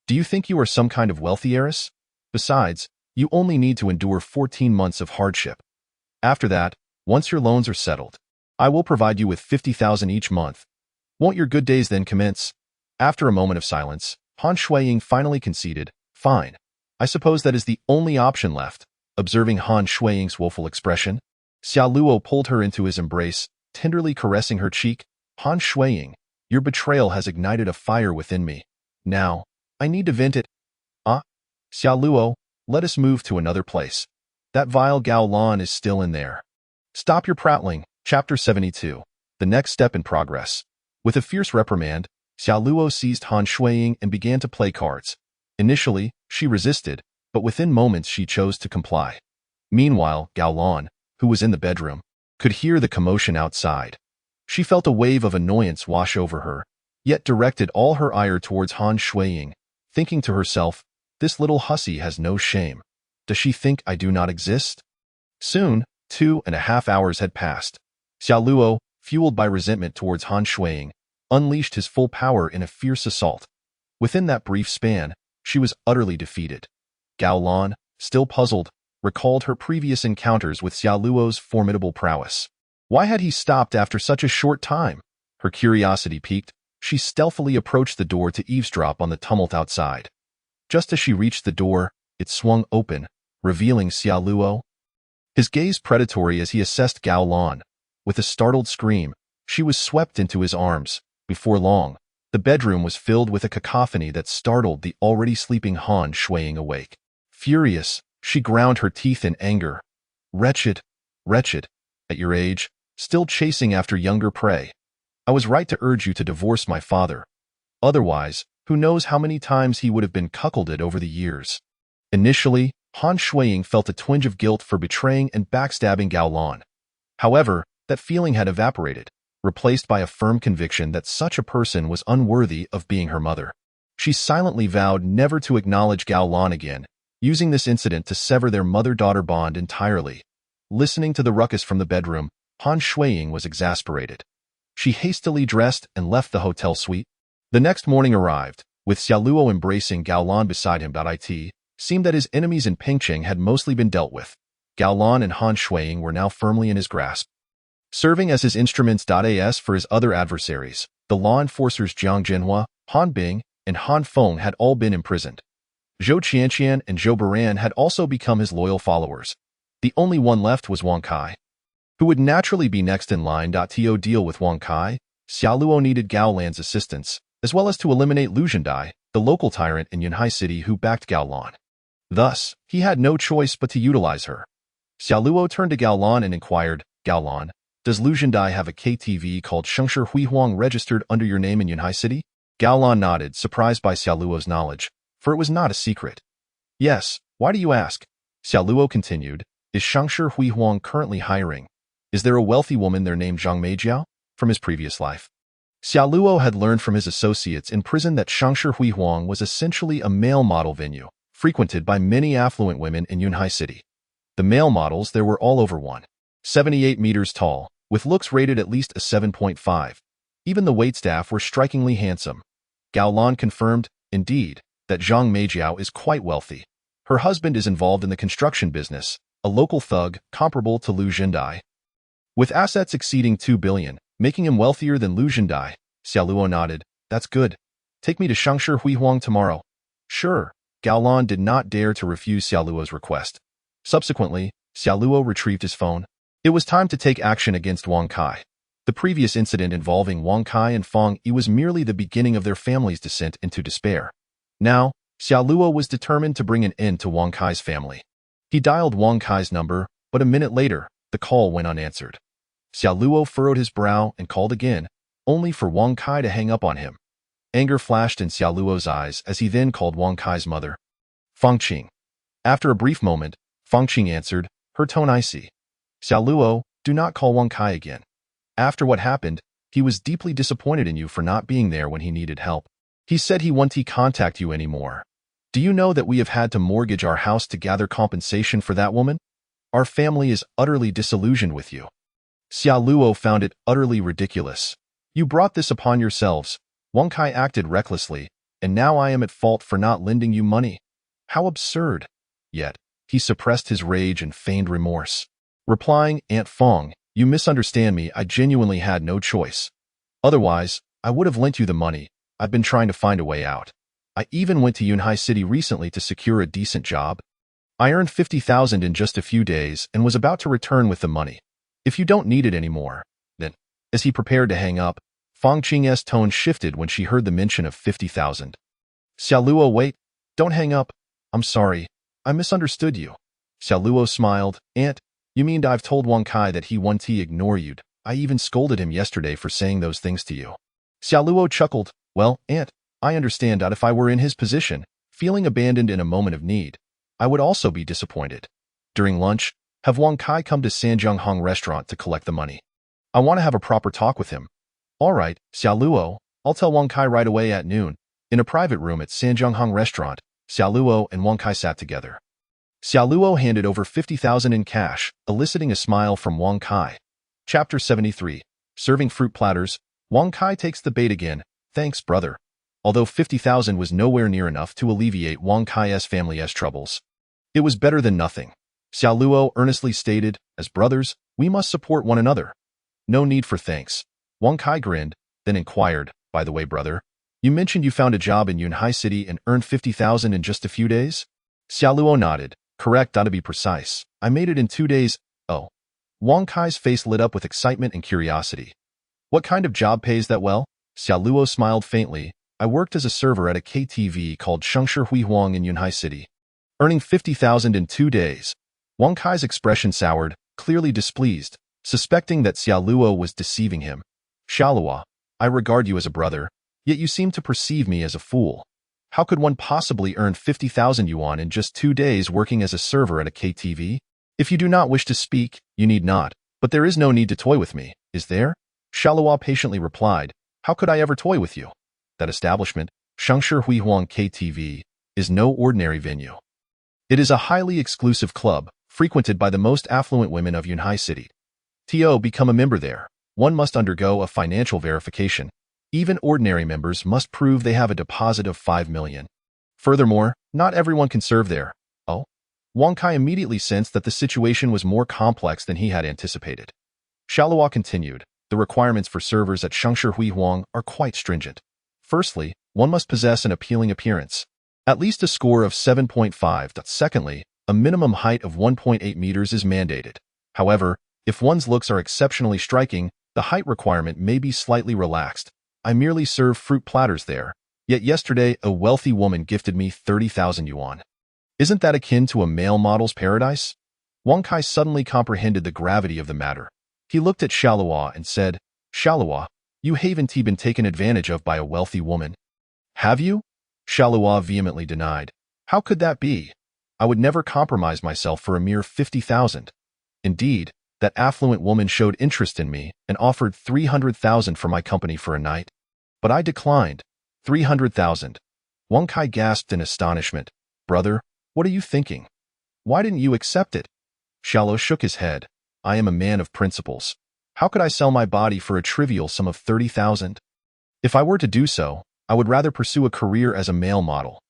Do you think you are some kind of wealthy heiress? Besides, you only need to endure 14 months of hardship. After that, once your loans are settled, I will provide you with 50,000 each month. Won't your good days then commence? After a moment of silence, Han Shuiying finally conceded, Fine. I suppose that is the only option left. Observing Han Shuiying's woeful expression, Xiaoluo pulled her into his embrace, tenderly caressing her cheek. Han Shuiying, your betrayal has ignited a fire within me. Now, I need to vent it. Xiaoluo, let us move to another place. That vile Gao Lan is still in there. Stop your prattling. Chapter 72. The next step in progress. With a fierce reprimand, Xiaoluo seized Han Shuiying and began to play cards. Initially, she resisted, but within moments she chose to comply. Meanwhile, Gao Lan, who was in the bedroom, could hear the commotion outside. She felt a wave of annoyance wash over her, yet directed all her ire towards Han Shuiying, thinking to herself, This little hussy has no shame. Does she think I do not exist? Soon, 2.5 hours had passed. Xiaoluo, fueled by resentment towards Han Shuiying, unleashed his full power in a fierce assault. Within that brief span, she was utterly defeated. Gao Lan, still puzzled, recalled her previous encounters with Xia Luo's formidable prowess. Why had he stopped after such a short time? Her curiosity piqued. She stealthily approached the door to eavesdrop on the tumult outside. Just as she reached the door, it swung open, revealing Xia Luo. His gaze predatory as he assessed Gao Lan. With a startled scream, she was swept into his arms. Before long, the bedroom was filled with a cacophony that startled the already sleeping Han Shuiying awake. Furious, she ground her teeth in anger. Wretched, wretched, at your age, still chasing after younger prey. I was right to urge you to divorce my father. Otherwise, who knows how many times he would have been cuckolded over the years. Initially, Han Shuiying felt a twinge of guilt for betraying and backstabbing Gao Lan. However, that feeling had evaporated, replaced by a firm conviction that such a person was unworthy of being her mother. She silently vowed never to acknowledge Gao Lan again, using this incident to sever their mother-daughter bond entirely. Listening to the ruckus from the bedroom, Han Shuiying was exasperated. She hastily dressed and left the hotel suite. The next morning arrived, with Xia Luo embracing Gao Lan beside him. It seemed that his enemies in Pingcheng had mostly been dealt with. Gao Lan and Han Shuiying were now firmly in his grasp. Serving as his instruments. As for his other adversaries, the law enforcers Jiang Jinhua, Han Bing, and Han Feng had all been imprisoned. Zhou Qianqian and Zhou Baran had also become his loyal followers. The only one left was Wang Kai, who would naturally be next in line. To deal with Wang Kai, Xia Luo needed Gao Lan's assistance, as well as to eliminate Lu Zhendai, the local tyrant in Yunhai City who backed Gao Lan. Thus, he had no choice but to utilize her. Xia Luo turned to Gao Lan and inquired, Gao Lan, does Lu Zhendai have a KTV called Shengshi Huihuang registered under your name in Yunhai City? Gao Lan nodded, surprised by Xia Luo's knowledge, for it was not a secret. Yes, why do you ask? Xia Luo continued, is Shengshi Huihuang currently hiring? Is there a wealthy woman there named Zhang Meijiao? From his previous life, Xia Luo had learned from his associates in prison that Shengshi Huihuang was essentially a male model venue, frequented by many affluent women in Yunhai City. The male models there were all over 1.78 meters tall, with looks rated at least a 7.5. Even the waitstaff were strikingly handsome. Gao Lan confirmed, indeed, that Zhang Meijiao is quite wealthy. Her husband is involved in the construction business, a local thug comparable to Lu Zhendai, with assets exceeding 2 billion, making him wealthier than Lu Zhendai. Xia Luo nodded, that's good. Take me to Shengshi Huihuang tomorrow. Sure. Gao Lan did not dare to refuse Xia Luo's request. Subsequently, Xia Luo retrieved his phone. It was time to take action against Wang Kai. The previous incident involving Wang Kai and Feng Yi was merely the beginning of their family's descent into despair. Now, Xia Luo was determined to bring an end to Wang Kai's family. He dialed Wang Kai's number, but a minute later, the call went unanswered. Xia Luo furrowed his brow and called again, only for Wang Kai to hang up on him. Anger flashed in Xia Luo's eyes as he then called Wang Kai's mother, Feng Qing. After a brief moment, Feng Qing answered, her tone icy. Xia Luo, do not call Wang Kai again. After what happened, he was deeply disappointed in you for not being there when he needed help. He said he won't contact you anymore. Do you know that we have had to mortgage our house to gather compensation for that woman? Our family is utterly disillusioned with you. Xia Luo found it utterly ridiculous. You brought this upon yourselves. Wang Kai acted recklessly, and now I am at fault for not lending you money. How absurd. Yet, he suppressed his rage and feigned remorse, replying, Aunt Feng, you misunderstand me, I genuinely had no choice. Otherwise, I would have lent you the money. I've been trying to find a way out. I even went to Yunhai City recently to secure a decent job. I earned 50,000 in just a few days and was about to return with the money. If you don't need it anymore, then, as he prepared to hang up, Feng Qing's tone shifted when she heard the mention of 50,000. Xia Luo, wait, don't hang up. I'm sorry, I misunderstood you. Xia Luo smiled, Aunt, you mean I've told Wang Kai that he won't ignore you? I even scolded him yesterday for saying those things to you. Xia Luo chuckled, well, Aunt, I understand that if I were in his position, feeling abandoned in a moment of need, I would also be disappointed. During lunch, have Wang Kai come to Sanjiang Hong restaurant to collect the money. I want to have a proper talk with him. All right, Xia Luo, I'll tell Wang Kai right away at noon. In a private room at Sanjiang Hong restaurant, Xia Luo and Wang Kai sat together. Xia Luo handed over 50,000 in cash, eliciting a smile from Wang Kai. Chapter 73. Serving fruit platters, Wang Kai takes the bait again. Thanks, brother. Although 50,000 was nowhere near enough to alleviate Wang Kai's family's troubles, It was better than nothing. Xiao Luo earnestly stated, as brothers, we must support one another. No need for thanks. Wang Kai grinned, then inquired, by the way, brother, you mentioned you found a job in Yunhai City and earned 50,000 in just a few days? Xiao Luo nodded. Correct, to be precise. I made it in 2 days. Oh. Wang Kai's face lit up with excitement and curiosity. What kind of job pays that well? Xiao Luo smiled faintly. I worked as a server at a KTV called Shengshi Huihuang in Yunhai City, earning 50,000 in 2 days. Wang Kai's expression soured, clearly displeased, suspecting that Xiao Luo was deceiving him. Xiao Luo, I regard you as a brother, yet you seem to perceive me as a fool. How could one possibly earn 50,000 yuan in just 2 days working as a server at a KTV? If you do not wish to speak, you need not, but there is no need to toy with me, is there? Xiao Luo patiently replied, how could I ever toy with you? That establishment, Shengshi Huihuang KTV, is no ordinary venue. It is a highly exclusive club, frequented by the most affluent women of Yunhai City. To become a member there, one must undergo a financial verification. Even ordinary members must prove they have a deposit of 5 million. Furthermore, not everyone can serve there. Oh? Wang Kai immediately sensed that the situation was more complex than he had anticipated. Xiao Luo continued, the requirements for servers at Shengshi Huihuang are quite stringent. Firstly, one must possess an appealing appearance, at least a score of 7.5. Secondly, a minimum height of 1.8 meters is mandated. However, if one's looks are exceptionally striking, the height requirement may be slightly relaxed. I merely serve fruit platters there, yet yesterday a wealthy woman gifted me 30,000 yuan. Isn't that akin to a male model's paradise? Wang Kai suddenly comprehended the gravity of the matter. He looked at Xiao Luo and said, Xiao Luo, you haven't been taken advantage of by a wealthy woman. Have you? Xiao Luo vehemently denied. How could that be? I would never compromise myself for a mere 50,000. Indeed, that affluent woman showed interest in me and offered 300,000 for my company for a night. But I declined. 300,000. Wang Kai gasped in astonishment. Brother, what are you thinking? Why didn't you accept it? Xiao Luo shook his head. I am a man of principles. How could I sell my body for a trivial sum of 30,000? If I were to do so, I would rather pursue a career as a male model.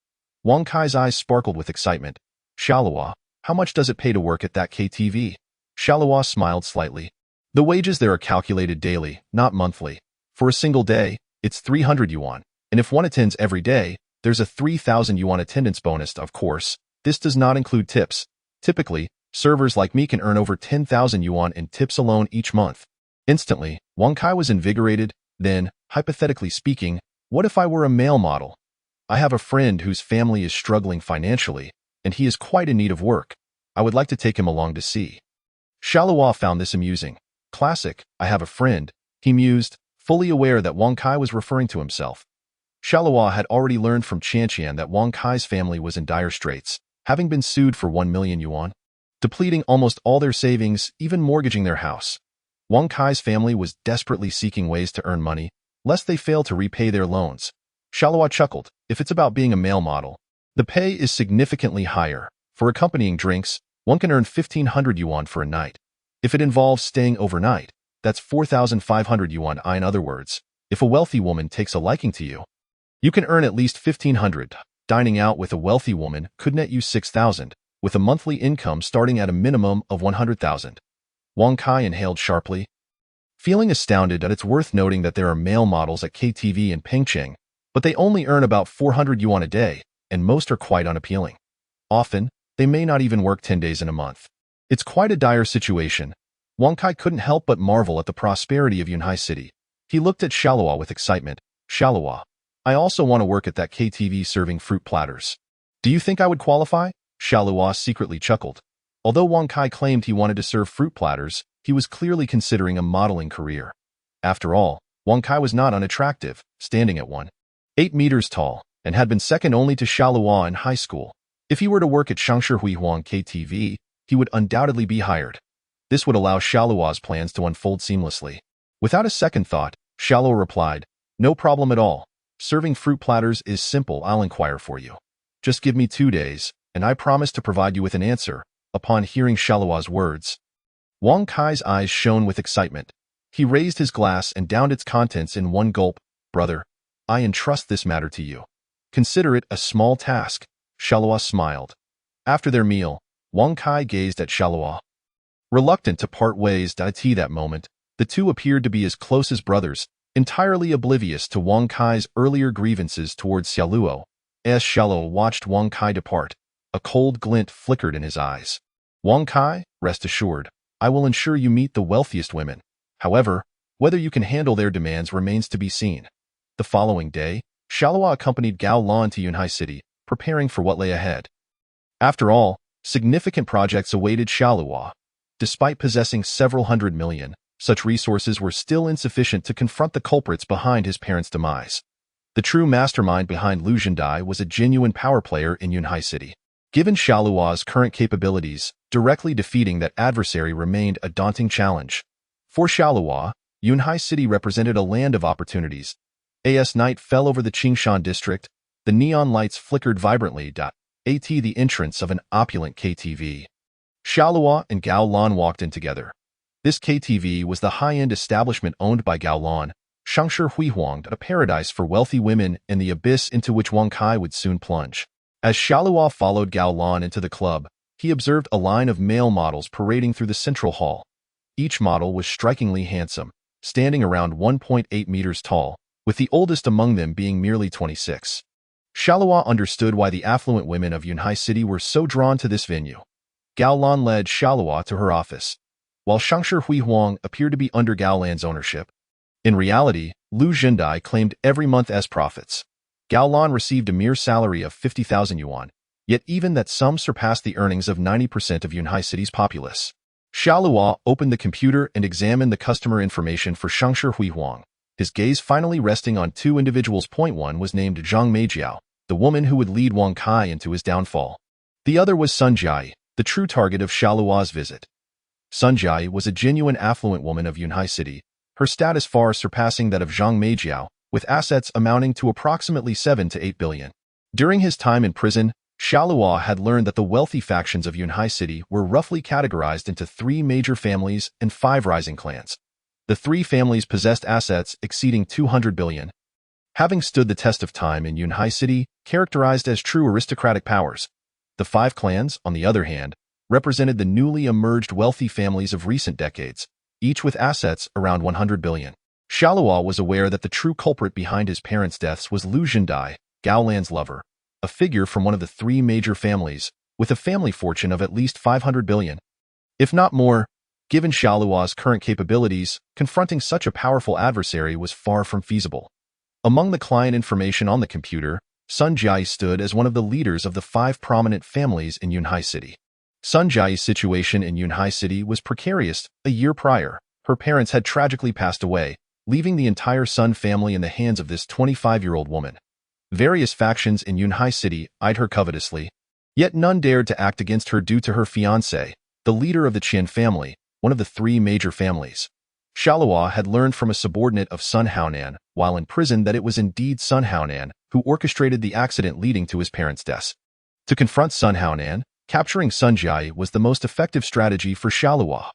Wang Kai's eyes sparkled with excitement. Xiao Luo, how much does it pay to work at that KTV? Xiao Luo smiled slightly. The wages there are calculated daily, not monthly. For a single day, it's 300 yuan, and if one attends every day, there's a 3,000 yuan attendance bonus, of course. This does not include tips. Typically, servers like me can earn over 10,000 yuan in tips alone each month. Instantly, Wang Kai was invigorated. Then, hypothetically speaking, what if I were a male model? I have a friend whose family is struggling financially, and he is quite in need of work. I would like to take him along to see. Xiao Luo found this amusing. Classic, I have a friend, he mused, fully aware that Wang Kai was referring to himself. Xiao Luo had already learned from Qianqian that Wang Kai's family was in dire straits, having been sued for 1 million yuan, depleting almost all their savings, even mortgaging their house. Wang Kai's family was desperately seeking ways to earn money, lest they fail to repay their loans. Xiao Luo chuckled. If it's about being a male model, the pay is significantly higher. For accompanying drinks, one can earn 1,500 yuan for a night. If it involves staying overnight, that's 4,500 yuan. In other words, if a wealthy woman takes a liking to you, you can earn at least 1,500. Dining out with a wealthy woman could net you 6,000, with a monthly income starting at a minimum of 100,000. Wang Kai inhaled sharply. Feeling astounded that it's worth noting that there are male models at KTV in Pengcheng, but they only earn about 400 yuan a day, and most are quite unappealing. Often, they may not even work 10 days in a month. It's quite a dire situation. Wang Kai couldn't help but marvel at the prosperity of Yunhai City. He looked at Xiao Luo with excitement. Xiao Luo, I also want to work at that KTV serving fruit platters. Do you think I would qualify? Xiao Luo secretly chuckled. Although Wang Kai claimed he wanted to serve fruit platters, he was clearly considering a modeling career. After all, Wang Kai was not unattractive, standing at 1.8 meters tall, and had been second only to Xiao Luo in high school. If he were to work at Shengshi Huihuang KTV, he would undoubtedly be hired. This would allow Xiao Luo's plans to unfold seamlessly. Without a second thought, Xiao Luo replied, no problem at all. Serving fruit platters is simple. I'll inquire for you. Just give me 2 days, and I promise to provide you with an answer. Upon hearing Xiao Luo's words, Wang Kai's eyes shone with excitement. He raised his glass and downed its contents in one gulp. Brother, I entrust this matter to you. Consider it a small task. Xiao Luo smiled. After their meal, Wang Kai gazed at Xiaoluo. Reluctant to part ways at that moment, the two appeared to be as close as brothers, entirely oblivious to Wang Kai's earlier grievances towards Xiaoluo. As Xiaoluo watched Wang Kai depart, a cold glint flickered in his eyes. Wang Kai, rest assured, I will ensure you meet the wealthiest women. However, whether you can handle their demands remains to be seen. The following day, Xiaoluo accompanied Gao Lan to Yunhai City, preparing for what lay ahead. After all, significant projects awaited Xiaoluo. Despite possessing several hundred million, such resources were still insufficient to confront the culprits behind his parents' demise. The true mastermind behind Lu Zhendai was a genuine power player in Yunhai City. Given Xiaoluo's current capabilities, directly defeating that adversary remained a daunting challenge. For Xiaoluo, Yunhai City represented a land of opportunities. As night fell over the Qingshan district, the neon lights flickered vibrantly. At the entrance of an opulent KTV. Xiaoluo and Gao Lan walked in together. This KTV was the high-end establishment owned by Gao Lan, Shangshi Huihuang, a paradise for wealthy women and the abyss into which Wang Kai would soon plunge. As Xiaoluo followed Gao Lan into the club, he observed a line of male models parading through the central hall. Each model was strikingly handsome, standing around 1.8 meters tall, with the oldest among them being merely 26. Xiaoluo understood why the affluent women of Yunhai City were so drawn to this venue. Gao Lan led Xiaoluo to her office, while Shangshi Huihuang appeared to be under Gao Lan's ownership. In reality, Lu Zhendai claimed every month as profits. Gao Lan received a mere salary of 50,000 yuan, yet even that sum surpassed the earnings of 90% of Yunhai City's populace. Xiaoluo opened the computer and examined the customer information for Shangshi Huihuang, his gaze finally resting on two individuals. One was named Zhang Meijiao, the woman who would lead Wang Kai into his downfall. The other was Sun Jiayi, the true target of Xiaoluo's visit. Sun Jiayi was a genuine affluent woman of Yunhai City, her status far surpassing that of Zhang Meijiao, with assets amounting to approximately 7 to 8 billion. During his time in prison, Xiaoluo had learned that the wealthy factions of Yunhai City were roughly categorized into 3 major families and 5 rising clans. The 3 families possessed assets exceeding 200 billion. Having stood the test of time in Yunhai City, characterized as true aristocratic powers, the 5 clans, on the other hand, represented the newly emerged wealthy families of recent decades, each with assets around 100 billion. Xiaoluo was aware that the true culprit behind his parents' deaths was Lu Zhendai, Gao Lan's lover, a figure from one of the 3 major families, with a family fortune of at least 500 billion. If not more, given Xiaoluo's current capabilities, confronting such a powerful adversary was far from feasible. Among the client information on the computer, Sun Jiayi stood as one of the leaders of the 5 prominent families in Yunhai City. Sun Jiayi's situation in Yunhai City was precarious. A year prior, her parents had tragically passed away, leaving the entire Sun family in the hands of this 25-year-old woman. Various factions in Yunhai City eyed her covetously, yet none dared to act against her due to her fiancé, the leader of the Qian family, one of the 3 major families. Xiaoluo had learned from a subordinate of Sun Haonan, while in prison, that it was indeed Sun Haonan who orchestrated the accident leading to his parents' deaths. To confront Sun Haonan, capturing Sun Jiayi was the most effective strategy for Xiaoluo.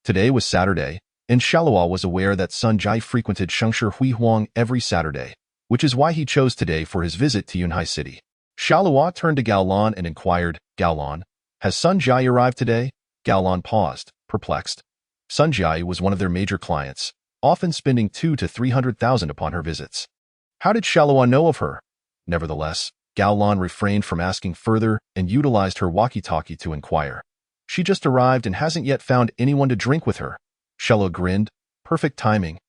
Today was Saturday, and Xiaoluo was aware that Sun Jiayi frequented Shangshi Huihuang every Saturday, which is why he chose today for his visit to Yunhai City. Xiaoluo turned to Gao Lan and inquired, "Gao Lan, has Sun Jiayi arrived today?" Gao Lan paused, perplexed. Sun Jiayi was one of their major clients, often spending 200,000 to 300,000 upon her visits. How did Xiaoluo know of her? Nevertheless, Gao Lan refrained from asking further and utilized her walkie-talkie to inquire. She just arrived and hasn't yet found anyone to drink with her. Xiaoluo grinned. Perfect timing.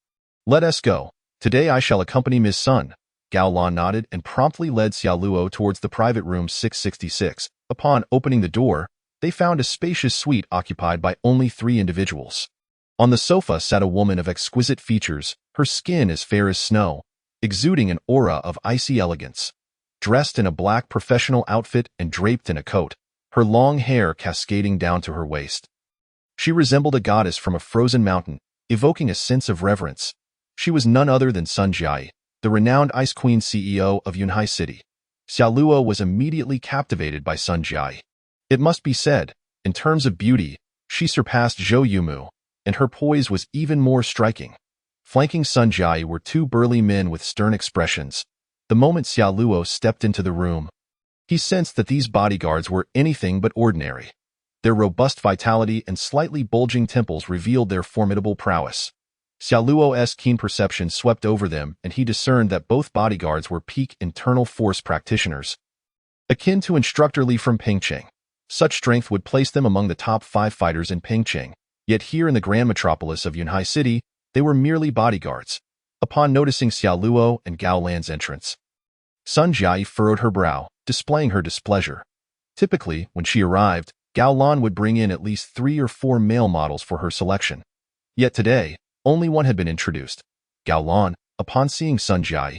Let us go. Today I shall accompany Ms. Sun. Gao Lan nodded and promptly led Xiaoluo towards the private room 666. Upon opening the door, they found a spacious suite occupied by only 3 individuals. On the sofa sat a woman of exquisite features, her skin as fair as snow, exuding an aura of icy elegance. Dressed in a black professional outfit and draped in a coat, her long hair cascading down to her waist. She resembled a goddess from a frozen mountain, evoking a sense of reverence. She was none other than Sun Jiayi, the renowned Ice Queen CEO of Yunhai City. Xiaoluo was immediately captivated by Sun Jiayi. It must be said, in terms of beauty, she surpassed Zhou Yumu, and her poise was even more striking. Flanking Sun Jiayi were 2 burly men with stern expressions. The moment Xiaoluo stepped into the room, He sensed that these bodyguards were anything but ordinary. Their robust vitality and slightly bulging temples revealed their formidable prowess. Xiaoluo's keen perception swept over them, and he discerned that both bodyguards were peak internal force practitioners, akin to Instructor Li from Pingcheng. Such strength would place them among the top 5 fighters in Pingcheng, yet here in the grand metropolis of Yunhai City, they were merely bodyguards. Upon noticing Xiaoluo and Gao Lan's entrance, Sun Jiayi furrowed her brow, displaying her displeasure. Typically, when she arrived, Gao Lan would bring in at least 3 or 4 male models for her selection. Yet today, only one had been introduced. Gao Lan, upon seeing Sun Jiayi,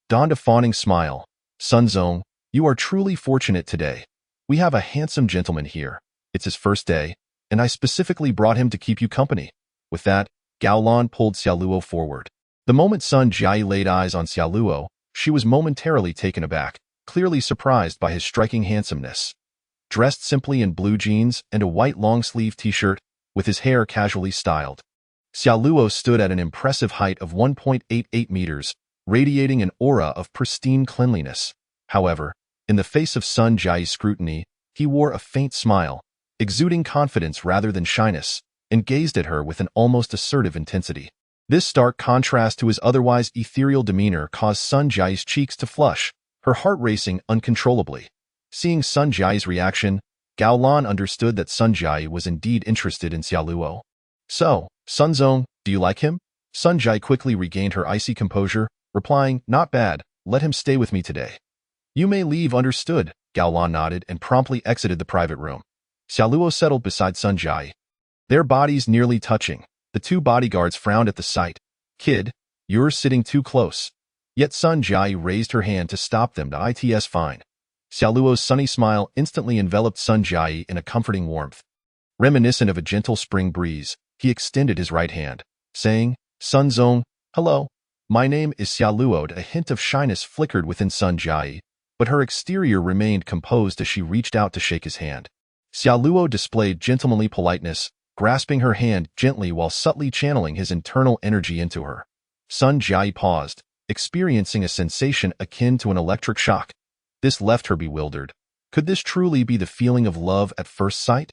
donned a fawning smile. Sun Zong, you are truly fortunate today. We have a handsome gentleman here. It's his first day, and I specifically brought him to keep you company. With that, Gao Lan pulled Xiaoluo forward. The moment Sun Jiayi laid eyes on Xiaoluo, she was momentarily taken aback, clearly surprised by his striking handsomeness. Dressed simply in blue jeans and a white long-sleeve t-shirt, with his hair casually styled, Xiaoluo stood at an impressive height of 1.88 meters, radiating an aura of pristine cleanliness. However, in the face of Sun Jiayi's scrutiny, he wore a faint smile, exuding confidence rather than shyness, and gazed at her with an almost assertive intensity. This stark contrast to his otherwise ethereal demeanor caused Sun Jiayi's cheeks to flush, her heart racing uncontrollably. Seeing Sun Jiayi's reaction, Gao Lan understood that Sun Jiayi was indeed interested in Xiaoluo. So, Sun Zong, do you like him? Sun Jiayi quickly regained her icy composure, replying, not bad, let him stay with me today. You may leave, understood. Gao Lan nodded and promptly exited the private room. Xiaoluo settled beside Sun Jiayi, their bodies nearly touching. The 2 bodyguards frowned at the sight. Kid, you're sitting too close. Yet Sun Jiayi raised her hand to stop them. It's fine. Xiaoluo's sunny smile instantly enveloped Sun Jiayi in a comforting warmth. Reminiscent of a gentle spring breeze, he extended his right hand, saying, Sun Zong, hello. My name is Xiaoluo. A hint of shyness flickered within Sun Jiayi, but her exterior remained composed as she reached out to shake his hand. Xiaoluo displayed gentlemanly politeness, grasping her hand gently while subtly channeling his internal energy into her. Sun Jiayi paused, experiencing a sensation akin to an electric shock. This left her bewildered. Could this truly be the feeling of love at first sight?